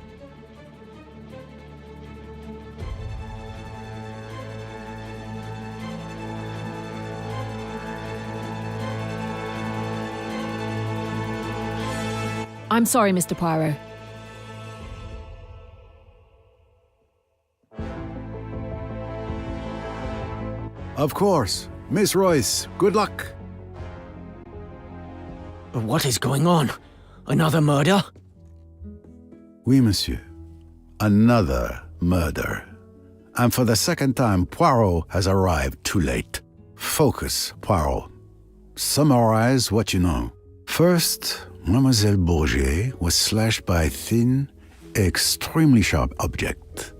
I'm sorry, Mr. Poirot. Of course. Miss Royce, good luck. What is going on? Another murder? Oui, monsieur. Another murder. And for the second time, Poirot has arrived too late. Focus, Poirot. Summarize what you know. First, Mademoiselle Bourget was slashed by a thin, extremely sharp object,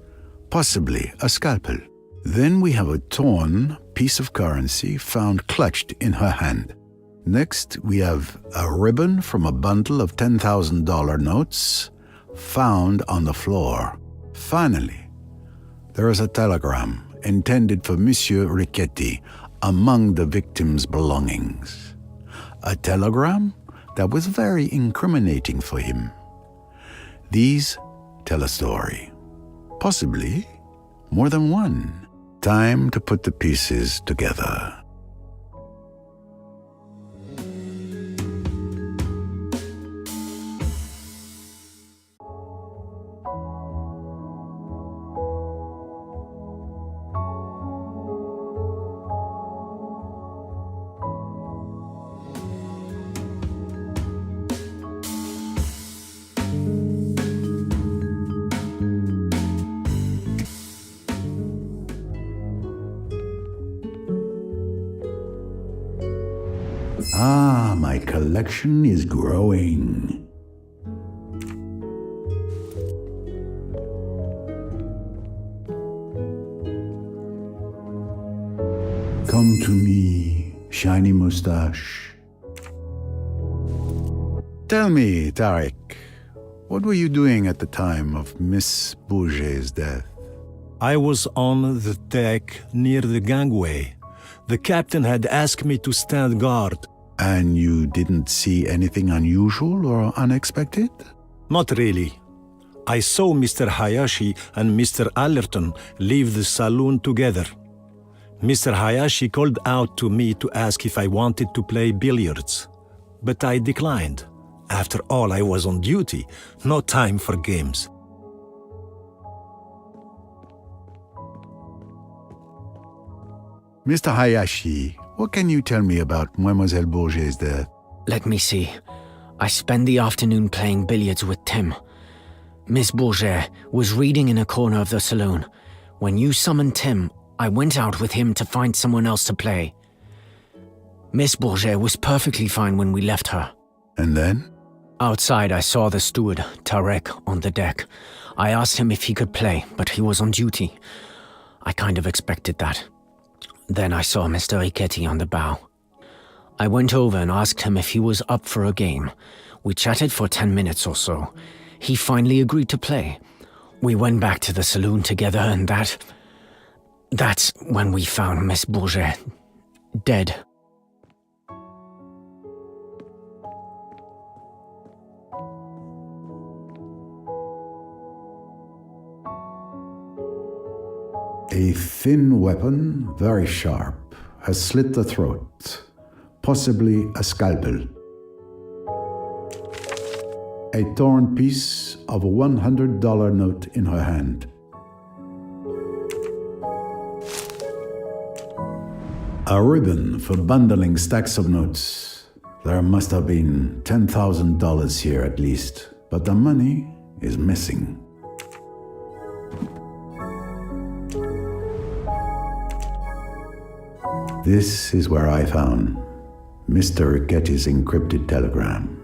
possibly a scalpel. Then we have a torn piece of currency found clutched in her hand. Next, we have a ribbon from a bundle of $10,000 notes found on the floor. Finally, there is a telegram intended for Monsieur Richetti among the victim's belongings. A telegram that was very incriminating for him. These tell a story. Possibly more than one. Time to put the pieces together. Ah, my collection is growing. Come to me, shiny mustache. Tell me, Tarek, what were you doing at the time of Miss Bourget's death? I was on the deck near the gangway. The captain had asked me to stand guard. And you didn't see anything unusual or unexpected? Not really. I saw Mr. Hayashi and Mr. Allerton leave the saloon together. Mr. Hayashi called out to me to ask if I wanted to play billiards, but I declined. After all, I was on duty, no time for games. Mr. Hayashi, what can you tell me about Mademoiselle Bourget's death? Let me see. I spent the afternoon playing billiards with Tim. Miss Bourget was reading in a corner of the saloon. When you summoned Tim, I went out with him to find someone else to play. Miss Bourget was perfectly fine when we left her. And then? Outside, I saw the steward, Tarek, on the deck. I asked him if he could play, but he was on duty. I kind of expected that. Then I saw Mr. Richetti on the bow. I went over and asked him if he was up for a game. We chatted for 10 minutes or so. He finally agreed to play. We went back to the saloon together, and that's when we found Miss Bourget dead. A thin weapon, very sharp, has slit the throat, possibly a scalpel. A torn piece of a $100 note in her hand. A ribbon for bundling stacks of notes. There must have been $10,000 here at least, but the money is missing. This is where I found Mr. Richetti's encrypted telegram.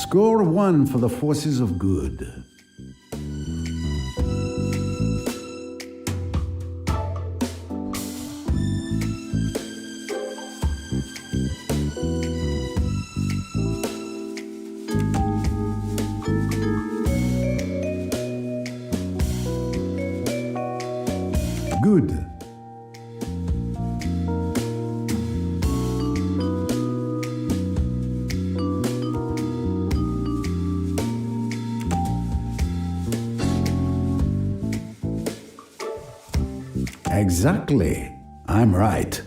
Score 1 for the forces of good. Good. Exactly. I'm right.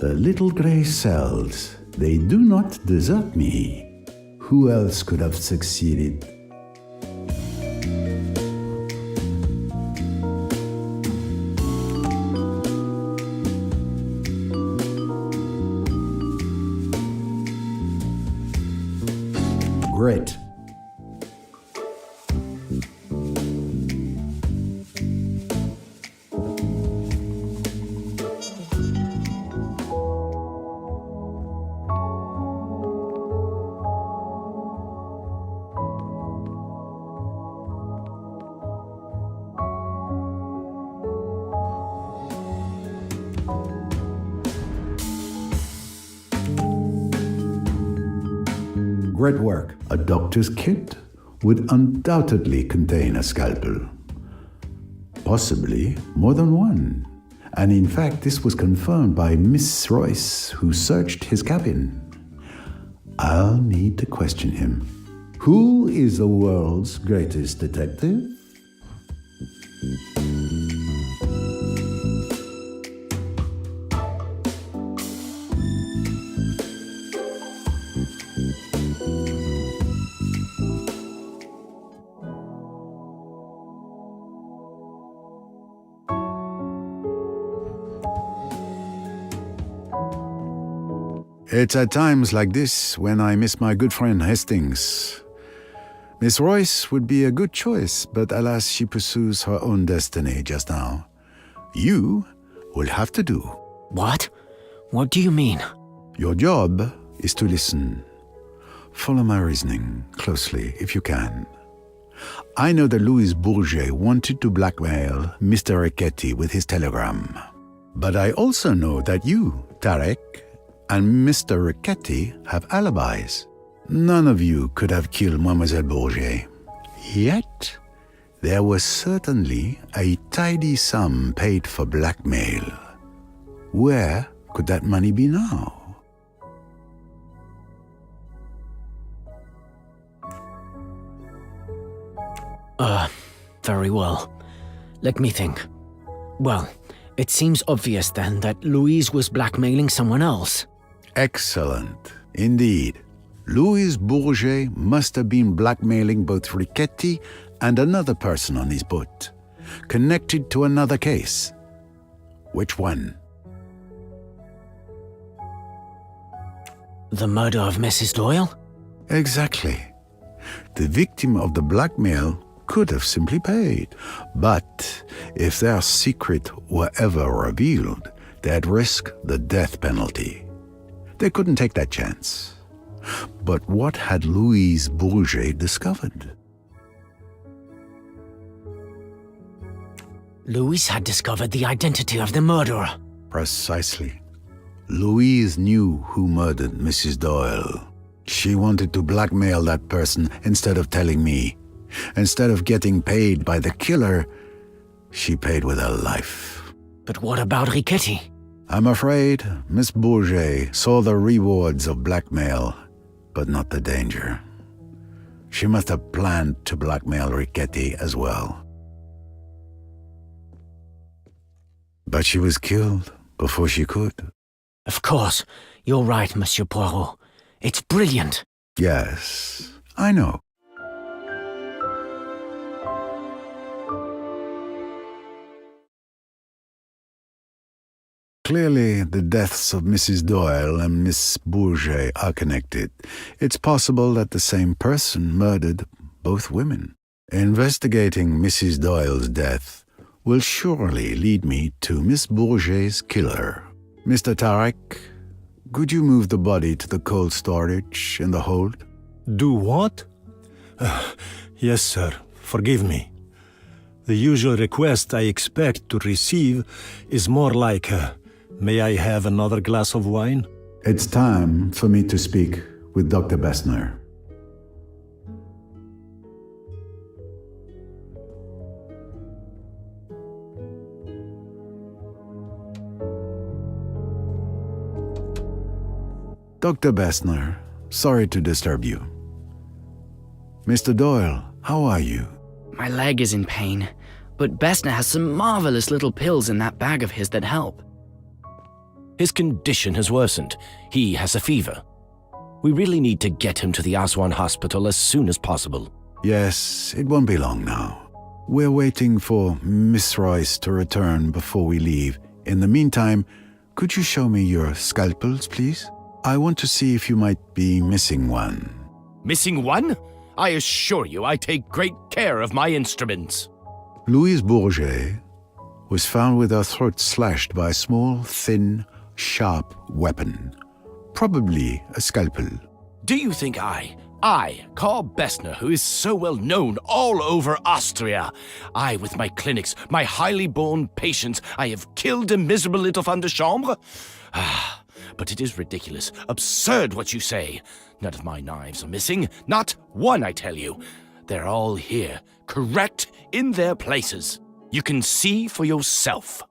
The little grey cells, they do not desert me. Who else could have succeeded? Great. Great work. A doctor's kit would undoubtedly contain a scalpel. Possibly more than one. And in fact, this was confirmed by Miss Royce, who searched his cabin. I'll need to question him. Who is the world's greatest detective? It's at times like this when I miss my good friend Hastings. Miss Royce would be a good choice, but alas, she pursues her own destiny just now. You will have to do. What? What do you mean? Your job is to listen. Follow my reasoning closely, if you can. I know that Louis Bourget wanted to blackmail Mr. Riquetti with his telegram. But I also know that you, Tarek, and Mr. Riquetti have alibis. None of you could have killed Mademoiselle Bourget. Yet, there was certainly a tidy sum paid for blackmail. Where could that money be now? Very well. Let me think. Well, it seems obvious then that Louise was blackmailing someone else. Excellent. Indeed. Louis Bourget must have been blackmailing both Riquetti and another person on his boat, connected to another case. Which one? The murder of Mrs. Doyle? Exactly. The victim of the blackmail could have simply paid. But if their secret were ever revealed, they'd risk the death penalty. They couldn't take that chance. But what had Louise Bourget discovered? Louise had discovered the identity of the murderer. Precisely. Louise knew who murdered Mrs. Doyle. She wanted to blackmail that person instead of telling me. Instead of getting paid by the killer, she paid with her life. But what about Riquetti? I'm afraid Miss Bourget saw the rewards of blackmail, but not the danger. She must have planned to blackmail Riquetti as well. But she was killed before she could. Of course. You're right, Monsieur Poirot. It's brilliant. Yes, I know. Clearly, the deaths of Mrs. Doyle and Miss Bourget are connected. It's possible that the same person murdered both women. Investigating Mrs. Doyle's death will surely lead me to Miss Bourget's killer. Mr. Tarek, could you move the body to the cold storage in the hold? Do what? Yes, sir. Forgive me. The usual request I expect to receive is more like, may I have another glass of wine? It's time for me to speak with Dr. Bessner. Dr. Bessner, sorry to disturb you. Mr. Doyle, how are you? My leg is in pain, but Bessner has some marvelous little pills in that bag of his that help. His condition has worsened. He has a fever. We really need to get him to the Aswan hospital as soon as possible. Yes, it won't be long now. We're waiting for Miss Royce to return before we leave. In the meantime, could you show me your scalpels, please? I want to see if you might be missing one. Missing one? I assure you I take great care of my instruments. Louise Bourget was found with her throat slashed by a small, thin, sharp weapon. Probably a scalpel. Do you think I, Carl Bessner, who is so well known all over Austria, I with my clinics, my highly born patients, I have killed a miserable little femme de chambre? But it is ridiculous, absurd what you say. None of my knives are missing, not one, I tell you. They're all here, correct in their places. You can see for yourself.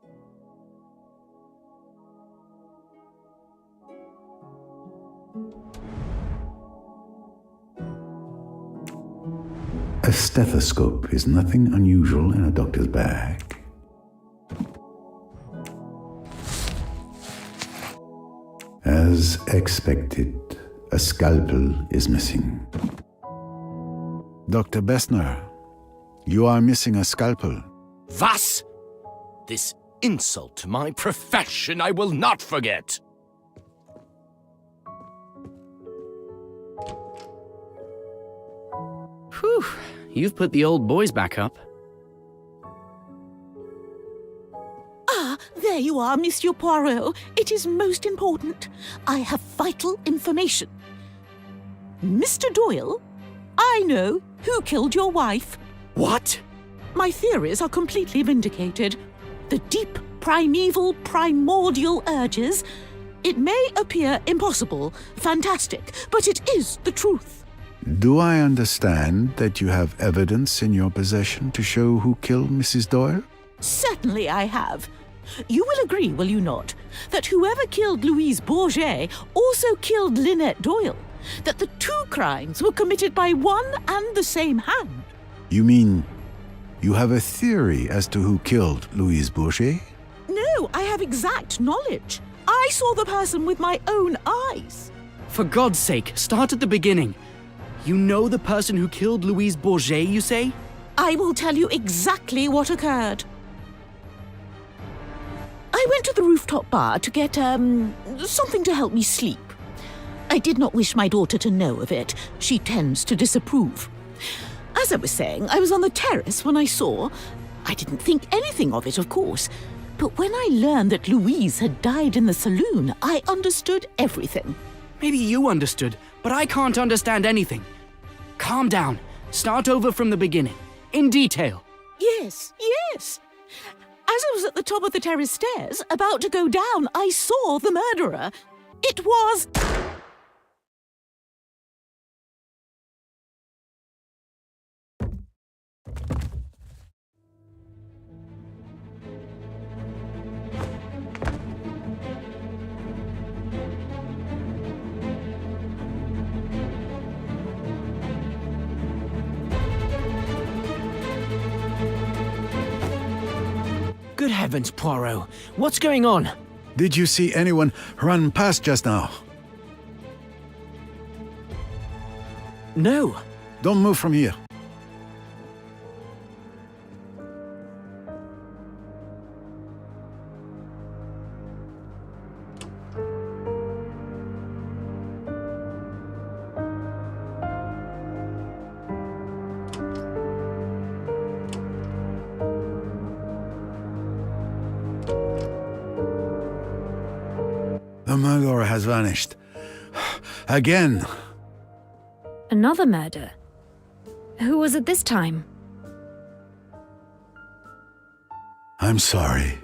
A stethoscope is nothing unusual in a doctor's bag. As expected, a scalpel is missing. Dr. Bessner, you are missing a scalpel. Was? This insult to my profession I will not forget. Whew, you've put the old boys back up. Ah, there you are, Monsieur Poirot. It is most important. I have vital information. Mr. Doyle, I know who killed your wife. What? My theories are completely vindicated. The deep, primeval, primordial urges. It may appear impossible, fantastic, but it is the truth. Do I understand that you have evidence in your possession to show who killed Mrs. Doyle? Certainly I have. You will agree, will you not, that whoever killed Louise Bourget also killed Lynette Doyle? That the two crimes were committed by one and the same hand? You mean you have a theory as to who killed Louise Bourget? No, I have exact knowledge. I saw the person with my own eyes. For God's sake, start at the beginning. You know the person who killed Louise Bourget, you say? I will tell you exactly what occurred. I went to the rooftop bar to get, something to help me sleep. I did not wish my daughter to know of it. She tends to disapprove. As I was saying, I was on the terrace when I saw... I didn't think anything of it, of course. But when I learned that Louise had died in the saloon, I understood everything. Maybe you understood, but I can't understand anything. Calm down. Start over from the beginning. In detail. Yes, yes. As I was at the top of the terrace stairs, about to go down, I saw the murderer. It was... Good heavens, Poirot. What's going on? Did you see anyone run past just now? No. Don't move from here. The murderer has vanished. Again. Another murder? Who was it this time? I'm sorry.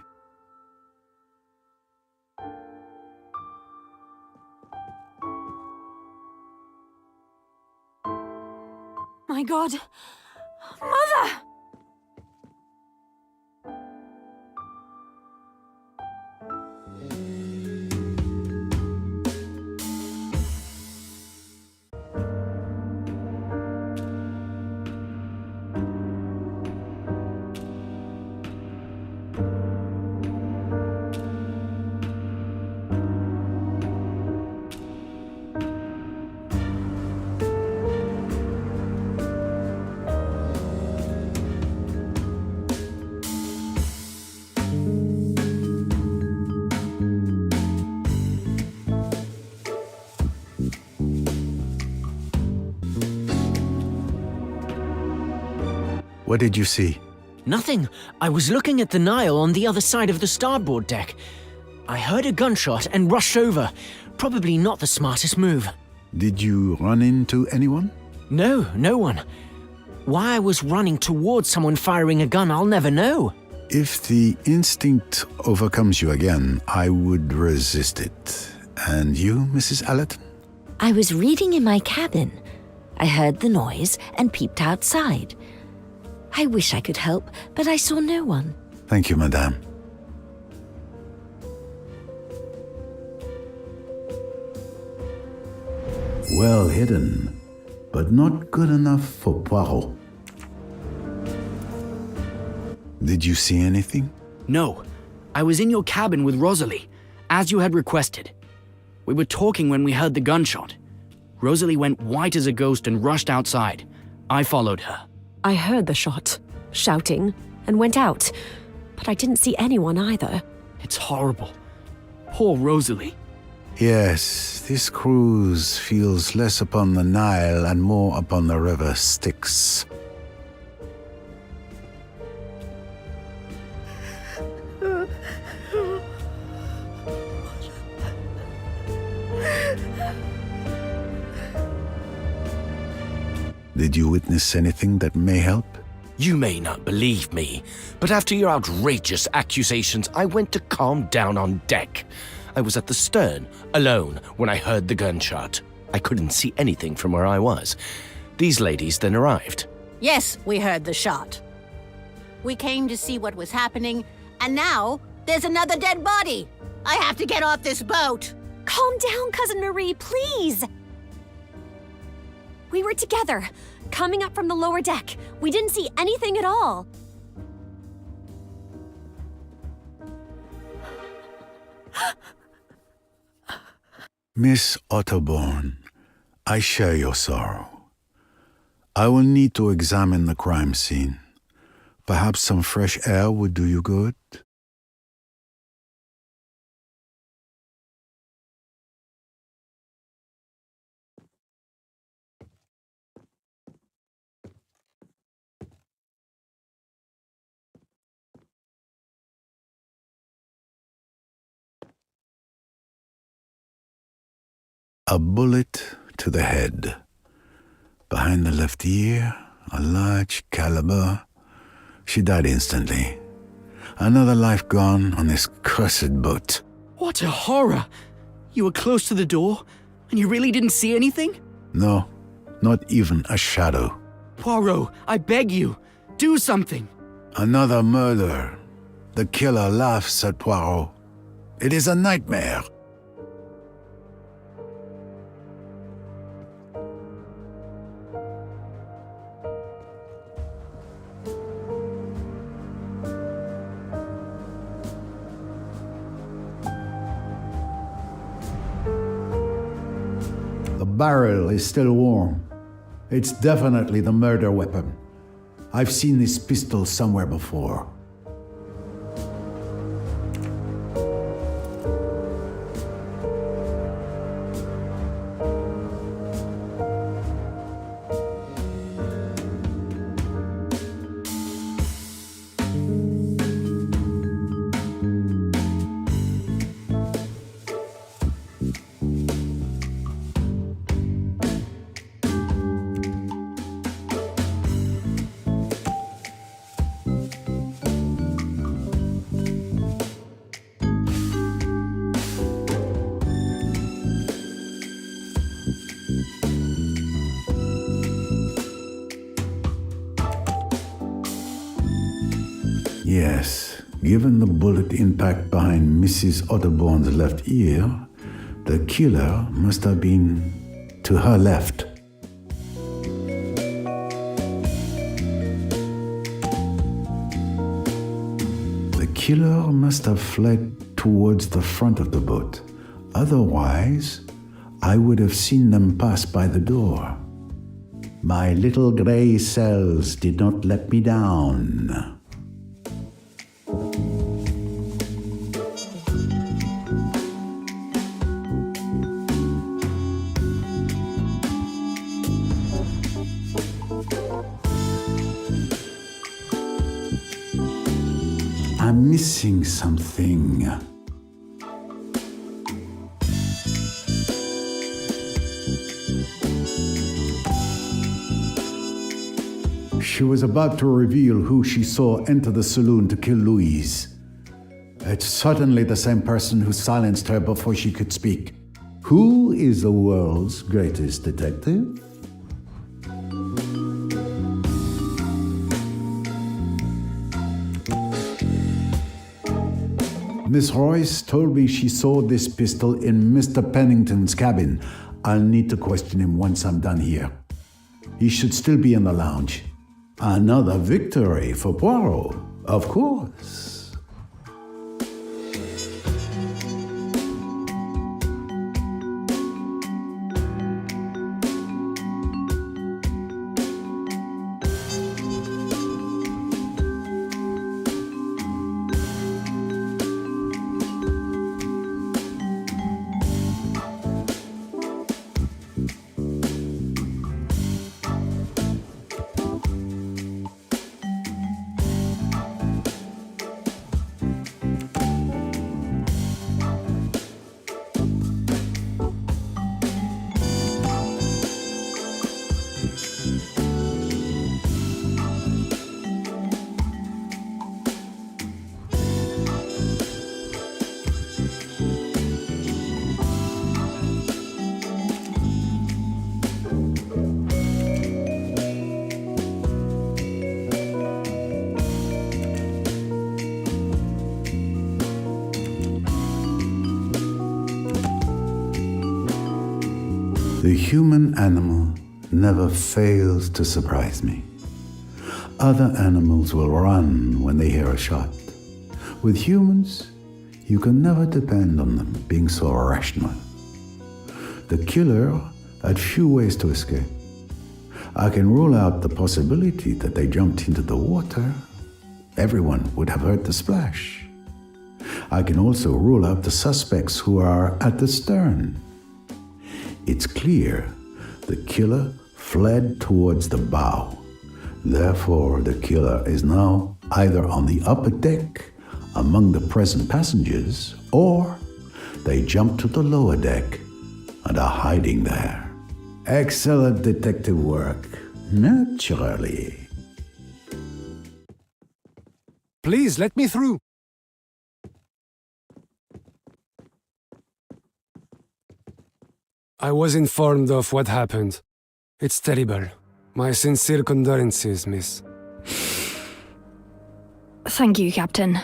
My God. Mother! What did you see? Nothing. I was looking at the Nile on the other side of the starboard deck. I heard a gunshot and rushed over. Probably not the smartest move. Did you run into anyone? No, no one. Why I was running towards someone firing a gun, I'll never know. If the instinct overcomes you again, I would resist it. And you, Mrs. Allerton? I was reading in my cabin. I heard the noise and peeped outside. I wish I could help, but I saw no one. Thank you, madame. Well hidden, but not good enough for Poirot. Did you see anything? No. I was in your cabin with Rosalie, as you had requested. We were talking when we heard the gunshot. Rosalie went white as a ghost and rushed outside. I followed her. I heard the shot, shouting, and went out, but I didn't see anyone either. It's horrible. Poor Rosalie. Yes, this cruise feels less upon the Nile and more upon the river Styx. Did you witness anything that may help? You may not believe me, but after your outrageous accusations, I went to calm down on deck. I was at the stern, alone, when I heard the gunshot. I couldn't see anything from where I was. These ladies then arrived. Yes, we heard the shot. We came to see what was happening, and now there's another dead body. I have to get off this boat. Calm down, Cousin Marie, please. We were together, coming up from the lower deck. We didn't see anything at all. Miss Otterborn, I share your sorrow. I will need to examine the crime scene. Perhaps some fresh air would do you good? A bullet to the head. Behind the left ear, a large caliber. She died instantly. Another life gone on this cursed boat. What a horror! You were close to the door, and you really didn't see anything? No, not even a shadow. Poirot, I beg you, do something. Another murder. The killer laughs at Poirot. It is a nightmare. The barrel is still warm. It's definitely the murder weapon. I've seen this pistol somewhere before. Yes, given the bullet impact behind Mrs. Otterborn's left ear, the killer must have been to her left. The killer must have fled towards the front of the boat. Otherwise, I would have seen them pass by the door. My little gray cells did not let me down. I'm missing something. She was about to reveal who she saw enter the saloon to kill Louise. It's certainly the same person who silenced her before she could speak. Who is the world's greatest detective? Miss Royce told me she saw this pistol in Mr. Pennington's cabin. I'll need to question him once I'm done here. He should still be in the lounge. Another victory for Poirot. Of course. The human animal never fails to surprise me. Other animals will run when they hear a shot. With humans, you can never depend on them being so rational. The killer had few ways to escape. I can rule out the possibility that they jumped into the water. Everyone would have heard the splash. I can also rule out the suspects who are at the stern. It's clear the killer fled towards the bow. Therefore, the killer is now either on the upper deck among the present passengers, or they jumped to the lower deck and are hiding there. Excellent detective work, naturally. Please, let me through. I was informed of what happened. It's terrible. My sincere condolences, miss. Thank you, Captain.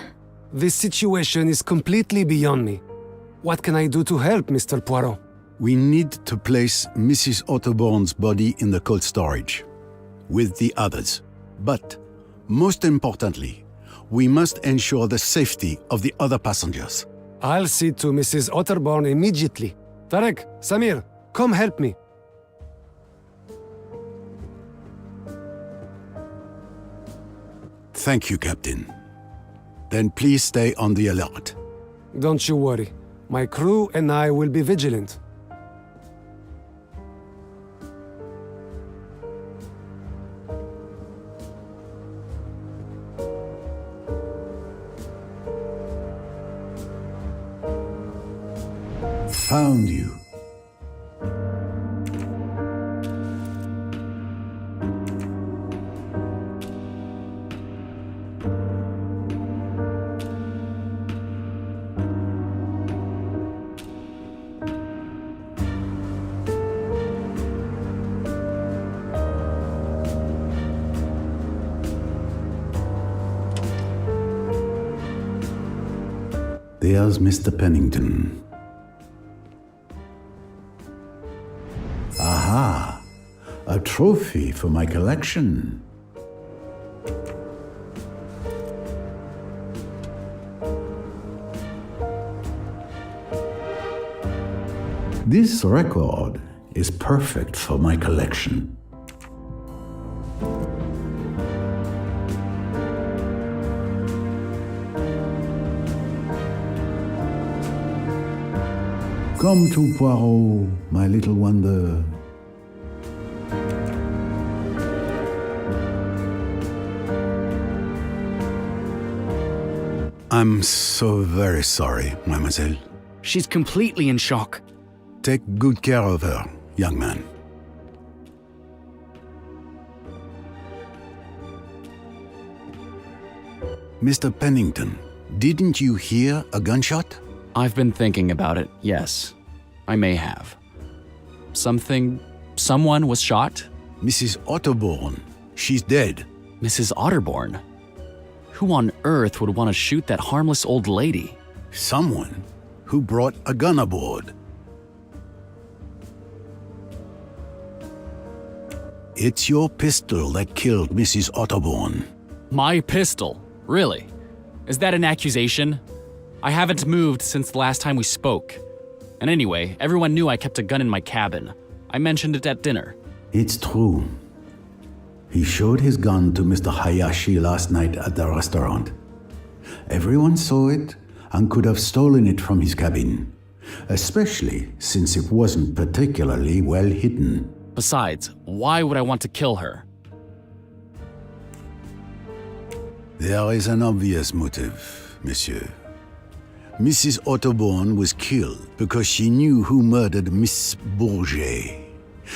This situation is completely beyond me. What can I do to help, Mr. Poirot? We need to place Mrs. Otterbourne's body in the cold storage with the others. But, most importantly, we must ensure the safety of the other passengers. I'll see to Mrs. Otterbourne immediately. Tarek, Samir, come help me. Thank you, Captain. Then please stay on the alert. Don't you worry. My crew and I will be vigilant. Found you. There's Mr. Pennington. Aha! A trophy for my collection. This record is perfect for my collection. Come to Poirot, my little wonder. I'm so very sorry, mademoiselle. She's completely in shock. Take good care of her, young man. Mr. Pennington, didn't you hear a gunshot? I've been thinking about it, yes. I may have. Someone was shot? Mrs. Otterbourne. She's dead. Mrs. Otterbourne? Who on earth would want to shoot that harmless old lady? Someone who brought a gun aboard. It's your pistol that killed Mrs. Otterbourne. My pistol? Really? Is that an accusation? I haven't moved since the last time we spoke. And anyway, everyone knew I kept a gun in my cabin. I mentioned it at dinner. It's true. He showed his gun to Mr. Hayashi last night at the restaurant. Everyone saw it and could have stolen it from his cabin, especially since it wasn't particularly well hidden. Besides, why would I want to kill her? There is an obvious motive, monsieur. Mrs. Otterborn was killed because she knew who murdered Miss Bourget.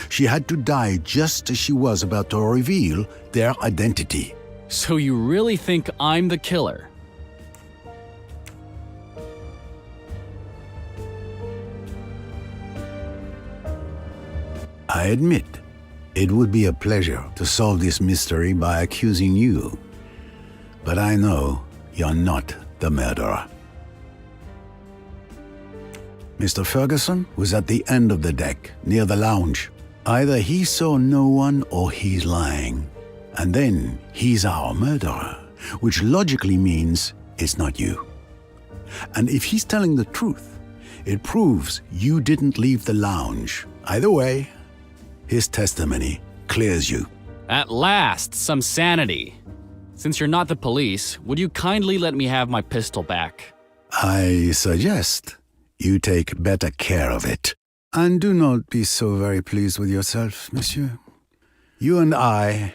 She had to die just as she was about to reveal their identity. So you really think I'm the killer? I admit, it would be a pleasure to solve this mystery by accusing you. But I know you're not the murderer. Mr. Ferguson was at the end of the deck, near the lounge. Either he saw no one or he's lying. And then he's our murderer, which logically means it's not you. And if he's telling the truth, it proves you didn't leave the lounge. Either way, his testimony clears you. At last, some sanity. Since you're not the police, would you kindly let me have my pistol back? I suggest you take better care of it. And do not be so very pleased with yourself, monsieur. You and I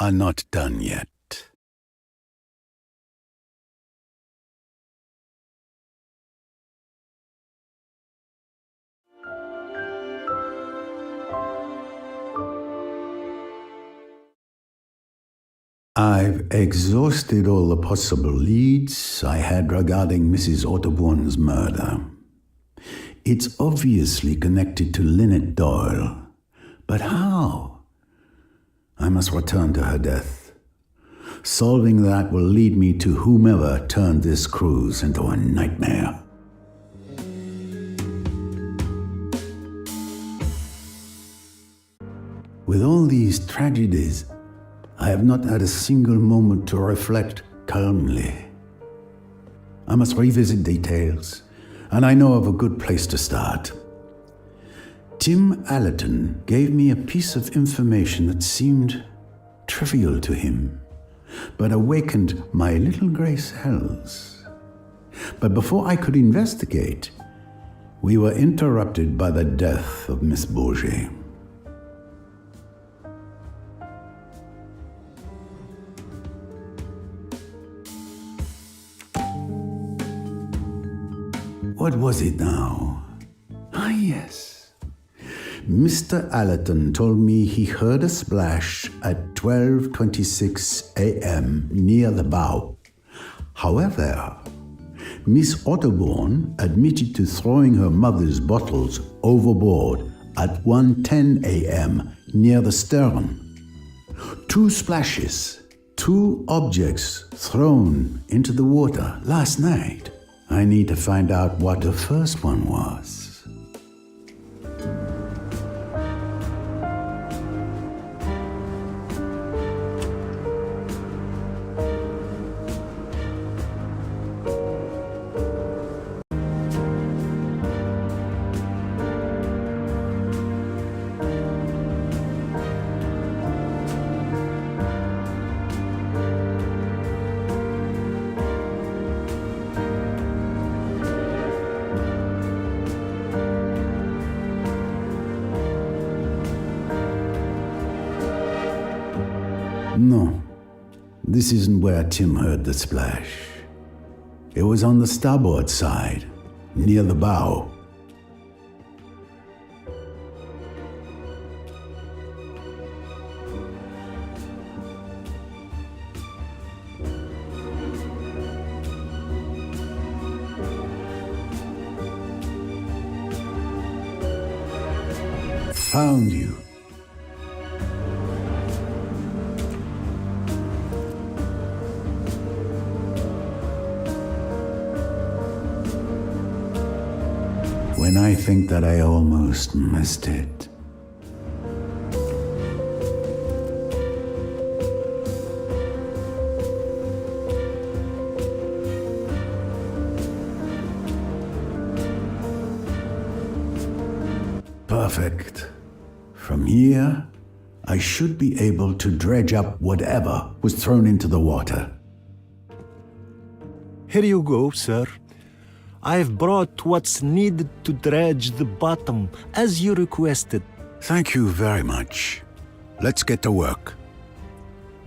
are not done yet. I've exhausted all the possible leads I had regarding Mrs. Otterborn's murder. It's obviously connected to Lynette Doyle. But how? I must return to her death. Solving that will lead me to whomever turned this cruise into a nightmare. With all these tragedies, I have not had a single moment to reflect calmly. I must revisit details, and I know of a good place to start. Tim Allerton gave me a piece of information that seemed trivial to him, but awakened my little grey cells. But before I could investigate, we were interrupted by the death of Miss Bourget. What was it now? Ah, yes. Mr. Allerton told me he heard a splash at 12:26 a.m. near the bow. However, Miss Otterborn admitted to throwing her mother's bottles overboard at 1:10 a.m. near the stern. 2 splashes, 2 objects thrown into the water last night. I need to find out what the first one was. No, this isn't where Tim heard the splash. It was on the starboard side, near the bow. Found you. When I think that I almost missed it. Perfect. From here, I should be able to dredge up whatever was thrown into the water. Here you go, sir. I've brought what's needed to dredge the bottom, as you requested. Thank you very much. Let's get to work.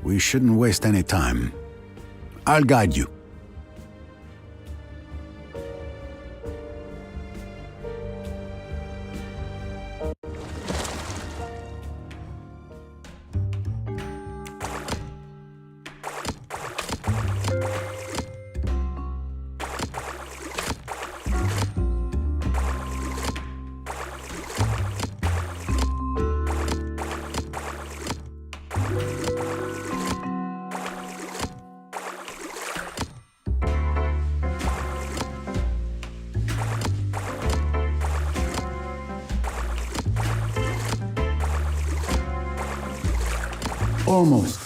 We shouldn't waste any time. I'll guide you. Almost.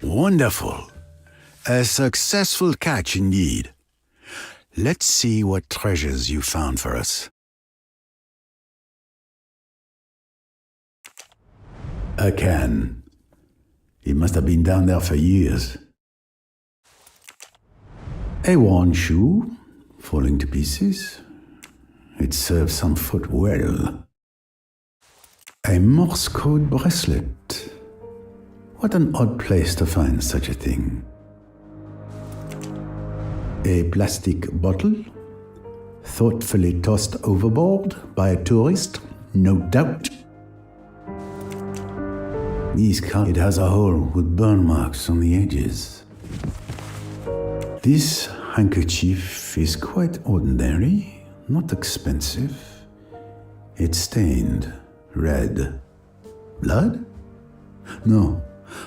Wonderful. A successful catch indeed. Let's see what treasures you found for us. A can. It must have been down there for years. A worn shoe, falling to pieces. It serves some foot well. A Morse code bracelet. What an odd place to find such a thing. A plastic bottle, thoughtfully tossed overboard by a tourist, no doubt. It has a hole with burn marks on the edges. This handkerchief is quite ordinary, not expensive. It's stained red. Blood? No.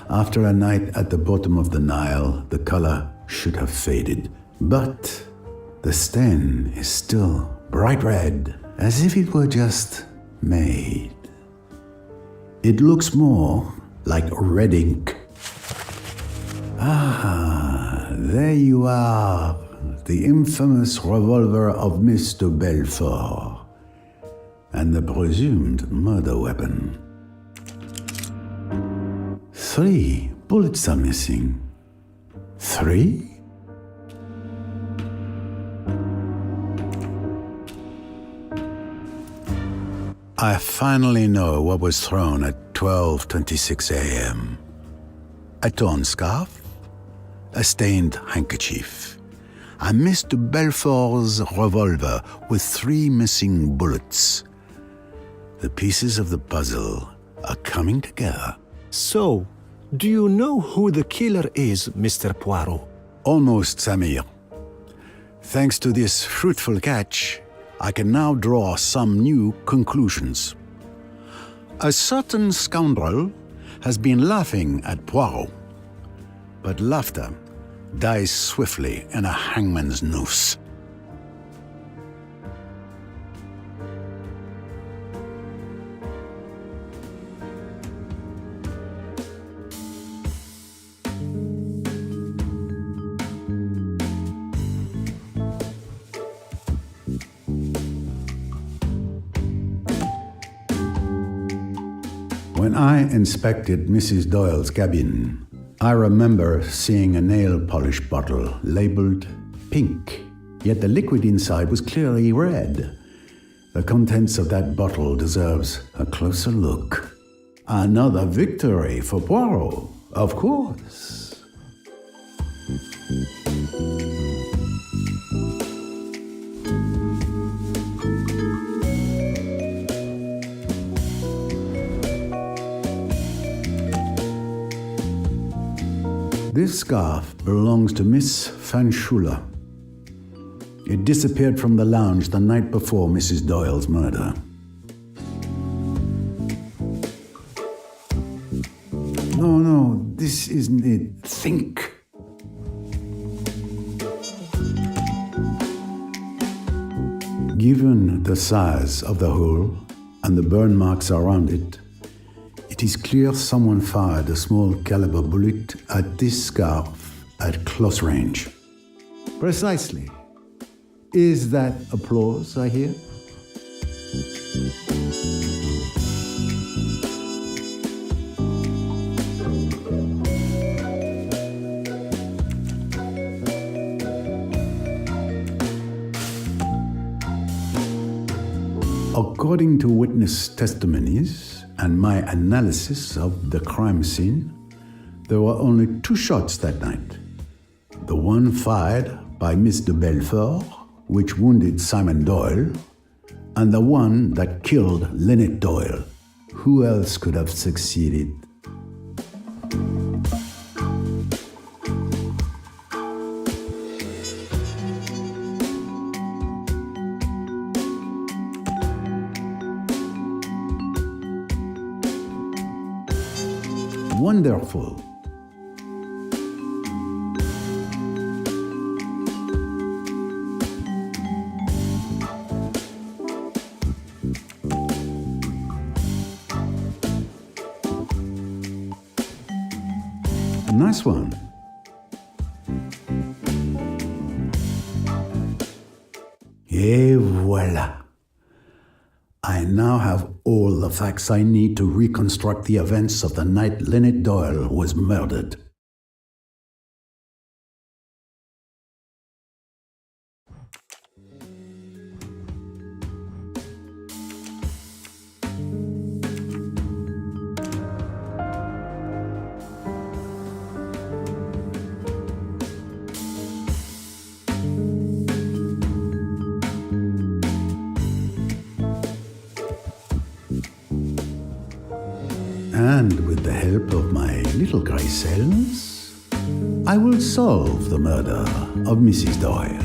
After a night at the bottom of the Nile, the color should have faded. But the stain is still bright red, as if it were just made. It looks more like red ink. Ah, there you are, the infamous revolver of Mr. Belfort, and the presumed murder weapon. 3 bullets are missing. 3? I finally know what was thrown at 12:26 a.m. A torn scarf, a stained handkerchief, and Mr. Belfort's revolver with 3 missing bullets. The pieces of the puzzle are coming together. So, do you know who the killer is, Mr. Poirot? Almost, Samir. Thanks to this fruitful catch, I can now draw some new conclusions. A certain scoundrel has been laughing at Poirot, but laughter dies swiftly in a hangman's noose. When I inspected Mrs. Doyle's cabin, I remember seeing a nail polish bottle labeled pink, yet the liquid inside was clearly red. The contents of that bottle deserves a closer look. Another victory for Poirot, of course. This scarf belongs to Miss Fanchula. It disappeared from the lounge the night before Mrs. Doyle's murder. this isn't it. Think. Given the size of the hole and the burn marks around it, it is clear someone fired a small caliber bullet at this scarf at close range. Precisely. Is that applause I hear? According to witness testimonies and my analysis of the crime scene, there were only 2 shots that night. The one fired by Miss de Belfort, which wounded Simon Doyle, and the one that killed Lynette Doyle. Who else could have succeeded? Wonderful. Nice one. Et voilà. I now have all the facts I need to reconstruct the events of the night Lynette Doyle was murdered. And with the help of my little grey cells, I will solve the murder of Mrs. Doyle.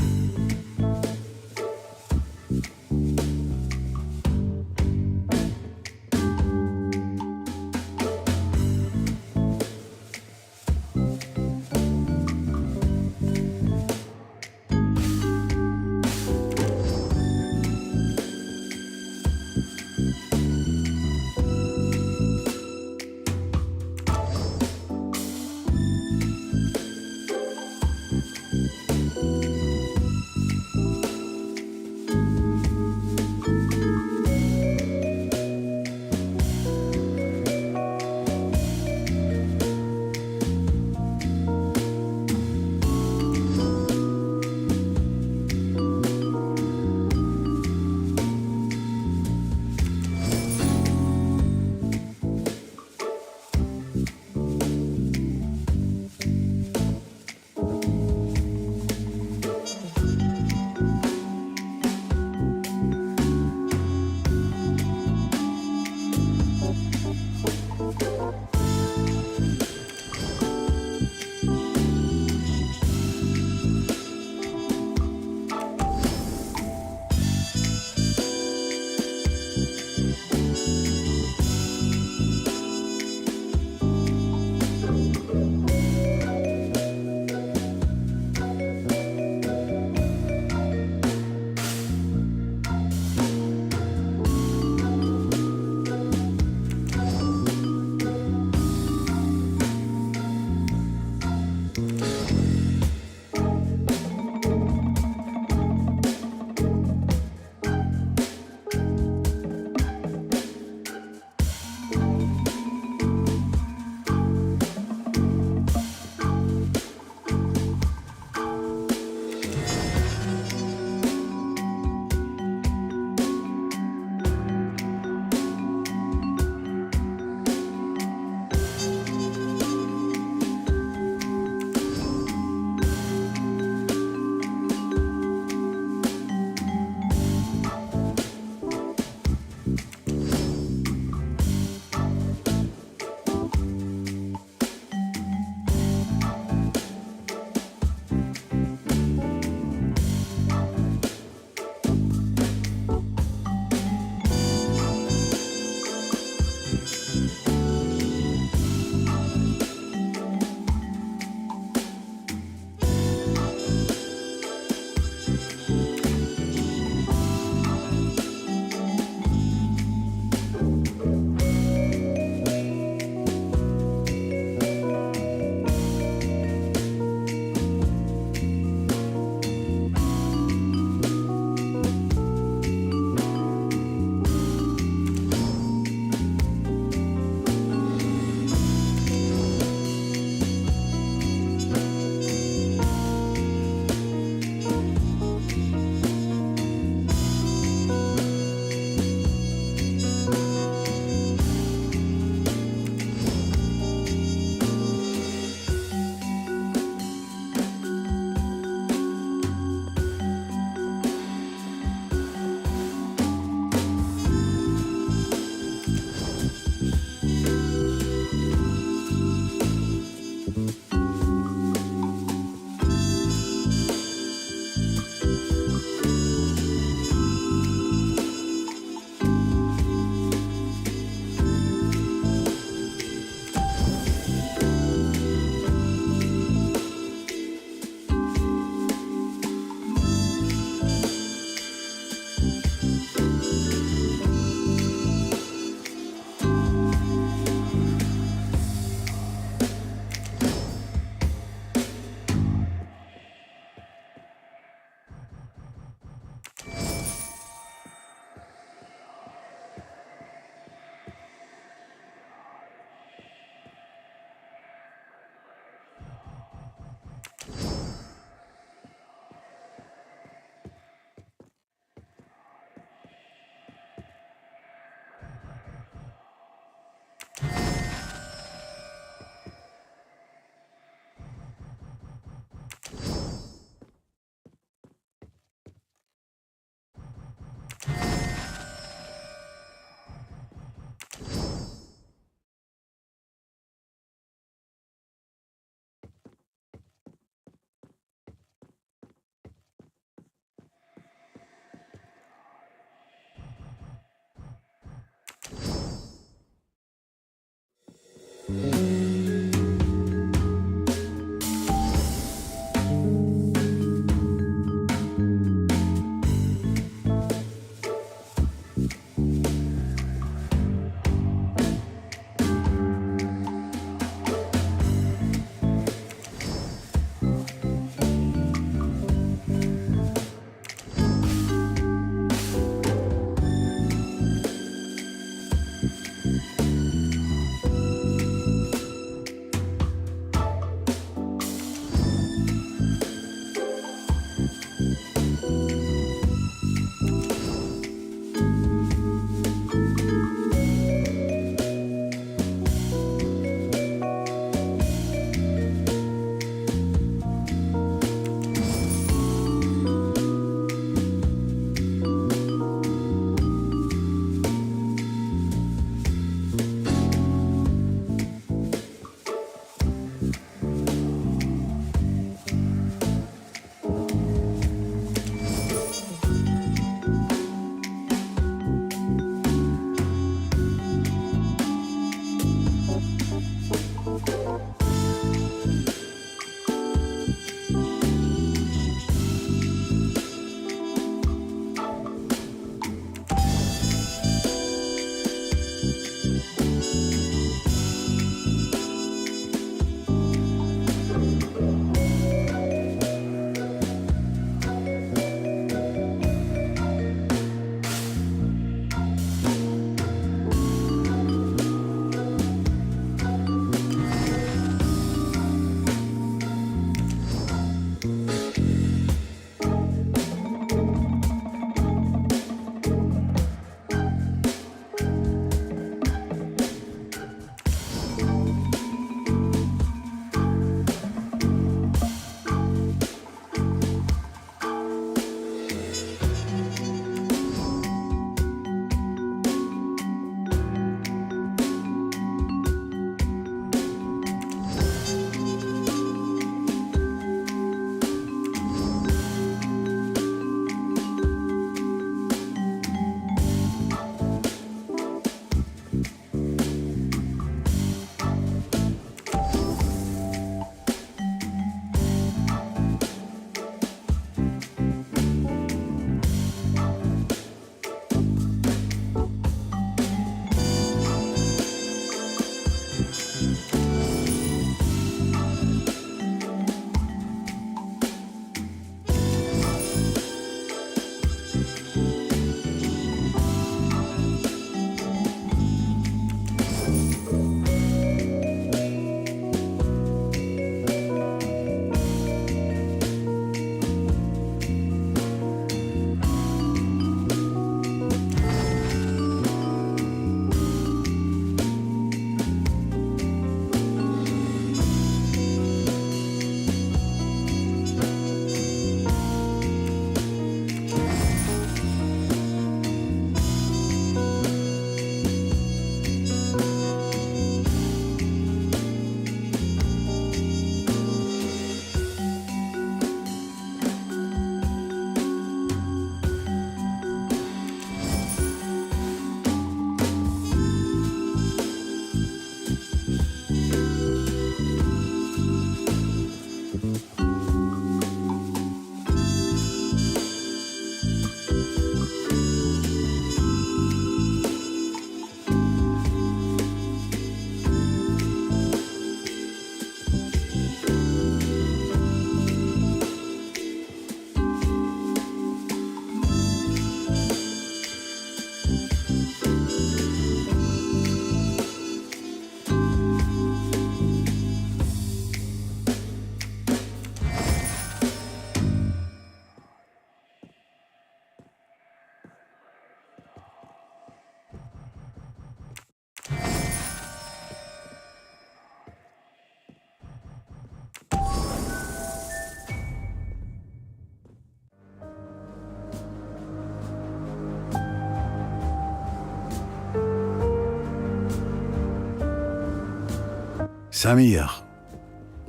Samir,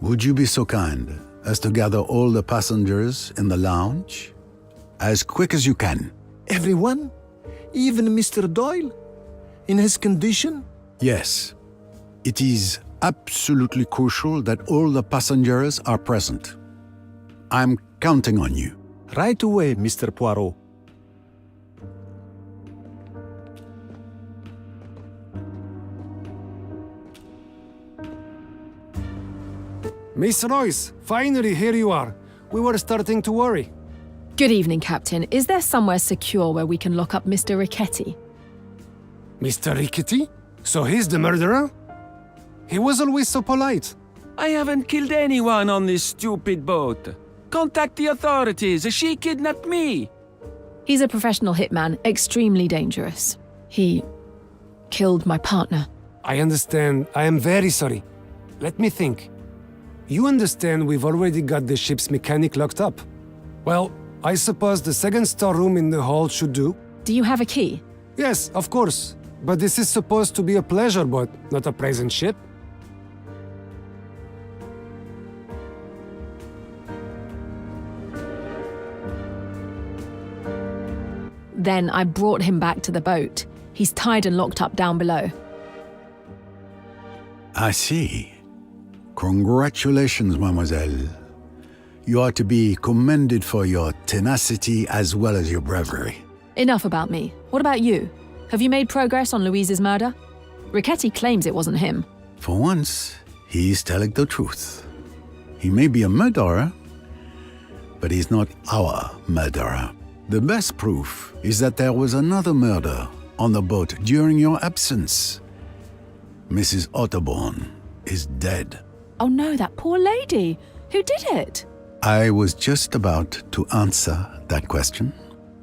would you be so kind as to gather all the passengers in the lounge? As quick as you can. Everyone? Even Mr. Doyle? In his condition? Yes. It is absolutely crucial that all the passengers are present. I'm counting on you. Right away, Mr. Poirot. Miss Royce, finally here you are. We were starting to worry. Good evening, Captain. Is there somewhere secure where we can lock up Mr. Richetti? Mr. Richetti? So he's the murderer? He was always so polite. I haven't killed anyone on this stupid boat. Contact the authorities. She kidnapped me. He's a professional hitman, extremely dangerous. He killed my partner. I understand. I am very sorry. Let me think. You understand we've already got the ship's mechanic locked up. Well, I suppose the second storeroom in the hall should do. Do you have a key? Yes, of course. But this is supposed to be a pleasure boat, not a present ship. Then I brought him back to the boat. He's tied and locked up down below. I see. Congratulations, mademoiselle. You are to be commended for your tenacity as well as your bravery. Enough about me. What about you? Have you made progress on Louise's murder? Richetti claims it wasn't him. For once, he is telling the truth. He may be a murderer, but he's not our murderer. The best proof is that there was another murder on the boat during your absence. Mrs. Otterborn is dead. Oh no, that poor lady. Who did it? I was just about to answer that question.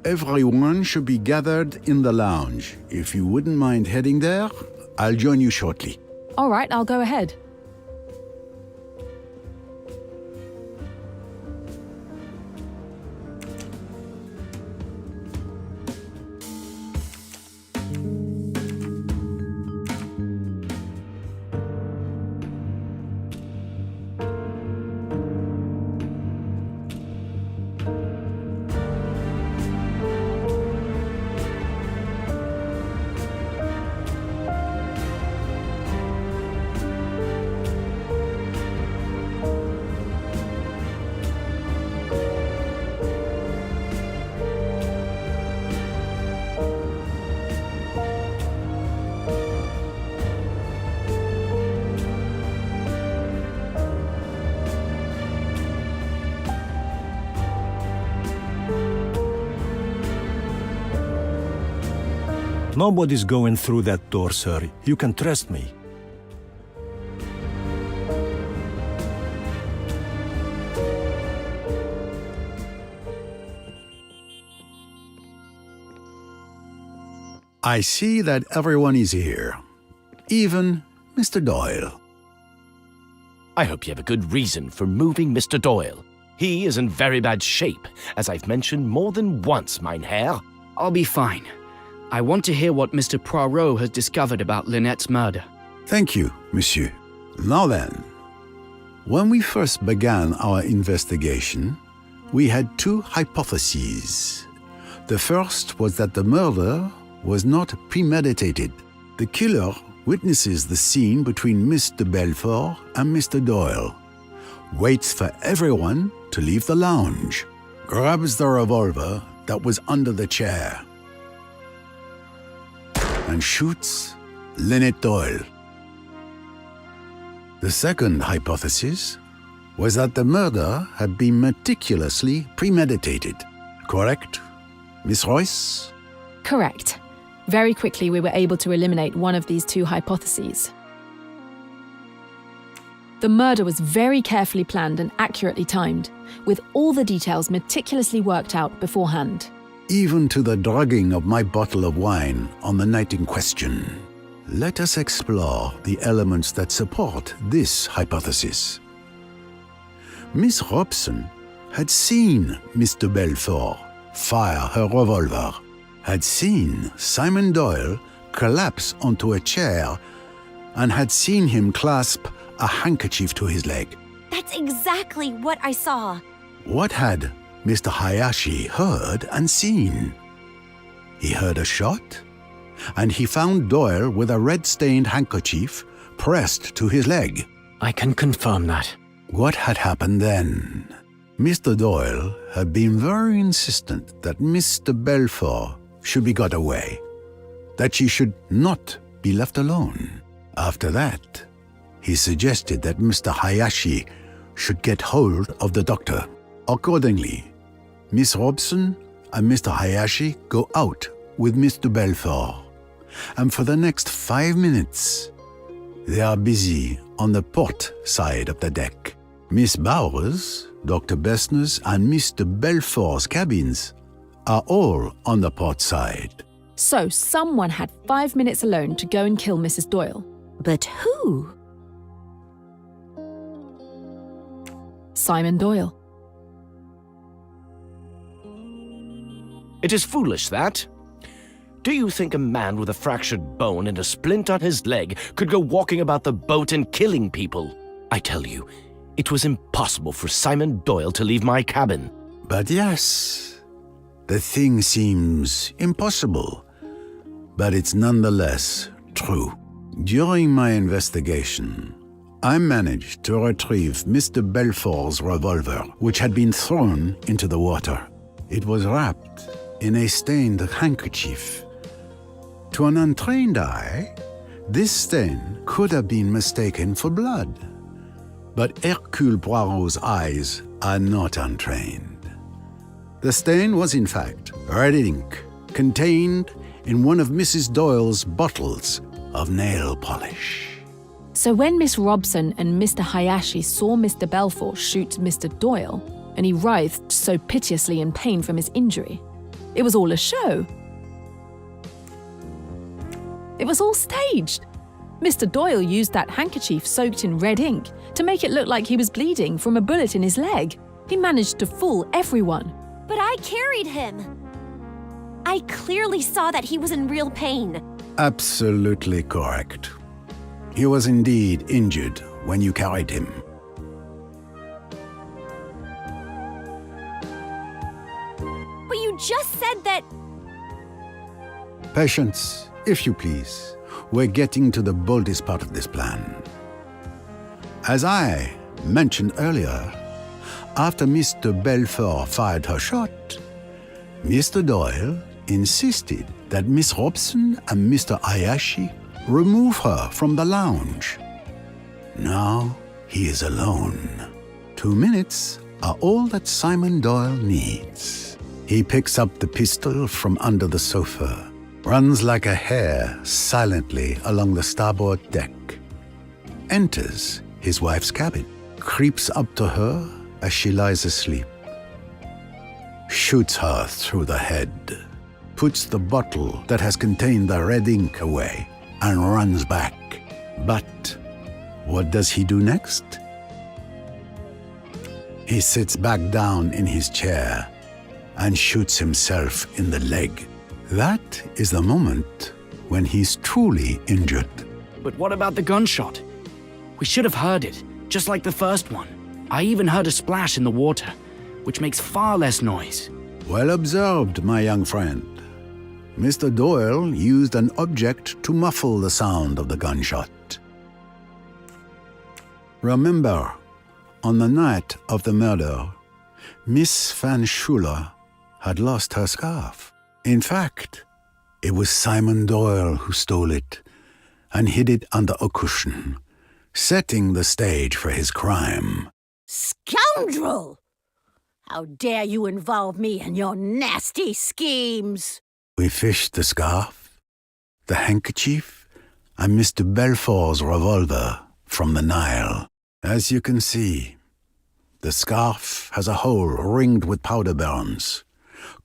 Everyone should be gathered in the lounge. If you wouldn't mind heading there, I'll join you shortly. All right, I'll go ahead. Nobody's going through that door, sir. You can trust me. I see that everyone is here. Even Mr. Doyle. I hope you have a good reason for moving Mr. Doyle. He is in very bad shape, as I've mentioned more than once, mein Herr. I'll be fine. I want to hear what Mr. Poirot has discovered about Lynette's murder. Thank you, monsieur. Now then, when we first began our investigation, we had two hypotheses. The first was that the murder was not premeditated. The killer witnesses the scene between Mr. Belfort and Mr. Doyle, waits for everyone to leave the lounge, grabs the revolver that was under the chair, and shoots Lynette Doyle. The second hypothesis was that the murder had been meticulously premeditated. Correct, Miss Royce? Correct. Very quickly, we were able to eliminate one of these two hypotheses. The murder was very carefully planned and accurately timed, with all the details meticulously worked out beforehand. Even to the drugging of my bottle of wine on the night in question. Let us explore the elements that support this hypothesis. Miss Robson had seen Mr. Belfort fire her revolver, had seen Simon Doyle collapse onto a chair, and had seen him clasp a handkerchief to his leg. That's exactly what I saw. What had Mr. Hayashi heard and seen? He heard a shot, and he found Doyle with a red-stained handkerchief pressed to his leg. I can confirm that. What had happened then? Mr. Doyle had been very insistent that Mr. Belfort should be got away, that she should not be left alone. After that, he suggested that Mr. Hayashi should get hold of the doctor. Accordingly, Miss Robson and Mr. Hayashi go out with Mr. Belfort, and for the next 5 minutes, they are busy on the port side of the deck. Miss Bowers, Dr. Bessner's, and Mr. Belfort's cabins are all on the port side. So someone had 5 minutes alone to go and kill Mrs. Doyle. But who? Simon Doyle. It is foolish, that. Do you think a man with a fractured bone and a splint on his leg could go walking about the boat and killing people? I tell you, it was impossible for Simon Doyle to leave my cabin. But yes, the thing seems impossible, but it's nonetheless true. During my investigation, I managed to retrieve Mr. Belfort's revolver, which had been thrown into the water. It was wrapped in a stained handkerchief. To an untrained eye, this stain could have been mistaken for blood. But Hercule Poirot's eyes are not untrained. The stain was in fact red ink contained in one of Mrs. Doyle's bottles of nail polish. So when Miss Robson and Mr. Hayashi saw Mr. Belfort shoot Mr. Doyle, and he writhed so piteously in pain from his injury, it was all a show. It was all staged. Mr. Doyle used that handkerchief soaked in red ink to make it look like he was bleeding from a bullet in his leg. He managed to fool everyone. But I carried him. I clearly saw that he was in real pain. Absolutely correct. He was indeed injured when you carried him. But you just said that... Patience, if you please. We're getting to the boldest part of this plan. As I mentioned earlier, after Mr. Belfort fired her shot, Mr. Doyle insisted that Miss Robson and Mr. Hayashi remove her from the lounge. Now he is alone. 2 minutes are all that Simon Doyle needs. He picks up the pistol from under the sofa, runs like a hare silently along the starboard deck, enters his wife's cabin, creeps up to her as she lies asleep, shoots her through the head, puts the bottle that has contained the red ink away, and runs back. But what does he do next? He sits back down in his chair and shoots himself in the leg. That is the moment when he's truly injured. But what about the gunshot? We should have heard it, just like the first one. I even heard a splash in the water, which makes far less noise. Well observed, my young friend. Mr. Doyle used an object to muffle the sound of the gunshot. Remember, on the night of the murder, Miss Van Schuler had lost her scarf. In fact, it was Simon Doyle who stole it and hid it under a cushion, setting the stage for his crime. Scoundrel! How dare you involve me in your nasty schemes? We fished the scarf, the handkerchief, and Mr. Belfort's revolver from the Nile. As you can see, the scarf has a hole ringed with powder burns,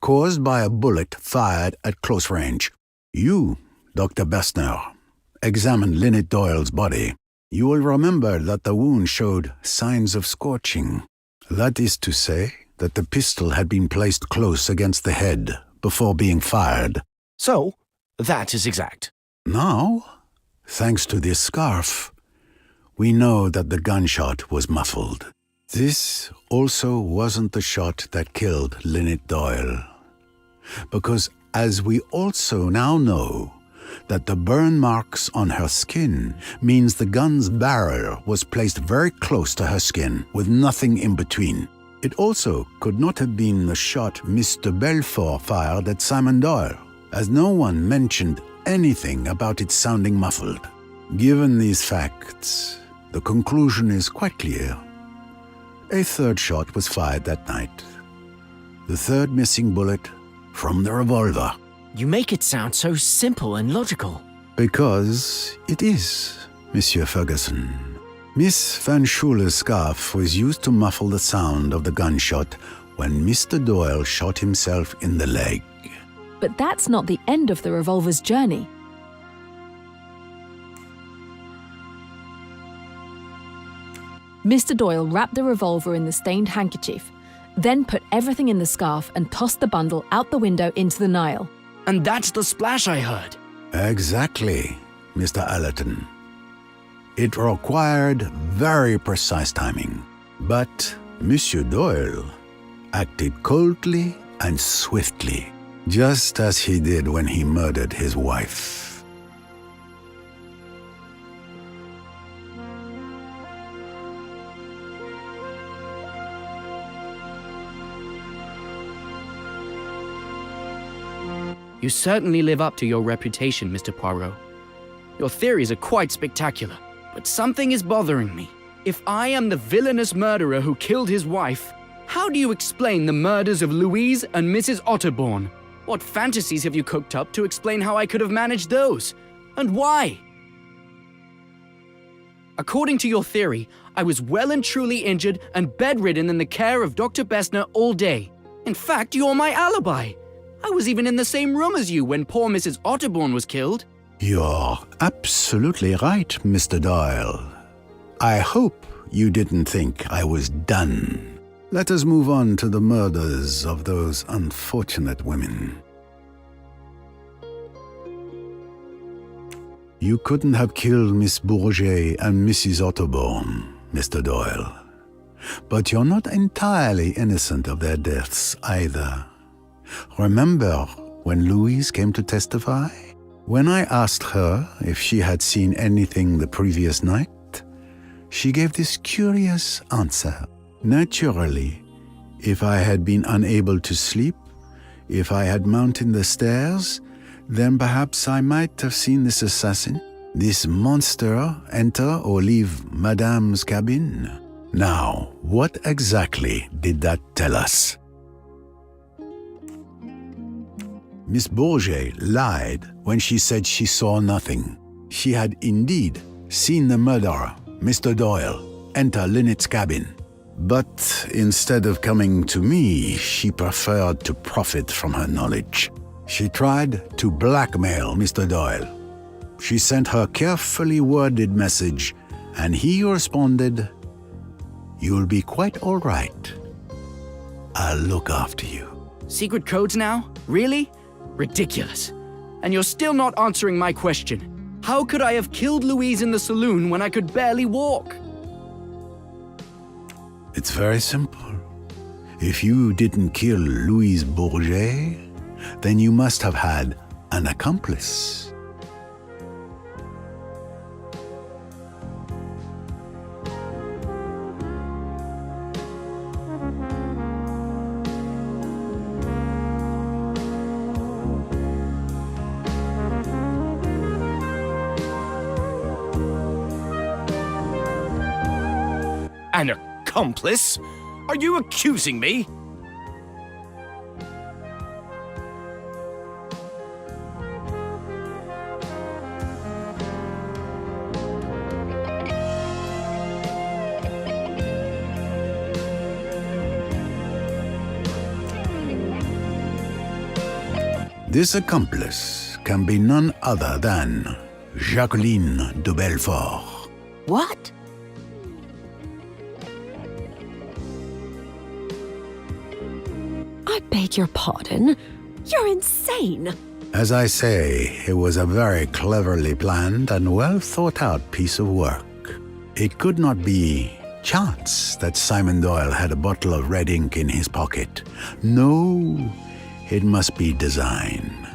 caused by a bullet fired at close range. You, Dr. Bessner, examined Lynette Doyle's body. You will remember that the wound showed signs of scorching. That is to say that the pistol had been placed close against the head before being fired. So, that is exact. Now, thanks to this scarf, we know that the gunshot was muffled. This also wasn't the shot that killed Lynette Doyle. Because as we also now know, that the burn marks on her skin means the gun's barrel was placed very close to her skin, with nothing in between. It also could not have been the shot Mr. Belfort fired at Simon Doyle, as no one mentioned anything about it sounding muffled. Given these facts, the conclusion is quite clear. A third shot was fired that night. The third missing bullet from the revolver. You make it sound so simple and logical. Because it is, Monsieur Ferguson. Miss Van Schuler's scarf was used to muffle the sound of the gunshot when Mr. Doyle shot himself in the leg. But that's not the end of the revolver's journey. Mr. Doyle wrapped the revolver in the stained handkerchief, then put everything in the scarf and tossed the bundle out the window into the Nile. And that's the splash I heard. Exactly, Mr. Allerton. It required very precise timing. But Monsieur Doyle acted coldly and swiftly, just as he did when he murdered his wife. You certainly live up to your reputation, Mr. Poirot. Your theories are quite spectacular, but something is bothering me. If I am the villainous murderer who killed his wife, how do you explain the murders of Louise and Mrs. Otterbourne? What fantasies have you cooked up to explain how I could have managed those? And why? According to your theory, I was well and truly injured and bedridden in the care of Dr. Bessner all day. In fact, you're my alibi. I was even in the same room as you when poor Mrs. Otterbourne was killed. You're absolutely right, Mr. Doyle. I hope you didn't think I was done. Let us move on to the murders of those unfortunate women. You couldn't have killed Miss Bourget and Mrs. Otterbourne, Mr. Doyle. But you're not entirely innocent of their deaths either. Remember when Louise came to testify? When I asked her if she had seen anything the previous night, she gave this curious answer. Naturally, if I had been unable to sleep, if I had mounted the stairs, then perhaps I might have seen this assassin, this monster, enter or leave Madame's cabin. Now, what exactly did that tell us? Miss Bourget lied when she said she saw nothing. She had indeed seen the murderer, Mr. Doyle, enter Lynette's cabin. But instead of coming to me, she preferred to profit from her knowledge. She tried to blackmail Mr. Doyle. She sent her carefully worded message, and he responded, "You'll be all right. I'll look after you." Secret codes now? Really? Ridiculous. And you're still not answering my question. How could I have killed Louise in the saloon when I could barely walk? It's very simple. If you didn't kill Louise Bourget, then you must have had an accomplice. An accomplice? Are you accusing me? This accomplice can be none other than Jacqueline de Belfort. What? I beg your pardon? You're insane! As I say, it was a very cleverly planned and well thought out piece of work. It could not be chance that Simon Doyle had a bottle of red ink in his pocket. No, it must be design.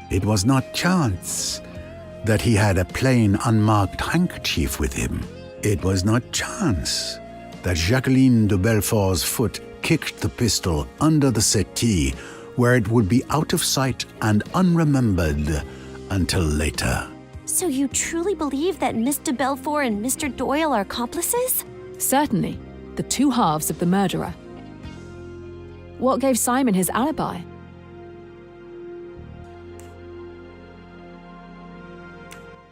It was not chance that he had a plain, unmarked handkerchief with him. It was not chance that Jacqueline de Belfort's foot kicked the pistol under the settee, where it would be out of sight and unremembered until later. So you truly believe that Miss de Belfort and Mr. Doyle are accomplices? Certainly, the two halves of the murderer. What gave Simon his alibi?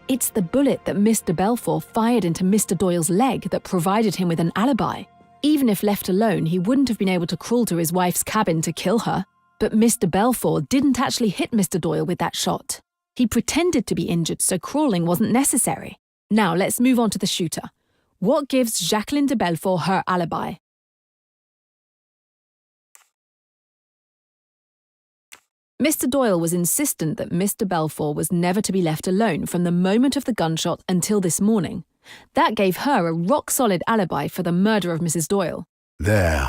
It's the bullet that Miss de Belfort fired into Mr. Doyle's leg that provided him with an alibi. Even if left alone, he wouldn't have been able to crawl to his wife's cabin to kill her. But Miss de Belfort didn't actually hit Mr. Doyle with that shot. He pretended to be injured, so crawling wasn't necessary. Now let's move on to the shooter. What gives Jacqueline de Belfort her alibi? Mr. Doyle was insistent that Miss de Belfort was never to be left alone from the moment of the gunshot until this morning. That gave her a rock-solid alibi for the murder of Mrs. Doyle. There,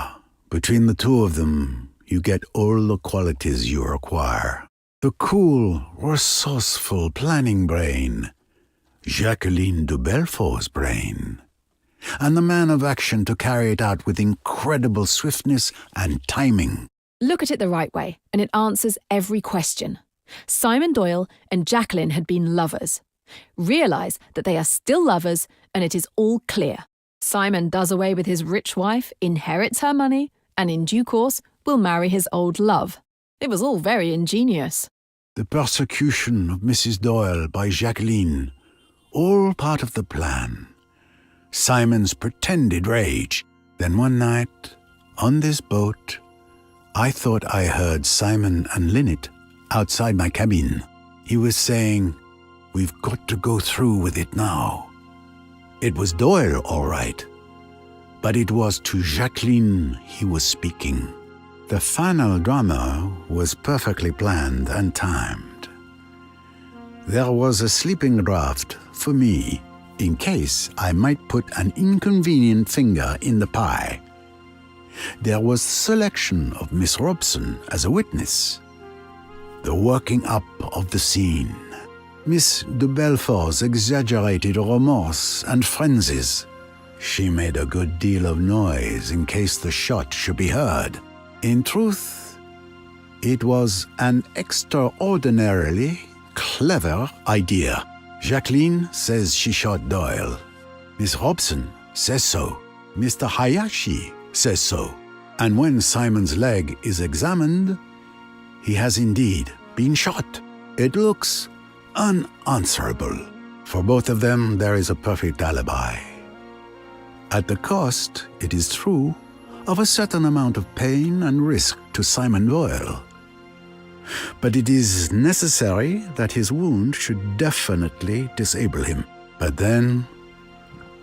between the two of them, you get all the qualities you require. The cool, resourceful planning brain, Jacqueline de Belfort's brain, and the man of action to carry it out with incredible swiftness and timing. Look at it the right way, and it answers every question. Simon Doyle and Jacqueline had been lovers. Realize that they are still lovers, and it is all clear. Simon does away with his rich wife, inherits her money, and in due course will marry his old love. It was all very ingenious. The persecution of Mrs. Doyle by Jacqueline, all part of the plan. Simon's pretended rage. Then one night, on this boat, I thought I heard Simon and Lynette outside my cabin. He was saying, "We've got to go through with it now." It was Doyle, all right, but it was to Jacqueline he was speaking. The final drama was perfectly planned and timed. There was a sleeping draft for me in case I might put an inconvenient finger in the pie. There was selection of Miss Robson as a witness. The working up of the scene. Miss de Belfort's exaggerated remorse and frenzies. She made a good deal of noise in case the shot should be heard. In truth, it was an extraordinarily clever idea. Jacqueline says she shot Doyle. Miss Robson says so. Mr. Hayashi says so. And when Simon's leg is examined, he has indeed been shot. It looks unanswerable. For both of them, there is a perfect alibi. At the cost, it is true, of a certain amount of pain and risk to Simon Doyle. But it is necessary that his wound should definitely disable him. But then,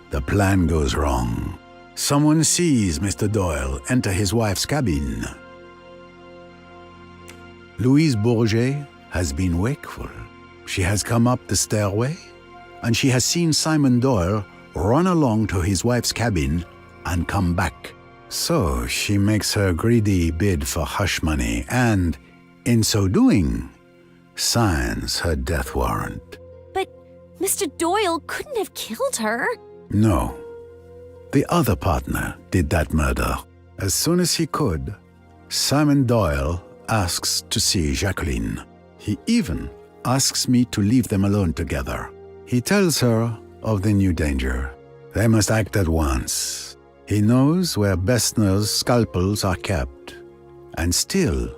the plan goes wrong. Someone sees Mr. Doyle enter his wife's cabin. Louise Bourget has been wakeful. She has come up the stairway, and she has seen Simon Doyle run along to his wife's cabin and come back. So she makes her greedy bid for hush money and, in so doing, signs her death warrant. But Mr. Doyle couldn't have killed her. No. The other partner did that murder. As soon as he could, Simon Doyle asks to see Jacqueline. He even asks me to leave them alone together. He tells her of the new danger. They must act at once. He knows where Bessner's scalpels are kept. And still,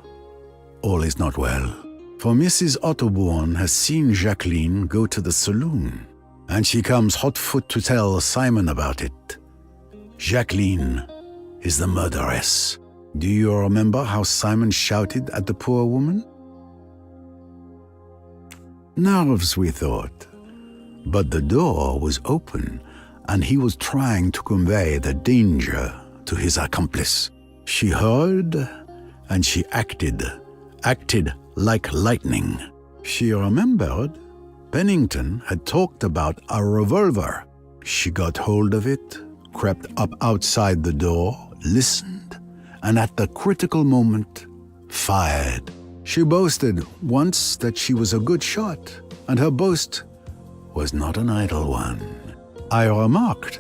all is not well. For Mrs. Otterbourne has seen Jacqueline go to the saloon, and she comes hot-foot to tell Simon about it. Jacqueline is the murderess. Do you remember how Simon shouted at the poor woman? Nerves, we thought. But the door was open, and he was trying to convey the danger to his accomplice. She heard, and she acted like lightning. She remembered Pennington had talked about a revolver. She got hold of it, crept up outside the door, listened, and at the critical moment, fired. She boasted once that she was a good shot, and her boast was not an idle one. I remarked,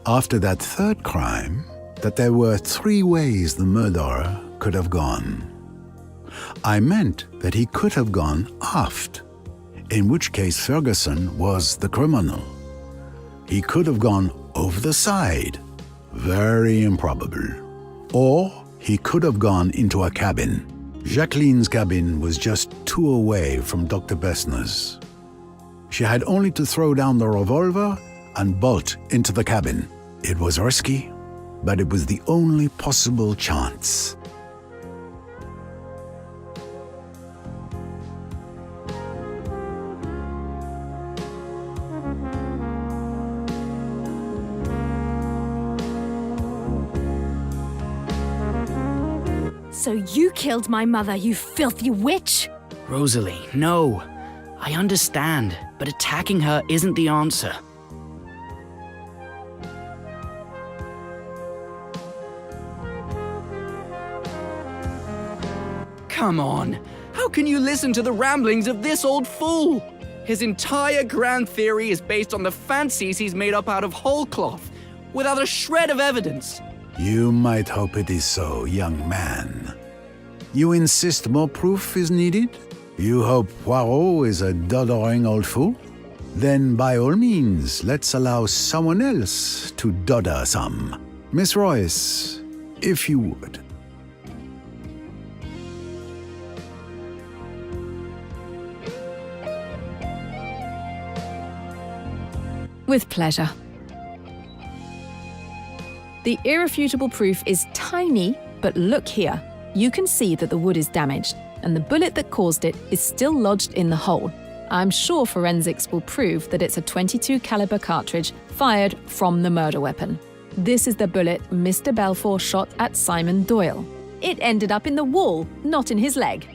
after that third crime, that there were 3 ways the murderer could have gone. I meant that he could have gone aft, in which case Ferguson was the criminal. He could have gone over the side, very improbable. Or he could have gone into a cabin. Jacqueline's cabin was just 2 away from Dr. Bessner's. She had only to throw down the revolver and bolt into the cabin. It was risky, but it was the only possible chance. So you killed my mother, you filthy witch! Rosalie, no. I understand, but attacking her isn't the answer. Come on, how can you listen to the ramblings of this old fool? His entire grand theory is based on the fancies he's made up out of whole cloth, without a shred of evidence. You might hope it is so, young man. You insist more proof is needed? You hope Poirot is a doddering old fool? Then by all means, let's allow someone else to dodder some. Miss Royce, if you would. With pleasure. The irrefutable proof is tiny, but look here. You can see that the wood is damaged, and the bullet that caused it is still lodged in the hole. I'm sure forensics will prove that it's a .22 caliber cartridge fired from the murder weapon. This is the bullet Mr. Belfour shot at Simon Doyle. It ended up in the wall, not in his leg.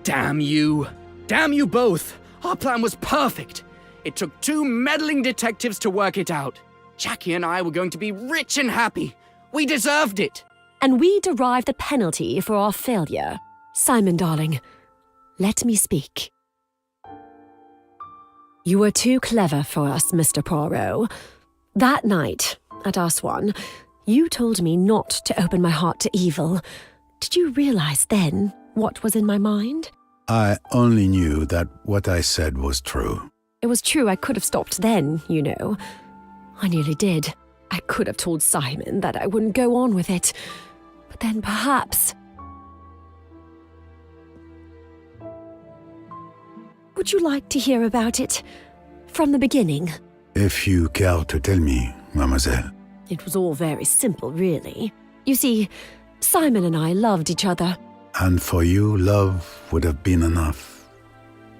Damn you! Damn you both! Our plan was perfect! It took 2 meddling detectives to work it out. Jackie and I were going to be rich and happy. We deserved it! And we derived the penalty for our failure. Simon, darling, let me speak. You were too clever for us, Mr. Poirot. That night, at Aswan, you told me not to open my heart to evil. Did you realize then what was in my mind? I only knew that what I said was true. It was true I could have stopped then, you know. I nearly did. I could have told Simon that I wouldn't go on with it. But then perhaps... Would you like to hear about it from the beginning? If you care to tell me, mademoiselle. It was all very simple, really. You see, Simon and I loved each other. And for you, love would have been enough.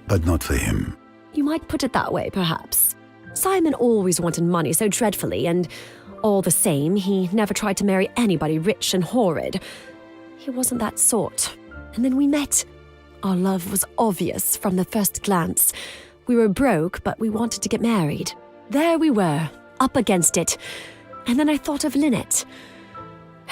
But not for him. You might put it that way, perhaps. Simon always wanted money so dreadfully, and all the same, he never tried to marry anybody rich and horrid. He wasn't that sort. And then we met. Our love was obvious from the first glance. We were broke, but we wanted to get married. There we were, up against it. And then I thought of Lynette.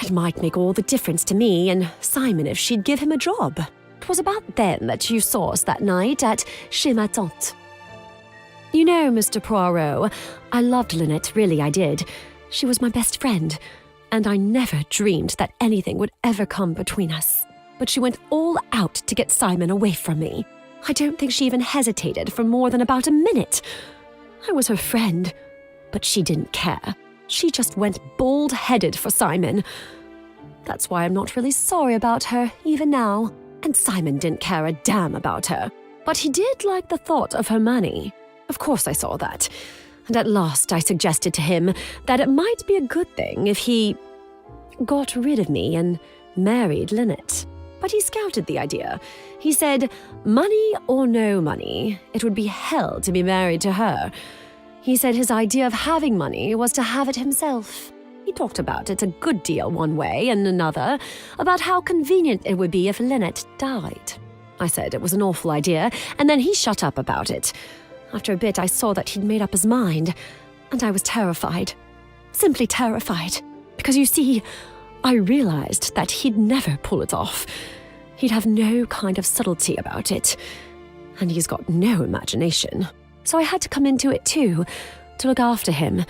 It might make all the difference to me and Simon if she'd give him a job. It was about then that you saw us that night at Chez ma Tante. You know, Mr. Poirot, I loved Lynette, really I did. She was my best friend, and I never dreamed that anything would ever come between us. But she went all out to get Simon away from me. I don't think she even hesitated for more than about a minute. I was her friend, but she didn't care. She just went bald-headed for Simon. That's why I'm not really sorry about her, even now. And Simon didn't care a damn about her. But he did like the thought of her money. Of course I saw that. And at last I suggested to him that it might be a good thing if he got rid of me and married Lynette. But he scouted the idea. He said, money or no money, it would be hell to be married to her. He said his idea of having money was to have it himself. We talked about it a good deal one way and another, about how convenient it would be if Lynette died. I said it was an awful idea, and then he shut up about it. After a bit, I saw that he'd made up his mind, and I was terrified. Simply terrified. Because you see, I realized that he'd never pull it off. He'd have no kind of subtlety about it. And he's got no imagination. So I had to come into it too, to look after him.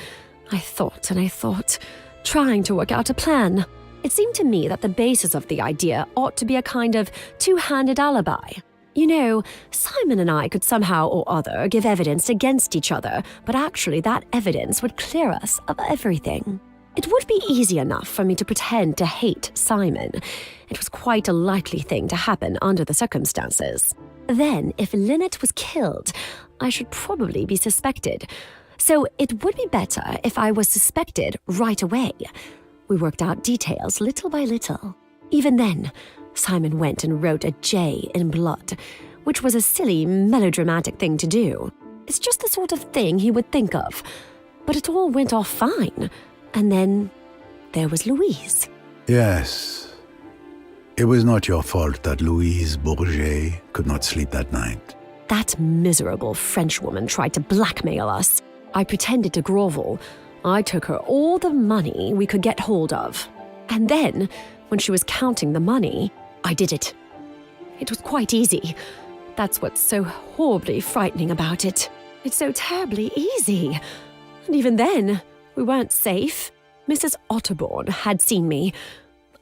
I thought and I thought, trying to work out a plan. It seemed to me that the basis of the idea ought to be a kind of two-handed alibi. You know, Simon and I could somehow or other give evidence against each other, but actually that evidence would clear us of everything. It would be easy enough for me to pretend to hate Simon. It was quite a likely thing to happen under the circumstances. Then, if Lynette was killed, I should probably be suspected. So it would be better if I was suspected right away. We worked out details little by little. Even then, Simon went and wrote a J in blood, which was a silly, melodramatic thing to do. It's just the sort of thing he would think of. But it all went off fine. And then there was Louise. Yes. It was not your fault that Louise Bourget could not sleep that night. That miserable Frenchwoman tried to blackmail us. I pretended to grovel. I took her all the money we could get hold of. And then, when she was counting the money, I did it. It was quite easy. That's what's so horribly frightening about it. It's so terribly easy. And even then, we weren't safe. Mrs. Otterbourne had seen me.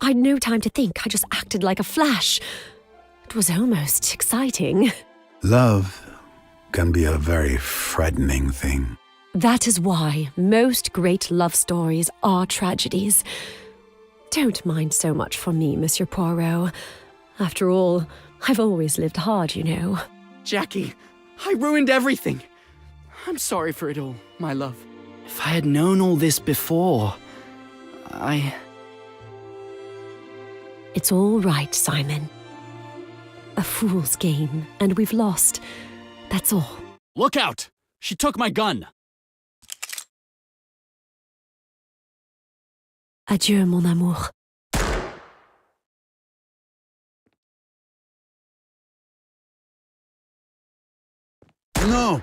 I'd no time to think. I just acted like a flash. It was almost exciting. Love can be a very frightening thing. That is why most great love stories are tragedies. Don't mind so much for me, Monsieur Poirot. After all, I've always lived hard, you know. Jackie, I ruined everything. I'm sorry for it all, my love. If I had known all this before, It's all right, Simon. A fool's game, and we've lost. That's all. Look out! She took my gun! Adieu, mon amour. No!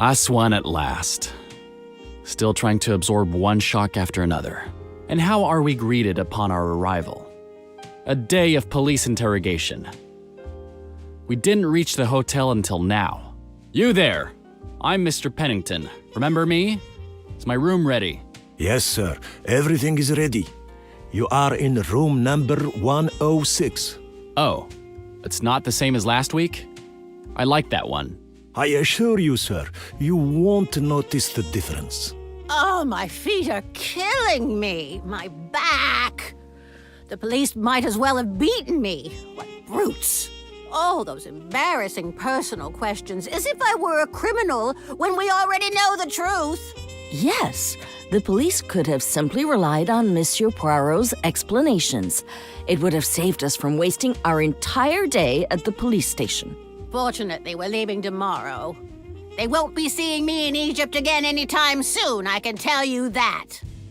I swung at last. Still trying to absorb one shock after another. And how are we greeted upon our arrival? A day of police interrogation. We didn't reach the hotel until now. You there! I'm Mr. Pennington. Remember me? Is my room ready? Yes, sir. Everything is ready. You are in room number 106. Oh, it's not the same as last week? I like that one. I assure you, sir, you won't notice the difference. Oh, my feet are killing me. My back. The police might as well have beaten me. What brutes. Oh, those embarrassing personal questions, as if I were a criminal when we already know the truth. Yes, the police could have simply relied on Monsieur Poirot's explanations. It would have saved us from wasting our entire day at the police station. Fortunately, we're leaving tomorrow. They won't be seeing me in Egypt again anytime soon, I can tell you that.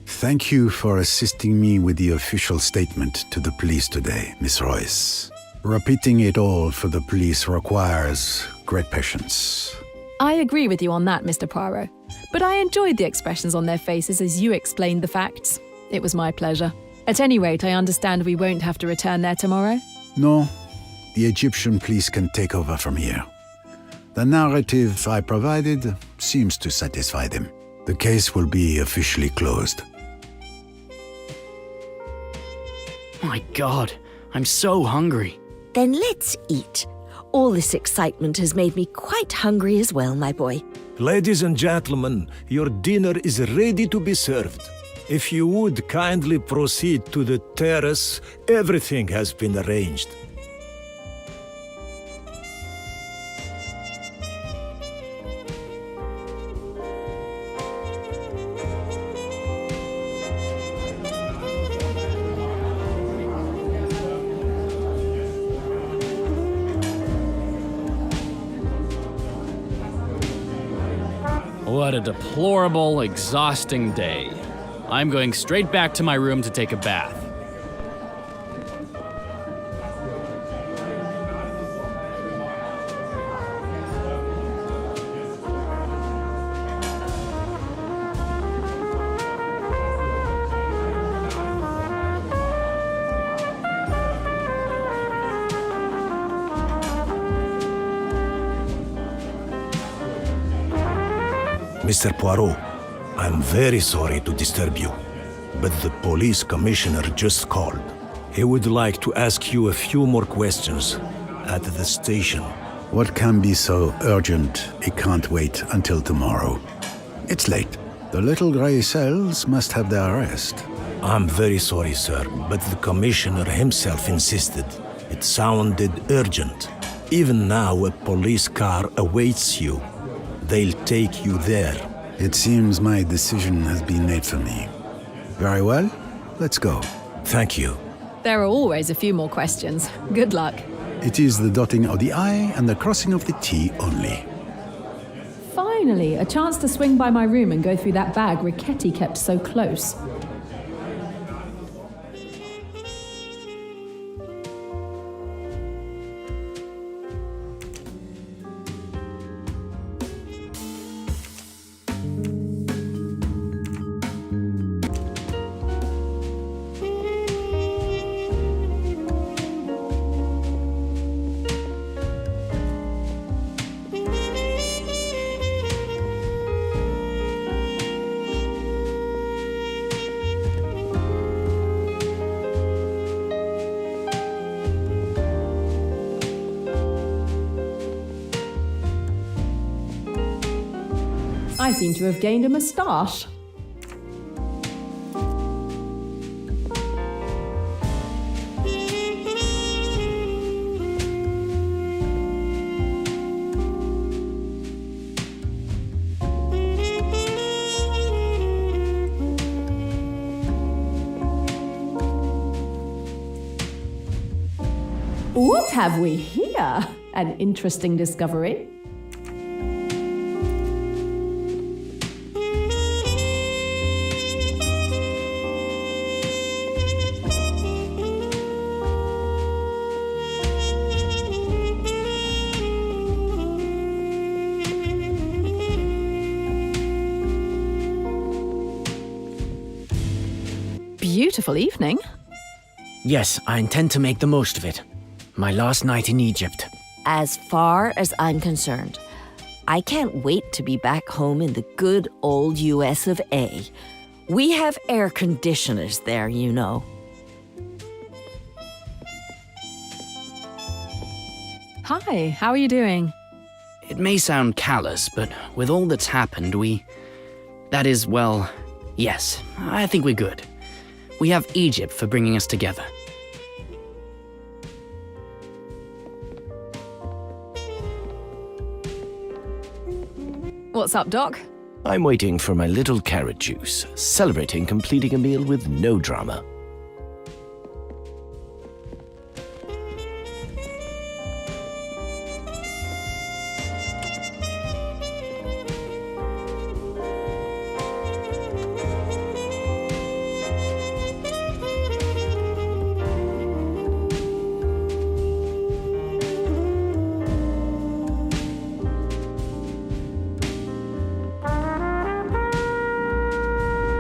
Thank you for assisting me with the official statement to the police today, Miss Royce. Repeating it all for the police requires great patience. I agree with you on that, Mr. Poirot. But I enjoyed the expressions on their faces as you explained the facts. It was my pleasure. At any rate, I understand we won't have to return there tomorrow. No, the Egyptian police can take over from here. The narrative I provided seems to satisfy them. The case will be officially closed. My God, I'm so hungry. Then let's eat. All this excitement has made me quite hungry as well, my boy. Ladies and gentlemen, your dinner is ready to be served. If you would kindly proceed to the terrace, everything has been arranged. What a deplorable, exhausting day. I'm going straight back to my room to take a bath. Mr. Poirot, I'm very sorry to disturb you, but the police commissioner just called. He would like to ask you a few more questions at the station. What can be so urgent it can't wait until tomorrow? It's late. The little grey cells must have their rest. I'm very sorry, sir, but the commissioner himself insisted. It sounded urgent. Even now, a police car awaits you. They'll take you there. It seems my decision has been made for me. Very well, let's go. Thank you. There are always a few more questions. Good luck. It is the dotting of the I and the crossing of the T only. Finally, a chance to swing by my room and go through that bag Riquetti kept so close. I seem to have gained a moustache. What have we here? An interesting discovery. Beautiful evening. Yes, I intend to make the most of it. My last night in Egypt. As far as I'm concerned, I can't wait to be back home in the good old US of A. We have air conditioners there, you know. Hi, how are you doing? It may sound callous, but with all that's happened, that is, well, yes, I think we're good. We have Egypt for bringing us together. What's up, Doc? I'm waiting for my little carrot juice, celebrating completing a meal with no drama.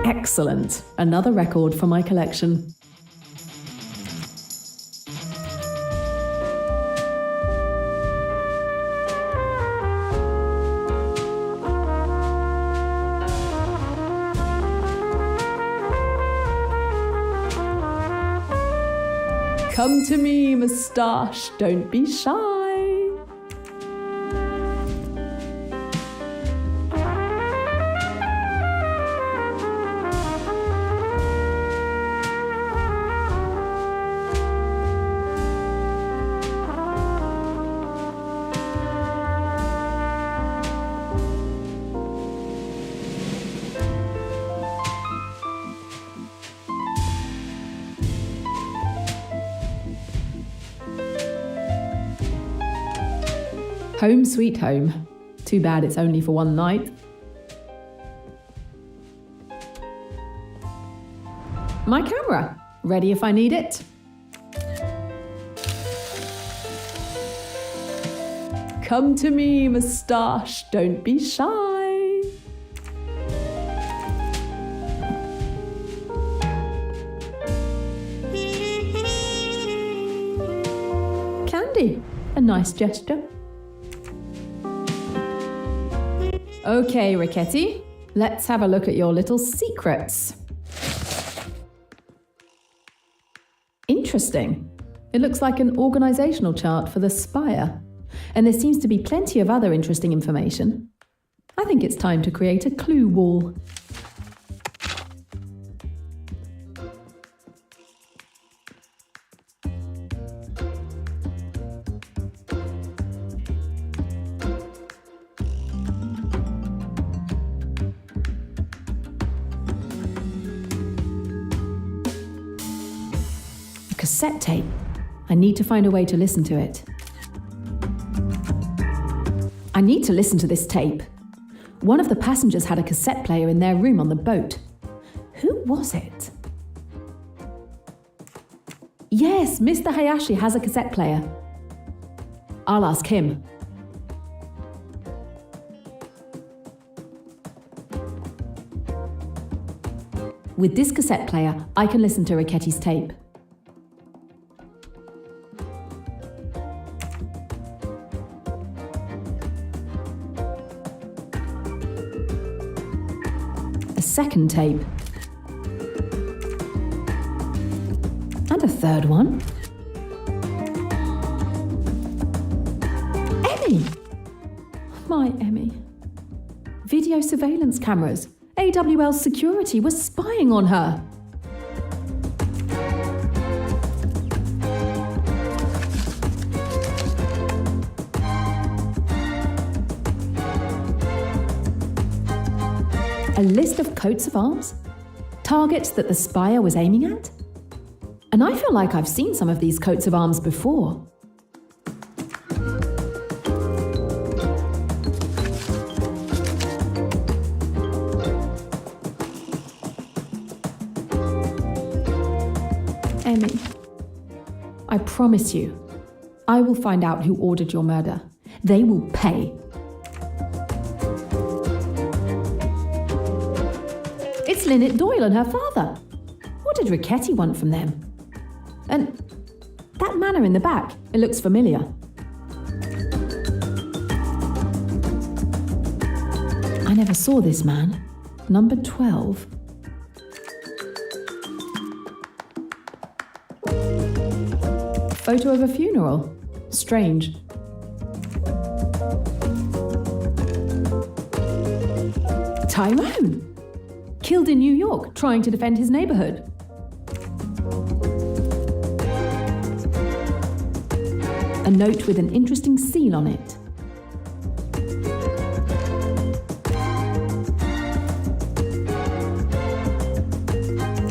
Excellent. Another record for my collection. Come to me, moustache, don't be shy. Home sweet home. Too bad it's only for one night. My camera, ready if I need it. Come to me, moustache, don't be shy. Candy, a nice gesture. Okay, Ricchetti, let's have a look at your little secrets. Interesting. It looks like an organisational chart for the Spire. And there seems to be plenty of other interesting information. I think it's time to create a clue wall. Cassette tape. I need to find a way to listen to it. I need to listen to this tape. One of the passengers had a cassette player in their room on the boat. Who was it? Yes, Mr. Hayashi has a cassette player. I'll ask him. With this cassette player, I can listen to Ricchetti's tape. Second tape. And a third one. Emmy! My Emmy. Video surveillance cameras. AWL security was spying on her. A list of coats of arms? Targets that the Spire was aiming at? And I feel like I've seen some of these coats of arms before. Emmy, I promise you, I will find out who ordered your murder. They will pay. It's Lynette Doyle and her father. What did Ricchetti want from them? And that manor in the back, it looks familiar. I never saw this man. Number 12. Photo of a funeral. Strange. Tyrone! Killed in New York, trying to defend his neighborhood. A note with an interesting seal on it.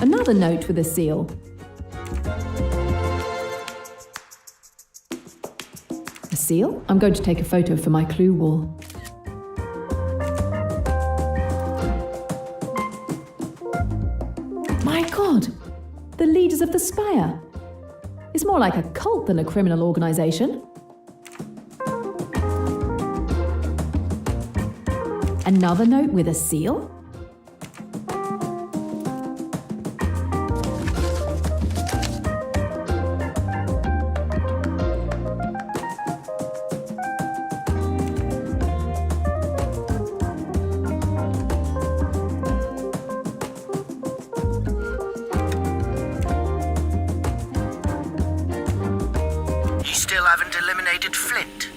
Another note with a seal. A seal? I'm going to take a photo for my clue wall. The leaders of the Spire. It's more like a cult than a criminal organization. Another note with a seal? still haven't eliminated Flint?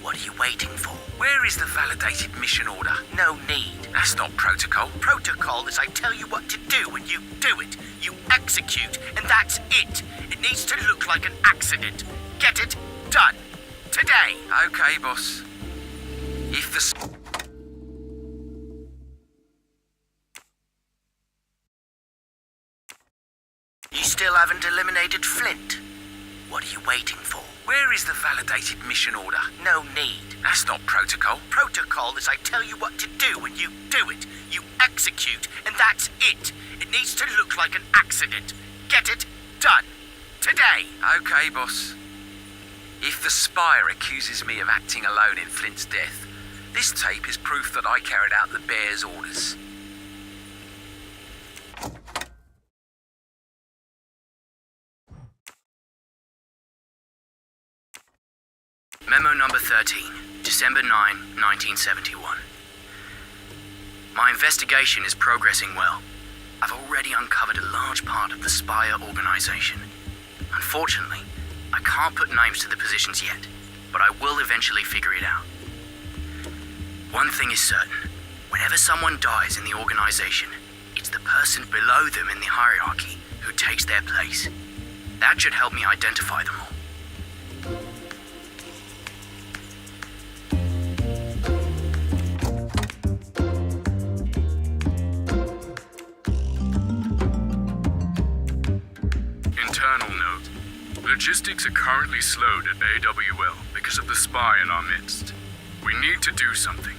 What are you waiting for? Where is the validated mission order? No need. That's not protocol. Protocol is I tell you what to do and you do it. You execute, and that's it. It needs to look like an accident. Get it? Done. Today. Okay, boss. If the... You still haven't eliminated Flint? What are you waiting for? Where is the validated mission order? No need. That's not protocol. Protocol is I tell you what to do and you do it. You execute, and that's it. It needs to look like an accident. Get it? Done. Today. Okay, boss. If the Spire accuses me of acting alone in Flint's death, this tape is proof that I carried out the Bear's orders. Memo number 13, December 9, 1971. My investigation is progressing well. I've already uncovered a large part of the Spire organization. Unfortunately, I can't put names to the positions yet, but I will eventually figure it out. One thing is certain. Whenever someone dies in the organization, it's the person below them in the hierarchy who takes their place. That should help me identify them all. Internal note. Logistics are currently slowed at AWL because of the spy in our midst. We need to do something.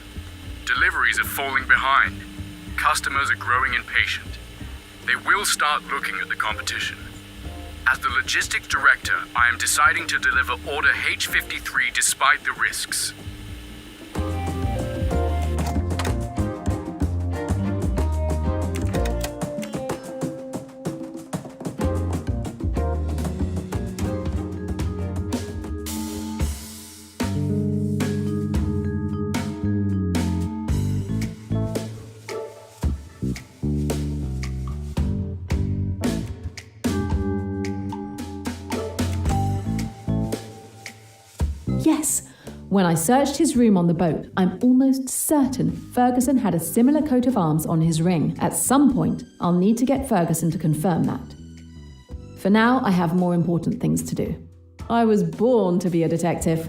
Deliveries are falling behind. Customers are growing impatient. They will start looking at the competition. As the logistics director, I am deciding to deliver Order H53 despite the risks. Yes! When I searched his room on the boat, I'm almost certain Ferguson had a similar coat of arms on his ring. At some point, I'll need to get Ferguson to confirm that. For now, I have more important things to do. I was born to be a detective.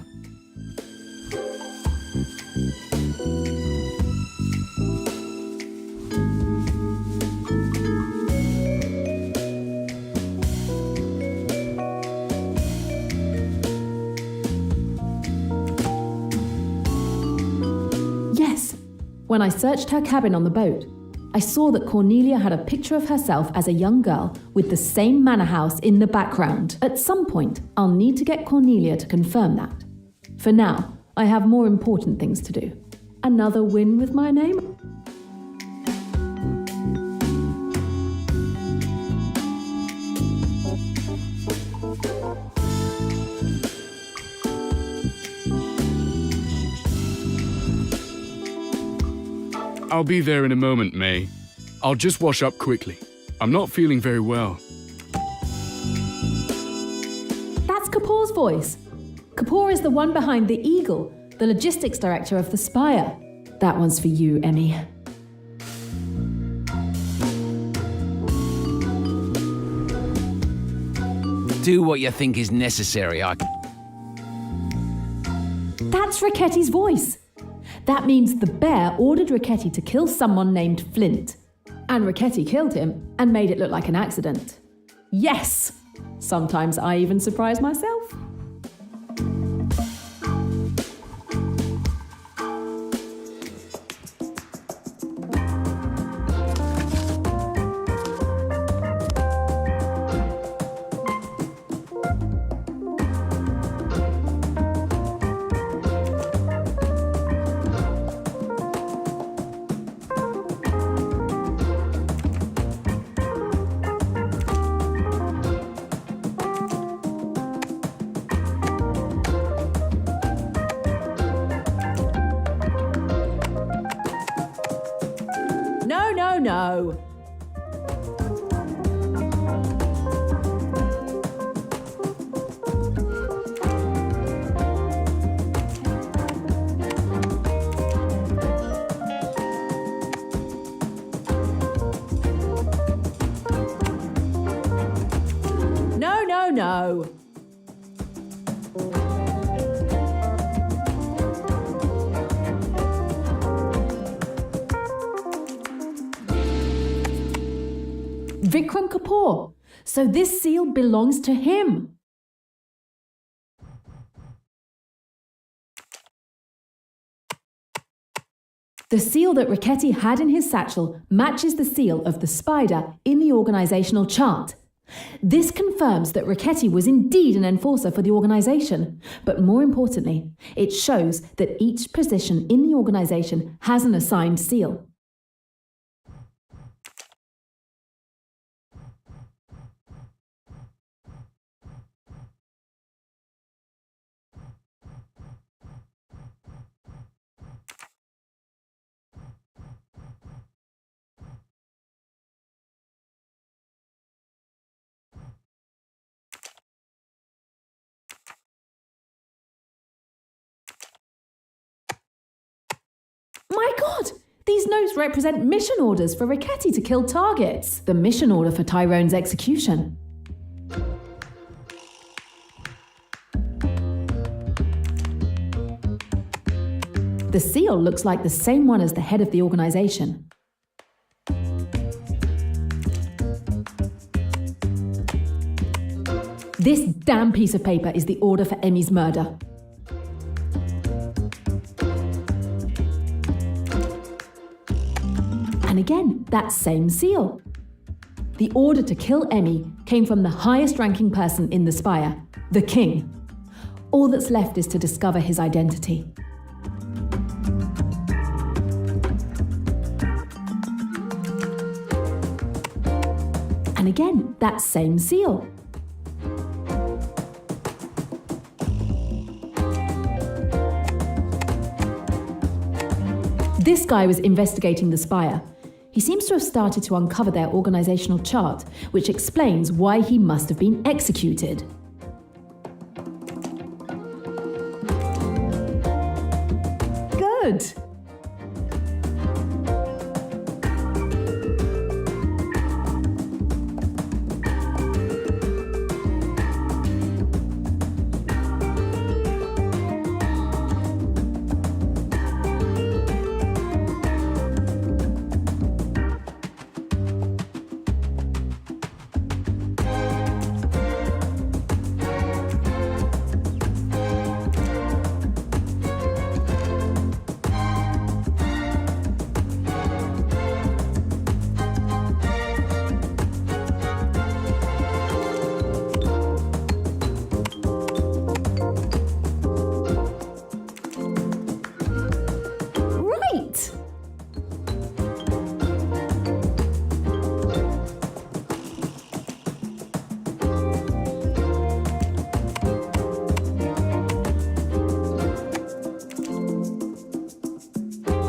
When I searched her cabin on the boat, I saw that Cornelia had a picture of herself as a young girl with the same manor house in the background. At some point, I'll need to get Cornelia to confirm that. For now, I have more important things to do. Another win with my name? I'll be there in a moment, May. I'll just wash up quickly. I'm not feeling very well. That's Kapoor's voice. Kapoor is the one behind the Eagle, the logistics director of the Spire. That one's for you, Emmy. Do what you think is necessary. That's Racketti's voice. That means the bear ordered Racketti to kill someone named Flint. And Racketti killed him and made it look like an accident. Yes! Sometimes I even surprise myself. No. go. Vikram Kapoor. So this seal belongs to him. The seal that Richetti had in his satchel matches the seal of the spider in the organisational chart. This confirms that Richetti was indeed an enforcer for the organisation, but more importantly, it shows that each position in the organisation has an assigned seal. My God! These notes represent mission orders for Richetti to kill targets. The mission order for Tyrone's execution. The seal looks like the same one as the head of the organisation. This damn piece of paper is the order for Emmy's murder. And again, that same seal. The order to kill Emmy came from the highest ranking person in the spire, the king. All that's left is to discover his identity. And again, that same seal. This guy was investigating the spire. He seems to have started to uncover their organisational chart, which explains why he must have been executed. Good.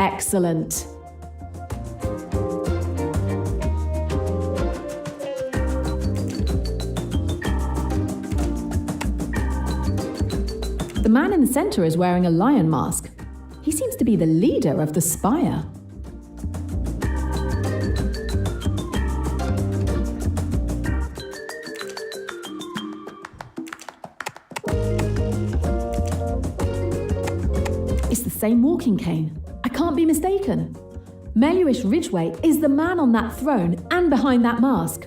Excellent. The man in the centre is wearing a lion mask. He seems to be the leader of the spire. It's the same walking cane. I can't be mistaken. Meluish Ridgway is the man on that throne and behind that mask.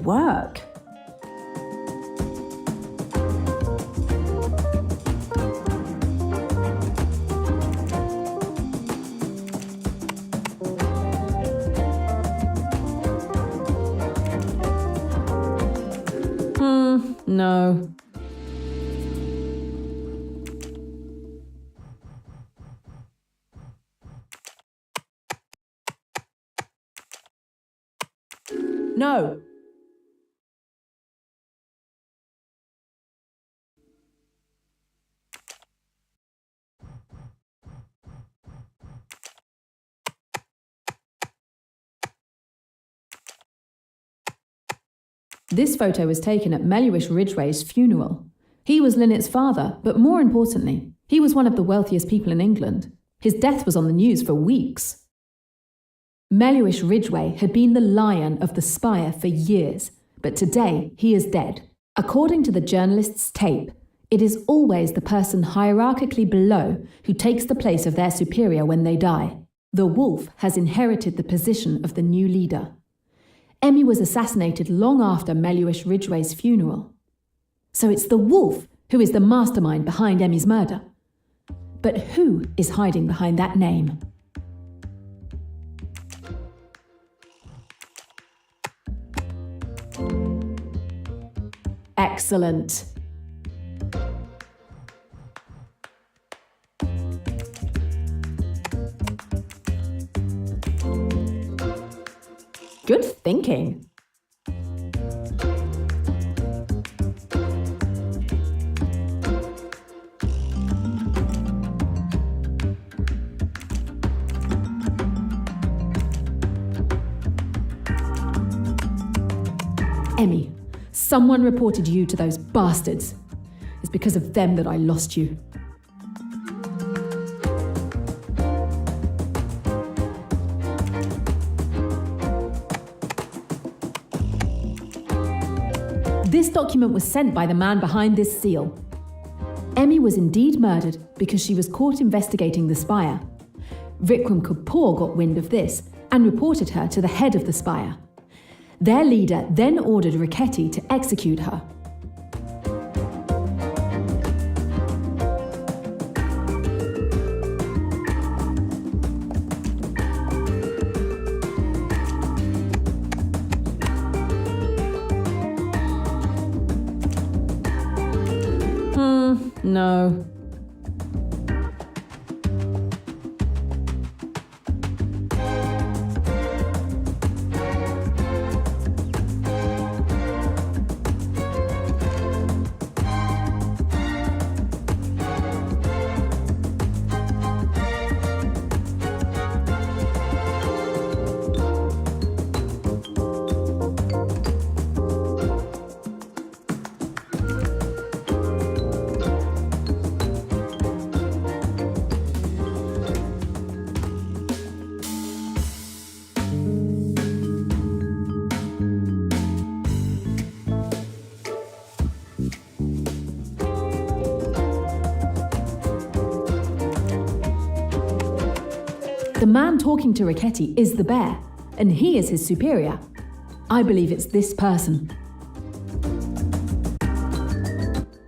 work. No. No. This photo was taken at Maiorca Ridgway's funeral. He was Lynette's father, but more importantly, he was one of the wealthiest people in England. His death was on the news for weeks. Maiorca Ridgway had been the lion of the spire for years, but today he is dead. According to the journalist's tape, it is always the person hierarchically below who takes the place of their superior when they die. The wolf has inherited the position of the new leader. Emmy was assassinated long after Maiorca Ridgway's funeral. So it's the wolf who is the mastermind behind Emmy's murder. But who is hiding behind that name? Excellent. Good thinking. Emmy, someone reported you to those bastards. It's because of them that I lost you. This document was sent by the man behind this seal. Emmy was indeed murdered because she was caught investigating the spire. Vikram Kapoor got wind of this and reported her to the head of the spire. Their leader then ordered Richetti to execute her. No. The man talking to Richetti is the bear, and he is his superior. I believe it's this person.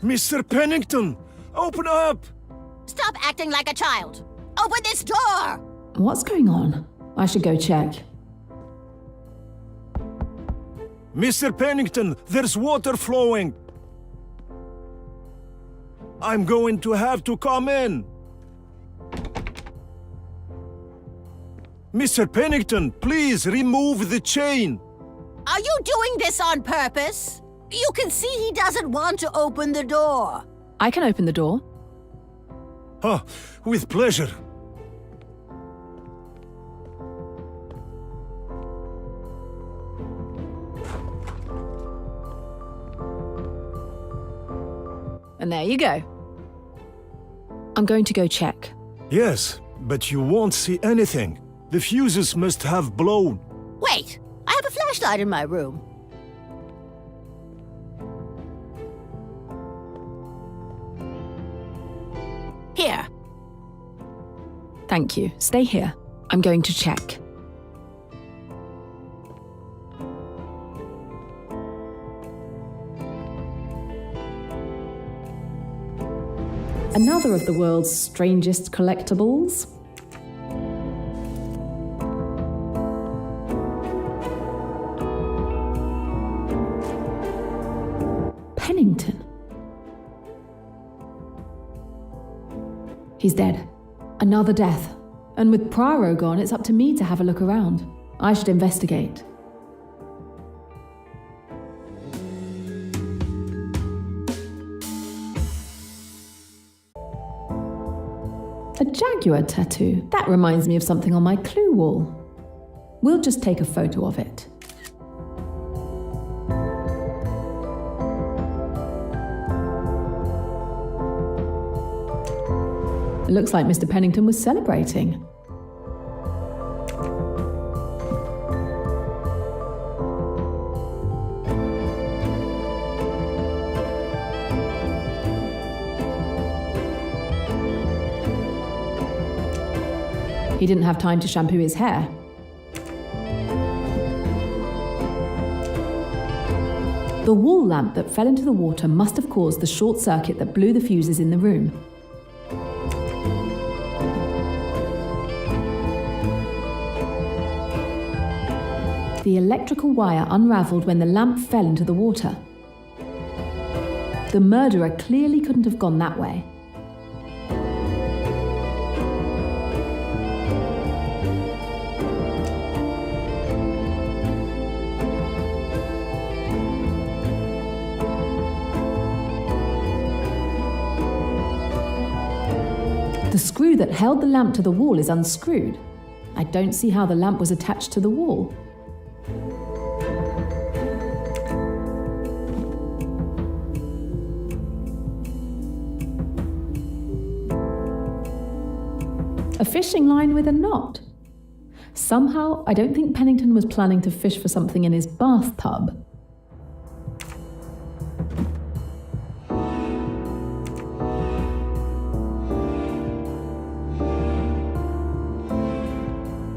Mr. Pennington, open up! Stop acting like a child! Open this door! What's going on? I should go check. Mr. Pennington, there's water flowing! I'm going to have to come in! Mr. Pennington, please remove the chain! Are you doing this on purpose? You can see he doesn't want to open the door. I can open the door. Oh, with pleasure. And there you go. I'm going to go check. Yes, but you won't see anything. The fuses must have blown. Wait, I have a flashlight in my room. Here. Thank you. Stay here. I'm going to check. Another of the world's strangest collectibles. Pennington. He's dead. Another death. And with Prologo gone, it's up to me to have a look around. I should investigate. A jaguar tattoo. That reminds me of something on my clue wall. We'll just take a photo of it. It looks like Mr. Pennington was celebrating. He didn't have time to shampoo his hair. The wall lamp that fell into the water must have caused the short circuit that blew the fuses in the room. The electrical wire unravelled when the lamp fell into the water. The murderer clearly couldn't have gone that way. The screw that held the lamp to the wall is unscrewed. I don't see how the lamp was attached to the wall. A fishing line with a knot. Somehow, I don't think Pennington was planning to fish for something in his bathtub.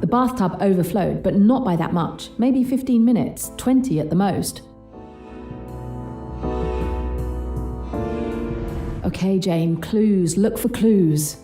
The bathtub overflowed, but not by that much. Maybe 15 minutes, 20 at the most. Okay, Jane, clues. Look for clues.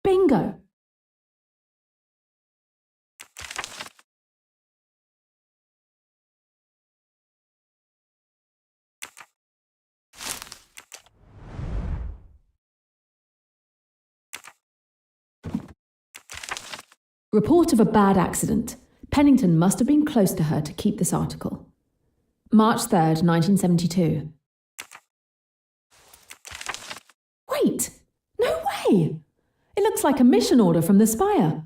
Bingo! Report of a bad accident. Pennington must have been close to her to keep this article. March 3rd, 1972. Wait! No way! It looks like a mission order from the Spire.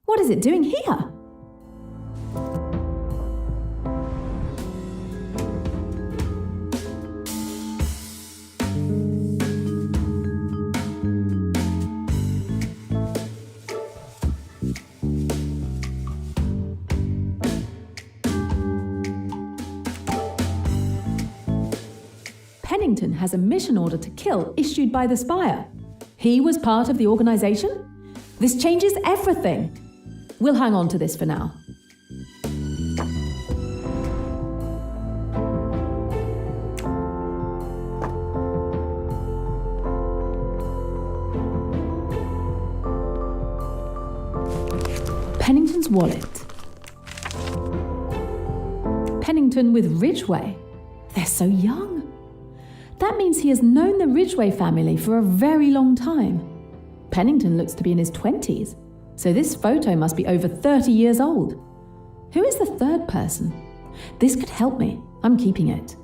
What is it doing here? Pennington has a mission order to kill issued by the Spire. He was part of the organisation? This changes everything. We'll hang on to this for now. Pennington's wallet. Pennington with Ridgway. They're so young. That means he has known the Ridgway family for a very long time. Pennington looks to be in his 20s, so this photo must be over 30 years old. Who is the third person? This could help me. I'm keeping it.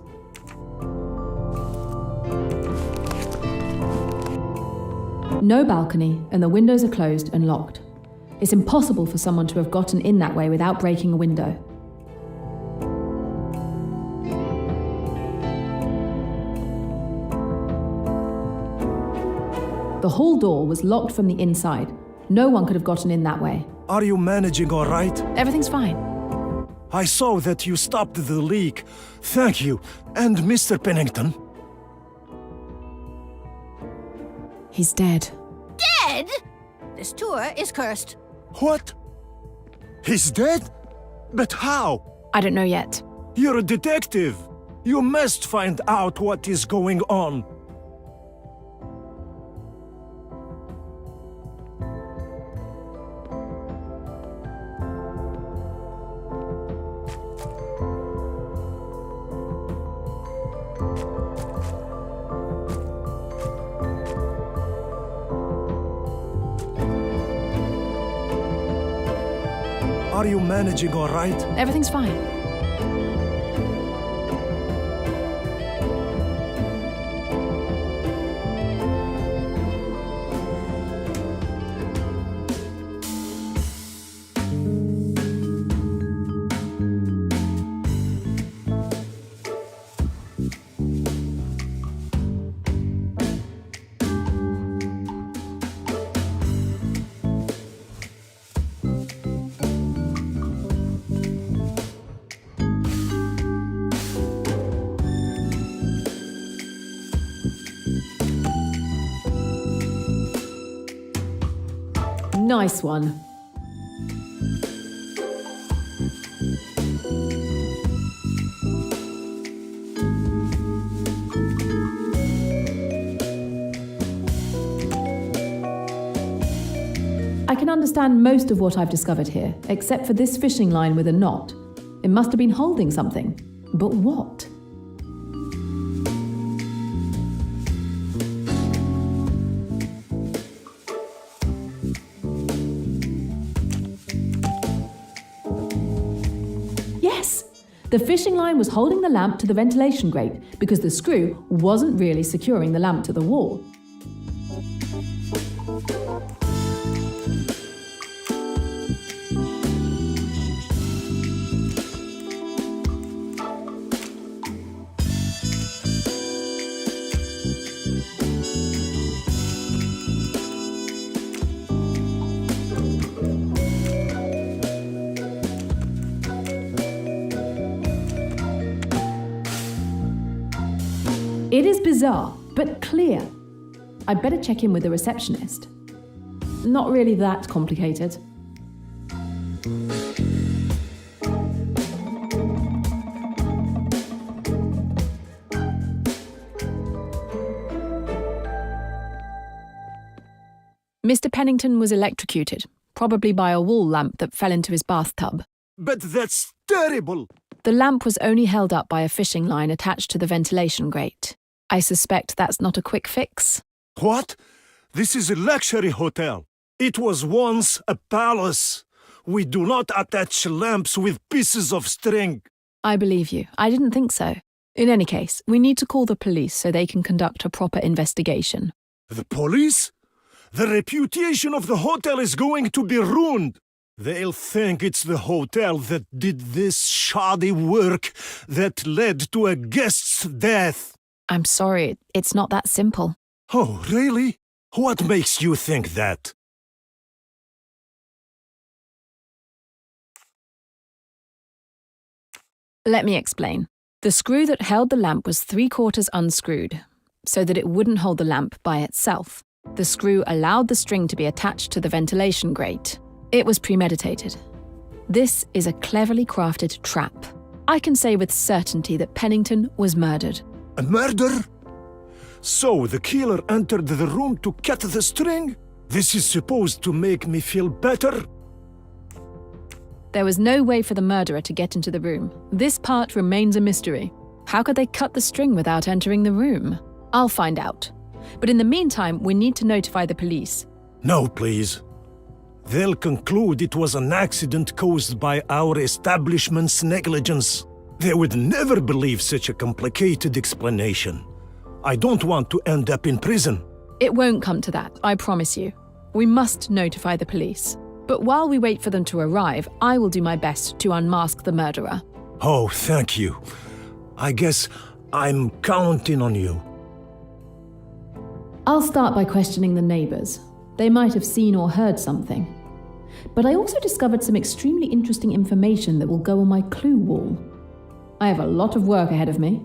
No balcony, and the windows are closed and locked. It's impossible for someone to have gotten in that way without breaking a window. The hall door was locked from the inside. No one could have gotten in that way. Are you managing all right? Everything's fine. I saw that you stopped the leak. Thank you. And Mr. Pennington? He's dead. Dead? This tour is cursed. What? He's dead? But how? I don't know yet. You're a detective. You must find out what is going on. Are you managing all right? Everything's fine. Nice one. I can understand most of what I've discovered here, except for this fishing line with a knot. It must have been holding something. But what? The fishing line was holding the lamp to the ventilation grate because the screw wasn't really securing the lamp to the wall. It is bizarre, but clear. I'd better check in with the receptionist. Not really that complicated. Mr. Pennington was electrocuted, probably by a wall lamp that fell into his bathtub. But that's terrible! The lamp was only held up by a fishing line attached to the ventilation grate. I suspect that's not a quick fix. What? This is a luxury hotel. It was once a palace. We do not attach lamps with pieces of string. I believe you. I didn't think so. In any case, we need to call the police so they can conduct a proper investigation. The police? The reputation of the hotel is going to be ruined. They'll think it's the hotel that did this shoddy work that led to a guest's death. I'm sorry, it's not that simple. Oh, really? What makes you think that? Let me explain. The screw that held the lamp was 3/4 unscrewed, so that it wouldn't hold the lamp by itself. The screw allowed the string to be attached to the ventilation grate. It was premeditated. This is a cleverly crafted trap. I can say with certainty that Pennington was murdered. A murder? So the killer entered the room to cut the string? This is supposed to make me feel better? There was no way for the murderer to get into the room. This part remains a mystery. How could they cut the string without entering the room? I'll find out. But in the meantime, we need to notify the police. No, please. They'll conclude it was an accident caused by our establishment's negligence. They would never believe such a complicated explanation. I don't want to end up in prison. It won't come to that, I promise you. We must notify the police. But while we wait for them to arrive, I will do my best to unmask the murderer. Oh, thank you. I guess I'm counting on you. I'll start by questioning the neighbours. They might have seen or heard something. But I also discovered some extremely interesting information that will go on my clue wall. I have a lot of work ahead of me.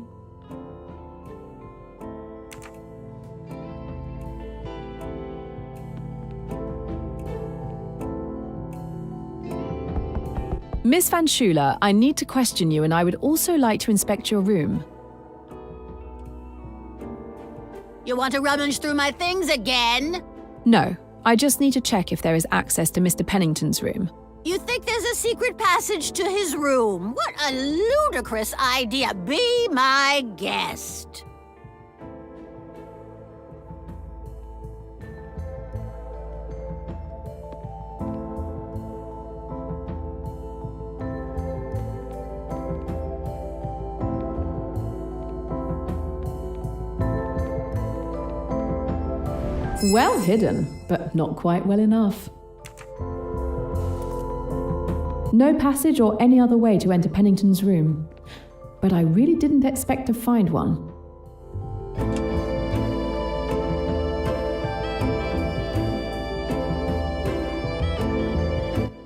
Miss Van Schuler, I need to question you and I would also like to inspect your room. You want to rummage through my things again? No, I just need to check if there is access to Mr. Pennington's room. You think there's a secret passage to his room? What a ludicrous idea. Be my guest. Well hidden, but not quite well enough. No passage or any other way to enter Pennington's room, but I really didn't expect to find one.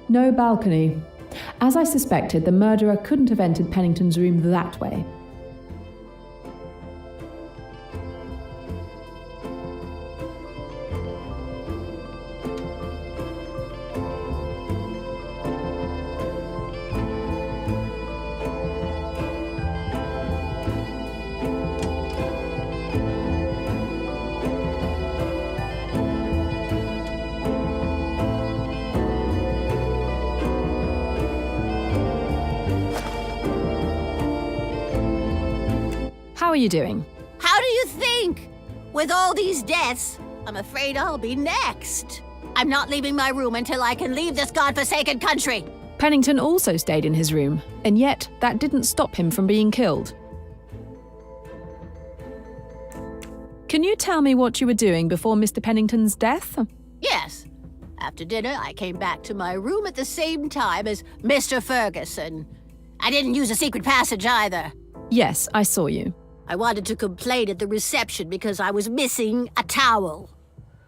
No balcony. As I suspected, the murderer couldn't have entered Pennington's room that way. How are you doing? How do you think? With all these deaths, I'm afraid I'll be next. I'm not leaving my room until I can leave this godforsaken country. Pennington also stayed in his room, and yet that didn't stop him from being killed. Can you tell me what you were doing before Mr. Pennington's death? Yes. After dinner, I came back to my room at the same time as Mr. Ferguson. I didn't use a secret passage either. Yes, I saw you. I wanted to complain at the reception because I was missing a towel.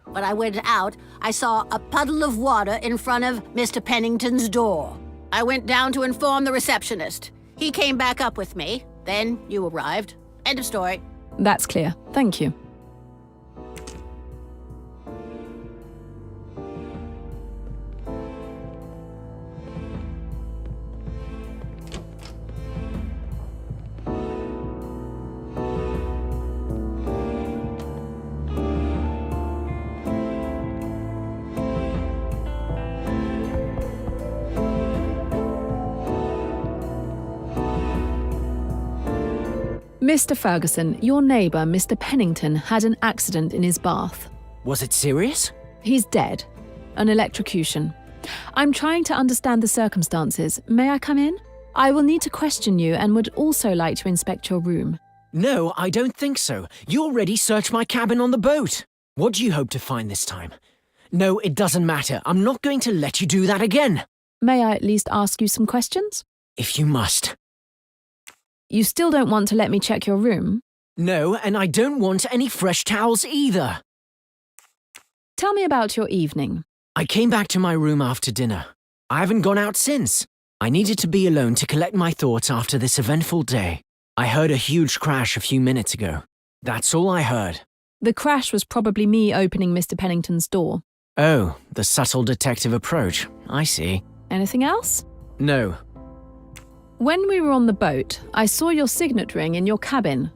When I went out, I saw a puddle of water in front of Mr. Pennington's door. I went down to inform the receptionist. He came back up with me. Then you arrived. End of story. That's clear. Thank you. Mr. Ferguson, your neighbour, Mr. Pennington, had an accident in his bath. Was it serious? He's dead. An electrocution. I'm trying to understand the circumstances. May I come in? I will need to question you and would also like to inspect your room. No, I don't think so. You already searched my cabin on the boat. What do you hope to find this time? No, it doesn't matter. I'm not going to let you do that again. May I at least ask you some questions? If you must. You still don't want to let me check your room? No, and I don't want any fresh towels either. Tell me about your evening. I came back to my room after dinner. I haven't gone out since. I needed to be alone to collect my thoughts after this eventful day. I heard a huge crash a few minutes ago. That's all I heard. The crash was probably me opening Mr. Pennington's door. Oh, the subtle detective approach. I see. Anything else? No. When we were on the boat, I saw your signet ring in your cabin.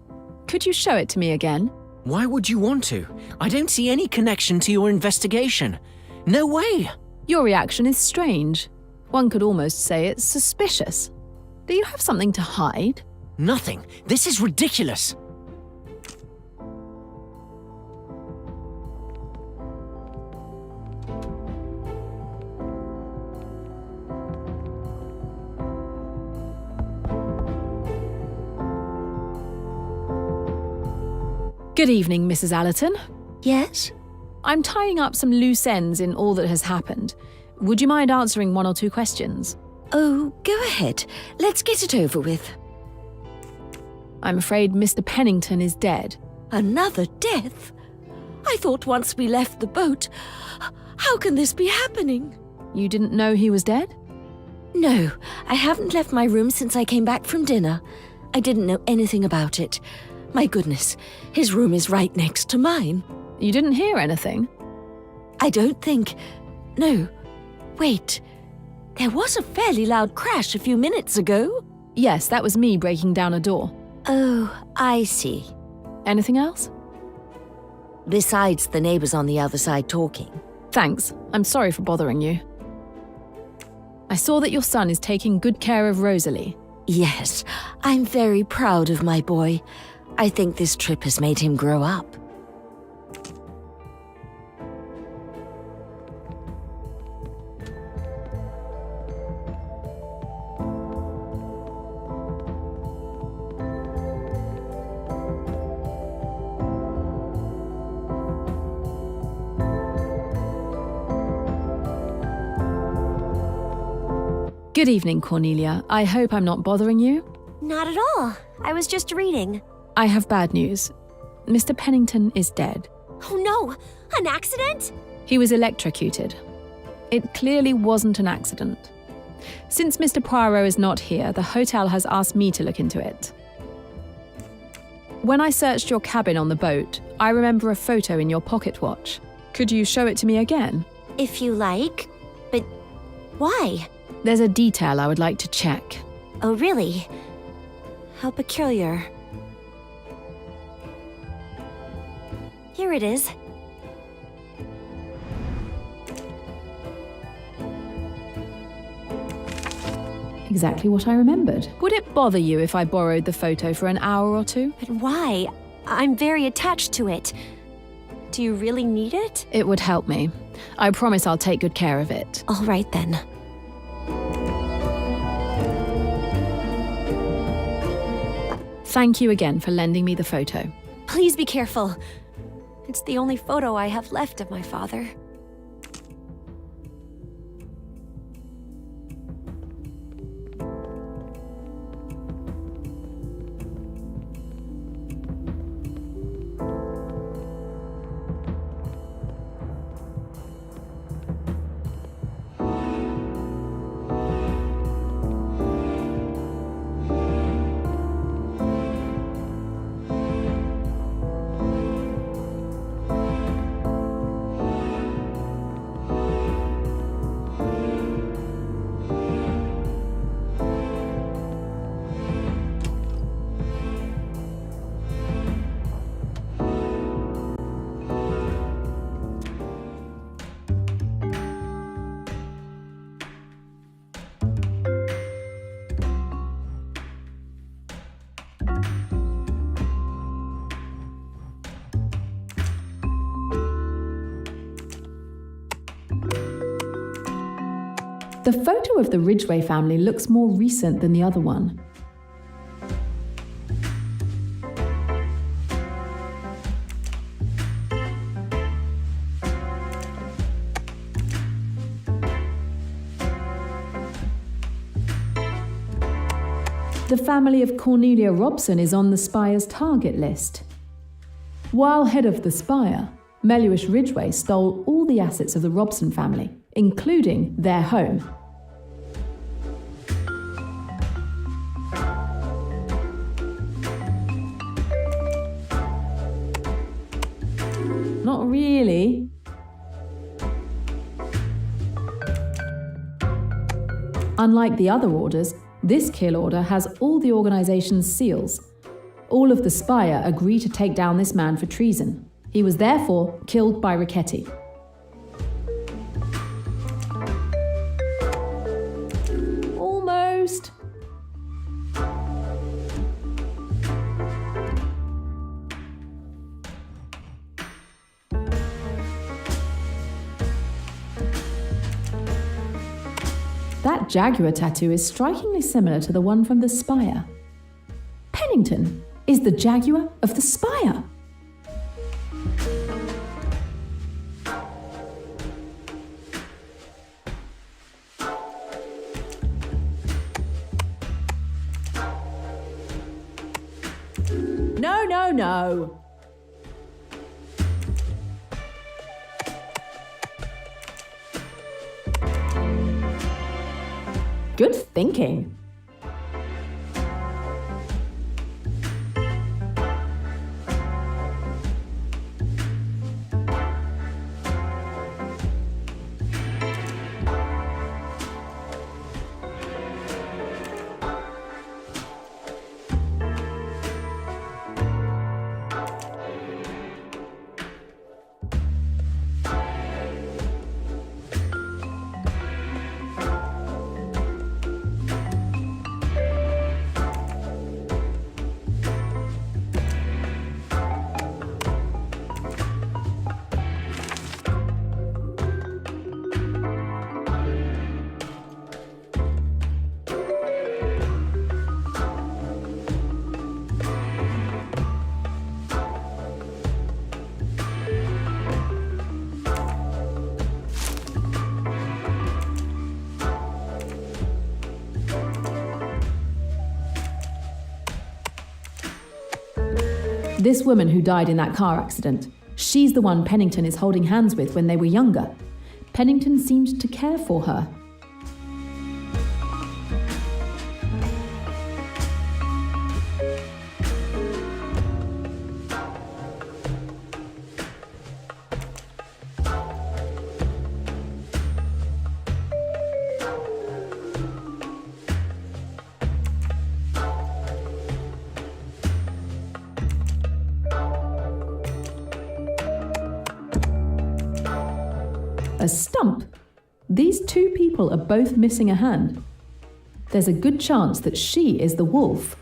Could you show it to me again? Why would you want to? I don't see any connection to your investigation. No way! Your reaction is strange. One could almost say it's suspicious. Do you have something to hide? Nothing. This is ridiculous. Good evening, Mrs. Allerton. Yes? I'm tying up some loose ends in all that has happened. Would you mind answering 1 or 2 questions? Oh, go ahead. Let's get it over with. I'm afraid Mr. Pennington is dead. Another death? I thought once we left the boat. How can this be happening? You didn't know he was dead? No, I haven't left my room since I came back from dinner. I didn't know anything about it. My goodness, his room is right next to mine. You didn't hear anything? I don't think... No. Wait. There was a fairly loud crash a few minutes ago. Yes, that was me breaking down a door. Oh, I see. Anything else? Besides the neighbors on the other side talking. Thanks. I'm sorry for bothering you. I saw that your son is taking good care of Rosalie. Yes, I'm very proud of my boy. I think this trip has made him grow up. Good evening, Cornelia. I hope I'm not bothering you. Not at all. I was just reading. I have bad news. Mr. Pennington is dead. Oh no! An accident? He was electrocuted. It clearly wasn't an accident. Since Mr. Poirot is not here, the hotel has asked me to look into it. When I searched your cabin on the boat, I remember a photo in your pocket watch. Could you show it to me again? If you like. But why? There's a detail I would like to check. Oh, really? How peculiar. Here it is. Exactly what I remembered. Would it bother you if I borrowed the photo for an hour or 2? But why? I'm very attached to it. Do you really need it? It would help me. I promise I'll take good care of it. All right then. Thank you again for lending me the photo. Please be careful. It's the only photo I have left of my father. The photo of the Ridgway family looks more recent than the other one. The family of Cornelia Robson is on the Spire's target list. While head of the Spire, Meluish Ridgway stole all the assets of the Robson family, including their home. Not really. Unlike the other orders, this kill order has all the organization's seals. All of the Spire agree to take down this man for treason. He was therefore killed by Richetti. Almost. That jaguar tattoo is strikingly similar to the one from the Spire. Pennington is the jaguar of the Spire. no. Good thinking. This woman who died in that car accident, she's the one Pennington is holding hands with when they were younger. Pennington seemed to care for her. A stump? These two people are both missing a hand. There's a good chance that she is the wolf.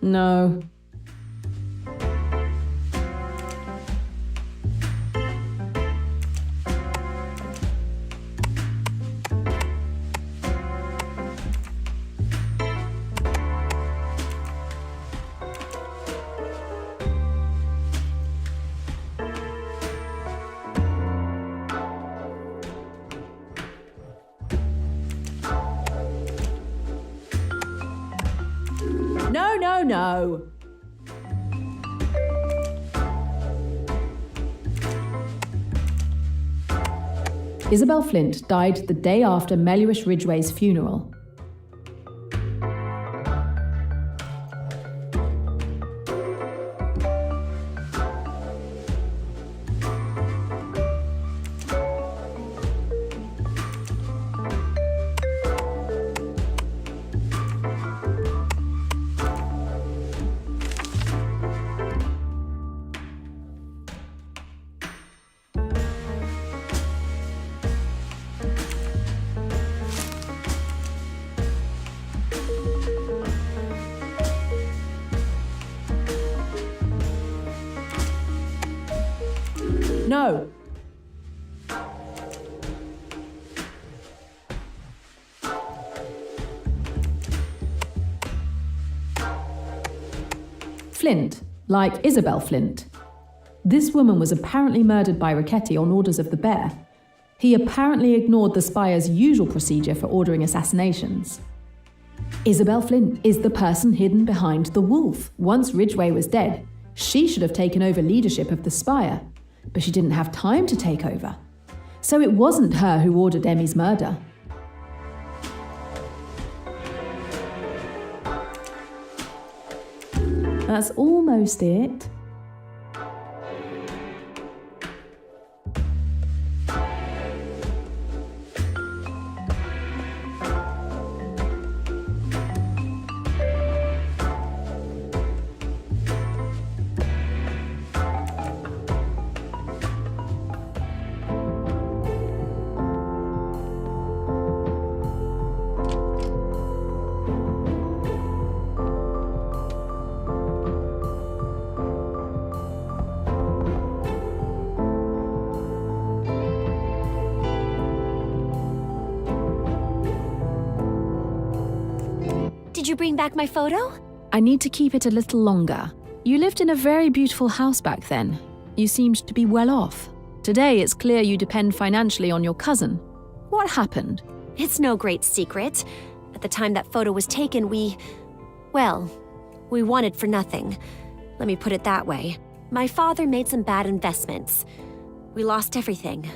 No. No. Isabel Flint died the day after Mellish Ridgway's funeral. No. Flint, like Isabel Flint. This woman was apparently murdered by Richetti on orders of the bear. He apparently ignored the spire's usual procedure for ordering assassinations. Isabel Flint is the person hidden behind the wolf. Once Ridgway was dead, she should have taken over leadership of the spire, but she didn't have time to take over. So it wasn't her who ordered Emmy's murder. That's almost it. Did you bring back my photo? I need to keep it a little longer. You lived in a very beautiful house back then. You seemed to be well off. Today, it's clear you depend financially on your cousin. What happened? It's no great secret. At the time that photo was taken, we wanted for nothing. Let me put it that way. My father made some bad investments. We lost everything.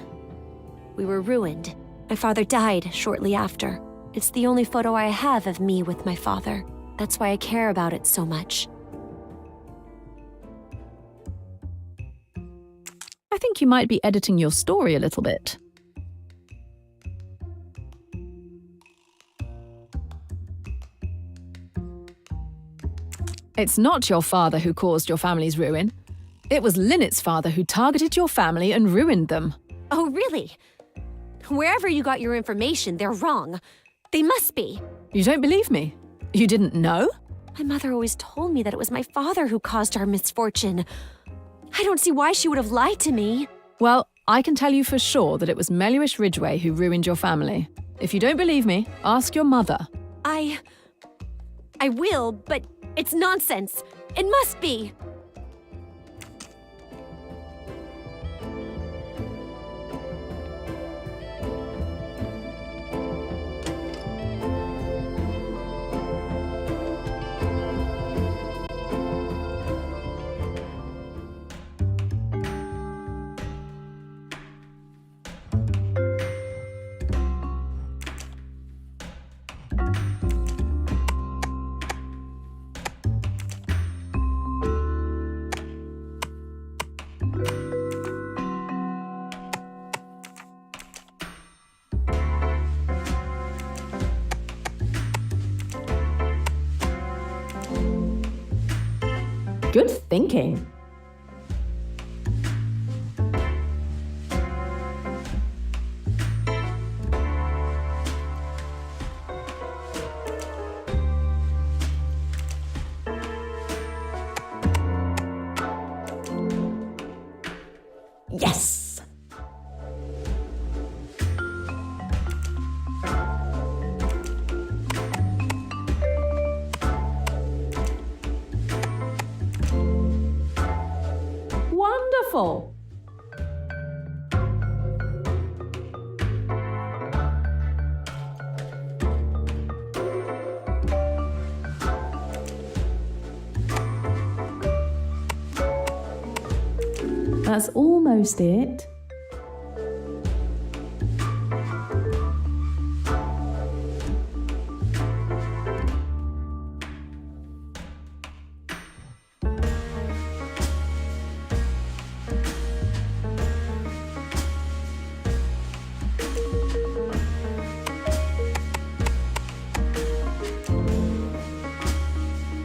We were ruined. My father died shortly after. It's the only photo I have of me with my father. That's why I care about it so much. I think you might be editing your story a little bit. It's not your father who caused your family's ruin. It was Linnet's father who targeted your family and ruined them. Oh, really? Wherever you got your information, they're wrong. They must be. You don't believe me? You didn't know? My mother always told me that it was my father who caused our misfortune. I don't see why she would have lied to me. Well, I can tell you for sure that it was Meluish Ridgway who ruined your family. If you don't believe me, ask your mother. I will, but it's nonsense. It must be. Good thinking. Yes! Wonderful! That's almost it.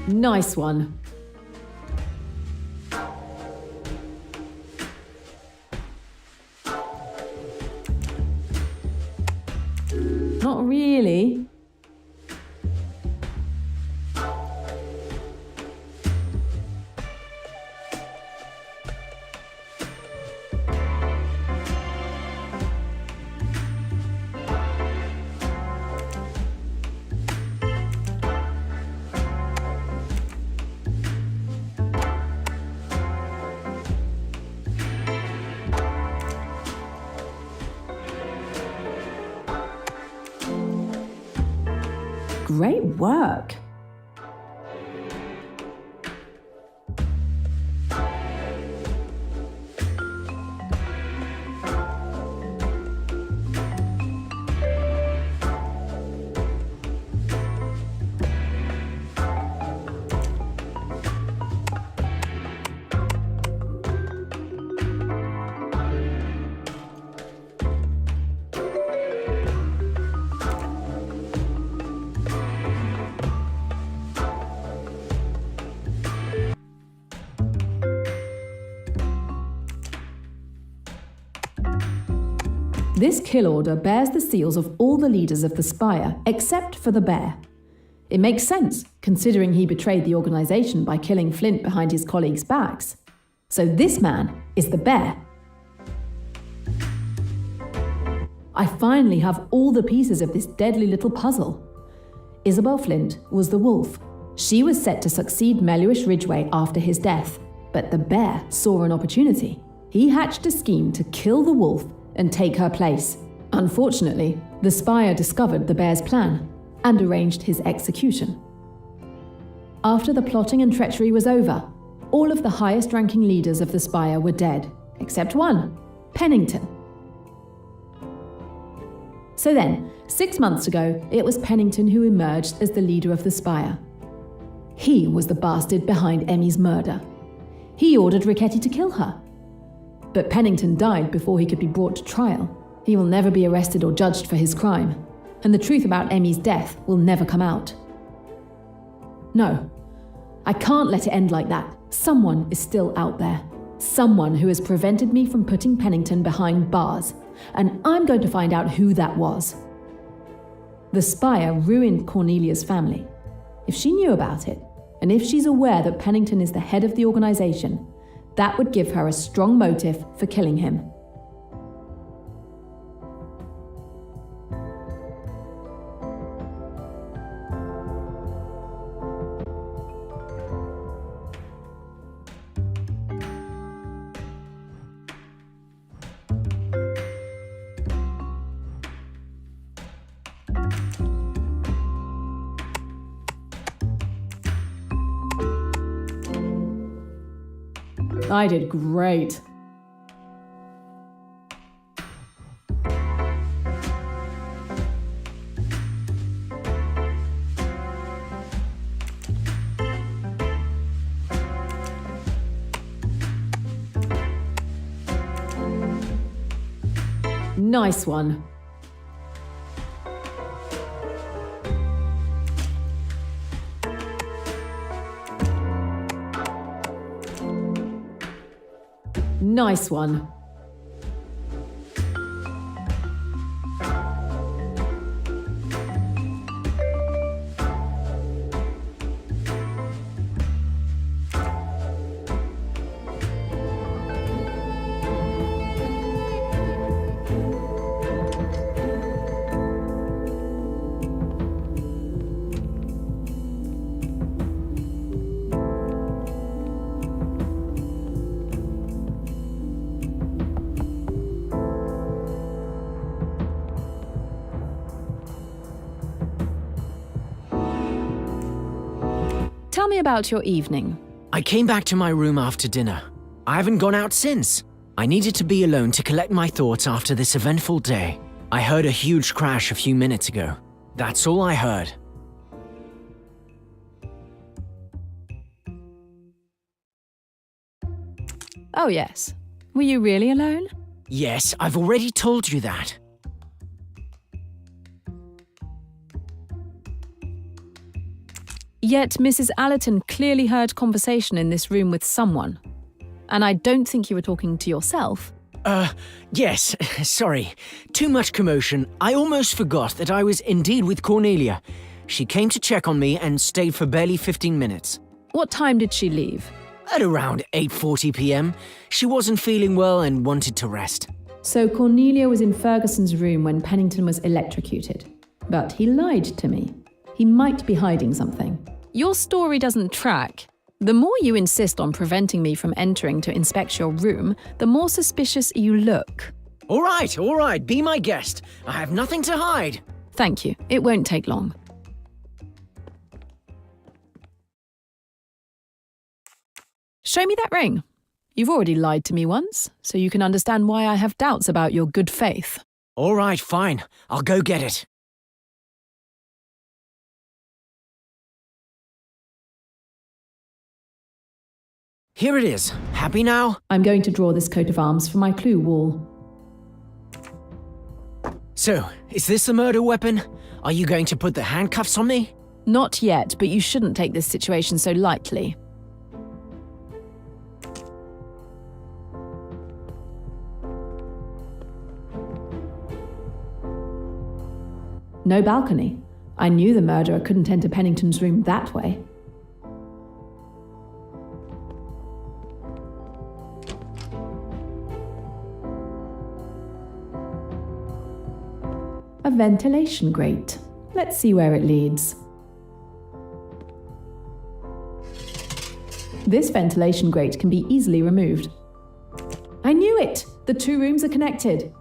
Nice one. Not really. Great work. This kill order bears the seals of all the leaders of the Spire, except for the bear. It makes sense, considering he betrayed the organization by killing Flint behind his colleagues' backs. So this man is the bear. I finally have all the pieces of this deadly little puzzle. Isabel Flint was the wolf. She was set to succeed Meluish Ridgway after his death, but the bear saw an opportunity. He hatched a scheme to kill the wolf and take her place. Unfortunately, the Spire discovered the bear's plan and arranged his execution. After the plotting and treachery was over, all of the highest-ranking leaders of the Spire were dead, except one, Pennington. So then, 6 months ago, it was Pennington who emerged as the leader of the Spire. He was the bastard behind Emmy's murder. He ordered Richetti to kill her. But Pennington died before he could be brought to trial. He will never be arrested or judged for his crime, and the truth about Emmy's death will never come out. No, I can't let it end like that. Someone is still out there. Someone who has prevented me from putting Pennington behind bars, and I'm going to find out who that was. The Spire ruined Cornelia's family. If she knew about it, and if she's aware that Pennington is the head of the organization, that would give her a strong motive for killing him. I did great. Nice one. Nice one. Tell me about your evening. I came back to my room after dinner. I haven't gone out since. I needed to be alone to collect my thoughts after this eventful day. I heard a huge crash a few minutes ago. That's all I heard. Oh yes. Were you really alone? Yes, I've already told you that. Yet Mrs. Allerton clearly heard conversation in this room with someone. And I don't think you were talking to yourself. Yes, sorry. Too much commotion. I almost forgot that I was indeed with Cornelia. She came to check on me and stayed for barely 15 minutes. What time did she leave? At around 8:40 p.m. She wasn't feeling well and wanted to rest. So Cornelia was in Ferguson's room when Pennington was electrocuted. But he lied to me. He might be hiding something. Your story doesn't track. The more you insist on preventing me from entering to inspect your room, the more suspicious you look. All right, be my guest. I have nothing to hide. Thank you. It won't take long. Show me that ring. You've already lied to me once, so you can understand why I have doubts about your good faith. All right, fine. I'll go get it. Here it is. Happy now? I'm going to draw this coat of arms for my clue wall. So, is this the murder weapon? Are you going to put the handcuffs on me? Not yet, but you shouldn't take this situation so lightly. No balcony. I knew the murderer couldn't enter Pennington's room that way. A ventilation grate. Let's see where it leads. This ventilation grate can be easily removed. I knew it! The two rooms are connected.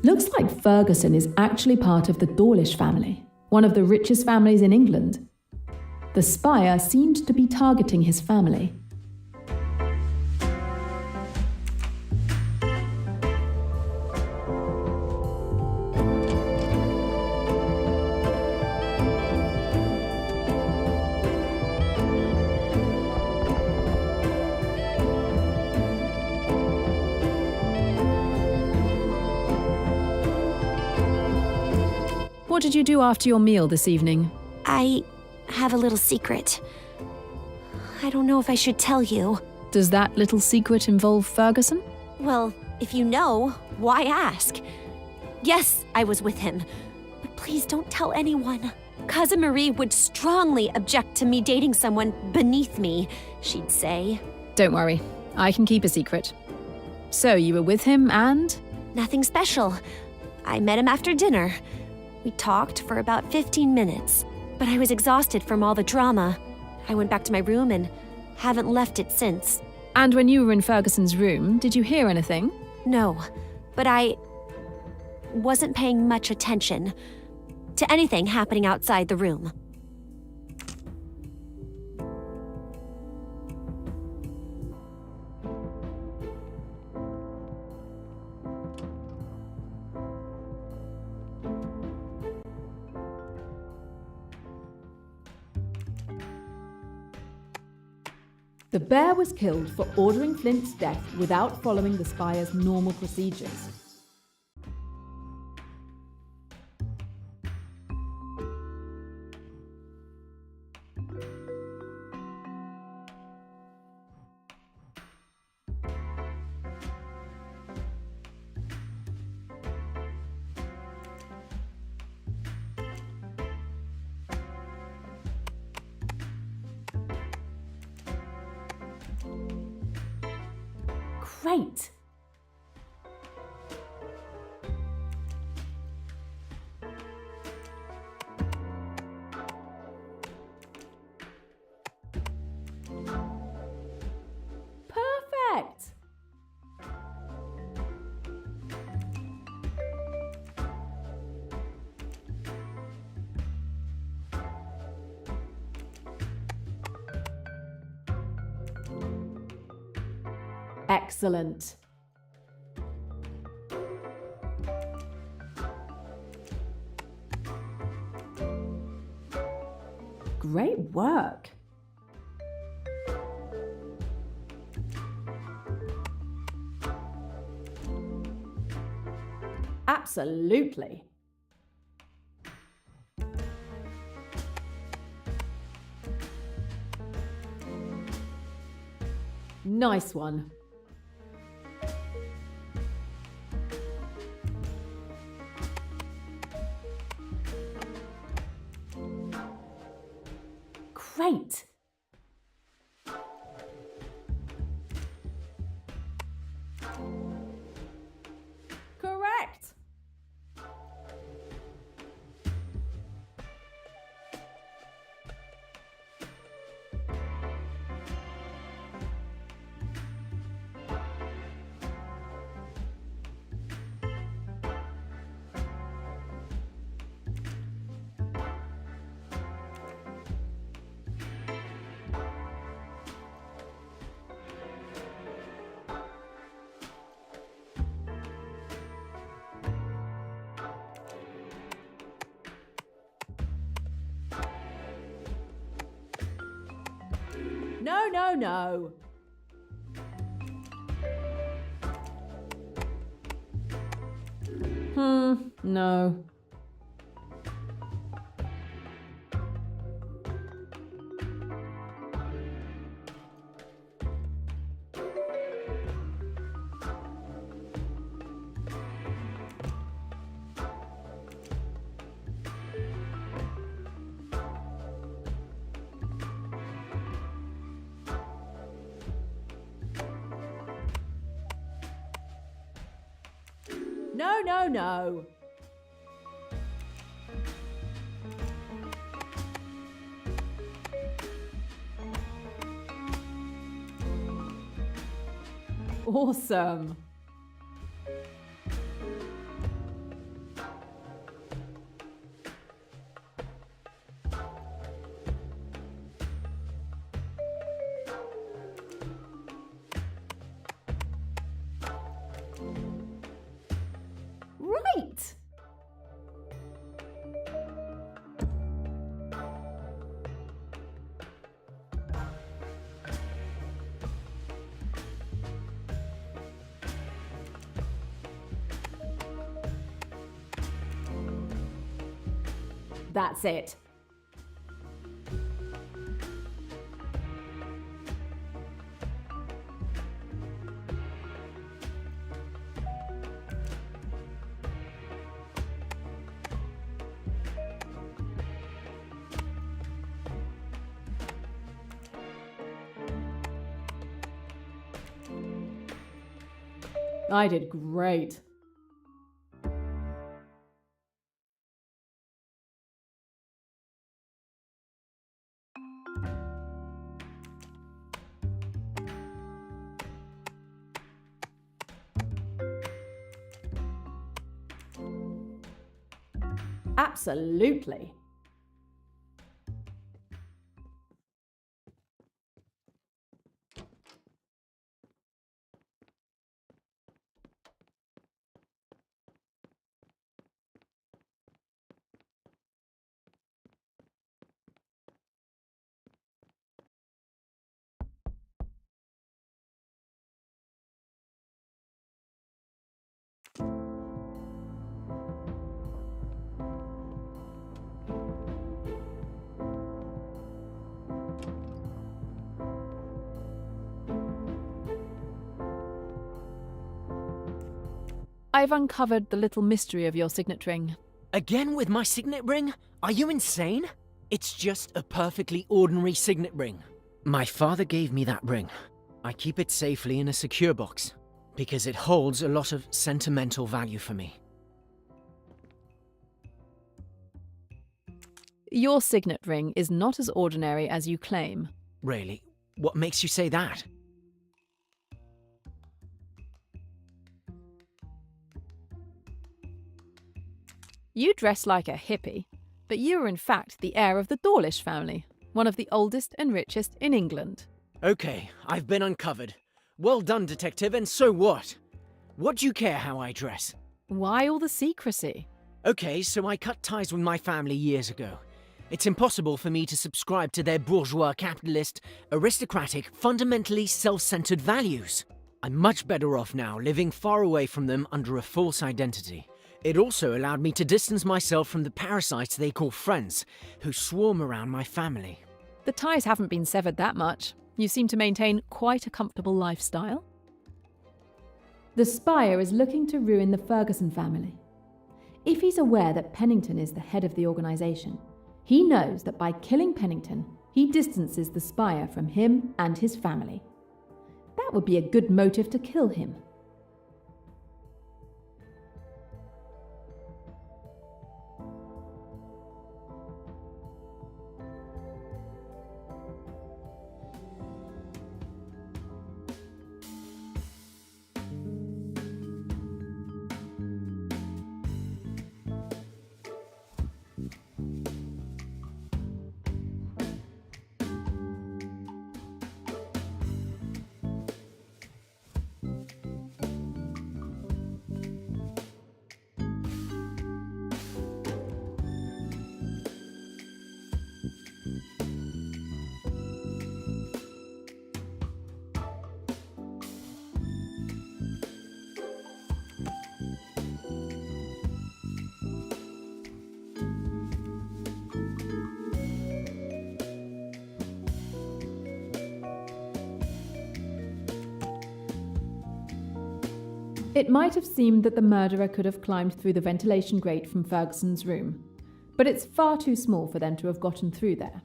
Looks like Ferguson is actually part of the Dawlish family, one of the richest families in England. The spire seemed to be targeting his family. What did you do after your meal this evening? I have a little secret. I don't know if I should tell you. Does that little secret involve Ferguson? Well, if you know, why ask? Yes, I was with him. But please don't tell anyone. Cousin Marie would strongly object to me dating someone beneath me, she'd say. Don't worry, I can keep a secret. So you were with him and? Nothing special. I met him after dinner. We talked for about 15 minutes, but I was exhausted from all the drama. I went back to my room and haven't left it since. And when you were in Ferguson's room, did you hear anything? No, but I wasn't paying much attention to anything happening outside the room. The bear was killed for ordering Flint's death without following the spire's normal procedures. Great! Perfect! Excellent. Great work. Absolutely. Nice one. Great. No, no, no. No. No, no, no. Awesome. Right. That's it. I did great. Absolutely. I've uncovered the little mystery of your signet ring. Again with my signet ring? Are you insane? It's just a perfectly ordinary signet ring. My father gave me that ring. I keep it safely in a secure box, because it holds a lot of sentimental value for me. Your signet ring is not as ordinary as you claim. Really? What makes you say that? You dress like a hippie, but you are in fact the heir of the Dawlish family, one of the oldest and richest in England. Okay, I've been uncovered. Well done, detective, and so what? What do you care how I dress? Why all the secrecy? Okay, so I cut ties with my family years ago. It's impossible for me to subscribe to their bourgeois, capitalist, aristocratic, fundamentally self-centered values. I'm much better off now living far away from them under a false identity. It also allowed me to distance myself from the parasites they call friends, who swarm around my family. The ties haven't been severed that much. You seem to maintain quite a comfortable lifestyle. The spire is looking to ruin the Ferguson family. If he's aware that Pennington is the head of the organisation, he knows that by killing Pennington, he distances the spire from him and his family. That would be a good motive to kill him. It might have seemed that the murderer could have climbed through the ventilation grate from Ferguson's room, but it's far too small for them to have gotten through there.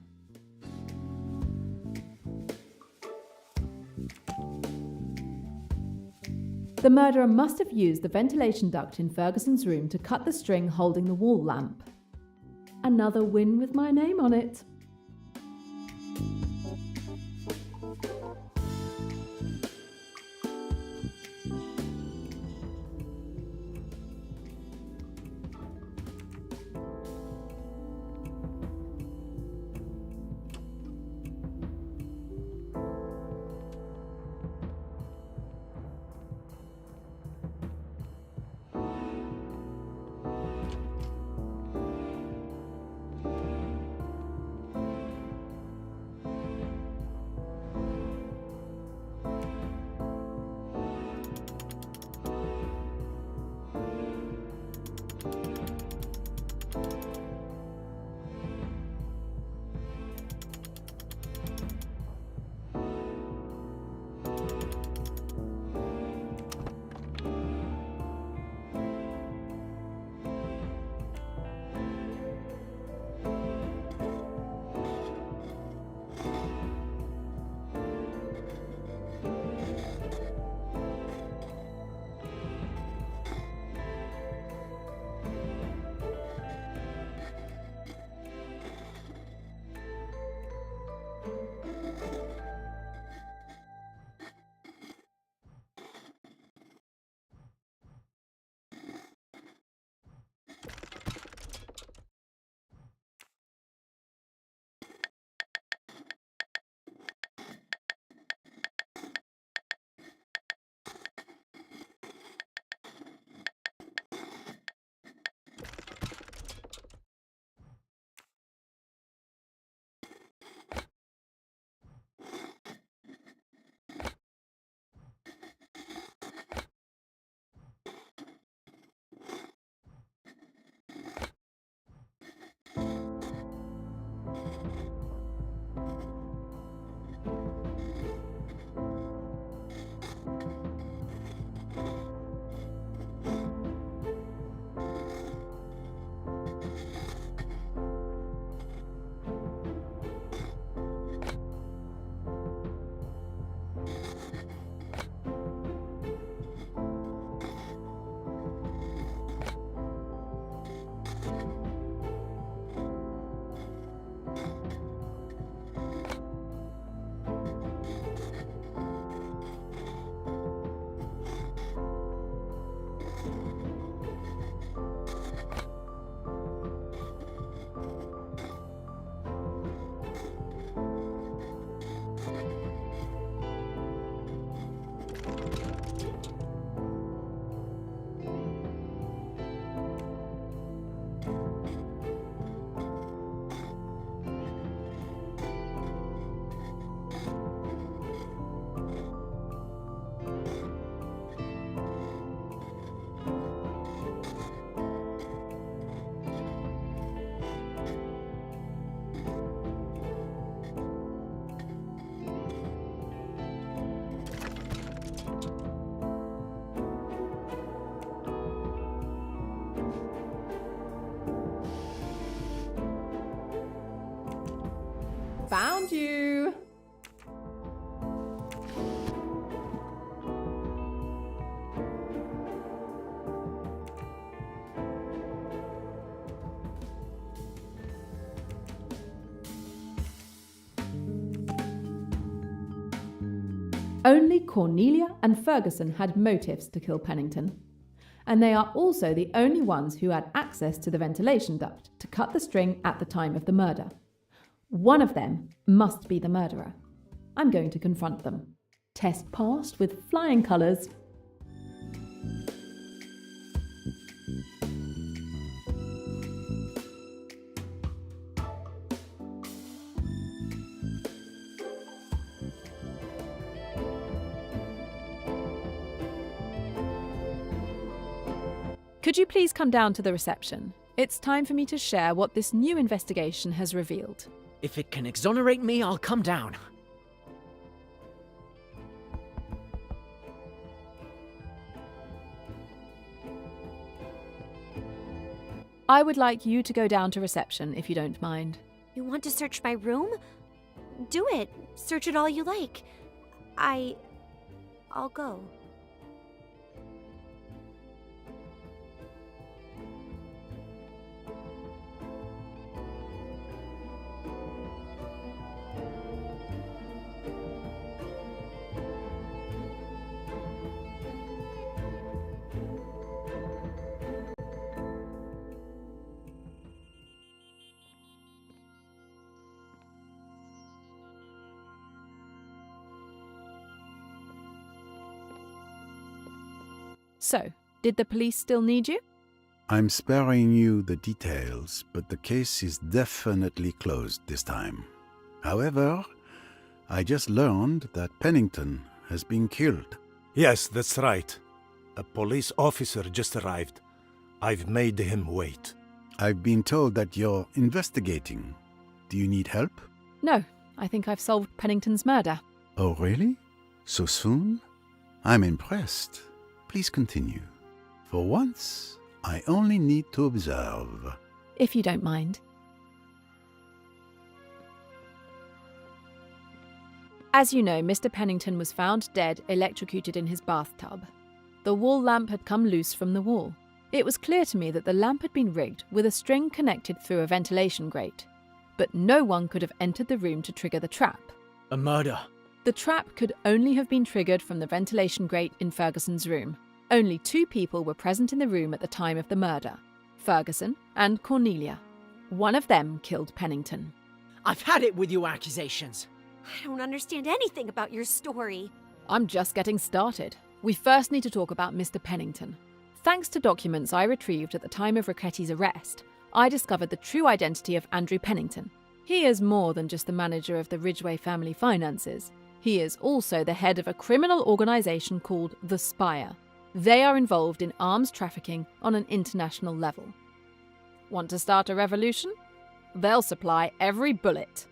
The murderer must have used the ventilation duct in Ferguson's room to cut the string holding the wall lamp. Another win with my name on it. Found you! Only Cornelia and Ferguson had motives to kill Pennington, and they are also the only ones who had access to the ventilation duct to cut the string at the time of the murder. One of them must be the murderer. I'm going to confront them. Test passed with flying colours. Could you please come down to the reception? It's time for me to share what this new investigation has revealed. If it can exonerate me, I'll come down. I would like you to go down to reception if you don't mind. You want to search my room? Do it. Search it all you like. I'll go. So, did the police still need you? I'm sparing you the details, but the case is definitely closed this time. However, I just learned that Pennington has been killed. Yes, that's right. A police officer just arrived. I've made him wait. I've been told that you're investigating. Do you need help? No, I think I've solved Pennington's murder. Oh, really? So soon? I'm impressed. Please continue. For once, I only need to observe. If you don't mind. As you know, Mr. Pennington was found dead, electrocuted in his bathtub. The wall lamp had come loose from the wall. It was clear to me that the lamp had been rigged with a string connected through a ventilation grate. But no one could have entered the room to trigger the trap. A murder. The trap could only have been triggered from the ventilation grate in Ferguson's room. Only 2 people were present in the room at the time of the murder, Ferguson and Cornelia. One of them killed Pennington. I've had it with your accusations. I don't understand anything about your story. I'm just getting started. We first need to talk about Mr. Pennington. Thanks to documents I retrieved at the time of Ricchetti's arrest, I discovered the true identity of Andrew Pennington. He is more than just the manager of the Ridgway family finances. He is also the head of a criminal organisation called The Spire. They are involved in arms trafficking on an international level. Want to start a revolution? They'll supply every bullet.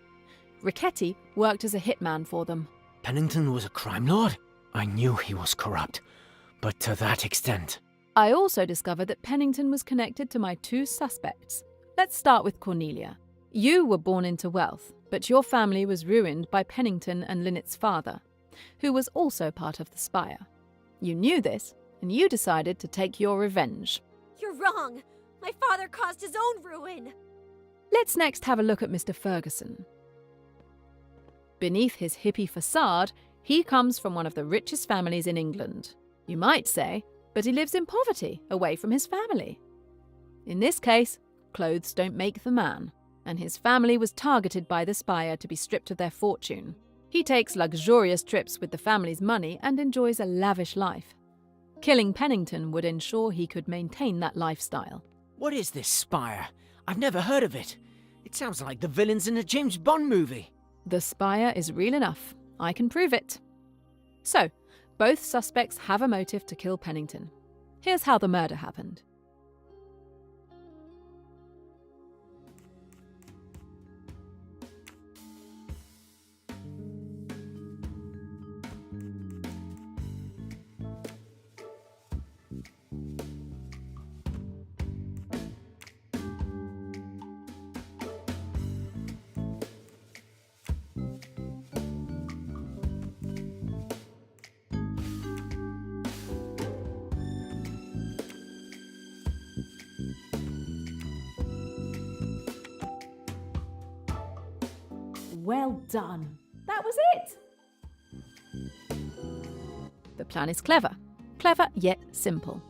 Ricchetti worked as a hitman for them. Pennington was a crime lord? I knew he was corrupt, but to that extent. I also discovered that Pennington was connected to my 2 suspects. Let's start with Cornelia. You were born into wealth, but your family was ruined by Pennington and Lynette's father, who was also part of the Spire. You knew this, and you decided to take your revenge. You're wrong. My father caused his own ruin. Let's next have a look at Mr. Ferguson. Beneath his hippie facade, he comes from one of the richest families in England. You might say, but he lives in poverty, away from his family. In this case, clothes don't make the man, and his family was targeted by the Spire to be stripped of their fortune. He takes luxurious trips with the family's money and enjoys a lavish life. Killing Pennington would ensure he could maintain that lifestyle. What is this Spire? I've never heard of it. It sounds like the villains in a James Bond movie. The Spire is real enough. I can prove it. So, both suspects have a motive to kill Pennington. Here's how the murder happened. Well done. That was it. The plan is clever. Clever yet simple.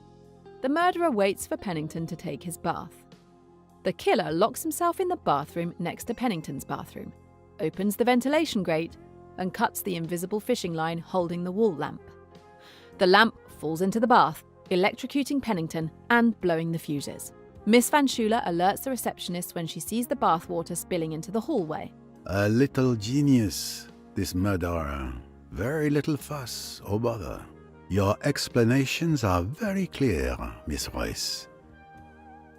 The murderer waits for Pennington to take his bath. The killer locks himself in the bathroom next to Pennington's bathroom, opens the ventilation grate, and cuts the invisible fishing line holding the wall lamp. The lamp falls into the bath, electrocuting Pennington and blowing the fuses. Miss Van Schuyler alerts the receptionist when she sees the bathwater spilling into the hallway. A little genius, this murderer. Very little fuss or bother. Your explanations are very clear, Miss Royce.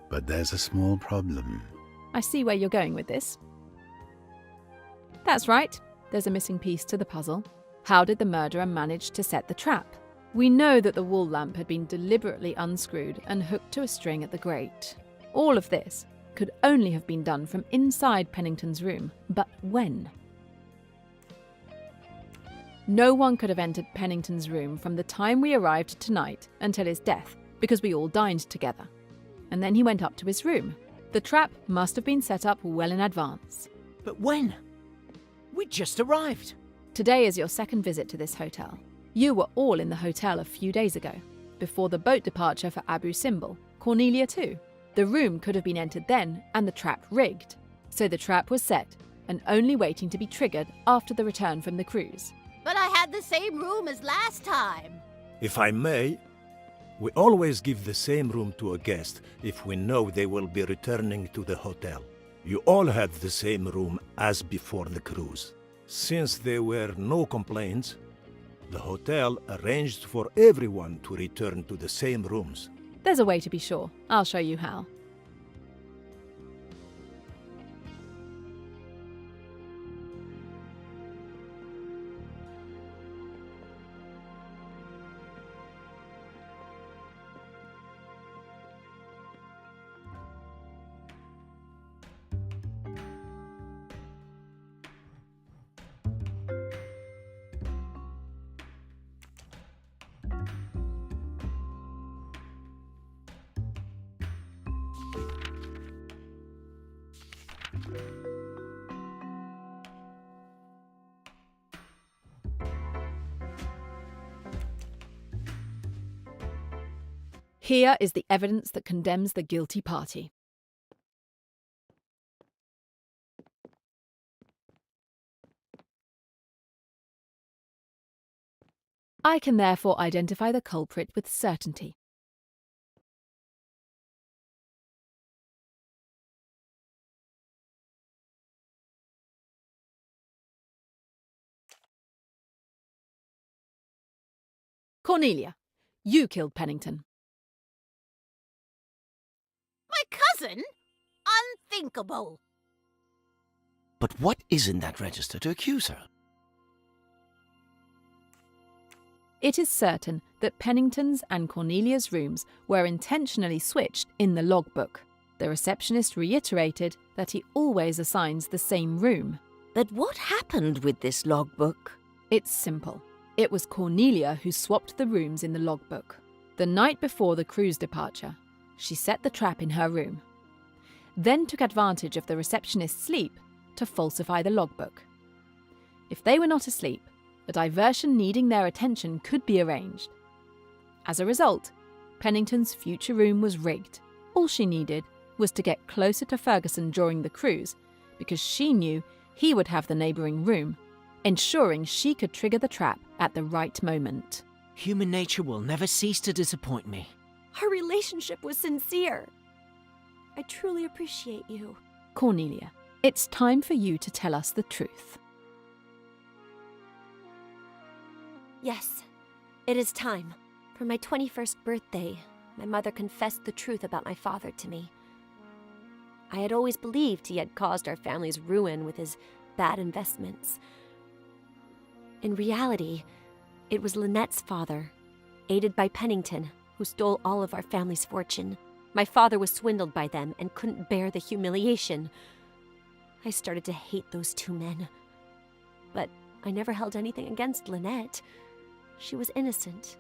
But there's a small problem. I see where you're going with this. That's right. There's a missing piece to the puzzle. How did the murderer manage to set the trap? We know that the wall lamp had been deliberately unscrewed and hooked to a string at the grate. All of this could only have been done from inside Pennington's room, but when? No one could have entered Pennington's room from the time we arrived tonight until his death, because we all dined together. And then he went up to his room. The trap must have been set up well in advance. But when? We just arrived. Today is your second visit to this hotel. You were all in the hotel a few days ago, before the boat departure for Abu Simbel, Cornelia too. The room could have been entered then and the trap rigged. So the trap was set and only waiting to be triggered after the return from the cruise. But I had the same room as last time. If I may, we always give the same room to a guest if we know they will be returning to the hotel. You all had the same room as before the cruise. Since there were no complaints, the hotel arranged for everyone to return to the same rooms. There's a way to be sure. I'll show you how. Here is the evidence that condemns the guilty party. I can therefore identify the culprit with certainty. Cornelia, you killed Pennington. My cousin? Unthinkable. But what is in that register to accuse her? It is certain that Pennington's and Cornelia's rooms were intentionally switched in the logbook. The receptionist reiterated that he always assigns the same room. But what happened with this logbook? It's simple. It was Cornelia who swapped the rooms in the logbook. The night before the cruise departure, she set the trap in her room, then took advantage of the receptionist's sleep to falsify the logbook. If they were not asleep, a diversion needing their attention could be arranged. As a result, Pennington's future room was rigged. All she needed was to get closer to Ferguson during the cruise, because she knew he would have the neighbouring room, ensuring she could trigger the trap at the right moment. Human nature will never cease to disappoint me. Our relationship was sincere. I truly appreciate you. Cornelia, it's time for you to tell us the truth. Yes, it is time. For my 21st birthday, my mother confessed the truth about my father to me. I had always believed he had caused our family's ruin with his bad investments. In reality, it was Lynette's father, aided by Pennington, who stole all of our family's fortune. My father was swindled by them and couldn't bear the humiliation. I started to hate those two men. But I never held anything against Lynette. She was innocent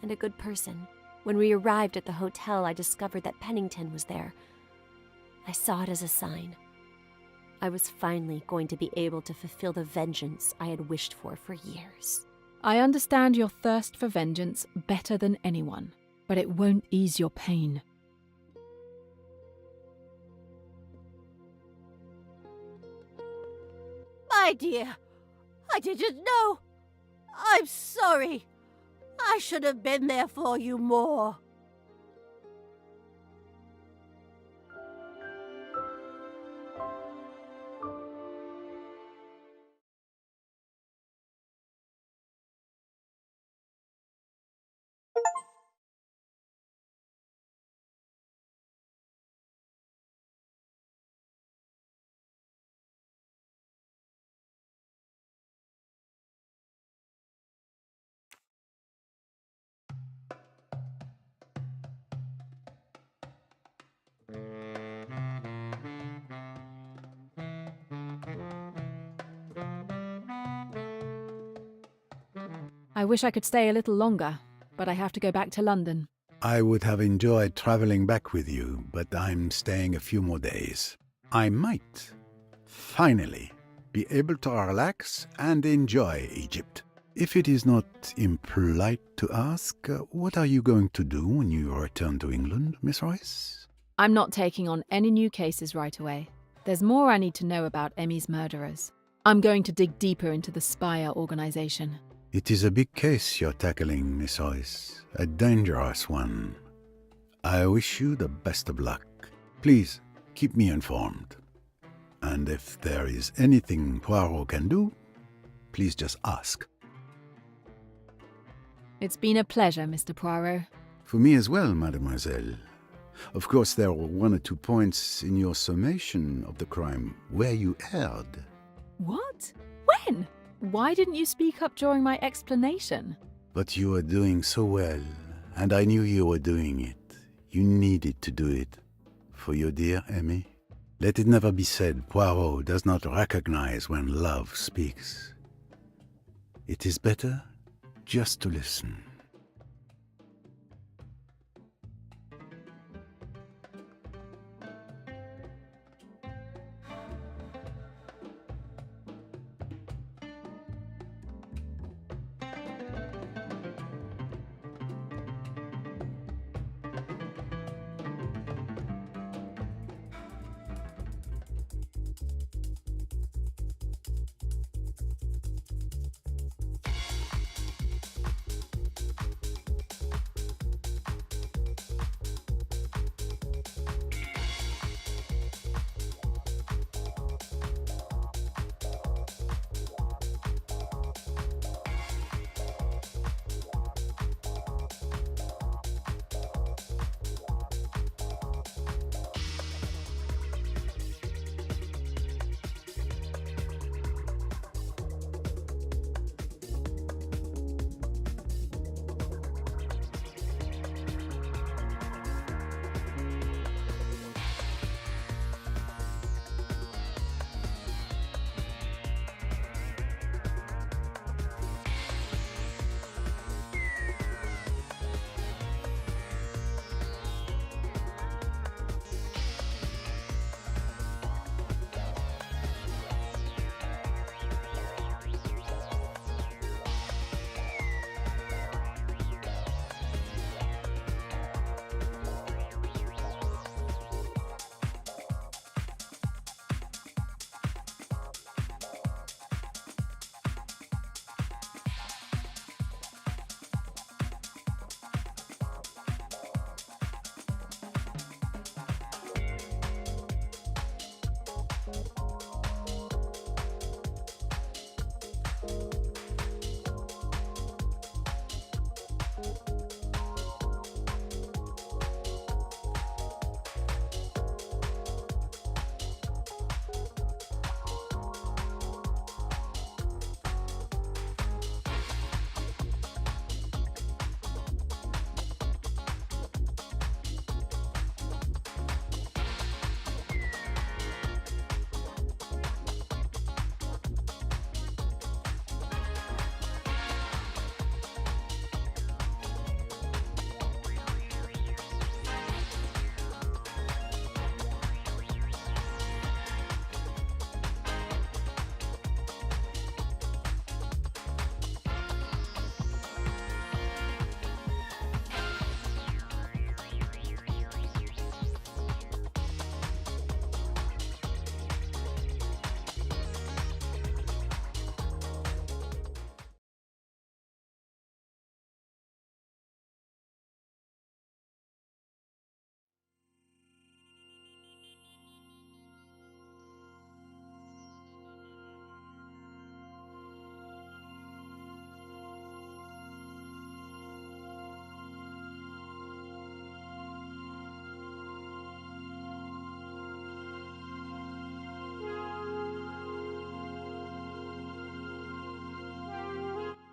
and a good person. When we arrived at the hotel, I discovered that Pennington was there. I saw it as a sign. I was finally going to be able to fulfill the vengeance I had wished for years. I understand your thirst for vengeance better than anyone, but it won't ease your pain. My dear, I didn't know. I'm sorry. I should have been there for you more. I wish I could stay a little longer, but I have to go back to London. I would have enjoyed traveling back with you, but I'm staying a few more days. I might, finally, be able to relax and enjoy Egypt. If it is not impolite to ask, what are you going to do when you return to England, Miss Royce? I'm not taking on any new cases right away. There's more I need to know about Emmy's murderers. I'm going to dig deeper into the Spire organization. It is a big case you're tackling, Miss Royce. A dangerous one. I wish you the best of luck. Please, keep me informed. And if there is anything Poirot can do, please just ask. It's been a pleasure, Mr. Poirot. For me as well, mademoiselle. Of course, there were 1 or 2 points in your summation of the crime where you erred. What? When? Why didn't you speak up during my explanation? But you were doing so well, and I knew you were doing it. You needed to do it. For your dear Emmy. Let it never be said Poirot does not recognize when love speaks. It is better just to listen.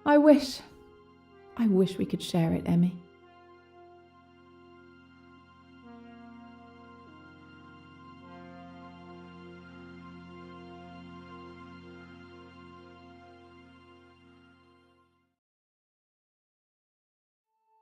I wish we could share it, Emmy.